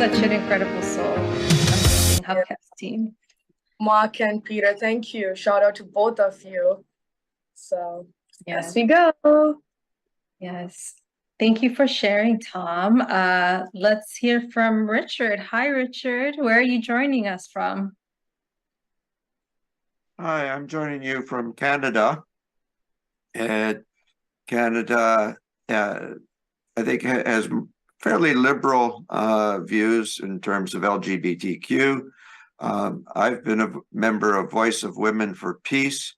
such an incredible soul. Amazing Hubcast team. Mark and Peter, thank you. Shout out to both of you. So yes, as we go. Yes. Thank you for sharing, Tom. Let's hear from Richard. Hi, Richard. Where are you joining us from? Hi, I'm joining you from Canada. And Canada, I think, has fairly liberal views in terms of LGBTQ. I've been a member of Voice of Women for Peace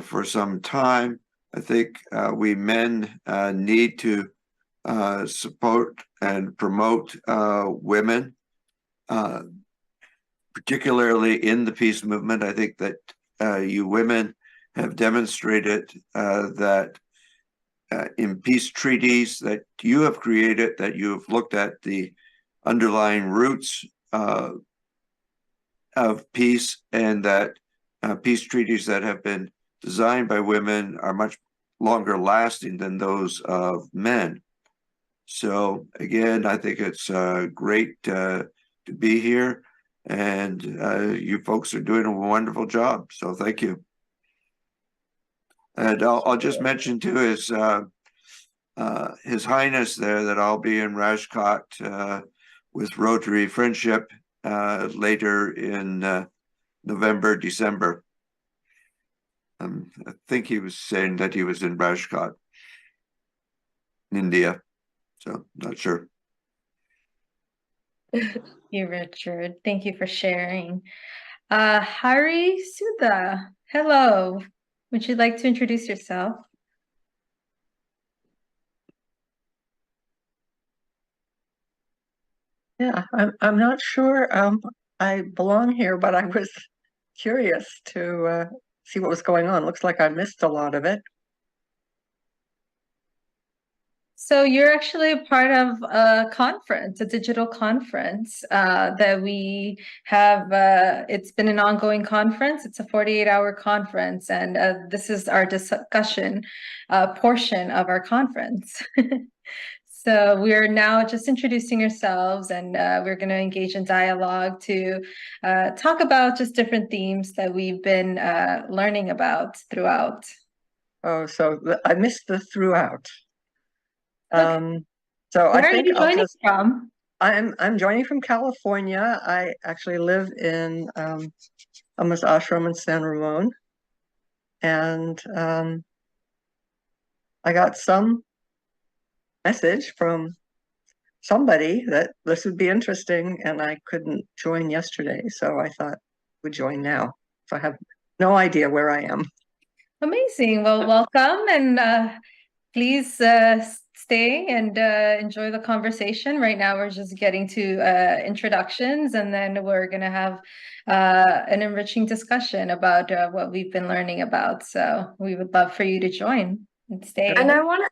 for some time. I think we men need to support and promote women, particularly in the peace movement. I think that you women have demonstrated that in peace treaties that you have created, that you have looked at the underlying roots of peace, and that peace treaties that have been designed by women are much longer lasting than those of men. So again, I think it's great to be here, and you folks are doing a wonderful job. So thank you. And I'll just mention too His Highness there that I'll be in Rajkot with Rotary Friendship later in November, December. I think he was saying that he was in Rajkot, India. So not sure. Thank you, Richard. Thank you for sharing. Hari Sudha, hello. Would you like to introduce yourself? Yeah, I'm not sure I belong here, but I was curious to see what was going on. Looks like I missed a lot of it. So you're actually a part of a conference, a digital conference that we have. It's been an ongoing conference. It's a 48-hour conference, and this is our discussion portion of our conference. So we're now just introducing ourselves, and we're going to engage in dialogue to talk about just different themes that we've been learning about throughout. Oh, so I missed the throughout. Okay. So Where I think are you joining from? I'm joining from California. I actually live in Amma's ashram in San Ramon, and I got some message from somebody that this would be interesting, and I couldn't join yesterday, so I thought we'd join now. So I have no idea where I am. Amazing. Well, welcome, and please stay and enjoy the conversation. Right now, we're just getting to introductions, and then we're going to have an enriching discussion about what we've been learning about. So we would love for you to join and stay. And I want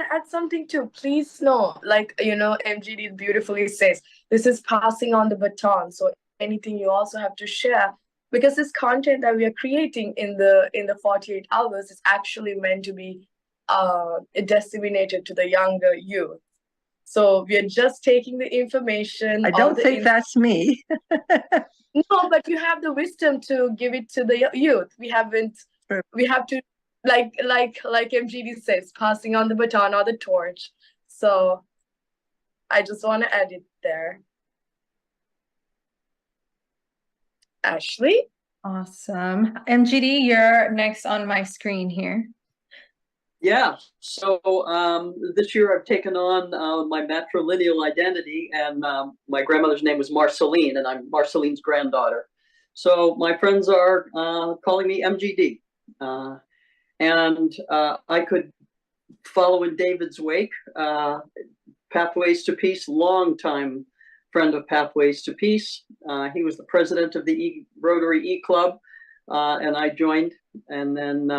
to add something too. Please know, like, MGD beautifully says, this is passing on the baton. So anything you also have to share, because this content that we are creating in the 48 hours is actually meant to be disseminated to the younger youth. So we are just taking the information. I don't think that's me. No, but you have the wisdom to give it to the youth. We have to, like MGD says, passing on the baton or the torch. So I just want to add it there. Ashley? Awesome. MGD, you're next on my screen here. Yeah, so this year I've taken on my matrilineal identity, and my grandmother's name was Marceline, and I'm Marceline's granddaughter. So my friends are calling me MGD. And I could follow in David's wake. Pathways to Peace, longtime friend of Pathways to Peace. He was the president of the Rotary E-Club, and I joined. And then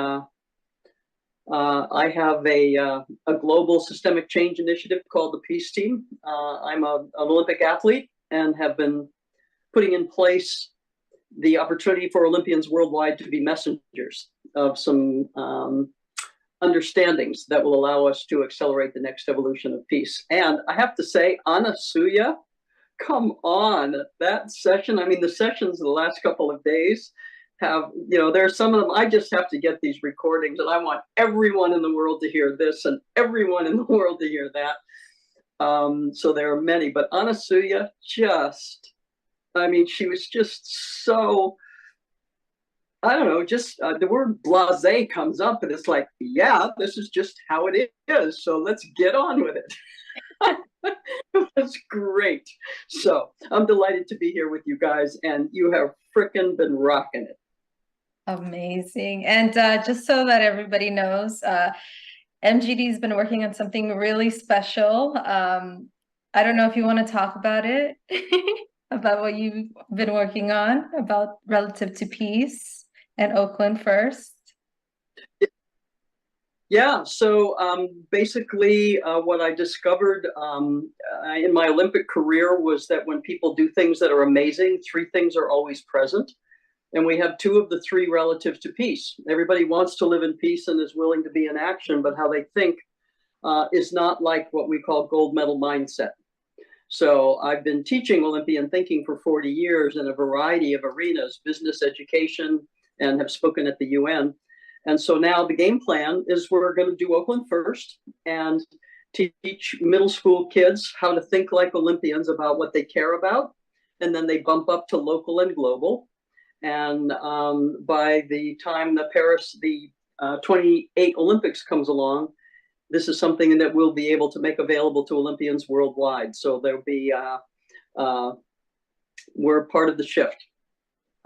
I have a global systemic change initiative called the Peace Team. I'm an Olympic athlete and have been putting in place the opportunity for Olympians worldwide to be messengers of some understandings that will allow us to accelerate the next evolution of peace. And I have to say, Anasuya come on, that session. I mean, the sessions the last couple of days have, you know, there are some of them, I just have to get these recordings and I want everyone in the world to hear this and everyone in the world to hear that. So there are many, but Anasuya just, I mean, she was just so, I don't know, just the word blasé comes up and it's like, yeah, this is just how it is. So let's get on with it. That's great. So I'm delighted to be here with you guys and you have frickin' been rocking it. Amazing. And just so that everybody knows, MGD's been working on something really special. I don't know if you want to talk about it, about what you've been working on, about relative to peace and Oakland first. Yeah, so basically what I discovered in my Olympic career was that when people do things that are amazing, three things are always present. And we have two of the three relative to peace. Everybody wants to live in peace and is willing to be in action, but how they think is not like what we call gold medal mindset. So I've been teaching Olympian thinking for 40 years in a variety of arenas, business, education, and have spoken at the UN. And so now the game plan is we're going to do Oakland first and teach middle school kids how to think like Olympians about what they care about. And then they bump up to local and global. And by the time the 28 Olympics comes along, this is something that we'll be able to make available to Olympians worldwide. So there'll be, we're part of the shift.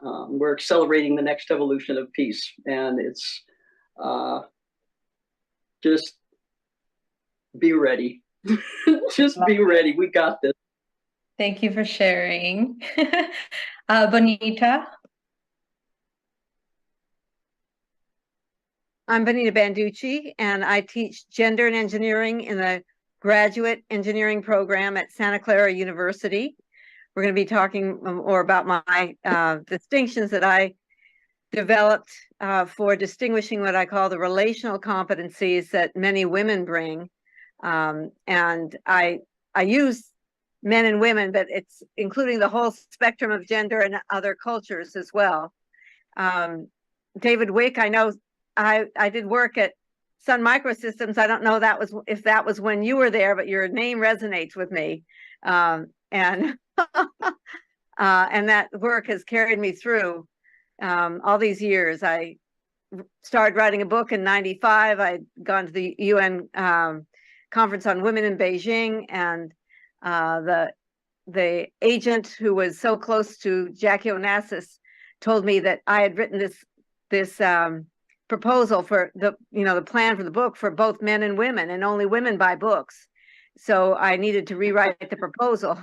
We're accelerating the next evolution of peace. And it's just be ready. Just be ready. We got this. Thank you for sharing. Bonita. I'm Bonita Banducci, and I teach gender and engineering in the graduate engineering program at Santa Clara University. We're going to be talking more about my distinctions that I developed for distinguishing what I call the relational competencies that many women bring. And I use men and women, but it's including the whole spectrum of gender and other cultures as well. David Wick, I know I did work at Sun Microsystems. I don't know if that was when you were there, but your name resonates with me. And that work has carried me through all these years. I started writing a book in '95. I'd gone to the UN conference on women in Beijing, and the agent who was so close to Jackie Onassis told me that I had written this proposal for the plan for the book for both men and women, and only women buy books. So I needed to rewrite the proposal.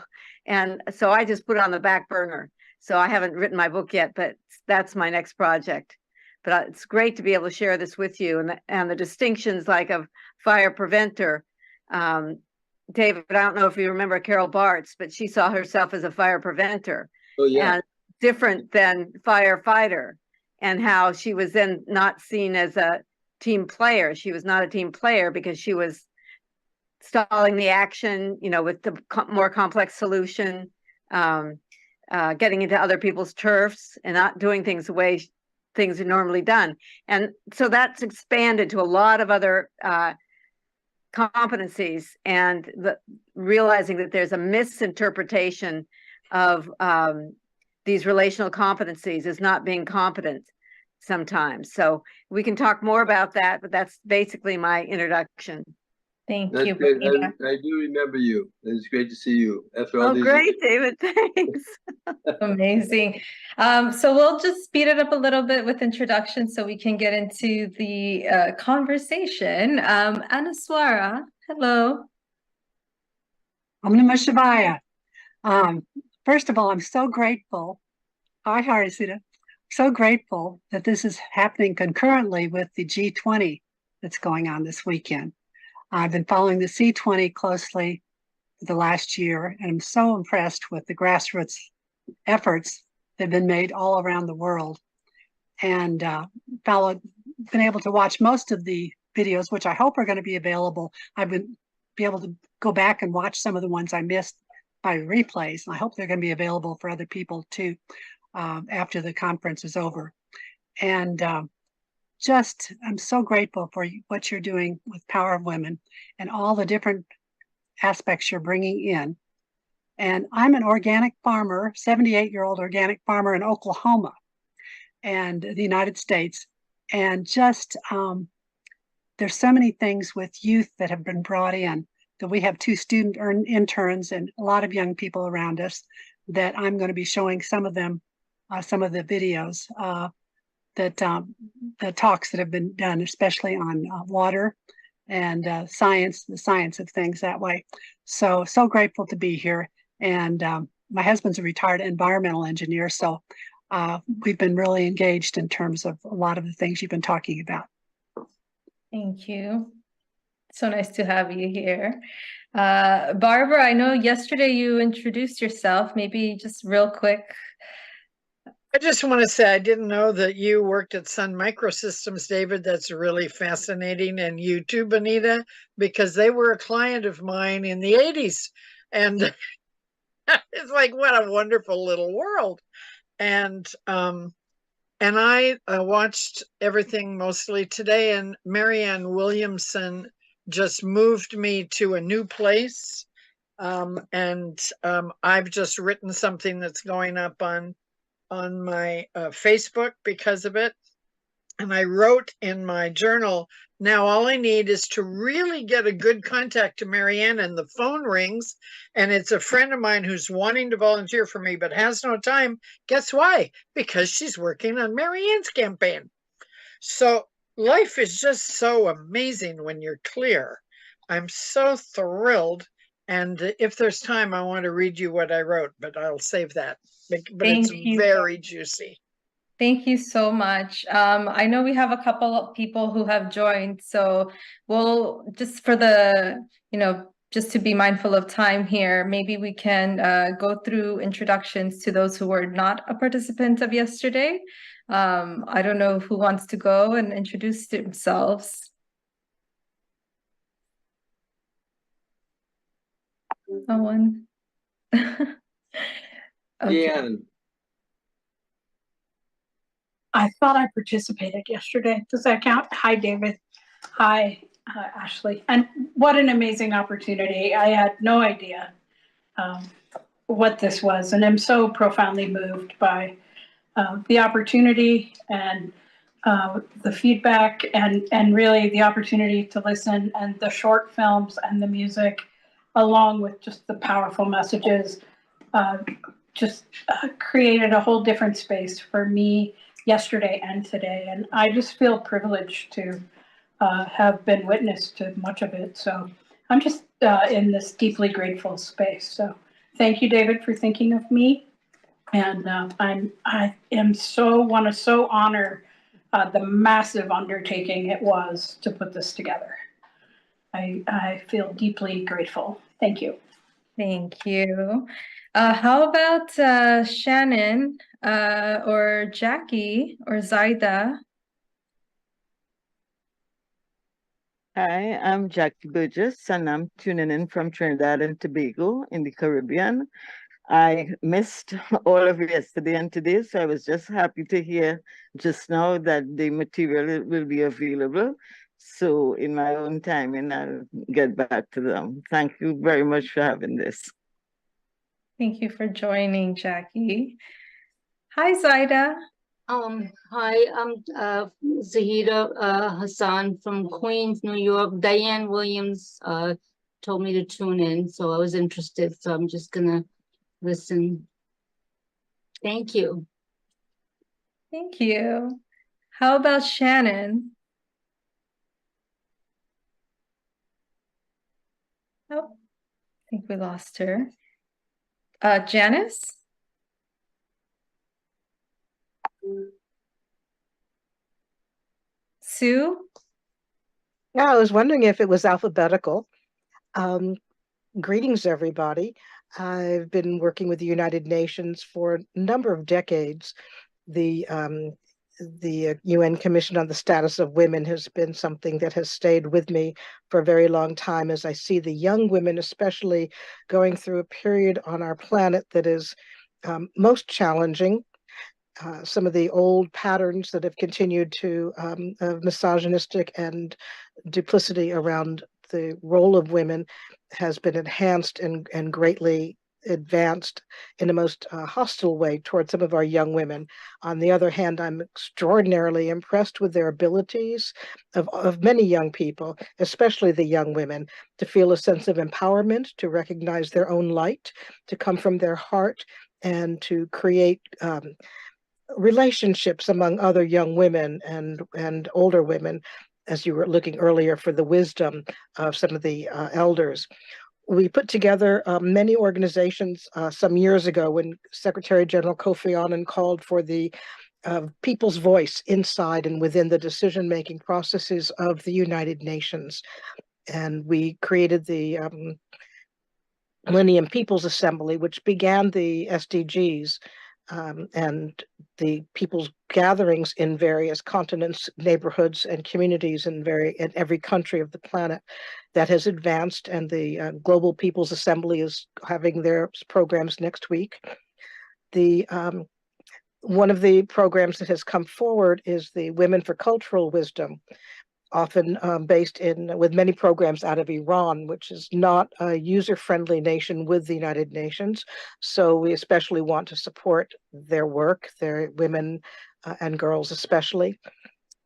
And so I just put it on the back burner. So I haven't written my book yet, but that's my next project. But it's great to be able to share this with you and the distinctions like of fire preventer. David, I don't know if you remember Carol Bartz, but she saw herself as a fire preventer. Oh, yeah. And different than firefighter, and how she was then not seen as a team player. She was not a team player because she was stalling the action, with the more complex solution, getting into other people's turfs and not doing things the way things are normally done. And so that's expanded to a lot of other competencies, and realizing that there's a misinterpretation of these relational competencies as not being competent sometimes. So we can talk more about that, but that's basically my introduction. Thank That's you. great. Bonita. I do remember you. It's great to see you after all Oh, these great, years. David. Thanks. Amazing. So we'll just speed it up a little bit with introduction so we can get into the conversation. Anuswara, hello. Om Namah Shivaya. First of all, I'm so grateful. Hi, Haseena. So grateful that this is happening concurrently with the G20 that's going on this weekend. I've been following the C20 closely for the last year, and I'm so impressed with the grassroots efforts that have been made all around the world. And been able to watch most of the videos, which I hope are going to be available. I've been able to go back and watch some of the ones I missed by replays. And I hope they're going to be available for other people too after the conference is over. And I'm so grateful for what you're doing with Power of Women and all the different aspects you're bringing in. And I'm an organic farmer, 78-year-old organic farmer in Oklahoma and the United States. And just there's so many things with youth that have been brought in, that we have 2 student interns and a lot of young people around us, that I'm going to be showing some of them, some of the videos, the talks that have been done, especially on water and the science of things that way. So grateful to be here. And my husband's a retired environmental engineer, so we've been really engaged in terms of a lot of the things you've been talking about. Thank you. So nice to have you here. Barbara, I know yesterday you introduced yourself, maybe just real quick. I just want to say I didn't know that you worked at Sun Microsystems, David. That's really fascinating. And you too, Benita, because they were a client of mine in the 80s. And it's like, what a wonderful little world. And I watched everything mostly today, and Marianne Williamson just moved me to a new place. I've just written something that's going up on my Facebook because of it. And I wrote in my journal, now all I need is to really get a good contact to Marianne, and the phone rings, and it's a friend of mine who's wanting to volunteer for me but has no time. Guess why? Because she's working on Marianne's campaign. So life is just so amazing when you're clear. I'm so thrilled. And if there's time, I want to read you what I wrote, but I'll save that. But it's very juicy. Thank you so much. I know we have a couple of people who have joined, so we'll just for the, just to be mindful of time here, maybe we can go through introductions to those who were not a participant of yesterday. I don't know who wants to go and introduce themselves. No one. Okay. Yeah. I thought I participated yesterday. Does that count? Hi, David. Hi, Ashley. And what an amazing opportunity. I had no idea what this was. And I'm so profoundly moved by the opportunity and the feedback and really the opportunity to listen, and the short films and the music, along with just the powerful messages, created a whole different space for me yesterday and today. And I just feel privileged to have been witness to much of it. So I'm just in this deeply grateful space. So thank you, David, for thinking of me. And I want to so honor the massive undertaking it was to put this together. I feel deeply grateful. Thank you. Thank you. How about Shannon or Jackie or Zaida? Hi, I'm Jackie Burgess, and I'm tuning in from Trinidad and Tobago in the Caribbean. I missed all of yesterday and today, so I was just happy to hear just now that the material will be available. So in my own time, and I'll get back to them. Thank you very much for having this. Thank you for joining, Jackie. Hi, Zaida. Hi, I'm Zahida Hassan from Queens, New York. Diane Williams told me to tune in, so I was interested. So I'm just gonna listen. Thank you. Thank you. How about Shannon? Oh, I think we lost her. Janice? Sue? Yeah, I was wondering if it was alphabetical. Greetings, everybody. I've been working with the United Nations for a number of decades. The the UN Commission on the Status of Women has been something that has stayed with me for a very long time, as I see the young women especially going through a period on our planet that is most challenging. Some of the old patterns that have continued to of misogynistic and duplicity around the role of women has been enhanced and greatly advanced in a most hostile way towards some of our young women. On the other hand, I'm extraordinarily impressed with their abilities of many young people, especially the young women, to feel a sense of empowerment, to recognize their own light, to come from their heart, and to create relationships among other young women and older women, as you were looking earlier for the wisdom of some of the elders. We put together many organizations some years ago when Secretary General Kofi Annan called for the people's voice inside and within the decision-making processes of the United Nations. And we created the Millennium People's Assembly, which began the SDGs and the people's gatherings in various continents, neighborhoods, and communities in every country of the planet that has advanced. And the Global People's Assembly is having their programs next week. The one of the programs that has come forward is the Women for Cultural Wisdom, often based with many programs out of Iran, which is not a user-friendly nation with the United Nations. So we especially want to support their work, their women and girls especially.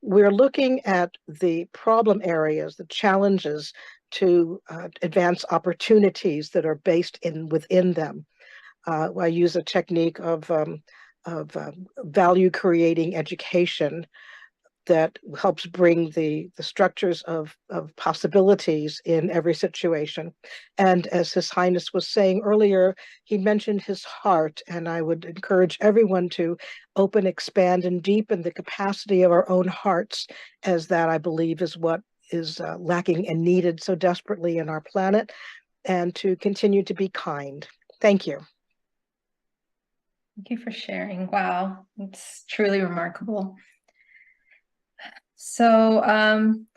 We're looking at the problem areas, the challenges to advance opportunities that are based within them. I use a technique of value-creating education that helps bring the structures of possibilities in every situation. And as His Highness was saying earlier, he mentioned his heart, and I would encourage everyone to open, expand, and deepen the capacity of our own hearts, as that, I believe, is what is lacking and needed so desperately in our planet, and to continue to be kind. Thank you. Thank you for sharing. Wow, it's truly remarkable. So,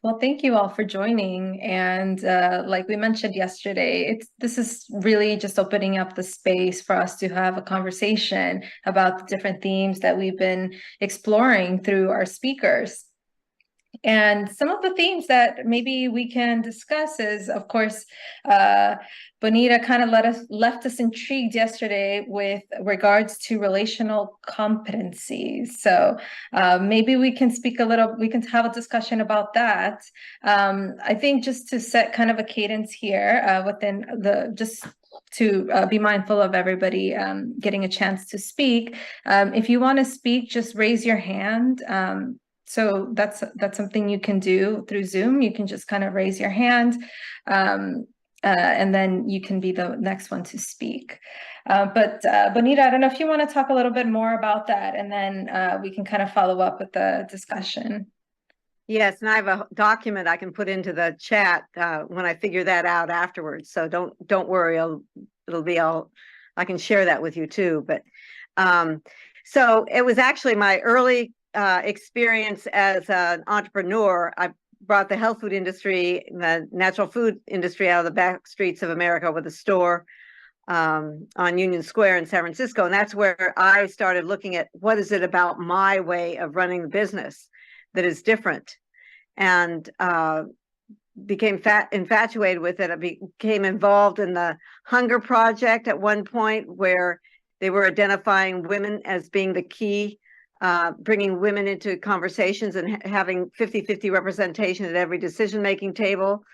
well, thank you all for joining. And like we mentioned yesterday, this is really just opening up the space for us to have a conversation about the different themes that we've been exploring through our speakers. And some of the themes that maybe we can discuss is, of course, Bonita kind of left us intrigued yesterday with regards to relational competencies. So maybe we can we can have a discussion about that. I think just to set kind of a cadence here within just to be mindful of everybody getting a chance to speak. If you want to speak, just raise your hand. So that's something you can do through Zoom. You can just kind of raise your hand, and then you can be the next one to speak. But Bonita, I don't know if you want to talk a little bit more about that, and then we can kind of follow up with the discussion. Yes, and I have a document I can put into the chat when I figure that out afterwards. So don't worry, I can share that with you too. But so it was actually my early experience as an entrepreneur. I brought the health food industry, the natural food industry out of the back streets of America with a store on Union Square in San Francisco. And that's where I started looking at what is it about my way of running the business that is different, and became infatuated with it. I became involved in the Hunger Project at one point, where they were identifying women as being the key, bringing women into conversations and having 50-50 representation at every decision-making table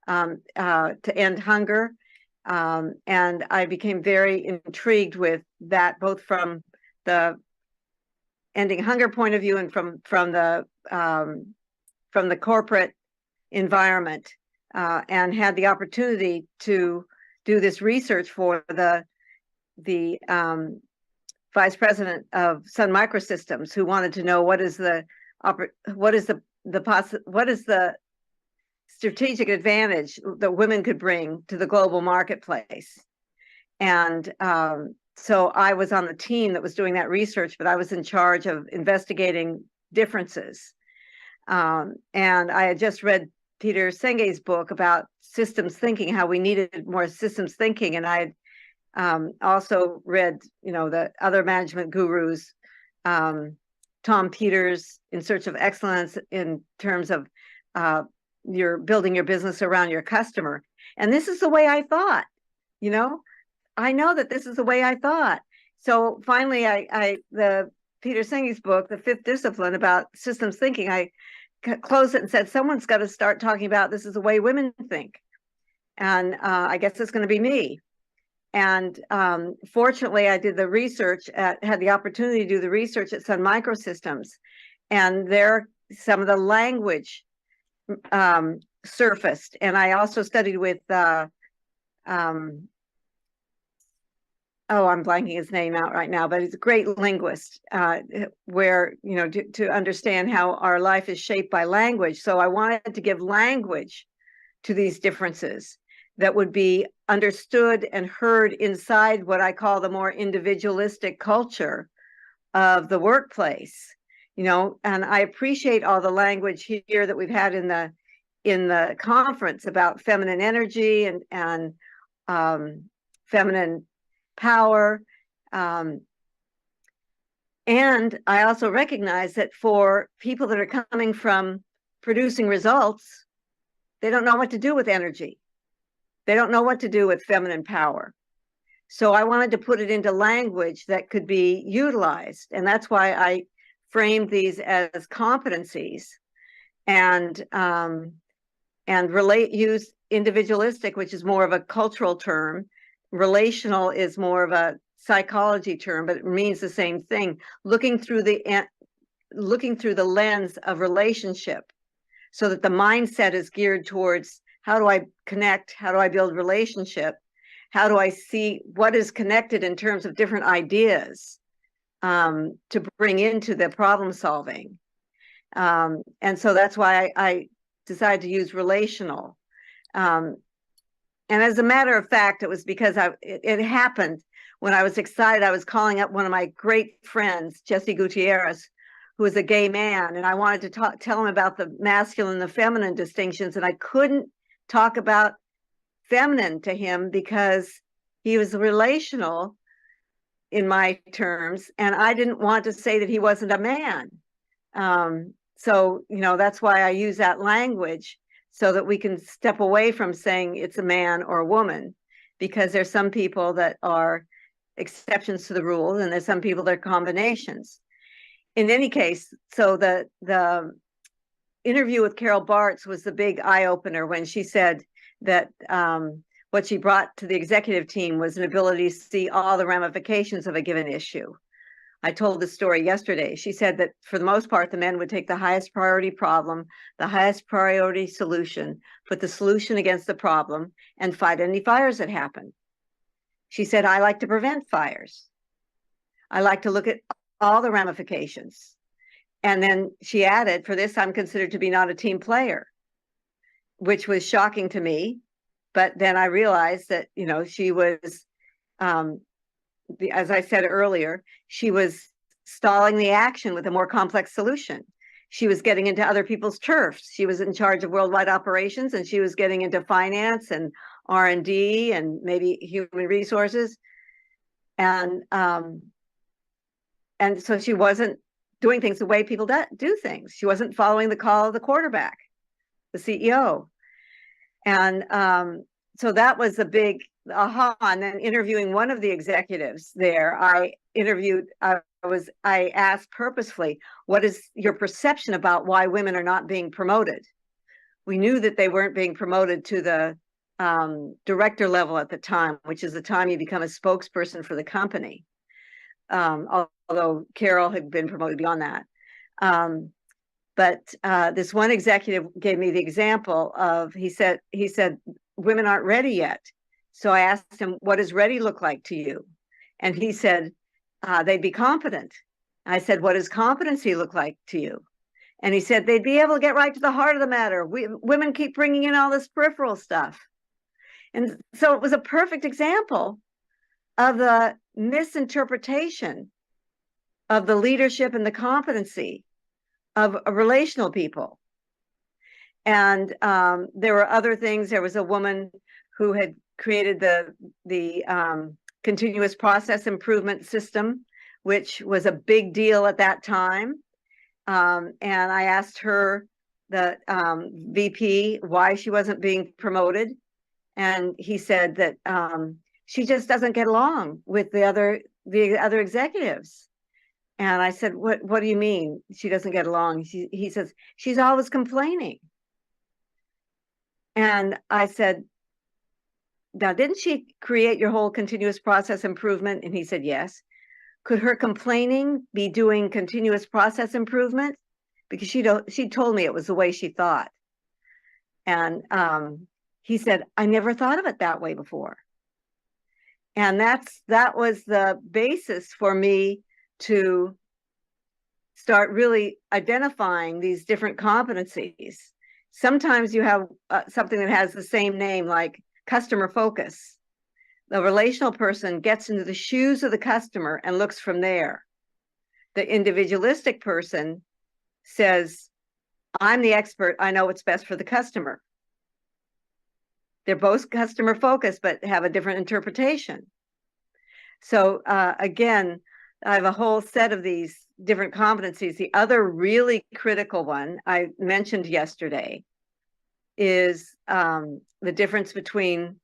to end hunger. And I became very intrigued with that, both from the ending hunger point of view and from the corporate environment, and had the opportunity to do this research for the vice president of Sun Microsystems, who wanted to know what is the strategic advantage that women could bring to the global marketplace. And so I was on the team that was doing that research, but I was in charge of investigating differences. And I had just read Peter Senge's book about systems thinking, how we needed more systems thinking. And I had also read, the other management gurus, Tom Peters, In Search of Excellence, in terms of you're building your business around your customer. And this is the way I thought, I know that this is the way I thought. So finally, the Peter Senge's book, The Fifth Discipline, about systems thinking, I closed it and said, someone's got to start talking about this is the way women think. And I guess it's going to be me. And fortunately, I did the research, had the opportunity to do the research at Sun Microsystems. And there, some of the language surfaced. And I also studied with, I'm blanking his name out right now, but he's a great linguist, where, to understand how our life is shaped by language. So I wanted to give language to these differences that would be understood and heard inside what I call the more individualistic culture of the workplace, and I appreciate all the language here that we've had in the conference about feminine energy and feminine power. And I also recognize that for people that are coming from producing results, they don't know what to do with energy. They don't know what to do with feminine power. So I wanted to put it into language that could be utilized. And that's why I framed these as competencies and use individualistic, which is more of a cultural term. Relational is more of a psychology term, but it means the same thing. Looking through the lens of relationship, so that the mindset is geared towards, how do I connect? How do I build relationship? How do I see what is connected in terms of different ideas to bring into the problem solving? And so that's why I decided to use relational. And as a matter of fact, it was because it happened when I was excited. I was calling up one of my great friends, Jesse Gutierrez, who is a gay man, and I wanted to tell him about the masculine and the feminine distinctions, and I couldn't talk about feminine to him because he was relational in my terms, and I didn't want to say that he wasn't a man. So, that's why I use that language, so that we can step away from saying it's a man or a woman, because there's some people that are exceptions to the rule, and there's some people that are combinations. In any case, so the interview with Carol Bartz was the big eye-opener when she said that what she brought to the executive team was an ability to see all the ramifications of a given issue. I told this story yesterday. She said that for the most part, the men would take the highest priority problem, the highest priority solution, put the solution against the problem, and fight any fires that happen. She said, I like to prevent fires. I like to look at all the ramifications. And then she added, for this, I'm considered to be not a team player, which was shocking to me. But then I realized that, she was, as I said earlier, she was stalling the action with a more complex solution. She was getting into other people's turfs. She was in charge of worldwide operations, and she was getting into finance and R&D and maybe human resources. And so she wasn't doing things the way people do things. She wasn't following the call of the quarterback, the CEO. And so that was a big aha. And then interviewing one of the executives there, I asked purposefully, what is your perception about why women are not being promoted? We knew that they weren't being promoted to the director level at the time, which is the time you become a spokesperson for the company. Although Carol had been promoted beyond that. But this one executive gave me the example of, he said, women aren't ready yet. So I asked him, what does ready look like to you? And he said, they'd be competent. I said, what does competency look like to you? And he said, they'd be able to get right to the heart of the matter. Women keep bringing in all this peripheral stuff. And so it was a perfect example of the misinterpretation of the leadership and the competency relational people. And there were other things. There was a woman who had created the continuous process improvement system, which was a big deal at that time. And I asked her, the VP, why she wasn't being promoted. And he said that she just doesn't get along with the other executives. And I said, what do you mean she doesn't get along? He says, she's always complaining. And I said, now, didn't she create your whole continuous process improvement? And he said, yes. Could her complaining be doing continuous process improvement? Because she told me it was the way she thought. And he said, I never thought of it that way before. And that was the basis for me to start really identifying these different competencies. Sometimes you have something that has the same name, like customer focus. The relational person gets into the shoes of the customer and looks from there. The individualistic person says, I'm the expert, I know what's best for the customer. They're both customer focused, but have a different interpretation. So again, I have a whole set of these different competencies. The other really critical one I mentioned yesterday is the difference between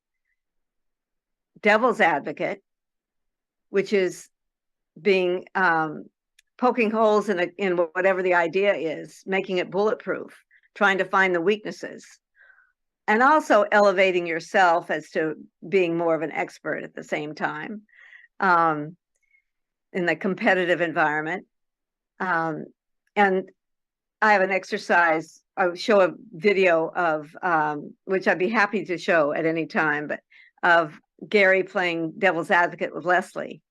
devil's advocate, which is being poking holes in whatever the idea is, making it bulletproof, trying to find the weaknesses, and also elevating yourself as to being more of an expert at the same time in the competitive environment. And I have an exercise. I would show a video of, which I'd be happy to show at any time, but of Gary playing devil's advocate with Leslie.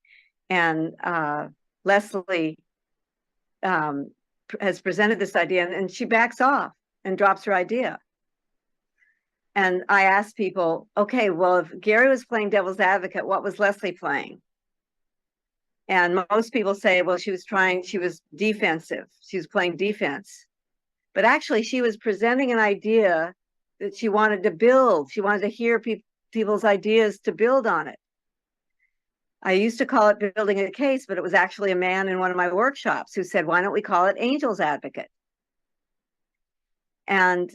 And Leslie has presented this idea, and she backs off and drops her idea. And I asked people, okay, well, if Gary was playing devil's advocate, what was Leslie playing? And most people say, well, she was defensive. She was playing defense. But actually, she was presenting an idea that she wanted to build. She wanted to hear people's ideas to build on it. I used to call it building a case, but it was actually a man in one of my workshops who said, why don't we call it Angel's Advocate? And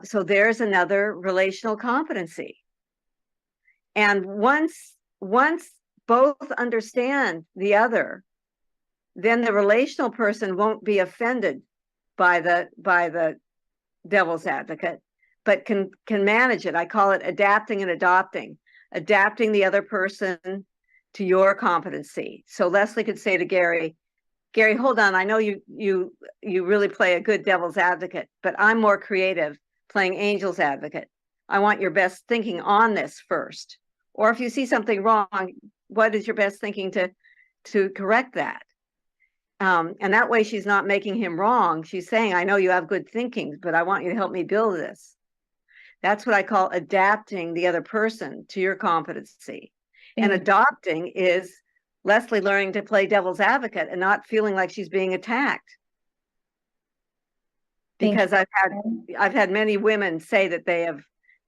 so there's another relational competency. And once both understand the other, then the relational person won't be offended by the devil's advocate, but can manage it. I call it adapting and adopting the other person to your competency. So Leslie could say to Gary, hold on, I know you really play a good devil's advocate, but I'm more creative playing angel's advocate. I want your best thinking on this first. Or if you see something wrong, what is your best thinking to correct that? And that way she's not making him wrong. She's saying, I know you have good thinking, but I want you to help me build this. That's what I call adapting the other person to your competency. And adopting is Leslie learning to play devil's advocate and not feeling like she's being attacked. Because I've had many women say that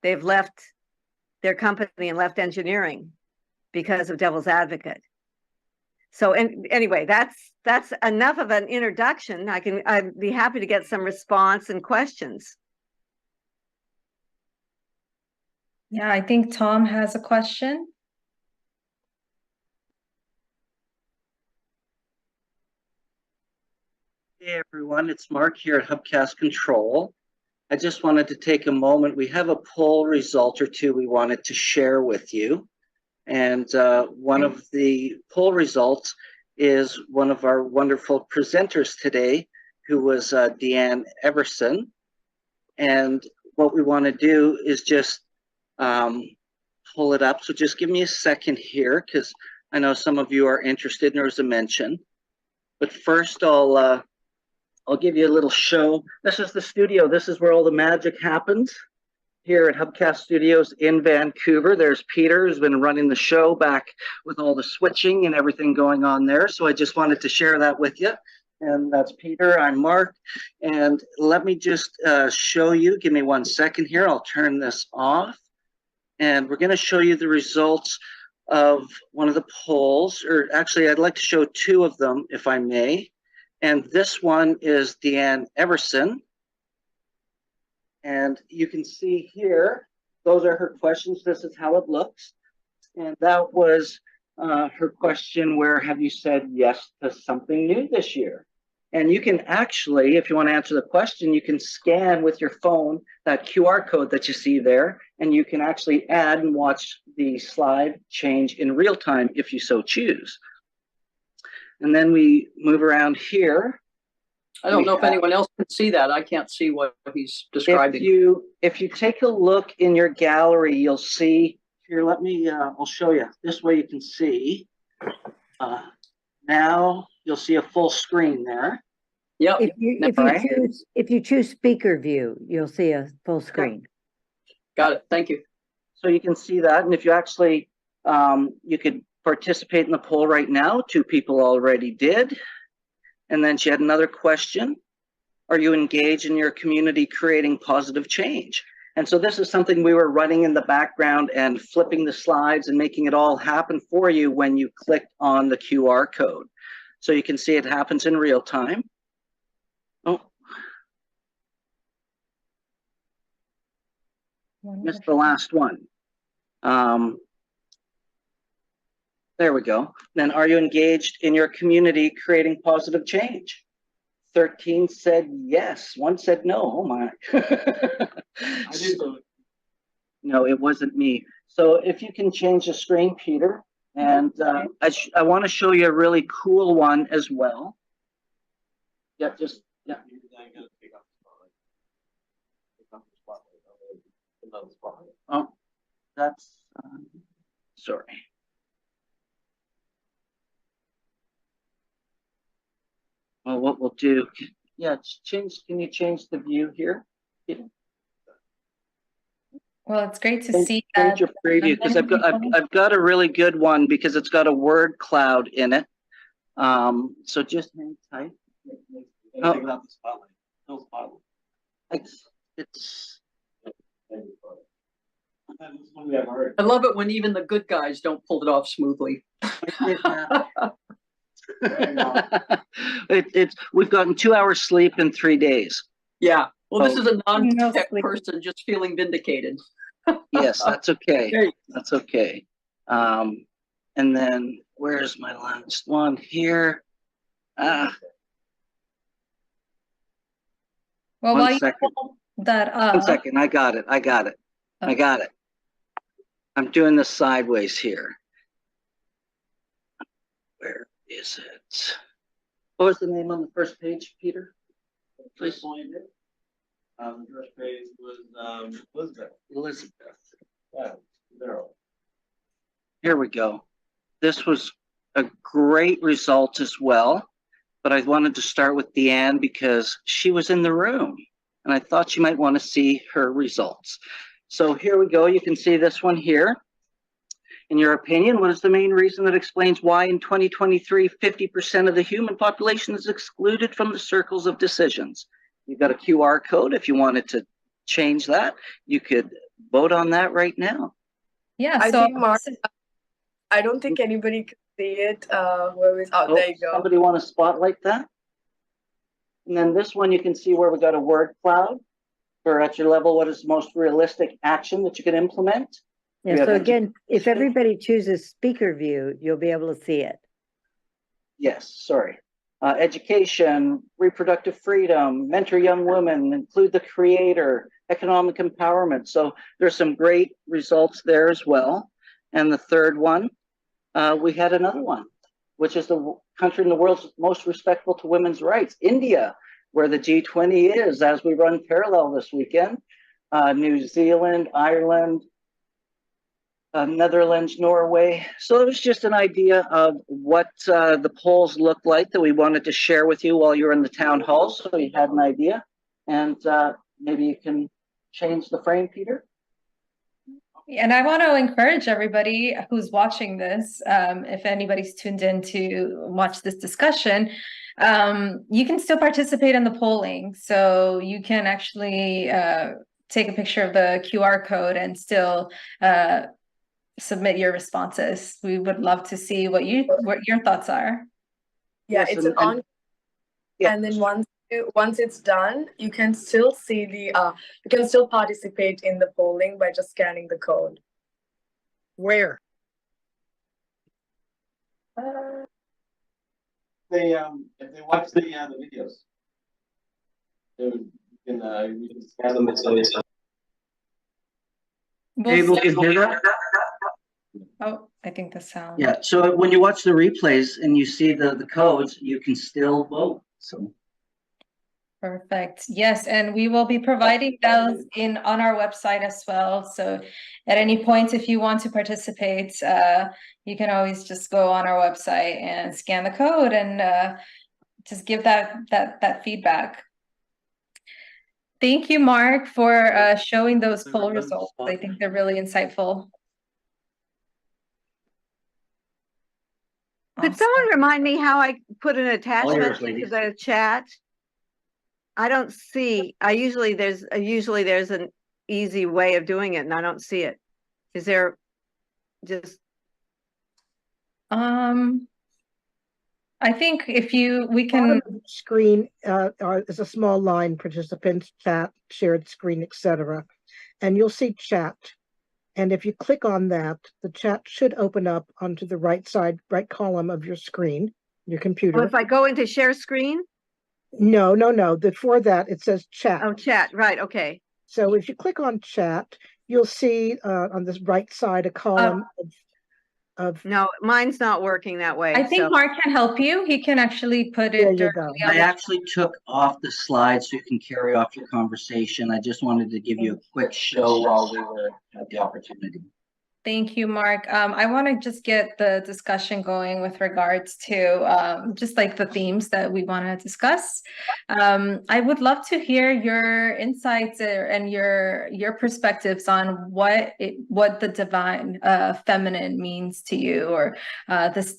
they've left their company and left engineering because of devil's advocate. So anyway, that's enough of an introduction. I'd be happy to get some response and questions. Yeah, I think Tom has a question. Hey everyone, it's Mark here at Hubcast Control. I just wanted to take a moment. We have a poll result or two we wanted to share with you. And one of the poll results is one of our wonderful presenters today, who was Deanne Everson. And what we want to do is just pull it up. So just give me a second here, because I know some of you are interested, and there was a mention. But first, I'll give you a little show. This is the studio. This is where all the magic happens here at Hubcast Studios in Vancouver. There's Peter, who's been running the show back with all the switching and everything going on there. So I just wanted to share that with you. And that's Peter. I'm Mark. And let me just show you. Give me 1 second here. I'll turn this off. And we're going to show you the results of one of the polls. Or actually, I'd like to show 2 of them, if I may. And this one is Deanne Everson. And you can see here, those are her questions. This is how it looks. And that was her question, where have you said yes to something new this year? And you can actually, if you want to answer the question, you can scan with your phone that QR code that you see there, and you can actually add and watch the slide change in real time if you so choose. And then we move around here. I don't know if anyone else can see that. I can't see what he's describing. If you take a look in your gallery, you'll see here. Let me. I'll show you. This way you can see. Now you'll see a full screen there. Yep. If you choose speaker view, you'll see a full screen. Got it. Thank you. So you can see that, and if you actually, you could participate in the poll right now. 2 people already did. And then she had another question. Are you engaged in your community creating positive change? And so this is something we were running in the background and flipping the slides and making it all happen for you when you clicked on the QR code. So you can see it happens in real time. Oh, missed the last one. There we go. Then, are you engaged in your community creating positive change? 13 said yes. 1 said no. Oh my. I did so. No, it wasn't me. So if you can change the screen, Peter, and I want to show you a really cool one as well. Yeah, just, yeah. Oh, that's, sorry. Well, what we'll do, yeah, change. Can you change the view here? Well, it's great to see change that. your preview, because I've got a really good one because it's got a word cloud in it. So just hang tight. Oh. It's I love it when even the good guys don't pull it off smoothly. We've gotten 2 hours sleep in 3 days. Yeah. Well, this is a non-tech person just feeling vindicated. Yes, that's okay. That's okay. And then where's my last one here? Well, One second. That 1 second. I got it. I got it. I'm doing this sideways here. Where is it? What was the name on the first page, Peter? Please. The first page was Elizabeth. Yeah, there. Here we go. This was a great result as well, but I wanted to start with Deanne because she was in the room and I thought you might want to see her results. So here we go. You can see this one here. In your opinion, what is the main reason that explains why in 2023, 50% of the human population is excluded from the circles of decisions? You've got a QR code. If you wanted to change that, you could vote on that right now. Yeah, I think, Mark, I don't think anybody could see it. Whoever's out, there you go. Somebody want to spotlight that? And then this one, you can see where we got a word cloud. Or at your level, what is the most realistic action that you can implement? Yeah, so again, if everybody chooses speaker view, you'll be able to see it. Yes, sorry. Education, reproductive freedom, mentor young women, include the creator, economic empowerment. So there's some great results there as well. And the third one, we had another one, which is the country in the world most respectful to women's rights, India, where the G20 is, as we run parallel this weekend. New Zealand, Ireland, Netherlands, Norway. So it was just an idea of what the polls look like that we wanted to share with you while you were in the town hall. So you had an idea, and maybe you can change the frame, Peter. And I want to encourage everybody who's watching this, if anybody's tuned in to watch this discussion, you can still participate in the polling. So you can actually take a picture of the QR code and still submit your responses. We would love to see what your thoughts are. Yeah, Yes, it's an on. Yeah. And then once it's done, you can still see the you can still participate in the polling by just scanning the code. Where? They if they watch the videos, you can scan them. Able to hear that? Oh, I think the sound. Yeah, so when you watch the replays and you see the codes, you can still vote. So Perfect. Yes, and we will be providing those on our website as well. So at any point, if you want to participate, you can always just go on our website and scan the code and just give that feedback. Thank you, Mark, for showing those poll results. I think they're really insightful. Could someone remind me how I put an attachment to ladies. the chat? I don't see. Usually there's an easy way of doing it, and I don't see it. Is there just? I think we can screen is a small line: participants, chat, shared screen, etc. And you'll see chat. And if you click on that, the chat should open up onto the right column of your screen, your computer. Oh, if I go into share screen? No. Before that, it says chat. Oh, chat. Right. Okay. So if you click on chat, you'll see on this right side a column of. No, mine's not working that way. I think Mark can help you. He can actually put it. I actually took off the slides so you can carry off your conversation. I just wanted to give you a quick show while we were at the opportunity. Thank you, Mark. I want to just get the discussion going with regards to just like the themes that we want to discuss. I would love to hear your insights and your perspectives on what the divine feminine means to you, or this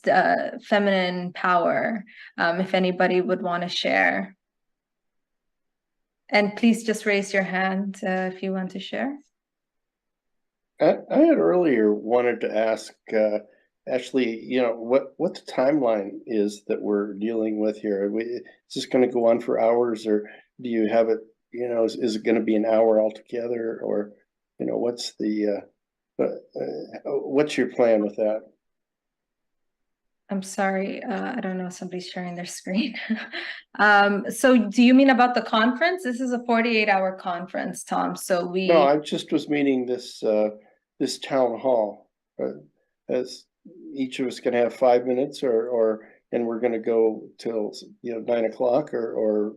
feminine power, if anybody would want to share. And please just raise your hand if you want to share. I had earlier wanted to ask, actually, what the timeline is that we're dealing with here. Is this going to go on for hours, or do you have it? Is it going to be an hour altogether, or what's your plan with that? I'm sorry, I don't know. Somebody's sharing their screen. So do you mean about the conference? This is a 48-hour conference, Tom. So No, I just was meaning this town hall. As each of us going to have 5 minutes, and we're going to go till 9 o'clock, or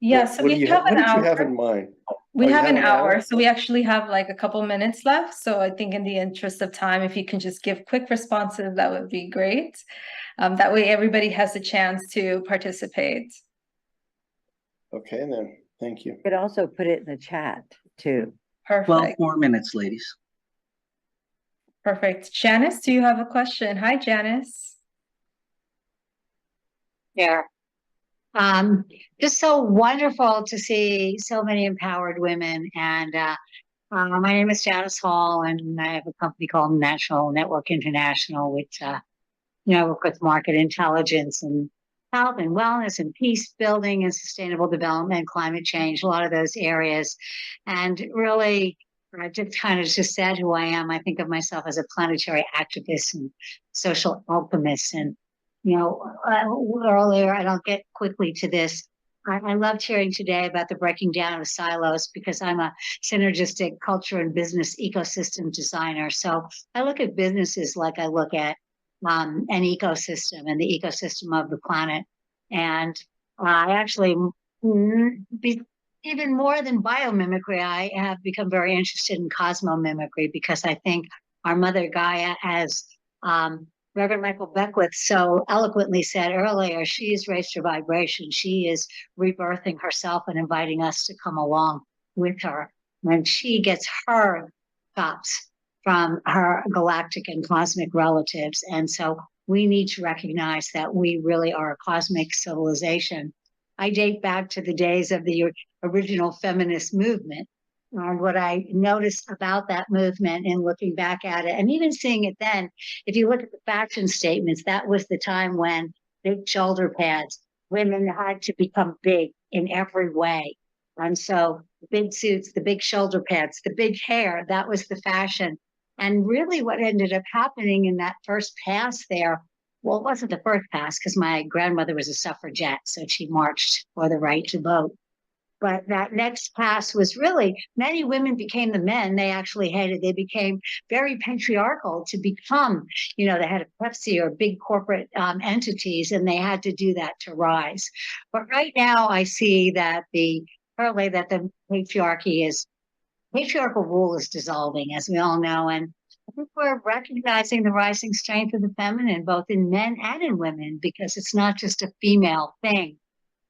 Yeah, so we have an hour. What did you have in mind? We have an hour, so we actually have like a couple minutes left. So I think in the interest of time, if you can just give quick responses, that would be great. That way everybody has a chance to participate. Okay, then. Thank you. You could also put it in the chat too. Perfect. 12 more minutes, ladies. Perfect. Janice, do you have a question? Hi, Janice. Yeah. Just so wonderful to see so many empowered women. And my name is Janice Hall, and I have a company called National Network International, which work with market intelligence and health and wellness and peace building and sustainable development, climate change, a lot of those areas. And really, I just said who I am. I think of myself as a planetary activist and social alchemist. And earlier, I don't get quickly to this. I loved hearing today about the breaking down of silos, because I'm a synergistic culture and business ecosystem designer. So I look at businesses like I look at an ecosystem and the ecosystem of the planet. And I actually, even more than biomimicry, I have become very interested in cosmomimicry, because I think our mother Gaia, as Reverend Michael Beckwith so eloquently said earlier, she has raised her vibration. She is rebirthing herself and inviting us to come along with her when she gets her stops from her galactic and cosmic relatives. And so we need to recognize that we really are a cosmic civilization. I date back to the days of the original feminist movement. And what I noticed about that movement and looking back at it, and even seeing it then, if you look at the fashion statements, that was the time when big shoulder pads, women had to become big in every way. And so the big suits, the big shoulder pads, the big hair, that was the fashion. And really what ended up happening in that first pass there, well, it wasn't the first pass because my grandmother was a suffragette, so she marched for the right to vote. But that next pass was really, many women became the men they actually hated. They became very patriarchal to become, they had a Pepsi or big corporate entities, and they had to do that to rise. But right now I see that the patriarchal rule is dissolving, as we all know. And I think we're recognizing the rising strength of the feminine, both in men and in women, because it's not just a female thing.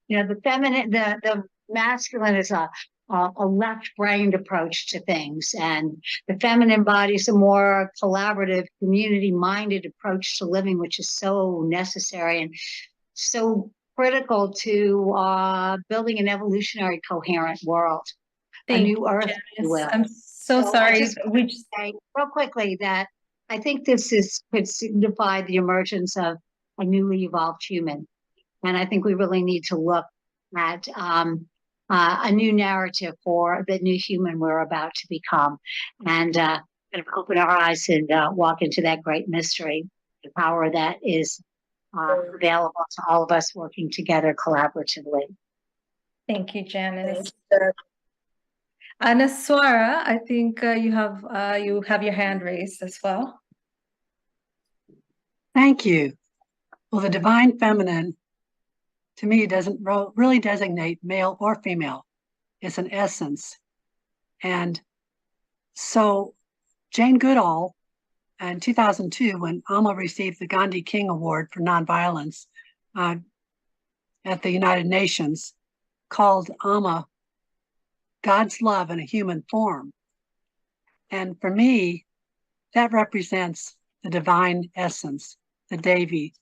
The feminine, the masculine is a left-brained approach to things, and the feminine embodies a more collaborative, community-minded approach to living, which is so necessary and so critical to building an evolutionary, coherent world, a new earth, if you will. I'm so sorry. I just want to say real quickly that I think this could signify the emergence of a newly evolved human. And I think we really need to look at a new narrative for the new human we're about to become, and kind of open our eyes and walk into that great mystery, the power that is available to all of us working together collaboratively. Thank you, Janice. Anaswara, I think you have your hand raised as well. Thank you. Well, the divine feminine, to me, doesn't really designate male or female. It's an essence. And so Jane Goodall, in 2002, when Amma received the Gandhi King Award for Nonviolence at the United Nations, called Amma God's love in a human form. And for me, that represents the divine essence, the Devi,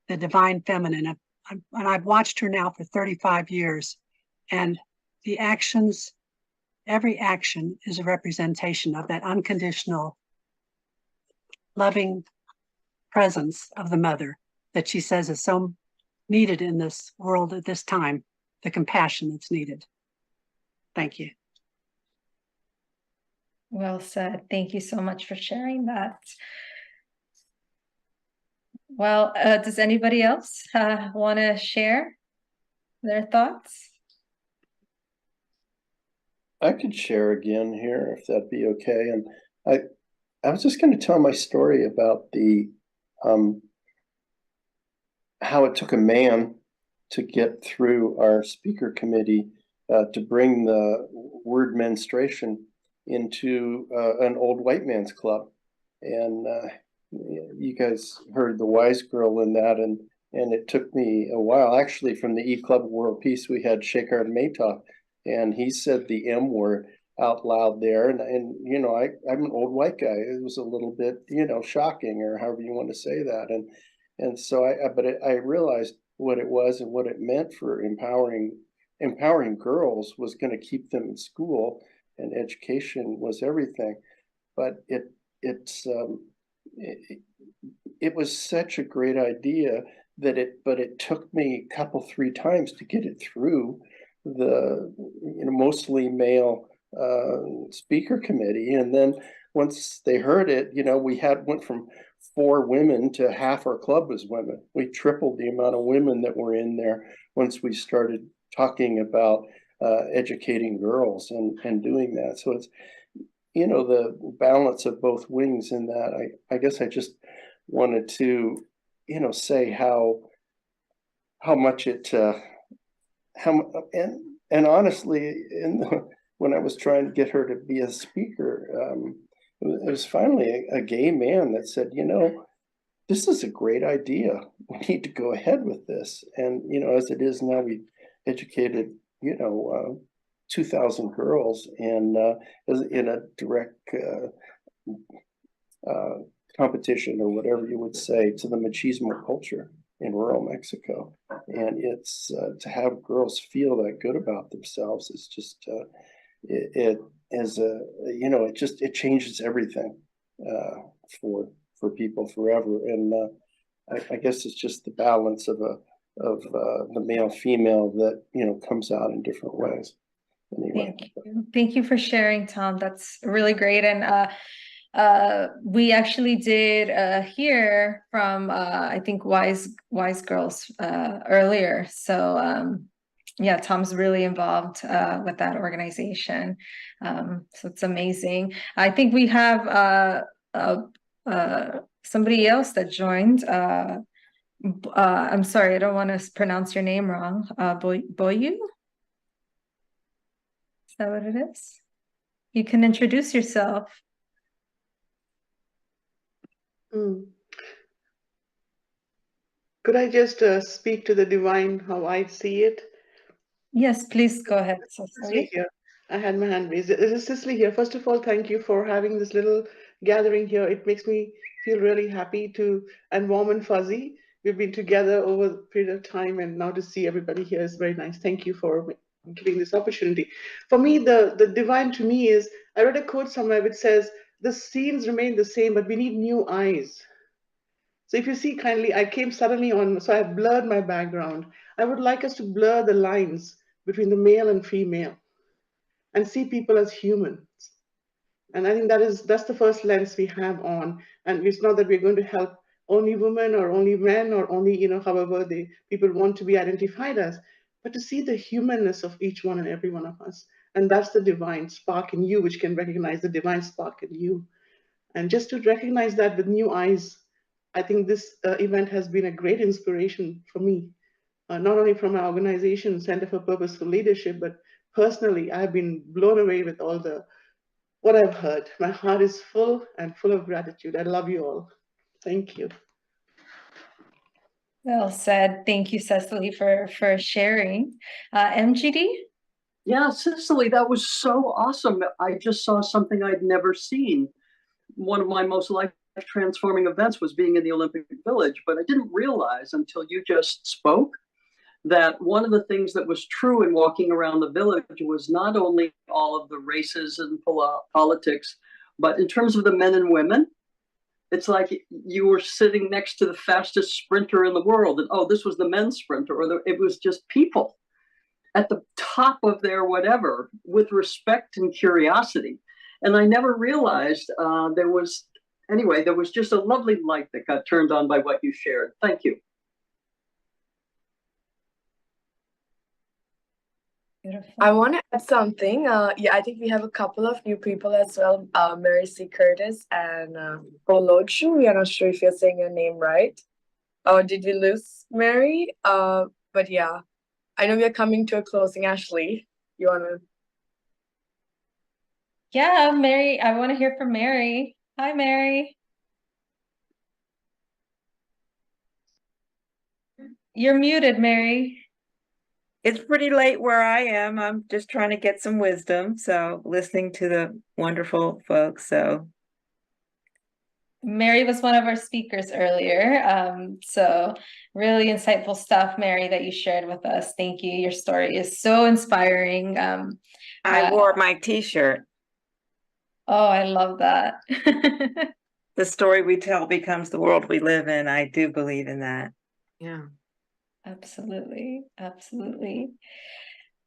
the divine feminine. And I've watched her now for 35 years, and the actions, every action is a representation of that unconditional, loving presence of the mother that she says is so needed in this world at this time, the compassion that's needed. Thank you. Well said. Thank you so much for sharing that. Well, does anybody else want to share their thoughts? I could share again here if that'd be okay. And I was just going to tell my story about the how it took a man to get through our speaker committee to bring the word menstruation into an old white man's club. And you guys heard the wise girl in that, and it took me a while. Actually, from the E Club of World Peace, we had Shekhar Mehta, and he said the M word out loud there. And I'm an old white guy. It was a little bit, shocking, or however you want to say that. And so I realized what it was and what it meant for empowering girls was going to keep them in school, and education was everything. But it was such a great idea that it took me a couple, 3 times to get it through the mostly male speaker committee. And then once they heard it, we went from 4 women to half our club was women. We tripled the amount of women that were in there once we started talking about educating girls and doing that. So it's the balance of both wings in that. I guess I just wanted to say how much it and honestly, when I was trying to get her to be a speaker, it was finally a gay man that said, this is a great idea. We need to go ahead with this. And as it is now, we've educated 2,000 girls, and in a direct competition or whatever you would say to the machismo culture in rural Mexico. And it's to have girls feel that good about themselves is just it is a it changes everything for people forever. And I guess it's just the balance of the male female that comes out in different ways. Anyway. Thank you for sharing, Tom. That's really great. And we actually did hear from I think Wise Girls earlier. So yeah, Tom's really involved with that organization. So it's amazing. I think we have somebody else that joined. I'm sorry, I don't want to pronounce your name wrong. Boyu? Is that what it is? You can introduce yourself. Could I just speak to the divine how I see it? Yes, please go ahead, Cicely. Here. I had my hand raised. This is Cicely here. First of all, thank you for having this little gathering here. It makes me feel really happy and warm and fuzzy. We've been together over a period of time, and now to see everybody here is very nice. Thank you for giving this opportunity. For me, the divine to me is, I read a quote somewhere which says, the scenes remain the same, but we need new eyes. So if you see kindly, I came suddenly on, so I have blurred my background. I would like us to blur the lines between the male and female and see people as humans. And I think that's the first lens we have on. And it's not that we're going to help only women or only men or only, however people want to be identified as, but to see the humanness of each one and every one of us. And that's the divine spark in you, which can recognize the divine spark in you. And just to recognize that with new eyes, I think this event has been a great inspiration for me, not only from our organization, Center for Purposeful Leadership, but personally, I've been blown away with what I've heard. My heart is full and full of gratitude. I love you all. Thank you. Well said. Thank you, Cicely, for sharing. MGD? Yeah, Cicely, that was so awesome. I just saw something I'd never seen. One of my most life-transforming events was being in the Olympic Village, but I didn't realize until you just spoke that one of the things that was true in walking around the village was not only all of the races and politics, but in terms of the men and women, it's like you were sitting next to the fastest sprinter in the world, and oh, this was the men's sprinter, or it was just people at the top of their whatever, with respect and curiosity. And I never realized there was just a lovely light that got turned on by what you shared. Thank you. Beautiful. I want to add something. Yeah, I think we have a couple of new people as well. Mary C. Curtis and Bolochu. We are not sure if you're saying your name right. Or did we lose Mary? But yeah, I know we are coming to a closing. Ashley, you want to? Yeah, Mary, I want to hear from Mary. Hi, Mary. You're muted, Mary. It's pretty late where I am. I'm just trying to get some wisdom. So listening to the wonderful folks. So Mary was one of our speakers earlier. So really insightful stuff, Mary, that you shared with us. Thank you. Your story is so inspiring. I wore my t-shirt. Oh, I love that. The story we tell becomes the world we live in. I do believe in that. Yeah. Absolutely. Absolutely.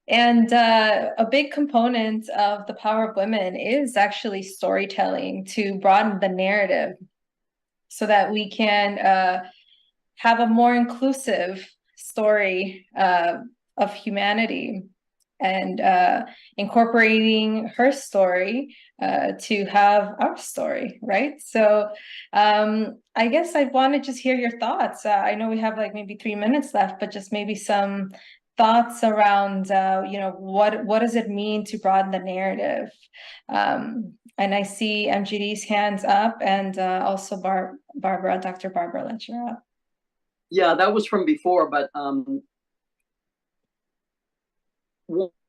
And a big component of the power of women is actually storytelling to broaden the narrative so that we can have a more inclusive story of humanity, and incorporating her story to have our story, right? So I guess I want to just hear your thoughts. I know we have like maybe 3 minutes left, but just maybe some thoughts around, what does it mean to broaden the narrative? And I see MGD's hands up, and also Dr. Barbara Letcher up. Yeah, that was from before, but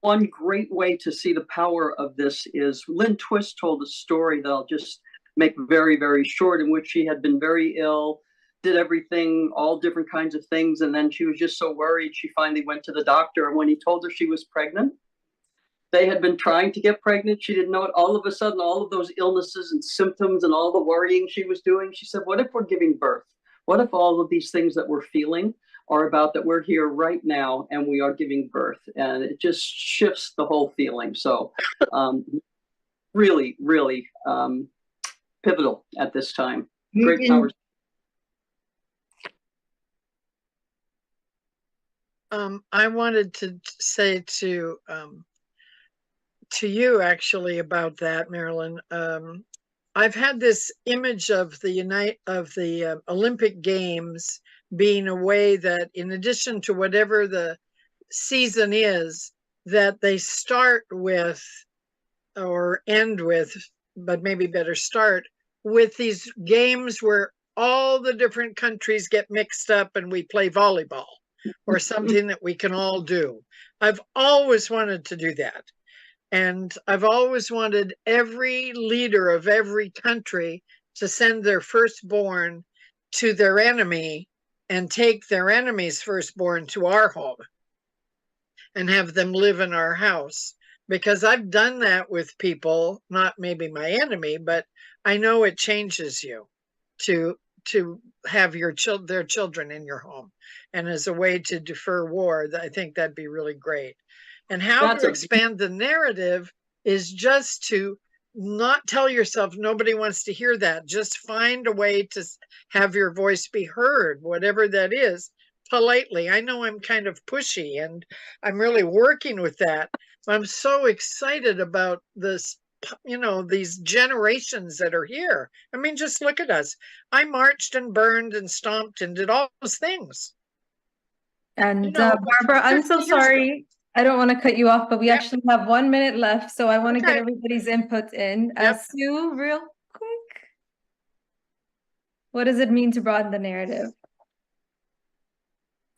one great way to see the power of this is Lynn Twist told a story that I'll just make very, very short, in which she had been very ill, did everything, all different kinds of things. And then she was just so worried, she finally went to the doctor. And when he told her she was pregnant, they had been trying to get pregnant. She didn't know it. All of a sudden, all of those illnesses and symptoms and all the worrying she was doing, she said, what if we're giving birth? What if all of these things that we're feeling are about that we're here right now and we are giving birth? And it just shifts the whole feeling. So really, really pivotal at this time. Great conversation. I wanted to say to you actually about that, Marilyn. I've had this image of the Olympic Games being a way that, in addition to whatever the season is, that they start with or end with, but maybe better start with these games where all the different countries get mixed up and we play volleyball or something that we can all do. I've always wanted to do that. And I've always wanted every leader of every country to send their firstborn to their enemy and take their enemy's firstborn to our home and have them live in our house. Because I've done that with people, not maybe my enemy, but I know it changes you to have their children in your home. And as a way to defer war, I think that'd be really great. And how to expand the narrative is just to not tell yourself nobody wants to hear that. Just find a way to have your voice be heard, whatever that is, politely. I know I'm kind of pushy and I'm really working with that. I'm so excited about this, these generations that are here. I mean, just look at us. I marched and burned and stomped and did all those things. And Barbara, I'm so sorry. I don't want to cut you off, but we actually have 1 minute left. So I want to get everybody's input in. Sue, real quick. What does it mean to broaden the narrative?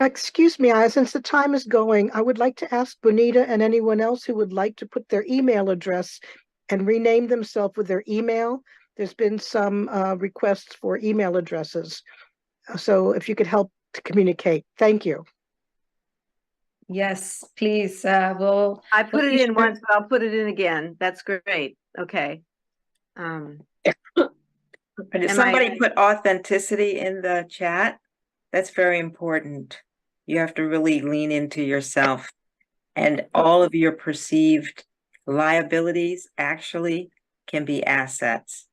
Excuse me, since the time is going, I would like to ask Bonita and anyone else who would like to put their email address and rename themselves with their email. There's been some requests for email addresses. So if you could help to communicate, thank you. Yes, please. I put it in once, but I'll put it in again. That's great. Okay. And if somebody put authenticity in the chat, that's very important. You have to really lean into yourself, and all of your perceived liabilities actually can be assets.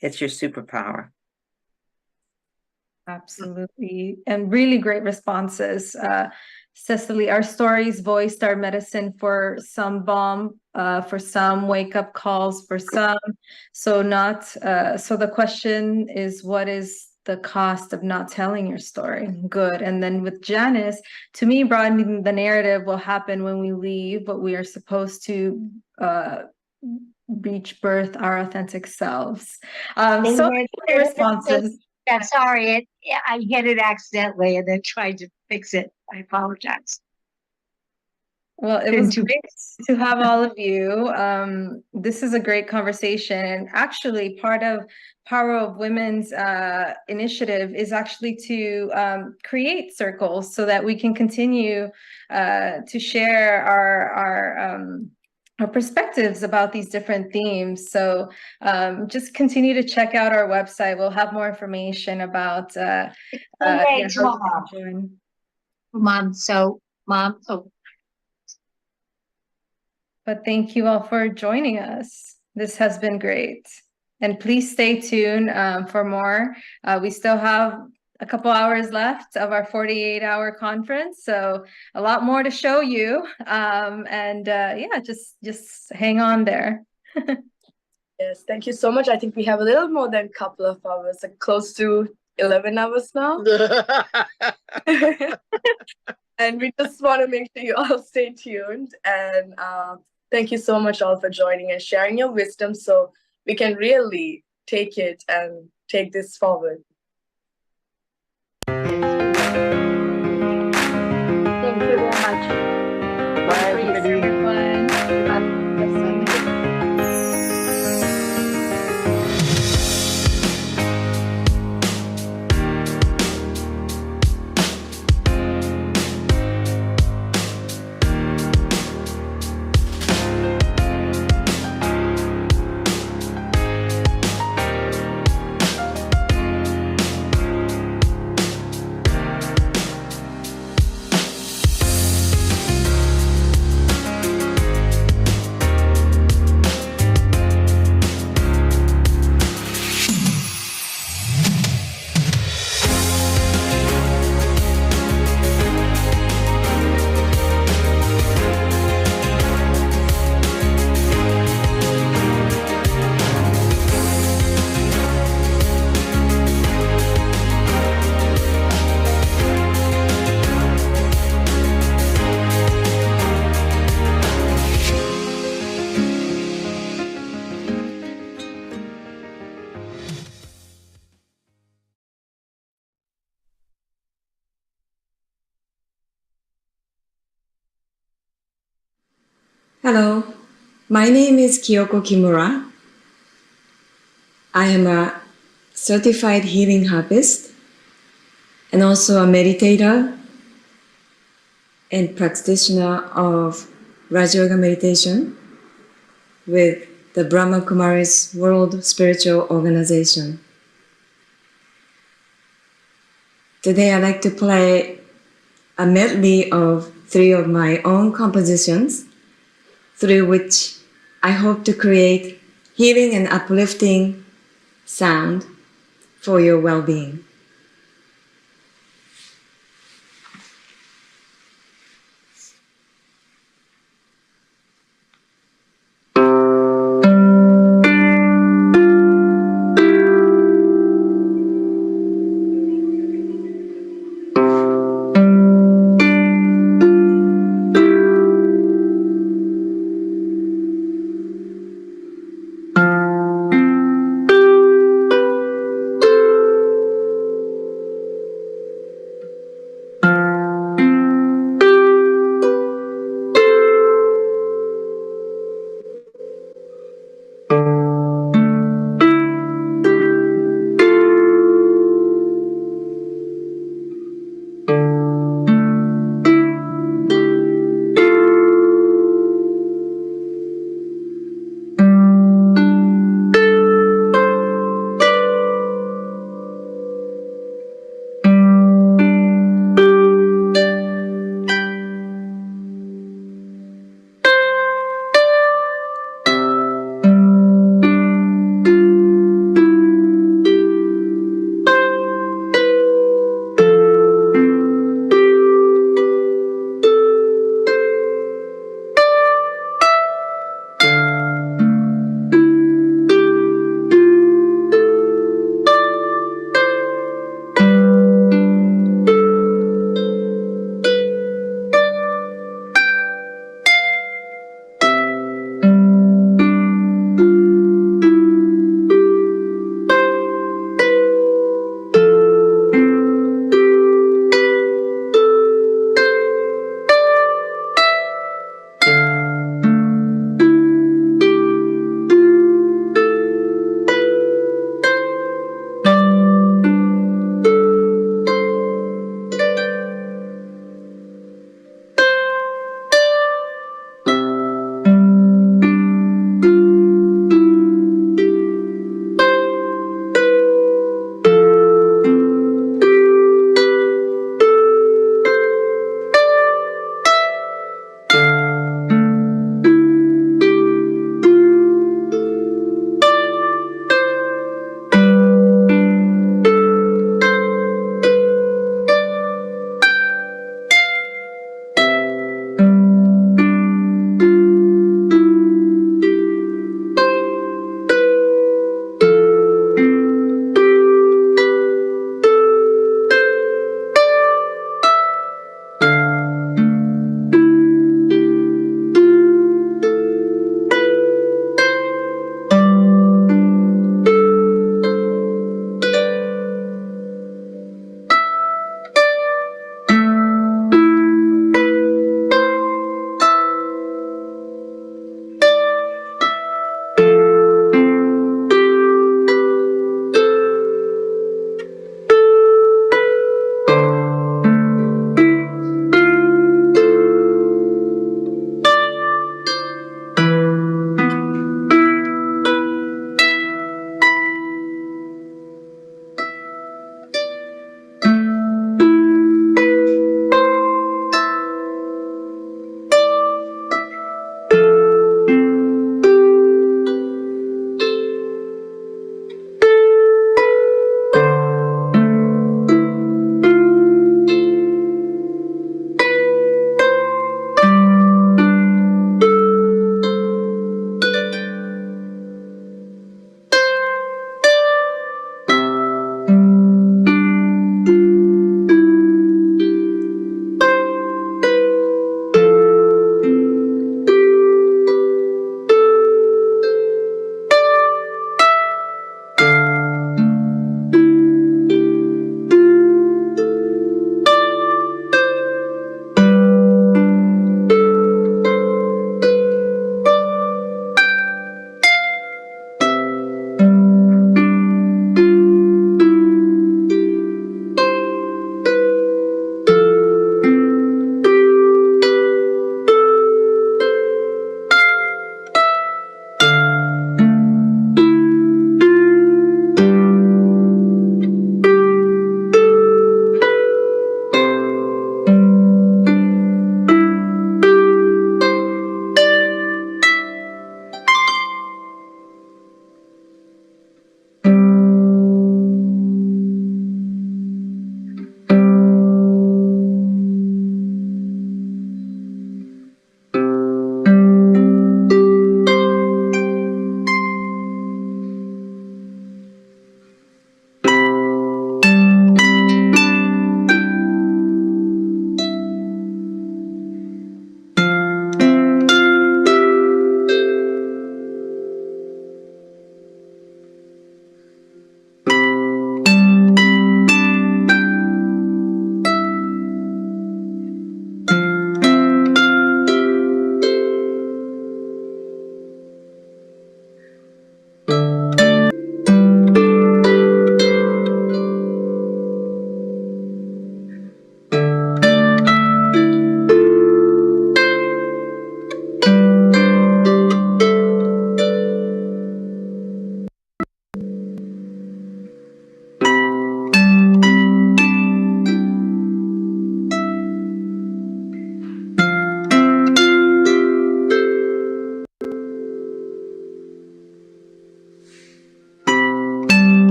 It's your superpower. Absolutely. And really great responses. Cecily, our stories voiced our medicine for some balm, for some wake-up calls, for some. So the question is, what is the cost of not telling your story? Good. And then with Janice, to me, broadening the narrative will happen when we leave what we are supposed to reach birth our authentic selves. So many responses. Yeah, sorry, I hit it accidentally and then tried to fix it. I apologize. Well, it was great to have all of you. This is a great conversation, and actually part of Power of Women's initiative is actually to create circles so that we can continue to share our perspectives about these different themes. So just continue to check out our website. We'll have more information about Mom. But thank you all for joining us. This has been great. And please stay tuned for more. We still have a couple hours left of our 48-hour conference, so a lot more to show you. Just hang on there. Yes, thank you so much. I think we have a little more than a couple of hours, like close to 11 hours now. And we just want to make sure you all stay tuned. And thank you so much all for joining and sharing your wisdom so we can really take it and take this forward. Thank you very much. Bye, everyone. Bye. Hello, my name is Kyoko Kimura. I am a certified healing herbalist and also a meditator and practitioner of Raja Yoga meditation with the Brahma Kumaris World Spiritual Organization. Today I'd like to play a medley of 3 of my own compositions through which I hope to create healing and uplifting sound for your well-being.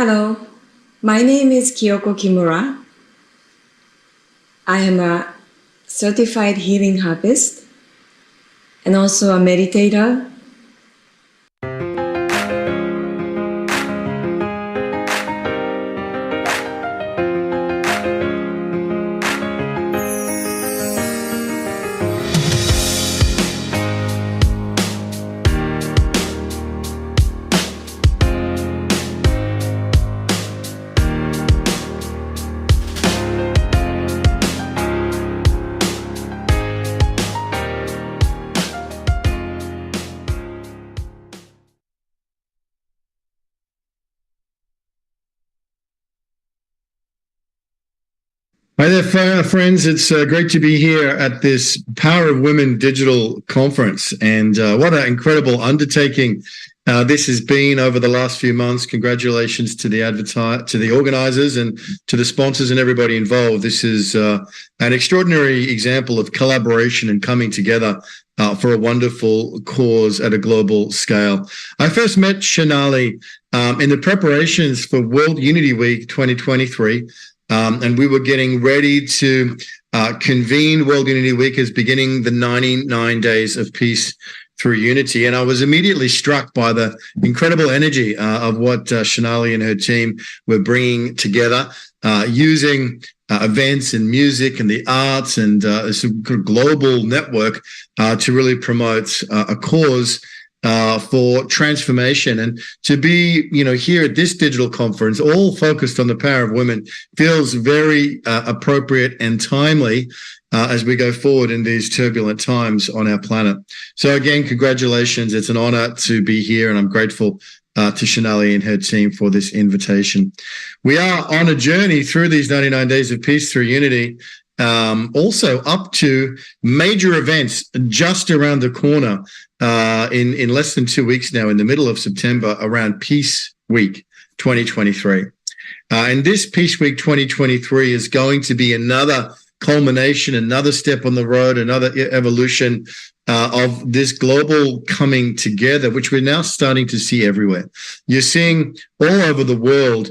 Hello, my name is Kyoko Kimura. I am a certified healing harpist and also a meditator. Hi there, friends. It's great to be here at this Power of Women digital conference. And what an incredible undertaking this has been over the last few months. Congratulations to the organizers and to the sponsors and everybody involved. This is an extraordinary example of collaboration and coming together for a wonderful cause at a global scale. I first met Singh-Ally in the preparations for World Unity Week 2023. And we were getting ready to convene World Unity Week as beginning the 99 Days of Peace through Unity. And I was immediately struck by the incredible energy of what Singh-Ally and her team were bringing together, using events and music and the arts and some global network to really promote a cause for transformation. And to be, here at this digital conference, all focused on the power of women, feels very appropriate and timely as we go forward in these turbulent times on our planet. So again, congratulations. It's an honor to be here, and I'm grateful to Singh-Ally and her team for this invitation. We are on a journey through these 99 Days of Peace through Unity, also up to major events just around the corner in less than 2 weeks now, in the middle of September, around Peace Week 2023. And this Peace Week 2023 is going to be another culmination, another step on the road, another evolution of this global coming together, which we're now starting to see everywhere. You're seeing all over the world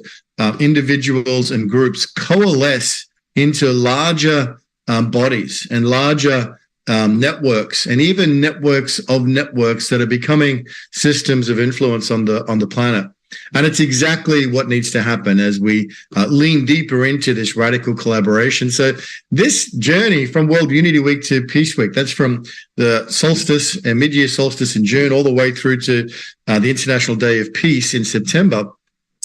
individuals and groups coalesce into larger bodies and larger networks, and even networks of networks that are becoming systems of influence on the planet. And it's exactly what needs to happen as we lean deeper into this radical collaboration. So this journey from World Unity Week to Peace Week, that's from the solstice and mid-year solstice in June all the way through to the International Day of Peace in September,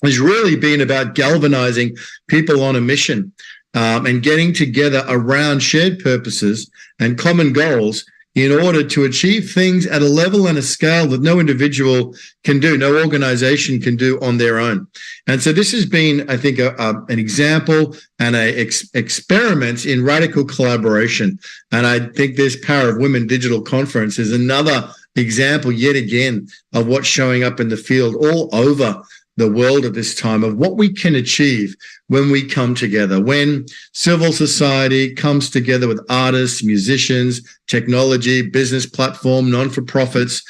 has really been about galvanizing people on a mission and getting together around shared purposes and common goals in order to achieve things at a level and a scale that no individual can do, no organization can do on their own. And so this has been, I think, an example and an experiment in radical collaboration. And I think this Power of Women digital conference is another example yet again of what's showing up in the field all over the world at this time, of what we can achieve when we come together, when civil society comes together with artists, musicians, technology, business platform, non-for-profits,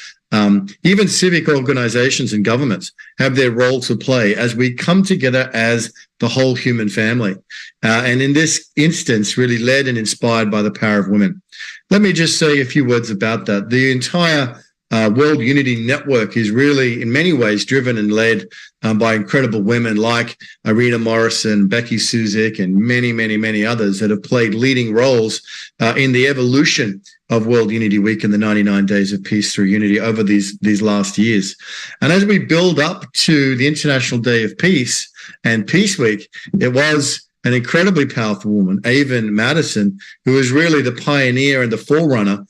even civic organizations and governments have their role to play as we come together as the whole human family. And in this instance, really led and inspired by the power of women. Let me just say a few words about that. The entire World Unity Network is really, in many ways, driven and led by incredible women like Irina Morrison, Becky Suzik, and many, many, many others that have played leading roles in the evolution of World Unity Week and the 99 Days of Peace through Unity over these last years. And as we build up to the International Day of Peace and Peace Week, it was an incredibly powerful woman, Avon Madison, who was really the pioneer and the forerunner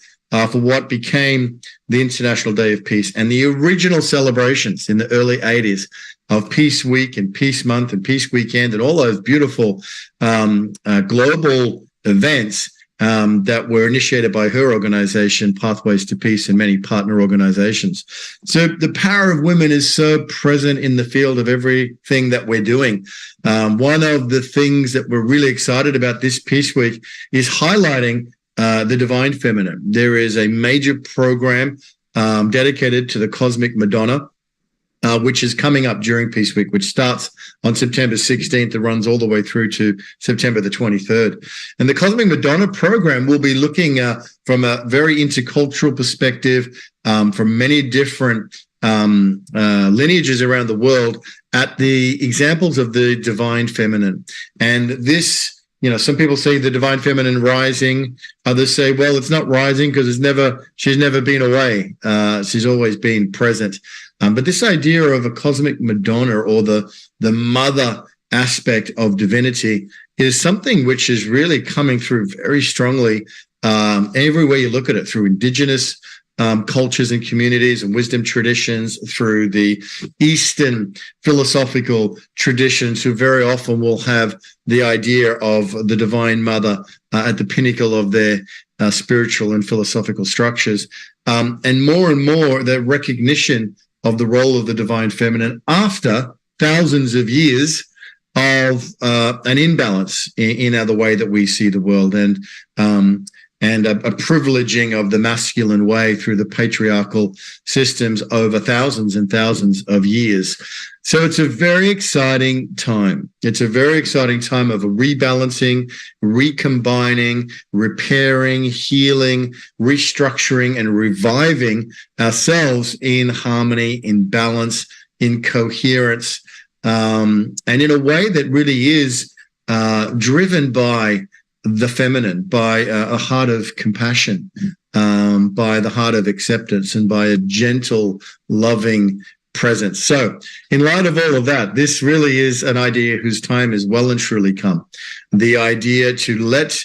for what became the International Day of Peace and the original celebrations in the early 80s of Peace Week and Peace Month and Peace Weekend and all those beautiful global events that were initiated by her organization, Pathways to Peace, and many partner organizations. So the power of women is so present in the field of everything that we're doing. One of the things that we're really excited about this Peace Week is highlighting the divine feminine. There is a major program dedicated to the cosmic Madonna which is coming up during Peace Week, which starts on September 16th and runs all the way through to September the 23rd. And the Cosmic Madonna program will be looking from a very intercultural perspective, from many different lineages around the world, at the examples of the divine feminine. And this, some people say the divine feminine rising. Others say, well, it's not rising because she's never been away. She's always been present. But this idea of a cosmic Madonna, or the mother aspect of divinity, is something which is really coming through very strongly everywhere you look at it, through indigenous cultures and communities and wisdom traditions, through the Eastern philosophical traditions, who very often will have the idea of the Divine Mother at the pinnacle of their spiritual and philosophical structures. And more, the recognition of the role of the Divine Feminine after thousands of years of an imbalance in the way that we see the world, and a privileging of the masculine way through the patriarchal systems over thousands and thousands of years. So it's a very exciting time. It's a very exciting time of a rebalancing, recombining, repairing, healing, restructuring, and reviving ourselves in harmony, in balance, in coherence, and in a way that really is driven by the feminine, by a heart of compassion, by the heart of acceptance, and by a gentle, loving presence. So in light of all of that, this really is an idea whose time has well and truly come. The idea to let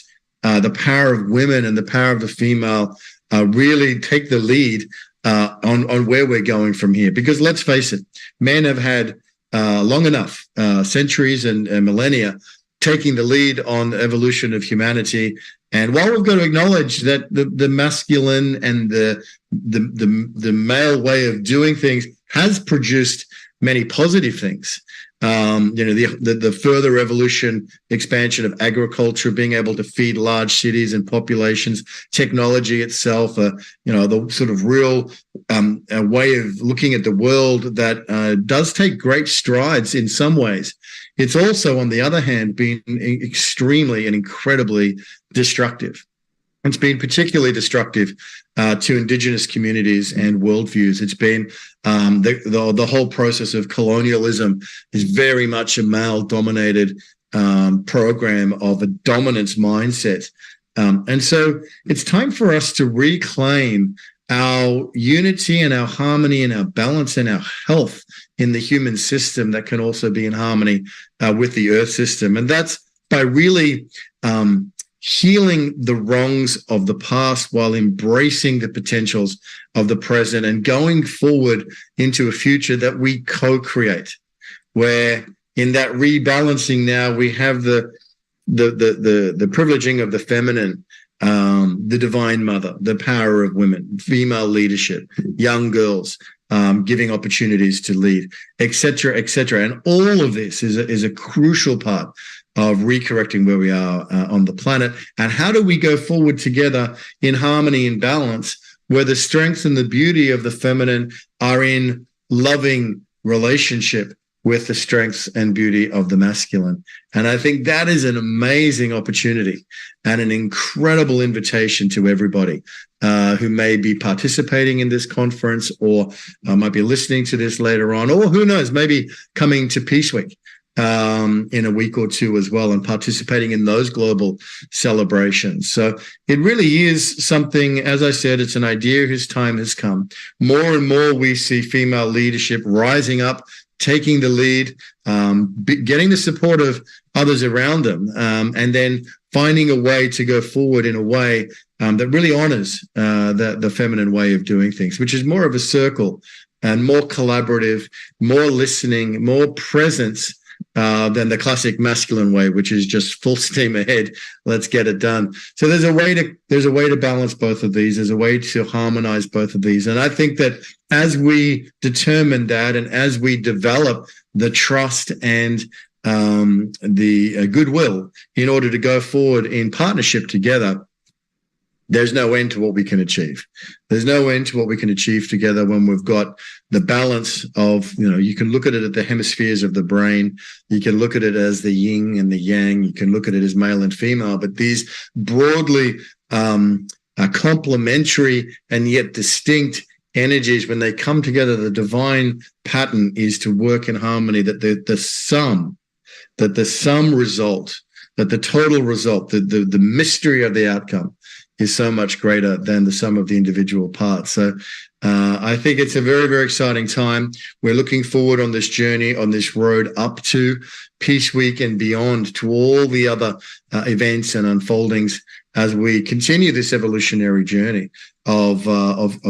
the power of women and the power of the female really take the lead on where we're going from here. Because let's face it, men have had long enough, centuries and millennia, taking the lead on the evolution of humanity. And while we've got to acknowledge that the masculine and the male way of doing things has produced many positive things, the further evolution, expansion of agriculture, being able to feed large cities and populations, technology itself, the sort of real a way of looking at the world that does take great strides in some ways. It's also, on the other hand, been extremely and incredibly destructive. It's been particularly destructive to Indigenous communities and worldviews. It's been the whole process of colonialism is very much a male-dominated program of a dominance mindset. And so it's time for us to reclaim our unity and our harmony and our balance and our health in the human system that can also be in harmony with the earth system. And that's by really healing the wrongs of the past while embracing the potentials of the present and going forward into a future that we co-create, where in that rebalancing now we have the privileging of the feminine, the divine mother, the power of women, female leadership, young girls, giving opportunities to lead, et cetera, et cetera. And all of this is a crucial part of recorrecting where we are on the planet. And how do we go forward together in harmony and balance, where the strength and the beauty of the feminine are in loving relationship with the strengths and beauty of the masculine. And I think that is an amazing opportunity and an incredible invitation to everybody who may be participating in this conference, or might be listening to this later on, or who knows, maybe coming to Peace Week in a week or two as well, and participating in those global celebrations. So it really is something, as I said, it's an idea whose time has come. More and more we see female leadership rising up, taking the lead, getting the support of others around them, and then finding a way to go forward in a way that really honors the feminine way of doing things, which is more of a circle and more collaborative, more listening, more presence than the classic masculine way, which is just full steam ahead. Let's get it done. So there's a way to balance both of these. There's a way to harmonize both of these. And I think that as we determine that, and as we develop the trust and the goodwill in order to go forward in partnership together, there's no end to what we can achieve. There's no end to what we can achieve together when we've got the balance of, you can look at it at the hemispheres of the brain. You can look at it as the yin and the yang. You can look at it as male and female, but these broadly complementary and yet distinct energies, when they come together, the divine pattern is to work in harmony, that the sum result, that the total result, the mystery of the outcome is so much greater than the sum of the individual parts. So I think it's a very, very exciting time. We're looking forward on this journey, on this road up to Peace Week and beyond, to all the other events and unfoldings as we continue this evolutionary journey of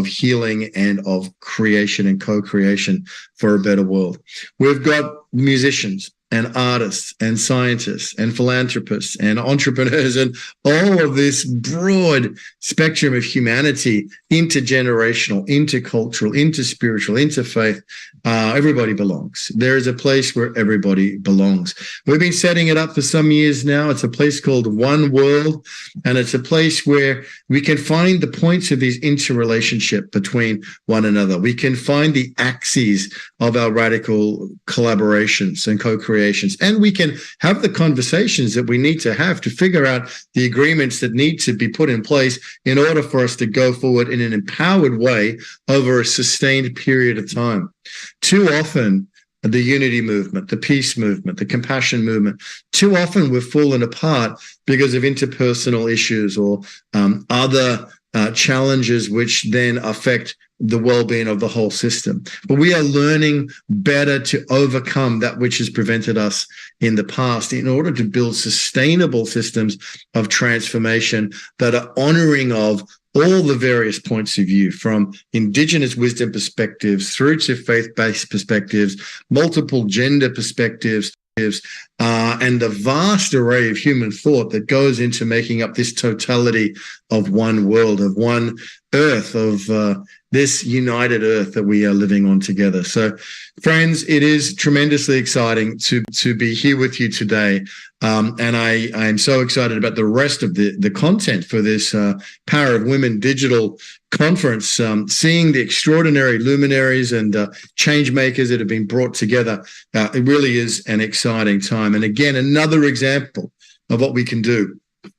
healing and of creation and co-creation for a better world. We've got musicians and artists and scientists and philanthropists and entrepreneurs and all of this broad spectrum of humanity, intergenerational, intercultural, interspiritual, interfaith. Everybody belongs. There is a place where everybody belongs. We've been setting it up for some years now. It's a place called One World, and it's a place where we can find the points of these interrelationship between one another. We can find the axes of our radical collaborations and co-creations, and we can have the conversations that we need to have to figure out the agreements that need to be put in place in order for us to go forward in an empowered way over a sustained period of time. Too often, the unity movement, the peace movement, the compassion movement, too often we've fallen apart because of interpersonal issues or other challenges which then affect the well-being of the whole system. But we are learning better to overcome that which has prevented us in the past in order to build sustainable systems of transformation that are honoring of all the various points of view, from indigenous wisdom perspectives through to faith-based perspectives, multiple gender perspectives, and the vast array of human thought that goes into making up this totality of one world, of one earth, of this united earth that we are living on together. So, friends, it is tremendously exciting to be here with you today. And I am so excited about the rest of the content for this Power of Women digital conference, seeing the extraordinary luminaries and change makers that have been brought together. It really is an exciting time. And again, another example of what we can do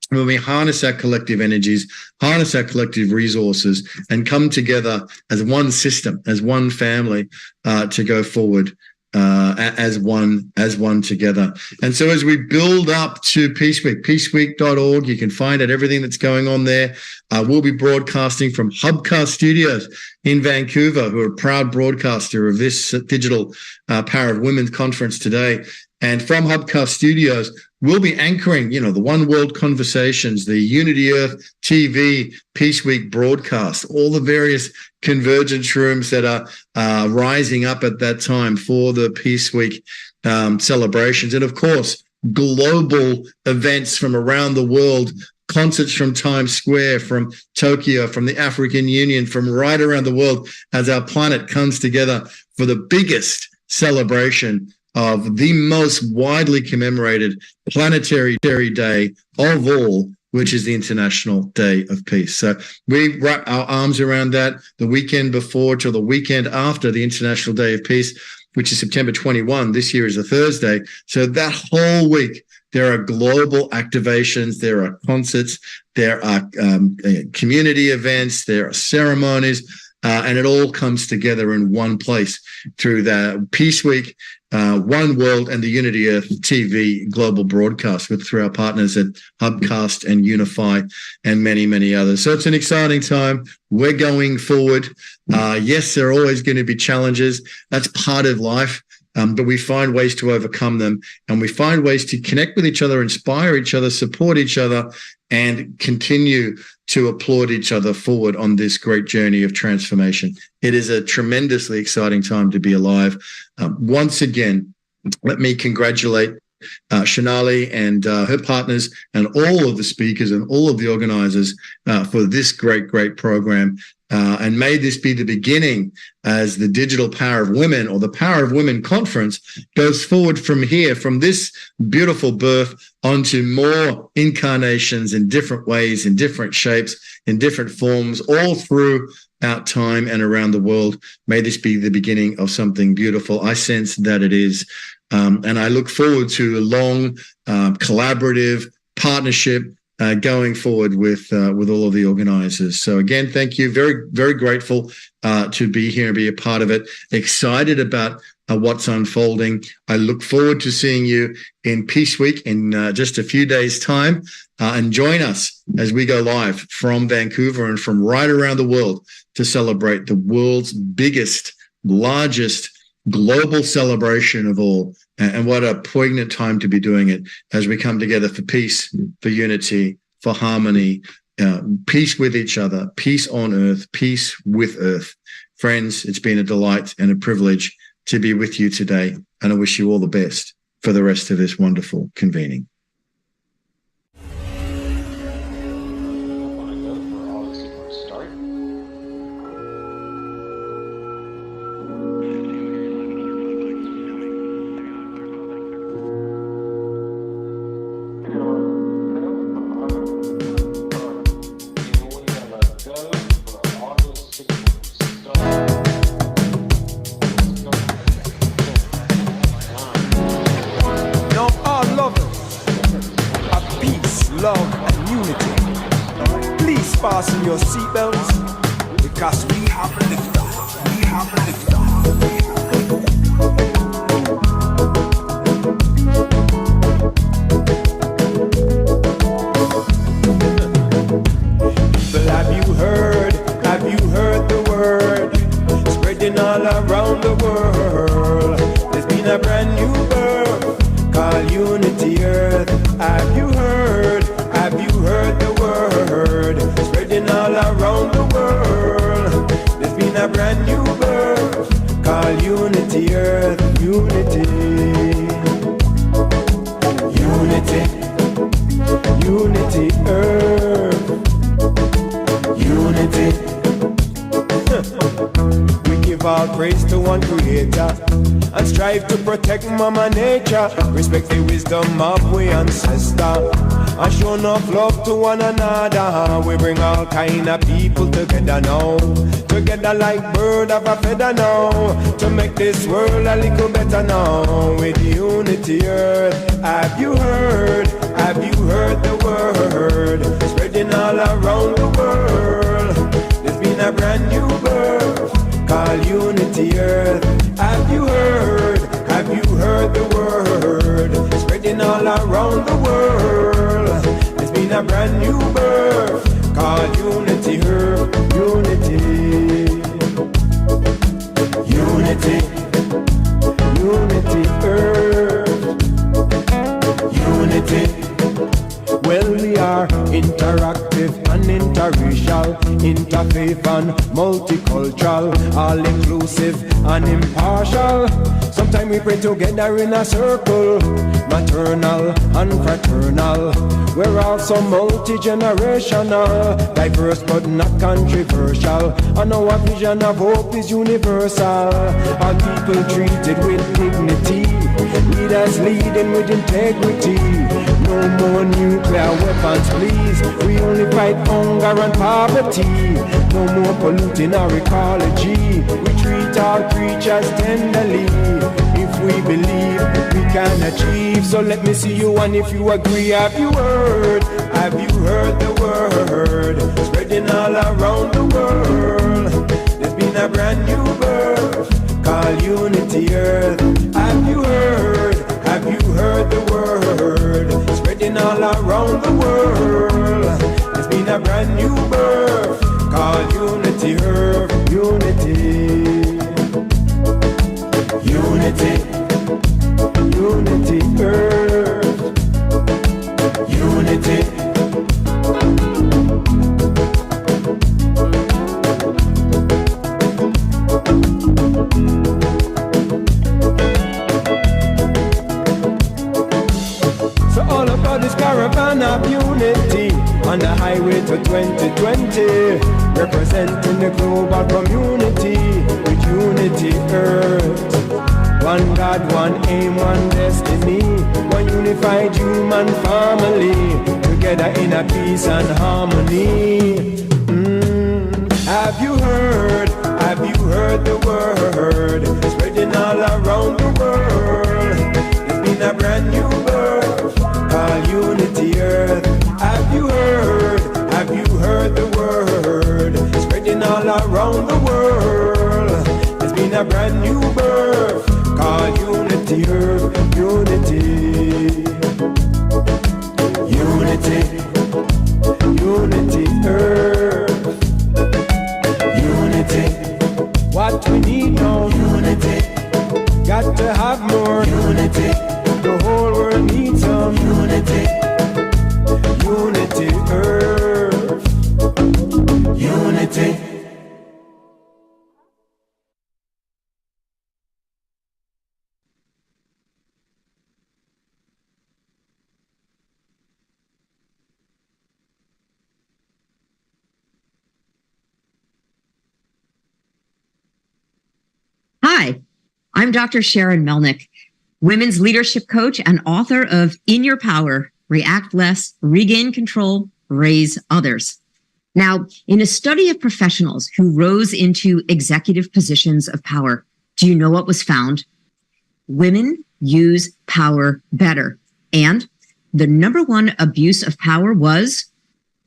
when we harness our collective energies, harness our collective resources, and come together as one system, as one family, to go forward as one together. And so as we build up to Peace Week, peaceweek.org, you can find out everything that's going on there. We'll be broadcasting from Hubcast Studios in Vancouver, who are a proud broadcaster of this digital Power of Women conference today. And from Hubcast Studios, we'll be anchoring, the One World conversations, the Unity Earth TV Peace Week broadcast, all the various convergence rooms that are rising up at that time for the Peace Week celebrations. And of course, global events from around the world, concerts from Times Square, from Tokyo, from the African Union, from right around the world, as our planet comes together for the biggest celebration of the most widely commemorated planetary day of all, which is the International Day of Peace. So we wrap our arms around that the weekend before till the weekend after the International Day of Peace, which is September 21. This year is a Thursday. So that whole week, there are global activations, there are concerts, there are community events, there are ceremonies, and it all comes together in one place through the Peace Week, One World, and the Unity Earth TV global broadcast through our partners at Hubcast and Unify and many, many others. So it's an exciting time. We're going forward. Yes, there are always going to be challenges. That's part of life. But we find ways to overcome them, and we find ways to connect with each other, inspire each other, support each other, and continue to applaud each other forward on this great journey of transformation. It is a tremendously exciting time to be alive. Once again, let me congratulate Singh-Ally and her partners and all of the speakers and all of the organizers for this great program. And may this be the beginning as the Digital Power of Women, or the Power of Women Conference, goes forward from here, from this beautiful birth onto more incarnations in different ways, in different shapes, in different forms, all throughout time and around the world. May this be the beginning of something beautiful. I sense that it is. And I look forward to a long collaborative partnership going forward with all of the organizers. So again, thank you. Very, very grateful to be here and be a part of it. Excited about what's unfolding. I look forward to seeing you in Peace Week in just a few days' time. And join us as we go live from Vancouver and from right around the world to celebrate the world's biggest, largest global celebration of all. And what a poignant time to be doing it as we come together for peace, for unity, for harmony, peace with each other, peace on earth, peace with earth. Friends, it's been a delight and a privilege to be with you today. And I wish you all the best for the rest of this wonderful convening. Fasten your seatbelts because we have a lift off. We have a lift off. People, have you heard the word spreading all around the world? There's been a brand new birth called Unity Earth. Have you heard the word spreading all around the world? There's been a brand new birth called Unity Earth. Unity, Earth, unity. We give all praise to one Creator and strive to protect Mama Nature. Respect the wisdom of we ancestor and show enough love to one another. We bring all kind of people together now, together like bird of a feather now, to make this world a little better now. With Unity Earth, have you heard the word spreading all around the world? There's been a brand new birth called Unity Earth. Have you heard the word spreading all around the world? There's been a brand new birth called Unity Earth. Unity Earth. Unity. Well, we are interactive and interracial, interfaith and multicultural, all-inclusive and impartial. Sometimes we pray together in a circle, maternal and fraternal. We're also multi-generational, diverse but not controversial, and our vision of hope is universal. All people treated with dignity, leaders leading with integrity. No more nuclear weapons, please. We only fight hunger and poverty. No more polluting our ecology. We treat all creatures tenderly. If we believe, we can achieve. So let me see you, and if you agree, have you heard the word spreading all around the world? There's been a brand new birth called Unity Earth. Have you heard the word spreading all around the world? There's been a brand new birth called Unity Earth. Unity Earth. Unity. to 2020, representing the global community with unity earth. One God, one aim, one destiny, one unified human family, together in a peace and harmony. Have you heard the word, spreading all around the world? It's been a brand new birth, called Unity Earth. Have you heard the word, spreading all around the world? It's been a brand new birth, called Unity Earth, Unity. Unity, Unity Earth, Unity. What we need now, unity. Got to have more unity. The whole world needs some unity. Unity Earth, unity. Hi, I'm Dr. Sharon Melnick, women's leadership coach and author of In Your Power, React Less, Regain Control, Raise Others. Now, in a study of professionals who rose into executive positions of power, do you know what was found? Women use power better. And the number one abuse of power was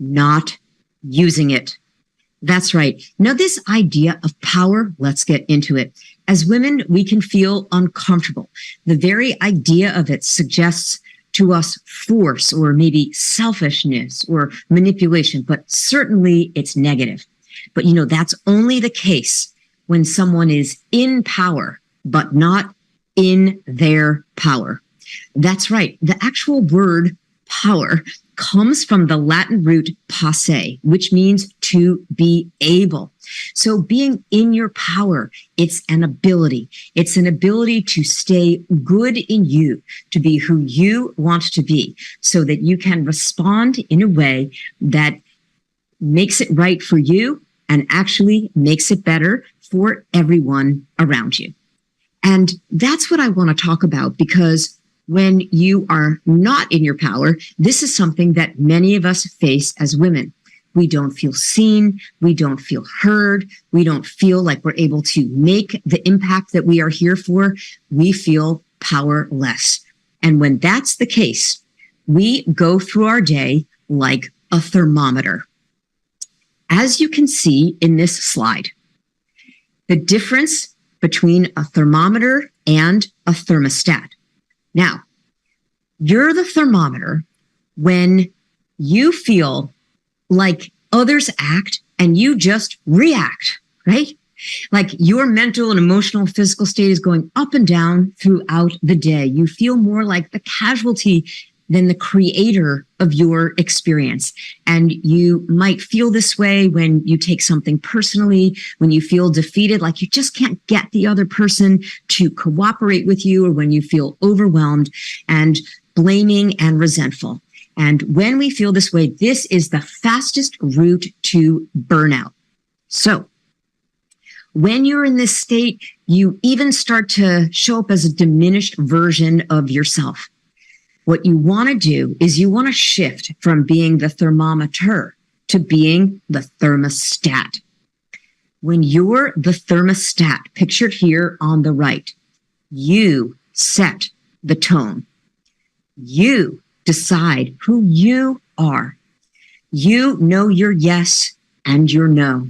not using it. That's right. Now, this idea of power, let's get into it. As women, we can feel uncomfortable. The very idea of it suggests to us force or maybe selfishness or manipulation, but certainly it's negative. But you know, that's only the case when someone is in power, but not in their power. That's right. The actual word power comes from the Latin root posse, which means to be able. So being in your power, it's an ability. It's an ability to stay good in you, to be who you want to be, so that you can respond in a way that makes it right for you and actually makes it better for everyone around you. And that's what I want to talk about, because when you are not in your power, this is something that many of us face as women. We don't feel seen. We don't feel heard. We don't feel like we're able to make the impact that we are here for. We feel powerless. And when that's the case, we go through our day like a thermometer. As you can see in this slide, the difference between a thermometer and a thermostat. Now, you're the thermometer when you feel like others act and you just react, right? Like your mental and emotional, physical state is going up and down throughout the day. You feel more like the casualty than the creator of your experience. And you might feel this way when you take something personally, when you feel defeated, like you just can't get the other person to cooperate with you, or when you feel overwhelmed and blaming and resentful. And when we feel this way, this is the fastest route to burnout. So when you're in this state, you even start to show up as a diminished version of yourself. What you want to do is you want to shift from being the thermometer to being the thermostat. When you're the thermostat, pictured here on the right, you set the tone. You decide who you are. You know your yes and your no.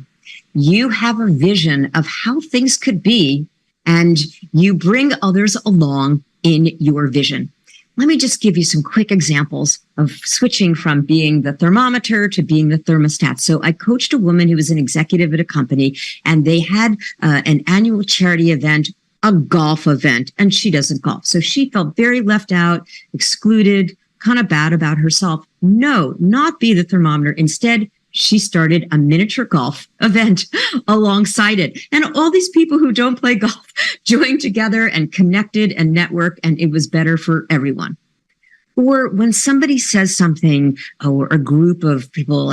You have a vision of how things could be, and you bring others along in your vision. Let me just give you some quick examples of switching from being the thermometer to being the thermostat. So I coached a woman who was an executive at a company, and they had an annual charity event, a golf event, and she doesn't golf. So she felt very left out, excluded, kind of bad about herself. No, not be the thermometer. Instead, she started a miniature golf event alongside it. And all these people who don't play golf joined together and connected and networked, and it was better for everyone. Or when somebody says something, or a group of people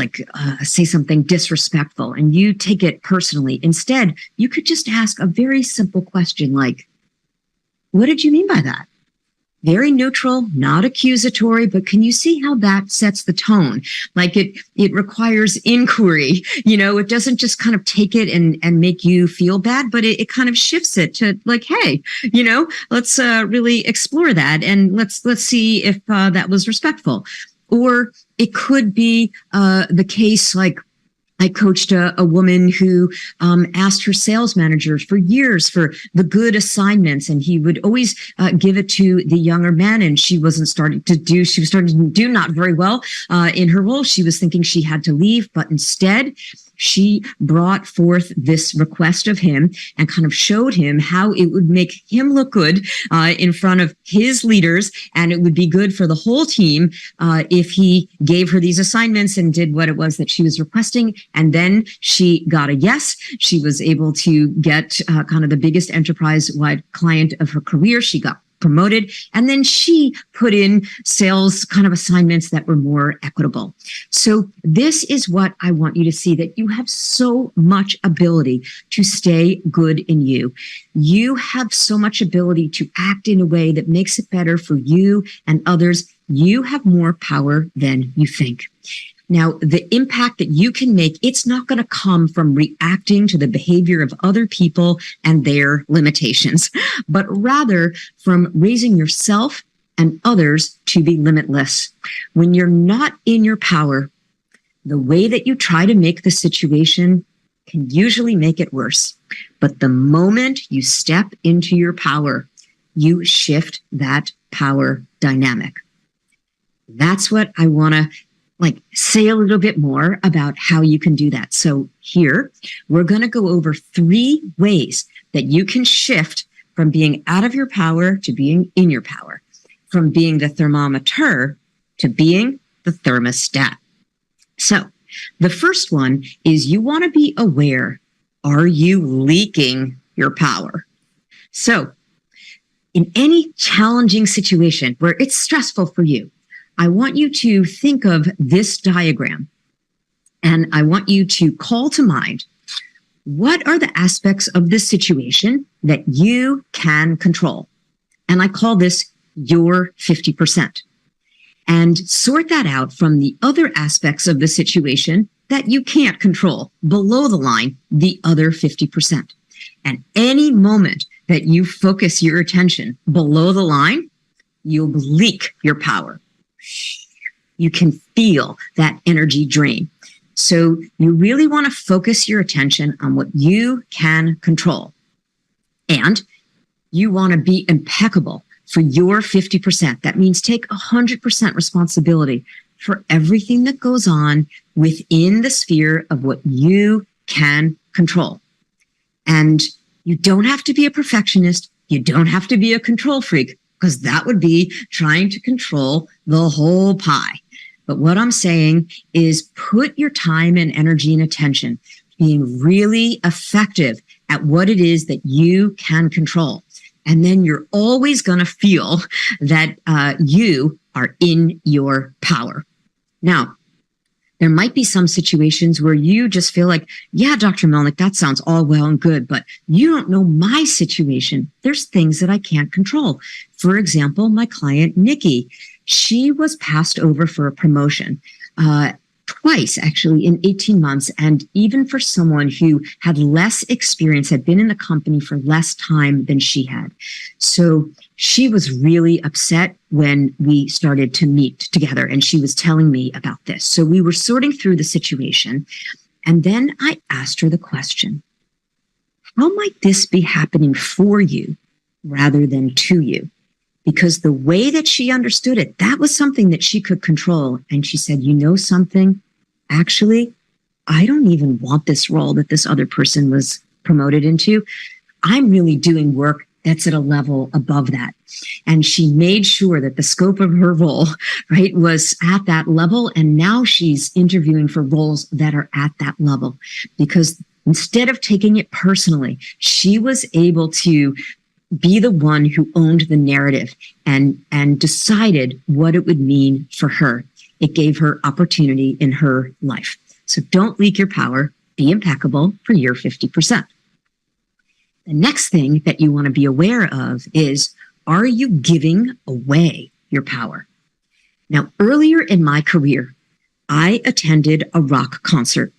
say something disrespectful and you take it personally, instead, you could just ask a very simple question like, what did you mean by that? Very neutral, not accusatory, but can you see how that sets the tone? Like it requires inquiry. It doesn't just kind of take it and make you feel bad, but it kind of shifts it to like, hey, let's really explore that and let's see if that was respectful. Or it could be the case like, I coached a woman who asked her sales manager for years for the good assignments, and he would always give it to the younger men, and she was starting to do not very well in her role. She was thinking she had to leave, but instead she brought forth this request of him and kind of showed him how it would make him look good in front of his leaders, and it would be good for the whole team if he gave her these assignments and did what it was that she was requesting. And then she got a yes. She was able to get kind of the biggest enterprise-wide client of her career. She got promoted, and then she put in sales kind of assignments that were more equitable. So this is what I want you to see, that you have so much ability to stay good in you. You have so much ability to act in a way that makes it better for you and others. You have more power than you think. Now, the impact that you can make, it's not going to come from reacting to the behavior of other people and their limitations, but rather from raising yourself and others to be limitless. When you're not in your power, the way that you try to make the situation can usually make it worse. But the moment you step into your power, you shift that power dynamic. That's what I want to say a little bit more about how you can do that. So here, we're going to go over 3 ways that you can shift from being out of your power to being in your power, from being the thermometer to being the thermostat. So the first one is you want to be aware, are you leaking your power? So in any challenging situation where it's stressful for you, I want you to think of this diagram, and I want you to call to mind, what are the aspects of this situation that you can control? And I call this your 50%. And sort that out from the other aspects of the situation that you can't control, below the line, the other 50%. And any moment that you focus your attention below the line, you'll leak your power. You can feel that energy drain. So you really want to focus your attention on what you can control. And you want to be impeccable for your 50%. That means take 100% responsibility for everything that goes on within the sphere of what you can control. And you don't have to be a perfectionist. You don't have to be a control freak, because that would be trying to control the whole pie. But what I'm saying is put your time and energy and attention being really effective at what it is that you can control. And then you're always going to feel that you are in your power. Now, there might be some situations where you just feel like, yeah, Dr. Melnick, that sounds all well and good, but you don't know my situation. There's things that I can't control. For example, my client, Nikki, she was passed over for a promotion twice, actually, in 18 months. And even for someone who had less experience, had been in the company for less time than she had. So she was really upset when we started to meet together, and she was telling me about this. So we were sorting through the situation, and then I asked her the question, how might this be happening for you rather than to you? Because the way that she understood it, that was something that she could control. And she said, you know something? Actually, I don't even want this role that this other person was promoted into. I'm really doing work that's at a level above that. And she made sure that the scope of her role, right, was at that level. And now she's interviewing for roles that are at that level, because instead of taking it personally, she was able to be the one who owned the narrative and decided what it would mean for her. It gave her opportunity in her life. So don't leak your power. Be impeccable for your 50%. The next thing that you want to be aware of is, are you giving away your power? Now, earlier in my career, I attended a rock concert.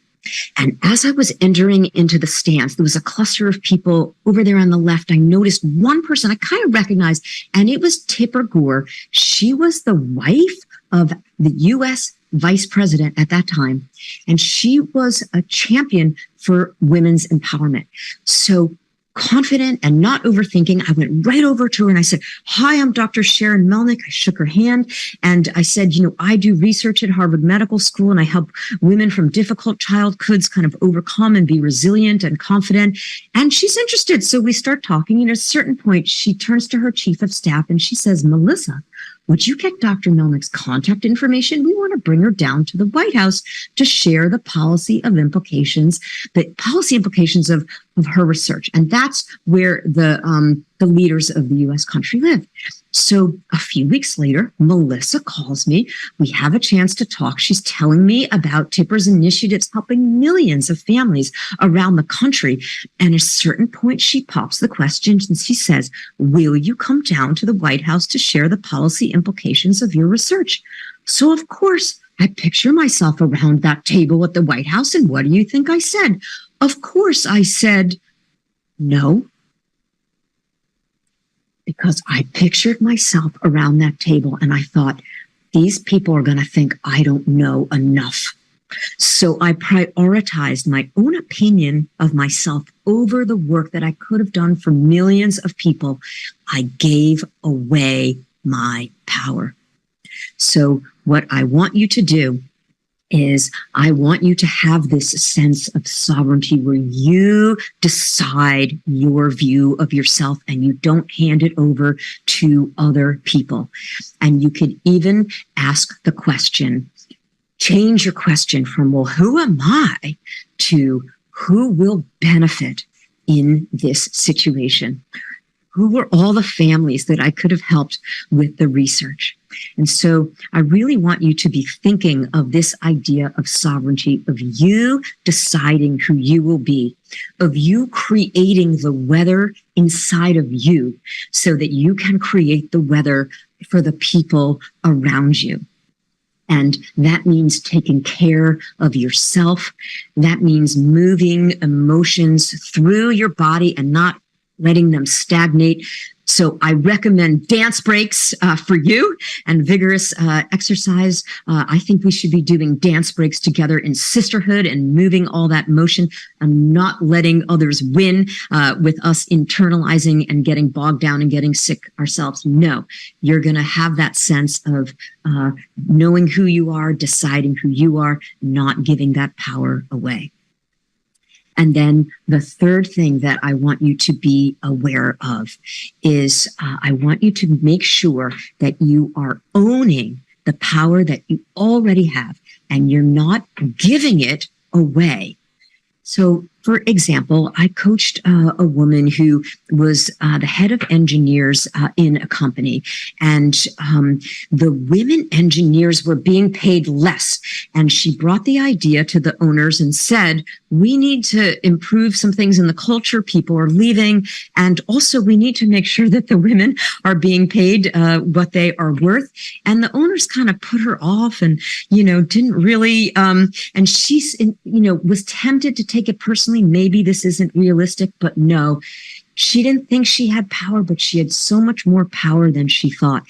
And as I was entering into the stands, there was a cluster of people over there on the left. I noticed one person I kind of recognized, and it was Tipper Gore. She was the wife of the U.S. vice president at that time, and she was a champion for women's empowerment. So confident and not overthinking, I went right over to her and I said, "Hi, I'm Dr. Sharon Melnick." I shook her hand and I said, I do research at Harvard Medical School and I help women from difficult childhoods kind of overcome and be resilient and confident. And she's interested. So we start talking, and at a certain point, she turns to her chief of staff and she says, "Melissa, would you get Dr. Melnick's contact information? We want to bring her down to the White House to share the policy implications of her research." And that's where the leaders of the U.S. country live. So a few weeks later, Melissa calls me. We have a chance to talk. She's telling me about Tipper's initiatives helping millions of families around the country. And at a certain point, she pops the question and she says, "Will you come down to the White House to share the policy implications of your research?" So of course, I picture myself around that table at the White House. And what do you think I said? Of course, I said no. Because I pictured myself around that table and I thought, these people are going to think I don't know enough. So I prioritized my own opinion of myself over the work that I could have done for millions of people. I gave away my power. So what I want you to do is I want you to have this sense of sovereignty where you decide your view of yourself and you don't hand it over to other people. And you could even ask the question, change your question from, well, who am I, to who will benefit in this situation? Who were all the families that I could have helped with the research? And so I really want you to be thinking of this idea of sovereignty, of you deciding who you will be, of you creating the weather inside of you so that you can create the weather for the people around you. And that means taking care of yourself. That means moving emotions through your body and not letting them stagnate. So I recommend dance breaks for you and vigorous exercise. I think we should be doing dance breaks together in sisterhood and moving all that motion and not letting others win with us internalizing and getting bogged down and getting sick ourselves. No, you're going to have that sense of knowing who you are, deciding who you are, not giving that power away. And then the third thing that I want you to be aware of is I want you to make sure that you are owning the power that you already have and you're not giving it away. So, for example, I coached a woman who was the head of engineers in a company, and the women engineers were being paid less. And she brought the idea to the owners and said, we need to improve some things in the culture. People are leaving. And also we need to make sure that the women are being paid what they are worth. And the owners kind of put her off and, didn't really, and she's, was tempted to take it personally. Maybe this isn't realistic, but no, she didn't think she had power, but she had so much more power than she thought.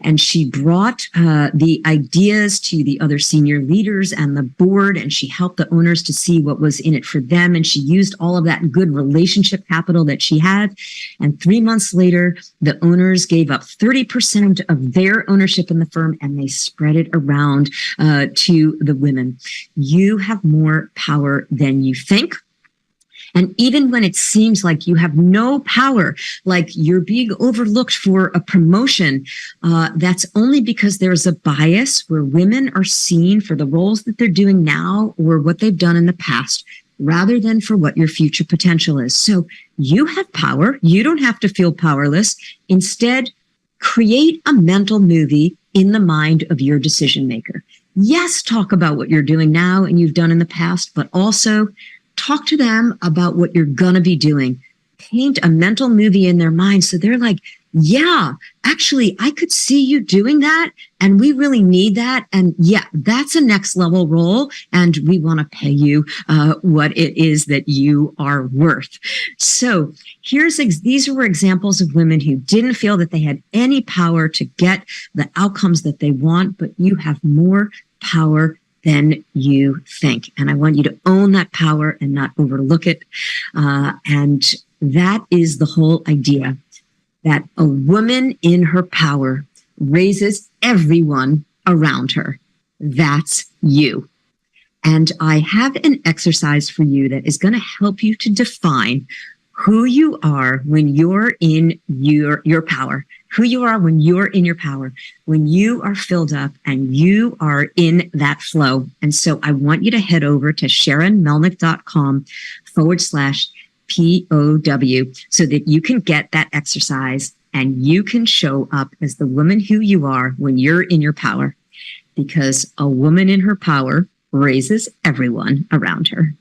And she brought the ideas to the other senior leaders and the board, and she helped the owners to see what was in it for them. And she used all of that good relationship capital that she had. And 3 months later, the owners gave up 30% of their ownership in the firm, and they spread it around to the women. You have more power than you think. And even when it seems like you have no power, like you're being overlooked for a promotion, that's only because there's a bias where women are seen for the roles that they're doing now or what they've done in the past. rather than for what your future potential is. So you have power. You don't have to feel powerless. Instead, create a mental movie in the mind of your decision maker. Yes, talk about what you're doing now and you've done in the past, but also talk to them about what you're going to be doing. Paint a mental movie in their mind so they're like, yeah, actually, I could see you doing that, and we really need that. And yeah, that's a next level role, and we want to pay you what it is that you are worth. So these were examples of women who didn't feel that they had any power to get the outcomes that they want, but you have more power than you think. And I want you to own that power and not overlook it. And that is the whole idea, that a woman in her power raises everyone around her. That's you. And I have an exercise for you that is going to help you to define who you are when you're in your power, who you are when you're in your power, when you are filled up and you are in that flow. And so I want you to head over to SharonMelnick.com/POW so that you can get that exercise and you can show up as the woman who you are when you're in your power, because a woman in her power raises everyone around her.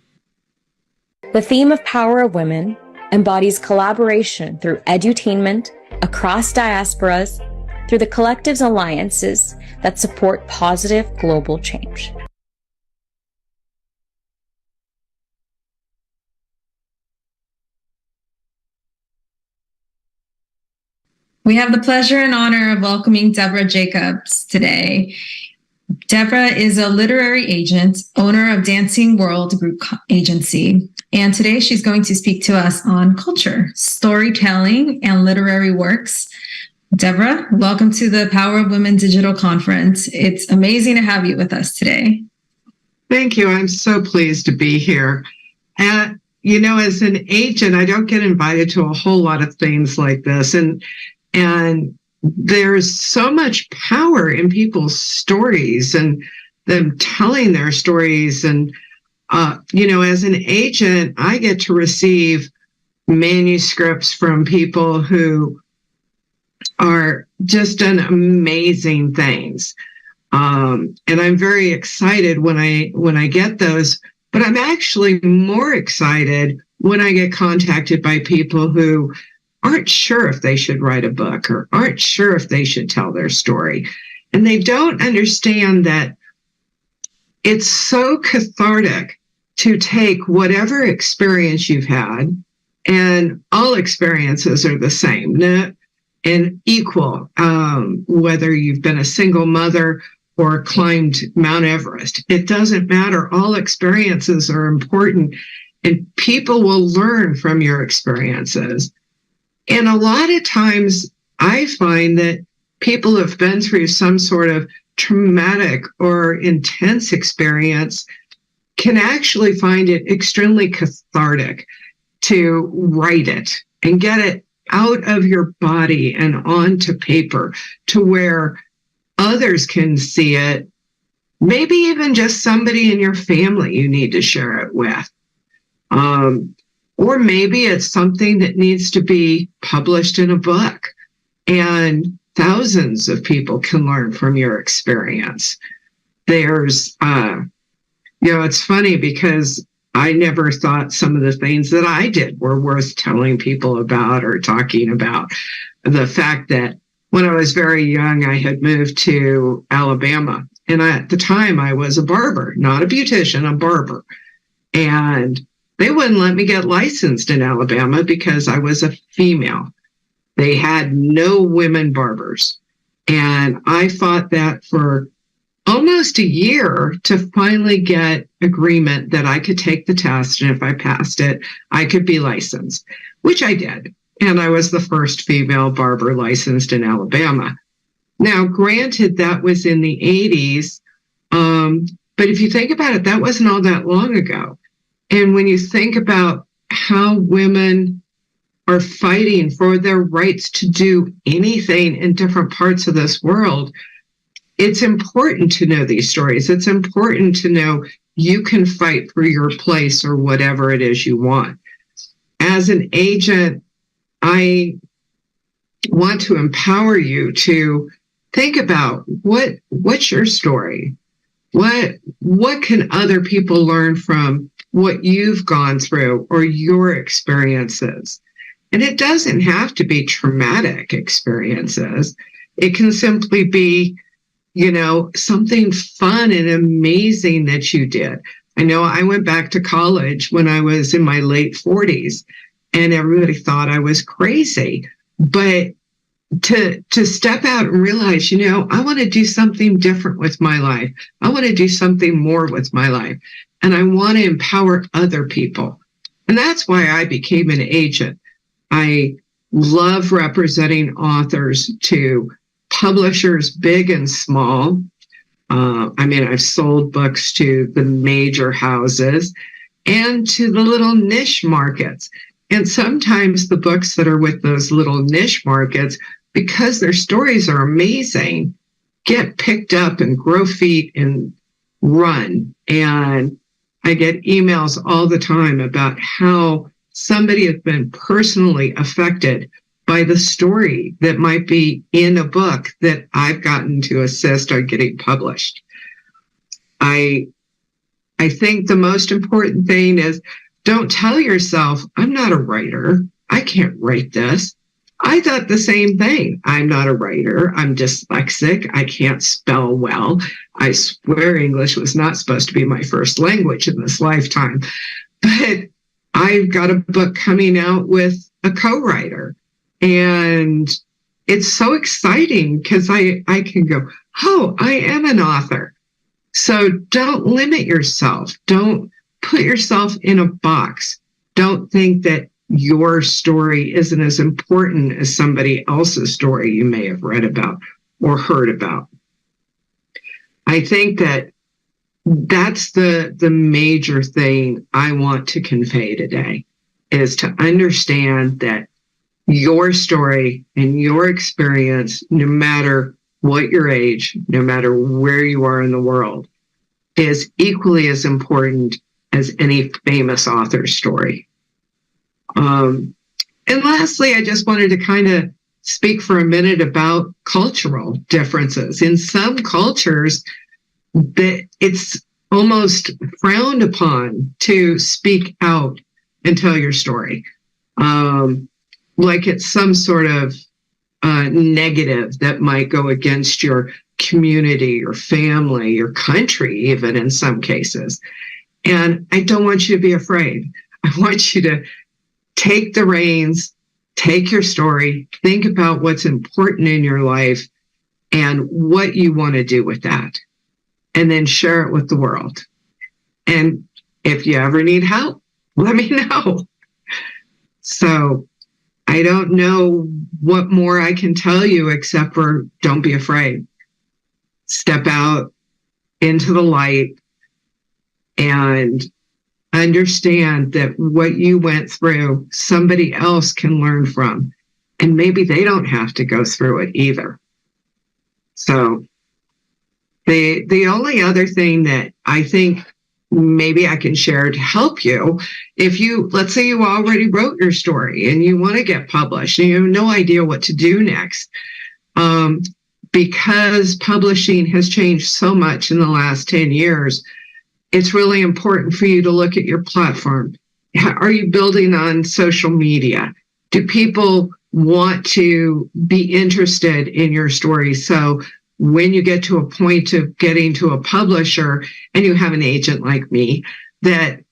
The theme of Power of Women embodies collaboration through edutainment across diasporas through the collectives and alliances that support positive global change. We have the pleasure and honor of welcoming Devra Jacobs today. Devra is a literary agent, owner of Dancing World Group Agency, and today she's going to speak to us on culture, storytelling, and literary works. Devra, welcome to the Power of Women Digital Conference. It's amazing to have you with us today. Thank you. I'm so pleased to be here. And, you know, as an agent, I don't get invited to a whole lot of things like this. And there's so much power in people's stories and them telling their stories. And, you know, as an agent, I get to receive manuscripts from people who are just done amazing things. And I'm very excited when I get those, but I'm actually more excited when I get contacted by people who aren't sure if they should write a book or aren't sure if they should tell their story. And they don't understand that it's so cathartic to take whatever experience you've had, and all experiences are the same and equal, whether you've been a single mother or climbed Mount Everest. It doesn't matter. All experiences are important, and people will learn from your experiences. And a lot of times I find that people have been through some sort of traumatic or intense experience can actually find it extremely cathartic to write it and get it out of your body and onto paper to where others can see it. Maybe even just somebody in your family you need to share it with. Or maybe it's something that needs to be published in a book, and thousands of people can learn from your experience. There's, you know, it's funny because I never thought some of the things that I did were worth telling people about or talking about. The fact that when I was very young, I had moved to Alabama, and at the time I was a barber, not a beautician, a barber. And they wouldn't let me get licensed in Alabama because I was a female. They had no women barbers. And I fought that for almost a year to finally get agreement that I could take the test. And if I passed it, I could be licensed, which I did. And I was the first female barber licensed in Alabama. Now, granted, that was in the 80s. But if you think about it, that wasn't all that long ago. And when you think about how women are fighting for their rights to do anything in different parts of this world, it's important to know these stories. It's important to know you can fight for your place or whatever it is you want. As an agent, I want to empower you to think about what's your story? What can other people learn from what you've gone through or your experiences? And it doesn't have to be traumatic experiences. It can simply be, something fun and amazing that you did. I know I went back to college when I was in my late 40s, and everybody thought I was crazy. But to step out and realize, I want to do something different with my life. I want to do something more with my life. And I want to empower other people. And that's why I became an agent. I love representing authors to publishers, big and small. I've sold books to the major houses and to the little niche markets. And sometimes the books that are with those little niche markets, because their stories are amazing, get picked up and grow feet and run. And I get emails all the time about how somebody has been personally affected by the story that might be in a book that I've gotten to assist on getting published. I think the most important thing is, don't tell yourself, I'm not a writer. I can't write this. I thought the same thing. I'm not a writer. I'm dyslexic. I can't spell well. I swear English was not supposed to be my first language in this lifetime. But I've got a book coming out with a co-writer. And it's so exciting because I can go, oh, I am an author. So don't limit yourself. Don't put yourself in a box. Don't think that your story isn't as important as somebody else's story you may have read about or heard about. I think that that's the major thing I want to convey today, is to understand that your story and your experience, no matter what your age, no matter where you are in the world, is equally as important as any famous author's story. And lastly, I just wanted to kind of speak for a minute about cultural differences. In some cultures, it's almost frowned upon to speak out and tell your story. Like it's some sort of negative that might go against your community, your family, your country, even in some cases. And I don't want you to be afraid. I want you to take the reins, take your story, think about what's important in your life and what you want to do with that, and then share it with the world. And if you ever need help, let me know. So I don't know what more I can tell you except for don't be afraid. Step out into the light and understand that what you went through, somebody else can learn from. And maybe they don't have to go through it either. So the only other thing that I think maybe I can share to help you, if you, let's say you already wrote your story and you want to get published and you have no idea what to do next, because publishing has changed so much in the last 10 years, it's really important for you to look at your platform. Are you building on social media? Do people want to be interested in your story? So when you get to a point of getting to a publisher and you have an agent like me, that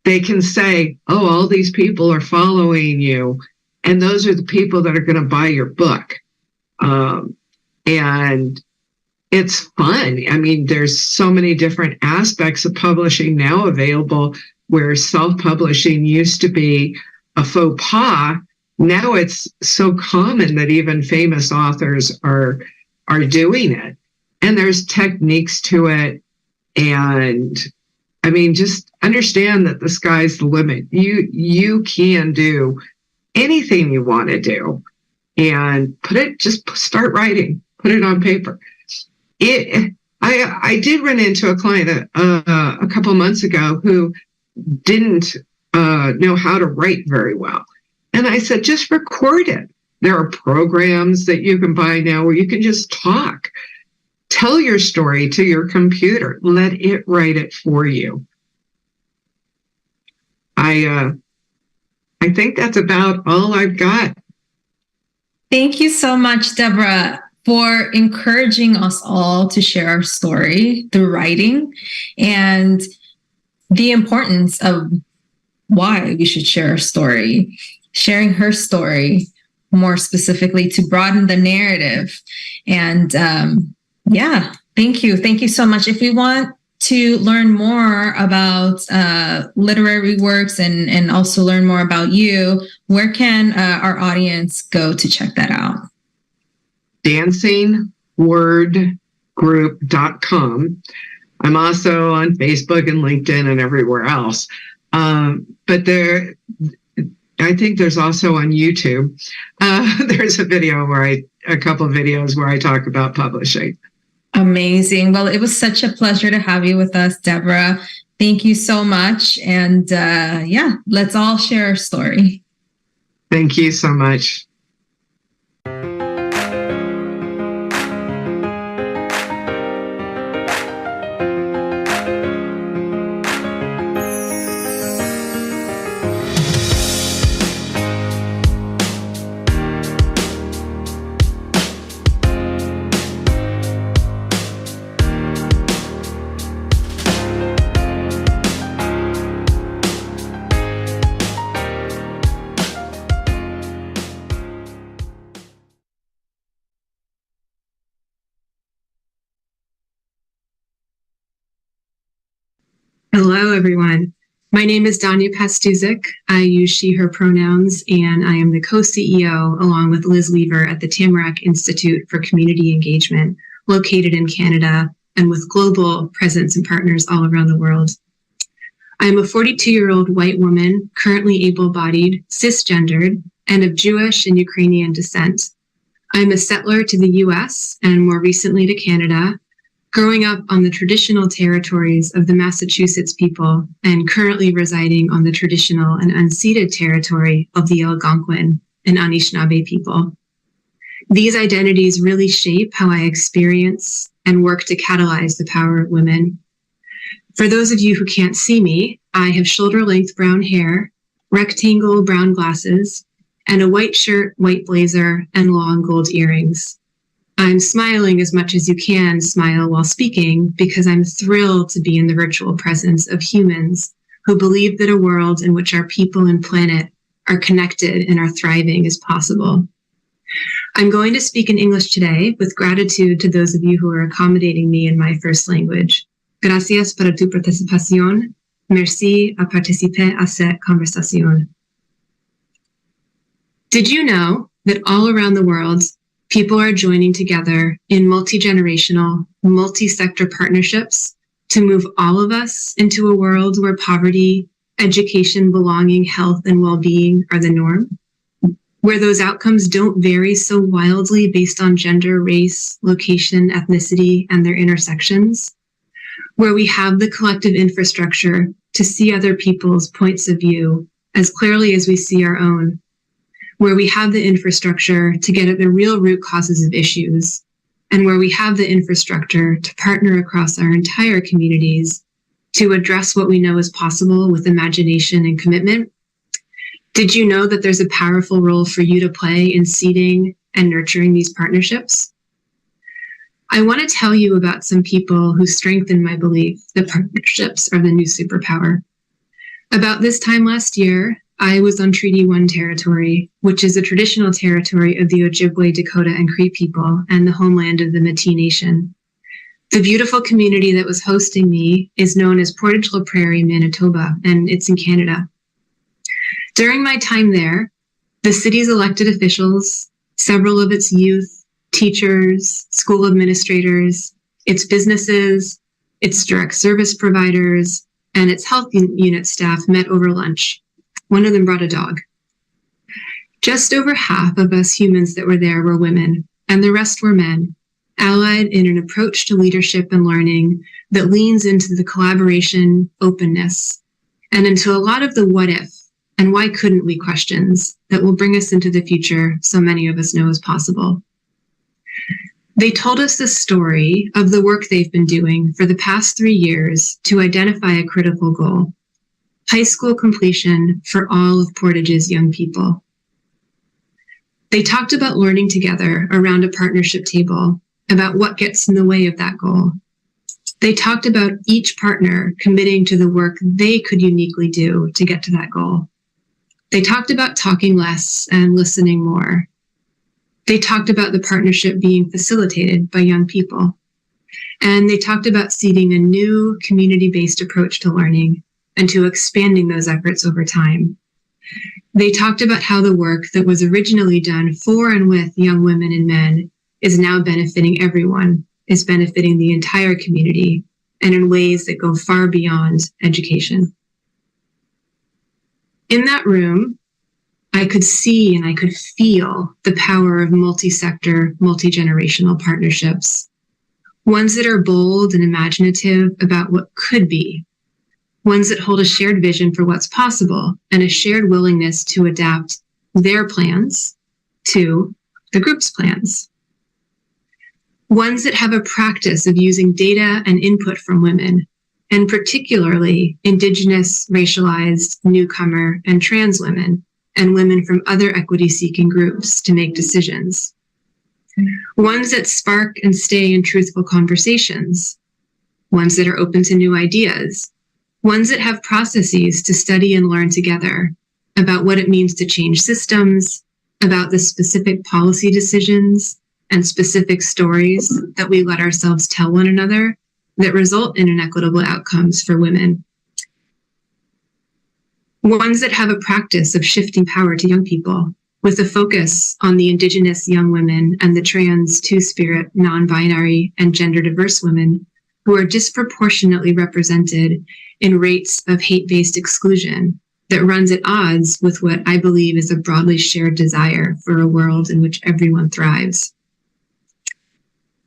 they can say, oh, all these people are following you, and those are the people that are going to buy your book. And it's fun. I mean, there's so many different aspects of publishing now available, where self-publishing used to be a faux pas. Now it's so common that even famous authors are doing it. And there's techniques to it. And I mean, just understand that the sky's the limit. You can do anything you want to do, and just start writing, put it on paper. I did run into a client a couple months ago who didn't know how to write very well. And I said, just record it. There are programs that you can buy now where you can just talk. Tell your story to your computer. Let it write it for you. I think that's about all I've got. Thank you so much, Devra, for encouraging us all to share our story through writing and the importance of why we should share our story, sharing her story more specifically to broaden the narrative. And yeah, thank you. Thank you so much. If we want to learn more about literary works and also learn more about you, where can our audience go to check that out? dancingwordgroup.com. I'm also on Facebook and LinkedIn and everywhere else. But I think there's also on YouTube, there's a couple of videos where I talk about publishing. Amazing. Well, it was such a pleasure to have you with us, Devra. Thank you so much. And yeah, let's all share our story. Thank you so much. Hello, everyone. My name is Danya Pastuszek. I use she, her pronouns, and I am the co-CEO along with Liz Weaver at the Tamarack Institute for Community Engagement, located in Canada and with global presence and partners all around the world. I am a 42-year-old white woman, currently able-bodied, cisgendered, and of Jewish and Ukrainian descent. I am a settler to the US and more recently to Canada, growing up on the traditional territories of the Massachusetts people and currently residing on the traditional and unceded territory of the Algonquin and Anishinaabe people. These identities really shape how I experience and work to catalyze the power of women. For those of you who can't see me, I have shoulder-length brown hair, rectangle brown glasses, and a white shirt, white blazer, and long gold earrings. I'm smiling as much as you can smile while speaking because I'm thrilled to be in the virtual presence of humans who believe that a world in which our people and planet are connected and are thriving is possible. I'm going to speak in English today with gratitude to those of you who are accommodating me in my first language. Gracias por tu participación. Merci a participer a cette conversation. Did you know that all around the world, people are joining together in multi-generational, multi-sector partnerships to move all of us into a world where poverty, education, belonging, health, and well-being are the norm? Where those outcomes don't vary so wildly based on gender, race, location, ethnicity, and their intersections? Where we have the collective infrastructure to see other people's points of view as clearly as we see our own? Where we have the infrastructure to get at the real root causes of issues, and where we have the infrastructure to partner across our entire communities to address what we know is possible with imagination and commitment? Did you know that there's a powerful role for you to play in seeding and nurturing these partnerships? I want to tell you about some people who strengthen my belief that partnerships are the new superpower. About this time last year, I was on Treaty 1 territory, which is a traditional territory of the Ojibwe, Dakota, and Cree people and the homeland of the Métis Nation. The beautiful community that was hosting me is known as Portage la Prairie, Manitoba, and it's in Canada. During my time there, the city's elected officials, several of its youth, teachers, school administrators, its businesses, its direct service providers, and its health unit staff met over lunch. One of them brought a dog. Just over half of us humans that were there were women, and the rest were men. allied in an approach to leadership and learning that leans into the collaboration, openness, and into a lot of the what if and why couldn't we questions that will bring us into the future so many of us know is possible. They told us the story of the work they've been doing for the past 3 years to identify a critical goal: high school completion for all of Portage's young people. They talked about learning together around a partnership table about what gets in the way of that goal. They talked about each partner committing to the work they could uniquely do to get to that goal. They talked about talking less and listening more. They talked about the partnership being facilitated by young people. And they talked about seeding a new community-based approach to learning and to expanding those efforts over time. They talked about how the work that was originally done for and with young women and men is now benefiting everyone, is benefiting the entire community, and in ways that go far beyond education. In that room, I could see and I could feel the power of multi-sector, multi-generational partnerships, ones that are bold and imaginative about what could be, ones that hold a shared vision for what's possible and a shared willingness to adapt their plans to the group's plans. Ones that have a practice of using data and input from women, and particularly Indigenous, racialized, newcomer, and trans women, and women from other equity-seeking groups to make decisions. Ones that spark and stay in truthful conversations. Ones that are open to new ideas. Ones that have processes to study and learn together about what it means to change systems, about the specific policy decisions and specific stories that we let ourselves tell one another that result in inequitable outcomes for women. Ones that have a practice of shifting power to young people with a focus on the Indigenous young women and the trans, two-spirit, non-binary, and gender-diverse women who are disproportionately represented in rates of hate-based exclusion that runs at odds with what I believe is a broadly shared desire for a world in which everyone thrives.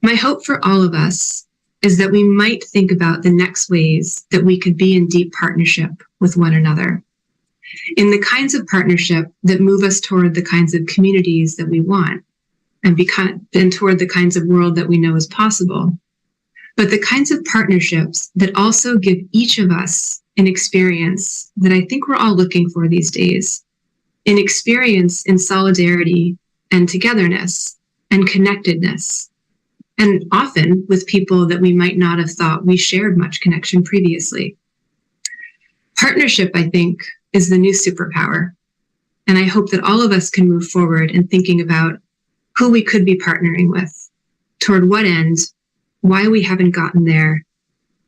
My hope for all of us is that we might think about the next ways that we could be in deep partnership with one another, in the kinds of partnership that move us toward the kinds of communities that we want and toward the kinds of world that we know is possible, but the kinds of partnerships that also give each of us an experience that I think we're all looking for these days, an experience in solidarity and togetherness and connectedness, and often with people that we might not have thought we shared much connection previously. Partnership, I think, is the new superpower. And I hope that all of us can move forward in thinking about who we could be partnering with, toward what end, why we haven't gotten there,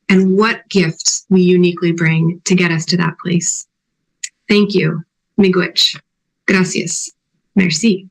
and what gifts we uniquely bring to get us to that place. Thank you. Miigwech. Gracias. Merci.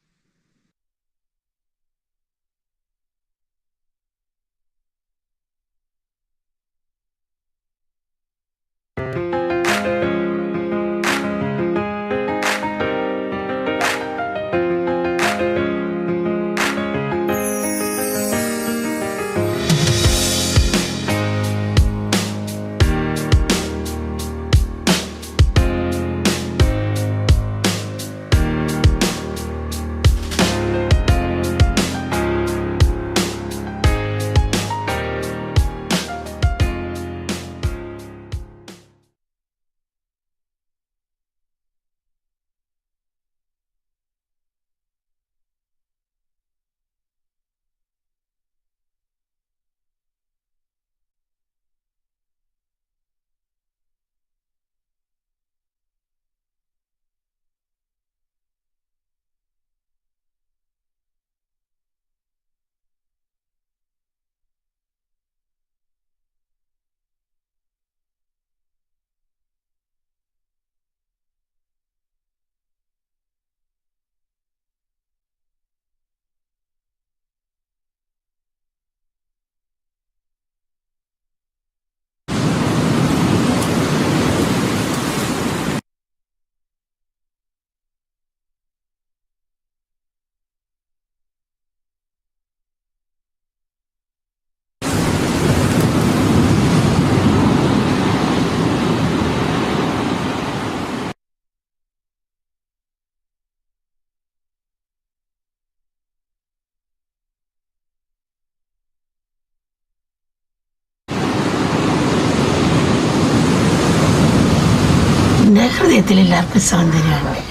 എൻ്റെ ഹൃദയത്തിൽ എല്ലാവർക്കും സൗന്ദര്യമുണ്ട്.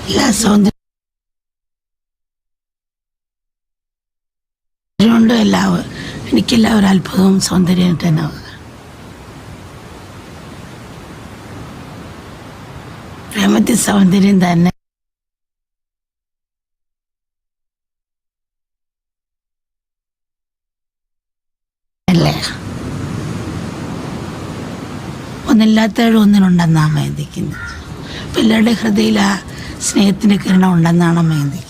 എല്ലാ സൗന്ദര്യം കൊണ്ട് എനിക്കെല്ലാവരും അത്ഭുതവും സൗന്ദര്യം തന്നെ. പ്രേമത്തിൽ സൗന്ദര്യം തന്നെ. അല്ലേ, ഒന്നില്ലാത്തവരും ഒന്നിനുണ്ടെന്നാണ് അമ്മ ചിന്തിക്കുന്നത്. അപ്പം എല്ലാവരുടെ ഹൃദയത്തിൽ ആ സ്നേഹത്തിൻ്റെ കിരണം ഉണ്ടെന്നാണ് അമ്മ ചിന്തിക്കുന്നത്.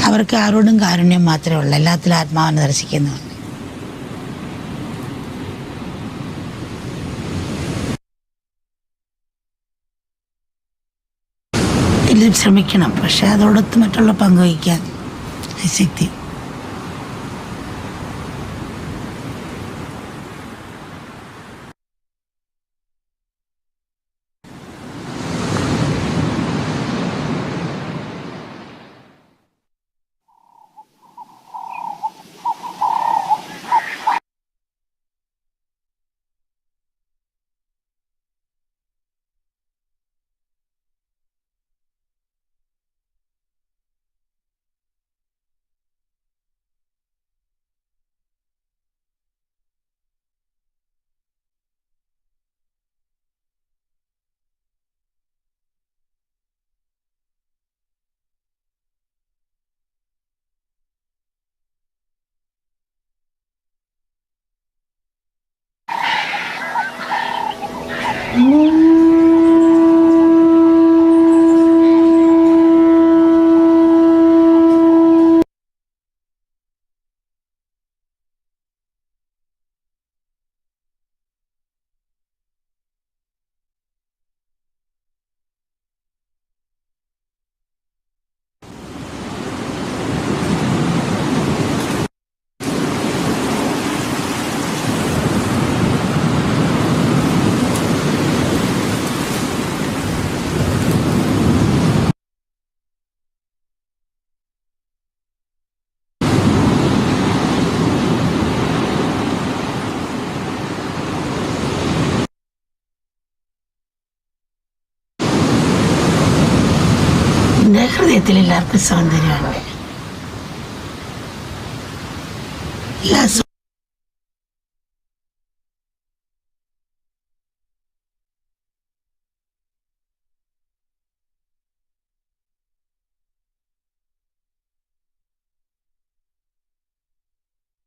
അവർക്ക് ആരോടും കാരുണ്യം മാത്രമേ ഉള്ളൂ, എല്ലാത്തിലും ആത്മാവിനെ ദർശിക്കുന്നുണ്ട്. ഇതിൽ ശ്രമിക്കണം, പക്ഷെ അതോടൊത്ത് മറ്റുള്ള പങ്കുവയ്ക്കാൻ ശക്തി. എൻ്റെ ഹൃദയത്തിൽ എല്ലാവർക്കും സൗന്ദര്യമുണ്ട്. എല്ലാ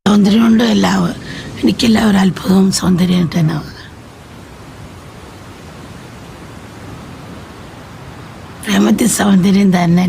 സൗന്ദര്യം കൊണ്ട് എനിക്കെല്ലാവരും അത്ഭുതവും സൗന്ദര്യം തന്നെ. പ്രേമത്തിൽ സൗന്ദര്യം തന്നെ.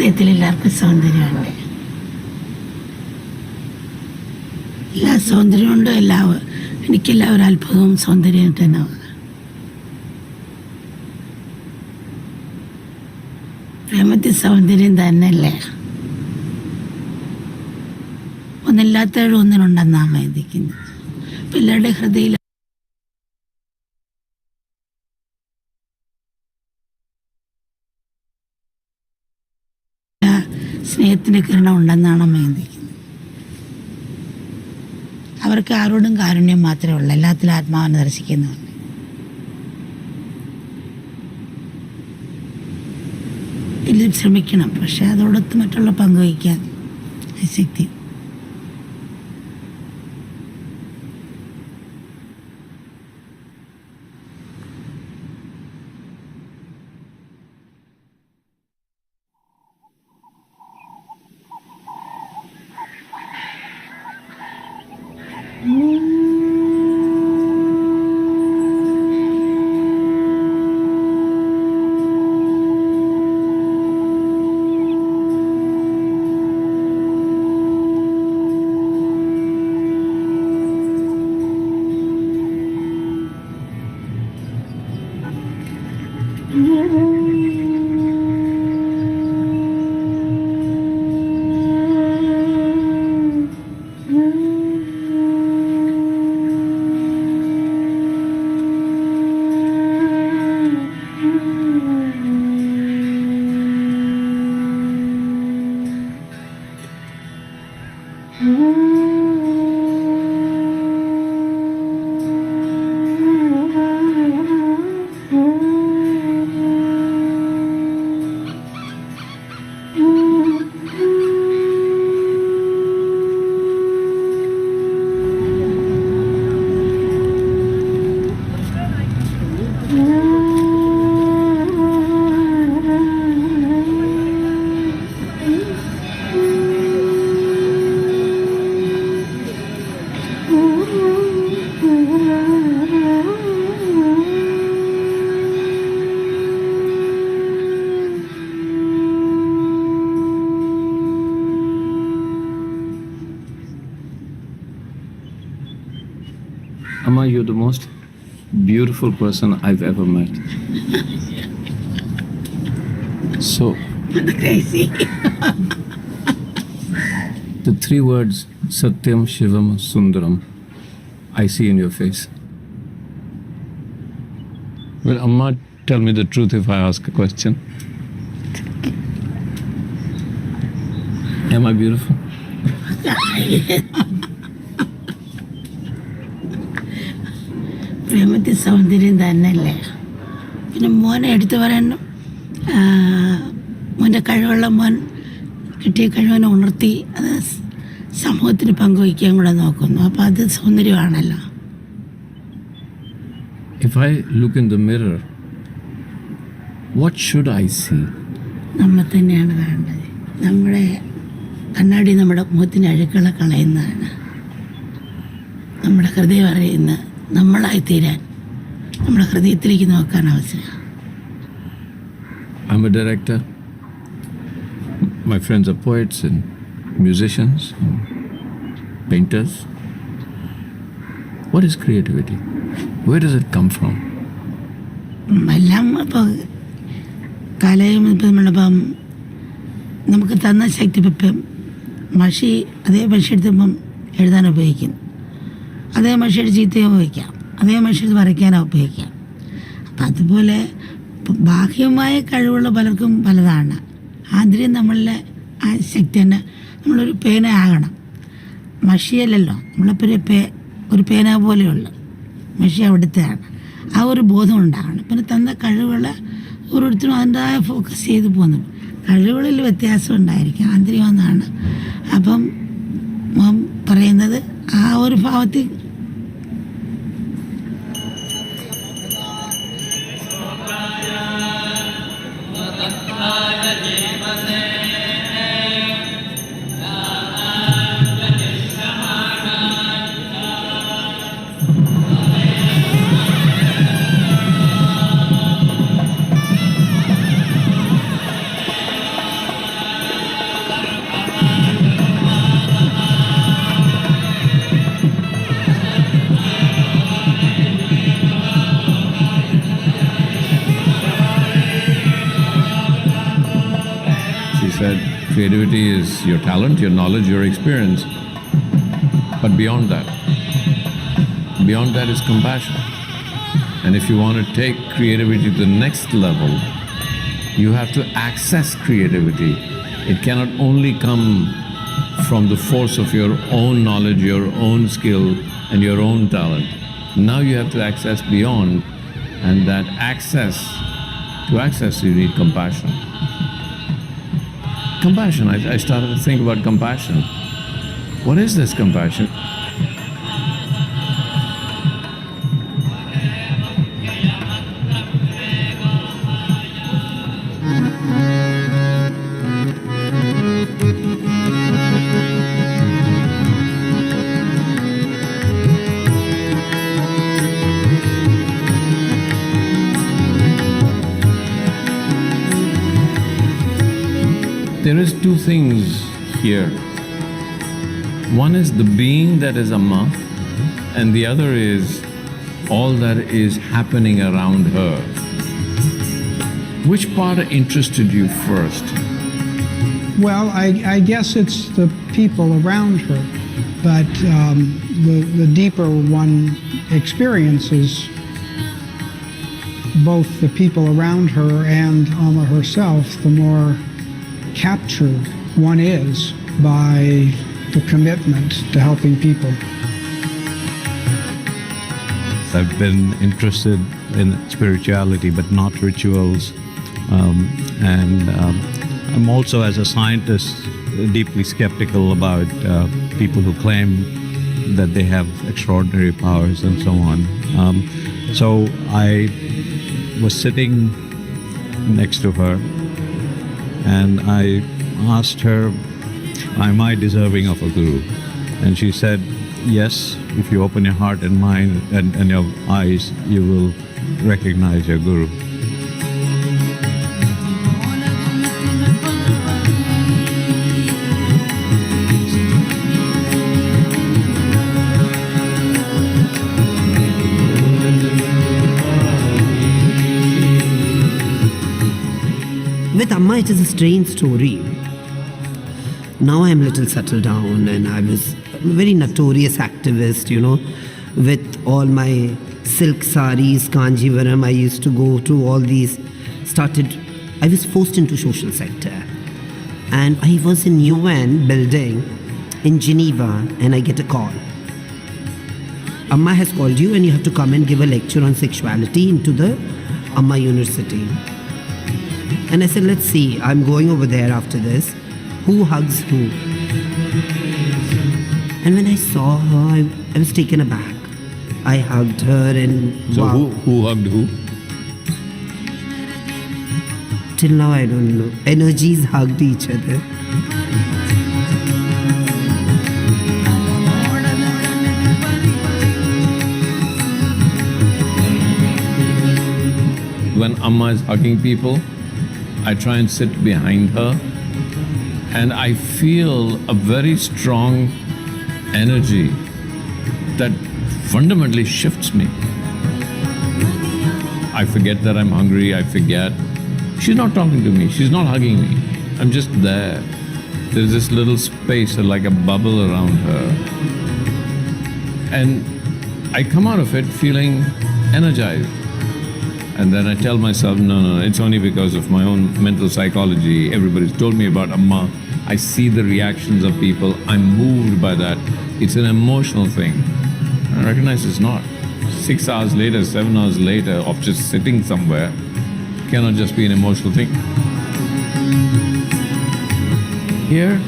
ഹൃദയത്തിൽ എല്ലാവർക്കും സൗന്ദര്യമുണ്ട്. എല്ലാ സൗന്ദര്യമുണ്ട്. എനിക്കെല്ലാവരും അത്ഭുതവും സൗന്ദര്യം തന്നെ. പ്രേമത്തിൽ സൗന്ദര്യം തന്നെയല്ലേ. ഒന്നില്ലാത്തവരും ഒന്നിനുണ്ടെന്നാ ചിന്തിക്കുന്നത്. പിള്ളേരുടെ ഹൃദയം സ്നേഹത്തിന്റെ കിരണം ഉണ്ടെന്നാണ് ചിന്തിക്കുന്നത്. അവർക്ക് ആരോടും കാരുണ്യം മാത്രമേ ഉള്ളൂ, എല്ലാത്തിലും ആത്മാവിനെ ദർശിക്കുന്നുണ്ട്. ഇതിൽ ശ്രമിക്കണം, പക്ഷെ അതോടൊത്ത് മറ്റുള്ള പങ്കുവയ്ക്കാൻ ശക്തി. Amma, you're the most beautiful person I've ever met. So, crazy. The three words Satyam, Shivam, Sundaram, I see in your face. Well, Amma, tell me the truth if I ask a question. Am I beautiful? പ്രേമത്തിൽ സൗന്ദര്യം തന്നെയല്ലേ. പിന്നെ മോനെ എടുത്തു പറയാനും മോൻ്റെ കഴിവുള്ള മോൻ കിട്ടിയ കഴിവിനെ ഉണർത്തി അത് സമൂഹത്തിന് പങ്കുവയ്ക്കാൻ കൂടെ നോക്കുന്നു. അപ്പം അത് സൗന്ദര്യമാണല്ലോ. If I look in the mirror, what should I see? നമ്മൾ തന്നെയാണ് കാണേണ്ടത്. നമ്മുടെ കണ്ണാടി നമ്മുടെ മുഖത്തിന് അഴുക്കളെ കളയുന്നതാണ്. നമ്മുടെ ഹൃദയം അറിയുന്ന നമ്മളായി തീരാൻ നമ്മുടെ ഹൃദയത്തിലേക്ക് നോക്കാൻ അവസരം. I'm a director. My friends are poets and musicians, and painters. What is creativity? Where does it come from? എല്ലാം ഇപ്പോൾ കലയും ഇപ്പം നമ്മളിപ്പം നമുക്ക് തന്ന ശക്തി ഇപ്പം മഷി അതേ മഷി എടുത്തിപ്പം എഴുതാൻ ഉപയോഗിക്കുന്നു, അതേ മഷി ചീത്തയും ഉപയോഗിക്കാം, അതേ മഷി വരയ്ക്കാനോ ഉപയോഗിക്കാം. അപ്പം അതുപോലെ ബാഹ്യമായ കഴിവുള്ള പലർക്കും പലതാണ്. ആന്തരികം നമ്മളിലെ ആ ശക്തി തന്നെ. നമ്മളൊരു പേന ആകണം, മഷിയല്ലല്ലോ. നമ്മളിപ്പോൾ ഒരു പേന പോലെയുള്ള മഷി അവിടുത്തെയാണ്. ആ ഒരു ബോധം ഉണ്ടാകണം. പിന്നെ തന്ന കഴിവുകൾ ഓരോരുത്തരും അതിൻ്റെതായ ഫോക്കസ് ചെയ്ത് പോകുന്നു. കഴിവുകളിൽ വ്യത്യാസം ഉണ്ടായിരിക്കും, ആന്തരികമെന്നാണ്. അപ്പം പറയുന്നത് ആ ഒരു ഭാവത്തിൽ said creativity is your talent, your knowledge, your experience. But beyond that is compassion. And if you want to take creativity to the next level, you have to access creativity. It cannot only come from the force of your own knowledge, your own skill, and your own talent. Now you have to access beyond, and that to access you need compassion. Compassion, I started to think about compassion. What is this compassion? There is two things here. One is the being that is Amma, and the other is all that is happening around her. Which part interested you first? Well, I guess it's the people around her, but the deeper one experiences both the people around her and Amma herself, the more captured one is by the commitment to helping people. I've been interested in spirituality, but not rituals. I'm also, as a scientist, deeply skeptical about people who claim that they have extraordinary powers and so on. So I was sitting next to her, and I asked her, am I deserving of a guru? And she said, yes, if you open your heart and mind and your eyes, you will recognize your guru. With Amma, it is a strange story. Now I am a little settled down, and I was a very notorious activist, with all my silk saris, kanjivaram. I used to go to all these, I was forced into social sector. And I was in UN building in Geneva, and I get a call. Amma has called you, and you have to come and give a lecture on sexuality into the Amma University. And I said, let's see, I'm going over there after this. Who hugs who? And when I saw her, I was taken aback. I hugged her and So wow. who hugged who? Till now I don't know. Energies hugged each other. When Amma is hugging people, I try and sit behind her, and I feel a very strong energy that fundamentally shifts me. I forget that I'm hungry, I forget. She's not talking to me, she's not hugging me. I'm just there. There's this little space, like a bubble around her. And I come out of it feeling energized. And then I tell myself, no, it's only because of my own mental psychology. Everybody's told me about Amma. I see the reactions of people. I'm moved by that. It's an emotional thing. I recognize it's not. 6 hours later, 7 hours later of just sitting somewhere cannot just be an emotional thing. Here,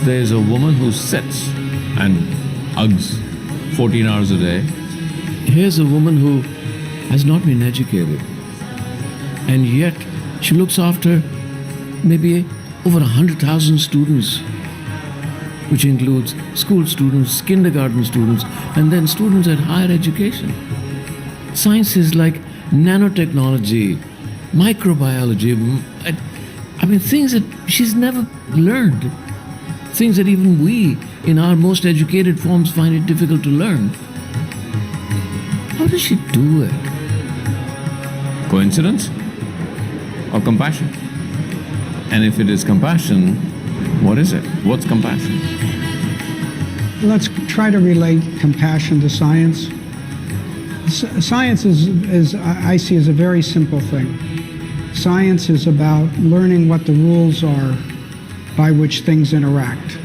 there's a woman who sits and hugs 14 hours a day. Here's a woman who has not been educated, and yet she looks after maybe over 100,000 students, which includes school students, kindergarten students, and then students at higher education. Sciences like nanotechnology, microbiology, I mean things that she's never learned, things that even we in our most educated forms find it difficult to learn. How does she do it? Coincidence or compassion? And if it is compassion, what is it? What's compassion? Let's try to relate compassion to science. Science is I see as a very simple thing. Science is about learning what the rules are by which things interact.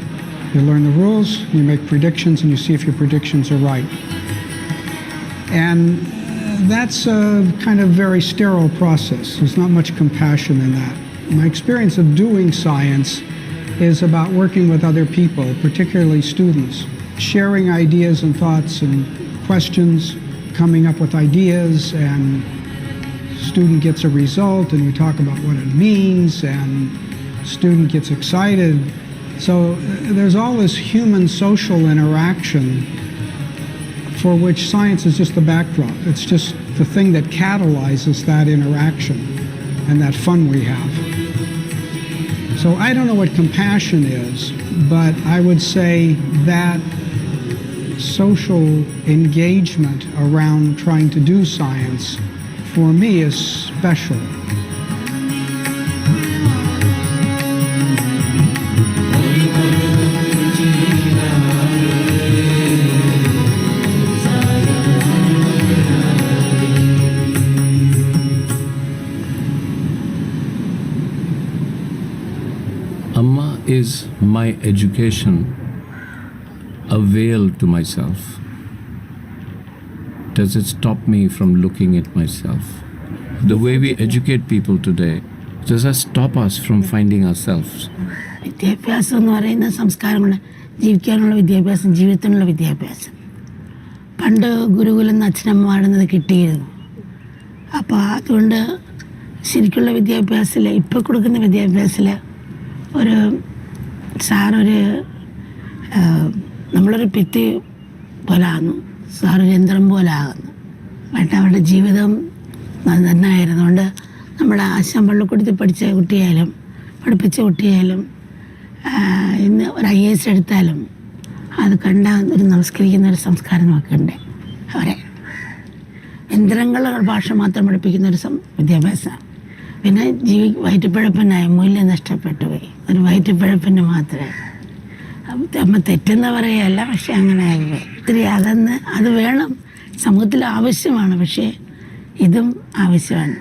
You learn the rules, you make predictions, and you see if your predictions are right. And that's a kind of very sterile process. There's not much compassion in that. My experience of doing science is about working with other people, particularly students, sharing ideas and thoughts and questions, coming up with ideas, and student gets a result, and we talk about what it means, and student gets excited. So there's all this human social interaction for which science is just the backdrop. It's just the thing that catalyzes that interaction and that fun we have. So I don't know what compassion is, but I would say that social engagement around trying to do science, for me, is special. Amma is my education, a veil to myself. Does it stop me from looking at myself? The way we educate people today, does that stop us from finding ourselves? വിദ്യാഭ്യാസം എന്ന് പറയുന്ന സംസ്കാരമാണ്, ജീവിക്കാനുള്ള വിദ്യാഭ്യാസം, ജീവിതത്തിനുള്ള വിദ്യാഭ്യാസം. പണ്ട് ഗുരുകുലം നിന്ന് അച്ഛനമ്മമാടുന്നത് കിട്ടിയിരുന്നു. അപ്പോൾ അതുകൊണ്ട് ശരിക്കുള്ള വിദ്യാഭ്യാസത്തിൽ, ഇപ്പോൾ കൊടുക്കുന്ന വിദ്യാഭ്യാസത്തിൽ ഒരു സാറൊരു നമ്മളൊരു ഭിത്തി പോലെ ആകുന്നു, സാറൊരു യന്ത്രം പോലെ ആകുന്നു. ബട്ട് അവരുടെ ജീവിതം നന്നായിരുന്നുകൊണ്ട് നമ്മുടെ ആശാൻ പള്ളിക്കൂടത്തിൽ പഠിച്ച കുട്ടിയായാലും പഠിപ്പിച്ച കുട്ടിയായാലും ഇന്ന് ഒരു IAS എടുത്താലും അത് കണ്ട ഒരു നമസ്കരിക്കുന്ന ഒരു സംസ്കാരം നമുക്കുണ്ട്. അവരെ യന്ത്രങ്ങളുടെ ഭാഷ മാത്രം പഠിപ്പിക്കുന്ന ഒരു വിദ്യാഭ്യാസമാണ്. പിന്നെ വയറ്റുപിഴപ്പനായ മൂല്യം നഷ്ടപ്പെട്ടു പോയി, ഒരു വയറ്റുപിഴപ്പിന് മാത്രമേ. അമ്മ തെറ്റെന്ന് പറയുകയല്ല, പക്ഷെ അങ്ങനെ ഒത്തിരി അതെന്ന് അത് വേണം, സമൂഹത്തിൽ ആവശ്യമാണ്, പക്ഷേ ഇതും ആവശ്യമാണ്.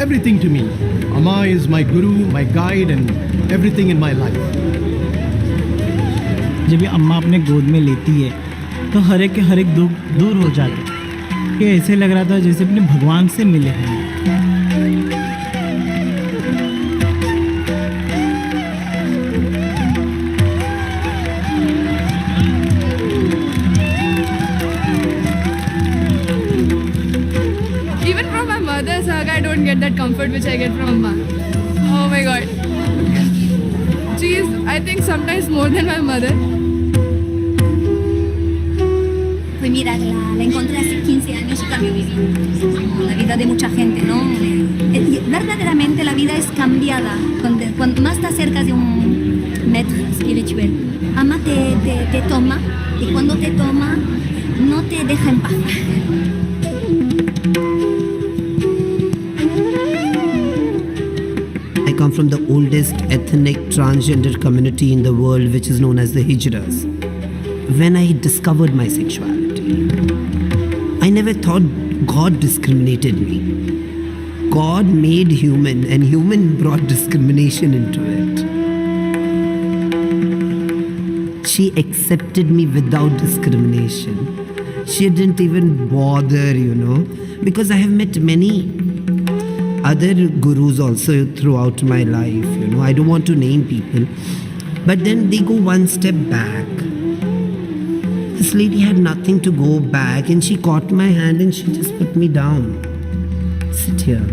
Everything to me. Amma is my guru, my guide, and everything in my life. जब ये अम्मा अपने गोद में लेती है तो हर एक के हर एक दुख दूर हो जाते हैं। ये ऐसे लग रहा था जैसे अपने भगवान से मिले हैं। Even from my mother's hug, I get that comfort which I get from Amma. Oh my God. She is, I think, sometimes more than my mother. Pues mira, la encontré hace 15 años y cambió mi vida. Como la vida de mucha gente, ¿no? Verdaderamente la vida es cambiada cuando más te acercas de un maître espiritual. Amma te toma y cuando te toma no te deja en paz. I come from the oldest ethnic transgender community in the world, which is known as the Hijras. When I discovered my sexuality, I never thought God discriminated me. God made human, and human brought discrimination into it. She accepted me without discrimination. She didn't even bother, because I have met many other gurus also throughout my life. I don't want to name people, but then they go one step back. This lady had nothing to go back, and she caught my hand and she just put me down. Sit here.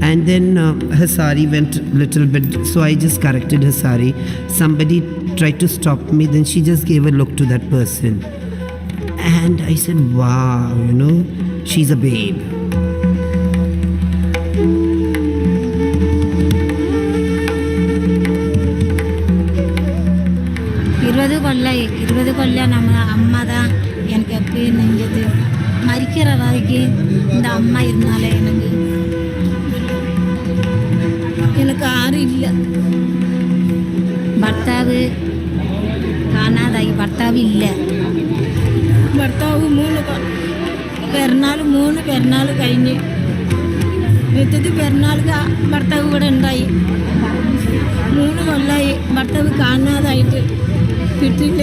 And then her sari went a little bit, so I just corrected her sari. Somebody tried to stop me, then she just gave a look to that person. And I said, wow, she's a babe. இருபது கொல்லம் நம்ம அம்மா தான் எனக்கு எப்பயும் நெஞ்சது மரிக்கிற வரைக்கும் இந்த அம்மா இருந்தாலே எனக்கு யாரும் இல்லை ഭർത്താവ് കാണാതായി ഭർത്താവ് ഇല്ല ഭർത്താവ് മൂന്ന് പെരുന്നാൾ കഴിഞ്ഞ് നിത്യത്തിൽ പെരുന്നാൾ ഭർത്താവ് ഇവിടെ ഉണ്ടായി 3 കൊല്ലമായി ഭർത്താവ് കാണാതായിട്ട് കിട്ടിയില്ല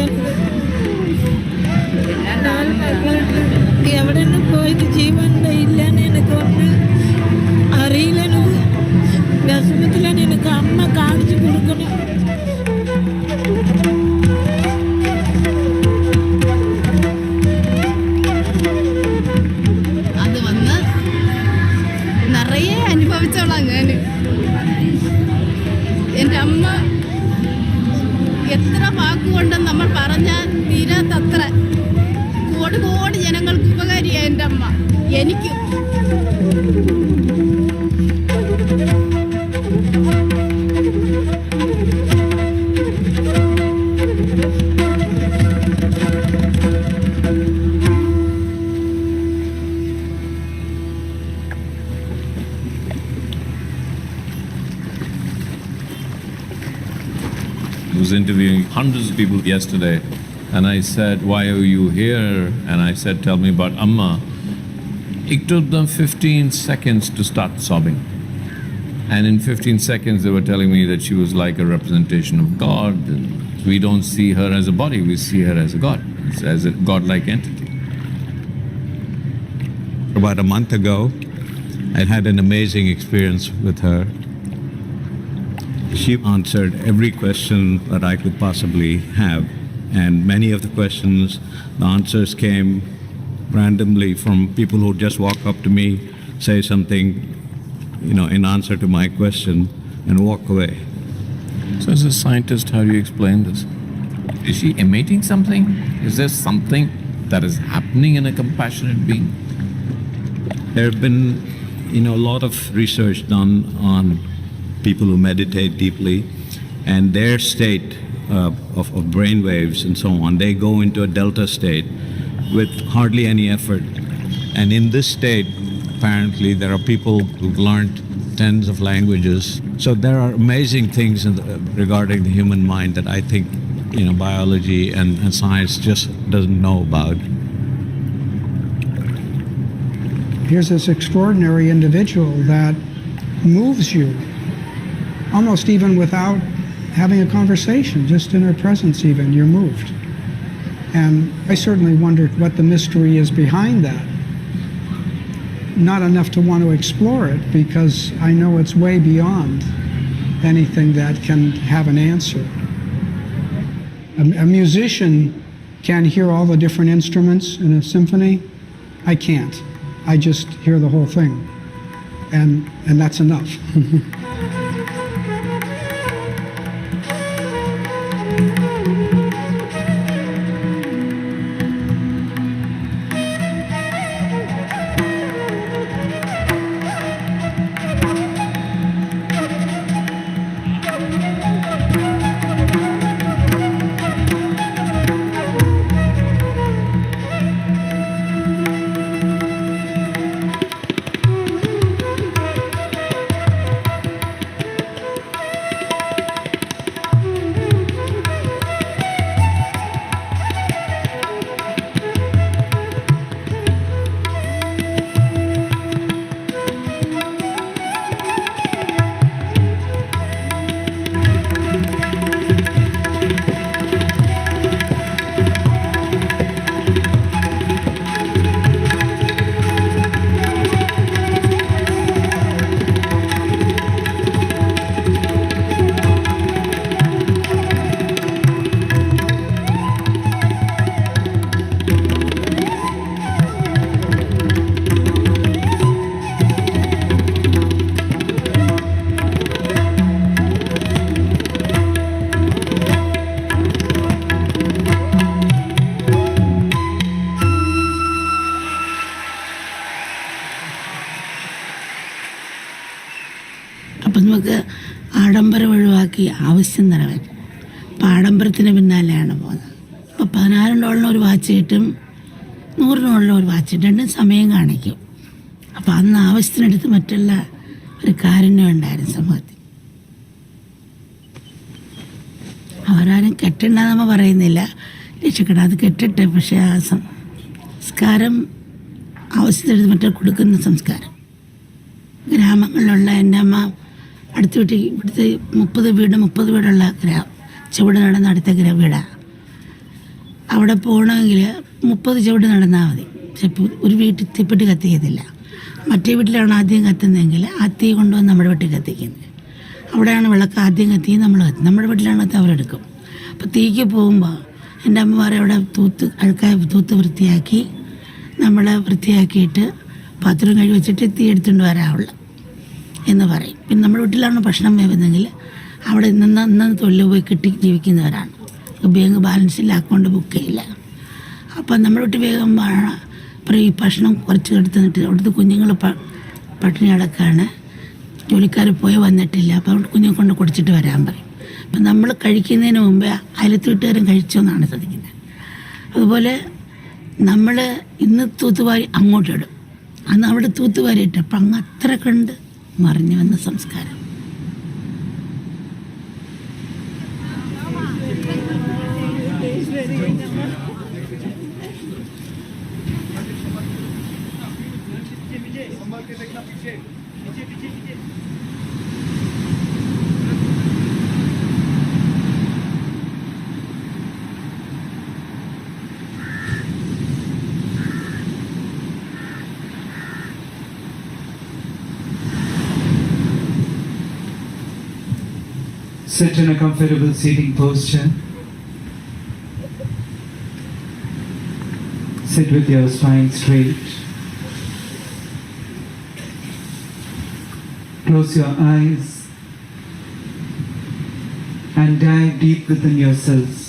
എവിടെ നിന്ന് പോയിട്ട് ജീവൻ ഇല്ലെന്ന് എനിക്കൊന്ന് അറിയില്ല എനിക്ക് വിഷമത്തിലാണ് എനിക്ക് അമ്മ കാണിച്ചു കൊടുക്കണം അത് വന്ന് നിറയെ അനുഭവിച്ചോളാം ഞാൻ എൻ്റെ അമ്മ എത്ര വാക്കുകൊണ്ട് നമ്മൾ പറഞ്ഞാൽ തീരാത്തത്ര കോടി ജനങ്ങൾക്ക് ഉപകാരിയായ എൻ്റെ അമ്മ എനിക്ക് I was interviewing hundreds of people yesterday, and I said, why are you here? And I said, tell me about Amma. It took them 15 seconds to start sobbing. And in 15 seconds, they were telling me that she was like a representation of God. And we don't see her as a body, we see her as a God, as a godlike entity. About a month ago, I had an amazing experience with her. She answered every question that I could possibly have. And many of the questions, the answers came randomly from people who just walk up to me, say something, in answer to my question, and walk away. So as a scientist, how do you explain this? Is she emitting something? Is there something that is happening in a compassionate being? There have been, a lot of research done on people who meditate deeply, and their state of brain waves and so on, they go into a delta state with hardly any effort. And in this state, apparently, there are people who've learned tens of languages. So there are amazing things regarding the human mind that I think, biology and science just doesn't know about. Here's this extraordinary individual that moves you, almost even without having a conversation, just in her presence even, you're moved. And I certainly wondered what the mystery is behind that. Not enough to want to explore it, because I know it's way beyond anything that can have an answer. A musician can hear all the different instruments in a symphony. I can't. I just hear the whole thing. and that's enough. അപ്പം നമുക്ക് ആഡംബരം ഒഴിവാക്കി ആവശ്യം നിറവേറ്റും. അപ്പം ആഡംബരത്തിന് പിന്നാലെയാണ് പോകുന്നത്. അപ്പോൾ $16 ഒരു വാച്ച് കിട്ടും, $100 ഒരു വാച്ച് കിട്ടും, രണ്ടും സമയം കാണിക്കും. അപ്പം അന്ന് ആവശ്യത്തിനടുത്ത് മറ്റുള്ള ഒരു കാരുണ്യം ഉണ്ടായിരുന്നു സമൂഹത്തിൽ. അവരാരും കെട്ടണ്ടെന്ന് നമ്മൾ പറയുന്നില്ല, രക്ഷിക്കട്ടെ, അത് കെട്ടിട്ടെ. പക്ഷേ ആ സംസ്കാരം ആവശ്യത്തിനടുത്ത് മറ്റേ കൊടുക്കുന്ന സംസ്കാരം. ഗ്രാമങ്ങളിലുള്ള എൻ്റെ അമ്മ അടുത്ത വീട്ടിൽ ഇവിടുത്തെ 30 വീടുള്ള ചുവട് നടന്ന അടുത്ത വീടാണ്. അവിടെ പോകണമെങ്കിൽ 30 ചുവട് നടന്നാൽ മതി. പക്ഷെ ഒരു വീട്ടിൽ തീപ്പെട്ടി കത്തിക്കത്തില്ല. മറ്റേ വീട്ടിലാണ് ആദ്യം കത്തുന്നതെങ്കിൽ ആ തീ കൊണ്ടുവന്ന് നമ്മുടെ വീട്ടിൽ കത്തിക്കുന്നത്. അവിടെയാണ് വിളക്ക് ആദ്യം കത്തി നമ്മൾ കത്തി, നമ്മുടെ വീട്ടിലാണ് കത്തി അവരെടുക്കും. അപ്പോൾ തീക്ക് പോകുമ്പോൾ എൻ്റെ അമ്മമാരെ അവിടെ തൂത്ത് വൃത്തിയാക്കി നമ്മളെ വൃത്തിയാക്കിയിട്ട് പാത്രം കഴുകി വെച്ചിട്ട് തീ എടുത്തുകൊണ്ട് വരാവുള്ളൂ എന്ന് പറയും. പിന്നെ നമ്മുടെ വീട്ടിലാണ് ഭക്ഷണം വേവുന്നതെങ്കിൽ അവിടെ നിന്ന് തൊഴിൽ പോയി കിട്ടി ജീവിക്കുന്നവരാണ്. ബാങ്ക് ബാലൻസില്ല, അക്കൗണ്ട് ബുക്ക് ചെയ്യില്ല. അപ്പം നമ്മുടെ വീട്ടിൽ വേഗം പറയും ഈ ഭക്ഷണം കുറച്ച് എടുത്തിട്ട് അവിടുത്തെ കുഞ്ഞുങ്ങൾ പട്ടിണി അടക്കാണ്, ജോലിക്കാർ പോയി വന്നിട്ടില്ല, അപ്പോൾ അവിടെ കുഞ്ഞുങ്ങൾ കൊണ്ട് കുടിച്ചിട്ട് വരാൻ പറയും. അപ്പം നമ്മൾ കഴിക്കുന്നതിന് മുമ്പേ അയലത്ത് വീട്ടുകാരും കഴിച്ചു എന്നാണ് ശ്രദ്ധിക്കുന്നത്. അതുപോലെ നമ്മൾ ഇന്ന് തൂത്തുവാരി അങ്ങോട്ടിടും, അന്ന് അവിടെ തൂത്തുവാരിയിട്ട് അപ്പം അങ്ങ് അത്ര കണ്ട് മറിഞ്ഞു വന്ന സംസ്കാരം. Sit in a comfortable seating posture. Sit with your spine straight. Close your eyes and dive deep within yourselves.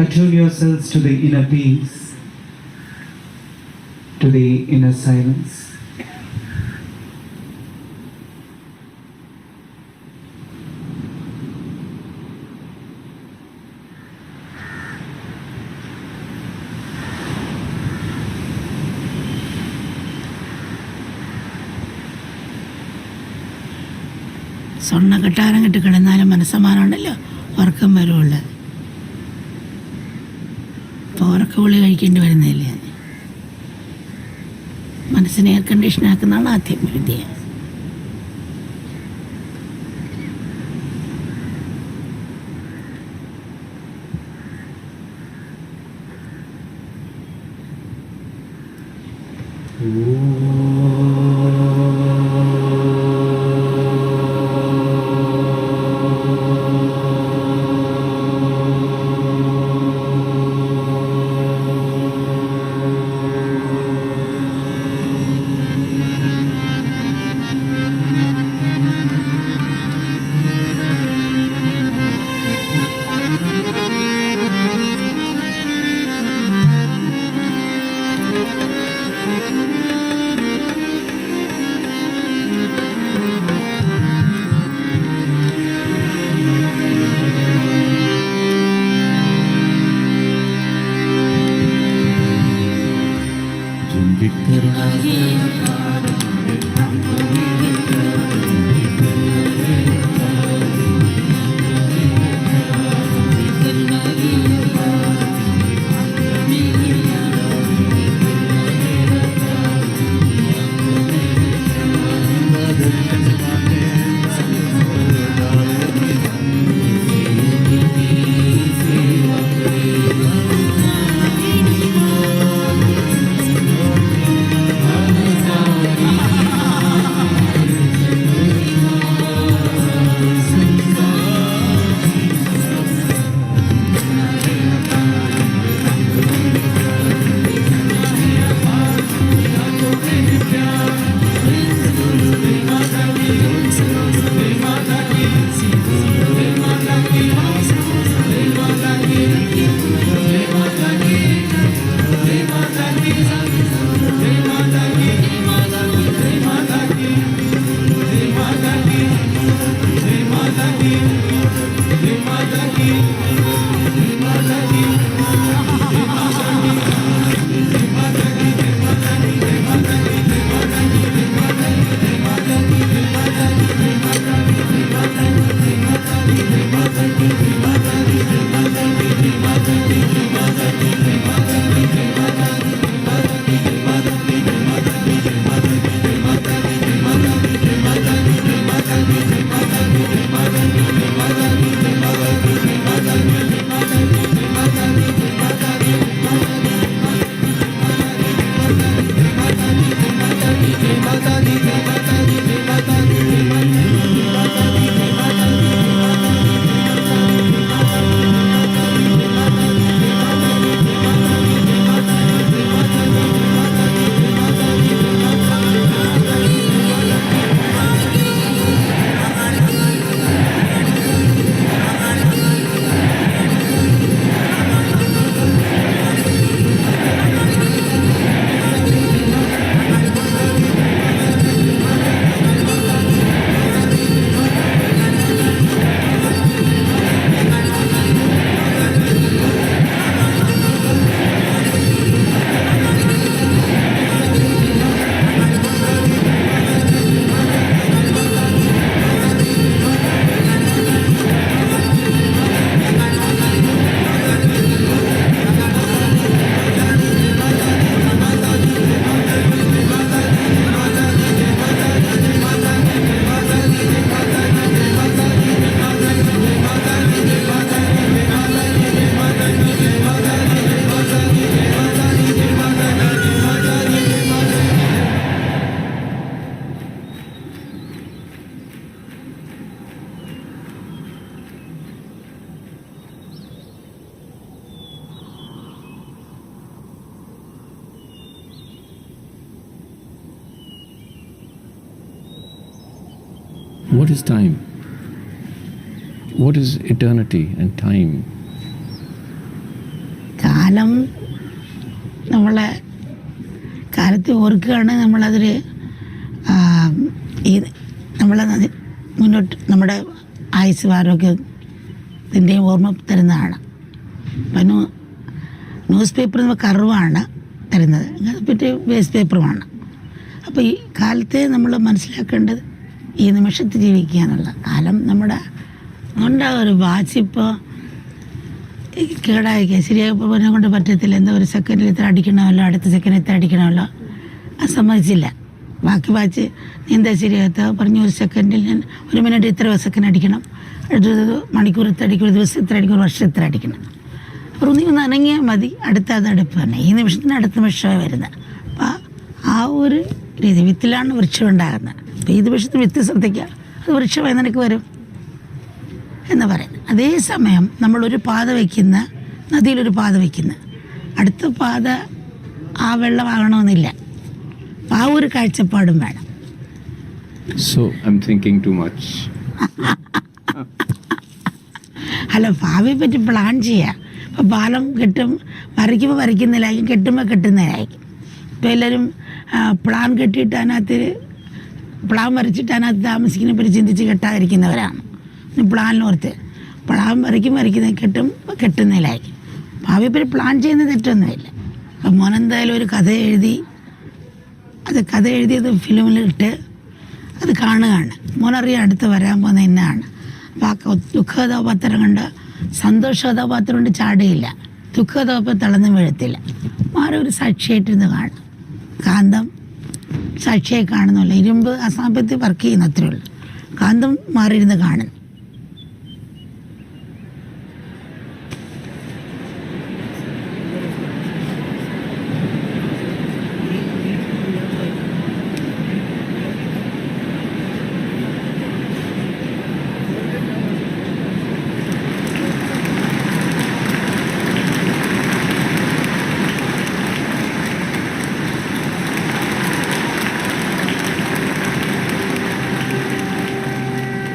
Attune yourselves to the inner peace, to the inner silence. സ്വർണ്ണ കെട്ടാരം കെട്ടി കിടന്നാലും മനസ്സമാനം ഉണ്ടല്ലോ, ഉറക്കം വരുള്ളൂ. അപ്പോൾ ഉറക്കഗുളി കഴിക്കേണ്ടി വരുന്നില്ലേ? മനസ്സിനെ air കണ്ടീഷനാക്കുന്നതാണ് ആധ്യാത്മികവിദ്യ. What is time? What is eternity and time? കാലം നമ്മളെ കാലത്തെ ഓർക്കുകയാണ് നമ്മളതിൽ ഈ നമ്മളെ മുന്നോട്ട് നമ്മുടെ ആയുസ് ആരോഗ്യത്തിൻ്റെയും ഓർമ്മ തരുന്നതാണ്. അപ്പം ന്യൂസ് പേപ്പർ കർവാണ് തരുന്നത്, പിന്നെ വേസ്റ്റ് പേപ്പറുമാണ്. അപ്പോൾ ഈ കാലത്തെ നമ്മൾ മനസ്സിലാക്കേണ്ടത് ഈ നിമിഷത്തിൽ ജീവിക്കുക എന്നുള്ള കാലം നമ്മുടെ ഉണ്ടാകും. ഒരു വാച്ച് ഇപ്പോൾ കേടായിരിക്കുക ശരിയായപ്പോൾ എന്നെ കൊണ്ട് പറ്റത്തില്ല, എന്താ ഒരു സെക്കൻഡിൽ ഇത്ര അടിക്കണമല്ലോ, അടുത്ത സെക്കൻഡിൽ ഇത്ര അടിക്കണമല്ലോ, അത് സമ്മതിച്ചില്ല. ബാക്കി വാച്ച് നീ എന്താ ശരിയാത്ത പറഞ്ഞു, ഒരു സെക്കൻഡിൽ ഞാൻ 1 മിനിറ്റ് ഇത്ര സെക്കൻഡ് അടിക്കണം, അടുത്ത മണിക്കൂർ ഇത്ര അടിക്കണം, ദിവസം ഇത്ര അടിക്കണം, വർഷം ഇത്ര അടിക്കണം. അപ്പോൾ നീ ഒന്ന് അനങ്ങിയാൽ മതി, അടുത്ത അത് അടുപ്പ് തന്നെ, ഈ നിമിഷത്തിന് അടുത്ത നിമിഷമായി വരുന്നത്. അപ്പോൾ ആ ഒരു രീതി വിത്തിലാണ് വൃക്ഷം ഉണ്ടാകുന്നത്. അപ്പോൾ ഈ നിമിഷത്തിൽ വിത്ത് ശ്രദ്ധിക്കുക, അത് വൃക്ഷമായി നിനക്ക് വരും എന്ന് പറയുന്നത്. അതേസമയം നമ്മളൊരു പാത വയ്ക്കുന്ന, നദിയിലൊരു പാത വയ്ക്കുന്ന, അടുത്ത പാത ആ വെള്ളമാകണമെന്നില്ല. അപ്പോൾ ആ ഒരു കാഴ്ചപ്പാടും വേണം. So I'm thinking too much. അല്ല, ഭാവിയെ പറ്റി പ്ലാൻ ചെയ്യുക. ഇപ്പോൾ പാലം വരയ്ക്കുമ്പോൾ വരയ്ക്കുന്നില്ലായിരിക്കും, കെട്ടുമ്പോൾ കെട്ടുന്നതിലായിരിക്കും. ഇപ്പോൾ എല്ലാവരും പ്ലാൻ കെട്ടിയിട്ട് അതിനകത്ത് പ്ലാൻ വരച്ചിട്ട് അതിനകത്ത് താമസിക്കുന്നതിനെ പറ്റി ചിന്തിച്ച് കെട്ടാതിരിക്കുന്നവരാണ്. പ്ലാനിനോർത്ത് പ്ലാൻ വരയ്ക്കുന്നത് കെട്ടുന്നതിലായിരിക്കും. ഭാവിയെ പറ്റി പ്ലാൻ ചെയ്യുന്നത് തെറ്റൊന്നുമില്ല. അപ്പം മോനെന്തായാലും ഒരു കഥ എഴുതി അത് കഥ എഴുതിയത് ഫിലിമിലിട്ട് അത് കാണുകയാണ്. മോനറിയാം അടുത്ത് വരാൻ പോകുന്ന എന്നാണ്. അപ്പോൾ ആ ദുഃഖകഥാപാത്രം കണ്ട് സന്തോഷകഥാപാത്രം കൊണ്ട് ചാടുകയില്ല, ദുഃഖകഥാപാത്രം തളർന്നു വീഴത്തില്ല. മാറി ഒരു സാക്ഷിയായിട്ടിരുന്ന് കാണും. കാന്തം സാക്ഷിയായി കാണുന്നില്ല, ഇരുമ്പ് അസാമ്പത്തിൽ വർക്ക് ചെയ്യുന്ന അത്രേ ഉള്ളൂ. കാന്തം മാറിയിരുന്ന് കാണും.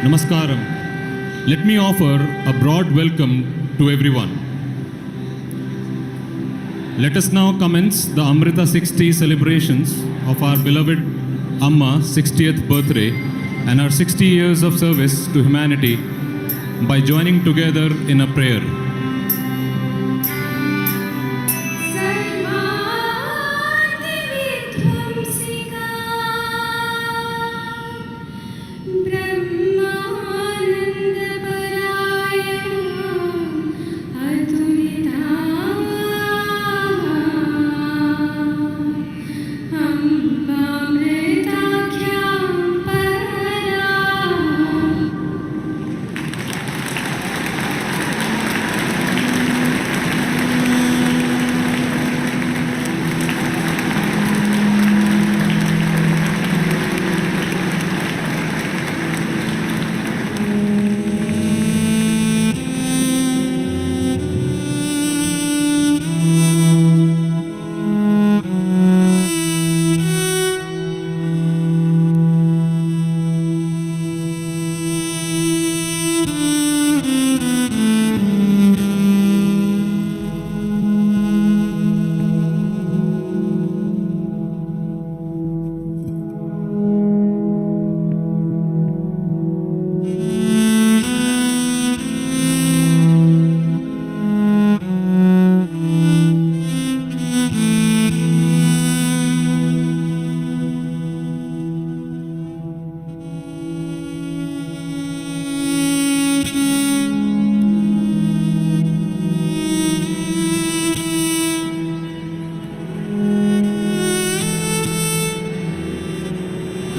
Namaskaram. Let me offer a broad welcome to everyone. Let us now commence the Amrita 60 celebrations of our beloved Amma's 60th birthday and our 60 years of service to humanity by joining together in a prayer.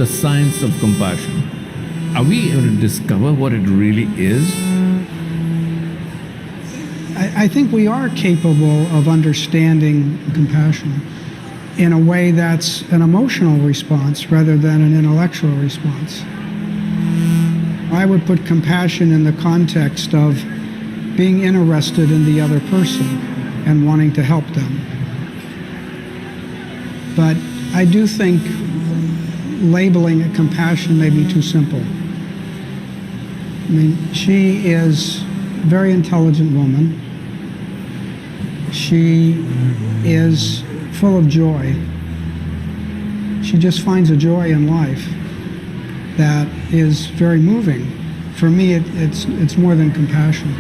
The science of compassion. Are we able to discover what it really is? I think we are capable of understanding compassion in a way that's an emotional response rather than an intellectual response. I would put compassion in the context of being interested in the other person and wanting to help them. But I do think labeling it compassion may be too simple. I mean, she is a very intelligent woman. She is full of joy. She just finds a joy in life that is very moving. For me, it's more than compassion.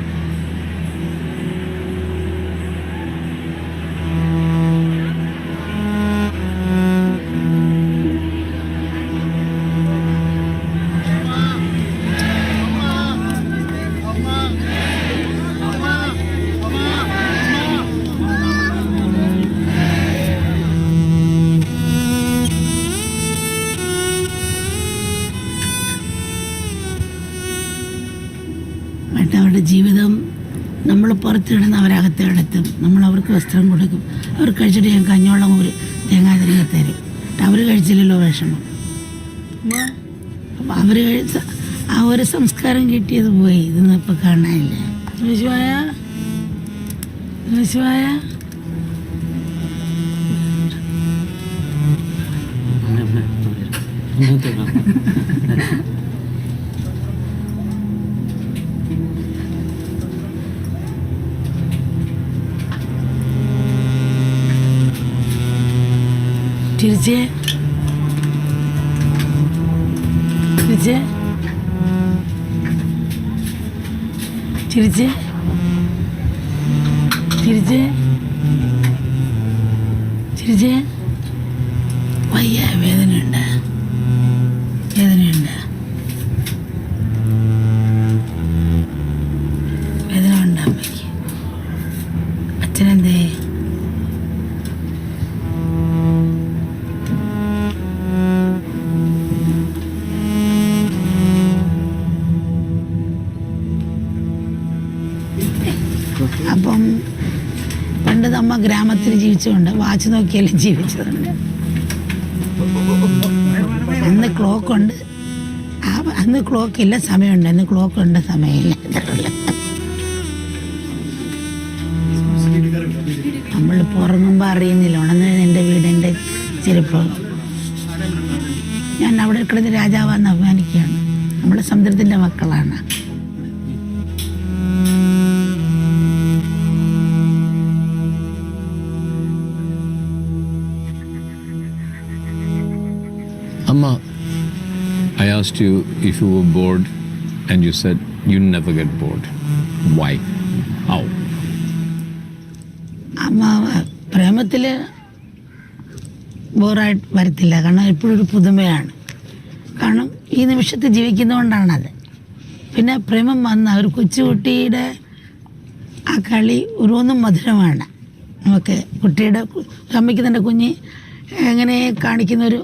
അവരുടെ ജീവിതം നമ്മൾ പുറത്തിടുന്ന അവരകത്തെടുത്തും നമ്മൾ അവർക്ക് വസ്ത്രം കൊടുക്കും. അവർ കഴിച്ചിട്ട് ഞാൻ കഞ്ഞോളം ഒരു തേങ്ങാതിരികെ തരും. അവർ കഴിച്ചില്ലല്ലോ വിഷമം. അപ്പം അവർ കഴിച്ച ആ ഒരു സംസ്കാരം കിട്ടിയത് പോയി. ഇതൊന്നും ഇപ്പം കാണാനില്ല. വിശ്വായ വിശ്വായ ചിരിച്ചേ ചിരിച്ചേ ചിരിച്ചേ ചിരിച്ചേ ചിരിച്ചേ വയ്യ അച്ഛനെന്തേ? അപ്പം പണ്ട് നമ്മ ഗ്രാമത്തിൽ ജീവിച്ചുകൊണ്ട് വാച്ച് നോക്കിയല്ലേ ജീവിച്ചതുണ്ട്. അന്ന് ക്ലോക്കുണ്ട്, അന്ന് ക്ലോക്കില്ല, സമയമുണ്ട്. അന്ന് ക്ലോക്കുണ്ട്, സമയമില്ല. നമ്മളിപ്പോൾ ഉറങ്ങുമ്പോൾ അറിയുന്നില്ല. ഉണർന്നത് എൻ്റെ വീട്, എൻ്റെ ചെരുപ്പ്. ഞാൻ അവിടെ കിടന്ന് രാജാവാന്ന് അഭിമാനിക്കുകയാണ്. നമ്മൾ സമുദ്രത്തിൻ്റെ മക്കളാണ്. Amma, I asked you if you were bored, and you said you never get bored. Why? How? അമ്മ പ്രേമത്തിൽ ബോറായിട്ട് വരത്തില്ല. കാരണം എപ്പോഴും ഒരു പുതുമയാണ്. കാരണം ഈ നിമിഷത്തിൽ ജീവിക്കുന്നതുകൊണ്ടാണത്. പിന്നെ പ്രേമം വന്ന ഒരു കൊച്ചുകുട്ടിയുടെ ആ കളി ഒന്നും മധുരമാണ്. നമുക്ക് കുട്ടിയുടെ അമ്മയ്ക്ക് തന്നെ കുഞ്ഞ് എങ്ങനെ കാണിക്കുന്ന ഒരു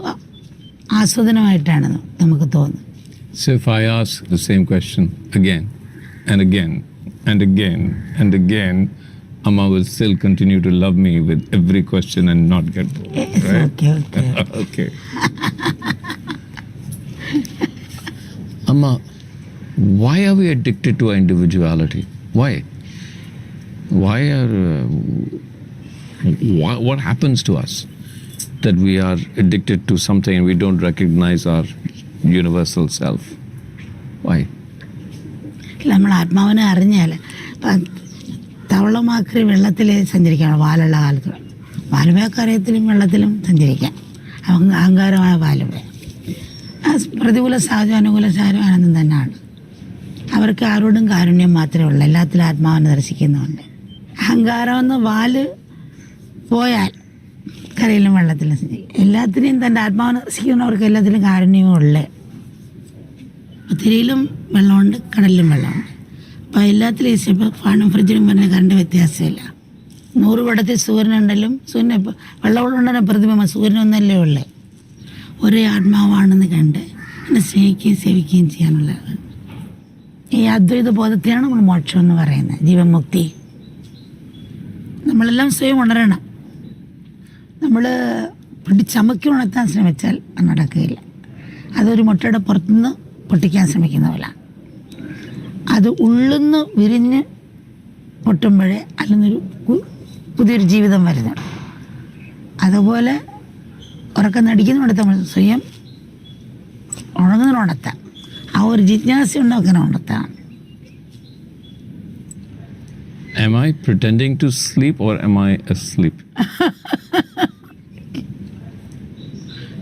ആസ്വാദനമായിട്ടാണ് നമുക്ക് തോന്നുന്നത്. So if I ask the same question again and again and again and again, Amma will still continue to love me with every question and not get bored. Yes, right? Okay. Okay. Amma, why are we addicted to our individuality? Why? Why are... what happens to us that we are addicted to something and we don't recognize our universal self? Why? നമ്മൾ ആത്മാവിനെ അറിഞ്ഞാൽ തവളമാക്രി വെള്ളത്തിൽ സഞ്ചരിക്കണം. വാലുള്ള കാലത്ത് വാലുവക്കരയത്തിലും വെള്ളത്തിലും സഞ്ചരിക്കാം. അഹങ്കാരമായ വാലുവ പ്രതികൂല സാഹചര്യം അനുകൂല സാഹചര്യം ആനന്ദം തന്നെയാണ്. അവർക്ക് ആരോടും കാരുണ്യം മാത്രമേ ഉള്ളൂ. എല്ലാത്തിലും ആത്മാവിനെ ദർശിക്കുന്നുണ്ട്. അഹങ്കാരമെന്ന് വാല് പോയാൽ കരയിലും വെള്ളത്തിലും സഞ്ചരിക്കും. എല്ലാത്തിനെയും തൻ്റെ ആത്മാവിനെ ദർശിക്കുന്നവർക്ക് എല്ലാത്തിലും കാരുണ്യവും ഉള്ളേ. ഒത്തിരിയിലും വെള്ളമുണ്ട്, കടലിലും വെള്ളമുണ്ട്. അപ്പോൾ എല്ലാത്തിലും ഇപ്പോൾ ഫാനും ഫ്രിഡ്ജിലും പറഞ്ഞ കറണ്ട് വ്യത്യാസമില്ല. 100 കുടത്തിൽ സൂര്യനുണ്ടെങ്കിലും സൂര്യനെ വെള്ളമുണ്ടെങ്കിൽ പ്രതിബിംബം സൂര്യനൊന്നല്ലേ ഉള്ളേ. ഒരേ ആത്മാവാണെന്ന് കണ്ട് എന്നെ സ്നേഹിക്കുകയും സേവിക്കുകയും ചെയ്യാനുള്ളത്. ഈ അദ്വൈത ബോധത്തെയാണ് നമ്മൾ മോക്ഷം എന്ന് പറയുന്നത്, ജീവൻമുക്തി. നമ്മളെല്ലാം സ്വയം ഉണരണം. നമ്മൾ പിടിച്ചമക്കി ഉണർത്താൻ ശ്രമിച്ചാൽ അത് നടക്കുകയില്ല. അതൊരു മുട്ടയുടെ പുറത്തുനിന്ന് പൊട്ടിക്കാൻ ശ്രമിക്കുന്ന പോലെ. അത് ഉള്ളുന്ന് വിരിഞ്ഞ് പൊട്ടുമ്പോഴേ അതിനൊരു പുതിയൊരു ജീവിതം വരുന്നു. അതുപോലെ ഉറക്കം നടിക്കുന്നുണ്ടെത്താൻ നമ്മൾ സ്വയം ഉണർത്താം. ആ ഒരു ജിജ്ഞാസ ഉണ്ടാക്കാൻ ഉണർത്താം. Am I pretending to sleep or am I asleep?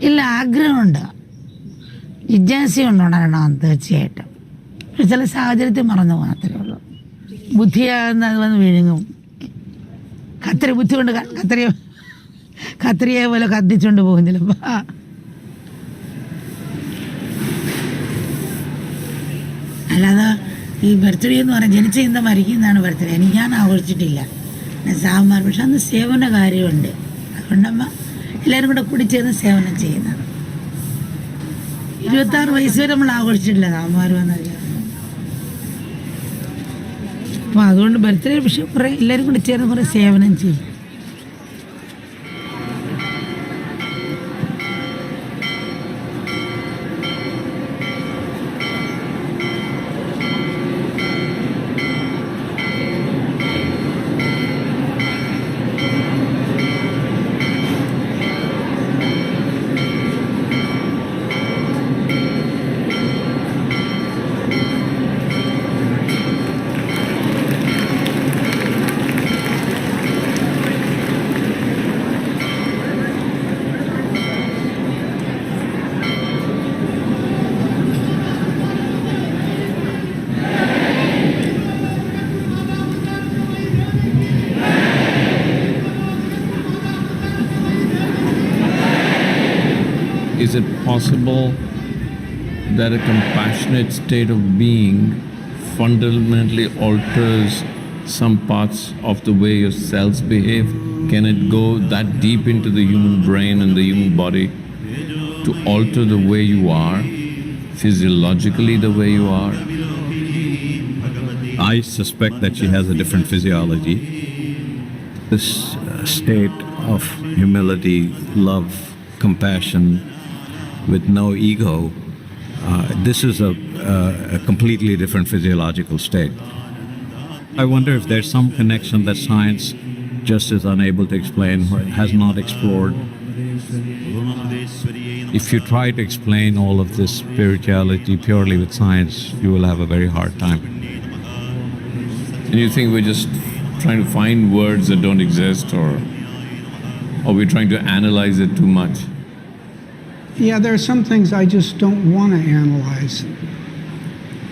ഇല്ല, ആഗ്രഹമുണ്ട്, ജിജ്ഞാസയുണ്ട് ഉണരണം തീർച്ചയായിട്ടും. ചില സാഹചര്യത്തിൽ മറന്നു പോകത്തേ ഉള്ളൂ. ബുദ്ധിയാകുന്ന അത് വന്ന് വിഴുങ്ങും. ബുദ്ധി കൊണ്ട് കത്രിയെ പോലെ കത്തിച്ചുകൊണ്ട് പോകും ചിലപ്പോൾ. അല്ലാതെ ഈ ബർത്ത്ഡേ എന്ന് പറഞ്ഞാൽ ജനിച്ച ചിന്ത മരിക്കുന്നതാണ് ബർത്ത്ഡേ. ഞാൻ ആഘോഷിച്ചിട്ടില്ല സാവന്മാർ. പക്ഷെ അന്ന് സേവന കാര്യമുണ്ട്. അതുകൊണ്ടമ്മ എല്ലാവരും കൂടെ കൂടി ചേർന്ന് സേവനം ചെയ്യുന്നതാണ്. 26 വയസ്സ് വരെ നമ്മൾ ആഘോഷിച്ചിട്ടില്ല സാവന്മാർ വന്നത്. അപ്പോൾ അതുകൊണ്ട് ബർത്ത്ഡേ പക്ഷേ കുറേ എല്ലാവരും കൂടി ചേർന്ന് കുറേ സേവനം ചെയ്യും. Is it possible that a compassionate state of being fundamentally alters some parts of the way your cells behave? Can it go that deep into the human brain and the human body to alter the way you are, physiologically the way you are? I suspect that she has a different physiology. This state of humility, love, compassion, with no ego, this is a completely different physiological state. I wonder if there's some connection that science just is unable to explain, or has not explored. If you try to explain all of this spirituality purely with science, you will have a very hard time. And you think we're just trying to find words that don't exist, or we're trying to analyze it too much? Yeah, there are some things I just don't want to analyze.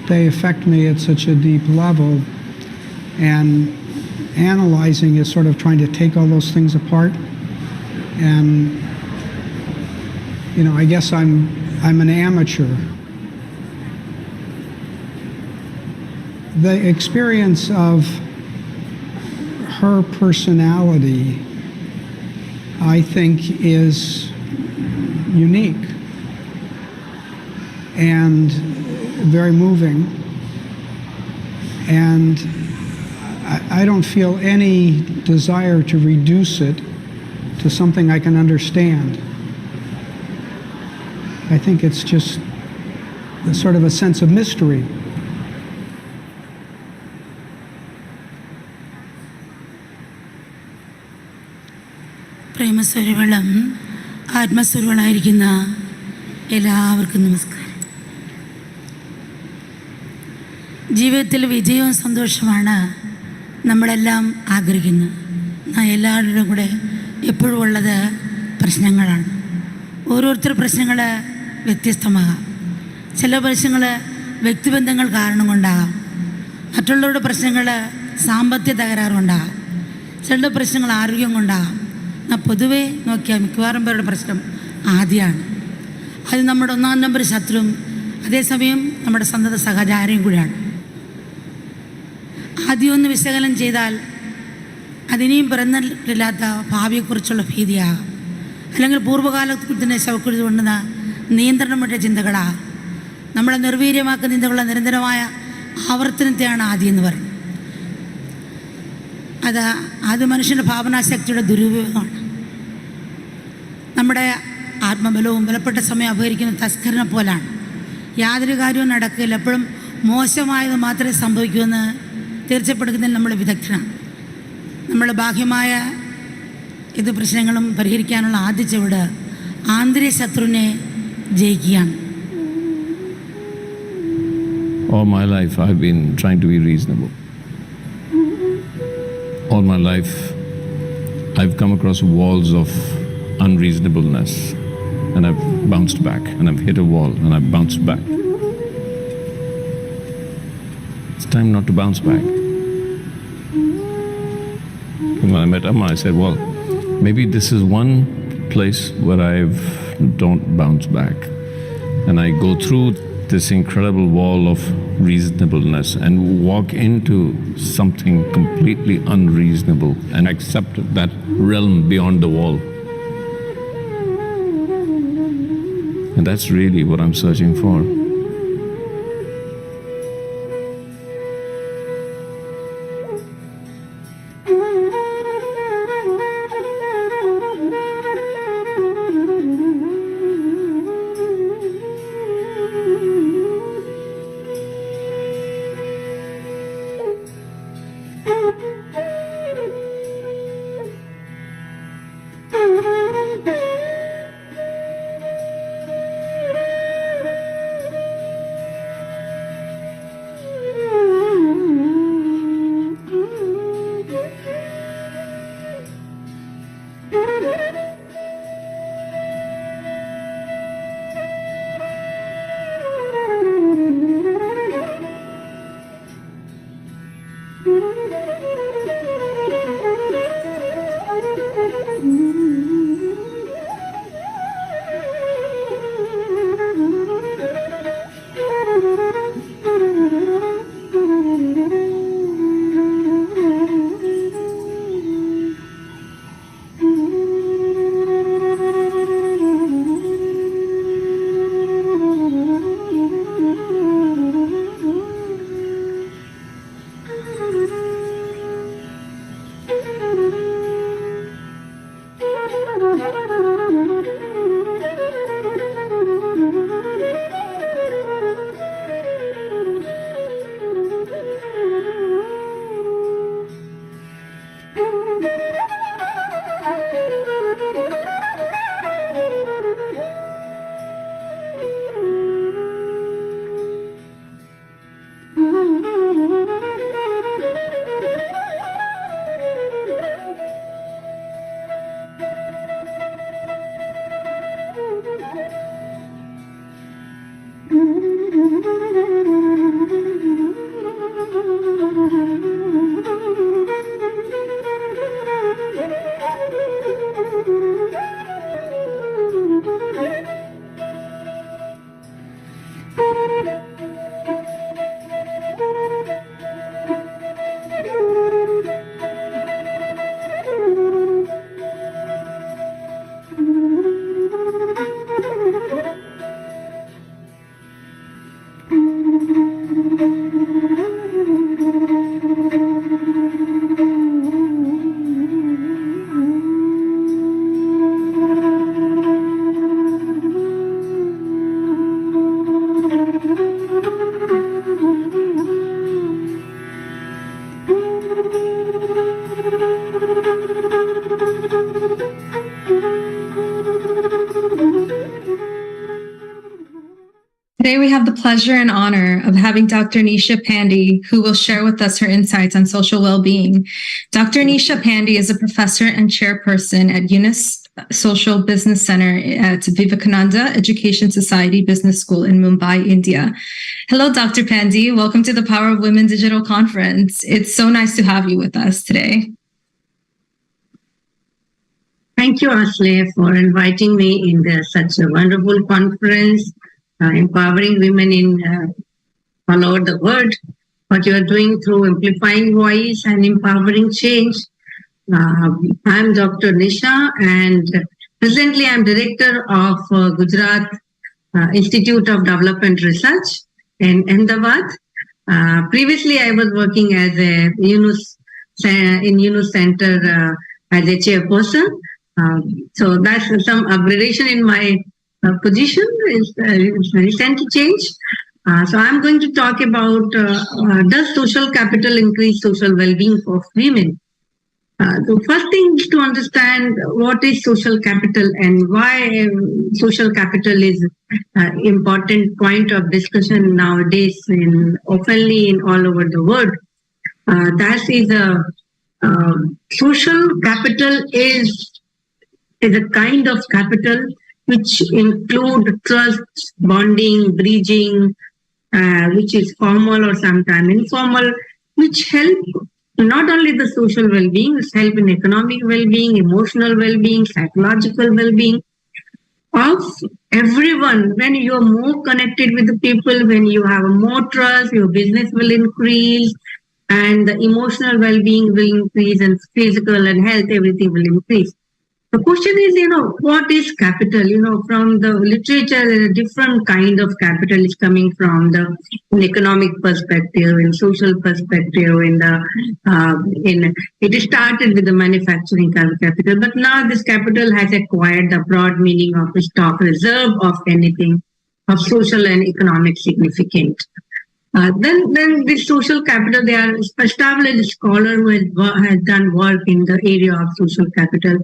They affect me at such a deep level, and analyzing is sort of trying to take all those things apart. And, you know, I guess I'm an amateur. The experience of her personality, I think, is unique and very moving, and I don't feel any desire to reduce it to something I can understand. I think it's just a sort of a sense of mystery. പ്രേമസ്വരവളം ആത്മസ്വരങ്ങളായിരിക്കുന്ന എല്ലാവർക്കും നമസ്കാരം. ജീവിതത്തിൽ വിജയവും സന്തോഷമാണ് നമ്മളെല്ലാം ആഗ്രഹിക്കുന്നത്. എല്ലാവരുടെയും കൂടെ എപ്പോഴും ഉള്ളത് പ്രശ്നങ്ങളാണ്. ഓരോരുത്തർ പ്രശ്നങ്ങൾ വ്യത്യസ്തമാകാം. ചില പ്രശ്നങ്ങൾ വ്യക്തിബന്ധങ്ങൾ കാരണം കൊണ്ടാകാം. മറ്റുള്ളവരുടെ പ്രശ്നങ്ങൾ സാമ്പത്തിക തകരാറുണ്ടാകാം. ചില പ്രശ്നങ്ങൾ ആരോഗ്യം കൊണ്ടാകാം. പൊതുവെ നോക്കിയാൽ മിക്കവാറും പേരുടെ പ്രശ്നം ആദ്യമാണ്. അത് നമ്മുടെ ഒന്നാം നമ്പർ ശത്രുവും അതേസമയം നമ്മുടെ സന്തത സഹചാരിയും കൂടിയാണ്. ആദ്യം ഒന്ന് വിശകലനം ചെയ്താൽ അതിനെയും പിറന്നിട്ടില്ലാത്ത ഭാവിയെക്കുറിച്ചുള്ള ഭീതിയാകാം, അല്ലെങ്കിൽ പൂർവ്വകാലത്തിൽ തന്നെ ശവക്കുരുതി കൊണ്ടുന്ന നിയന്ത്രണമുള്ള ചിന്തകളാകാം. നമ്മളെ നിർവീര്യമാക്കുന്ന ചിന്തകളുടെ നിരന്തരമായ ആവർത്തനത്തെയാണ് ആദ്യം എന്ന് പറയുന്നത്. അത് മനുഷ്യൻ്റെ ഭാവനാശക്തിയുടെ ദുരുപയോഗമാണ്. നമ്മുടെ ആത്മബലവും ബലപ്പെട്ട സമയം അപഹരിക്കുന്ന തസ്കരനെ പോലാണ്. യാതൊരു കാര്യവും നടക്കില്ല, എപ്പോഴും മോശമായത് മാത്രമേ സംഭവിക്കുമെന്ന് തീർച്ചപ്പെടുത്തുന്നതിൽ നമ്മൾ വിദഗ്ധനാണ്. നമ്മൾ ബാഹ്യമായ ഇത് പ്രശ്നങ്ങളും പരിഹരിക്കാനുള്ള ആദ്യ ചുവട് ആന്തരിക ശത്രുവിനെ ജയിക്കുകയാണ്. All my life I've been trying to be reasonable. All my life I've come across walls of unreasonableness, and I've bounced back, and I've hit a wall and I've bounced back. It's time not to bounce back. When I met Amma, I said, well, maybe this is one place where I don't bounce back, and I go through this incredible wall of reasonableness and walk into something completely unreasonable and accept that realm beyond the wall. And that's really what I'm searching for. Today we have the pleasure and honor of having Dr. Nisha Pandey, who will share with us her insights on social well-being. Dr. Nisha Pandey is a professor and chairperson at Unis Social Business Center at Vivekananda Education Society Business School in Mumbai, India. Hello, Dr. Pandey. Welcome to the Power of Women Digital Conference. It's so nice to have you with us today. Thank you, Ashley, for inviting me in such a wonderful conference. Empowering women in all over the world. What you are doing through amplifying voice and empowering change. I'm Dr. Nisha, and presently I'm director of Gujarat Institute of Development Research in Ahmedabad. Previously, I was working as a Yunus Center as a chairperson. So that's some upgradation in my position is recent change. So I'm going to talk about does social capital increase social well-being of women? The first thing is to understand what is social capital and why social capital is an important point of discussion nowadays openly in all over the world. That is social capital is a kind of capital which include trust, bonding, bridging, which is formal or sometimes informal, which help not only the social well-being, it's help in economic well-being, emotional well-being, psychological well-being of everyone. When you're more connected with the people, when you have more trust, your business will increase and the emotional well-being will increase and physical and health, everything will increase. The question is, what is capital? From the literature, a different kind of capital is coming from the economic perspective, in social perspective, it started with the manufacturing capital, but now this capital has acquired the broad meaning of a stock reserve of anything of social and economic significance. Then this social capital, they are established scholar who has done work in the area of social capital.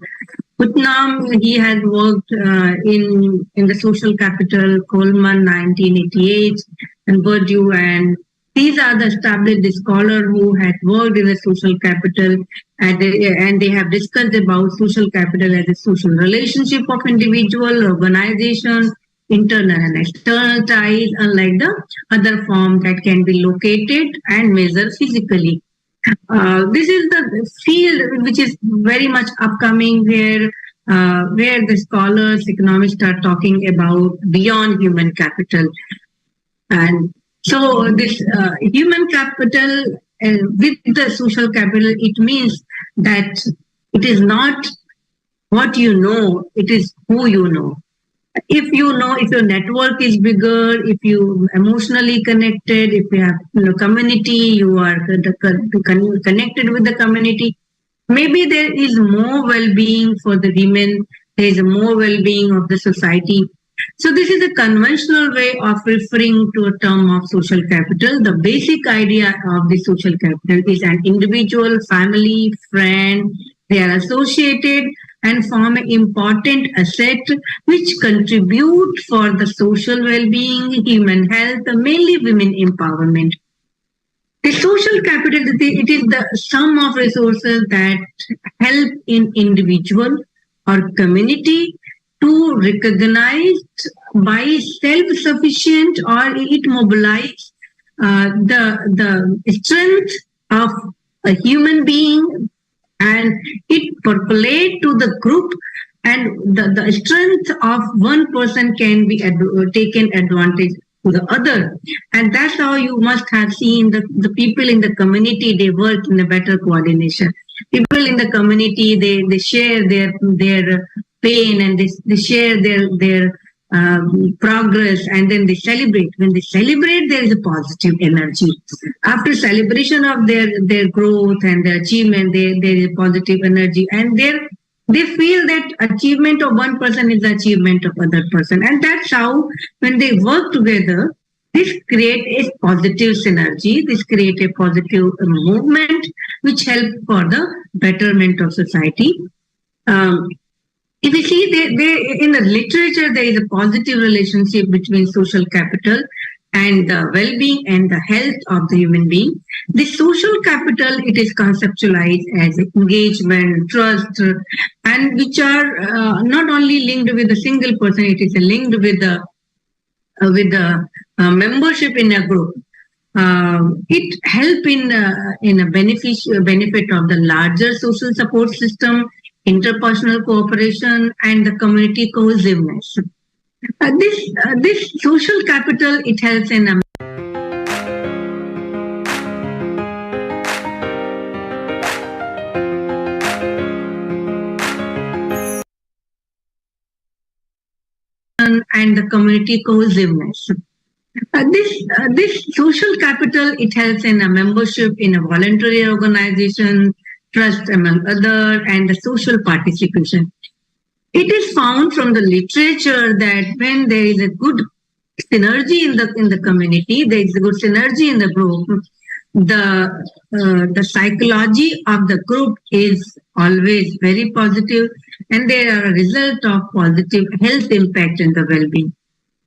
Putnam, he has worked in the social capital, Coleman 1988, and Purdue, and these are the established scholars who had worked in the social capital, and they have discussed about social capital as a social relationship of individual, organization, internal and external ties, unlike the other form that can be located and measured physically. This is the field which is very much upcoming, where the scholars, economists are talking about beyond human capital. And so this human capital with the social capital, it means that it is not what you know, it is who you know. If you know, if your network is bigger, if you emotionally connected, if you have community, you are connected with the community, maybe there is more well-being for the women there is a more well-being of the society. So this is a conventional way of referring to a term of social capital. The basic idea of the social capital is an individual, family, friend. They are associated and form an important asset which contribute for the social well-being, human health, mainly women empowerment. The social capital, it is the sum of resources that help in individual or community to recognize by self-sufficient, or it mobilize the strength of a human being, and it percolate to the group, and the strength of one person can be taken advantage to the other. And that's how you must have seen the people in the community, they work in a better coordination. People in the community, they share their pain, and they share their progress, and then they celebrate. When they celebrate, there is a positive energy. After celebration of their growth and their achievement, there is a positive energy, and they feel that achievement of one person is the achievement of other person. And that's how, when they work together, this creates a positive synergy, this creates a positive movement, which helps for the betterment of society. If you see, in the literature, there is a positive relationship between social capital and the well-being and the health of the human being. The social capital, it is conceptualized as engagement, trust, and which are not only linked with a single person, it is linked with the membership in a group. It helps in a benefit of the larger social support system, interpersonal cooperation, and the community cohesiveness. This social capital, it helps in and the community cohesiveness. This social capital, it helps in a membership in a voluntary organization, trust among others, and the social participation. It is found from the literature that when there is a good synergy in the community, there is a good synergy in the group, the psychology of the group is always very positive, and they are a result of positive health impact in the well-being.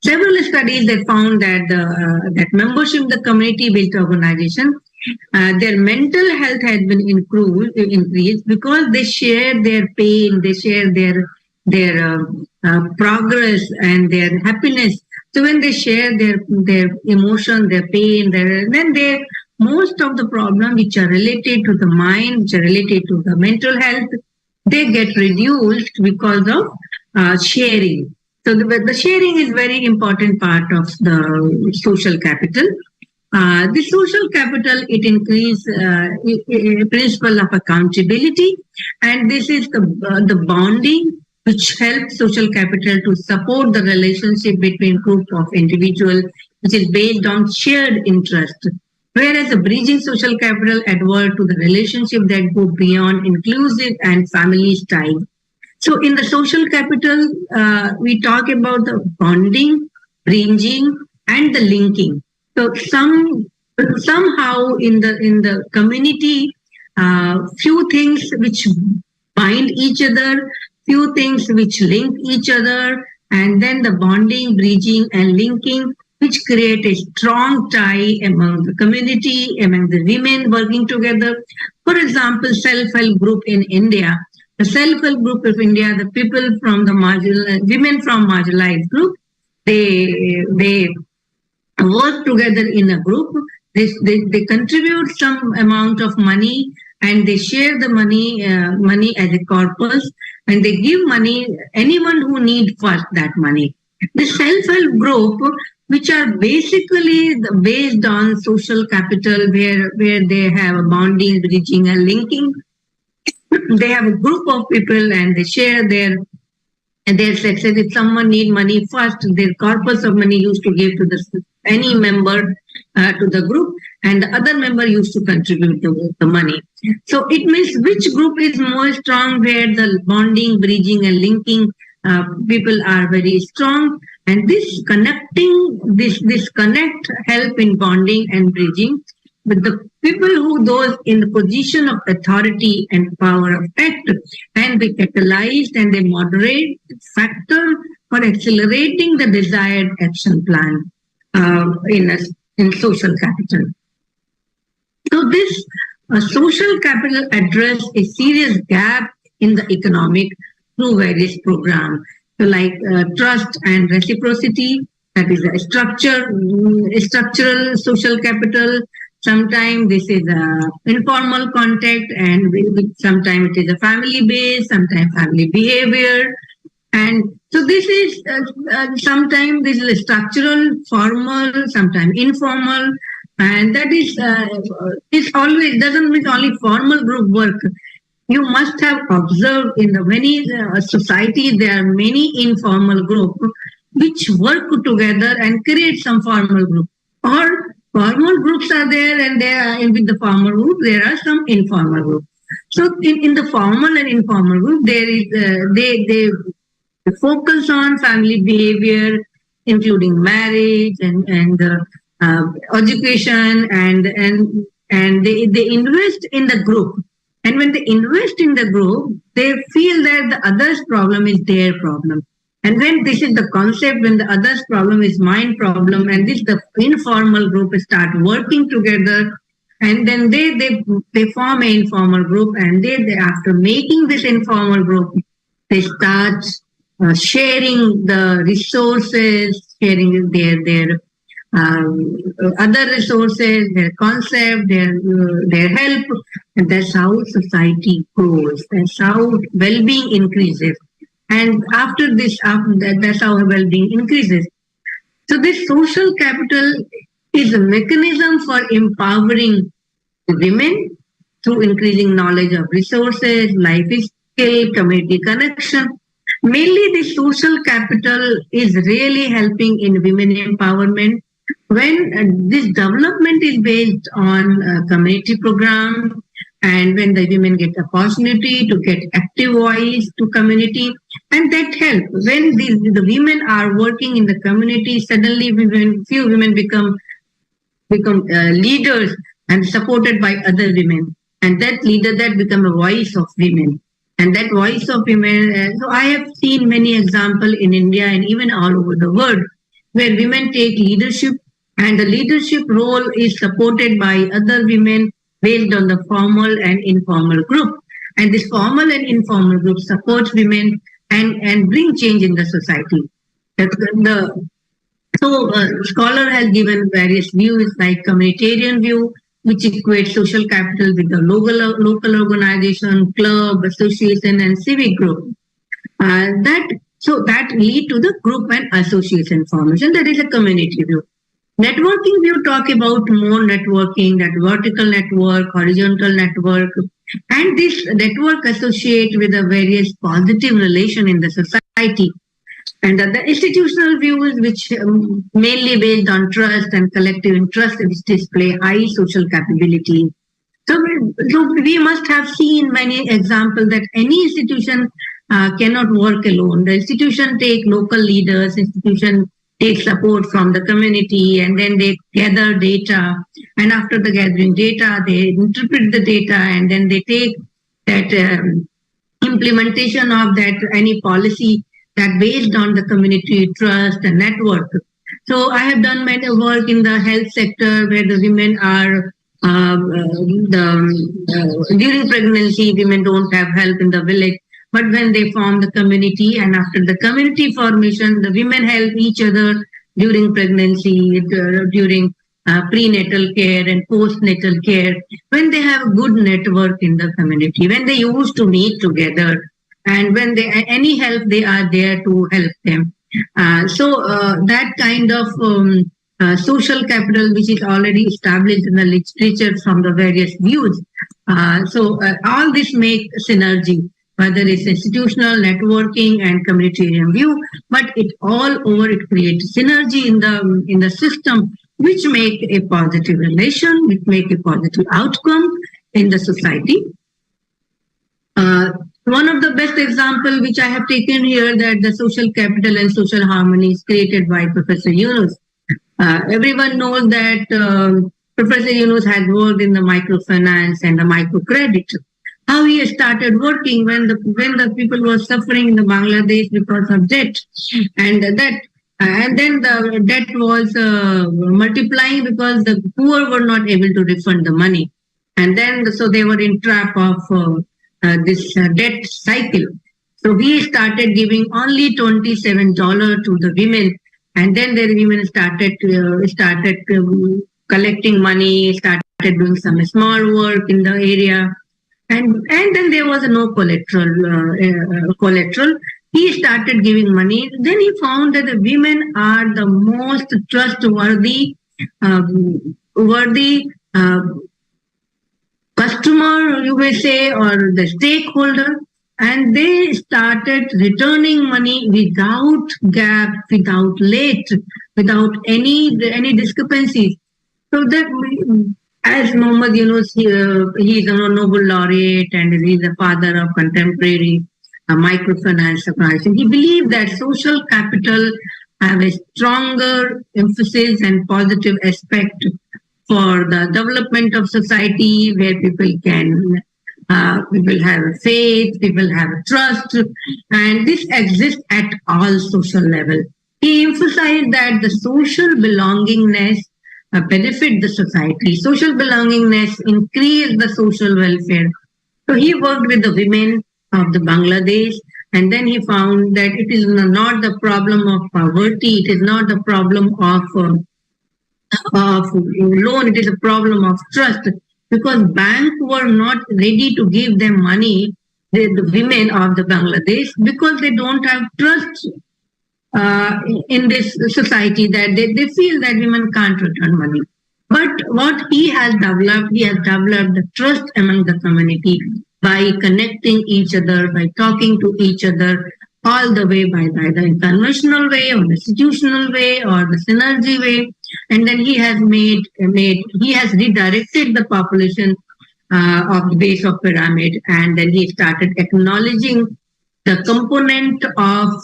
Several studies that found that that membership in the community-based organization, their mental health has been increased because they share their pain, they share their progress and their happiness. So when they share their emotion, their pain, then most of the problems which are related to the mind, which are related to the mental health, they get reduced because of sharing. So the sharing is very important part of the social capital. The social capital, it increases principle of accountability, and this is the bonding which helps social capital to support the relationship between group of individuals, which is based on shared interest. Whereas the bridging social capital advert to the relationship that go beyond inclusive and family style. So in the social capital, we talk about the bonding, bridging, and the linking. So somehow in the community, few things which bind each other, few things which link each other, and then the bonding, bridging, and linking, which create a strong tie among the community, among the women working together. For example, self-help group in India. The self-help group of India, the people from the women from marginalized group, they work together in a group. They contribute some amount of money, and they share the money as a corpus, and they give money anyone who needs first that money. The self-help group, which are basically based on social capital, where they have a bonding, bridging, and linking. They have a group of people, and they share their success. If someone need money first, their corpus of money used to give to any member to the group, and the other member used to contribute the money. So it means which group is more strong, where the bonding, bridging, and linking people are very strong, and this connecting, this connect help in bonding and bridging. But the people those in the position of authority and power of act, and they catalyze and they moderate factor for accelerating the desired action plan in social capital. So this social capital address a serious gap in the economic through various programs. So like trust and reciprocity, that is a structural social capital. Sometimes this is a informal contact, and sometimes it is a family based, sometimes family behavior. And so this is sometimes this is a structural, formal, sometimes informal, and that is it's always doesn't mean only formal group work. You must have observed in the many societies there are many informal groups which work together and create some formal group. Or formal groups are there, and with the formal group there are some informal groups. So in the formal and informal group there is they focus on family behavior, including marriage and education, and they invest in the group. And when they invest in the group, they feel that the other's problem is their problem. And then this is the concept, when the other's problem is mine problem, and this the informal group start working together, and then they form an informal group, and they after making this informal group, they start sharing the resources, sharing their other resources, their concept, their help, and that's how society grows. That's how well-being increases. And after this, that's how well-being increases. So this social capital is a mechanism for empowering women through increasing knowledge of resources, life skill, community connection. Mainly the social capital is really helping in women empowerment. When this development is based on community program, and when the women get opportunity to get active voice to community, and that helps. When the women are working in the community, suddenly few women become leaders and supported by other women, and that leader that become a voice of women. And that voice of women, so I have seen many examples in India and even all over the world where women take leadership, and the leadership role is supported by other women based on the formal and informal group. And this formal and informal group supports women and bring change in the society. So scholar has given various views like communitarian view, which equates social capital with the local organization, club, association, and civic group. That lead to the group and association formation. That is a community view. Networking view talk about more networking, that vertical network, horizontal network, and this network associate with the various positive relation in the society. And the institutional views, which mainly based on trust and collective interest, which display high social capability. So we must have seen many examples that any institution cannot work alone. The institution take local leaders, institution take support from the community, and then they gather data. And after the gathering data, they interpret the data, and then they take that implementation of that any policy that based on the community trust and network. So I have done many work in the health sector where the women are during pregnancy, women don't have help in the village. But when they form the community, and after the community formation, the women help each other during pregnancy, during prenatal care and postnatal care, when they have a good network in the community, when they used to meet together, and when they any help, they are there to help them. So that kind of social capital, which is already established in the literature from the various views. So all this make synergy, whether it's institutional, networking, and communitarian view, but it all over it creates synergy in the system, which make a positive relation, which make a positive outcome in the society. One of the best example which I have taken here, that the social capital and social harmony is created by Professor Yunus. Everyone knows that Professor Yunus has worked in the microfinance and the microcredit. How he started working when the people were suffering in the Bangladesh because of debt, and then the debt was multiplying because the poor were not able to refund the money, and then so they were in trap of this debt cycle. So he started giving only $27 to the women, and then the women started collecting money, started doing some small work in the area, and then there was no collateral. He started giving money. Then he found that the women are the most trustworthy, customer, you may say, or the stakeholder, and they started returning money without gap, without late, without any discrepancies. So that as Muhammad Yunus, he is a Nobel laureate and he is the father of contemporary microfinance. He believed that social capital have a stronger emphasis and positive aspect for the development of society, where people have faith, people have trust, and this exists at all social level. He emphasized that the social belongingness benefit the society. Social belongingness increase the social welfare. So he worked with the women of the Bangladesh, and then he found that it is not the problem of poverty, it is not the problem of loan, it is a problem of trust, because banks were not ready to give them money, the women of the Bangladesh, because they don't have trust in this society, that they feel that women can't return money. But what he has developed the trust among the community by connecting each other, by talking to each other, all the way by the conventional way or the institutional way or the synergy way. And then he has redirected the population of the base of pyramid, and then he started acknowledging the component of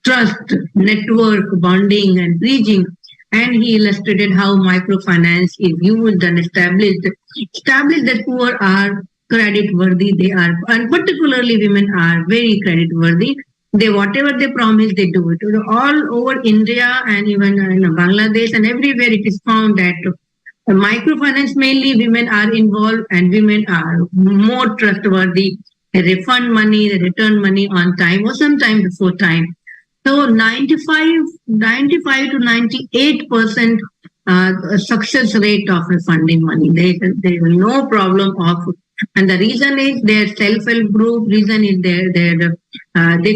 trust, network, bonding, and bridging. And he illustrated how microfinance is used and established that poor are credit worthy. They are, and particularly women are very credit worthy. They, whatever they promise, they do it. All over India and even in Bangladesh and everywhere, it is found that microfinance, mainly women are involved, and women are more trustworthy. They refund money, they return money on time or sometime before time. So 95 to 98% success rate of refunding money. There is no problem of, and the reason is their self-help group. Reason is they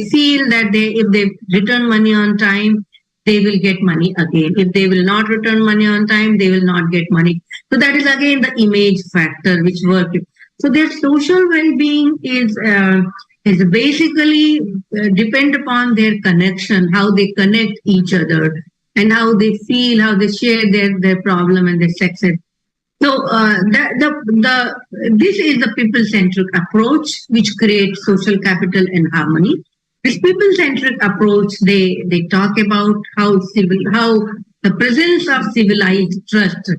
feel that if they return money on time, they will get money again. If they will not return money on time, they will not get money. So that is again the image factor which works. So their social well-being is basically depend upon their connection, how they connect each other, and how they feel, how they share their problem and their success. So this is the people-centric approach which creates social capital and harmony. This people-centric approach, they talk about how the presence of civilized trust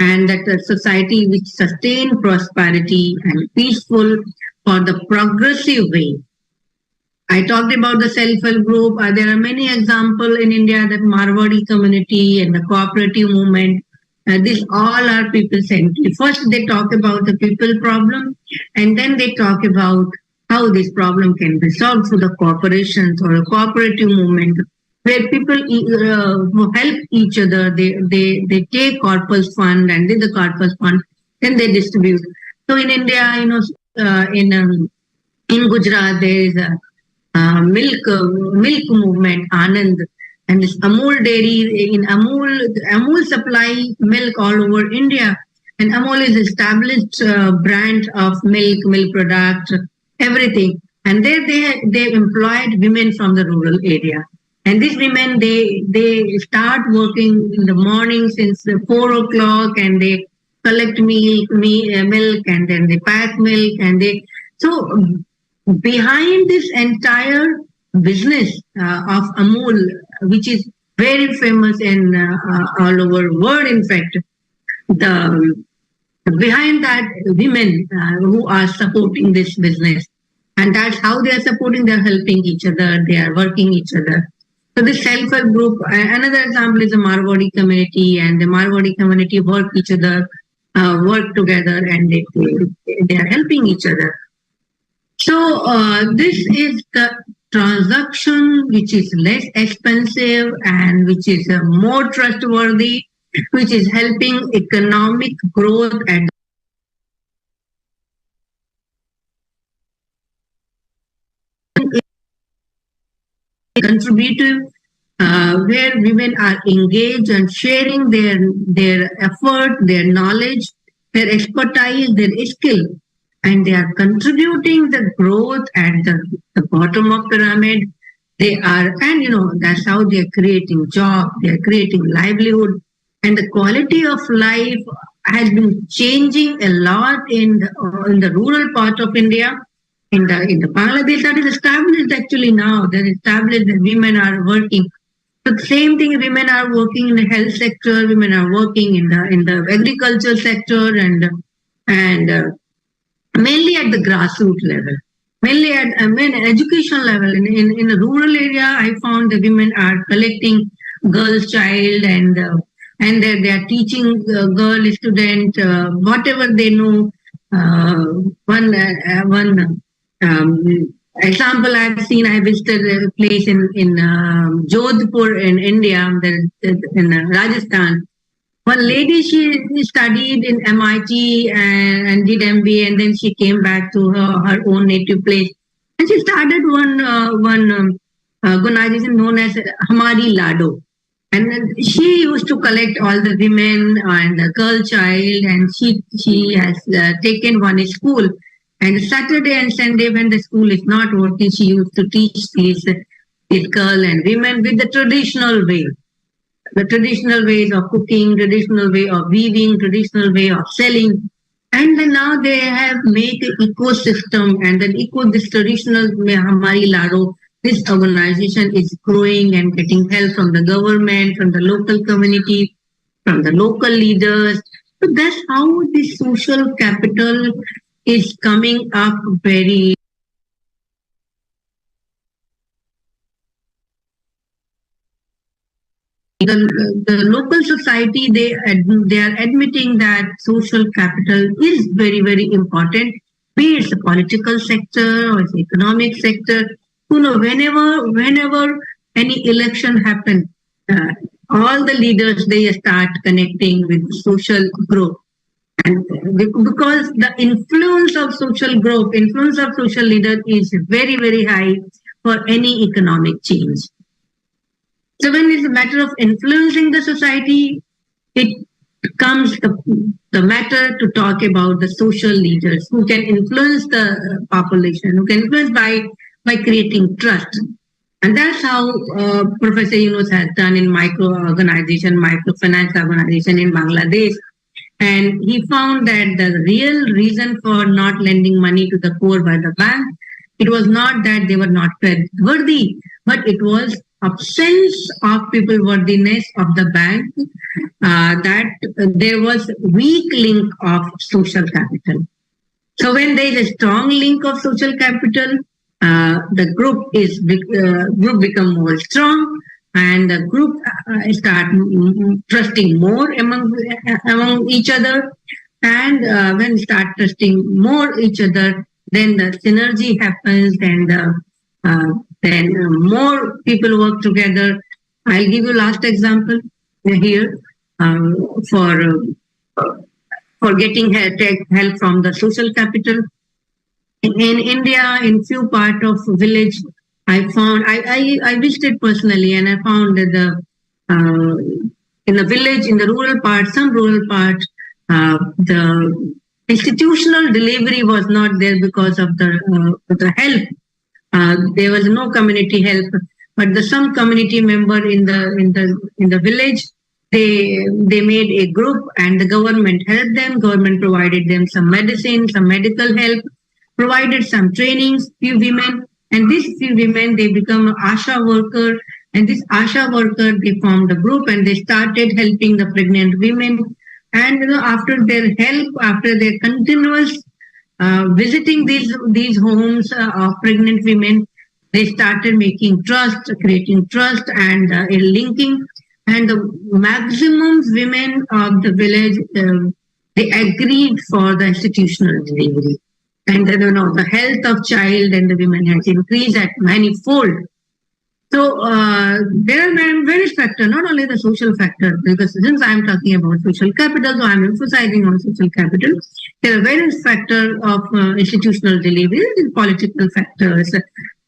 and that a society which sustain prosperity and peaceful for the progressive way. I talked about the self-help group. There are many examples in India, that Marwadi community and the cooperative movement. These all are people-centric. First, they talk about the people problem, and then they talk about how this problem can be solved through the corporations or a cooperative movement, where people help each other. They take corpus fund, and then the corpus fund, then they distribute. So in India, in Gujarat, there is a milk movement, Anand, and this Amul dairy. In Amul supply milk all over India, and Amul is established brand of milk product, everything. And there they employed women from the rural area. And these women, they start working in the morning since 4 o'clock, and they collect milk, and then they pack milk, and behind this entire business of Amul, which is very famous in all over world, in fact, behind that, women who are supporting this business. And that's how they are supporting, they're helping each other, they are working each other. So this self-help group, another example is the Marwari community, and the Marwari community work each other, work together, and they are helping each other. So this is the transaction which is less expensive and which is more trustworthy, which is helping economic growth and contributive, where women are engaged and sharing their effort, their knowledge, their expertise, their skill, and they are contributing the growth at the bottom of the pyramid. They are, and that's how they are creating jobs, they are creating livelihood, and the quality of life has been changing a lot in the rural part of India. In the Bangladesh, that is established actually now. That is established that women are working. But same thing, women are working in the health sector, women are working in the agriculture sector, and mainly at the grassroots level, mainly at education level. In the rural area, I found the women are collecting girls' child, and they are teaching girl student whatever they know. One example I've seen, I visited a place in Jodhpur in India, in Rajasthan. One lady, she studied in MIT and did MBA, and then she came back to her own native place. And she started one organization known as Hamari Lado. And then she used to collect all the women and the girl child, and she has taken one school. And Saturday and Sunday, when the school is not working, she used to teach these girls and women with the traditional way. The traditional ways of cooking, traditional way of weaving, traditional way of selling. And then now they have made an ecosystem, and then this traditional Hamari Lado, this organization is growing and getting help from the government, from the local community, from the local leaders. So that's how this social capital is coming up very. The local society, they are admitting that social capital is very, very important, be it the political sector or the economic sector. Whenever any election happens, all the leaders, they start connecting with social growth. And because the influence of social growth, influence of social leader is very, very high for any economic change. So when it's a matter of influencing the society, it becomes the matter to talk about the social leaders who can influence the population, who can influence by creating trust. And that's how Professor Yunus has done in microfinance organization in Bangladesh. And he found that the real reason for not lending money to the poor by the bank, it was not that they were not worthy, but it was absence of people worthiness of the bank, that there was weak link of social capital. So when there is a strong link of social capital, the group become more strong, and the group start trusting more among each other. And when start trusting more each other, then the synergy happens, and then more people work together. I'll give you last example here for getting help from the social capital. In India, in few part of village, I found, I visited personally, and I found that in the village, in the rural part, some rural part, the institutional delivery was not there because of the help. There was no community help, but some community member in the village, they made a group, and the government helped them. Government provided them some medicine, some medical help, provided some trainings, few women, and these few women, they become ASHA worker, and this ASHA worker, they formed a group and they started helping the pregnant women. And after their help, after their continuous visiting these homes of pregnant women, they started making trust, creating trust, and linking. And the maximum women of the village, they agreed for the institutional delivery. And the health of child and the women has increased at manifold. So there are various factors, not only the social factor, because since I am talking about social capital, so I am emphasizing on social capital. There are various factors of institutional delivery, political factors,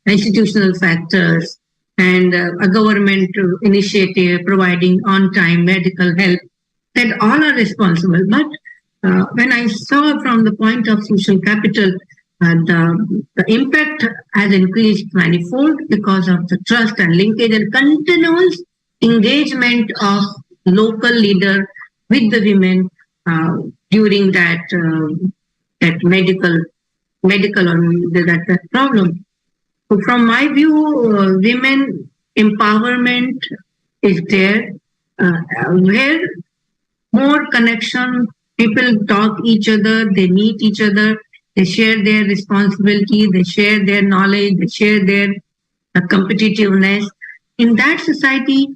institutional factors, and a government initiative providing on-time medical help, that all are responsible. But when I saw from the point of social capital, the impact has increased manifold because of the trust and linkage and continuous engagement of local leader with the women during that medical or that problem. So from my view, women empowerment is there, where more connection, people talk each other, they meet each other, they share their responsibility, they share their knowledge, they share their competitiveness. In that society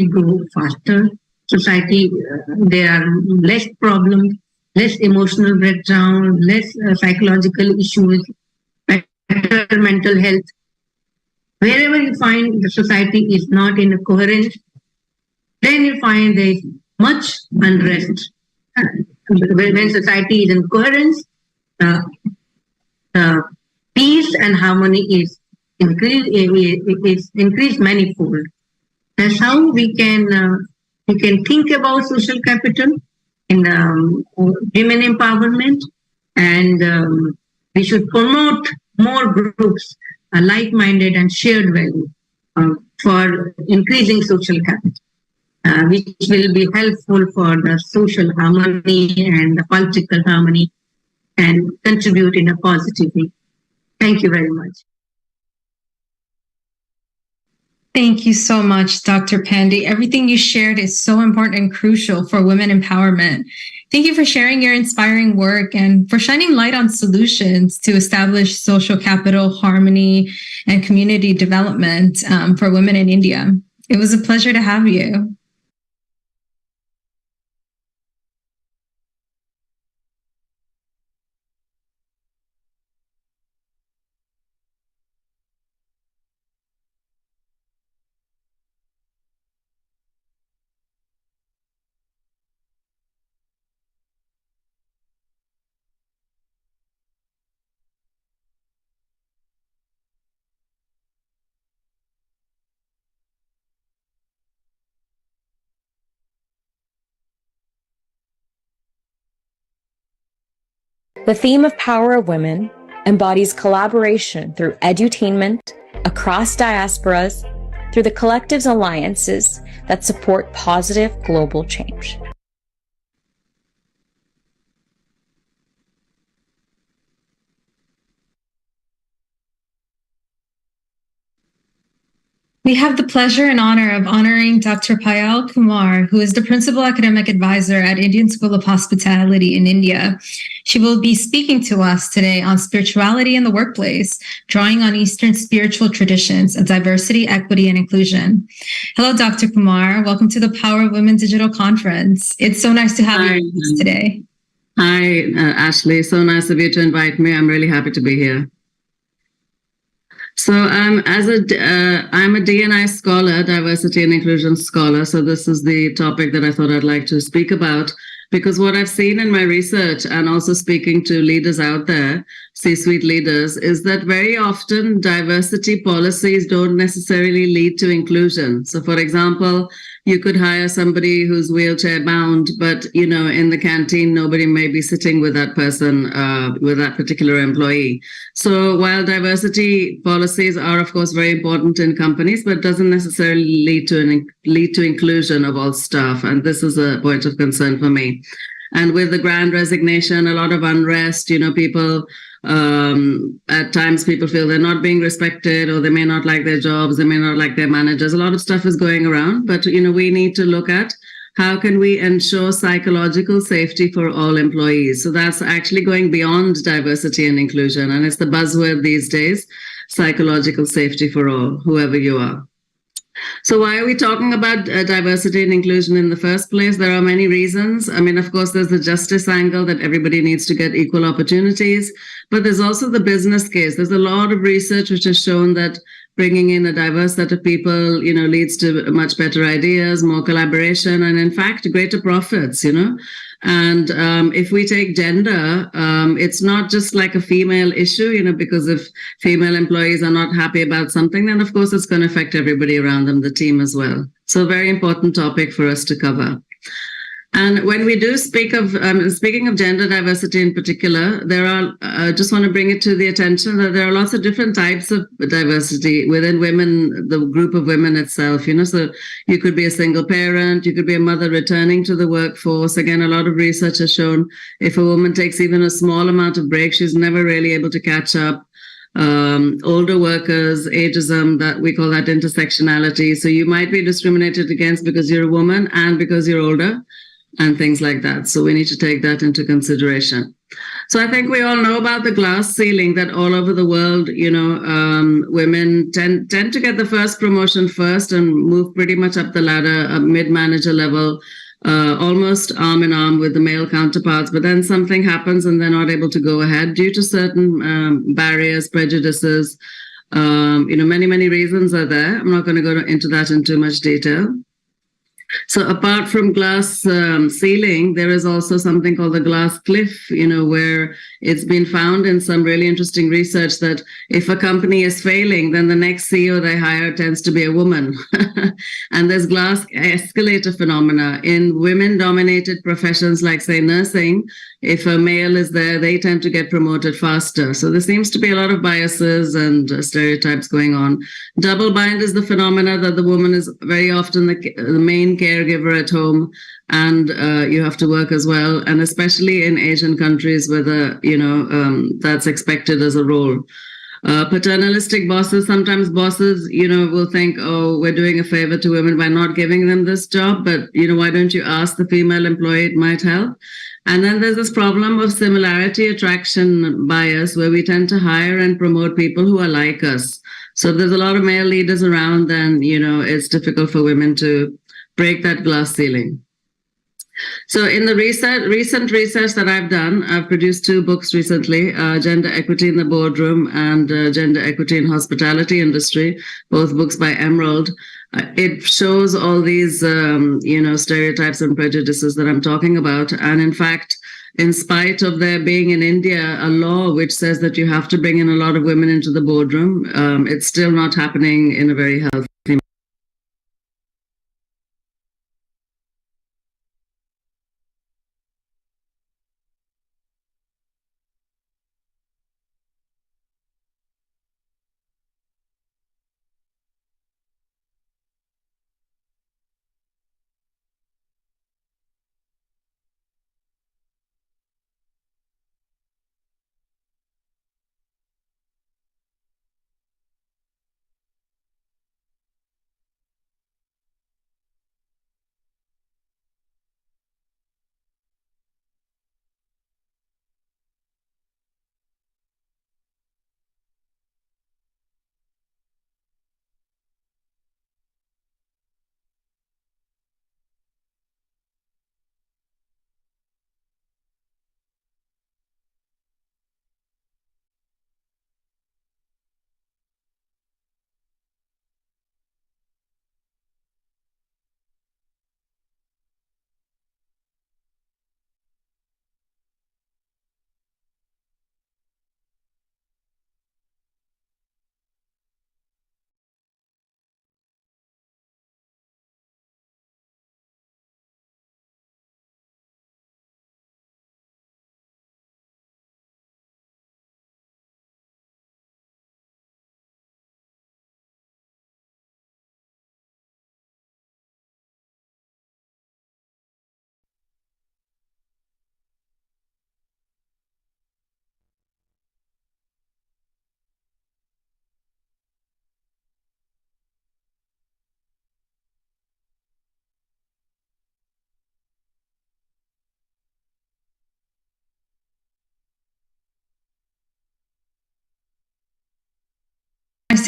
grows faster. Society, there are less problems, less emotional breakdown, less psychological issues, better mental health. Wherever you find the society is not in a coherence, then you find there is much unrest. When society is in coherence, peace and harmony is increased manifold. That's how we can think about social capital in women empowerment, and we should promote more groups, like-minded and shared value, for increasing social capital, which will be helpful for the social harmony and the political harmony, and contribute in a positive way. Thank you very much. Thank you so much, Dr. Pandey. Everything you shared is so important and crucial for women empowerment. Thank you for sharing your inspiring work and for shining light on solutions to establish social capital, harmony, and community development for women in India. It was a pleasure to have you. The theme of Power of Women embodies collaboration through edutainment across diasporas through the collectives alliances that support positive global change. We have the pleasure and honor of honoring Dr. Payal Kumar, who is the Principal Academic Advisor at Indian School of Hospitality in India. She will be speaking to us today on spirituality in the workplace, drawing on Eastern spiritual traditions of diversity, equity, and inclusion. Hello, Dr. Kumar. Welcome to the Power of Women Digital Conference. It's so nice to have you with us today. Hi, Ashley. So nice of you to invite me. I'm really happy to be here. So I'm a D&I scholar, diversity and inclusion scholar. So this is the topic that I thought I'd like to speak about, because what I've seen in my research and also speaking to leaders out there, C-suite leaders, is that very often diversity policies don't necessarily lead to inclusion. So for example, you could hire somebody who's wheelchair bound, but in the canteen, nobody may be sitting with that person, with that particular employee. So while diversity policies are, of course, very important in companies, but doesn't necessarily lead to inclusion of all staff. And this is a point of concern for me. And with the grand resignation, a lot of unrest, people At times people feel they're not being respected, or they may not like their jobs, they may not like their managers. A lot of stuff is going around, but we need to look at how can we ensure psychological safety for all employees. So that's actually going beyond diversity and inclusion, and it's the buzzword these days, psychological safety for all, whoever you are. So why are we talking about diversity and inclusion in the first place? There are many reasons. I mean, of course, there's the justice angle that everybody needs to get equal opportunities, but there's also the business case. There's a lot of research which has shown that bringing in a diverse set of people, leads to much better ideas, more collaboration, and in fact, greater profits, And if we take gender, it's not just like a female issue, because if female employees are not happy about something, then of course it's going to affect everybody around them, the team as well. So a very important topic for us to cover. And when we do speak of, speaking of gender diversity in particular, there are, just want to bring it to the attention that there are lots of different types of diversity within women, the group of women itself, so you could be a single parent, you could be a mother returning to the workforce. Again, a lot of research has shown if a woman takes even a small amount of break, she's never really able to catch up. Older workers, ageism, that we call that intersectionality. So you might be discriminated against because you're a woman and because you're older, and things like that. So we need to take that into consideration. So I think we all know about the glass ceiling, that all over the world, women tend to get the first promotion first and move pretty much up the ladder, mid-manager level, almost arm in arm with the male counterparts. But then something happens and they're not able to go ahead due to certain barriers, prejudices. Many, many reasons are there. I'm not going to go into that in too much detail. So apart from glass ceiling, there is also something called the glass cliff, where it's been found in some really interesting research that if a company is failing, then the next CEO they hire tends to be a woman. And there's glass escalator phenomena in women-dominated professions like, say, nursing. If a male is there, they tend to get promoted faster. So there seems to be a lot of biases and stereotypes going on. Double bind is the phenomena that the woman is very often the main caregiver at home, and you have to work as well, and especially in Asian countries where that's expected as a role. Paternalistic bosses, sometimes bosses, will think, oh, we're doing a favor to women by not giving them this job, but, why don't you ask the female employee? It might help. And then there's this problem of similarity attraction bias, where we tend to hire and promote people who are like us. So if there's a lot of male leaders around, then, it's difficult for women to break that glass ceiling. So in the recent research that I've done, I've produced 2 books recently, Gender Equity in the Boardroom and Gender Equity in Hospitality Industry, both books by Emerald. It shows all these, stereotypes and prejudices that I'm talking about. And in fact, in spite of there being in India a law which says that you have to bring in a lot of women into the boardroom, it's still not happening in a very healthy manner.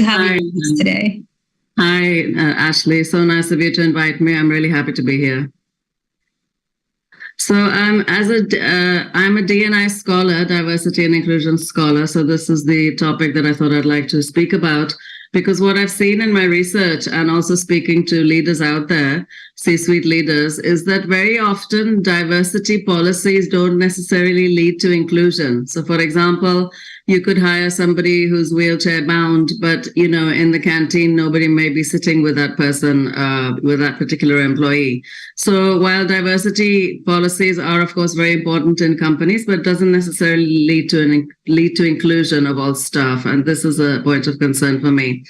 to have you with us today. Hi, Ashley. So nice of you to invite me. I'm really happy to be here. So I'm a D&I scholar, diversity and inclusion scholar. So this is the topic that I thought I'd like to speak about, because what I've seen in my research and also speaking to leaders out there, C-suite leaders, is that very often diversity policies don't necessarily lead to inclusion. So for example, you could hire somebody who's wheelchair bound, but in the canteen, nobody may be sitting with that person, with that particular employee. So while diversity policies are, of course, very important in companies, but doesn't necessarily lead to inclusion of all staff. And this is a point of concern for me.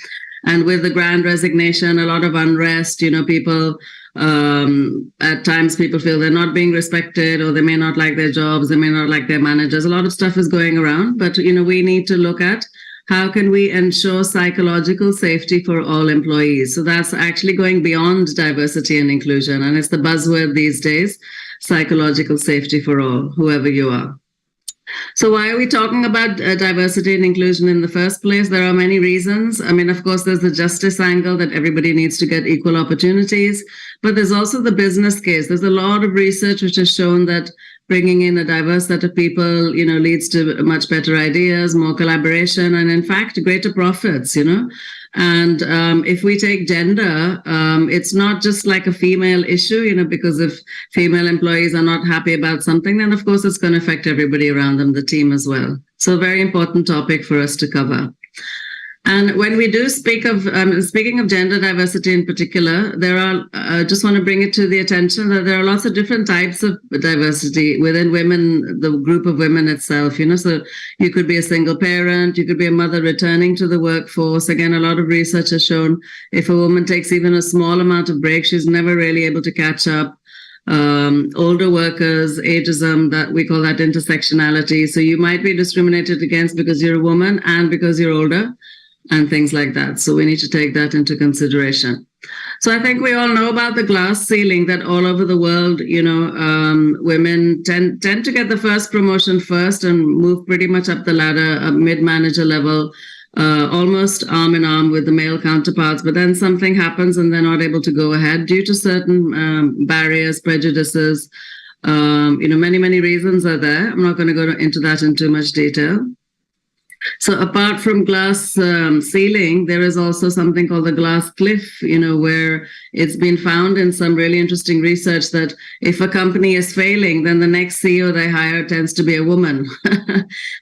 And with the grand resignation, a lot of unrest, people, at times people feel they're not being respected, or they may not like their jobs, they may not like their managers. A lot of stuff is going around, but we need to look at how can we ensure psychological safety for all employees. So that's actually going beyond diversity and inclusion, and it's the buzzword these days, psychological safety for all, whoever you are. So why are we talking about diversity and inclusion in the first place? There are many reasons. I mean, of course, there's the justice angle that everybody needs to get equal opportunities, but there's also the business case. There's a lot of research which has shown that bringing in a diverse set of people, leads to much better ideas, more collaboration, and in fact, greater profits, And if we take gender, it's not just like a female issue, because if female employees are not happy about something, then of course it's going to affect everybody around them, the team as well. So a very important topic for us to cover. And when we do speak of, speaking of gender diversity in particular, there are, just want to bring it to the attention that there are lots of different types of diversity within women, the group of women itself, so you could be a single parent, you could be a mother returning to the workforce. Again, a lot of research has shown if a woman takes even a small amount of break, she's never really able to catch up. Older workers, ageism, that we call that intersectionality. So you might be discriminated against because you're a woman and because you're older, and things like that. So we need to take that into consideration. So I think we all know about the glass ceiling that all over the world, women tend to get the first promotion first and move pretty much up the ladder, mid-manager level, almost arm in arm with the male counterparts. But then something happens and they're not able to go ahead due to certain barriers, prejudices. Many reasons are there. I'm not going to go into that in too much detail. So apart from glass ceiling, there is also something called the glass cliff, where it's been found in some really interesting research that if a company is failing, then the next CEO they hire tends to be a woman.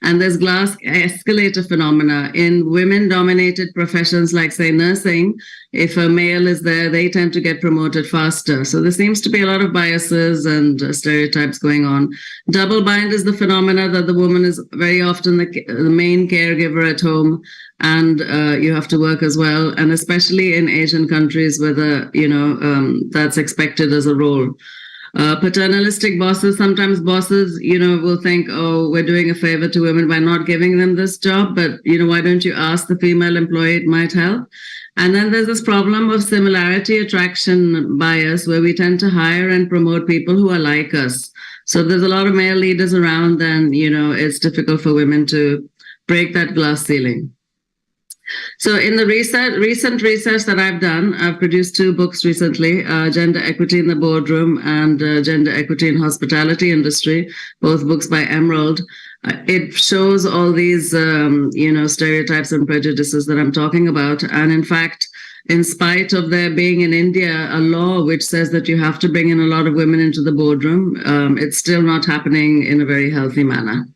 And there's glass escalator phenomena in women-dominated professions like, say, nursing. If a male is there, they tend to get promoted faster. So there seems to be a lot of biases and stereotypes going on. Double bind is the phenomena that the woman is very often the main caregiver at home, and you have to work as well, and especially in Asian countries where that's expected as a role. Paternalistic bosses, sometimes bosses, will think, oh, we're doing a favor to women by not giving them this job, but, why don't you ask the female employee? It might help. And then there's this problem of similarity attraction bias, where we tend to hire and promote people who are like us. So if there's a lot of male leaders around, then, it's difficult for women to break that glass ceiling. So in the recent research that I've done, I've produced 2 books recently, Gender Equity in the Boardroom and Gender Equity in Hospitality Industry, both books by Emerald. It shows all these, stereotypes and prejudices that I'm talking about. And in fact, in spite of there being in India a law which says that you have to bring in a lot of women into the boardroom, it's still not happening in a very healthy manner.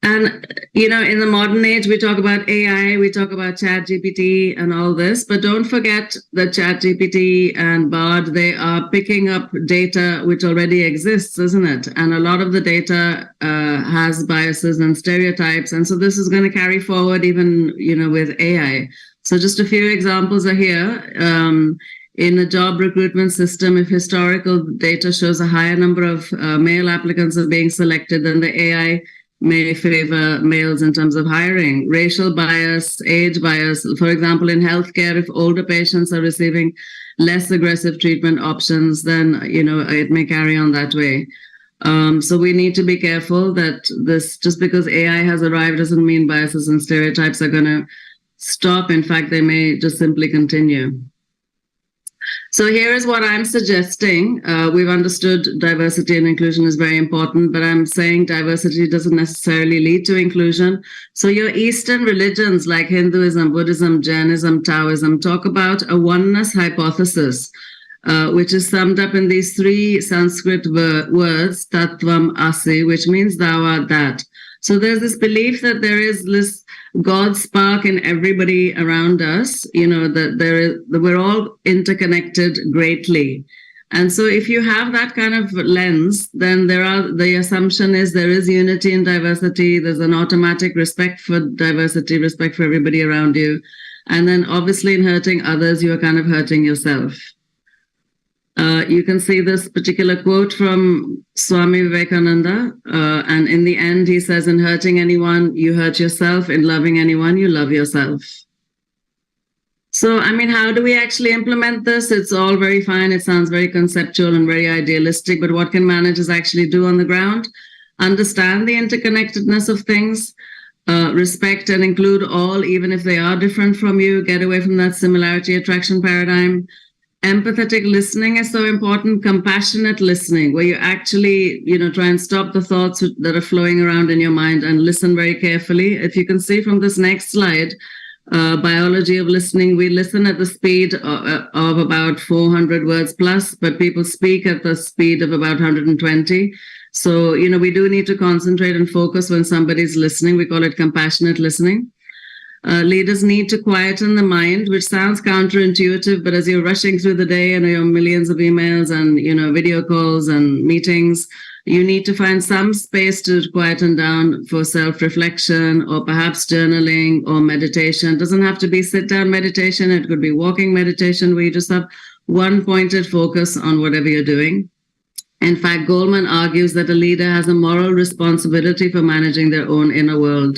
And, in the modern age, we talk about AI, we talk about ChatGPT and all this, but don't forget that ChatGPT and Bard, they are picking up data which already exists, isn't it? And a lot of the data has biases and stereotypes. And so this is going to carry forward even, with AI. So just a few examples are here. In a job recruitment system, if historical data shows a higher number of male applicants are being selected, then the AI may favor males in terms of hiring. Racial bias, age bias. For example, in healthcare, if older patients are receiving less aggressive treatment options, then, it may carry on that way. So we need to be careful that this, just because AI has arrived doesn't mean biases and stereotypes are going to stop. In fact, they may just simply continue. So here is what I'm suggesting. We've understood diversity and inclusion is very important, but I'm saying diversity doesn't necessarily lead to inclusion. So your Eastern religions like Hinduism, Buddhism, Jainism, Taoism talk about a oneness hypothesis, which is summed up in these three Sanskrit words, Tattvam Asi, which means thou art that. So there's this belief that there is this God spark in everybody around us, that we're all interconnected greatly. And so if you have that kind of lens, then the assumption is there is unity in diversity. There's an automatic respect for diversity, respect for everybody around you. And then obviously in hurting others, you are kind of hurting yourself. You can see this particular quote from Swami Vivekananda. And in the end, he says, in hurting anyone, you hurt yourself. In loving anyone, you love yourself. So, I mean, how do we actually implement this? It's all very fine. It sounds very conceptual and very idealistic. But what can managers actually do on the ground? Understand the interconnectedness of things. Respect and include all, even if they are different from you. Get away from that similarity attraction paradigm. Empathetic listening is so important. Compassionate listening, where you actually, try and stop the thoughts that are flowing around in your mind and listen very carefully. If you can see from this next slide, biology of listening, we listen at the speed of about 400 words plus, but people speak at the speed of about 120. So, we do need to concentrate and focus when somebody's listening. We call it compassionate listening. Leaders need to quieten the mind, which sounds counterintuitive, but as you're rushing through the day and your millions of emails and, video calls and meetings, you need to find some space to quieten down for self-reflection or perhaps journaling or meditation. It doesn't have to be sit-down meditation. It could be walking meditation where you just have one pointed focus on whatever you're doing. In fact, Goleman argues that a leader has a moral responsibility for managing their own inner world.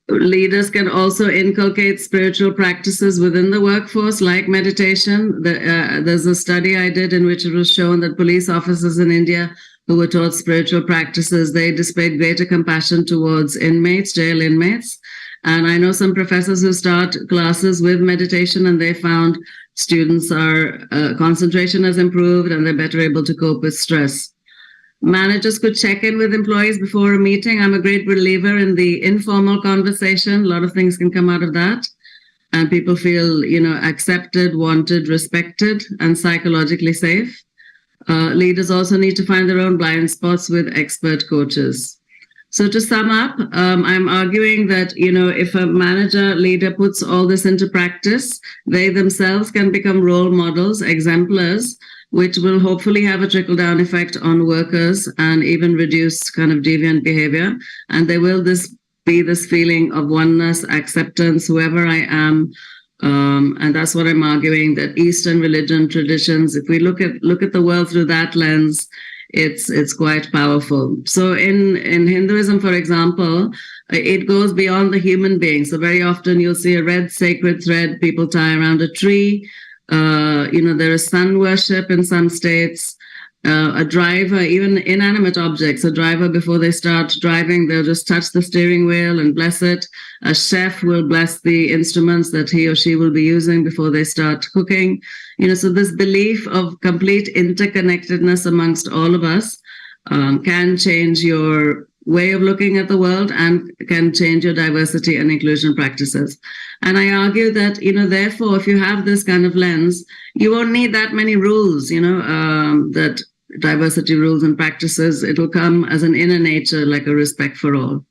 Leaders can also inculcate spiritual practices within the workforce, like meditation. There's a study I did in which it was shown that police officers in India who were taught spiritual practices, they displayed greater compassion towards inmates, jail inmates. And I know some professors who start classes with meditation, and they found students concentration has improved and they're better able to cope with stress. Managers could check in with employees before a meeting. I'm a great believer in the informal conversation. A lot of things can come out of that. And people feel, accepted, wanted, respected, and psychologically safe. Leaders also need to find their own blind spots with expert coaches. So to sum up, I'm arguing that, if a manager, leader puts all this into practice, they themselves can become role models, exemplars, which will hopefully have a trickle-down effect on workers and even reduce kind of deviant behavior. And there will be this feeling of oneness, acceptance, whoever I am. And that's what I'm arguing, that Eastern religion traditions, if we look at the world through that lens, it's quite powerful. So in Hinduism, for example, it goes beyond the human being. So very often you'll see a red sacred thread people tie around a tree. There is sun worship in some states. A driver, even inanimate objects, a driver, before they start driving, they'll just touch the steering wheel and bless it. A chef will bless the instruments that he or she will be using before they start cooking. So this belief of complete interconnectedness amongst all of us can change your way of looking at the world and can change your diversity and inclusion practices. And I argue that, therefore, if you have this kind of lens, you won't need that many rules, that diversity rules and practices. It'll come as an inner nature, like a respect for all.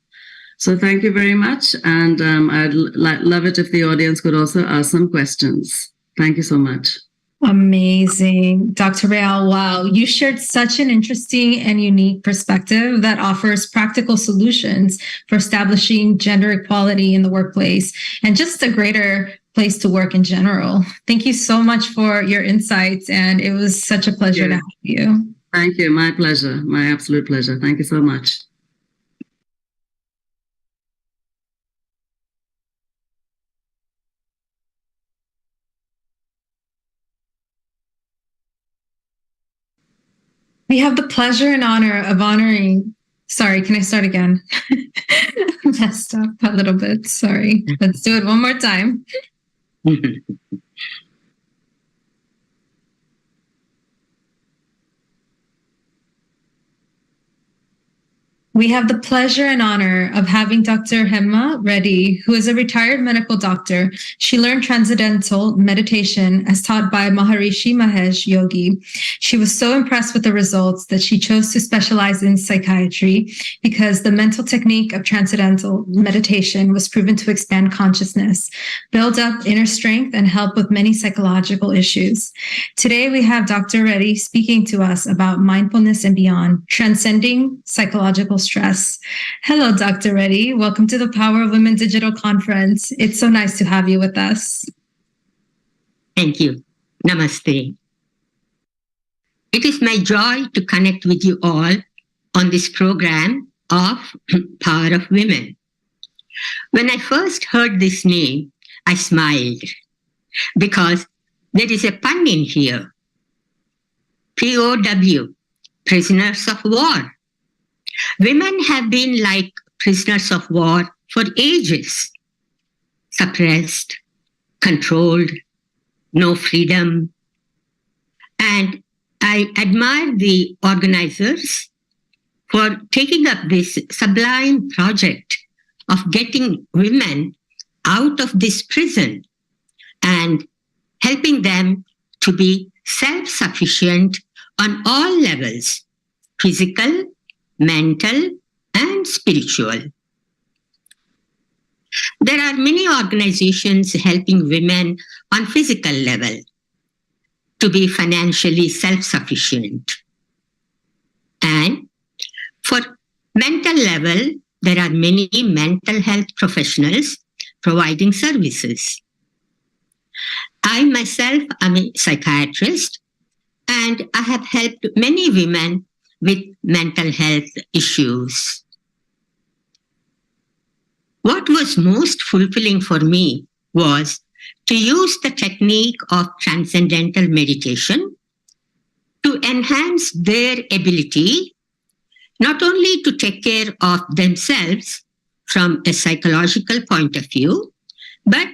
So thank you very much. And I'd love it if the audience could also ask some questions. Thank you so much. Amazing. Dr. Payal, wow, you shared such an interesting and unique perspective that offers practical solutions for establishing gender equality in the workplace and just a greater place to work in general. Thank you so much for your insights, and it was such a pleasure to have you. Thank you. My pleasure. My absolute pleasure. Thank you so much. We have the pleasure and honor of honoring. Sorry, can I start again? Messed up a little bit. Sorry. Let's do it one more time. We have the pleasure and honor of having Dr. Hema Reddy, who is a retired medical doctor. She learned transcendental meditation as taught by Maharishi Mahesh Yogi. She was so impressed with the results that she chose to specialize in psychiatry because the mental technique of transcendental meditation was proven to expand consciousness, build up inner strength, and help with many psychological issues. Today, we have Dr. Reddy speaking to us about mindfulness and beyond, transcending psychological stress. Hello, Dr. Reddy. Welcome to the Power of Women Digital Conference. It's so nice to have you with us. Thank you. Namaste. It is my joy to connect with you all on this program of Power of Women. When I first heard this name, I smiled because there is a pun in here. POW, prisoners of war. Women have been like prisoners of war for ages, suppressed, controlled, no freedom. And I admire the organizers for taking up this sublime project of getting women out of this prison and helping them to be self-sufficient on all levels, physical, mental, and spiritual. There are many organizations helping women on physical level to be financially self-sufficient. And for mental level, there are many mental health professionals providing services. I myself am a psychiatrist, and I have helped many women with mental health issues. What was most fulfilling for me was to use the technique of transcendental meditation to enhance their ability not only to take care of themselves from a psychological point of view, but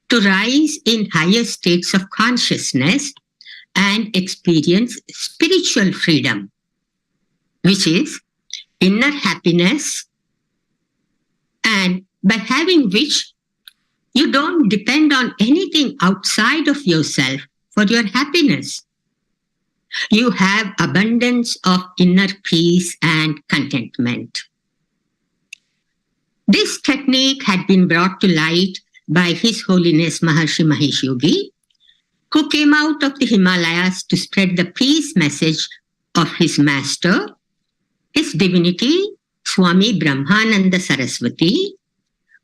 to rise in higher states of consciousness and experience spiritual freedom, which is inner happiness, and by having which you don't depend on anything outside of yourself for your happiness. You have abundance of inner peace and contentment. This technique had been brought to light by His Holiness Maharishi Mahesh Yogi, who came out of the Himalayas to spread the peace message of his master, His Divinity Swami Brahmananda Saraswati,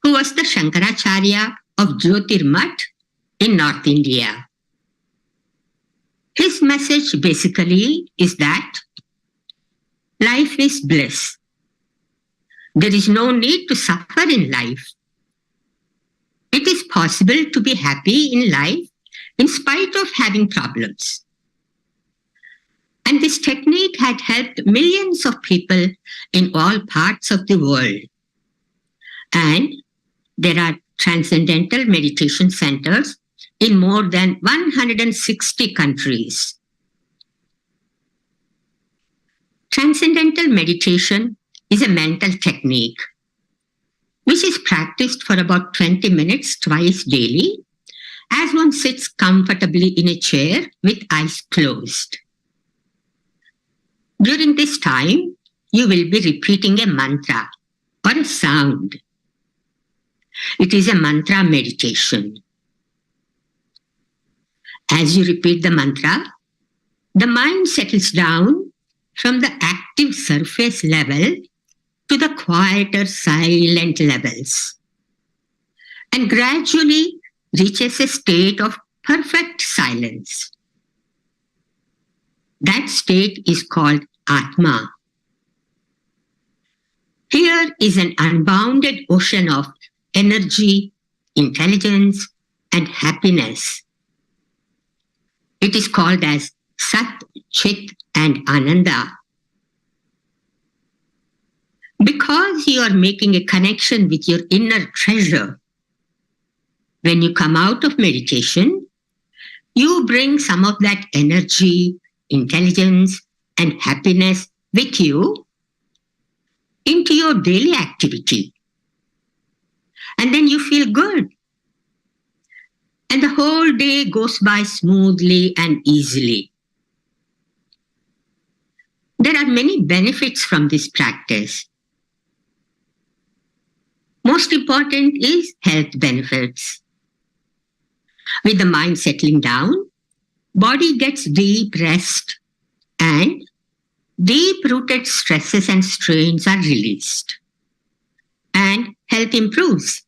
who was the Shankaracharya of Jyotirmath in North India. His message basically is that life is bliss. There is no need to suffer in life. It is possible to be happy in life in spite of having problems. And this technique had helped millions of people in all parts of the world. And there are transcendental meditation centers in more than 160 countries. Transcendental meditation is a mental technique which is practiced for about 20 minutes twice daily as one sits comfortably in a chair with eyes closed. During this time, you will be repeating a mantra or a sound. It is a mantra meditation. As you repeat the mantra, the mind settles down from the active surface level to the quieter, silent levels and gradually reaches a state of perfect silence. That state is called Atma. Here is an unbounded ocean of energy, intelligence, and happiness. It is called as Sat Chit and Ananda. Because you are making a connection with your inner treasure, when you come out of meditation, you bring some of that energy, intelligence, and happiness with you into your daily activity. And then you feel good. And the whole day goes by smoothly and easily. There are many benefits from this practice. Most important is health benefits. With the mind settling down, body gets deep rest and deep-rooted stresses and strains are released. And health improves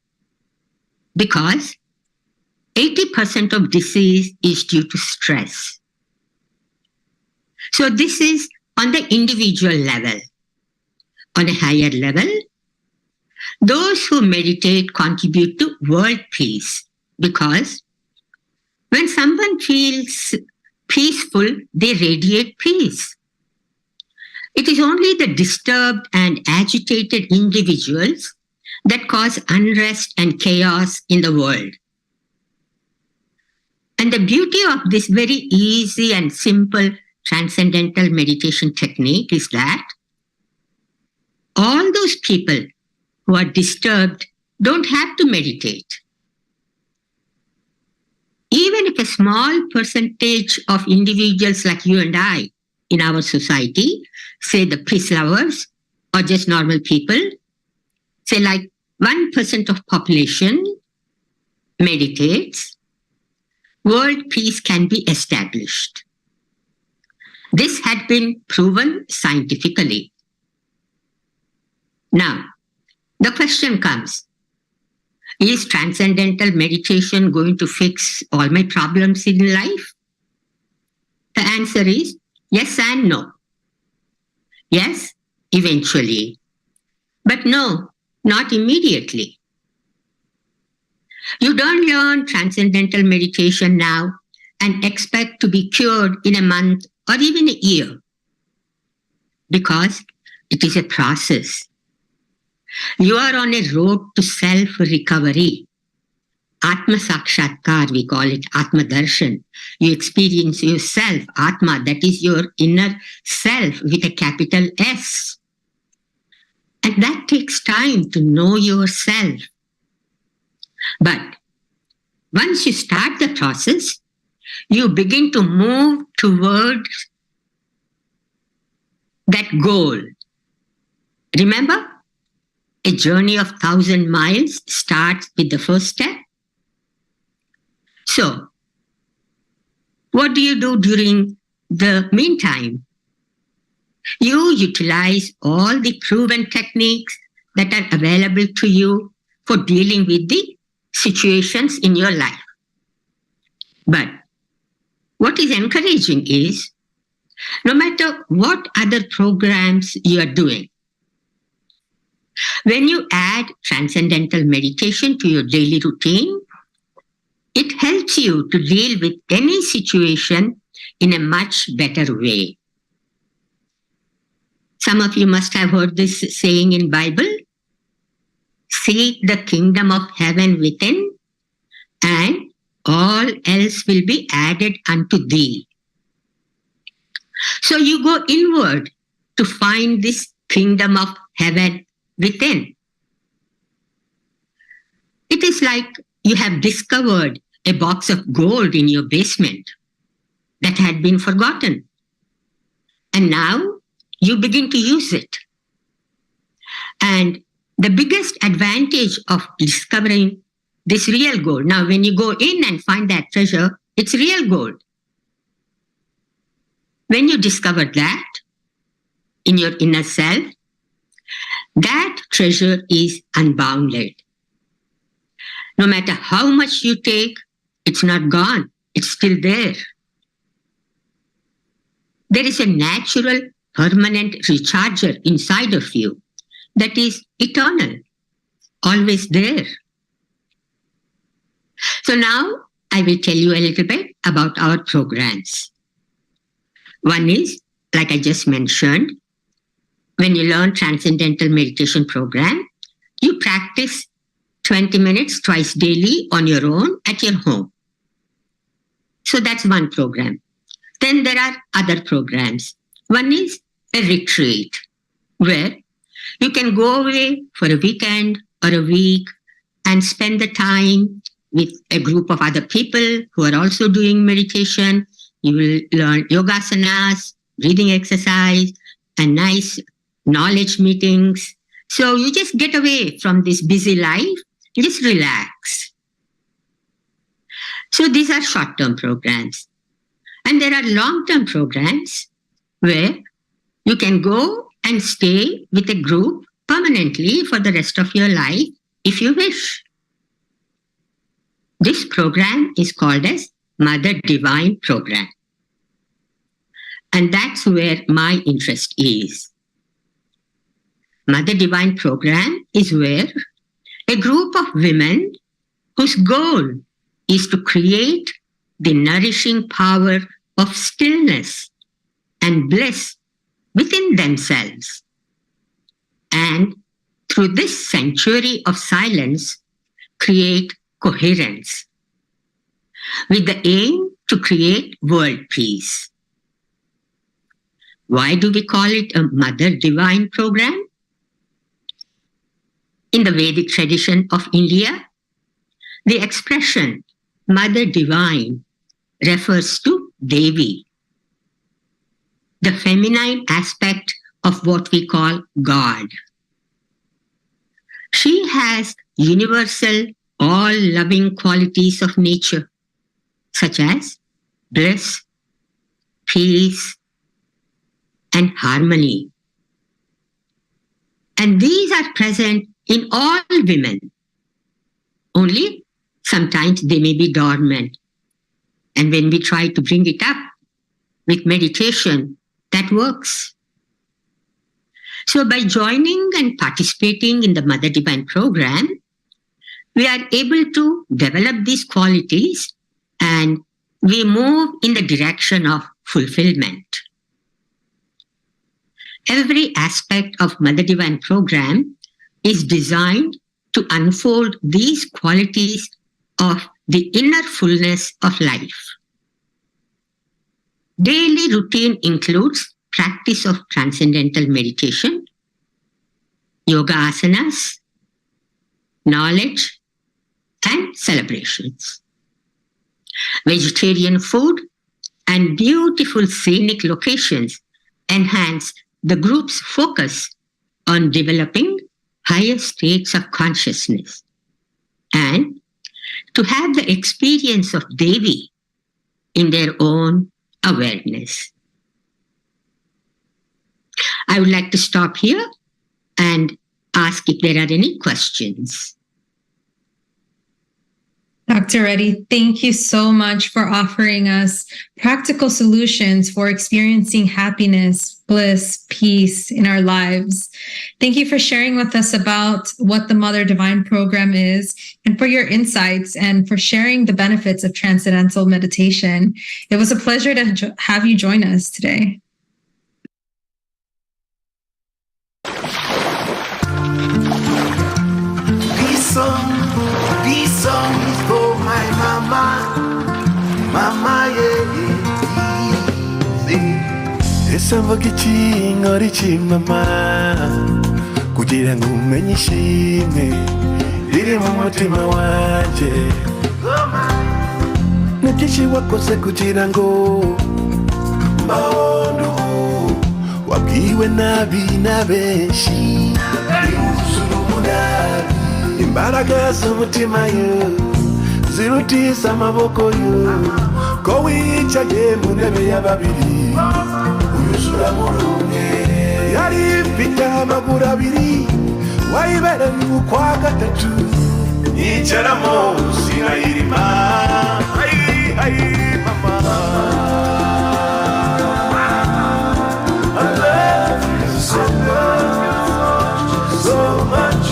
because 80% of disease is due to stress. So this is on the individual level. On a higher level, those who meditate contribute to world peace because when someone feels peaceful, they radiate peace. It is only the disturbed and agitated individuals that cause unrest and chaos in the world. And the beauty of this very easy and simple transcendental meditation technique is that all those people who are disturbed don't have to meditate. Even if a small percentage of individuals like you and I in our society, say the peace lovers or just normal people, say like 1% of population meditates, world peace can be established. This had been proven scientifically. Now, the question comes, is transcendental meditation going to fix all my problems in life? The answer is yes and no. Yes, eventually. But no, not immediately. You don't learn transcendental meditation now and expect to be cured in a month or even a year, because it is a process. You are on a road to self-recovery. Atma Sakshatkar, we call it Atma Darshan. You experience yourself, Atma, that is your inner self with a capital S. And that takes time to know yourself. But once you start the process, you begin to move towards that goal. Remember, a journey of 1,000 miles starts with the first step. So, what do you do during the meantime? You utilize all the proven techniques that are available to you for dealing with the situations in your life. But what is encouraging is, no matter what other programs you are doing, when you add transcendental meditation to your daily routine, it helps you to deal with any situation in a much better way. Some of you must have heard this saying in Bible, seek the kingdom of heaven within, and all else will be added unto thee. So you go inward to find this kingdom of heaven within. It is like you have discovered a box of gold in your basement that had been forgotten. And now you begin to use it. And the biggest advantage of discovering this real gold, now when you go in and find that treasure, it's real gold. When you discover that in your inner self, that treasure is unbounded. No matter how much you take, it's not gone. It's still there. There is a natural, permanent recharger inside of you that is eternal, always there. So now I I will tell you a little bit about our programs. One is like I just mentioned, when you learn Transcendental Meditation Program, you practice 20 minutes twice daily on your own at your home. So that's one program. Then there are other programs. One is a retreat, where you can go away for a weekend or a week and spend the time with a group of other people who are also doing meditation. You will learn yogasanas, breathing exercise, and nice knowledge meetings. So you just get away from this busy life, just relax. So these are short-term programs. And there are long-term programs where you can go and stay with a group permanently for the rest of your life if you wish. This program is called as Mother Divine Program. And that's where my interest is. Mother Divine Program is where a group of women whose goal is to create the nourishing power of stillness and bliss within themselves. And through this sanctuary of silence, create coherence with the aim to create world peace. Why do we call it a Mother Divine Program? In the Vedic tradition of India, the expression Mother Divine refers to Devi, the feminine aspect of what we call God. She has universal, all-loving qualities of nature, such as bliss, peace, and harmony. And these are present in all women. Only sometimes they may be dormant. And when we try to bring it up with meditation, that works. So by joining and participating in the Mother Divine Program, we are able to develop these qualities and we move in the direction of fulfillment. Every aspect of Mother Divine Program is designed to unfold these qualities of the inner fullness of life. Daily routine includes practice of transcendental meditation, yoga asanas, knowledge, and celebrations. Vegetarian food and beautiful scenic locations enhance the group's focus on developing higher states of consciousness and to have the experience of Devi in their own awareness. I would like to stop here and ask if there are any questions. Dr. Reddy, thank you so much for offering us practical solutions for experiencing happiness, bliss, peace in our lives. Thank you for sharing with us about what the Mother Divine Program is and for your insights and for sharing the benefits of transcendental meditation. It was a pleasure to have you join us today. This song is for my mama, yeah. Esamba kichingorichi mama, kugira ngo umenye ishimwe riri mu mutima wanje. Nikishi wakoze kugira ngo mbaho wabwiwe nabi na benshi imbaraga z'umutima yo zirutisa amaboko yo ko wicaye mu ntebe y'ababiri uyuzura mu rumwe yari ifite amaguru abiri wayibereye ukwa gatatu yicaramo sinayirima ayi mama. I love you so much, so much.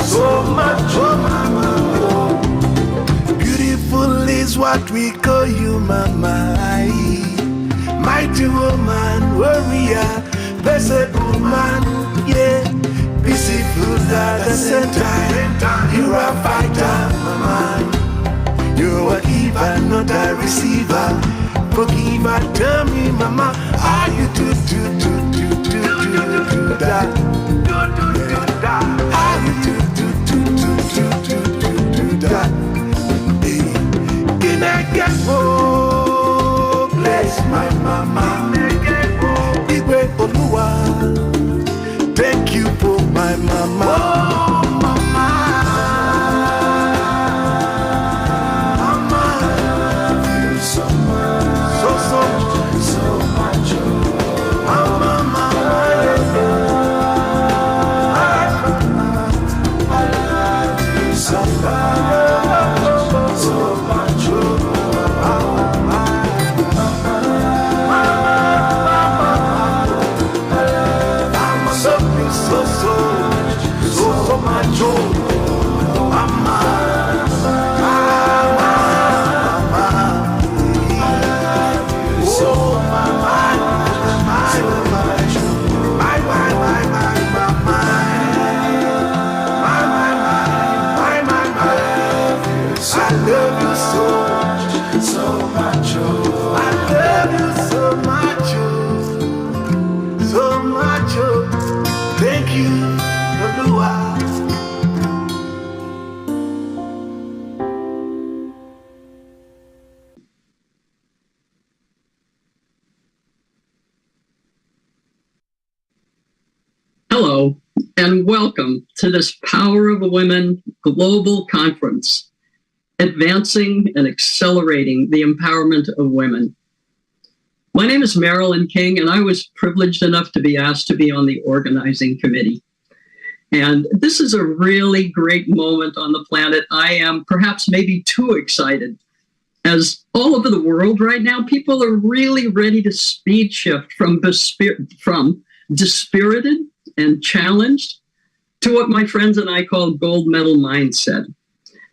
So much. we call you Mama. Mighty woman, warrior, blessed woman, yeah. Peaceful at the center. You're a fighter, Mama. You're a giver, not a receiver. Forgiver, tell me, Mama, are you do that? Are you do that? Can I get more? Bless my Mama. Igwe Oluwa. Thank you for my Mama. Oh, Mama. Mama, I love you so much. So much. Mama, Mama, I love you so much. So much. So much, Amma, thank you, Olúwa. Hello, and welcome to this Power of Women Global Conference, advancing and accelerating the empowerment of women. My name is Marilyn King, and I was privileged enough to be asked to be on the organizing committee. And this is a really great moment on the planet. I am perhaps maybe too excited, as all over the world right now, people are really ready to speed shift from dispirited and challenged to what my friends and I call gold medal mindset.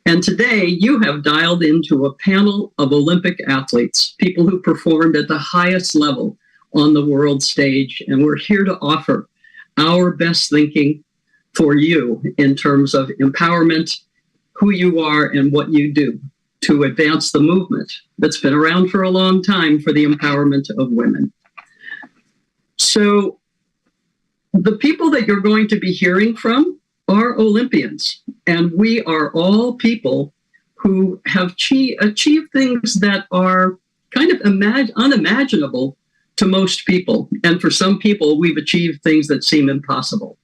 And today you have dialed into a panel of Olympic athletes, people who performed at the highest level on the world stage. And we're here to offer our best thinking for you in terms of empowerment, who you are and what you do to advance the movement that's been around for a long time for the empowerment of women. So the people that you're going to be hearing from are Olympians, and we are all people who have achieved things that are kind of unimaginable to most people. And for some people, we've achieved things that seem impossible.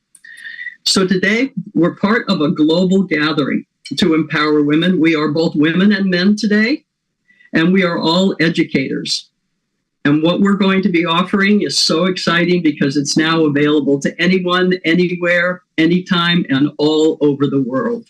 So today, we're part of a global gathering to empower women. We are both women and men today, and we are all educators. And what we're going to be offering is so exciting because it's now available to anyone, anywhere, anytime, and all over the world.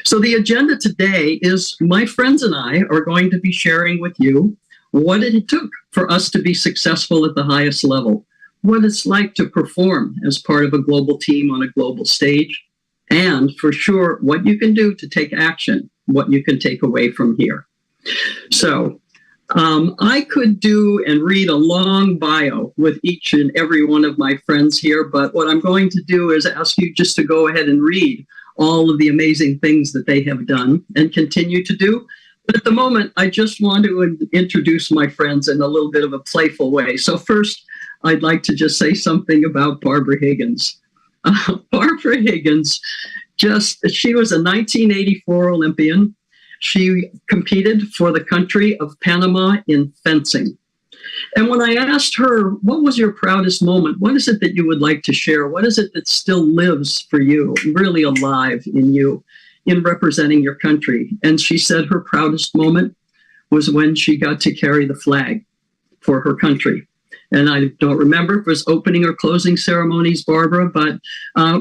So the agenda today is my friends and I are going to be sharing with you what it took for us to be successful at the highest level, what it's like to perform as part of a global team on a global stage, and for sure, what you can do to take action, what you can take away from here. So I could do and read a long bio with each and every one of my friends here, but what I'm going to do is ask you just to go ahead and read all of the amazing things that they have done and continue to do. But at the moment, I just want to introduce my friends in a little bit of a playful way. So first, I'd like to just say something about Barbara Higgins. Barbara Higgins, she was a 1984 Olympian. She competed for the country of Panama in fencing. And when I asked her, what was your proudest moment? What is it that you would like to share? What is it that still lives for you, really alive in you, in representing your country? And she said her proudest moment was when she got to carry the flag for her country. And I don't remember if it was opening or closing ceremonies, Barbara, but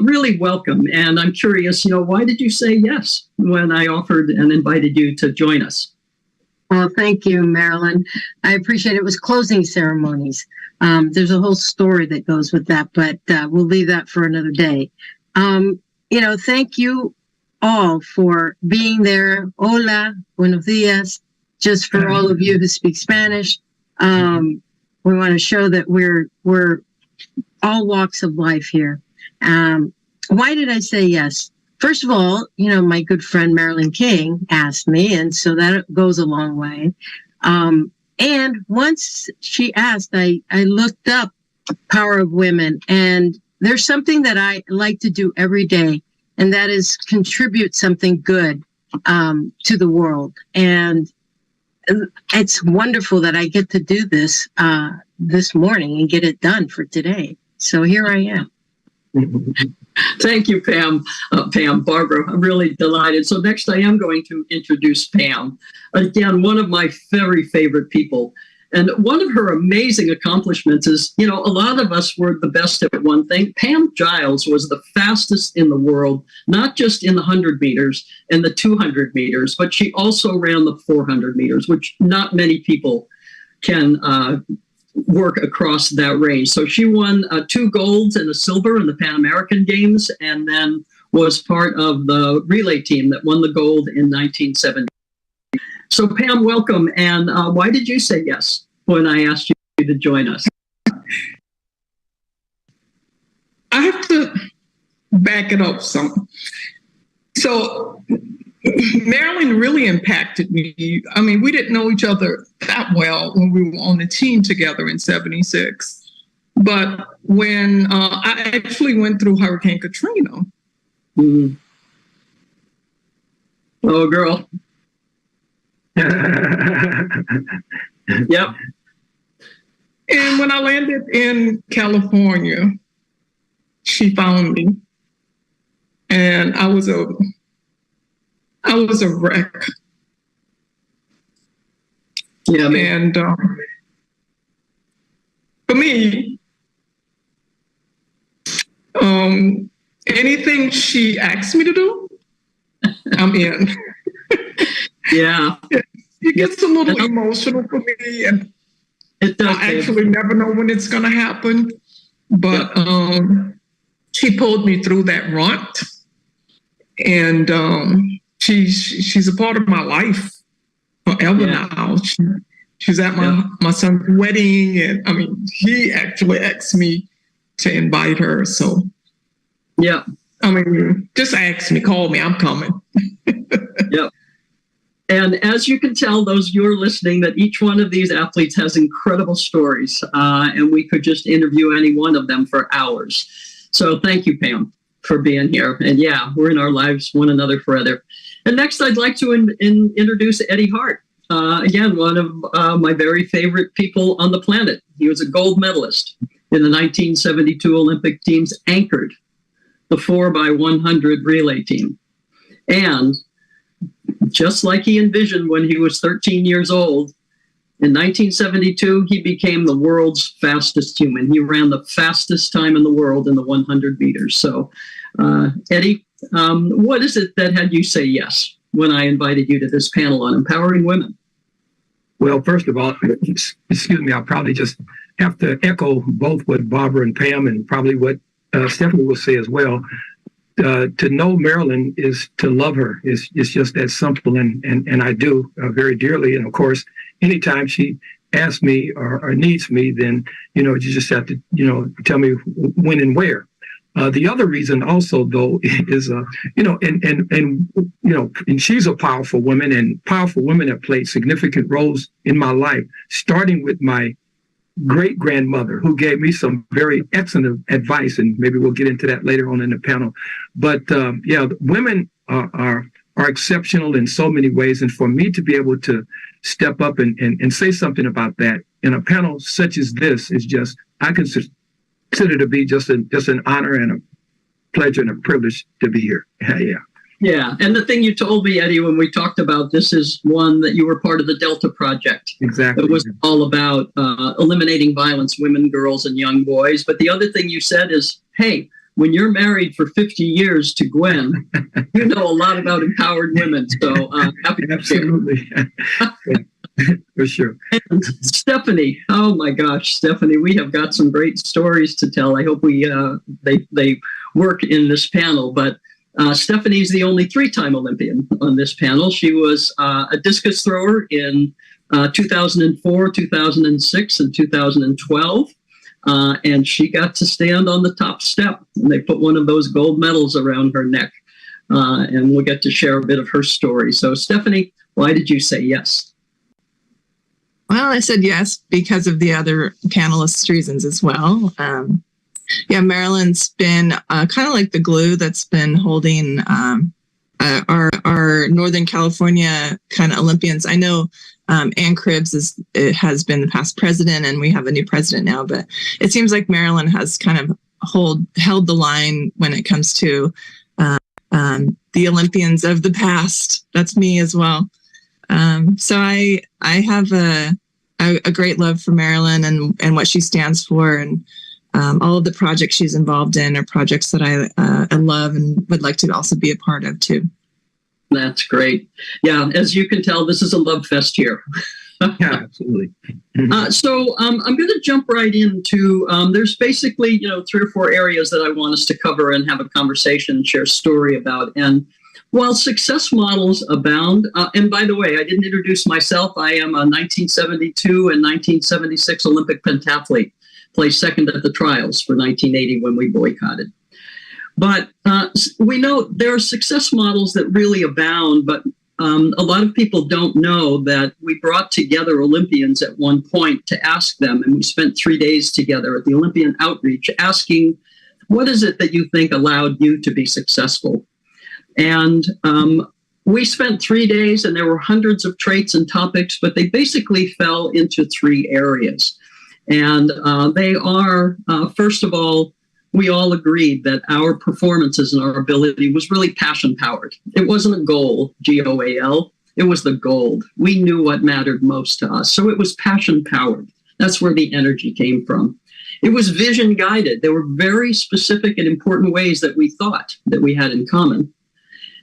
really welcome. And I'm curious, why did you say yes when I offered and invited you to join us? Well, thank you, Marilyn. I appreciate it. It was closing ceremonies. There's a whole story that goes with that, but we'll leave that for another day. Thank you all for being there. Hola, buenos dias. just for all of you who speak Spanish. We want to show that we're all walks of life here. Why did I say yes? First of all, my good friend Marilyn King asked me, and so that goes a long way. And once she asked, I looked up Power of Women, and there's something that I like to do every day, and that is contribute something good to the world. And it's wonderful that I get to do this this morning and get it done for today. So here I am. Thank you, Pam. Barbara, I'm really delighted. So next I am going to introduce Pam. Again, one of my very favorite people. And one of her amazing accomplishments is, a lot of us were the best at one thing. Pam Jiles was the fastest in the world, not just in the 100 meters and the 200 meters, but she also ran the 400 meters, which not many people can work across that range. So she won 2 golds and a silver in the Pan American Games, and then was part of the relay team that won the gold in 1970. So Pam, welcome. And why did you say yes when I asked you to join us? I have to back it up some. So Marilyn really impacted me. I mean, we didn't know each other that well when we were on the team together in 76. But when I actually went through Hurricane Katrina. Mm-hmm. Oh, girl. Yep. And when I landed in California, she found me. And I was a wreck. Yeah, and for me, anything she asks me to do, I'm in. Yeah. It gets a little emotional for me, and it does. I actually never know when it's going to happen. But she pulled me through that runt, and she's a part of my life forever now. She's at my son's wedding, and I mean, he actually asked me to invite her. So, yeah, I mean, just ask me, call me, I'm coming. Yep. And as you can tell, those you're listening, that each one of these athletes has incredible stories, and we could just interview any one of them for hours. So thank you, Pam, for being here. And yeah, we're in our lives, one another forever. And next, I'd like to introduce Eddie Hart. Again, one of my very favorite people on the planet. He was a gold medalist in the 1972 Olympic teams, anchored the 4x100 relay team. And just like he envisioned when he was 13 years old, in 1972, he became the world's fastest human. He ran the fastest time in the world in the 100 meters. So, Eddie, what is it that had you say yes when I invited you to this panel on empowering women? Well, first of all, excuse me, I'll probably just have to echo both what Barbara and Pam, and probably what Stephanie will say as well. To know Marilyn is to love her. It's just that simple, and I do very dearly. And of course, anytime she asks me or needs me, then you just have to tell me when and where. The other reason also, though, is and she's a powerful woman, and powerful women have played significant roles in my life, starting with my great-grandmother, who gave me some very excellent advice, and maybe we'll get into that later on in the panel. But women are exceptional in so many ways, and for me to be able to step up and say something about that in a panel such as this is just, I consider to be just an honor and a pleasure and a privilege to be here. Yeah, and the thing you told me, Eddie, when we talked about this is one that you were part of the Delta Project. Exactly. It was all about eliminating violence, women, girls, and young boys. But the other thing you said is, hey, when you're married for 50 years to Gwen, you know a lot about empowered women. So happy to Absolutely. For sure. And Stephanie, oh my gosh, Stephanie, we have got some great stories to tell. I hope they work in this panel. But Stephanie's the only 3-time Olympian on this panel. She was a discus thrower in 2004, 2006, and 2012. And she got to stand on the top step. And they put one of those gold medals around her neck. And we'll get to share a bit of her story. So, Stephanie, why did you say yes? Well, I said yes because of the other panelists' reasons as well. Marilyn's been kind of like the glue that's been holding our Northern California kind of Olympians. I know Ann Cribbs has been the past president, and we have a new president now, but it seems like Marilyn has kind of held the line when it comes to the Olympians of the past. That's me as well. So I have a great love for Marilyn and what she stands for, and all of the projects she's involved in are projects that I love and would like to also be a part of too. That's great. Yeah, as you can tell, this is a love fest here. Yeah, absolutely. So I'm going to jump right into, there's basically, 3 or 4 areas that I want us to cover and have a conversation and share a story about. And while success models abound, and by the way, I didn't introduce myself. I am a 1972 and 1976 Olympic pentathlete, placed second at the trials for 1980 when we boycotted. But we know there are success models that really abound, but a lot of people don't know that we brought together Olympians at one point to ask them, and we spent 3 days together at the Olympian outreach asking, what is it that you think allowed you to be successful? And we spent 3 days, and there were hundreds of traits and topics, but they basically fell into 3 areas. And they are, first of all, we all agreed that our performances and our ability was really passion-powered. It wasn't a goal, G-O-A-L. It was the gold. We knew what mattered most to us. So it was passion-powered. That's where the energy came from. It was vision-guided. There were very specific and important ways that we thought that we had in common.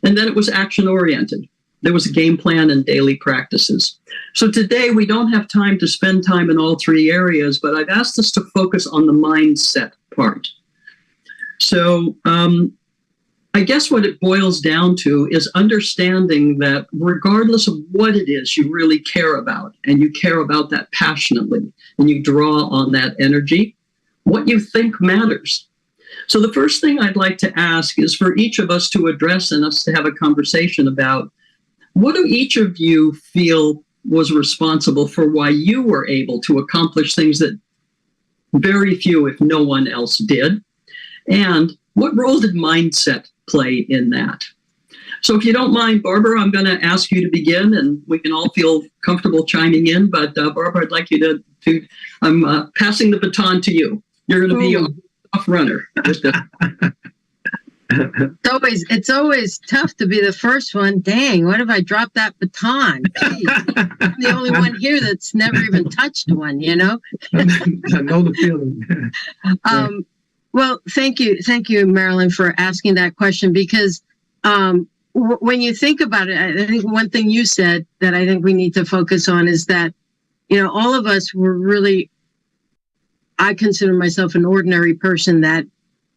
And then it was action-oriented. There was a game plan and daily practices. So today we don't have time to spend time in all 3 areas, but I've asked us to focus on the mindset part. So I guess what it boils down to is understanding that regardless of what it is you really care about, and you care about that passionately, and you draw on that energy, what you think matters. So the first thing I'd like to ask is for each of us to address and us to have a conversation about, what do each of you feel was responsible for why you were able to accomplish things that very few, if no one else, did? And what role did mindset play in that? So if you don't mind, Barbara, I'm going to ask you to begin, and we can all feel comfortable chiming in. But Barbara, I'd like you to I'm passing the baton to you. You're going to be a tough runner. It's always tough to be the first one. Dang, what if I dropped that baton? Jeez, I'm the only one here that's never even touched one, I know the feeling. Well, thank you, Marilyn, for asking that question, because when you think about it, I think one thing you said that I think we need to focus on is that, all of us were really, I consider myself an ordinary person that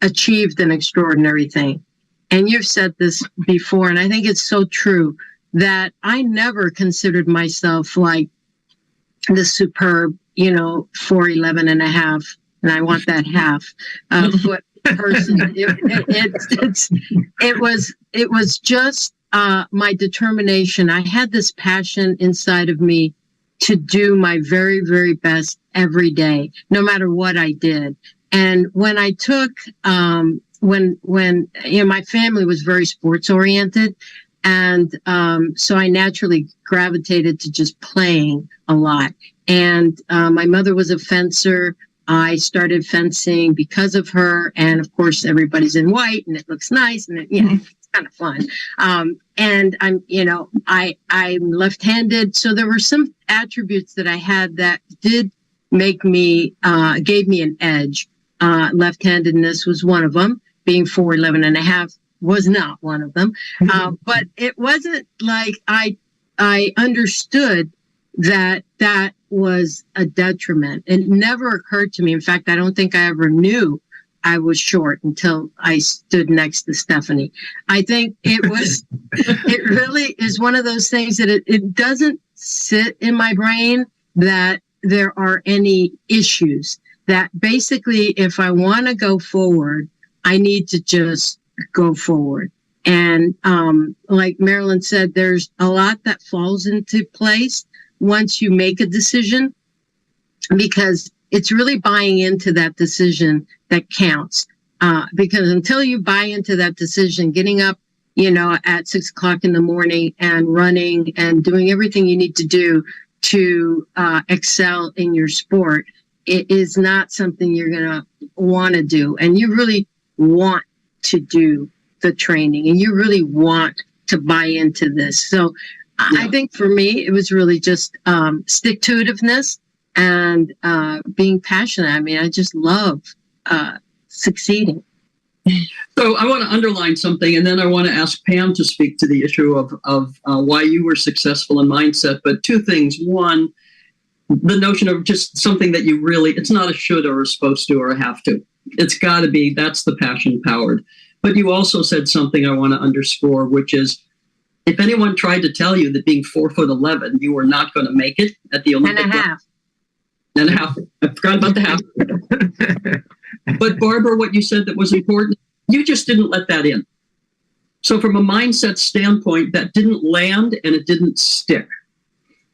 achieved an extraordinary thing. And you've said this before, and I think it's so true, that I never considered myself like the superb, 4'11" and a half, and I want that half foot person. It was just my determination. I had this passion inside of me to do my very, very best every day, no matter what I did. And when I took, when my family was very sports oriented, and so I naturally gravitated to just playing a lot. And my mother was a fencer. I started fencing because of her, and of course everybody's in white and it looks nice, and it's kind of fun. And I'm left-handed, so there were some attributes that I had that did make me gave me an edge. Left-handedness was one of them. Being 4'11" and a half was not one of them. But it wasn't like I understood that was a detriment. It never occurred to me. In fact, I don't think I ever knew I was short until I stood next to Stephanie. I think it really is one of those things that it doesn't sit in my brain that there are any issues. That basically, if I want to go forward, I need to just go forward. And like Marilyn said, there's a lot that falls into place once you make a decision, because it's really buying into that decision that counts. Because until you buy into that decision, getting up, at 6 o'clock in the morning and running and doing everything you need to do to excel in your sport, it is not something you're going to want to do. And you really want to do the training and you really want to buy into this. So I think for me, it was really just stick-to-itiveness and being passionate. I mean, I just love succeeding. So I want to underline something, and then I want to ask Pam to speak to the issue of why you were successful in mindset. But two things. One, the notion of just something that you really, it's not a should or a supposed to or a have to. It's got to be, that's the passion powered. But you also said something I want to underscore, which is, if anyone tried to tell you that being 4'11", you were not going to make it at the Olympic and a half. And a half. I forgot about the half. But Barbara, what you said that was important, you just didn't let that in. So from a mindset standpoint, that didn't land and it didn't stick.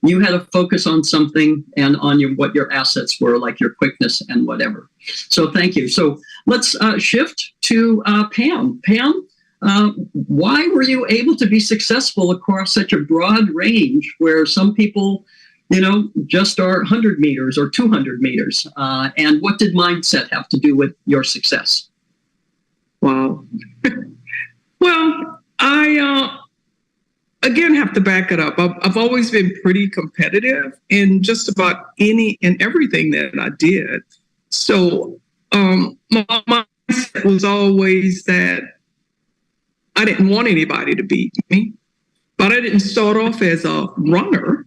You had to focus on something and on what your assets were, like your quickness and whatever. So thank you. So let's shift to Pam. Pam, why were you able to be successful across such a broad range where some people, just are 100 meters or 200 meters? And what did mindset have to do with your success? Wow. Well, I again have to back it up. I've always been pretty competitive in just about any and everything that I did. So my mindset was always that I didn't want anybody to beat me, but I didn't start off as a runner.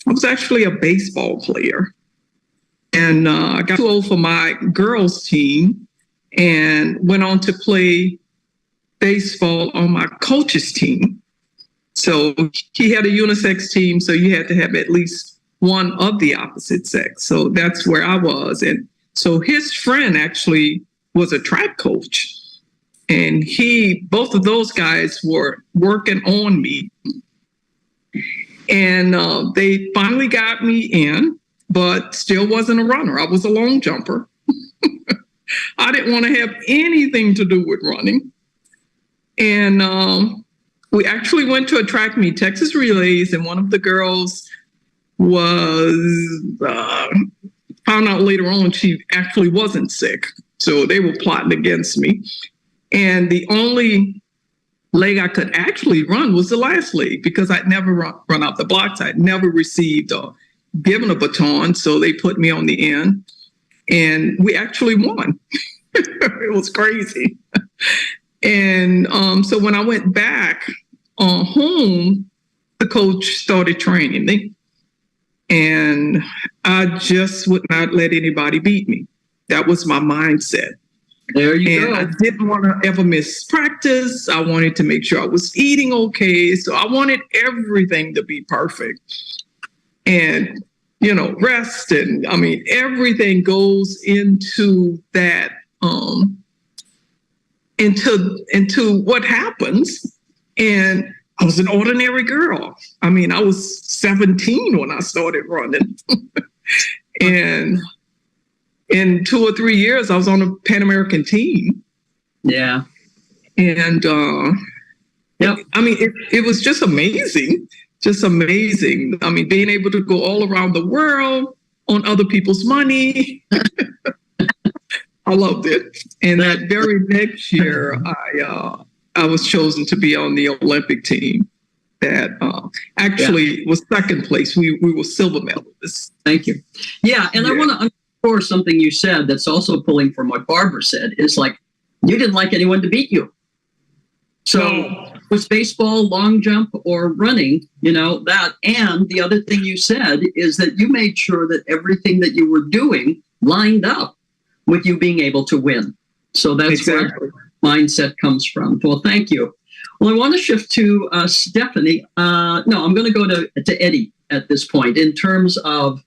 I was actually a baseball player. And I got too old for my girls' team and went on to play baseball on my coach's team. So he had a unisex team, so you had to have at least one of the opposite sex. So that's where I was. And so his friend actually was a track coach. And both of those guys were working on me. And they finally got me in, but still wasn't a runner. I was a long jumper. I didn't want to have anything to do with running. And we actually went to a track meet, Texas Relays, and one of the girls was found out later on she actually wasn't sick. So they were plotting against me. And the only leg I could actually run was the last leg because I'd never run out the blocks. I'd never received or given a baton. So they put me on the end and we actually won. It was crazy. And so when I went back home, the coach started training me. And I just would not let anybody beat me. That was my mindset. There you go. I didn't want to ever miss practice. I wanted to make sure I was eating okay. So I wanted everything to be perfect. And, rest and everything goes into that, into what happens. And I was an ordinary girl. I was 17 when I started running. And in 2 or 3 years, I was on a Pan American team. Yeah. And it was just amazing. Just amazing. Being able to go all around the world on other people's money. I loved it. And that very next year, I was chosen to be on the Olympic team that actually was second place. We were silver medalists. Thank you. Yeah, and I want to underscore something you said that's also pulling from what Barbara said, is like, you didn't like anyone to beat you. So was baseball, long jump, or running, that. And the other thing you said is that you made sure that everything that you were doing lined up with you being able to win. So that's where mindset comes from. Well, thank you. Well, I want to shift to Stephanie. No, I'm going to go to Eddie at this point in terms of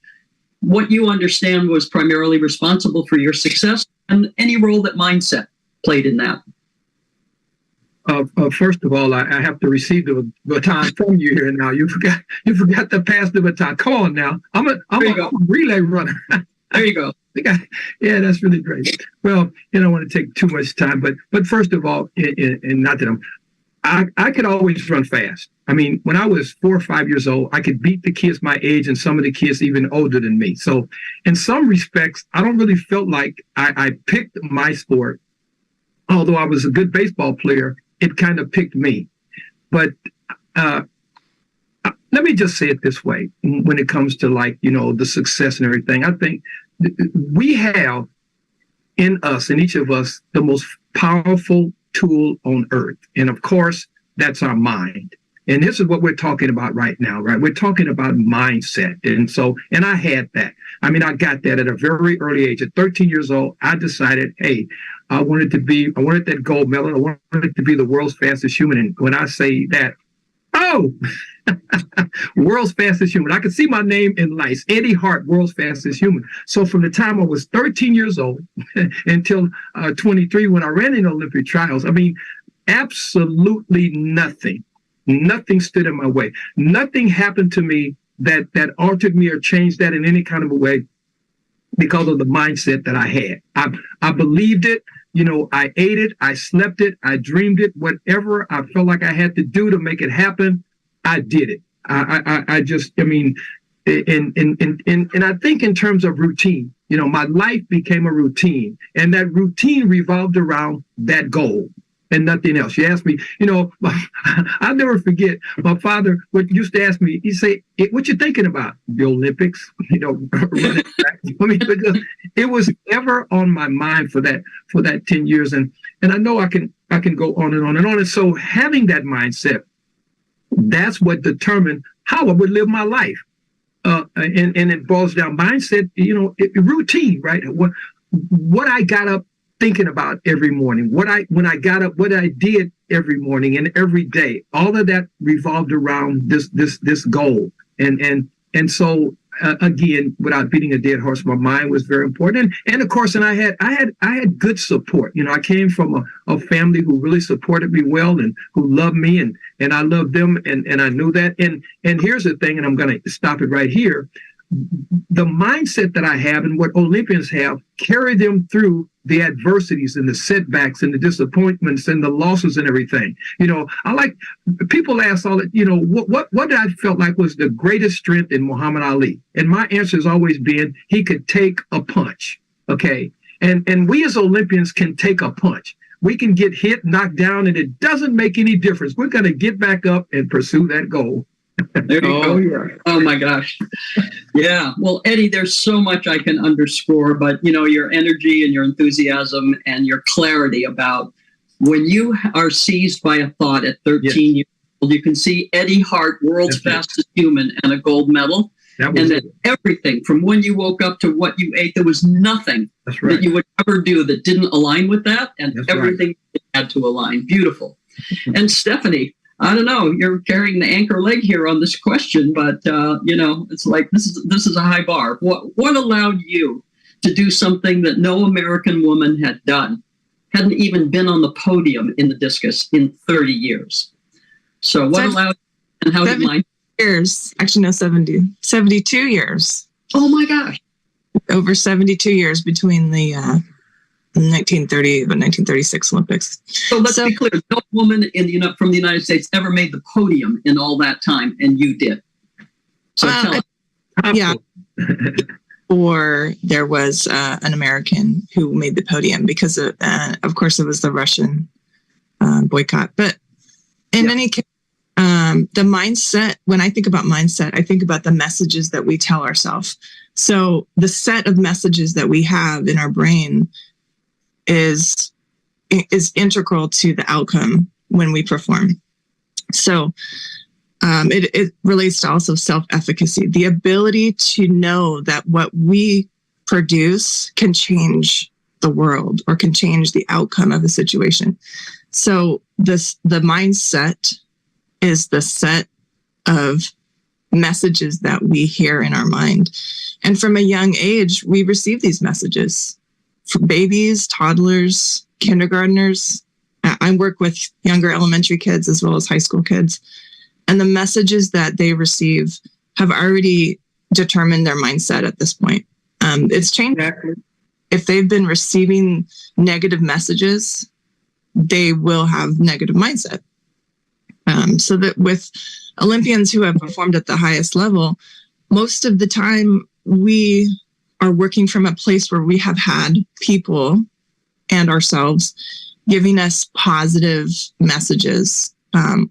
what you understand was primarily responsible for your success and any role that mindset played in that. First of all, I have to receive the baton from you here now. You forgot to pass the baton. Come on now. I'm a relay runner. There you go. Yeah, that's really great. Well, I don't want to take too much time, but first of all, and not that I could always run fast. I mean, when I was 4 or 5 years old, I could beat the kids my age and some of the kids even older than me. So in some respects, I don't really feel like I picked my sport. Although I was a good baseball player, it kind of picked me. But let me just say it this way. When it comes to the success and everything, I think we have in us, in each of us, the most powerful tool on earth. And of course, that's our mind. And this is what we're talking about right now, right? We're talking about mindset. And I had that. I mean, I got that at a very early age. At 13 years old, I decided, hey, I wanted that gold medal. I wanted to be the world's fastest human. And when I say that, world's fastest human. I could see my name in lights. Eddie Hart, world's fastest human. So from the time I was 13 years old until 23, when I ran in the Olympic trials, I mean, absolutely nothing stood in my way. Nothing happened to me that altered me or changed that in any kind of a way because of the mindset that I had. I believed it. I ate it, I slept it, I dreamed it, whatever I felt like I had to do to make it happen, I did it. And I think in terms of routine, my life became a routine, and that routine revolved around that goal and nothing else. You asked me, I'll never forget, my father used to ask me, he'd say, what you thinking about? The Olympics, running back. I mean, because it was ever on my mind for that 10 years. And I know I can go on and on and on. And so having that mindset, that's what determined how I would live my life. And it boils down mindset, routine, right? What I got up thinking about every morning, when I got up, what I did every morning and every day, all of that revolved around this goal. And so again, without beating a dead horse, my mind was very important. And of course, and I had good support. I came from a family who really supported me well and who loved me, and I loved them, and I knew that. And here's the thing, and I'm going to stop it right here. The mindset that I have and what Olympians have carry them through the adversities and the setbacks and the disappointments and the losses and everything. I like people ask all that, what did I felt like was the greatest strength in Muhammad Ali? And my answer has always been, he could take a punch. Okay. And we as Olympians can take a punch. We can get hit, knocked down, and it doesn't make any difference. We're going to get back up and pursue that goal. There you go. Yeah. Oh my gosh. Yeah. Well, Eddie, there's so much I can underscore, but your energy and your enthusiasm and your clarity about when you are seized by a thought at 13 years old, you can see Eddie Hart, world's fastest human, and a gold medal. And then everything from when you woke up to what you ate, there was nothing that you would ever do that didn't align with that, and everything had to align. Beautiful. And Stephanie, I don't know, you're carrying the anchor leg here on this question, but it's like this is a high bar. What allowed you to do something that no American woman had done, hadn't even been on the podium in the discus in 30 years? So what allowed, and how did mine? Years, actually no, 72 years. Oh my gosh. Over 72 years between the 1930 and 1936 Olympics. So let's be clear, no woman from the United States ever made the podium in all that time, and you did. So tell us. Yeah. Or there was an American who made the podium because of course it was the Russian boycott. But in any case, the mindset, when I think about mindset, I think about the messages that we tell ourselves. So the set of messages that we have in our brain is integral to the outcome when we perform. So it relates to also self-efficacy, the ability to know that what we produce can change the world or can change the outcome of a situation. So the mindset is the set of messages that we hear in our mind. And from a young age, we receive these messages from babies, toddlers, kindergartners. I work with younger elementary kids as well as high school kids. And the messages that they receive have already determined their mindset at this point. It's changed. If they've been receiving negative messages, they will have negative mindset. So that with Olympians who have performed at the highest level, most of the time we are working from a place where we have had people and ourselves giving us positive messages,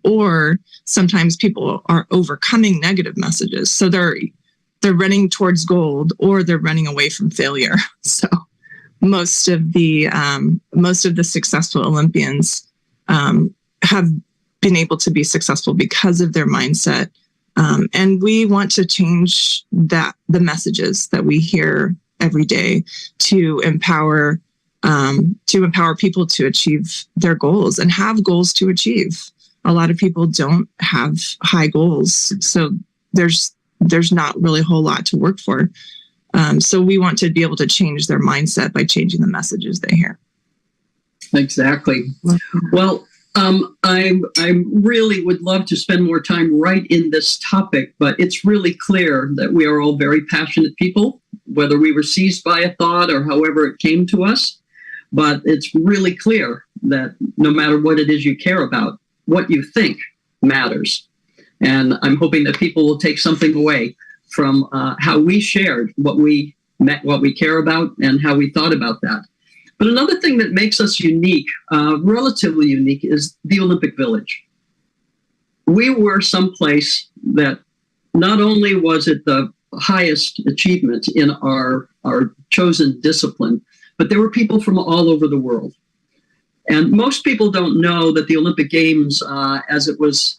or sometimes people are overcoming negative messages. So they're running towards gold or they're running away from failure. So most of the successful Olympians have been able to be successful because of their mindset. And we want to change the messages that we hear every day to empower people to achieve their goals and have goals to achieve. A lot of people don't have high goals, so there's not really a whole lot to work for. So we want to be able to change their mindset by changing the messages they hear. Exactly. Well, I really would love to spend more time right in this topic, but it's really clear that we are all very passionate people, whether we were seized by a thought or however it came to us. But it's really clear that no matter what it is you care about, what you think matters. And I'm hoping that people will take something away from how we shared what we care about and how we thought about that. But another thing that makes us unique, relatively unique, is the Olympic Village. We were someplace that not only was it the highest achievement in our chosen discipline, but there were people from all over the world. And most people don't know that the Olympic Games, as it was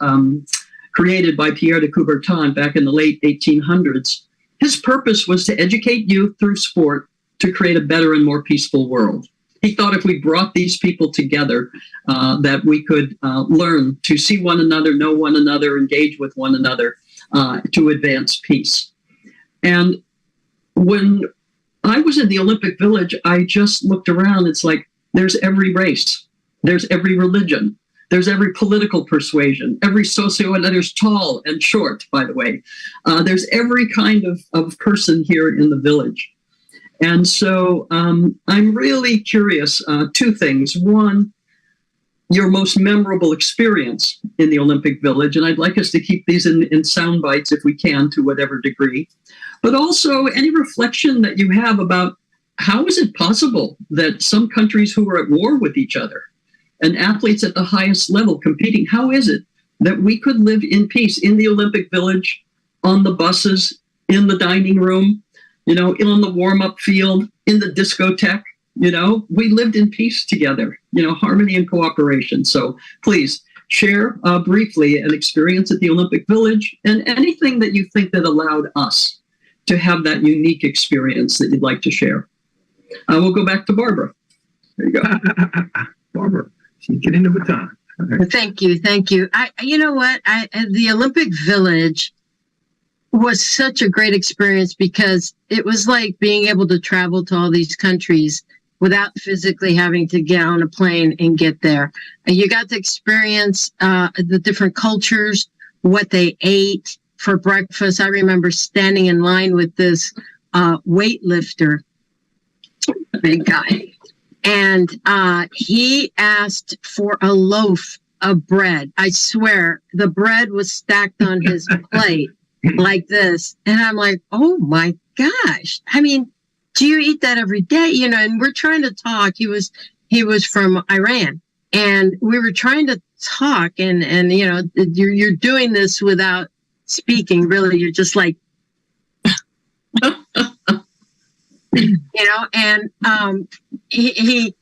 created by Pierre de Coubertin back in the late 1800s, his purpose was to educate youth through sport to create a better and more peaceful world. He thought if we brought these people together, that we could learn to see one another, know one another, engage with one another to advance peace. And when I was in the Olympic Village, I just looked around. It's like there's every race, there's every religion, there's every political persuasion, every and there's tall and short, by the way. There's every kind of person here in the village. And so I'm really curious, two things. One, your most memorable experience in the Olympic Village, and I'd like us to keep these in sound bites if we can, to whatever degree, but also any reflection that you have about how is it possible that some countries who are at war with each other and athletes at the highest level competing, how is it that we could live in peace in the Olympic Village, on the buses, in the dining room, on the warm-up field, in the discotheque? We lived in peace together, harmony and cooperation. So please share briefly an experience at the Olympic Village and anything that you think that allowed us to have that unique experience that you'd like to share. We'll go back to Barbara. There you go. Barbara, she's getting the baton. Right. Thank you. You know what? The Olympic Village was such a great experience because it was like being able to travel to all these countries without physically having to get on a plane and get there. You got to experience the different cultures, what they ate for breakfast. I remember standing in line with this weightlifter, big guy, and he asked for a loaf of bread. I swear, the bread was stacked on his plate like this. And I'm like, oh my gosh. I mean, do you eat that every day? And we're trying to talk. He was from Iran, and we were trying to talk, and you're doing this without speaking, really. You're just like, and he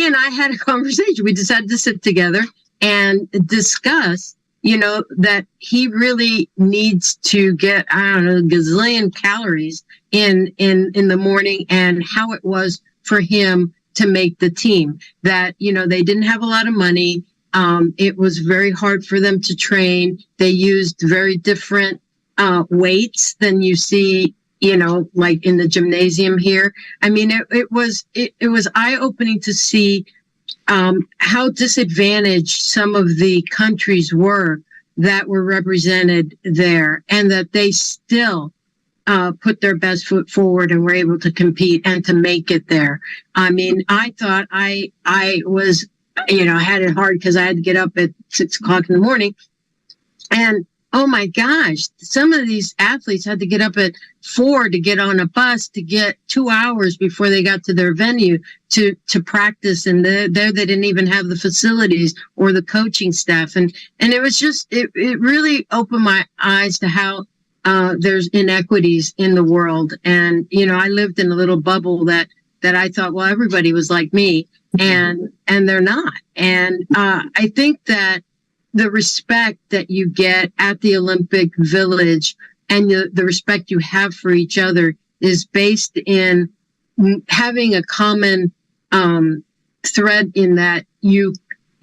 and I had a conversation. We decided to sit together and discuss that he really needs to get, I don't know, a gazillion calories in the morning, and how it was for him to make the team. That, they didn't have a lot of money. It was very hard for them to train. They used very different weights than you see, like in the gymnasium here. I mean, it was eye-opening to see how disadvantaged some of the countries were that were represented there, and that they still put their best foot forward and were able to compete and to make it there. I mean, I thought I was, I had it hard because I had to get up at 6 o'clock in the morning. And oh my gosh, some of these athletes had to get up at 4 to get on a bus to get 2 hours before they got to their venue to practice. And there they didn't even have the facilities or the coaching staff. And it was just, it really opened my eyes to how there's inequities in the world. And, I lived in a little bubble that I thought, well, everybody was like me, and they're not. And I think that the respect that you get at the Olympic Village and the respect you have for each other is based in having a common thread in that you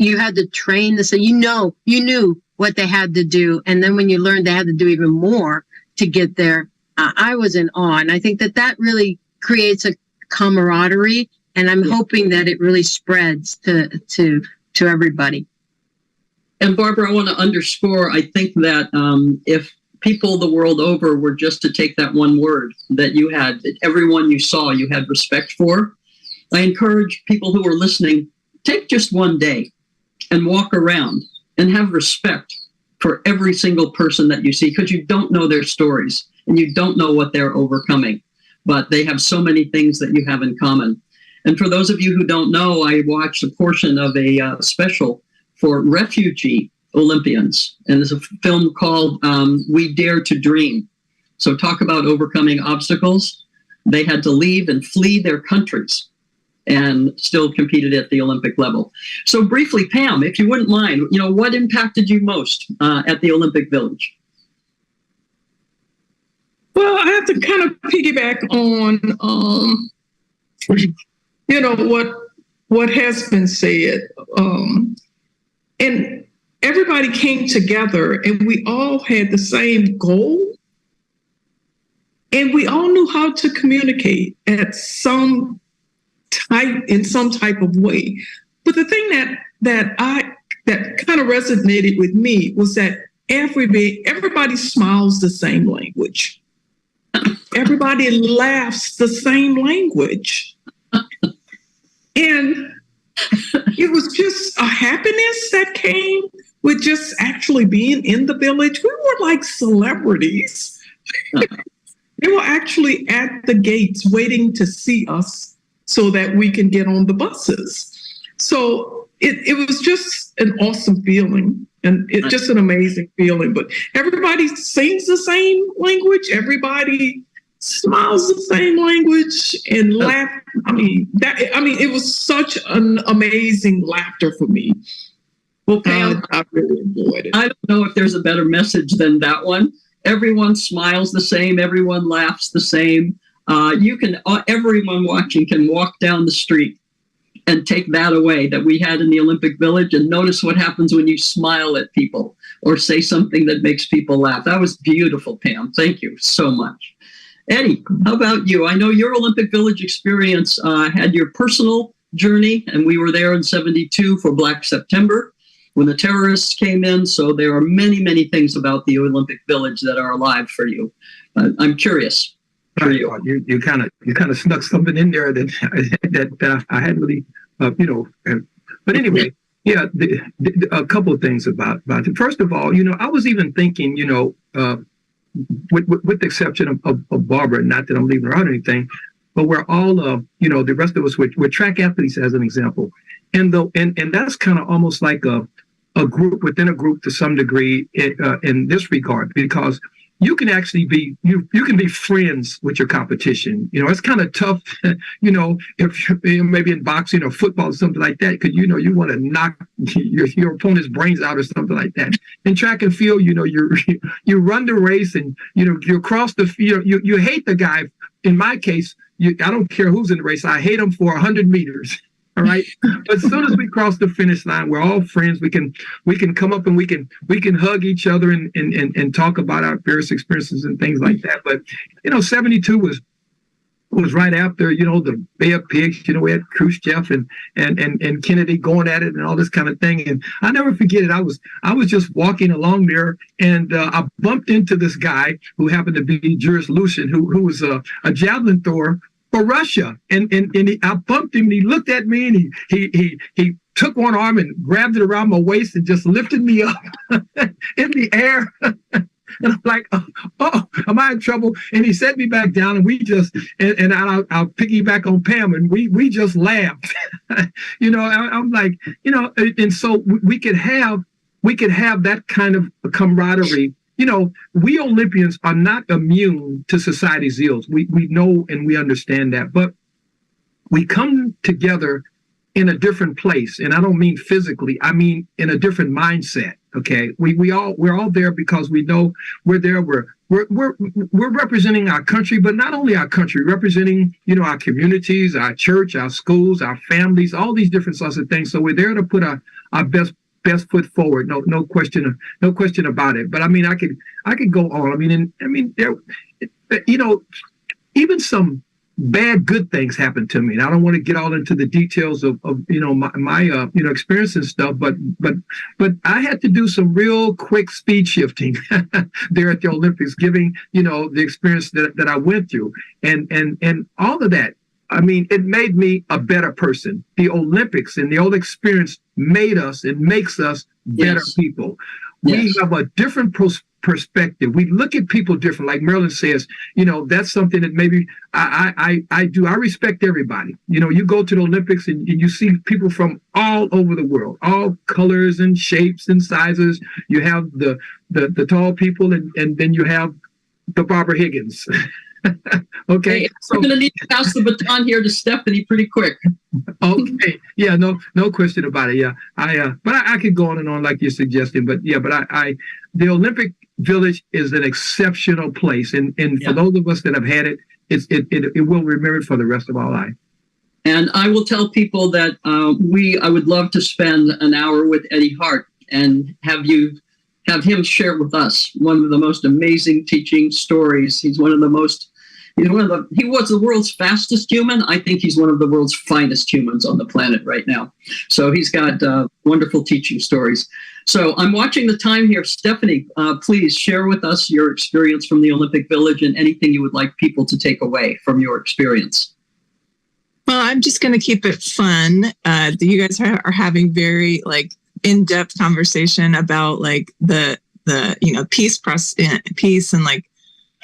had to train this, so you knew what they had to do. And then when you learned they had to do even more to get there, I was in awe. And I think that really creates a camaraderie, and I'm hoping that it really spreads to everybody. And Barbara, I want to underscore, I think that if people the world over were just to take that one word that you had, that everyone you saw you had respect for, I encourage people who are listening, take just one day and walk around and have respect for every single person that you see, because you don't know their stories and you don't know what they're overcoming, but they have so many things that you have in common. And for those of you who don't know, I watched a portion of a special for refugee Olympians. And there's a film called We Dare to Dream. So talk about overcoming obstacles. They had to leave and flee their countries and still competed at the Olympic level. So briefly, Pam, if you wouldn't mind, what impacted you most at the Olympic Village? Well, I have to kind of piggyback on, what has been said. And everybody came together and we all had the same goal. And we all knew how to communicate in some type of way. But the thing that kind of resonated with me was that everybody smiles the same language. Everybody laughs the same language. And it was just a happiness that came with just actually being in the village. We were like celebrities. They were actually at the gates waiting to see us so that we can get on the buses. So it was just an awesome feeling, and it's just an amazing feeling. But everybody sings the same language. Everybody smiles the same language and laugh. It was such an amazing laughter for me. Well, Pam, I really enjoyed it. I don't know if there's a better message than that one. Everyone smiles the same. Everyone laughs the same. Everyone watching can walk down the street and take that away that we had in the Olympic Village and notice what happens when you smile at people or say something that makes people laugh. That was beautiful, Pam. Thank you so much. Eddie, how about you? I know your Olympic Village experience had your personal journey, and we were there in '72 for Black September when the terrorists came in. So there are many, many things about the Olympic Village that are alive for you. I'm curious. For you. You kind of snuck something in there that I hadn't really, But anyway, yeah, a couple of things about it. First of all, I was even thinking, with the exception of Barbara, not that I'm leaving her out or anything, but we're all, the rest of us, we're track athletes as an example, and that's kind of almost like a group within a group to some degree in this regard, because you can actually be you can be friends with your competition. It's kind of tough, if you're maybe in boxing or football or something like that, because you want to knock your opponent's brains out or something like that. In track and field, you run the race and you across the field. You hate the guy. In my case, I don't care who's in the race. I hate him for 100 meters. All right. But as soon as we cross the finish line, we're all friends. We can come up and we can hug each other and talk about our various experiences and things like that. But 72 was right after the Bay of Pigs. We had Khrushchev and Kennedy going at it and all this kind of thing. And I never forget it. I was just walking along there and I bumped into this guy who happened to be Juris Lucien, who was a javelin thrower for Russia, and I bumped him, and he looked at me, and he took one arm and grabbed it around my waist and just lifted me up in the air. And I'm like, oh, am I in trouble? And he set me back down, and we just and I'll piggyback on Pam, and we just laughed. I'm like, and so we could have that kind of camaraderie. We Olympians are not immune to society's ills. We know and we understand that, but we come together in a different place. And I don't mean physically, I mean in a different mindset. Okay. We're all there because we know we're there. We're representing our country, but not only our country, representing, our communities, our church, our schools, our families, all these different sorts of things. So we're there to put our best foot forward. No question about it. But I mean, I could go on. There, even some good things happen to me. And I don't want to get all into the details of my experience and stuff, but I had to do some real quick speed shifting there at the Olympics, giving, the experience that I went through and all of that. I mean, it made me a better person. The Olympics and the old experience made us and makes us better people. We have a different perspective. We look at people different. Like Marilyn says, that's something that maybe I do. I respect everybody. You go to the Olympics and you see people from all over the world, all colors and shapes and sizes. You have the tall people and then you have the Barbara Higgins. Okay, hey, we're going to need to pass the baton here to Stephanie pretty quick. Okay, yeah, no question about it. Yeah, but I could go on and on like you're suggesting. But yeah, the Olympic Village is an exceptional place, and for those of us that have had it, it will remember it for the rest of our life. And I will tell people that I would love to spend an hour with Eddie Hart and have him share with us one of the most amazing teaching stories. He was the world's fastest human. I think he's one of the world's finest humans on the planet right now. So he's got wonderful teaching stories. So I'm watching the time here. Stephanie, please share with us your experience from the Olympic Village and anything you would like people to take away from your experience. Well, I'm just going to keep it fun. You guys are having very in-depth conversation about the peace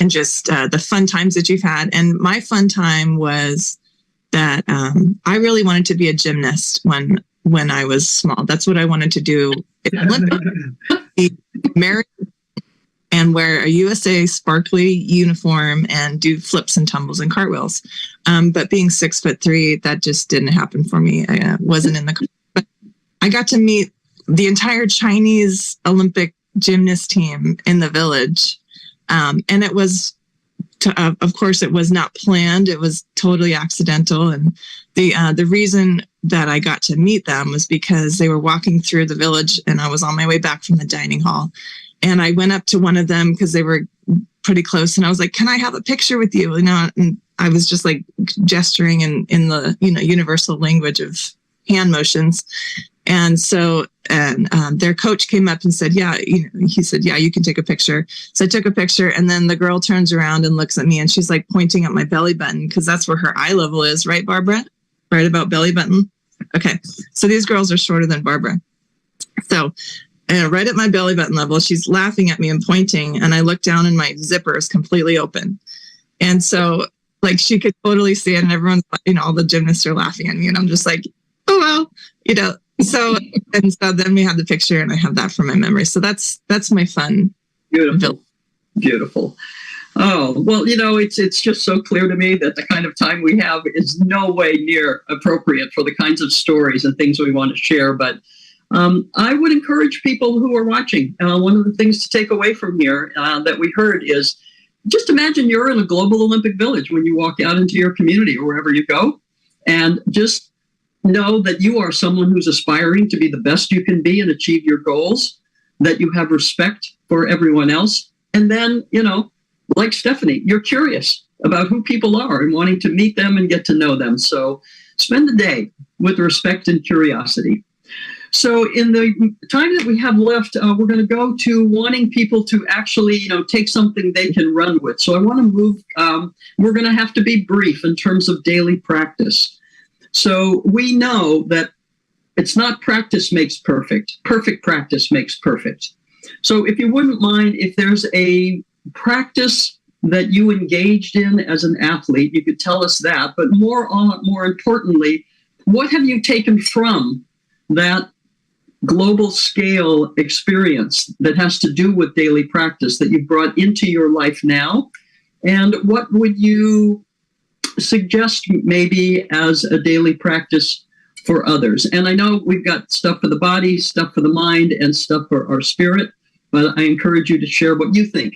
and just the fun times that you've had. And my fun time was that I really wanted to be a gymnast when I was small. That's what I wanted to do. Be married and wear a USA sparkly uniform and do flips and tumbles and cartwheels. But being 6'3", that just didn't happen for me. I wasn't in the. But I got to meet the entire Chinese Olympic gymnast team in the village. And it was, of course, it was not planned. It was totally accidental. And the reason that I got to meet them was because they were walking through the village and I was on my way back from the dining hall. And I went up to one of them because they were pretty close. And I was like, can I have a picture with you? And I was just gesturing in the, universal language of hand motions. And so, their coach came up and said, he said, yeah, you can take a picture. So I took a picture and then the girl turns around and looks at me and she's pointing at my belly button because that's where her eye level is. Right, Barbara? Right about belly button. Okay. So these girls are shorter than Barbara. So right at my belly button level, she's laughing at me and pointing. And I look down and my zipper is completely open. And so she could totally see it. And everyone's, all the gymnasts are laughing at me. And I'm just like, oh, well, So then we had the picture and I have that for my memory. So that's my fun. Beautiful. Beautiful. Oh, well, it's just so clear to me that the kind of time we have is no way near appropriate for the kinds of stories and things we want to share. But I would encourage people who are watching, one of the things to take away from here that we heard is just imagine you're in a global Olympic village when you walk out into your community or wherever you go, and just know that you are someone who's aspiring to be the best you can be and achieve your goals, that you have respect for everyone else. And then, like Stephanie, you're curious about who people are and wanting to meet them and get to know them. So spend the day with respect and curiosity. So in the time that we have left, we're going to go to wanting people to actually, take something they can run with. So I want to move, we're going to have to be brief in terms of daily practice. So we know that it's not practice makes perfect. Perfect practice makes perfect. So if you wouldn't mind, if there's a practice that you engaged in as an athlete, you could tell us that. But more importantly, what have you taken from that global scale experience that has to do with daily practice that you've brought into your life now? And what would you suggest maybe as a daily practice for others? And I know we've got stuff for the body, stuff for the mind, and stuff for our spirit, but I encourage you to share what you think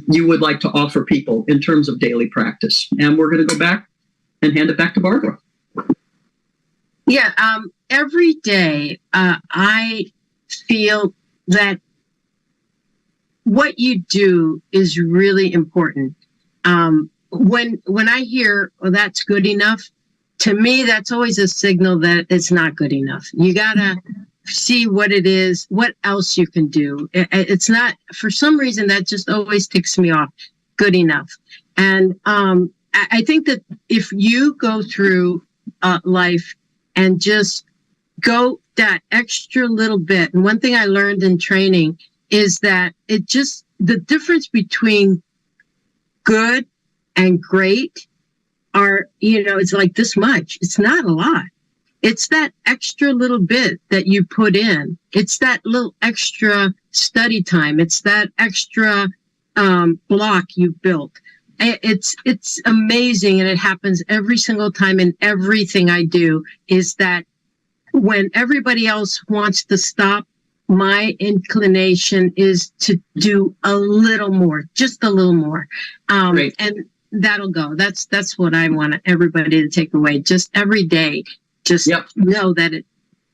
you would like to offer people in terms of daily practice. And we're going to go back and hand it back to Barbara. Yeah, every day I feel that what you do is really important. When I hear, "Oh, that's good enough," to me, that's always a signal that it's not good enough. You gotta see what it is, what else you can do. It's not, for some reason, that just always ticks me off. Good enough. And I think that if you go through life and just go that extra little bit, and one thing I learned in training is that the difference between good and great are, it's like this much. It's not a lot. It's that extra little bit that you put in. It's that little extra study time. It's that extra block you built. It's amazing, and it happens every single time in everything I do, is that when everybody else wants to stop, my inclination is to do a little more, just a little more. And that'll go. That's what I want everybody to take away. Just every day, just know that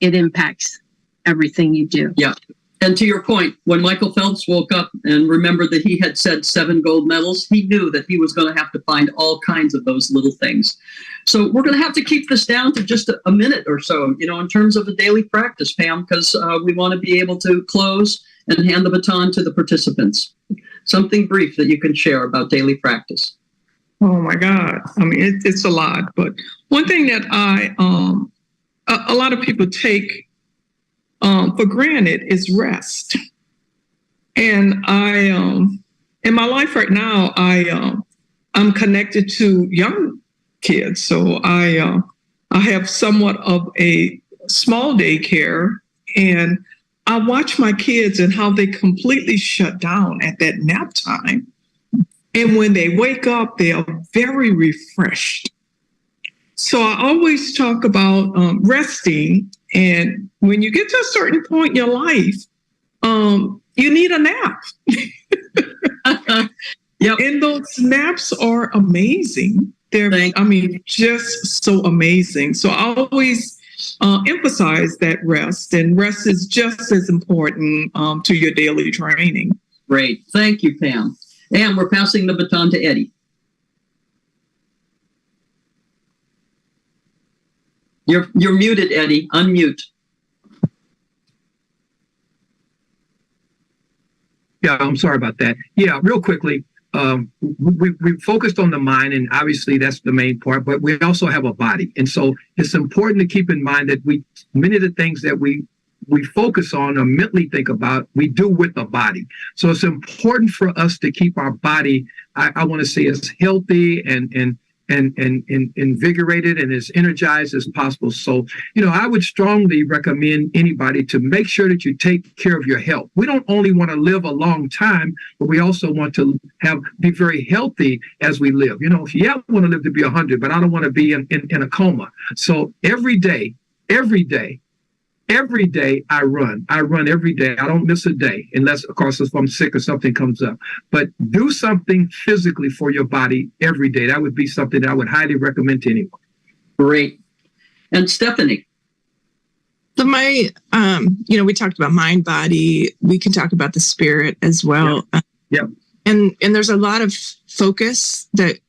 it impacts everything you do. Yeah. And to your point, when Michael Phelps woke up and remembered that he had said 7 gold medals, he knew that he was going to have to find all kinds of those little things. So we're going to have to keep this down to just a minute or so, in terms of the daily practice, Pam, because we want to be able to close and hand the baton to the participants. Something brief that you can share about daily practice. Oh my God. I mean, it's a lot. But one thing that a lot of people take for granted is rest. And I, in my life right now, I'm connected to young kids. So I have somewhat of a small daycare, and I watch my kids and how they completely shut down at that nap time. And when they wake up, they are very refreshed. So I always talk about resting. And when you get to a certain point in your life, you need a nap. And those naps are amazing. They're, just so amazing. So I always emphasize that rest, and rest is just as important to your daily training. Great. Thank you, Pam. And we're passing the baton to Eddie. You're muted, Eddie. Unmute. Yeah, I'm sorry about that. Yeah, real quickly, we focused on the mind, and obviously that's the main part, but we also have a body. And so it's important to keep in mind that many of the things that we focus on or mentally think about, we do with the body. So it's important for us to keep our body, I want to say, as healthy and and invigorated and as energized as possible. So, I would strongly recommend anybody to make sure that you take care of your health. We don't only want to live a long time, but we also want to be very healthy as we live. I want to live to be 100, but I don't want to be in a coma. So every day I run every day. I don't miss a day unless, of course, if I'm sick or something comes up. But do something physically for your body every day. That would be something that I would highly recommend to anyone. Great. And Stephanie? So my, we talked about mind, body. We can talk about the spirit as well. Yeah. And there's a lot of focus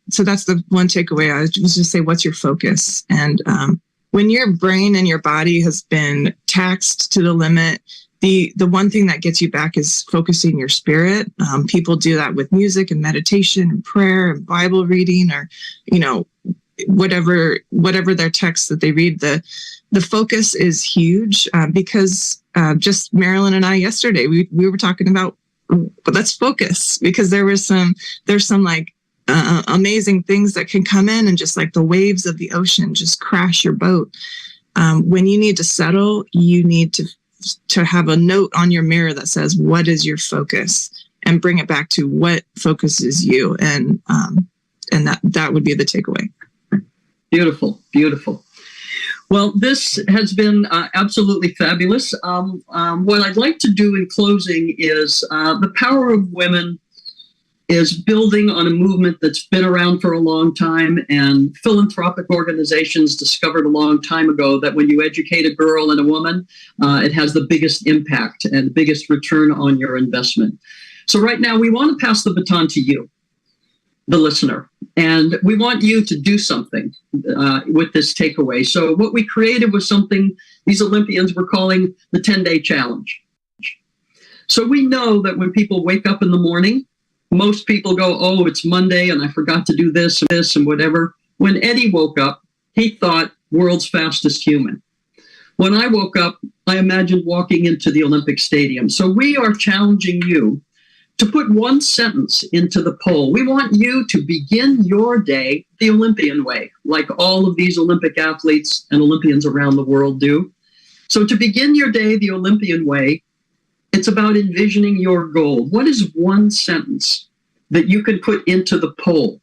so that's the one takeaway. I was just say, what's your focus? And when your brain and your body has been taxed to the limit, the one thing that gets you back is focusing your spirit. People do that with music and meditation and prayer and Bible reading, or, whatever their text that they read. The focus is huge because just Marilyn and I yesterday, we were talking about, but let's focus, because there's some like amazing things that can come in and just like the waves of the ocean just crash your boat. When you need to settle, you need to have a note on your mirror that says, what is your focus, and bring it back to what focuses you. And that would be the takeaway. Beautiful. Beautiful. Well, this has been absolutely fabulous. What I'd like to do in closing is the power of women is building on a movement that's been around for a long time, and philanthropic organizations discovered a long time ago that when you educate a girl and a woman, it has the biggest impact and biggest return on your investment. So right now, we want to pass the baton to you, the listener, and we want you to do something with this takeaway. So what we created was something these Olympians were calling the 10-day challenge. So we know that when people wake up in the morning, most people go, oh, it's Monday and I forgot to do this and whatever. When Eddie woke up, he thought world's fastest human. When I woke up, I imagined walking into the Olympic Stadium. So we are challenging you to put one sentence into the poll. We want you to begin your day the Olympian way, like all of these Olympic athletes and Olympians around the world do. So to begin your day the Olympian way, it's about envisioning your goal. What is one sentence that you can put into the poll?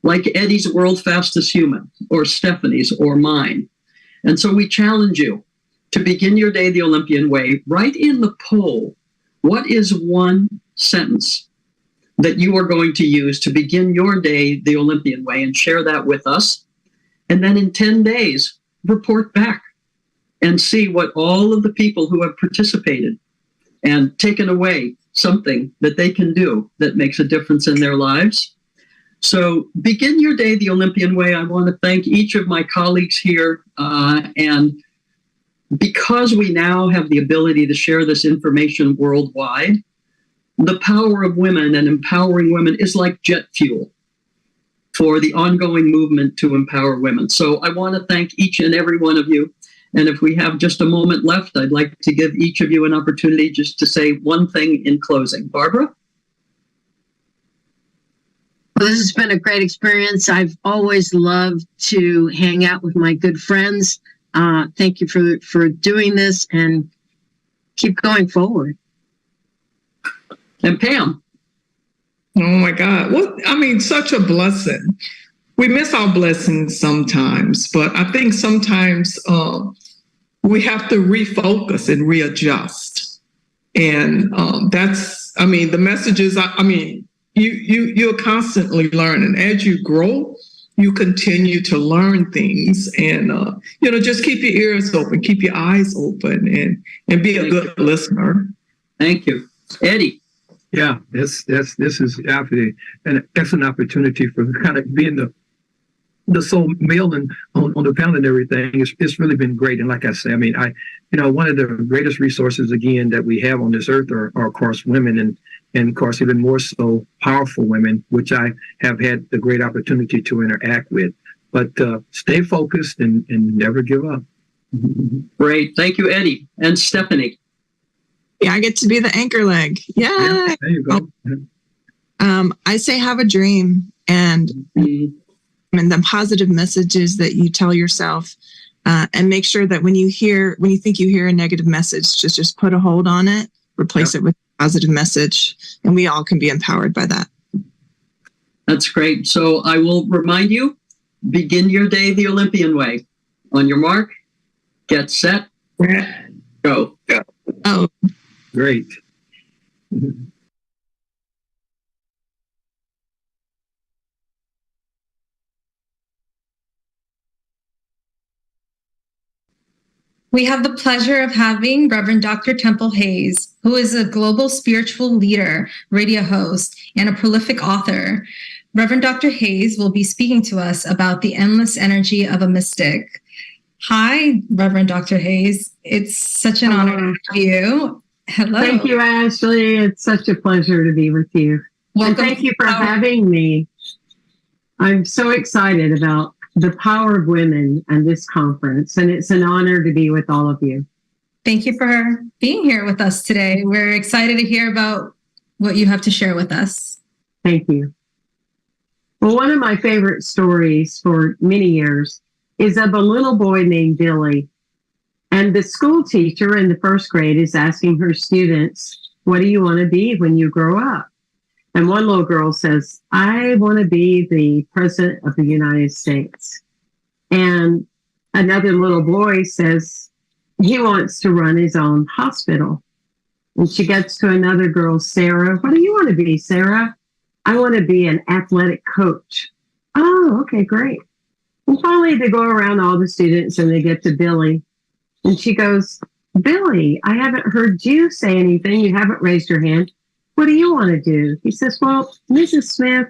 Like Eddie's world fastest human, or Stephanie's, or mine. And so we challenge you to begin your day the Olympian way. Write in the poll, what is one sentence that you are going to use to begin your day the Olympian way, and share that with us. And then in 10 days, report back and see what all of the people who have participated and taken away something that they can do that makes a difference in their lives. So begin your day the Olympian way. I want to thank each of my colleagues here. And because we now have the ability to share this information worldwide, the power of women and empowering women is like jet fuel for the ongoing movement to empower women. So I want to thank each and every one of you. And if we have just a moment left, I'd like to give each of you an opportunity just to say one thing in closing. Barbara? Well, this has been a great experience. I've always loved to hang out with my good friends. Thank you for doing this, and keep going forward. And Pam? Oh my God. Such a blessing. We miss our blessings sometimes, but I think sometimes we have to refocus and readjust. And the messages, you're constantly learning. As you grow, you continue to learn things, and, just keep your ears open, keep your eyes open, and be a good listener. Thank you. Eddie? Yeah, this is absolutely an excellent opportunity for kind of being the sole male and on the panel and everything. It's really been great. And like I say, one of the greatest resources again that we have on this earth are of course women, and of course even more so powerful women, which I have had the great opportunity to interact with. But stay focused and never give up. Great, thank you, Eddie. And Stephanie? Yeah, I get to be the anchor leg. Yeah, there you go. I say have a dream, and and the positive messages that you tell yourself, and make sure that when you think you hear a negative message, just put a hold on it, replace it with a positive message, and we all can be empowered by that. That's great. So I will remind you, begin your day the Olympian way. On your mark, get set, go. Oh, great. We have the pleasure of having Reverend Dr. Temple Hayes, who is a global spiritual leader, radio host, and a prolific author. Reverend Dr. Hayes will be speaking to us about the endless energy of a mystic. Hi, Reverend Dr. Hayes. It's such an honor to have you. Hello. Thank you, Ashley. It's such a pleasure to be with you. Welcome. And thank you for having me. I'm so excited about the power of women and this conference, and it's an honor to be with all of you. Thank you for being here with us today. We're excited to hear about what you have to share with us. Thank you. Well, one of my favorite stories for many years is of a little boy named Billy. And the school teacher in the first grade is asking her students, what do you want to be when you grow up? And one little girl says, I want to be the president of the United States. And another little boy says he wants to run his own hospital. And she gets to another girl, Sarah. What do you want to be, Sarah? I want to be an athletic coach. Oh, okay, great. And finally, they go around all the students and they get to Billy. And she goes, Billy, I haven't heard you say anything. You haven't raised your hand. What do you want to do? He says, well, Mrs. Smith,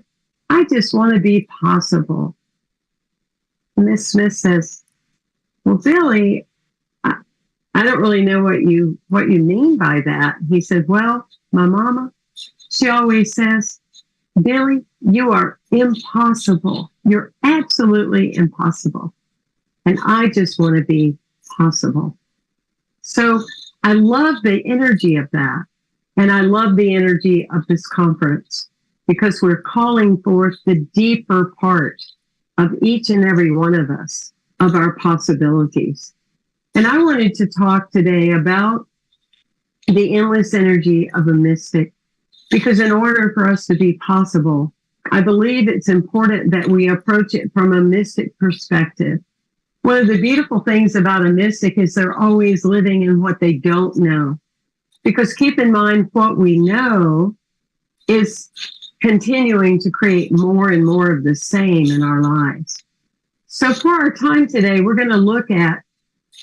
I just want to be possible. And Miss Smith says, well, Billy, I don't really know what you mean by that. He said, well, my mama, she always says, Billy, you are impossible. You're absolutely impossible. And I just want to be possible. So I love the energy of that. And I love the energy of this conference because we're calling forth the deeper part of each and every one of us, of our possibilities. And I wanted to talk today about the endless energy of a mystic, because in order for us to be possible, I believe it's important that we approach it from a mystic perspective. One of the beautiful things about a mystic is they're always living in what they don't know. Because keep in mind, what we know is continuing to create more and more of the same in our lives. So for our time today, we're going to look at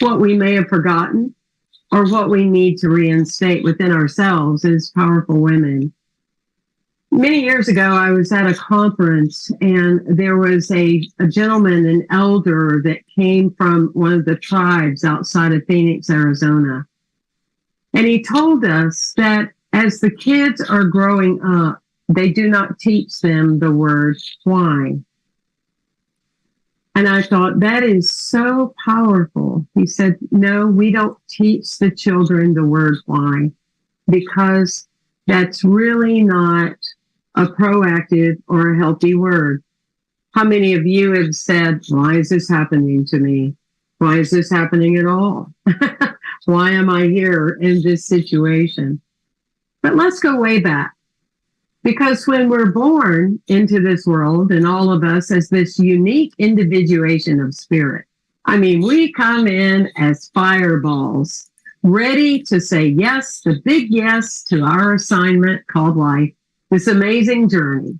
what we may have forgotten or what we need to reinstate within ourselves as powerful women. Many years ago, I was at a conference and there was a gentleman, an elder that came from one of the tribes outside of Phoenix, Arizona. And he told us that as the kids are growing up, they do not teach them the word why. And I thought, that is so powerful. He said, no, we don't teach the children the word why, because that's really not a proactive or a healthy word. How many of you have said, why is this happening to me? Why is this happening at all? Why am I here in this situation? But let's go way back. Because when we're born into this world, and all of us as this unique individuation of spirit, I mean, we come in as fireballs, ready to say yes, the big yes to our assignment called life, this amazing journey.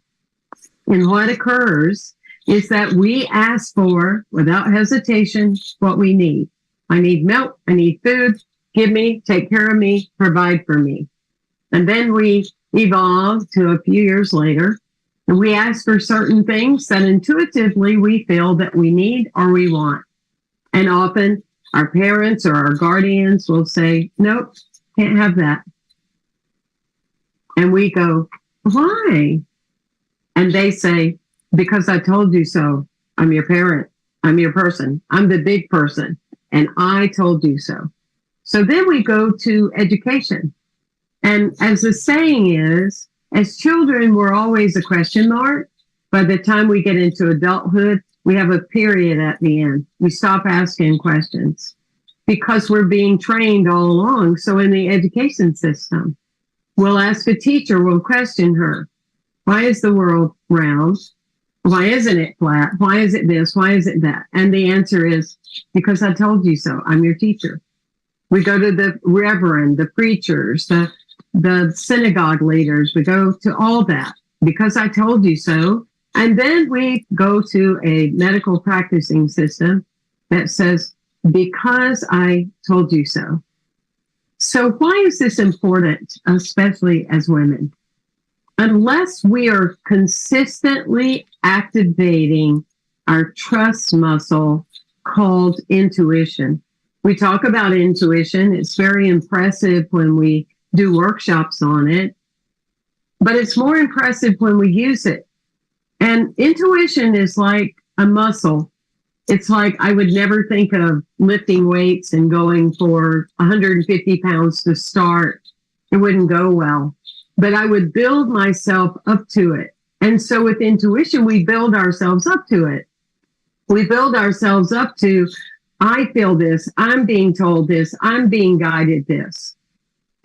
And what occurs is that we ask for, without hesitation, what we need. I need milk, I need food, give me, take care of me, provide for me. And then we evolve to a few years later, and we ask for certain things that intuitively we feel that we need or we want. And often our parents or our guardians will say, nope, can't have that. And we go, why? And they say, because I told you so. I'm your parent. I'm your person. I'm the big person. And I told you so. So then we go to education. And as the saying is, as children, we're always a question mark. By the time we get into adulthood, we have a period at the end. We stop asking questions because we're being trained all along. So in the education system, we'll ask a teacher, we'll question her. Why is the world round? Why isn't it flat? Why is it this? Why is it that? And the answer is, because I told you so. I'm your teacher. We go to the reverend, the preachers, the synagogue leaders. We go to all that because I told you so. And then we go to a medical practicing system that says, because I told you so. So why is this important, especially as women? Unless we are consistently activating our trust muscle called intuition. We talk about intuition. It's very impressive when we do workshops on it, but it's more impressive when we use it. And intuition is like a muscle. It's like I would never think of lifting weights and going for 150 pounds to start. It wouldn't go well. But I would build myself up to it. And so with intuition, we build ourselves up to it. We build ourselves up to, I feel this, I'm being told this, I'm being guided this.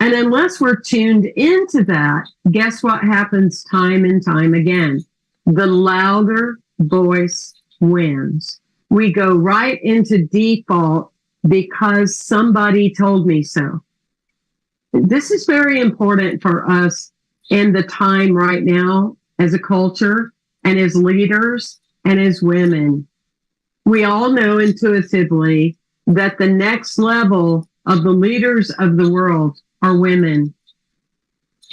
And unless we're tuned into that, guess what happens time and time again? The louder voice wins. We go right into default because somebody told me so. This is very important for us in the time right now as a culture and as leaders and as women. We all know intuitively that the next level of the leaders of the world are women.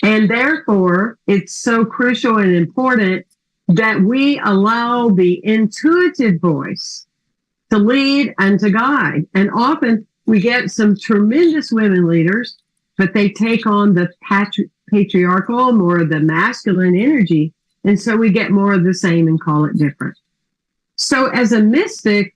And therefore, it's so crucial and important that we allow the intuitive voice to lead and to guide. And often we get some tremendous women leaders, but they take on the patriarchal, more of the masculine energy. And so we get more of the same and call it different. So as a mystic,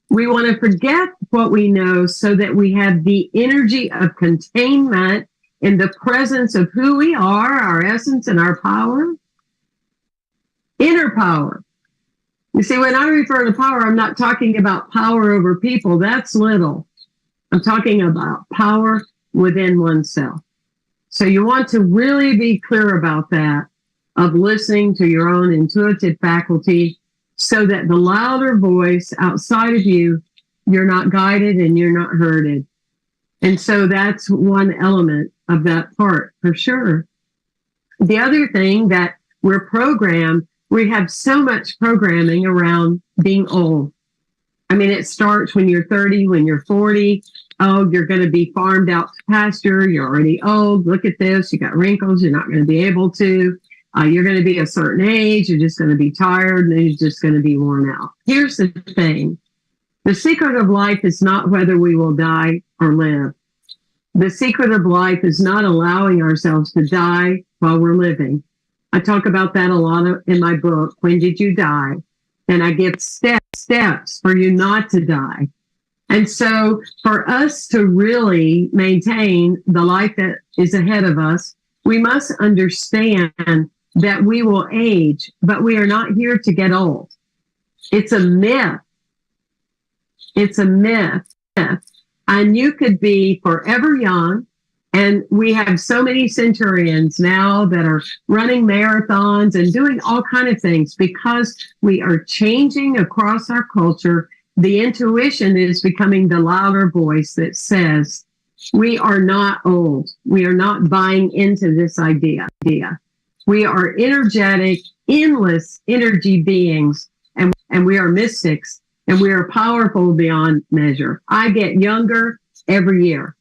we want to forget what we know so that we have the energy of containment in the presence of who we are, our essence and our power. Inner power. You see, when I refer to power, I'm not talking about power over people. That's little. I'm talking about power within oneself. So you want to really be clear about that, of listening to your own intuitive faculty so that the louder voice outside of you, you're not guided and you're not herded. And so that's one element of that part for sure. The other thing that we're programmed, we have so much programming around being old. I mean, it starts when you're 30, when you're 40. Oh, you're going to be farmed out to pasture. You're already old. Look at this. You got wrinkles. You're not going to be able to. You're going to be a certain age. You're just going to be tired and then you're just going to be worn out. Here's the thing. The secret of life is not whether we will die or live. The secret of life is not allowing ourselves to die while we're living. I talk about that a lot in my book, When Did You Die? And I give steps for you not to die. And so for us to really maintain the life that is ahead of us, we must understand that we will age, but we are not here to get old. It's a myth. It's a myth. And you could be forever young. And we have so many centurions now that are running marathons and doing all kinds of things because we are changing across our culture. The intuition is becoming the louder voice that says, we are not old. We are not buying into this idea. We are energetic, endless energy beings, and we are mystics, and we are powerful beyond measure. I get younger every year.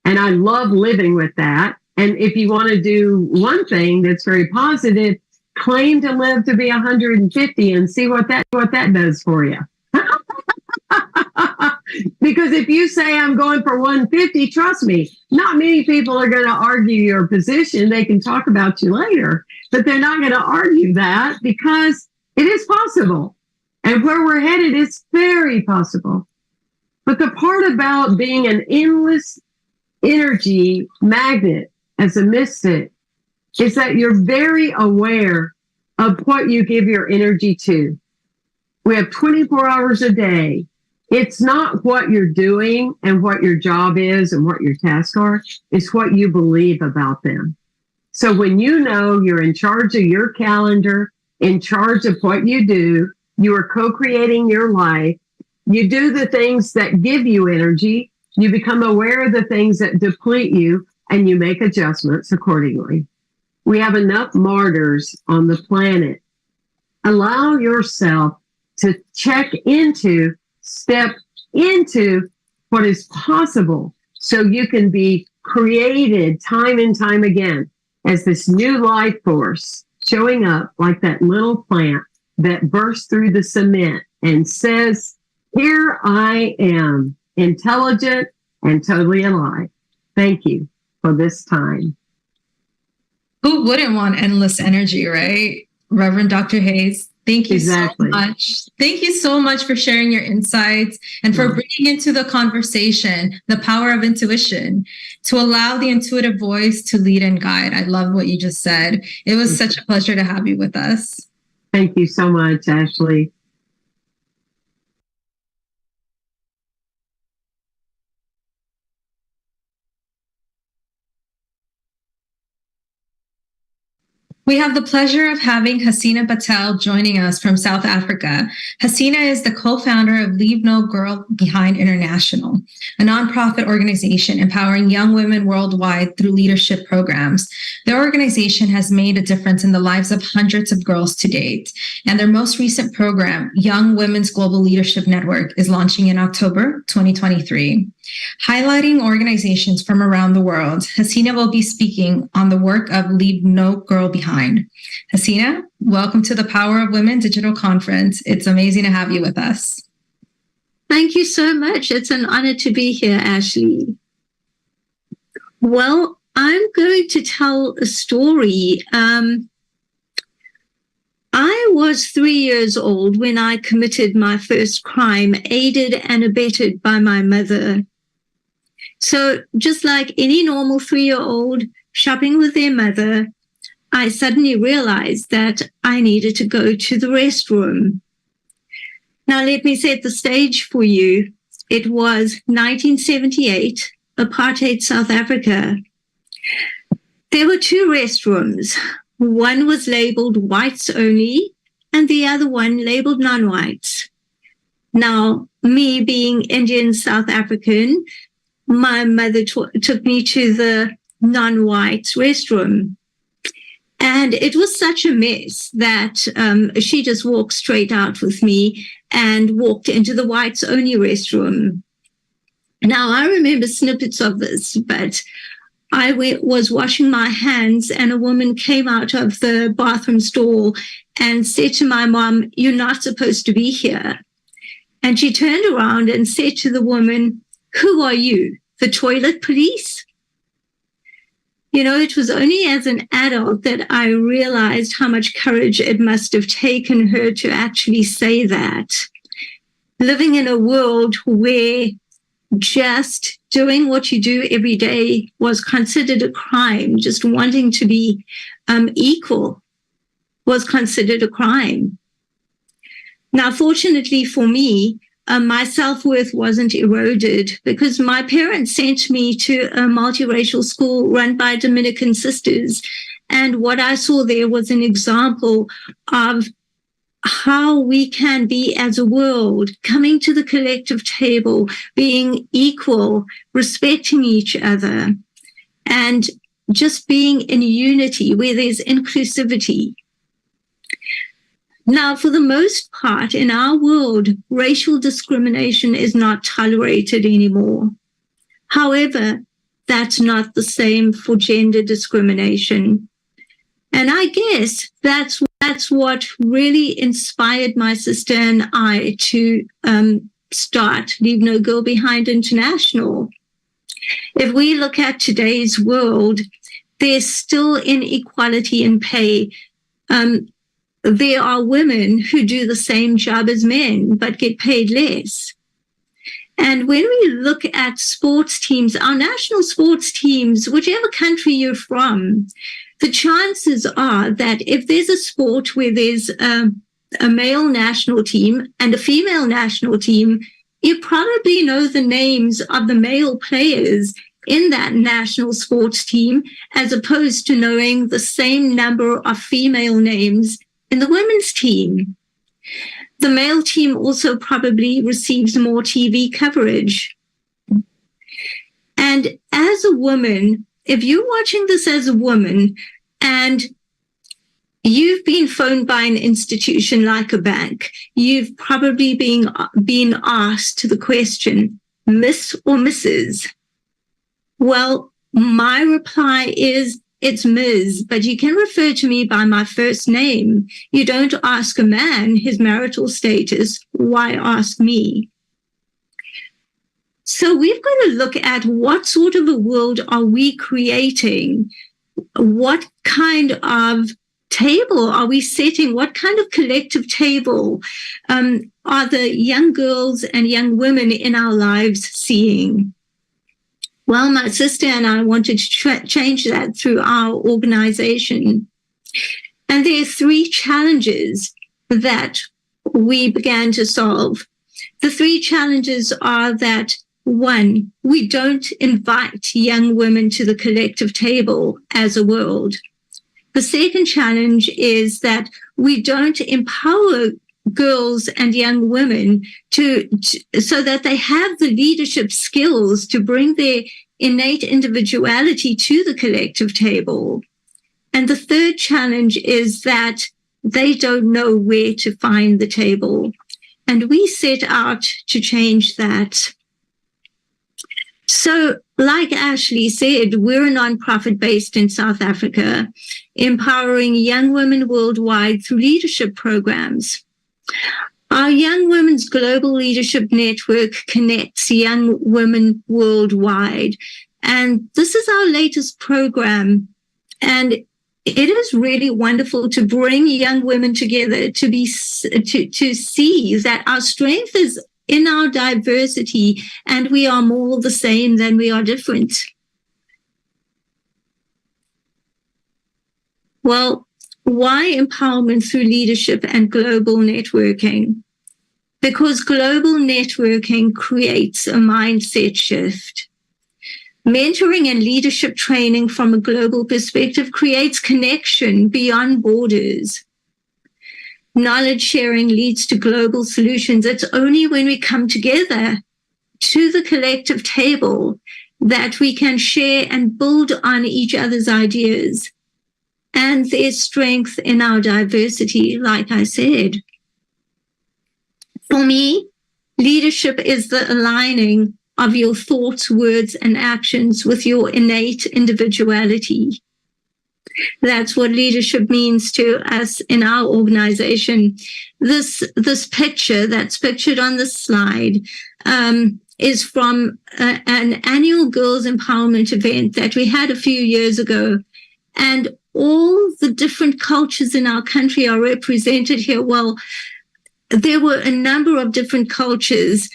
And I love living with that. And if you want to do one thing that's very positive, claim to live to be 150 and see what that does for you. Because if you say I'm going for 150, trust me, not many people are going to argue your position. They can talk about you later, but they're not going to argue that because it is possible. And where we're headed is very possible. But the part about being an endless energy magnet as a mystic is that you're very aware of what you give your energy to. We have 24 hours a day. It's not what you're doing and what your job is and what your tasks are. It's what you believe about them. So when you know you're in charge of your calendar, in charge of what you do, you are co-creating your life. You do the things that give you energy. You become aware of the things that deplete you, and you make adjustments accordingly. We have enough martyrs on the planet. Allow yourself to step into what is possible so you can be created time and time again as this new life force showing up like that little plant that bursts through the cement and says, here I am, intelligent and totally alive. Thank you for this time. Who wouldn't want endless energy, right? Reverend Dr. Hayes, thank you so much. Thank you so much for sharing your insights and for bringing into the conversation the power of intuition to allow the intuitive voice to lead and guide. I love what you just said. It was such a pleasure to have you with us. Thank you so much, Ashley. We have the pleasure of having Haseena Patel joining us from South Africa. Haseena is the co-founder of Leave No Girl Behind International, a nonprofit organization empowering young women worldwide through leadership programs. Their organization has made a difference in the lives of hundreds of girls to date, and their most recent program, Young Women's Global Leadership Network, is launching in October 2023. Highlighting organizations from around the world, Haseena will be speaking on the work of Leave No Girl Behind. Haseena, welcome to the Power of Women Digital Conference. It's amazing to have you with us. Thank you so much. It's an honor to be here, Ashley. Well, I'm going to tell a story. I was 3 years old when I committed my first crime, aided and abetted by my mother. So just like any normal 3-year-old shopping with their mother, I suddenly realized that I needed to go to the restroom. Now, let me set the stage for you. It was 1978, apartheid South Africa. There were two restrooms. One was labeled whites only, and the other one labeled non-whites. Now, me being Indian South African, my mother took me to the non-whites restroom. And it was such a mess that she just walked straight out with me and walked into the whites-only restroom. Now, I remember snippets of this, but I was washing my hands and a woman came out of the bathroom stall and said to my mom, "You're not supposed to be here." And she turned around and said to the woman, "Who are you, the toilet police?" You know, it was only as an adult that I realized how much courage it must have taken her to actually say that. Living in a world where just doing what you do every day was considered a crime, just wanting to be equal was considered a crime. Now, fortunately for me, my self-worth wasn't eroded because my parents sent me to a multiracial school run by Dominican sisters. And what I saw there was an example of how we can be as a world, coming to the collective table, being equal, respecting each other, and just being in unity where there's inclusivity. Now, for the most part, in our world, racial discrimination is not tolerated anymore. However, that's not the same for gender discrimination. And I guess that's what really inspired my sister and I to start Leave No Girl Behind International. If we look at today's world, there's still inequality in pay. There are women who do the same job as men, but get paid less. And when we look at sports teams, our national sports teams, whichever country you're from, the chances are that if there's a sport where there's a male national team and a female national team, you probably know the names of the male players in that national sports team, as opposed to knowing the same number of female names in the women's team. The male team also probably receives more TV coverage. And as a woman, if you're watching this as a woman and you've been phoned by an institution like a bank, you've probably been asked the question, Miss or Mrs.? Well, my reply is, it's Ms., but you can refer to me by my first name. You don't ask a man his marital status. Why ask me? So we've got to look at what sort of a world are we creating? What kind of table are we setting? What kind of collective table are the young girls and young women in our lives seeing? Well, my sister and I wanted to change that through our organization. And there are 3 challenges that we began to solve. The 3 challenges are that, 1, we don't invite young women to the collective table as a world. The second challenge is that we don't empower girls and young women so that they have the leadership skills to bring their innate individuality to the collective table. And the third challenge is that they don't know where to find the table. And we set out to change that. So, like Ashley said, we're a nonprofit based in South Africa, empowering young women worldwide through leadership programs. Our Young Women's Global Leadership Network connects young women worldwide. And this is our latest program. And it is really wonderful to bring young women together to see that our strength is in our diversity, and we are more the same than we are different. Well, why empowerment through leadership and global networking? Because global networking creates a mindset shift. Mentoring and leadership training from a global perspective creates connection beyond borders. Knowledge sharing leads to global solutions. It's only when we come together to the collective table that we can share and build on each other's ideas. And there's strength in our diversity, like I said. For me, leadership is the aligning of your thoughts, words, and actions with your innate individuality. That's what leadership means to us in our organization. This picture that's pictured on the slide is from an annual girls empowerment event that we had a few years ago. And all the different cultures in our country are represented here. Well, there were a number of different cultures,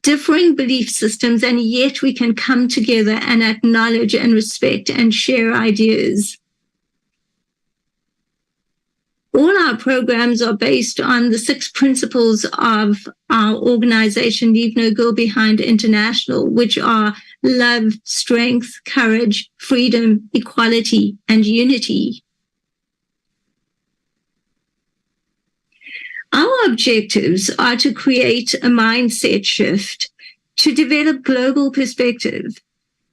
differing belief systems, and yet we can come together and acknowledge and respect and share ideas. All our programs are based on the 6 principles of our organization, Leave No Girl Behind International, which are love, strength, courage, freedom, equality, and unity. Our objectives are to create a mindset shift, to develop global perspective,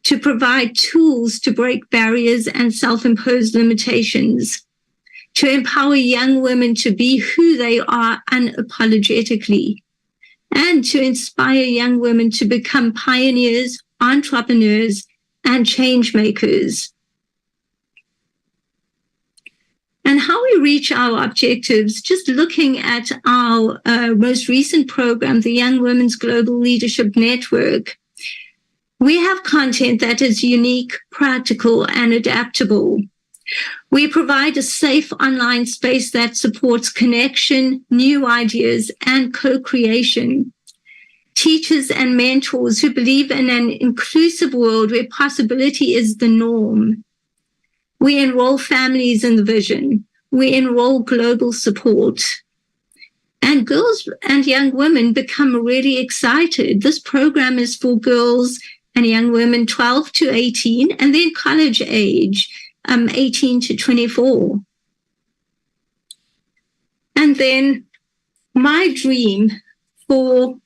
to provide tools to break barriers and self-imposed limitations, to empower young women to be who they are unapologetically, and to inspire young women to become pioneers, entrepreneurs, and change makers. And how we reach our objectives, just looking at our most recent program, the Young Women's Global Leadership Network, we have content that is unique, practical, and adaptable. We provide a safe online space that supports connection, new ideas, and co-creation. Teachers and mentors who believe in an inclusive world where possibility is the norm. We enroll families in the vision. We enroll global support. And girls and young women become really excited. This program is for girls and young women 12 to 18, and then college age, 18 to 24. And then my dream for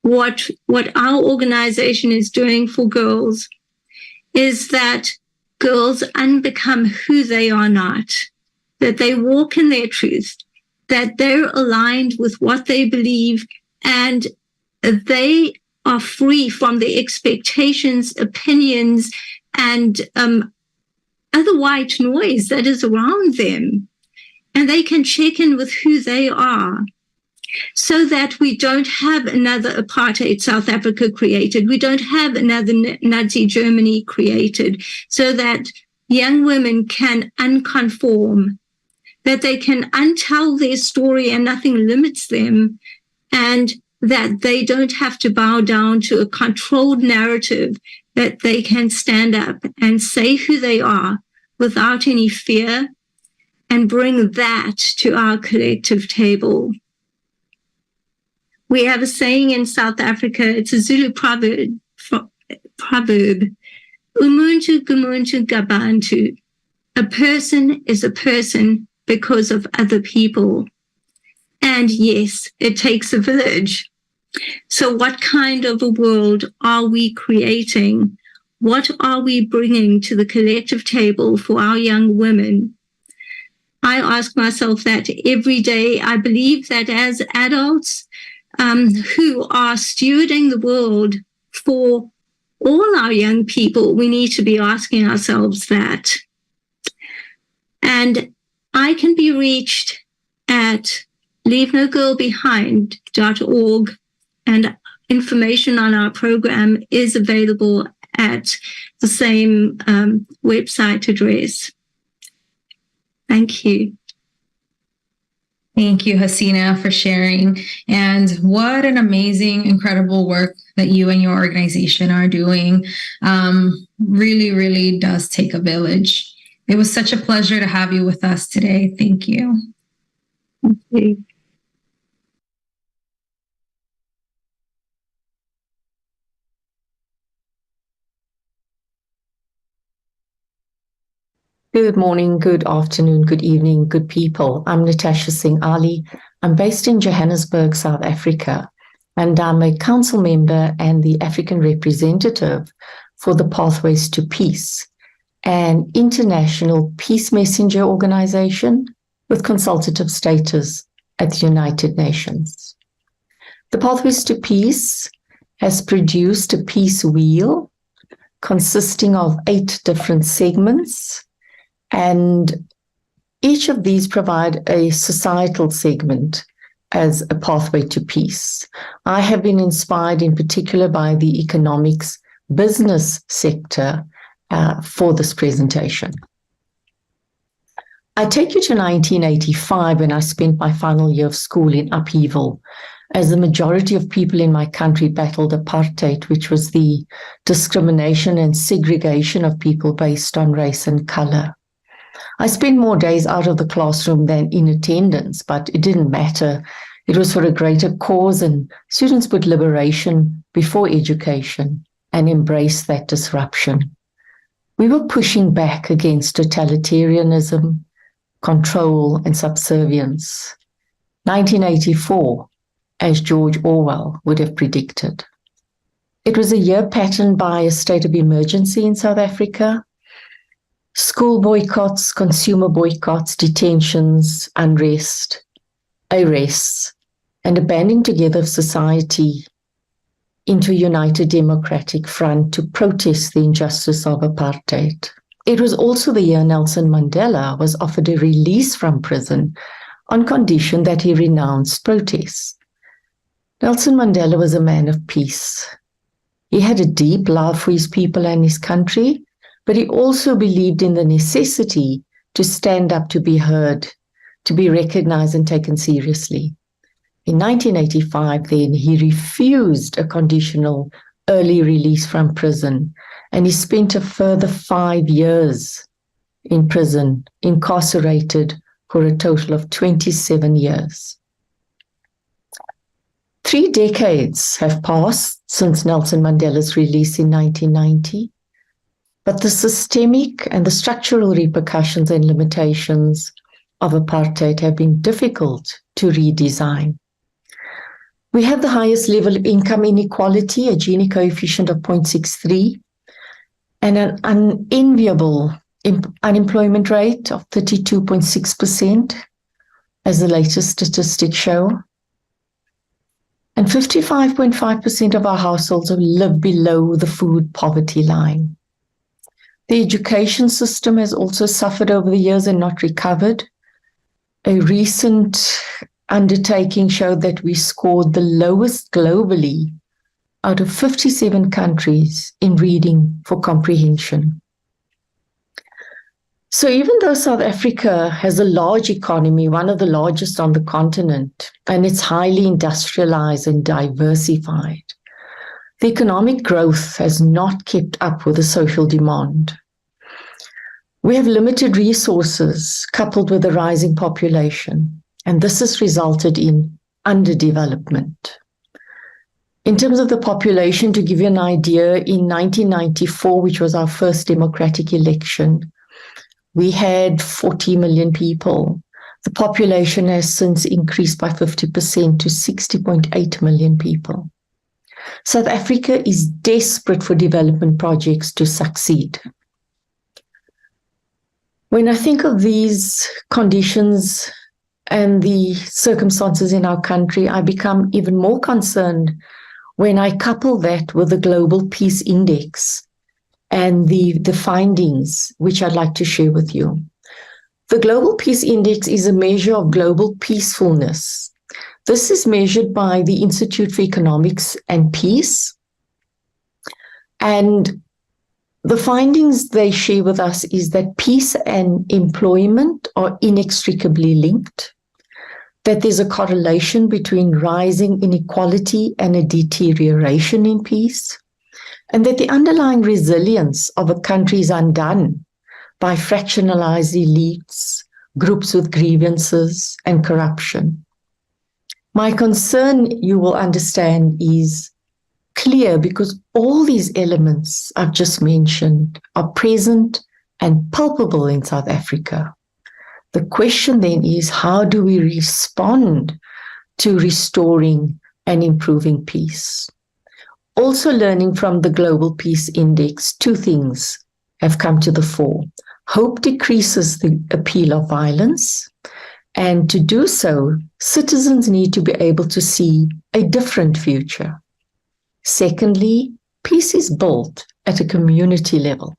what our organization is doing for girls is that girls unbecome who they are not, that they walk in their truth, that they're aligned with what they believe, and they are free from the expectations, opinions, and other white noise that is around them. And they can check in with who they are, so that we don't have another apartheid South Africa created. We don't have another Nazi Germany created, so that young women can unconform, that they can untell their story and nothing limits them, and that they don't have to bow down to a controlled narrative, that they can stand up and say who they are without any fear and bring that to our collective table. We have a saying in South Africa, it's a Zulu proverb, Umuntu gumuntu gabantu. A person is a person because of other people. And yes, it takes a village. So what kind of a world are we creating? What are we bringing to the collective table for our young women? I ask myself that every day. I believe that as adults who are stewarding the world for all our young people, we need to be asking ourselves that. And I can be reached at leavenogirlbehind.org, and information on our program is available at the same website address. Thank you. Thank you, Haseena, for sharing. And what an amazing, incredible work that you and your organization are doing. Really, really does take a village. It was such a pleasure to have you with us today. Thank you. Thank you. Good morning, good afternoon, good evening, good people. I'm Natasha Singh-Ally. I'm based in Johannesburg, South Africa, and I'm a council member and the African representative for the Pathways to Peace, an international peace messenger organization with consultative status at the United Nations. The Pathways to Peace has produced a peace wheel consisting of 8 different segments, and each of these provide a societal segment as a pathway to peace. I have been inspired in particular by the economics business sector for this presentation. I take you to 1985 when I spent my final year of school in upheaval, as the majority of people in my country battled apartheid, which was the discrimination and segregation of people based on race and color. I spent more days out of the classroom than in attendance, but it didn't matter. It was for a greater cause, and students put liberation before education and embraced that disruption. We were pushing back against totalitarianism, control, and subservience. 1984, as George Orwell would have predicted. It was a year patterned by a state of emergency in South Africa. School boycotts, consumer boycotts, detentions, unrest, arrests, and a banding together of society into a united democratic front to protest the injustice of apartheid. It was also the year Nelson Mandela was offered a release from prison on condition that he renounced protest. Nelson Mandela was a man of peace. He had a deep love for his people and his country, but he also believed in the necessity to stand up, to be heard, to be recognized and taken seriously. In 1985, then, he refused a conditional early release from prison, and he spent a further 5 years in prison, incarcerated for a total of 27 years. 3 decades have passed since Nelson Mandela's release in 1990, but the systemic and the structural repercussions and limitations of apartheid have been difficult to redesign. We have the highest level of income inequality, a Gini coefficient of 0.63, and an unenviable unemployment rate of 32.6%, as the latest statistics show. And 55.5% of our households live below the food poverty line. The education system has also suffered over the years and not recovered. A recent undertaking showed that we scored the lowest globally out of 57 countries in reading for comprehension. So even though South Africa has a large economy, one of the largest on the continent, and it's highly industrialized and diversified, the economic growth has not kept up with the social demand. We have limited resources coupled with a rising population, and this has resulted in underdevelopment. In terms of the population, to give you an idea, in 1994, which was our first democratic election, we had 40 million people. The population has since increased by 50% to 60.8 million people. South Africa is desperate for development projects to succeed. When I think of these conditions and the circumstances in our country, I become even more concerned when I couple that with the Global Peace Index and the findings, which I'd like to share with you. The Global Peace Index is a measure of global peacefulness. This is measured by the Institute for Economics and Peace. And the findings they share with us is that peace and employment are inextricably linked, that there's a correlation between rising inequality and a deterioration in peace, and that the underlying resilience of a country is undone by fractionalized elites, groups with grievances, and corruption. My concern, you will understand, is clear because all these elements I've just mentioned are present and palpable in South Africa. The question then is, how do we respond to restoring and improving peace? Also learning from the Global Peace Index, 2 things have come to the fore. Hope decreases the appeal of violence, and to do so, citizens need to be able to see a different future. Secondly, peace is built at a community level.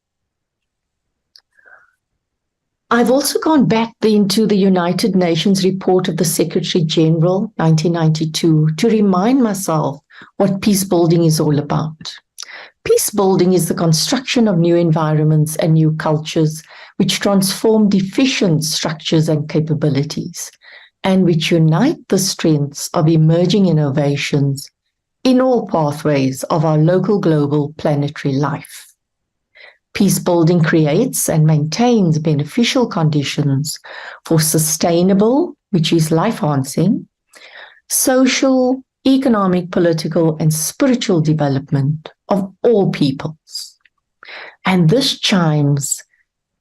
I've also gone back into the United Nations report of the Secretary General, 1992, to remind myself what peace building is all about. Peace building is the construction of new environments and new cultures which transform deficient structures and capabilities, and which unite the strengths of emerging innovations in all pathways of our local, global, planetary life. Peace building creates and maintains beneficial conditions for sustainable, which is life-enhancing, social, economic, political, and spiritual development of all peoples. And this chimes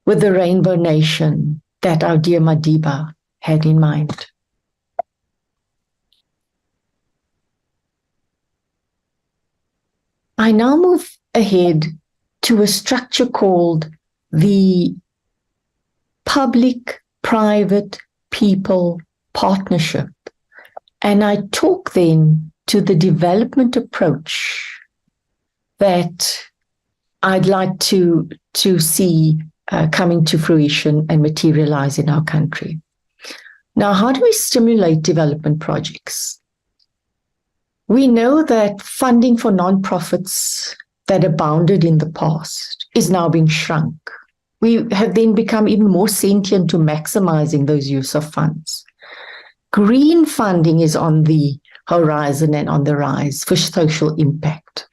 with the Rainbow Nation that our dear Madiba had in mind. I now move ahead to a structure called the Public-Private People Partnership. And I talk then to the development approach that I'd like to see coming to fruition and materialize in our country. Now, how do we stimulate development projects? We know that funding for nonprofits that abounded in the past is now being shrunk. We have then become even more sentient to maximizing those use of funds. Green funding is on the horizon and on the rise for social impact.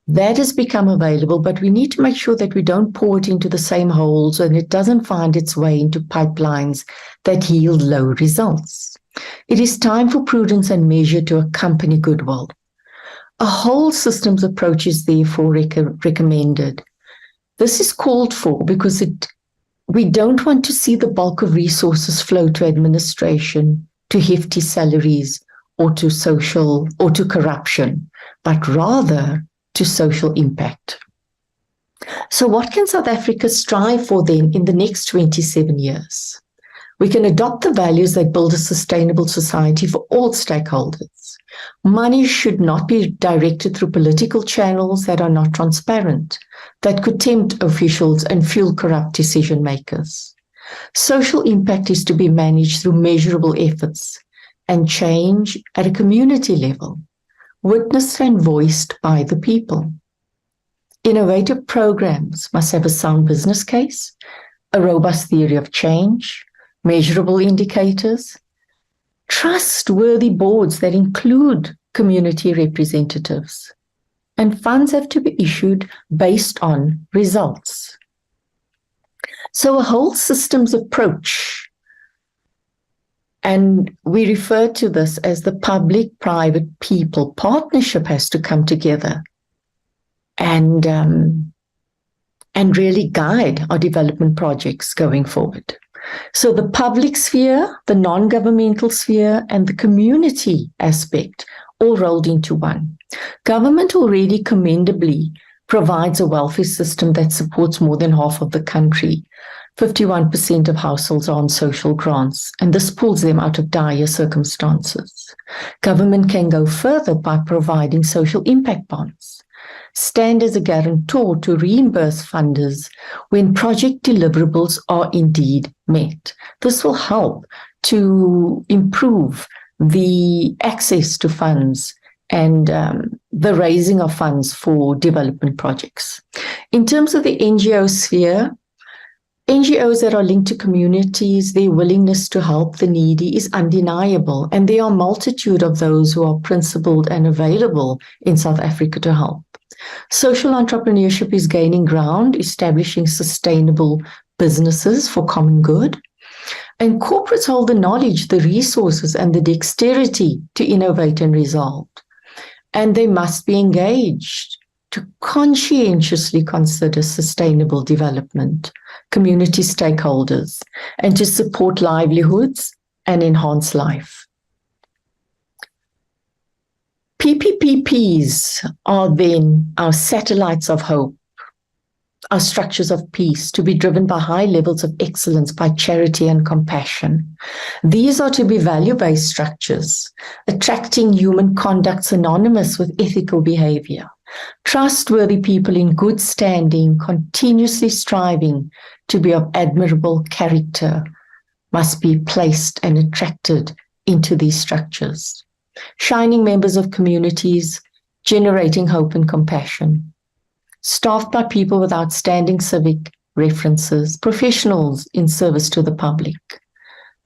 That has become available, but we need to make sure that we don't pour it into the same holes and it doesn't find its way into pipelines that yield low results. It is time for prudence and measure to accompany goodwill. A whole systems approach is therefore recommended. This is called for because we don't want to see the bulk of resources flow to administration, to hefty salaries, or to corruption, but rather to social impact. So what can South Africa strive for then in the next 27 years? We can adopt the values that build a sustainable society for all stakeholders. Money should not be directed through political channels that are not transparent, that could tempt officials and fuel corrupt decision makers. Social impact is to be managed through measurable efforts and change at a community level, witnessed and voiced by the people. Innovative programs must have a sound business case, a robust theory of change, measurable indicators, trustworthy boards that include community representatives, and funds have to be issued based on results. So a whole systems approach, and we refer to this as the public-private people partnership, has to come together and really guide our development projects going forward. So the public sphere, the non-governmental sphere, and the community aspect all rolled into one. Government already commendably provides a welfare system that supports more than half of the country. 51% of households are on social grants, and this pulls them out of dire circumstances. Government can go further by providing social impact bonds. Stand as a guarantor to reimburse funders when project deliverables are indeed met. This will help to improve the access to funds and the raising of funds for development projects. In terms of the NGO sphere, NGOs that are linked to communities, their willingness to help the needy is undeniable, and there are a multitude of those who are principled and available in South Africa to help. Social entrepreneurship is gaining ground, establishing sustainable businesses for common good. And corporates hold the knowledge, the resources, and the dexterity to innovate and resolve. And they must be engaged to conscientiously consider sustainable development, community stakeholders, and to support livelihoods and enhance life. PPPs are then our satellites of hope, our structures of peace, to be driven by high levels of excellence, by charity and compassion. These are to be value-based structures, attracting human conduct synonymous with ethical behavior. Trustworthy people in good standing, continuously striving to be of admirable character, must be placed and attracted into these structures. Shining members of communities, generating hope and compassion. Staffed by people with outstanding civic references, professionals in service to the public,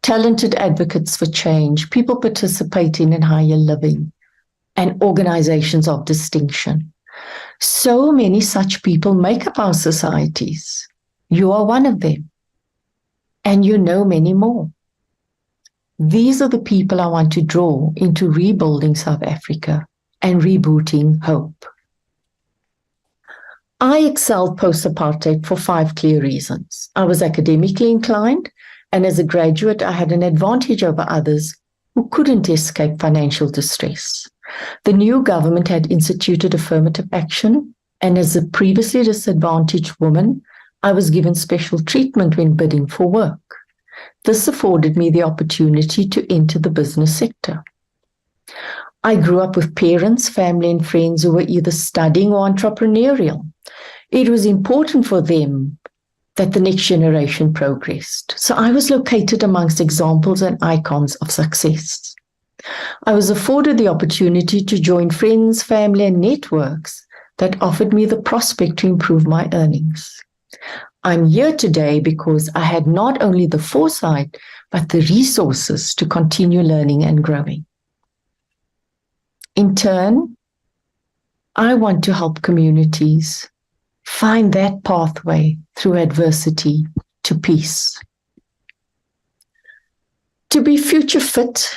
talented advocates for change, people participating in higher living, and organizations of distinction. So many such people make up our societies. You are one of them, and you know many more. These are the people I want to draw into rebuilding South Africa and rebooting hope. I excelled post-apartheid for 5 clear reasons. I was academically inclined, and as a graduate, I had an advantage over others who couldn't escape financial distress. The new government had instituted affirmative action, and as a previously disadvantaged woman, I was given special treatment when bidding for work. This afforded me the opportunity to enter the business sector. I grew up with parents, family, and friends who were either studying or entrepreneurial. It was important for them that the next generation progressed. So I was located amongst examples and icons of success. I was afforded the opportunity to join friends, family, and networks that offered me the prospect to improve my earnings. I'm here today because I had not only the foresight, but the resources to continue learning and growing. In turn, I want to help communities find that pathway through adversity to peace. To be future fit,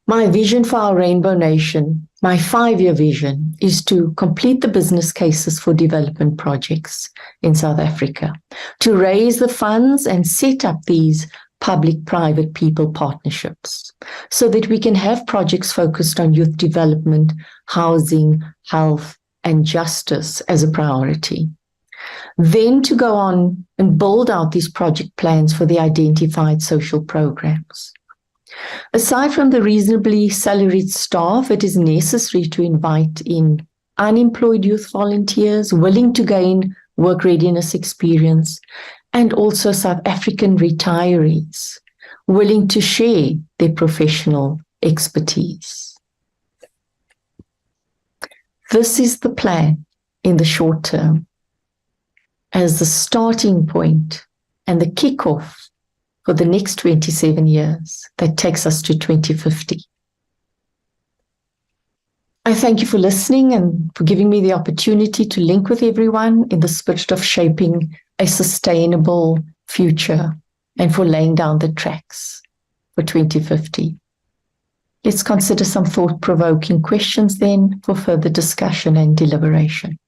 my vision for our Rainbow Nation, my 5-year vision, is to complete the business cases for development projects in South Africa, to raise the funds and set up these public-private people partnerships so that we can have projects focused on youth development, housing, health, and justice as a priority. Then to go on and build out these project plans for the identified social programs. Aside from the reasonably salaried staff, it is necessary to invite in unemployed youth volunteers willing to gain work readiness experience, and also South African retirees willing to share their professional expertise. This is the plan in the short term as the starting point and the kickoff for the next 27 years that takes us to 2050. I thank you for listening and for giving me the opportunity to link with everyone in the spirit of shaping a sustainable future and for laying down the tracks for 2050. Let's consider some thought-provoking questions then for further discussion and deliberation.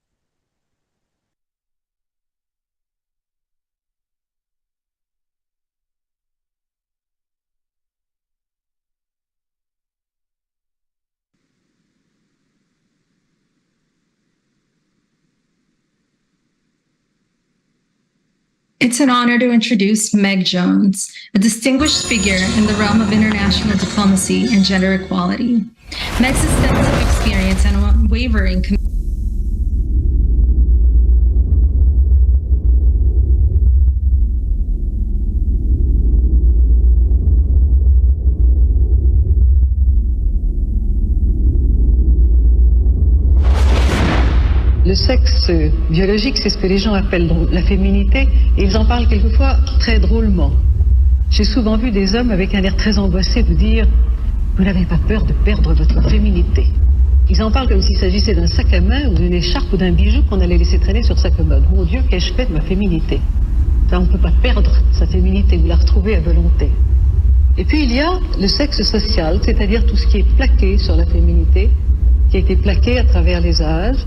It's an honor to introduce Meg Jones, a distinguished figure in the realm of international diplomacy and gender equality. Meg's extensive experience and unwavering commitment Le sexe biologique, c'est ce que les gens appellent la féminité, et ils en parlent quelquefois très drôlement. J'ai souvent vu des hommes avec un air très angoissé vous dire « Vous n'avez pas peur de perdre votre féminité ». Ils en parlent comme s'il s'agissait d'un sac à main ou d'une écharpe ou d'un bijou qu'on allait laisser traîner sur sa commode. Mon Dieu, qu'ai-je fait de ma féminité? Ça, on ne peut pas perdre sa féminité ou la retrouver à volonté. Et puis il y a le sexe social, c'est-à-dire tout ce qui est plaqué sur la féminité, qui a été plaqué à travers les âges.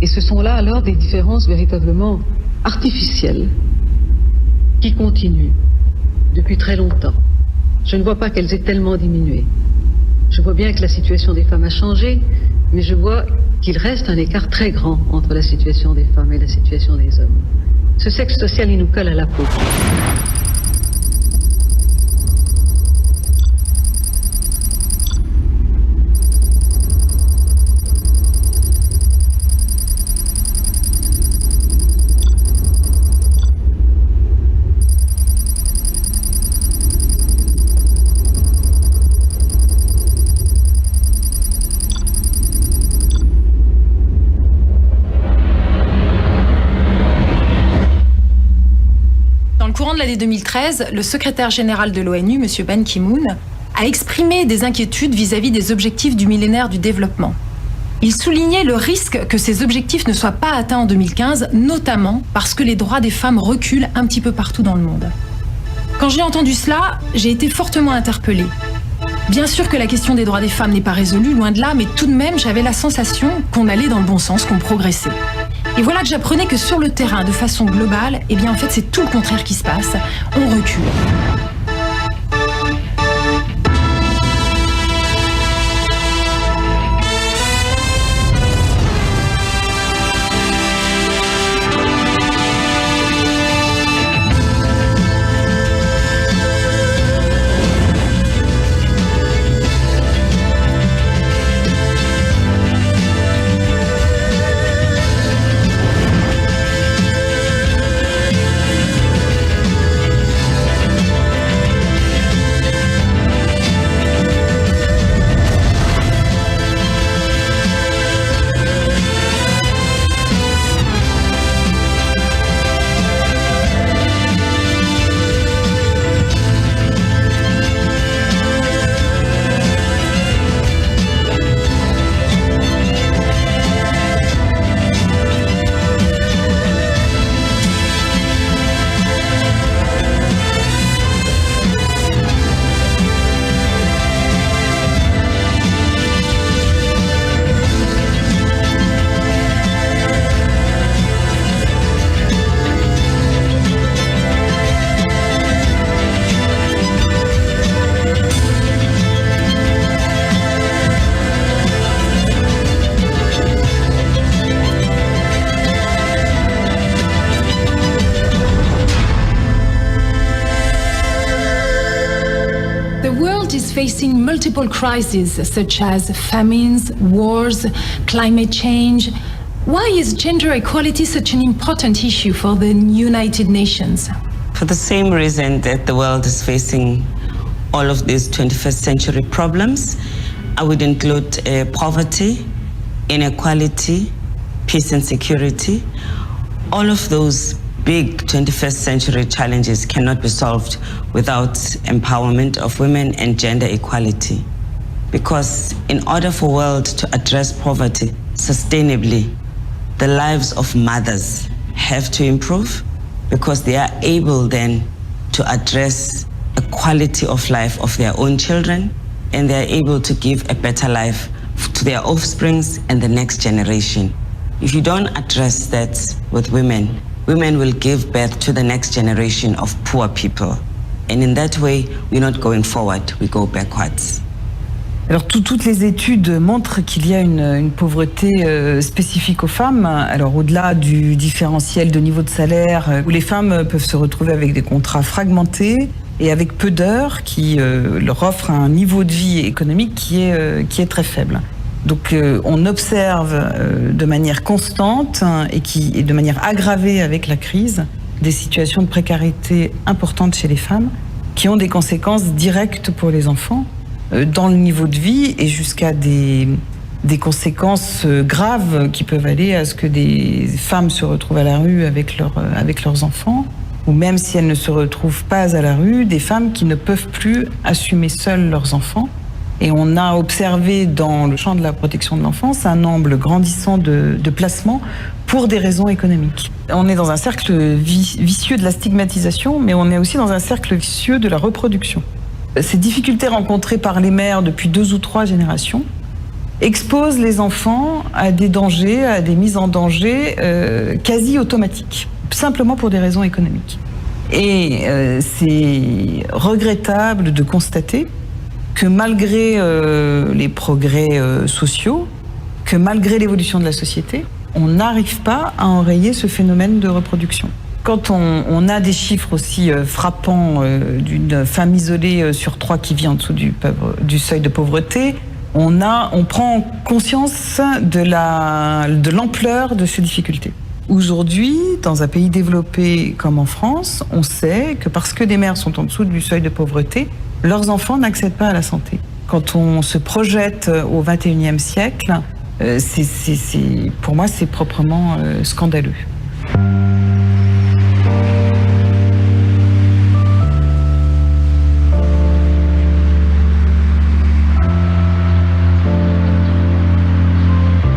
Et ce sont là alors des différences véritablement artificielles qui continuent depuis très longtemps. Je ne vois pas qu'elles aient tellement diminué. Je vois bien que la situation des femmes a changé, mais je vois qu'il reste un écart très grand entre la situation des femmes et la situation des hommes. Ce sexe social, il nous colle à la peau. De l'année 2013, le secrétaire général de l'ONU, M. Ban Ki-moon, a exprimé des inquiétudes vis-à-vis des objectifs du millénaire du développement. Il soulignait le risque que ces objectifs ne soient pas atteints en 2015, notamment parce que les droits des femmes reculent un petit peu partout dans le monde. Quand j'ai entendu cela, j'ai été fortement interpellée. Bien sûr que la question des droits des femmes n'est pas résolue, loin de là, mais tout de même, j'avais la sensation qu'on allait dans le bon sens, qu'on progressait. Et voilà que j'apprenais que sur le terrain, de façon globale, eh bien en fait c'est tout le contraire qui se passe, on recule. facing multiple crises such as famines, wars, climate change. Why is gender equality such an important issue for the United Nations? For the same reason that the world is facing all of these 21st century problems, I would include poverty, inequality, peace and security. All of those big 21st century challenges cannot be solved without empowerment of women and gender equality. Because in order for the world to address poverty sustainably, the lives of mothers have to improve because they are able then to address the quality of life of their own children, and they are able to give a better life to their offsprings and the next generation. If you don't address that with women, women will give birth to the next generation of poor people. And in that way, we're not going forward, we go backwards. Alors toutes les études montrent qu'il y a une pauvreté spécifique aux femmes. Alors au-delà du différentiel de niveau de salaire, où les femmes peuvent se retrouver avec des contrats fragmentés et avec peu d'heures qui leur offrent un niveau de vie économique qui est très faible. Donc on observe de manière constante et de manière aggravée avec la crise des situations de précarité importantes chez les femmes qui ont des conséquences directes pour les enfants dans le niveau de vie et jusqu'à des conséquences graves qui peuvent aller à ce que des femmes se retrouvent à la rue avec leurs enfants, ou même si elles ne se retrouvent pas à la rue, des femmes qui ne peuvent plus assumer seules leurs enfants. Et on a observé dans le champ de la protection de l'enfance un nombre grandissant de placements pour des raisons économiques. On est dans un cercle vicieux de la stigmatisation, mais on est aussi dans un cercle vicieux de la reproduction. Ces difficultés rencontrées par les mères depuis 2 ou 3 générations exposent les enfants à des dangers, à des mises en danger quasi automatiques, simplement pour des raisons économiques. Et c'est regrettable de constater que malgré les progrès sociaux, que malgré l'évolution de la société, on n'arrive pas à enrayer ce phénomène de reproduction. Quand on a des chiffres aussi frappants d'une femme isolée sur 3 qui vit en dessous du seuil de pauvreté, on prend conscience de l'ampleur de ces difficultés. Aujourd'hui, dans un pays développé comme en France, on sait que parce que des mères sont en dessous du seuil de pauvreté, leurs enfants n'accèdent pas à la santé. Quand on se projette au XXIe siècle, pour moi, c'est proprement scandaleux.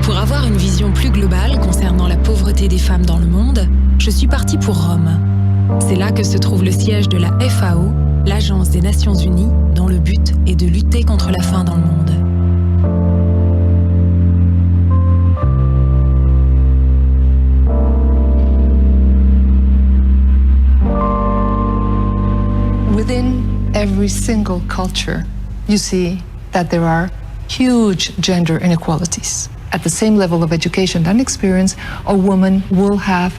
Pour avoir une vision plus globale concernant la pauvreté des femmes dans le monde, je suis partie pour Rome. C'est là que se trouve le siège de la FAO, l'Agence des Nations Unies, dont le but est de lutter contre la faim dans le monde. Within every single culture, you see that there are huge gender inequalities. At the same level of education and experience, a woman will have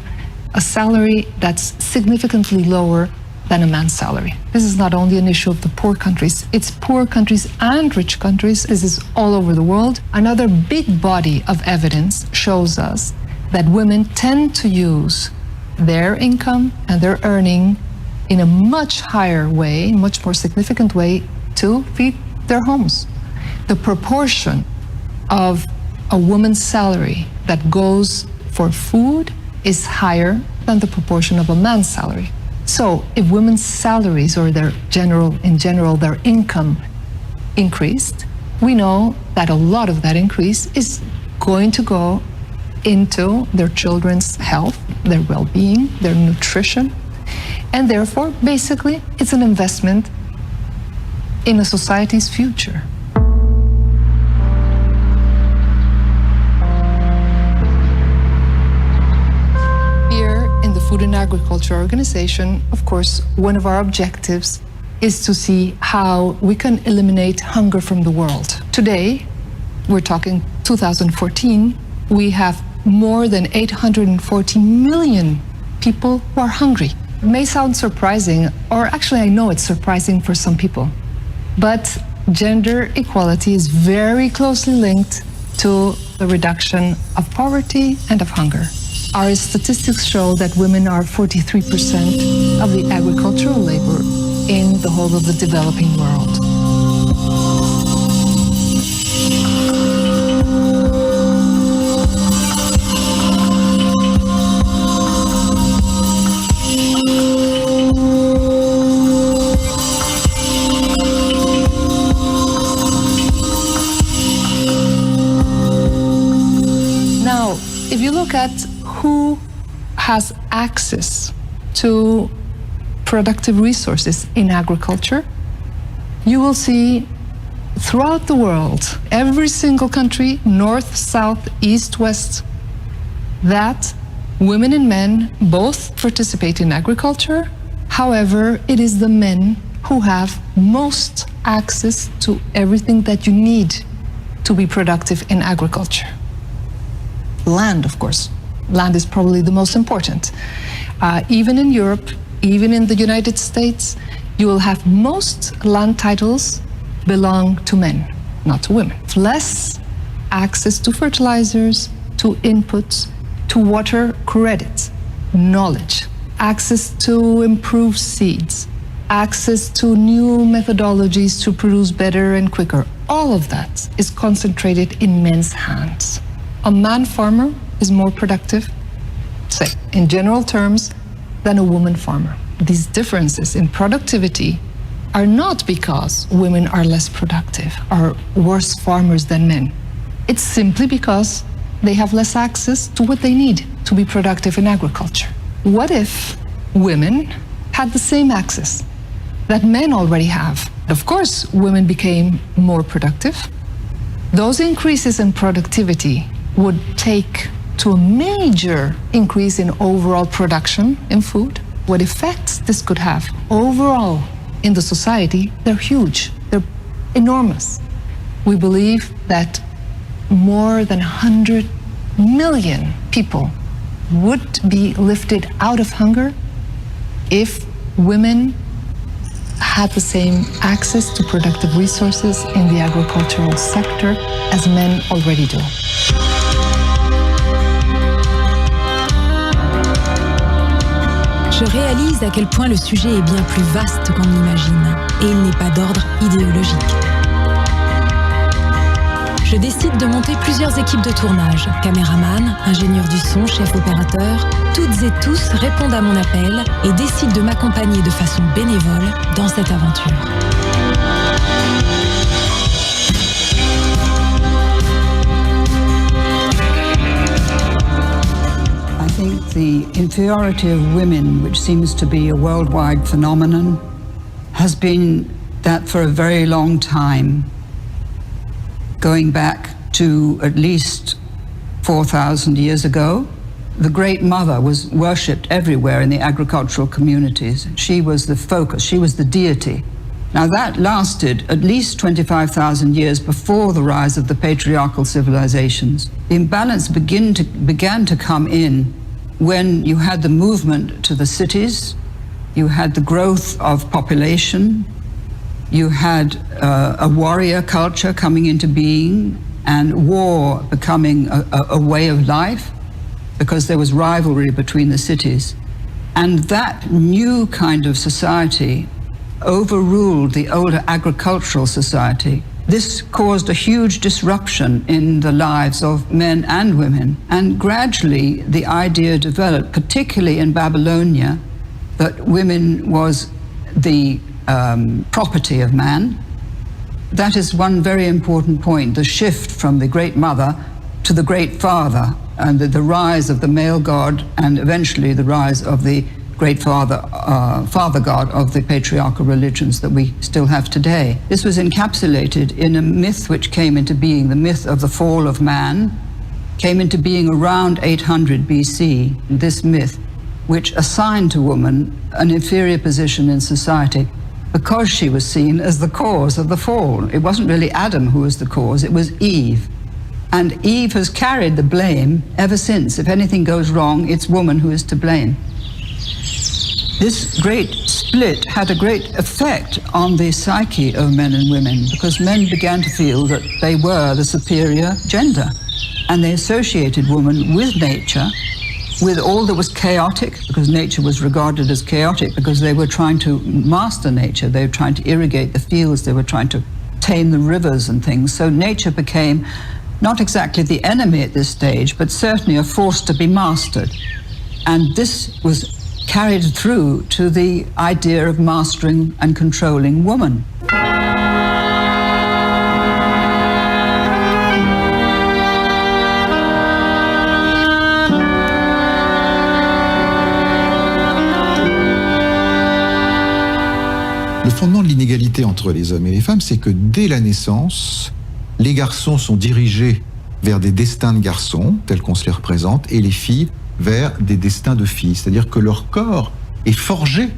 a salary that's significantly lower than a man's salary. This is not only an issue of the poor countries, it's poor countries and rich countries. This is all over the world. Another big body of evidence shows us that women tend to use their income and their earning in a much higher way, much more significant way, to feed their homes. The proportion of a woman's salary that goes for food is higher than the proportion of a man's salary. So if women's salaries or their income increased, we know that a lot of that increase is going to go into their children's health, their well-being, their nutrition, and therefore, basically, it's an investment in a society's future. Here in the Food and Agriculture Organization, of course, one of our objectives is to see how we can eliminate hunger from the world. Today, we're talking 2014, we have more than 840 million people who are hungry. It may sound surprising, or actually I know it's surprising for some people, but gender equality is very closely linked to the reduction of poverty and of hunger. Our statistics show that women are 43% of the agricultural labor in the whole of the developing world. Now, if you look at who has access to productive resources in agriculture, you will see throughout the world, every single country, north, south, east, west, that women and men both participate in agriculture. However, it is the men who have most access to everything that you need to be productive in agriculture. Land, of course. Land is probably the most important. Even in Europe, even in the United States, you will have most land titles belong to men, not to women. Less access to fertilizers, to inputs, to water credits, knowledge, access to improved seeds, access to new methodologies to produce better and quicker. All of that is concentrated in men's hands. A man farmer is more productive, say, in general terms, than a woman farmer. These differences in productivity are not because women are less productive or worse farmers than men. It's simply because they have less access to what they need to be productive in agriculture. What if women had the same access that men already have? Of course, women became more productive. Those increases in productivity would take to a major increase in overall production in food. What effects this could have overall in the society, they're huge, they're enormous. We believe that more than 100 million people would be lifted out of hunger if women had the same access to productive resources in the agricultural sector as men already do. Je réalise à quel point le sujet est bien plus vaste qu'on ne l'imagine, et il n'est pas d'ordre idéologique. Je décide de monter plusieurs équipes de tournage, caméraman, ingénieur du son, chef opérateur. Toutes et tous répondent à mon appel et décident de m'accompagner de façon bénévole dans cette aventure. I think the inferiority of women, which seems to be a worldwide phenomenon, has been that for a very long time, going back to at least 4,000 years ago. The Great Mother was worshipped everywhere in the agricultural communities. She was the focus, she was the deity. Now that lasted at least 25,000 years before the rise of the patriarchal civilizations. The imbalance began to come in when you had the movement to the cities, you had the growth of population, you had a warrior culture coming into being and war becoming a way of life because there was rivalry between the cities. And that new kind of society overruled the older agricultural society. This caused a huge disruption in the lives of men and women. And gradually the idea developed, particularly in Babylonia, that women was the property of man. That is one very important point, the shift from the Great Mother to the Great Father, and the rise of the male god, and eventually the rise of the Great Father God of the patriarchal religions that we still have today. This was encapsulated in a myth which came into being, the myth of the fall of man, came into being around 800 BC. This myth, which assigned to woman an inferior position in society because she was seen as the cause of the fall. It wasn't really Adam who was the cause, it was Eve. And Eve has carried the blame ever since. If anything goes wrong, it's woman who is to blame. This great split had a great effect on the psyche of men and women, because men began to feel that they were the superior gender, and they associated woman with nature, with all that was chaotic, because nature was regarded as chaotic, because they were trying to master nature, they were trying to irrigate the fields, they were trying to tame the rivers and things. So nature became not exactly the enemy at this stage, but certainly a force to be mastered. And this was carried through to the idea of mastering and controlling woman. Le fondement de l'inégalité entre les hommes et les femmes, c'est que dès la naissance, les garçons sont dirigés vers des destins de garçons, tels qu'on se les représente, et les filles vers des destins de filles. C'est-à-dire que leur corps est forgé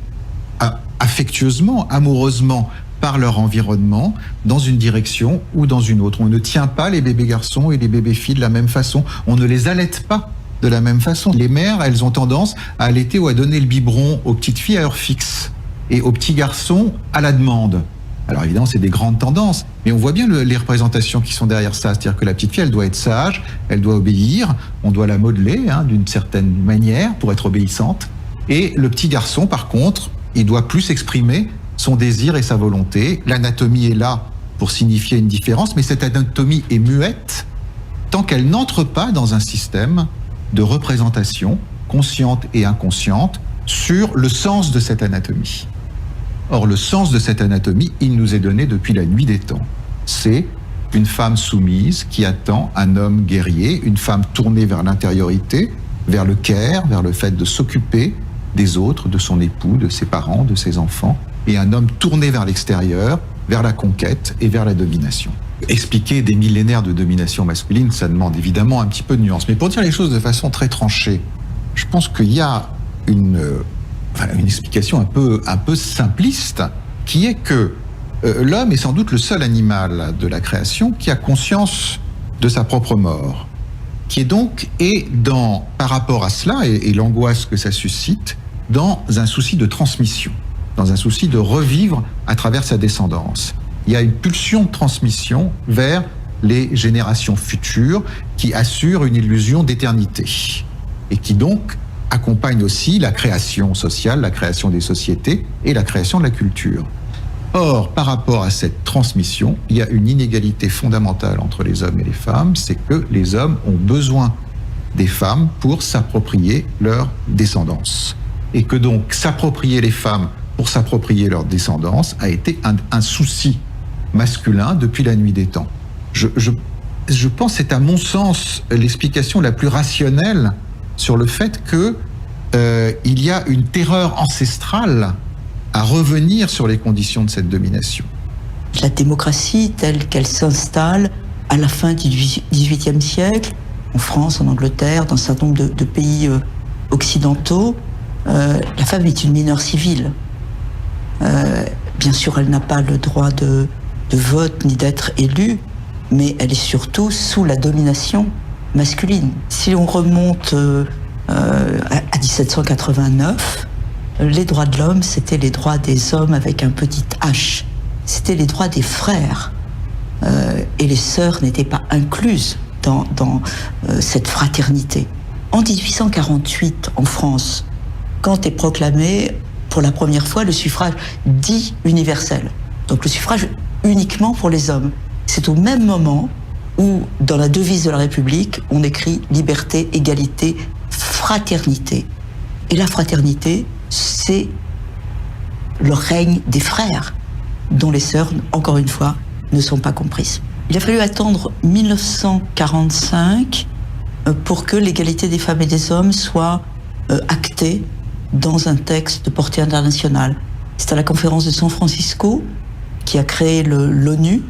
affectueusement, amoureusement, par leur environnement, dans une direction ou dans une autre. On ne tient pas les bébés garçons et les bébés filles de la même façon. On ne les allaite pas de la même façon. Les mères, elles ont tendance à allaiter ou à donner le biberon aux petites filles à heure fixe et aux petits garçons à la demande. Alors évidemment, c'est des grandes tendances, mais on voit bien les représentations qui sont derrière ça. C'est-à-dire que la petite fille, elle doit être sage, elle doit obéir, on doit la modeler d'une certaine manière pour être obéissante. Et le petit garçon, par contre, il doit plus exprimer son désir et sa volonté. L'anatomie est là pour signifier une différence, mais cette anatomie est muette tant qu'elle n'entre pas dans un système de représentation consciente et inconsciente sur le sens de cette anatomie. Or, le sens de cette anatomie, il nous est donné depuis la nuit des temps. C'est une femme soumise qui attend un homme guerrier, une femme tournée vers l'intériorité, vers le care, vers le fait de s'occuper des autres, de son époux, de ses parents, de ses enfants, et un homme tourné vers l'extérieur, vers la conquête et vers la domination. Expliquer des millénaires de domination masculine, ça demande évidemment un petit peu de nuance. Mais pour dire les choses de façon très tranchée, je pense qu'il y a une explication un peu simpliste, qui est que l'homme est sans doute le seul animal de la création qui a conscience de sa propre mort, qui est donc, par rapport à cela, et l'angoisse que ça suscite, dans un souci de transmission, dans un souci de revivre à travers sa descendance. Il y a une pulsion de transmission vers les générations futures qui assurent une illusion d'éternité, et qui donc accompagne aussi la création sociale, la création des sociétés et la création de la culture. Or, par rapport à cette transmission, il y a une inégalité fondamentale entre les hommes et les femmes, c'est que les hommes ont besoin des femmes pour s'approprier leur descendance. Et que donc s'approprier les femmes pour s'approprier leur descendance a été un souci masculin depuis la nuit des temps. Je pense que c'est à mon sens l'explication la plus rationnelle sur le fait que il y a une terreur ancestrale à revenir sur les conditions de cette domination. La démocratie telle qu'elle s'installe à la fin du XVIIIe siècle, en France, en Angleterre, dans un certain nombre de pays occidentaux, la femme est une mineure civile. Bien sûr, elle n'a pas le droit de vote ni d'être élue, mais elle est surtout sous la domination masculine. Si on remonte à 1789, les droits de l'homme, c'était les droits des hommes avec un petit H. C'était les droits des frères. Et les sœurs n'étaient pas incluses dans cette fraternité. En 1848, en France, quand est proclamé pour la première fois le suffrage dit universel, donc le suffrage uniquement pour les hommes, c'est au même moment où, dans la devise de la République, on écrit liberté, égalité, fraternité. Et la fraternité, c'est le règne des frères, dont les sœurs, encore une fois, ne sont pas comprises. Il a fallu attendre 1945 pour que l'égalité des femmes et des hommes soit actée dans un texte de portée internationale. C'est à la conférence de San Francisco qui a créé l'ONU,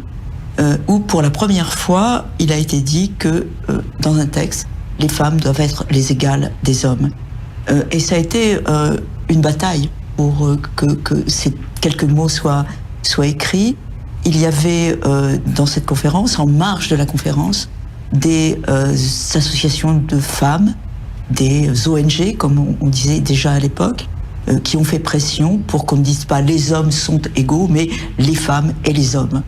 où pour la première fois, il a été dit que dans un texte, les femmes doivent être les égales des hommes. Et ça a été une bataille pour que ces quelques mots soient écrits. Il y avait dans cette conférence, en marge de la conférence, des associations de femmes, des ONG, comme on disait déjà à l'époque, qui ont fait pression pour qu'on ne dise pas les hommes sont égaux, mais les femmes et les hommes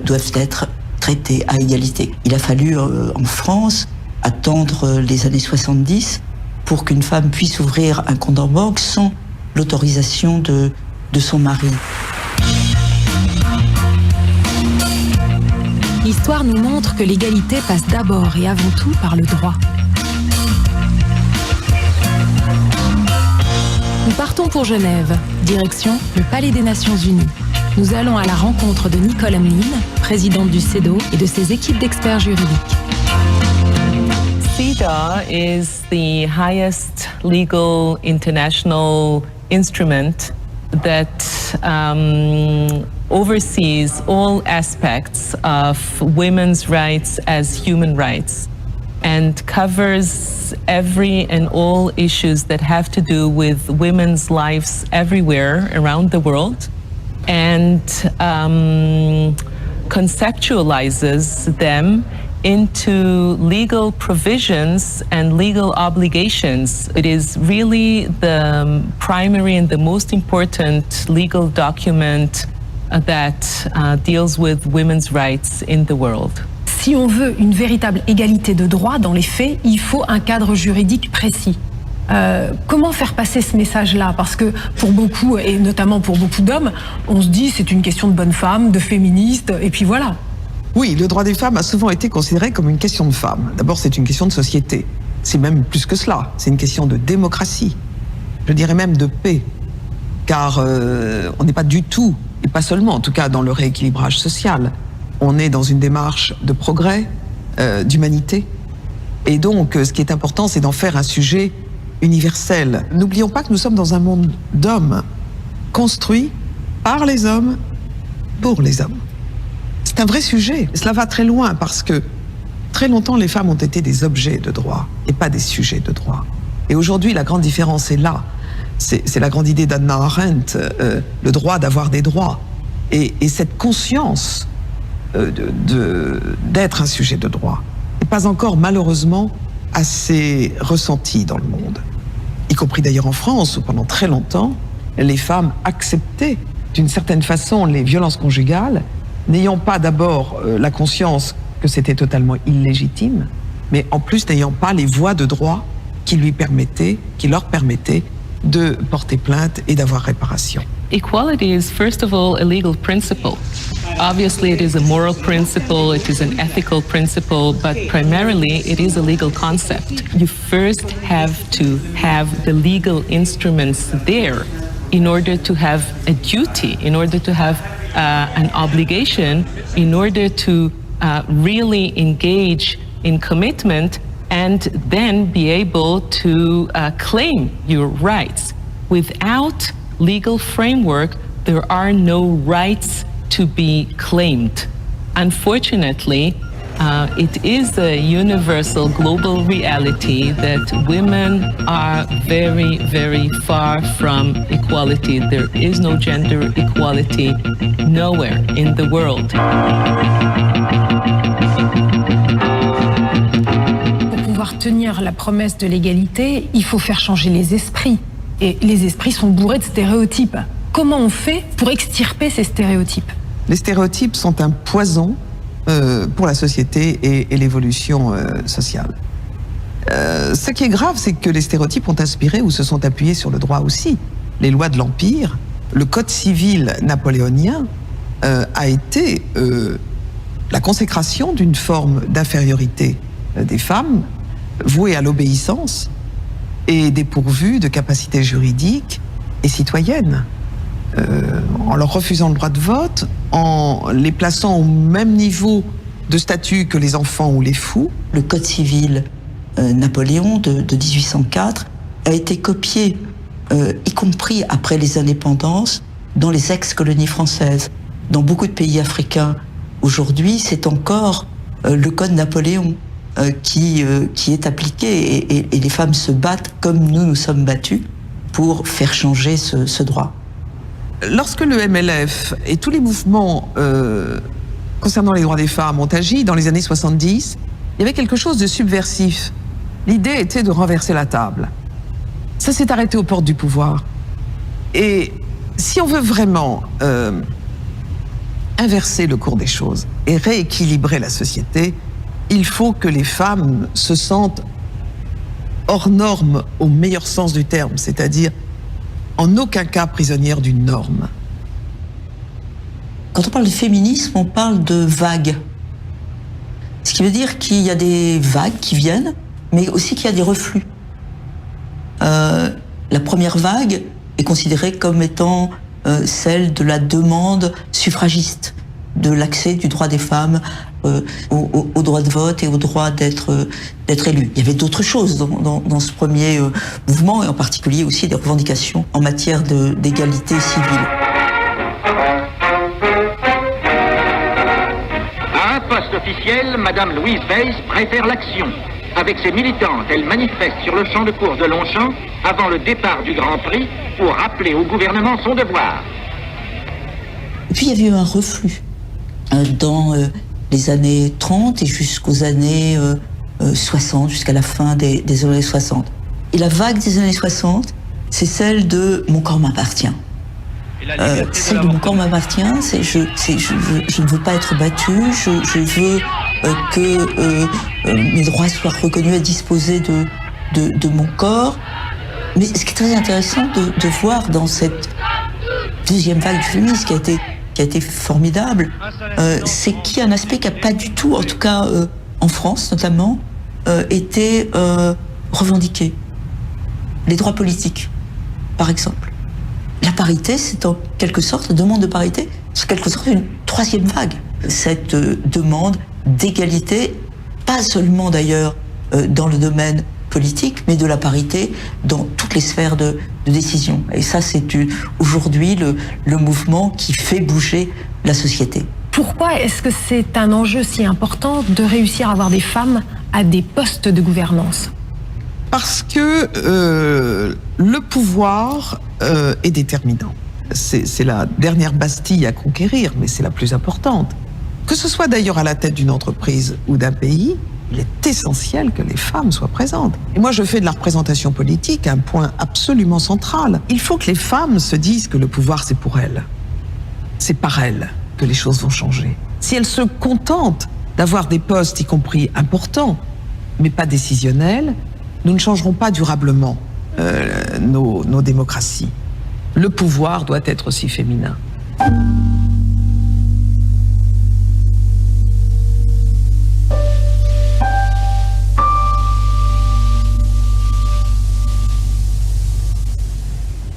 doivent être traités à égalité. Il a fallu en France attendre les années 70 pour qu'une femme puisse ouvrir un compte en banque sans l'autorisation de son mari. L'histoire nous montre que l'égalité passe d'abord et avant tout par le droit. Nous partons pour Genève, direction le Palais des Nations Unies. Nous allons à la rencontre de Nicole Hamlin, présidente du CEDAW, et de ses équipes d'experts juridiques. CEDAW is the highest legal international instrument that oversees all aspects of women's rights as human rights and covers every and all issues that have to do with women's lives everywhere around the world and conceptualizes them into legal provisions and legal obligations. It is really the primary and the most important legal document that deals with women's rights in the world. Si on veut une véritable égalité de droit dans les faits, il faut un cadre juridique précis. Comment faire passer ce message-là? Parce que pour beaucoup, et notamment pour beaucoup d'hommes, on se dit c'est une question de bonne femme, de féministe, et puis voilà. Oui, le droit des femmes a souvent été considéré comme une question de femmes. D'abord, c'est une question de société. C'est même plus que cela. C'est une question de démocratie. Je dirais même de paix. Car on n'est pas du tout, et pas seulement, en tout cas dans le rééquilibrage social, on est dans une démarche de progrès, d'humanité. Et donc, ce qui est important, c'est d'en faire un sujet universel. N'oublions pas que nous sommes dans un monde d'hommes, construit par les hommes, pour les hommes. C'est un vrai sujet. Cela va très loin parce que très longtemps, les femmes ont été des objets de droit et pas des sujets de droit. Et aujourd'hui, la grande différence est là. C'est la grande idée d'Hannah Arendt, le droit d'avoir des droits. Et cette conscience d'être un sujet de droit n'est pas encore, malheureusement, assez ressentie dans le monde. Y compris d'ailleurs en France, où pendant très longtemps, les femmes acceptaient d'une certaine façon les violences conjugales, n'ayant pas d'abord la conscience que c'était totalement illégitime, mais en plus n'ayant pas les voies de droit qui leur permettaient de porter plainte et d'avoir réparation. Equality is first of all a legal principle. Obviously it is a moral principle, it is an ethical principle, but primarily it is a legal concept. You first have to have the legal instruments there in order to have a duty, in order to have an obligation, in order to really engage in commitment and then be able to claim your rights. Without legal framework, there are no rights to be claimed. Unfortunately, it is a universal global reality that women are very, very far from equality. There is no gender equality nowhere in the world. Pour pouvoir tenir la promesse de l'égalité, il faut faire changer les esprits. Et les esprits sont bourrés de stéréotypes. Comment on fait pour extirper ces stéréotypes? Les stéréotypes sont un poison pour la société et l'évolution sociale. Ce qui est grave, c'est que les stéréotypes ont inspiré ou se sont appuyés sur le droit aussi. Les lois de l'Empire, le code civil napoléonien a été la consécration d'une forme d'infériorité des femmes vouées à l'obéissance et dépourvues de capacités juridiques et citoyennes. En leur refusant le droit de vote, en les plaçant au même niveau de statut que les enfants ou les fous. Le code civil Napoléon de 1804 a été copié, y compris après les indépendances, dans les ex-colonies françaises. Dans beaucoup de pays africains, aujourd'hui, c'est encore le code Napoléon qui est appliqué et les femmes se battent comme nous sommes battus pour faire changer ce droit. Lorsque le MLF et tous les mouvements concernant les droits des femmes ont agi dans les années 70, il y avait quelque chose de subversif. L'idée était de renverser la table. Ça s'est arrêté aux portes du pouvoir. Et si on veut vraiment inverser le cours des choses et rééquilibrer la société, il faut que les femmes se sentent hors norme au meilleur sens du terme, c'est-à-dire en aucun cas prisonnières d'une norme. Quand on parle de féminisme, on parle de vagues. Ce qui veut dire qu'il y a des vagues qui viennent, mais aussi qu'il y a des reflux. La première vague est considérée comme étant celle de la demande suffragiste, de l'accès du droit des femmes au droit de vote et au droit d'être élu. Il y avait d'autres choses dans ce premier mouvement, et en particulier aussi des revendications en matière d'égalité civile. À un poste officiel, Madame Louise Weiss préfère l'action. Avec ses militantes, elle manifeste sur le champ de course de Longchamp avant le départ du Grand Prix pour rappeler au gouvernement son devoir. Et puis il y avait eu un reflux dans les années 30 et jusqu'aux années 60, jusqu'à la fin des années 60. Et la vague des années 60, c'est celle de « mon corps m'appartient ». Celle de « mon corps m'appartient », c'est je ne veux pas être battue, je veux que mes droits soient reconnus et disposer de mon corps. Mais ce qui est très intéressant de voir dans cette deuxième vague du féminisme qui a été formidable, c'est qu'il y a un aspect qui n'a pas du tout, en tout cas en France notamment, été revendiqué. Les droits politiques, par exemple. La parité, c'est en quelque sorte, la demande de parité, c'est en quelque sorte une troisième vague. Cette demande d'égalité, pas seulement d'ailleurs dans le domaine politique, mais de la parité dans toutes les sphères de décision. Et ça, c'est aujourd'hui le mouvement qui fait bouger la société. Pourquoi est-ce que c'est un enjeu si important de réussir à avoir des femmes à des postes de gouvernance ? Parce que le pouvoir est déterminant. C'est la dernière Bastille à conquérir, mais c'est la plus importante. Que ce soit d'ailleurs à la tête d'une entreprise ou d'un pays, il est essentiel que les femmes soient présentes. Et moi, je fais de la représentation politique un point absolument central. Il faut que les femmes se disent que le pouvoir, c'est pour elles. C'est par elles que les choses vont changer. Si elles se contentent d'avoir des postes, y compris importants, mais pas décisionnels, nous ne changerons pas durablement nos démocraties. Le pouvoir doit être aussi féminin.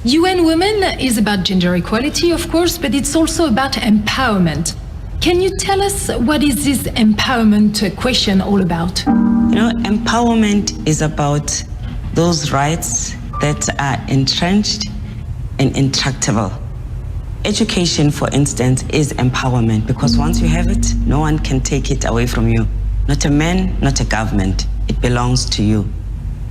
UN Women is about gender equality, of course, but it's also about empowerment. Can you tell us what is this empowerment question all about? You know, empowerment is about those rights that are entrenched and intractable. Education, for instance, is empowerment because once you have it, no one can take it away from you. Not a man, not a government. It belongs to you.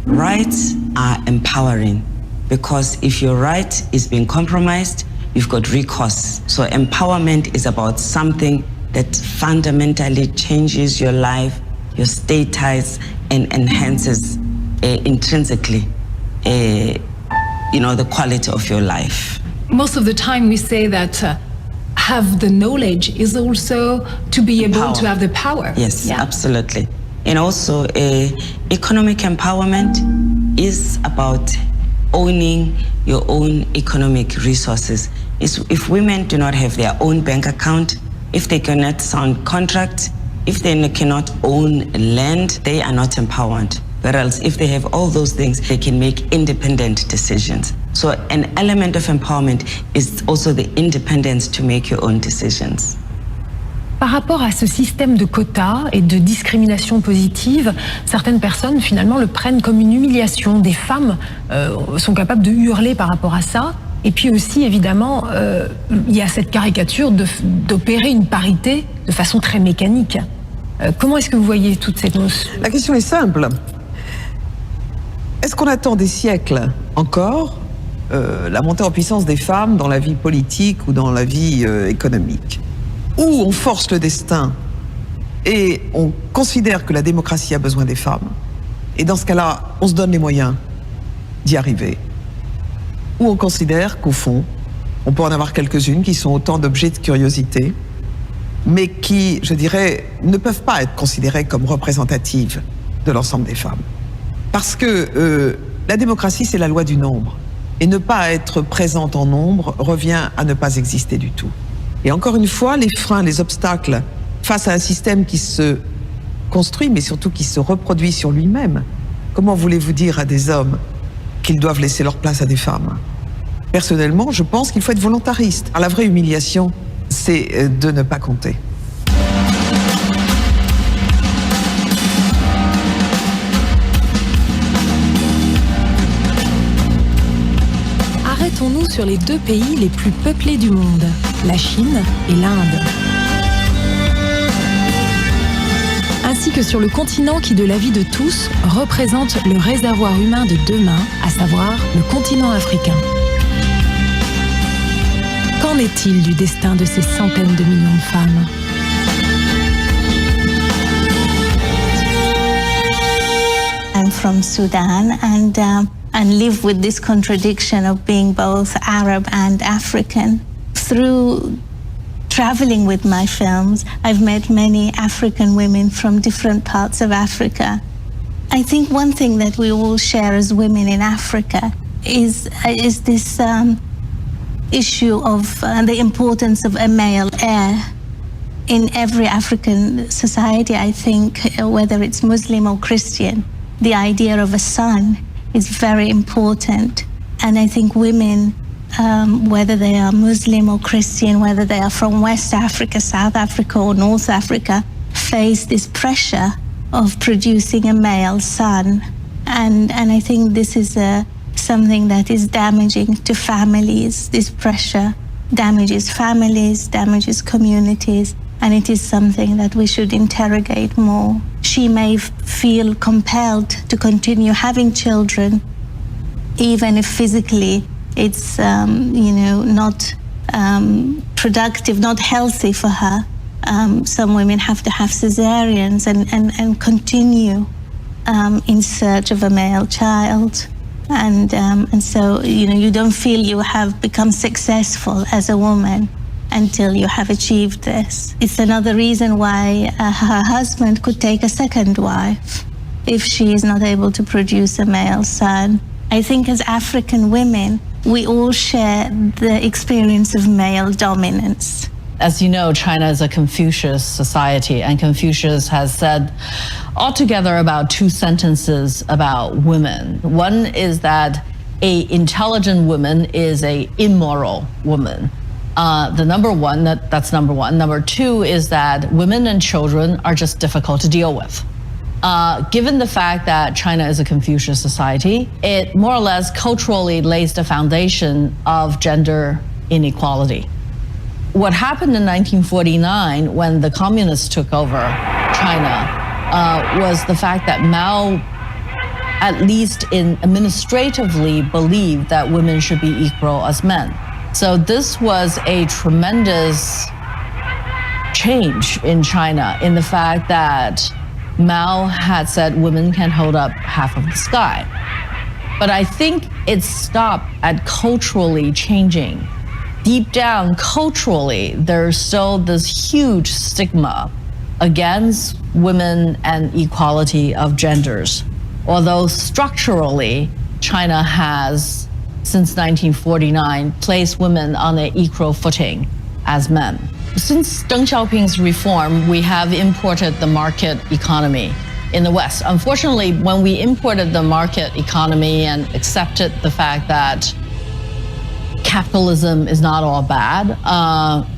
Rights are empowering because if your right is being compromised, you've got recourse. So empowerment is about something that fundamentally changes your life, your status, and enhances intrinsically, the quality of your life. Most of the time we say that have the knowledge is also to be able to have the power. Yes, absolutely. And also economic empowerment is about owning your own economic resources. If women do not have their own bank account, if they cannot sign contracts, if they cannot own land, they are not empowered. Whereas if they have all those things, they can make independent decisions. So an element of empowerment is also the independence to make your own decisions. Par rapport à ce système de quotas et de discrimination positive, certaines personnes finalement le prennent comme une humiliation. Des femmes sont capables de hurler par rapport à ça. Et puis aussi, évidemment, il y a cette caricature d'opérer une parité de façon très mécanique. Comment est-ce que vous voyez toute cette notion ? La question est simple. Est-ce qu'on attend des siècles encore la montée en puissance des femmes dans la vie politique ou dans la vie économique ? Ou on force le destin et on considère que la démocratie a besoin des femmes. Et dans ce cas-là, on se donne les moyens d'y arriver. où on considère qu'au fond, on peut en avoir quelques-unes qui sont autant d'objets de curiosité, mais qui, je dirais, ne peuvent pas être considérées comme représentatives de l'ensemble des femmes. Parce que la démocratie, c'est la loi du nombre. Et ne pas être présente en nombre revient à ne pas exister du tout. Et encore une fois, les freins, les obstacles face à un système qui se construit, mais surtout qui se reproduit sur lui-même. Comment voulez-vous dire à des hommes qu'ils doivent laisser leur place à des femmes? Personnellement, je pense qu'il faut être volontariste. La vraie humiliation, c'est de ne pas compter. Arrêtons-nous sur les deux pays les plus peuplés du monde, la Chine et l'Inde. Ainsi que sur le continent qui, de l'avis de tous, représente le réservoir humain de demain, à savoir le continent africain. Qu'en est-il du destin de ces centaines de millions de femmes? I'm from Sudan and live with this contradiction of being both Arab and African. Through traveling with my films, I've met many African women from different parts of Africa. I think one thing that we all share as women in Africa is this issue of the importance of a male heir. In every African society, I think, whether it's Muslim or Christian, the idea of a son is very important. And I think women, whether they are Muslim or Christian, whether they are from West Africa, South Africa, or North Africa, face this pressure of producing a male son. And I think this is something that is damaging to families. This pressure damages families, damages communities, and it is something that we should interrogate more. She may feel compelled to continue having children, even if physically it's not productive, not healthy for her. Some women have to have cesareans and continue in search of a male child. And so, you don't feel you have become successful as a woman until you have achieved this. It's another reason why her husband could take a second wife if she is not able to produce a male son. I think as African women, we all share the experience of male dominance. As you know, China is a Confucius society, and Confucius has said altogether about two sentences about women. One is that an intelligent woman is an immoral woman. That's number one. Number two is that women and children are just difficult to deal with. Given the fact that China is a Confucius society, it more or less culturally lays the foundation of gender inequality. What happened in 1949 when the communists took over China was the fact that Mao, at least administratively, believed that women should be equal as men. So this was a tremendous change in China in the fact that Mao had said women can hold up half of the sky. But I think it stopped at culturally changing. Deep down, culturally, there's still this huge stigma against women and equality of genders. Although structurally, China has, since 1949, placed women on an equal footing as men. Since Deng Xiaoping's reform, we have imported the market economy in the West. Unfortunately, when we imported the market economy and accepted the fact that capitalism is not all bad,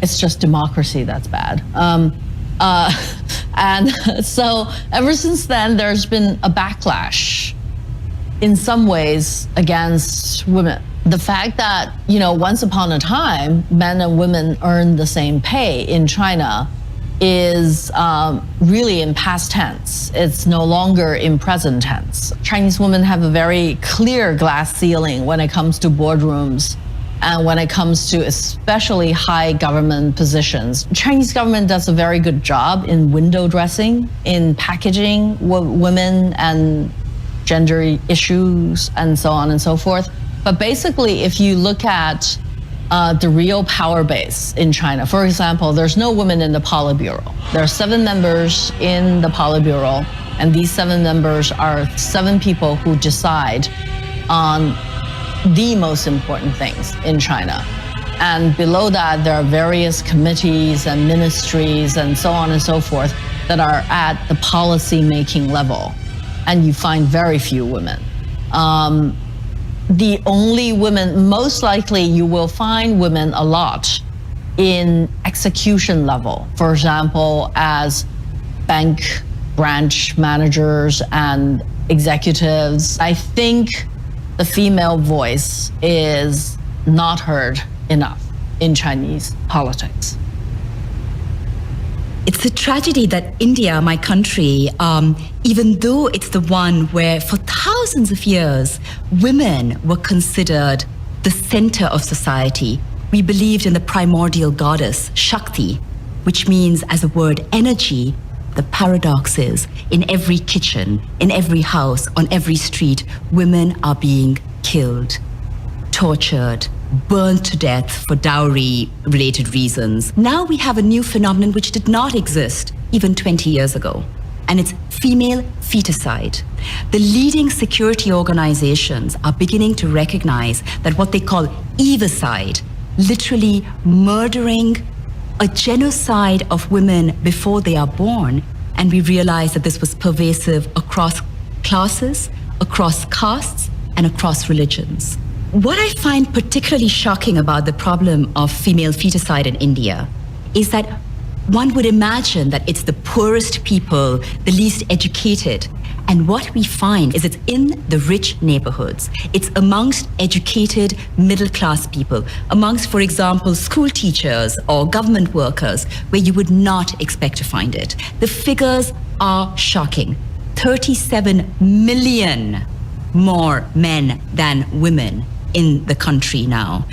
it's just democracy that's bad. And so ever since then, there's been a backlash in some ways against women. The fact that, once upon a time, men and women earned the same pay in China is really in past tense. It's no longer in present tense. Chinese women have a very clear glass ceiling when it comes to boardrooms and when it comes to especially high government positions. Chinese government does a very good job in window dressing, in packaging women and gender issues and so on and so forth. But basically, if you look at the real power base in China, for example, there's no women in the Politburo. There are 7 members in the Politburo, and these 7 members are 7 people who decide on the most important things in China. And below that, there are various committees and ministries and so on and so forth that are at the policy-making level. And you find very few women. The only women, most likely you will find women a lot in execution level. For example, as bank branch managers and executives. I think the female voice is not heard enough in Chinese politics. It's a tragedy that India, my country, even though it's the one where for thousands of years, women were considered the center of society. We believed in the primordial goddess, Shakti, which means, as a word, energy. The paradox is, in every kitchen, in every house, on every street, women are being killed, tortured, burned to death for dowry-related reasons. Now we have a new phenomenon which did not exist even 20 years ago, and it's female feticide. The leading security organizations are beginning to recognize that what they call evicide, literally murdering a genocide of women before they are born, and we realize that this was pervasive across classes, across castes, and across religions. What I find particularly shocking about the problem of female feticide in India is that one would imagine that it's the poorest people, the least educated. And what we find is it's in the rich neighborhoods. It's amongst educated middle-class people, amongst, for example, school teachers or government workers, where you would not expect to find it. The figures are shocking. 37 million more men than women in the country now.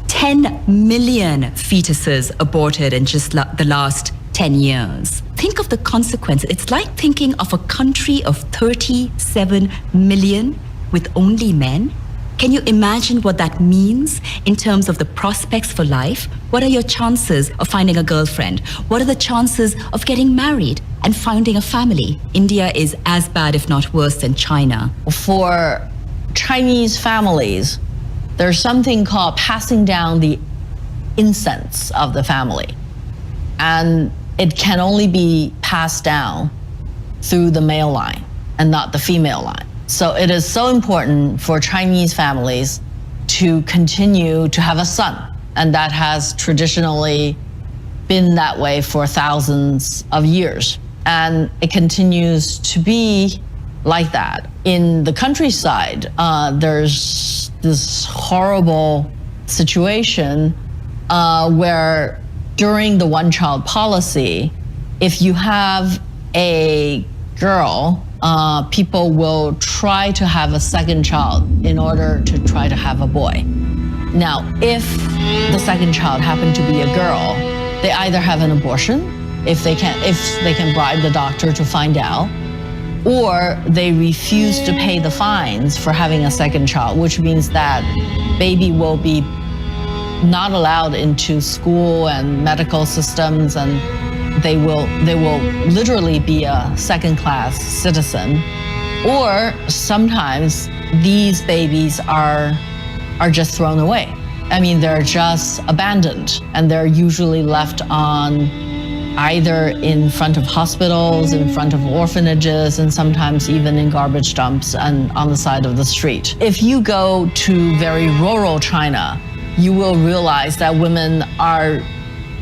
10 million fetuses aborted in just the last 10 years. Think of the consequences. It's like thinking of a country of 37 million with only men. Can you imagine what that means in terms of the prospects for life? What are your chances of finding a girlfriend? What are the chances of getting married and founding a family? India is as bad, if not worse, than China. For Chinese families, there's something called passing down the incense of the family. And it can only be passed down through the male line and not the female line. So it is so important for Chinese families to continue to have a son. And that has traditionally been that way for thousands of years. And it continues to be like that. In the countryside, there's this horrible situation where during the one-child policy, if you have a girl, people will try to have a second child in order to try to have a boy. Now, if the second child happened to be a girl, they either have an abortion, if they can bribe the doctor to find out, or they refuse to pay the fines for having a second child, which means that baby will be not allowed into school and medical systems, and they will literally be a second-class citizen. Or sometimes these babies are just thrown away. I mean, they're just abandoned, and they're usually left on either in front of hospitals, in front of orphanages, and sometimes even in garbage dumps and on the side of the street. If you go to very rural China, you will realize that women are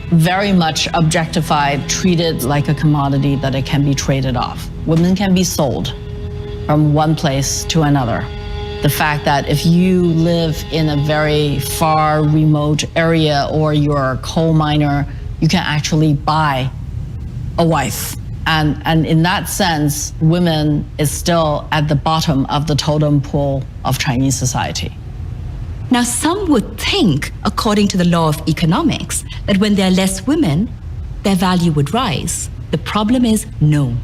very much objectified, treated like a commodity that it can be traded off. Women can be sold from one place to another. The fact that if you live in a very far remote area or you're a coal miner, you can actually buy a wife. And in that sense, women is still at the bottom of the totem pole of Chinese society. Now, some would think, according to the law of economics, that when there are less women, their value would rise. The problem is no.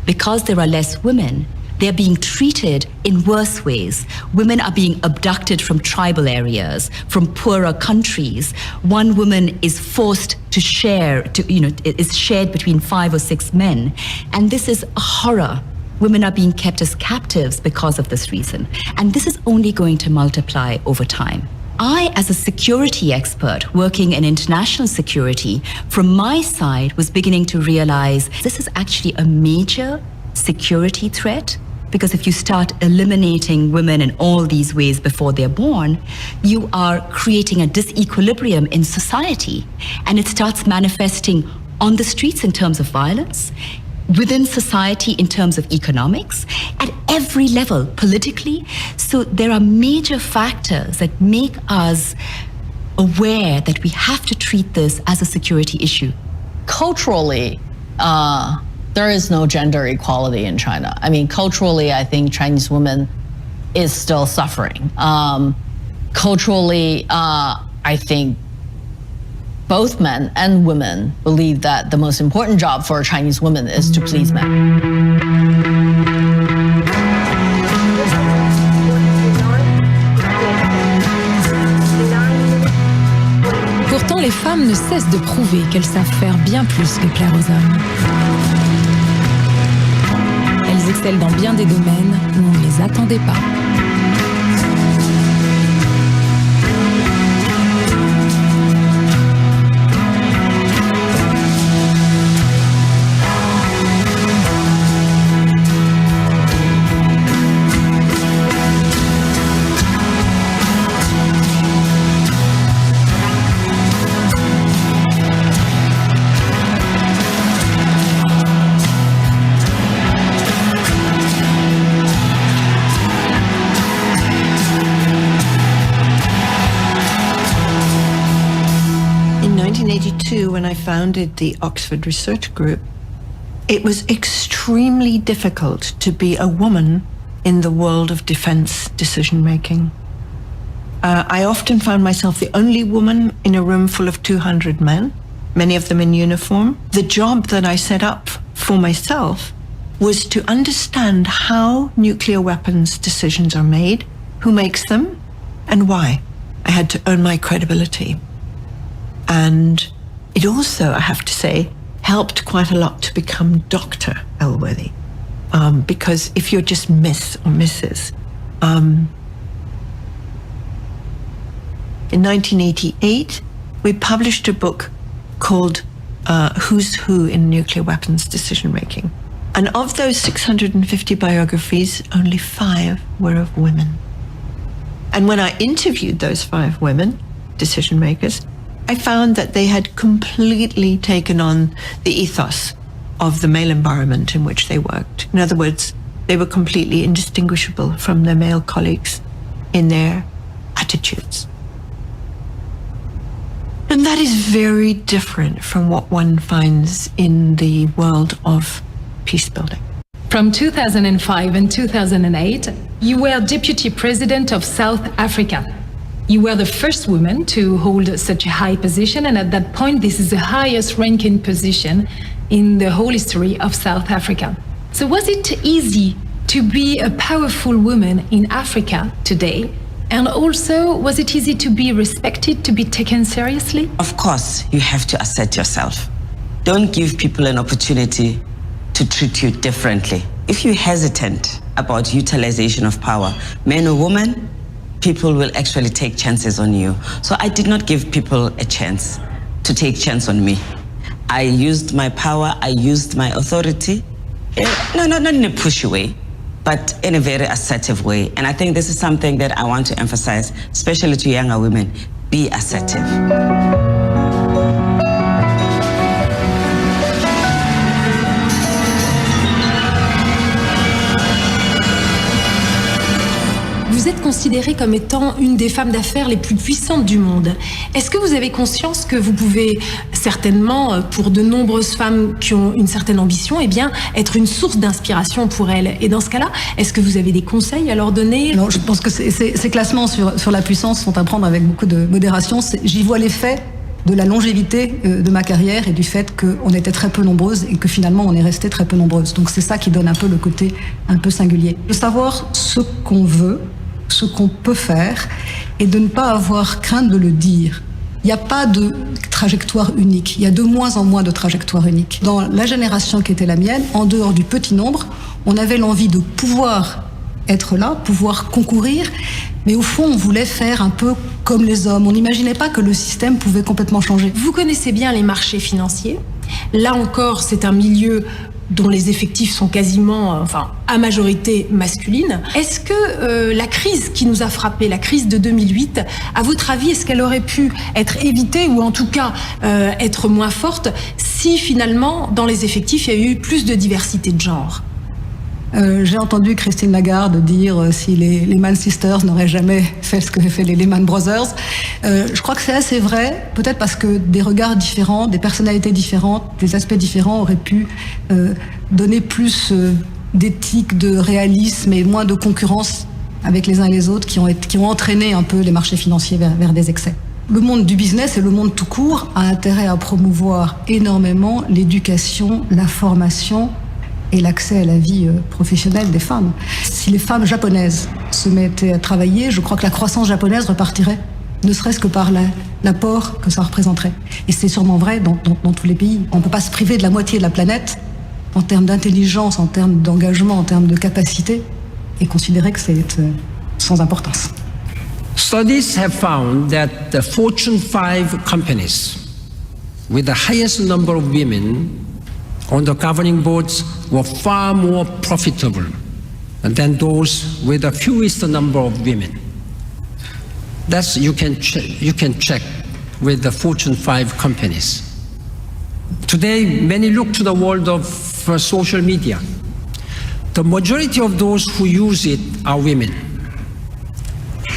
Because there are less women, they're being treated in worse ways. Women are being abducted from tribal areas, from poorer countries. One woman is forced to share, is shared between 5 or 6 men. And this is a horror. Women are being kept as captives because of this reason. And this is only going to multiply over time. I, as a security expert working in international security, from my side was beginning to realize this is actually a major security threat, because if you start eliminating women in all these ways before they're born, you are creating a disequilibrium in society, and it starts manifesting on the streets in terms of violence, within society in terms of economics, at every level, politically. So there are major factors that make us aware that we have to treat this as a security issue. Culturally, there is no gender equality in China. I mean, culturally, I think Chinese women is still suffering. Culturally, I think both men and women believe that the most important job for Chinese women is to please men. Pourtant, les femmes ne cessent de prouver qu'elles savent faire bien plus que plaire aux hommes. Elles excellent dans bien des domaines où on ne les attendait pas. When I founded the Oxford Research Group, it was extremely difficult to be a woman in the world of defense decision-making. I often found myself the only woman in a room full of 200 men, many of them in uniform. The job that I set up for myself was to understand how nuclear weapons decisions are made, who makes them, and why. I had to earn my credibility. And it also, I have to say, helped quite a lot to become Dr. Elworthy. Because if you're just Miss or Mrs. In 1988, we published a book called Who's Who in Nuclear Weapons Decision Making. And of those 650 biographies, only 5 were of women. And when I interviewed those 5 women, decision makers, I found that they had completely taken on the ethos of the male environment in which they worked. In other words, they were completely indistinguishable from their male colleagues in their attitudes. And that is very different from what one finds in the world of peace building. From 2005 and 2008, you were Deputy President of South Africa. You were the first woman to hold such a high position, and at that point, this is the highest ranking position in the whole history of South Africa. So was it easy to be a powerful woman in Africa today? And also, was it easy to be respected, to be taken seriously? Of course, you have to assert yourself. Don't give people an opportunity to treat you differently. If you're hesitant about utilization of power, man or woman, people will actually take chances on you. So I did not give people a chance to take chance on me. I used my power, I used my authority. No, not in a pushy way, but in a very assertive way. And I think this is something that I want to emphasize, especially to younger women. Be assertive. Vous êtes considérée comme étant une des femmes d'affaires les plus puissantes du monde. Est-ce que vous avez conscience que vous pouvez certainement, pour de nombreuses femmes qui ont une certaine ambition, eh bien, être une source d'inspiration pour elles? Et dans ce cas-là, est-ce que vous avez des conseils à leur donner? Non, je pense que ces classements sur la puissance sont à prendre avec beaucoup de modération. J'y vois les faits de la longévité de ma carrière et du fait qu'on était très peu nombreuses et que finalement on est resté très peu nombreuses. Donc c'est ça qui donne un peu le côté un peu singulier. De savoir ce qu'on veut, ce qu'on peut faire et de ne pas avoir crainte de le dire. Il n'y a pas de trajectoire unique, il y a de moins en moins de trajectoires uniques. Dans la génération qui était la mienne, en dehors du petit nombre, on avait l'envie de pouvoir être là, pouvoir concourir, mais au fond on voulait faire un peu comme les hommes. On n'imaginait pas que le système pouvait complètement changer. Vous connaissez bien les marchés financiers. Là encore, c'est un milieu dont les effectifs sont quasiment, à majorité masculine. Est-ce que la crise qui nous a frappé, la crise de 2008, à votre avis, est-ce qu'elle aurait pu être évitée ou en tout cas être moins forte si finalement, dans les effectifs, il y a eu plus de diversité de genre ? J'ai entendu Christine Lagarde dire si les Lehman Sisters n'auraient jamais fait ce que fait les Lehman Brothers. Je crois que c'est assez vrai, peut-être parce que des regards différents, des personnalités différentes, des aspects différents auraient pu donner plus d'éthique, de réalisme et moins de concurrence avec les uns et les autres qui ont entraîné un peu les marchés financiers vers des excès. Le monde du business et le monde tout court a intérêt à promouvoir énormément l'éducation, la formation et l'accès à la vie professionnelle des femmes. Si les femmes japonaises se mettaient à travailler, je crois que la croissance japonaise repartirait, ne serait-ce que par l'apport que ça représenterait. Et c'est sûrement vrai dans tous les pays. On ne peut pas se priver de la moitié de la planète en termes d'intelligence, en termes d'engagement, en termes de capacité, et considérer que c'est sans importance. Studies have found that the Fortune 5 companies with the highest number of women on the governing boards were far more profitable than those with the fewest number of women. That's you can check with the Fortune 5 companies. Today, many look to the world of social media. The majority of those who use it are women.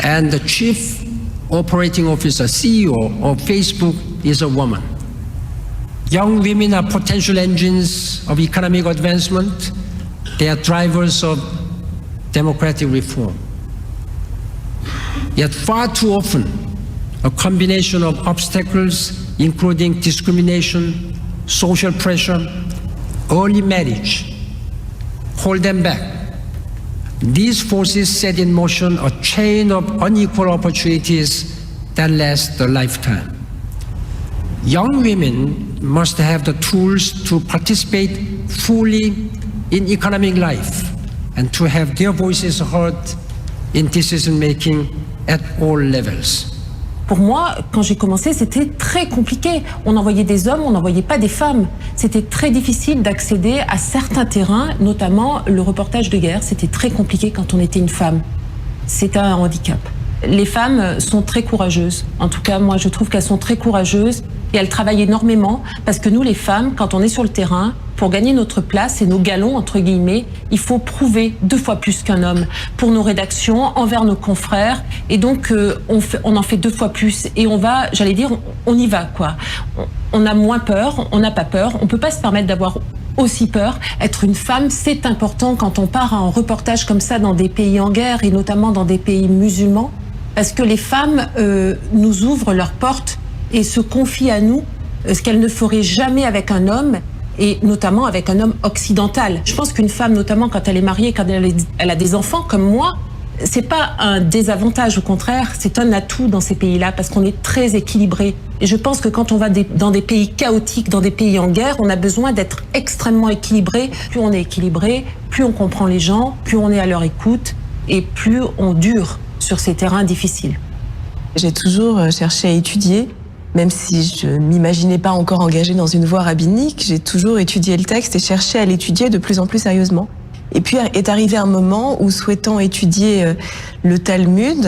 And the chief operating officer, CEO of Facebook, is a woman. Young women are potential engines of economic advancement. They are drivers of democratic reform. Yet far too often, a combination of obstacles, including discrimination, social pressure, early marriage, hold them back. These forces set in motion a chain of unequal opportunities that last a lifetime. Young women must have the tools to participate fully in economic life and to have their voices heard in decision making at all levels. Pour moi, quand j'ai commencé, c'était très compliqué. On envoyait des hommes, on n'envoyait pas des femmes. C'était très difficile d'accéder à certains terrains, notamment le reportage de guerre. C'était très compliqué quand on était une femme. C'est un handicap. Les femmes sont très courageuses. En tout cas, moi, je trouve qu'elles sont très courageuses et elles travaillent énormément parce que nous, les femmes, quand on est sur le terrain, pour gagner notre place et nos galons, entre guillemets, il faut prouver 2 fois plus qu'un homme pour nos rédactions, envers nos confrères. Et donc, on en fait 2 fois plus. Et on va, j'allais dire, on y va, quoi. On a moins peur, on n'a pas peur. On peut pas se permettre d'avoir aussi peur. Être une femme, c'est important quand on part en reportage comme ça dans des pays en guerre et notamment dans des pays musulmans. Parce que les femmes nous ouvrent leurs portes et se confient à nous ce qu'elles ne feraient jamais avec un homme, et notamment avec un homme occidental. Je pense qu'une femme, notamment quand elle est mariée, quand elle a des enfants comme moi, c'est pas un désavantage, au contraire, c'est un atout dans ces pays-là parce qu'on est très équilibré. Et je pense que quand on va dans des pays chaotiques, dans des pays en guerre, on a besoin d'être extrêmement équilibré. Plus on est équilibré, plus on comprend les gens, plus on est à leur écoute et plus on dure sur ces terrains difficiles. J'ai toujours cherché à étudier, même si je ne m'imaginais pas encore engagée dans une voie rabbinique, j'ai toujours étudié le texte et cherché à l'étudier de plus en plus sérieusement. Et puis est arrivé un moment où, souhaitant étudier le Talmud,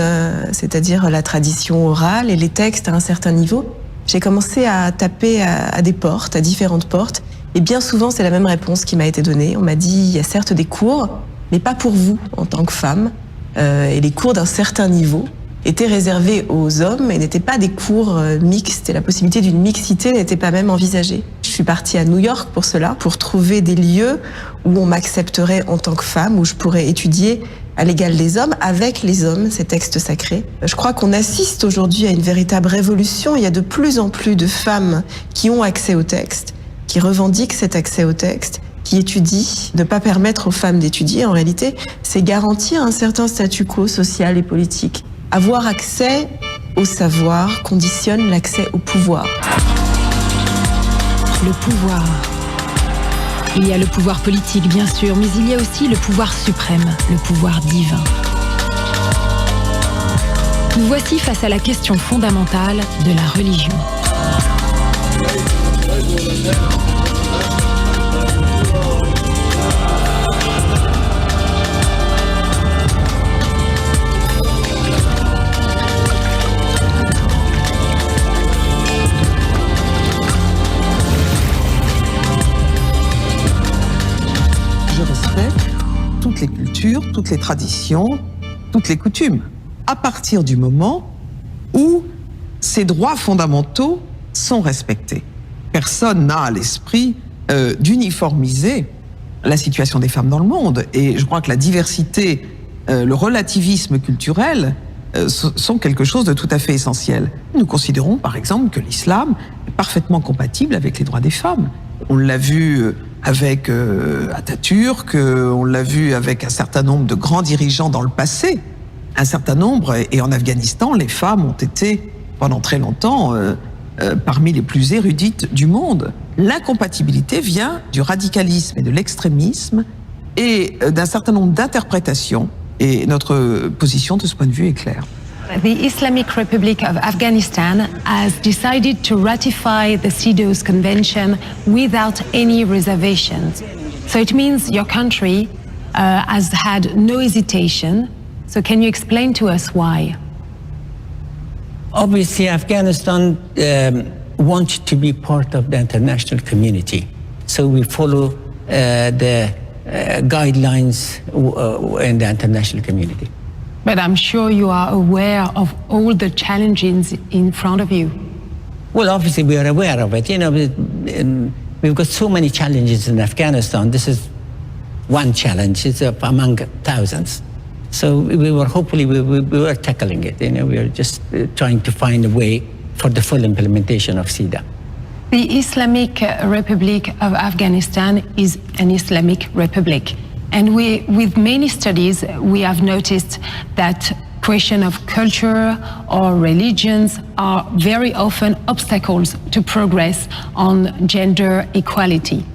c'est-à-dire la tradition orale et les textes à un certain niveau, j'ai commencé à taper à des portes, à différentes portes. Et bien souvent, c'est la même réponse qui m'a été donnée. On m'a dit, il y a certes des cours, mais pas pour vous en tant que femme. Et les cours d'un certain niveau étaient réservés aux hommes et n'étaient pas des cours mixtes. Et la possibilité d'une mixité n'était pas même envisagée. Je suis partie à New York pour cela, pour trouver des lieux où on m'accepterait en tant que femme, où je pourrais étudier à l'égal des hommes, avec les hommes, ces textes sacrés. Je crois qu'on assiste aujourd'hui à une véritable révolution. Il y a de plus en plus de femmes qui ont accès au texte, qui revendiquent cet accès au texte, qui étudient. Ne pas permettre aux femmes d'étudier, en réalité, c'est garantir un certain statu quo social et politique. Avoir accès au savoir conditionne l'accès au pouvoir. Le pouvoir. Il y a le pouvoir politique, bien sûr, mais il y a aussi le pouvoir suprême, le pouvoir divin. Nous voici face à la question fondamentale de la religion. Toutes les cultures, toutes les traditions, toutes les coutumes, à partir du moment où ces droits fondamentaux sont respectés. Personne n'a à l'esprit d'uniformiser la situation des femmes dans le monde. Et je crois que la diversité, le relativisme culturel sont quelque chose de tout à fait essentiel. Nous considérons par exemple que l'islam est parfaitement compatible avec les droits des femmes. On l'a vu avec Atatürk, on l'a vu avec un certain nombre de grands dirigeants dans le passé. Un certain nombre, et en Afghanistan, les femmes ont été pendant très longtemps parmi les plus érudites du monde. L'incompatibilité vient du radicalisme et de l'extrémisme et d'un certain nombre d'interprétations. Et notre position de ce point de vue est claire. The Islamic Republic of Afghanistan has decided to ratify the CEDAW's Convention without any reservations. So it means your country has had no hesitation. So can you explain to us why? Obviously, Afghanistan wants to be part of the international community. So we follow the guidelines in the international community. But I'm sure you are aware of all the challenges in front of you. Well, obviously we are aware of it. You know, we've got so many challenges in Afghanistan. This is one challenge. It's among thousands. So we were tackling it. You know, we were just trying to find a way for the full implementation of CEDAW. The Islamic Republic of Afghanistan is an Islamic republic. And with many studies, we have noticed that question of culture or religions are very often obstacles to progress on gender equality.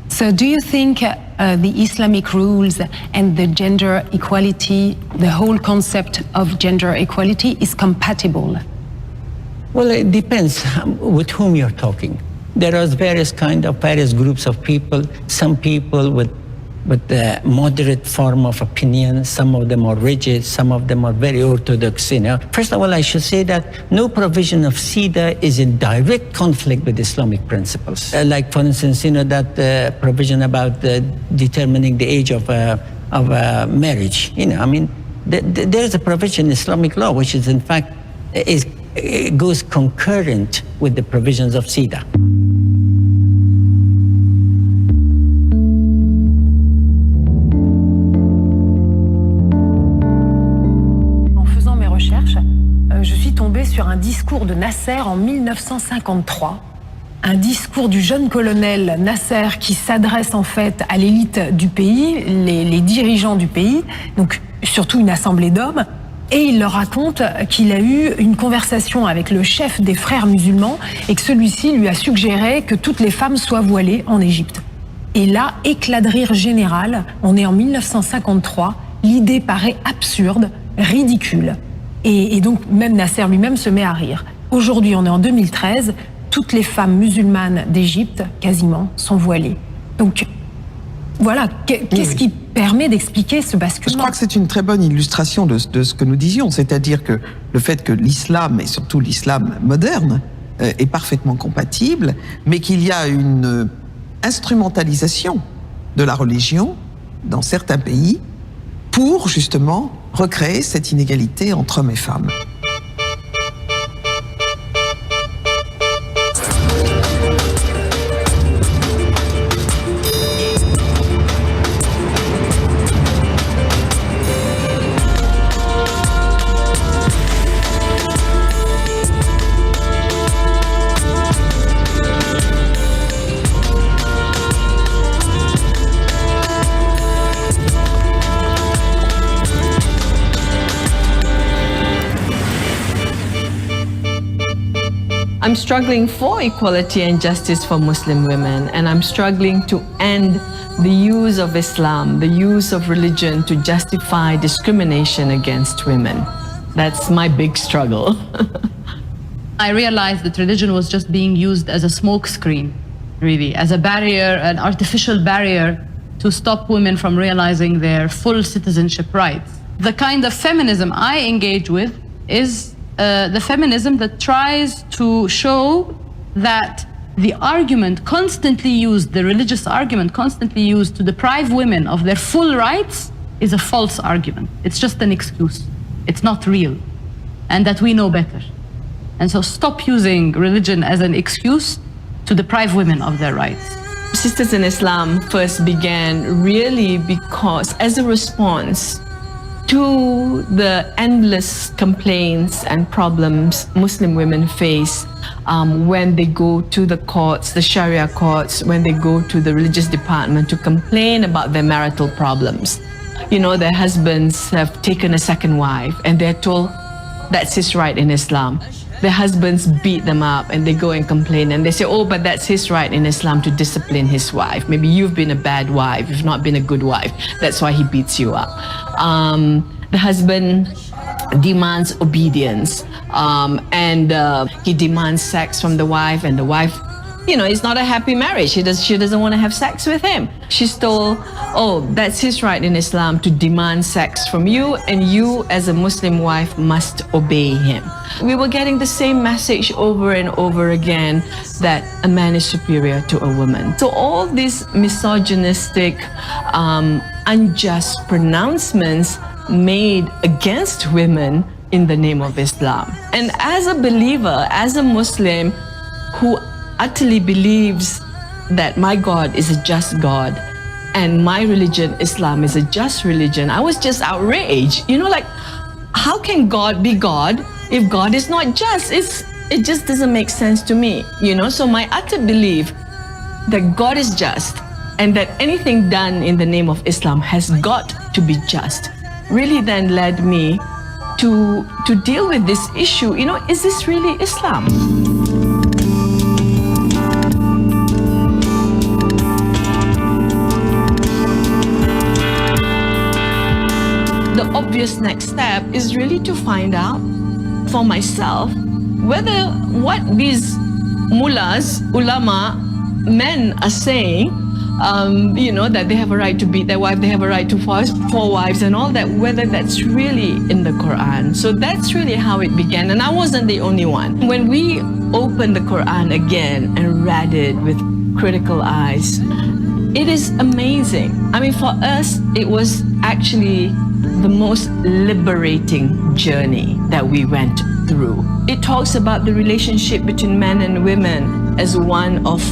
So do you think the Islamic rules and the gender equality, the whole concept of gender equality is compatible? Well, it depends with whom you're talking. There are various groups of people, some people with the moderate form of opinion, some of them are rigid, some of them are very orthodox, you know. First of all, I should say that no provision of CEDAW is in direct conflict with Islamic principles. Like, for instance, you know, that provision about determining the age of marriage. You know, I mean, there's a provision in Islamic law which is, in fact, goes concurrent with the provisions of CEDAW. Sur un discours de Nasser en 1953, un discours du jeune colonel Nasser qui s'adresse en fait à l'élite du pays, les dirigeants du pays, donc surtout une assemblée d'hommes, et il leur raconte qu'il a eu une conversation avec le chef des frères musulmans et que celui-ci lui a suggéré que toutes les femmes soient voilées en Égypte. Et là, éclat de rire général, on est en 1953, l'idée paraît absurde, ridicule. Et donc, même Nasser lui-même se met à rire. Aujourd'hui, on est en 2013, toutes les femmes musulmanes d'Égypte, quasiment, sont voilées. Donc, voilà, qu'est-ce qui permet d'expliquer ce basculement? Je crois que c'est une très bonne illustration de ce que nous disions, c'est-à-dire que le fait que l'islam, et surtout l'islam moderne, est parfaitement compatible, mais qu'il y a une instrumentalisation de la religion dans certains pays pour, justement, recréer cette inégalité entre hommes et femmes. I'm struggling for equality and justice for Muslim women, and I'm struggling to end the use of Islam, the use of religion to justify discrimination against women. That's my big struggle. I realized that religion was just being used as a smokescreen, really, as a barrier, an artificial barrier to stop women from realizing their full citizenship rights. The kind of feminism I engage with is the feminism that tries to show that the argument constantly used, the religious argument constantly used to deprive women of their full rights is a false argument. It's just an excuse. It's not real. And that we know better. And so stop using religion as an excuse to deprive women of their rights. Sisters in Islam first began really because as a response to the endless complaints and problems Muslim women face when they go to the courts, the Sharia courts, when they go to the religious department to complain about their marital problems. You know, their husbands have taken a second wife and they're told that's his right in Islam. Their husbands beat them up and they go and complain and they say, oh, but that's his right in Islam to discipline his wife. Maybe you've been a bad wife, you've not been a good wife. That's why he beats you up. The husband demands obedience and he demands sex from the wife, and the wife, you know, it's not a happy marriage. She doesn't want to have sex with him. She's told, oh, that's his right in Islam to demand sex from you, and you as a Muslim wife must obey him. We were getting the same message over and over again that a man is superior to a woman. So all these misogynistic, unjust pronouncements made against women in the name of Islam. And as a believer, as a Muslim who utterly believes that my God is a just God and my religion, Islam, is a just religion, I was just outraged. You know, like, how can God be God if God is not just? It just doesn't make sense to me, you know? So my utter belief that God is just and that anything done in the name of Islam has got to be just really then led me to deal with this issue. You know, is this really Islam? The obvious next step is really to find out for myself whether what these mullahs, ulama, men are saying, you know, that they have a right to beat their wife, they have a right to four wives and all that, whether that's really in the Quran. So that's really how it began, and I wasn't the only one. When we opened the Quran again and read it with critical eyes, it is amazing. I mean, for us, it was actually the most liberating journey that we went through. It talks about the relationship between men and women as one of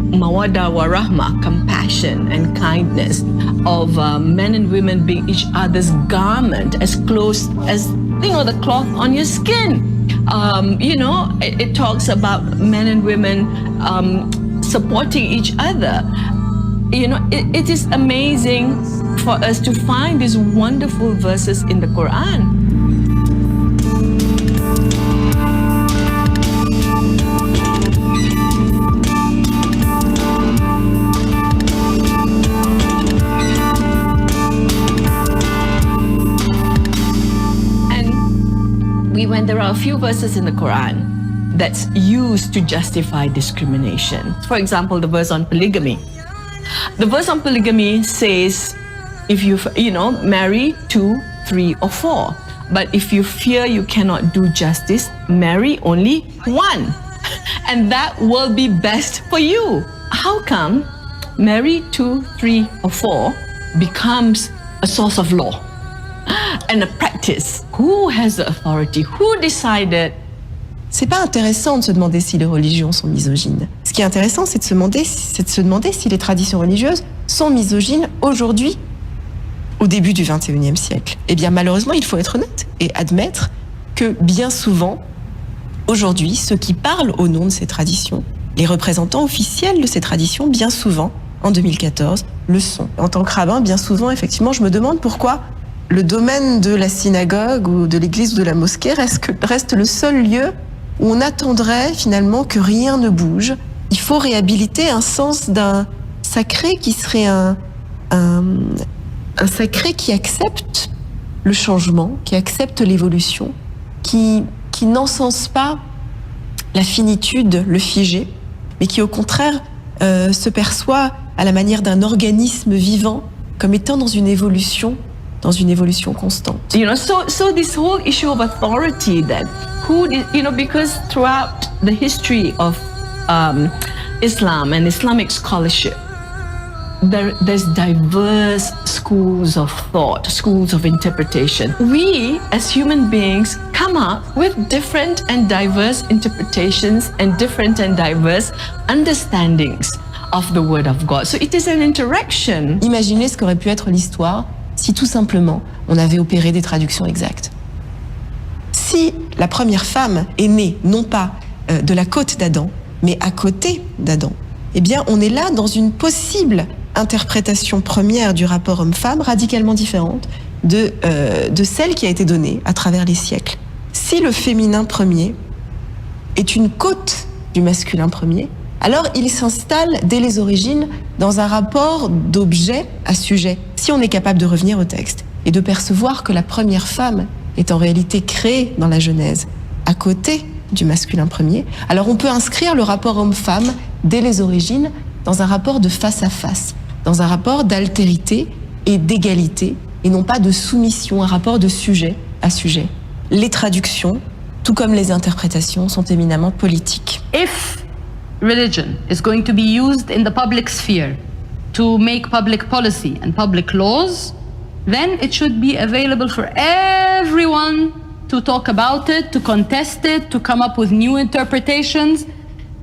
mawadda wa rahma, compassion and kindness, of men and women being each other's garment, as close as, you know, the cloth on your skin. You know, it talks about men and women supporting each other. You know, it is amazing for us to find these wonderful verses in the Quran. When there are a few verses in the Quran that's used to justify discrimination. For example, the verse on polygamy. The verse on polygamy says, if you marry 2, 3, or 4. But if you fear you cannot do justice, marry only 1. And that will be best for you. How come marry 2, 3, or 4 becomes a source of law and a practice? Who has the authority? Who decided? C'est pas intéressant de se demander si les religions sont misogynes. Ce qui est intéressant, c'est de se demander si les traditions religieuses sont misogynes aujourd'hui, au début du XXIe siècle. Eh bien, malheureusement, il faut être honnête et admettre que bien souvent, aujourd'hui, ceux qui parlent au nom de ces traditions, les représentants officiels de ces traditions, bien souvent, en 2014, le sont. En tant que rabbin, bien souvent, effectivement, je me demande pourquoi le domaine de la synagogue ou de l'église ou de la mosquée reste le seul lieu où on attendrait finalement que rien ne bouge. Il faut réhabiliter un sens d'un sacré qui serait un sacré qui accepte le changement, qui accepte l'évolution, qui n'encense pas la finitude, le figé, mais qui au contraire se perçoit à la manière d'un organisme vivant, comme étant dans une évolution constante. You know, so this whole issue of authority then, because throughout the history of Islam and Islamic scholarship, there's diverse schools of thought, schools of interpretation. We, as human beings, come up with different and diverse interpretations and different and diverse understandings of the Word of God. So it is an interaction. Imaginez ce qu'aurait pu être l'histoire si tout simplement on avait opéré des traductions exactes. Si la première femme est née non pas de la côte d'Adam, mais à côté d'Adam, eh bien on est là dans une possible interprétation première du rapport homme-femme radicalement différente de celle qui a été donnée à travers les siècles. Si le féminin premier est une côte du masculin premier, alors il s'installe dès les origines dans un rapport d'objet à sujet. Si on est capable de revenir au texte et de percevoir que la première femme est en réalité créée dans la Genèse à côté du masculin premier, alors on peut inscrire le rapport homme-femme dès les origines dans un rapport de face à face, dans un rapport d'altérité et d'égalité, et non pas de soumission, un rapport de sujet à sujet. Les traductions, tout comme les interprétations, sont éminemment politiques. If religion is going to be used in the public sphere to make public policy and public laws, then it should be available for everyone to talk about it, to contest it, to come up with new interpretations,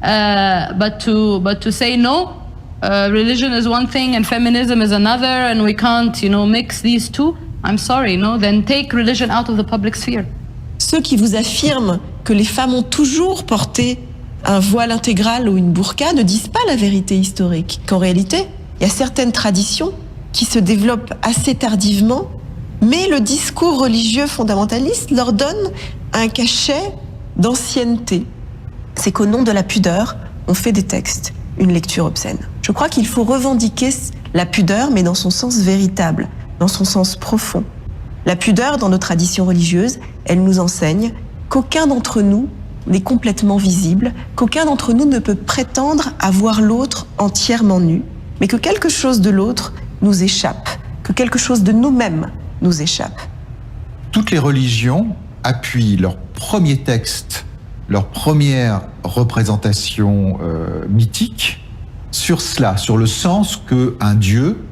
but to say no, religion is one thing and feminism is another, and we can't, mix these two. I'm sorry, then take religion out of the public sphere. Ceux qui vous affirment que les femmes ont toujours porté un voile intégral ou une burqa ne disent pas la vérité historique. Qu'en réalité, il y a certaines traditions qui se développent assez tardivement, mais le discours religieux fondamentaliste leur donne un cachet d'ancienneté. C'est qu'au nom de la pudeur, on fait des textes une lecture obscène. Je crois qu'il faut revendiquer la pudeur, mais dans son sens véritable, dans son sens profond. La pudeur, dans nos traditions religieuses, elle nous enseigne qu'aucun d'entre nous n'est complètement visible, qu'aucun d'entre nous ne peut prétendre à voir l'autre entièrement nu, mais que quelque chose de l'autre nous échappe, que quelque chose de nous-mêmes nous échappe. Toutes les religions appuient leur premier texte, leur première représentation mythique sur cela, sur le sens qu'un dieu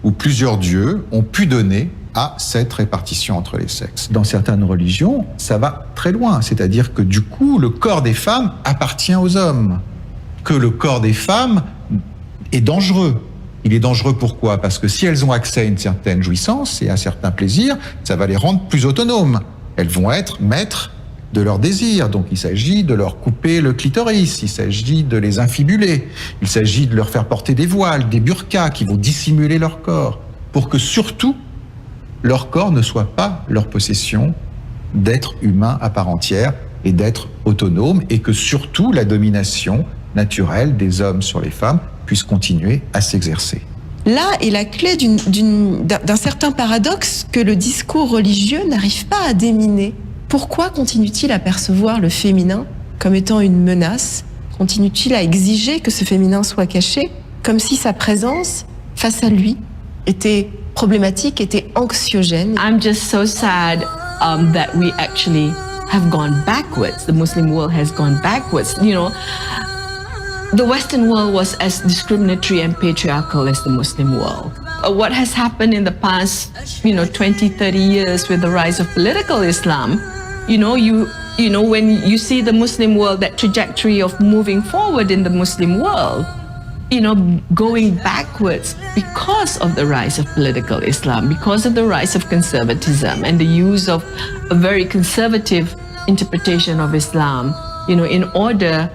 ou plusieurs dieux ont pu donner à cette répartition entre les sexes. Dans certaines religions, ça va très loin, c'est-à-dire que du coup, le corps des femmes appartient aux hommes, que le corps des femmes est dangereux. Il est dangereux pourquoi ? Parce que si elles ont accès à une certaine jouissance et à certains plaisirs, ça va les rendre plus autonomes. Elles vont être maîtres de leurs désirs. Donc il s'agit de leur couper le clitoris, il s'agit de les infibuler, il s'agit de leur faire porter des voiles, des burqas qui vont dissimuler leur corps, pour que surtout leur corps ne soit pas leur possession d'être humain à part entière et d'être autonome, et que surtout la domination naturelle des hommes sur les femmes puisse continuer à s'exercer. Là est la clé d'un certain paradoxe que le discours religieux n'arrive pas à déminer. Pourquoi continue-t-il à percevoir le féminin comme étant une menace ? Continue-t-il à exiger que ce féminin soit caché, comme si sa présence face à lui était problématique, était anxiogène ? I'm just so sad that we actually have gone backwards. The Muslim world has gone backwards. The Western world was as discriminatory and patriarchal as the Muslim world. What has happened in the past, 20, 30 years with the rise of political Islam, when you see the Muslim world, that trajectory of moving forward in the Muslim world, going backwards because of the rise of political Islam, because of the rise of conservatism and the use of a very conservative interpretation of Islam, in order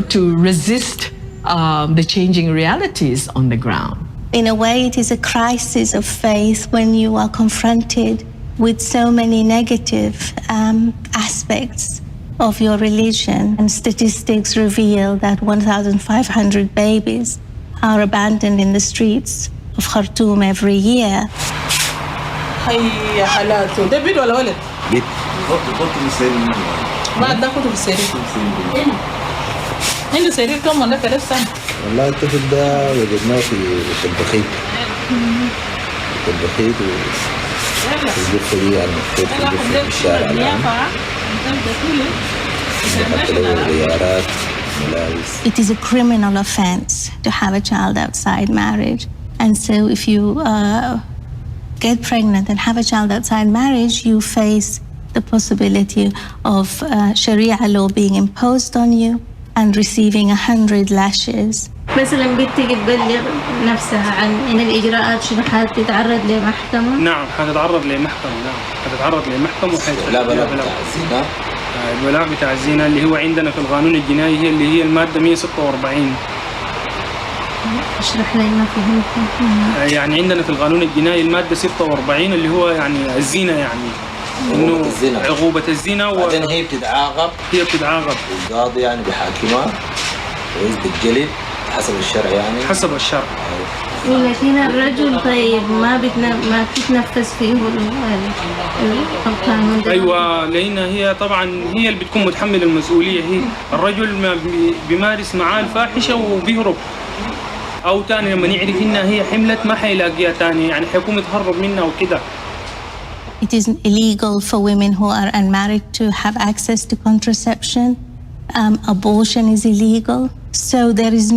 to resist the changing realities on the ground. In a way, it is a crisis of faith when you are confronted with so many negative aspects of your religion. And statistics reveal that 1,500 babies are abandoned in the streets of Khartoum every year. هيا حالاته ده بيت ولا ولد؟ بيت ما ده كنت في السرير عنده سرير كم ولا 3 سنة؟ والله الطفل ده وجدناه في البخيت في الغرفة دي يعني محطوط في الغرفة في الشارع الآن حتى له غيارات ملابس. It is a criminal offense to have a child outside marriage. And so if you get pregnant and have a child outside marriage, you face the possibility of Sharia law being imposed on you and receiving 100 lashes. مثلا بنتي تبلغ نفسها عن ان الاجراءات شنو حتتعرض لمحكمه؟ نعم حتتعرض لمحكمه، نعم حتتعرض لمحكمه لا بلاغ بتاع الزنا. البلاغ بتاع الزنا اللي هو عندنا في القانون الجنائي هي اللي هي الماده 146. اشرح لي ما فهمت. يعني عندنا في القانون الجنائي الماده 46 اللي هو يعني الزنا، يعني انه عقوبه الزنا بعدين هي بتتعاقب القاضي يعني بحاكمها ويز بالجلد حسب الشرع يعني حسب الشرع. لكن الرجل طيب ما بتتنفذ فيه القانون ده. ايوه لان هي طبعا هي اللي بتكون متحمل المسؤوليه، هي الرجل ما بيمارس معاه الفاحشه وبيهرب، او تاني لما يعرف انها هي حملت ما حيلاقيها تاني، يعني حيكون متهرب منها وكده. It is illegal for women who are unmarried to have access to contraception. Abortion is illegal. So there is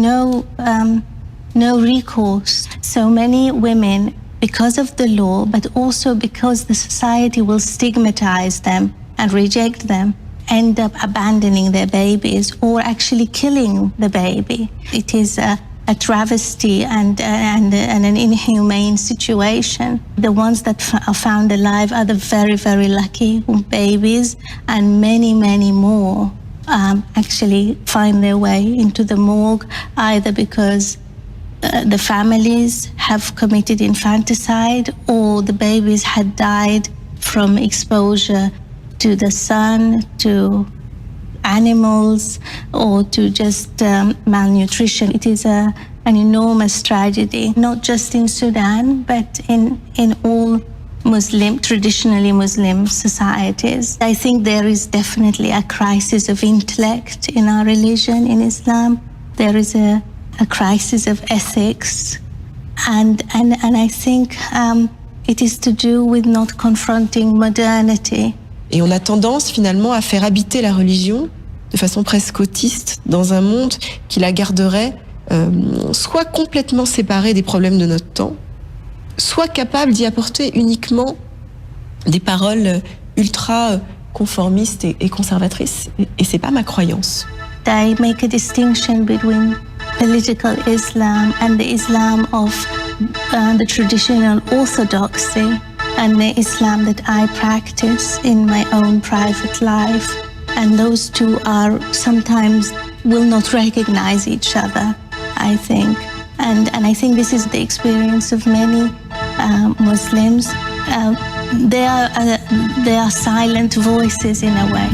no recourse. So many women, because of the law, but also because the society will stigmatize them and reject them, end up abandoning their babies or actually killing the baby. It is a travesty and an inhumane situation. The ones that are found alive are the very, very lucky babies, and many, many more actually find their way into the morgue, either because the families have committed infanticide or the babies had died from exposure to the sun, to animals, or to just malnutrition. It is an enormous tragedy, not just in Sudan, but in all traditionally Muslim societies. I think there is definitely a crisis of intellect in our religion, in Islam. There is a crisis of ethics, and I think it is to do with not confronting modernity. Et on a tendance finalement à faire habiter la religion de façon presque autiste dans un monde qui la garderait soit complètement séparée des problèmes de notre temps, soit capable d'y apporter uniquement des paroles ultra conformistes et conservatrices. Et c'est pas ma croyance. I make a distinction between political Islam and the Islam of the traditional orthodoxy and the Islam that I practice in my own private life. And those two are sometimes will not recognize each other, I think. And I think this is the experience of many Muslims. They are silent voices in a way.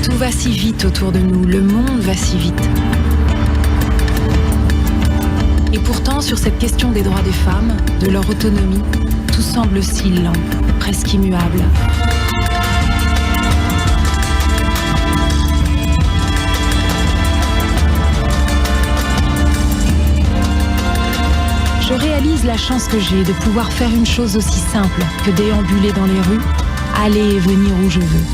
Tout va si vite autour de nous, le monde va si vite. Et pourtant, sur cette question des droits des femmes, de leur autonomie, tout semble si lent, presque immuable. Je réalise la chance que j'ai de pouvoir faire une chose aussi simple que déambuler dans les rues, aller et venir où je veux.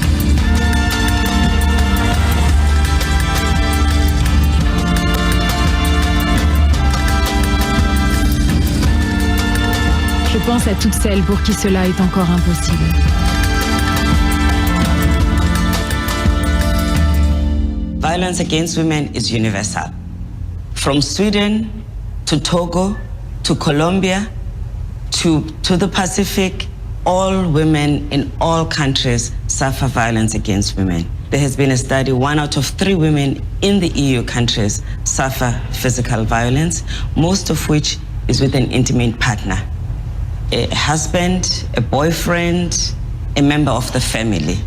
Je pense à toutes celles pour qui cela est encore impossible. Violence against women is universal. From Sweden to Togo to Colombia to the Pacific, all women in all countries suffer violence against women. there has been a study, 1 out of 3 women in the EU countries suffer physical violence, most of which is with an intimate partner. A husband, a boyfriend, a member of the family.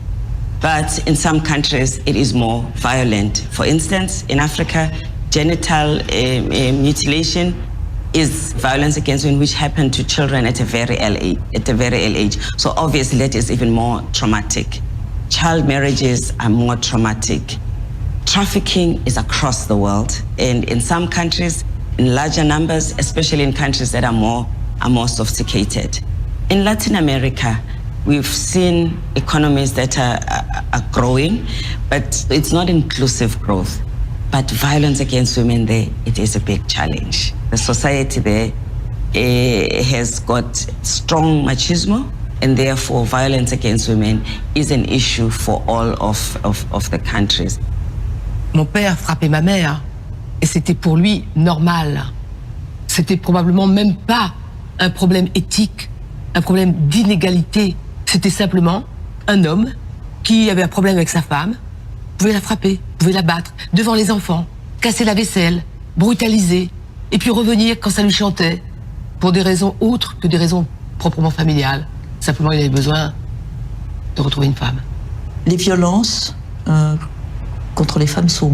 But in some countries, it is more violent. For instance, in Africa, genital mutilation is violence against women which happen to children at a very early age. So obviously that is even more traumatic. Child marriages are more traumatic. Trafficking is across the world, and in some countries, in larger numbers, especially in countries that are more sophisticated. In Latin America, we've seen economies that are growing, but it's not inclusive growth. But violence against women there, it is a big challenge. The society there has got strong machismo, and therefore violence against women is an issue for all of the countries. Mon père frappait ma mère, et c'était pour lui normal. C'était probablement même pas un problème éthique, un problème d'inégalité. C'était simplement un homme qui avait un problème avec sa femme, pouvait la frapper, pouvait la battre, devant les enfants, casser la vaisselle, brutaliser, et puis revenir quand ça lui chantait, pour des raisons autres que des raisons proprement familiales. Simplement, il avait besoin de retrouver une femme. Les violences contre les femmes sont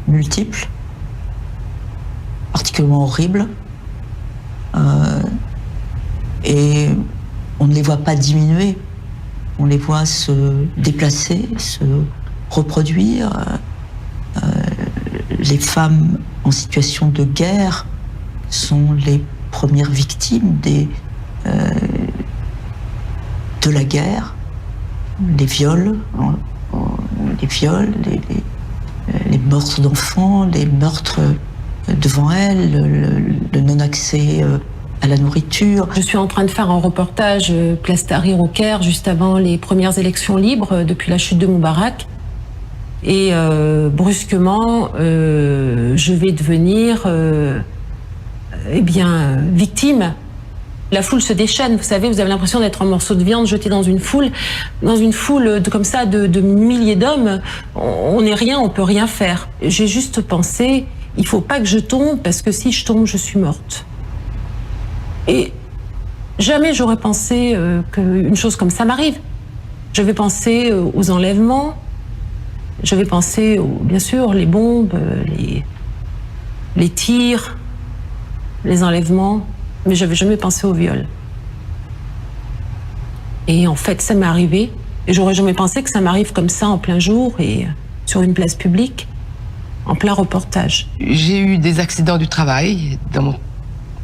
multiples, particulièrement horribles, et on ne les voit pas diminuer, on les voit se déplacer, se reproduire. Les femmes en situation de guerre sont les premières victimes de la guerre, les viols, les meurtres d'enfants, les meurtres devant elles, le non-accès à la nourriture. Je suis en train de faire un reportage Place Tahrir au Caire juste avant les premières élections libres depuis la chute de Moubarak. Et brusquement, je vais devenir victime. La foule se déchaîne, vous savez, vous avez l'impression d'être un morceau de viande jeté dans une foule comme ça de milliers d'hommes. On n'est rien, on peut rien faire. J'ai juste pensé, il faut pas que je tombe, parce que si je tombe, je suis morte. Et jamais j'aurais pensé qu'une chose comme ça m'arrive. Je vais penser aux enlèvements, je vais penser, bien sûr, les bombes, les tirs, les enlèvements, mais j'avais jamais pensé au viol. Et en fait, ça m'est arrivé, et j'aurais jamais pensé que ça m'arrive comme ça en plein jour et sur une place publique, en plein reportage. J'ai eu des accidents du travail dans mon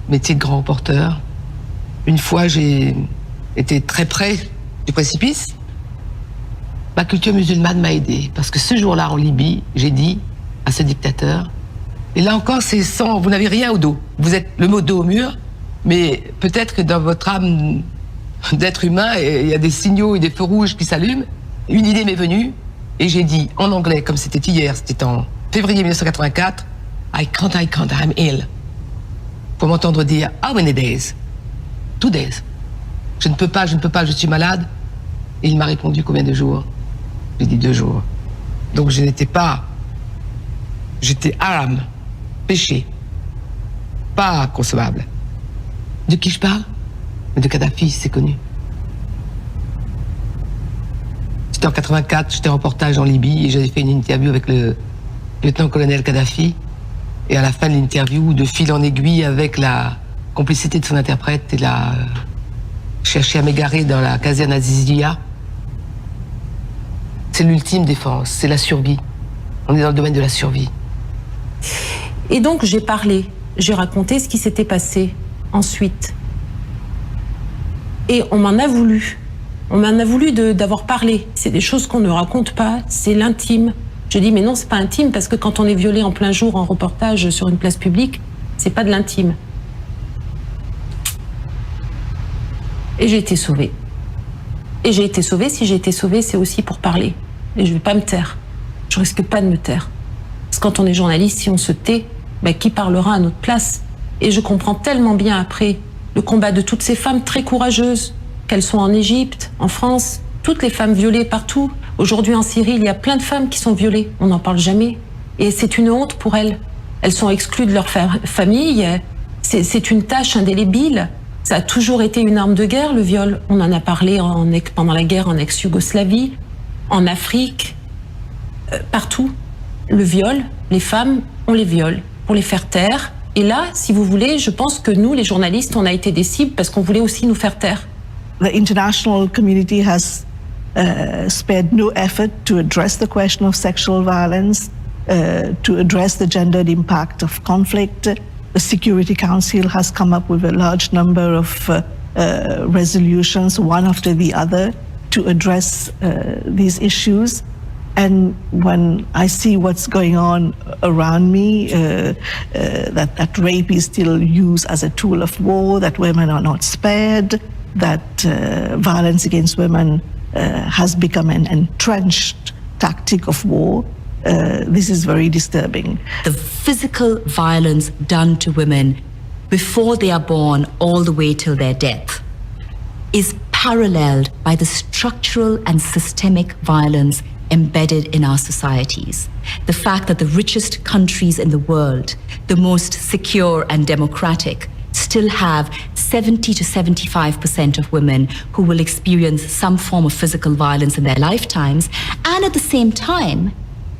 métier de grand reporter. Une fois, j'ai été très près du précipice. Ma culture musulmane m'a aidé, parce que ce jour-là, en Libye, j'ai dit à ce dictateur, et là encore, c'est sans, vous n'avez rien au dos. Vous êtes le mot dos au mur, mais peut-être que dans votre âme d'être humain, il y a des signaux et des feux rouges qui s'allument. Une idée m'est venue, et j'ai dit en anglais, comme c'était hier, c'était en février 1984, I can't, I'm ill. Pour m'entendre dire, how many days? 2 days. Je ne peux pas, je suis malade. Et il m'a répondu combien de jours? J'ai dit 2 jours. Donc je n'étais pas... J'étais haram, péché, pas concevable. De qui je parle? De Kadhafi, c'est connu. C'était en 84, j'étais en reportage en Libye et j'avais fait une interview avec le lieutenant-colonel Kadhafi. Et à la fin de l'interview, de fil en aiguille, avec la complicité de son interprète, il a cherché à m'égarer dans la caserne Azizia. C'est l'ultime défense, c'est la survie. On est dans le domaine de la survie. Et donc j'ai parlé, j'ai raconté ce qui s'était passé ensuite. Et on m'en a voulu. On m'en a voulu d'avoir parlé. C'est des choses qu'on ne raconte pas, c'est l'intime. Je dis mais non, c'est pas intime, parce que quand on est violé en plein jour en reportage sur une place publique, c'est pas de l'intime. Et j'ai été sauvée. Et j'ai été sauvée, si j'ai été sauvée, c'est aussi pour parler. Et je vais pas me taire. Je risque pas de me taire. Parce que quand on est journaliste, si on se tait, qui parlera à notre place? Et je comprends tellement bien après le combat de toutes ces femmes très courageuses, qu'elles soient en Égypte, en France, toutes les femmes violées partout, Aujourd'hui en Syrie, il y a plein de femmes qui sont violées. On n'en parle jamais. Et c'est une honte pour elles. Elles sont exclues de leur famille. C'est une tâche indélébile. Ça a toujours été une arme de guerre, le viol. On en a parlé pendant la guerre en ex-Yougoslavie, en Afrique, partout. Le viol, les femmes, on les viole pour les faire taire. Et là, si vous voulez, je pense que nous, les journalistes, on a été des cibles parce qu'on voulait aussi nous faire taire. The international community has spared no effort to address the question of sexual violence, to address the gendered impact of conflict. The Security Council has come up with a large number of resolutions, one after the other, to address these issues. And when I see what's going on around me, that rape is still used as a tool of war, that women are not spared, that violence against women has become an entrenched tactic of war, this is very disturbing. The physical violence done to women before they are born all the way till their death is paralleled by the structural and systemic violence embedded in our societies. The fact that the richest countries in the world, the most secure and democratic, still have 70 to 75% of women who will experience some form of physical violence in their lifetimes, and at the same time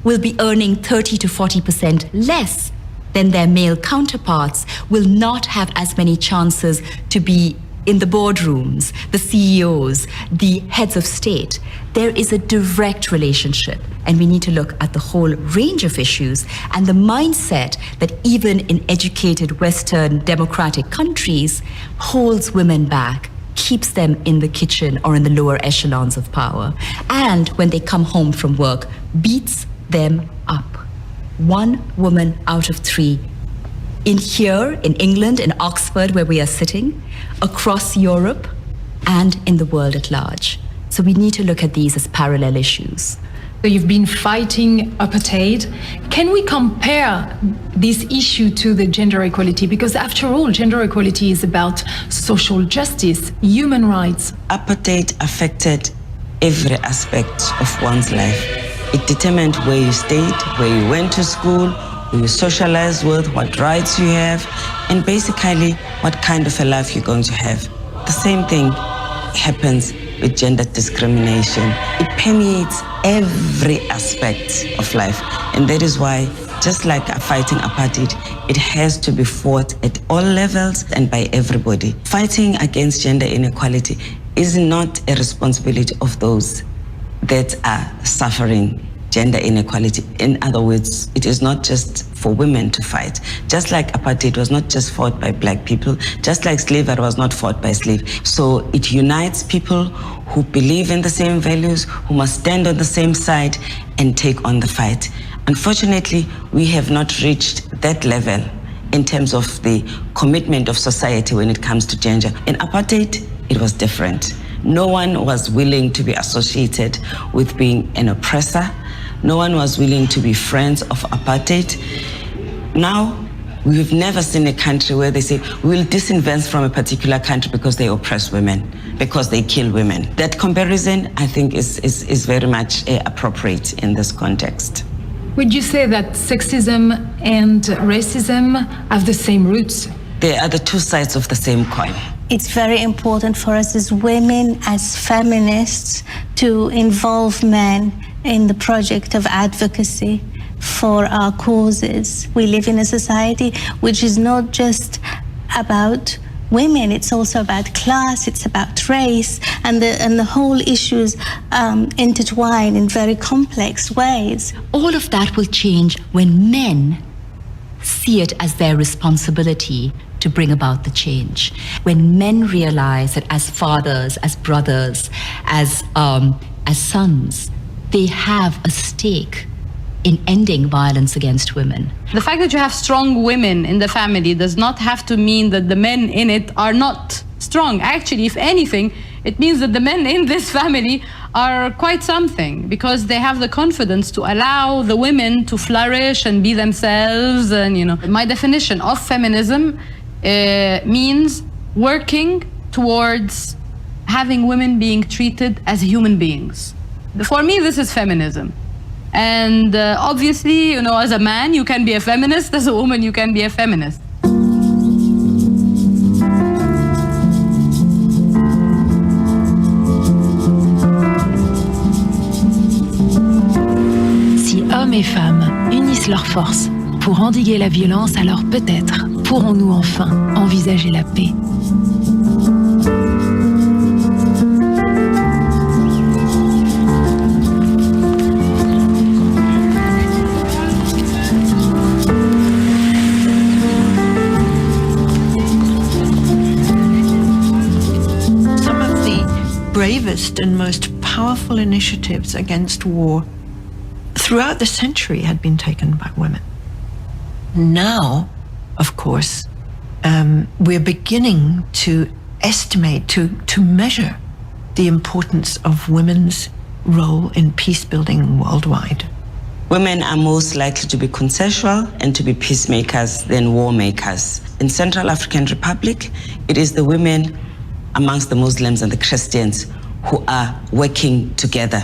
will be earning 30 to 40% less than their male counterparts, will not have as many chances to be in the boardrooms, the CEOs, the heads of state. There is a direct relationship, and we need to look at the whole range of issues and the mindset that even in educated Western democratic countries holds women back, keeps them in the kitchen or in the lower echelons of power, and when they come home from work, beats them up. 1 woman out of 3 here in England, in Oxford, where we are sitting, across Europe, and in the world at large. So we need to look at these as parallel issues. So you've been fighting apartheid. Can we compare this issue to the gender equality? Because after all, gender equality is about social justice, human rights. Apartheid affected every aspect of one's life. It determined where you stayed, where you went to school, who you socialize with, what rights you have, and basically what kind of a life you're going to have. The same thing happens with gender discrimination. It permeates every aspect of life, and that is why, just like fighting apartheid, it has to be fought at all levels and by everybody. Fighting against gender inequality is not a responsibility of those that are suffering gender inequality. In other words, it is not just for women to fight. Just like apartheid was not just fought by black people, just like slavery was not fought by slaves. So it unites people who believe in the same values, who must stand on the same side and take on the fight. Unfortunately, we have not reached that level in terms of the commitment of society when it comes to gender. In apartheid, it was different. No one was willing to be associated with being an oppressor. No one was willing to be friends of apartheid. Now, we've never seen a country where they say, we'll disinvest from a particular country because they oppress women, because they kill women. That comparison, I think, is very much appropriate in this context. Would you say that sexism and racism have the same roots? They are the two sides of the same coin. It's very important for us as women, as feminists, to involve men in the project of advocacy for our causes. We live in a society which is not just about women, it's also about class, it's about race, and the whole issues intertwine in very complex ways. All of that will change when men see it as their responsibility to bring about the change. When men realize that as fathers, as brothers, as sons, they have a stake in ending violence against women. The fact that you have strong women in the family does not have to mean that the men in it are not strong. Actually, if anything, it means that the men in this family are quite something, because they have the confidence to allow the women to flourish and be themselves. And, you know, my definition of feminism means working towards having women being treated as human beings. For me, this is feminism. And obviously, you know, as a man, you can be a feminist. As a woman, you can be a feminist. Si hommes et femmes unissent leurs forces pour endiguer la violence, alors peut-être pourrons-nous enfin envisager la paix. Bravest and most powerful initiatives against war throughout the century had been taken by women. Now, of course, we're beginning to estimate, to measure the importance of women's role in peace building worldwide. Women are most likely to be consensual and to be peacemakers than war makers. In Central African Republic, it is the women amongst the Muslims and the Christians who are working together,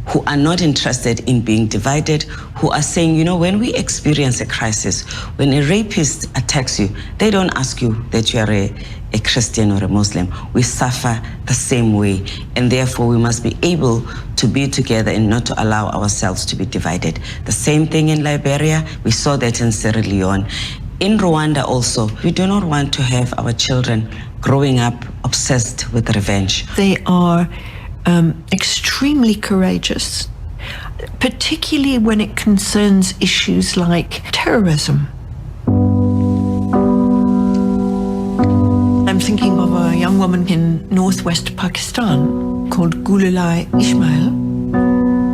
who are not interested in being divided, who are saying, you know, when we experience a crisis, when a rapist attacks you, they don't ask you that you are a Christian or a Muslim. We suffer the same way, and therefore we must be able to be together and not to allow ourselves to be divided. The same thing in Liberia, we saw that in Sierra Leone. In Rwanda also, we do not want to have our children growing up obsessed with revenge. They are extremely courageous, particularly when it concerns issues like terrorism. I'm thinking of a young woman in northwest Pakistan called Gululai Ismail.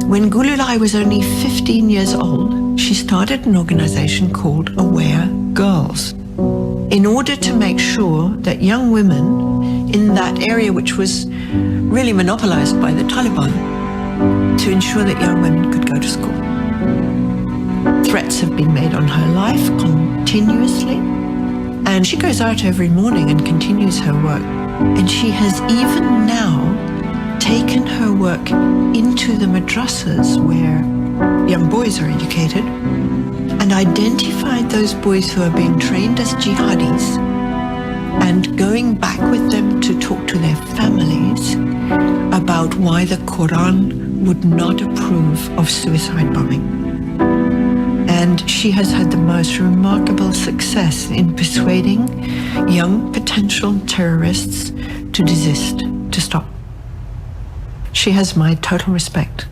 When Gululai was only 15 years old, she started an organization called Aware Girls, in order to make sure that young women in that area, which was really monopolized by the Taliban, to ensure that young women could go to school. Threats have been made on her life continuously, and she goes out every morning and continues her work. And she has even now taken her work into the madrasas where young boys are educated, and identified those boys who are being trained as jihadis and going back with them to talk to their families about why the Quran would not approve of suicide bombing. And she has had the most remarkable success in persuading young potential terrorists to desist, to stop. She has my total respect.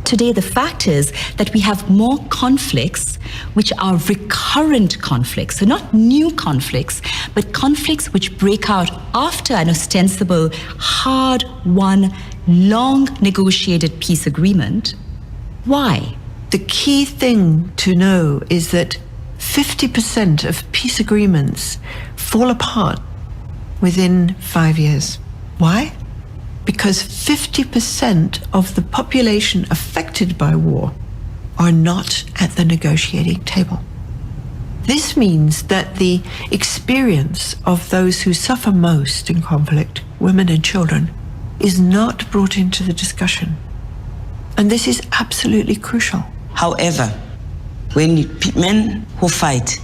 Today, the fact is that we have more conflicts which are recurrent conflicts, so not new conflicts, but conflicts which break out after an ostensible, hard-won, long-negotiated peace agreement. Why? The key thing to know is that 50% of peace agreements fall apart within 5 years. Why? Because 50% of the population affected by war are not at the negotiating table. This means that the experience of those who suffer most in conflict, women and children, is not brought into the discussion. And this is absolutely crucial. However, when men who fight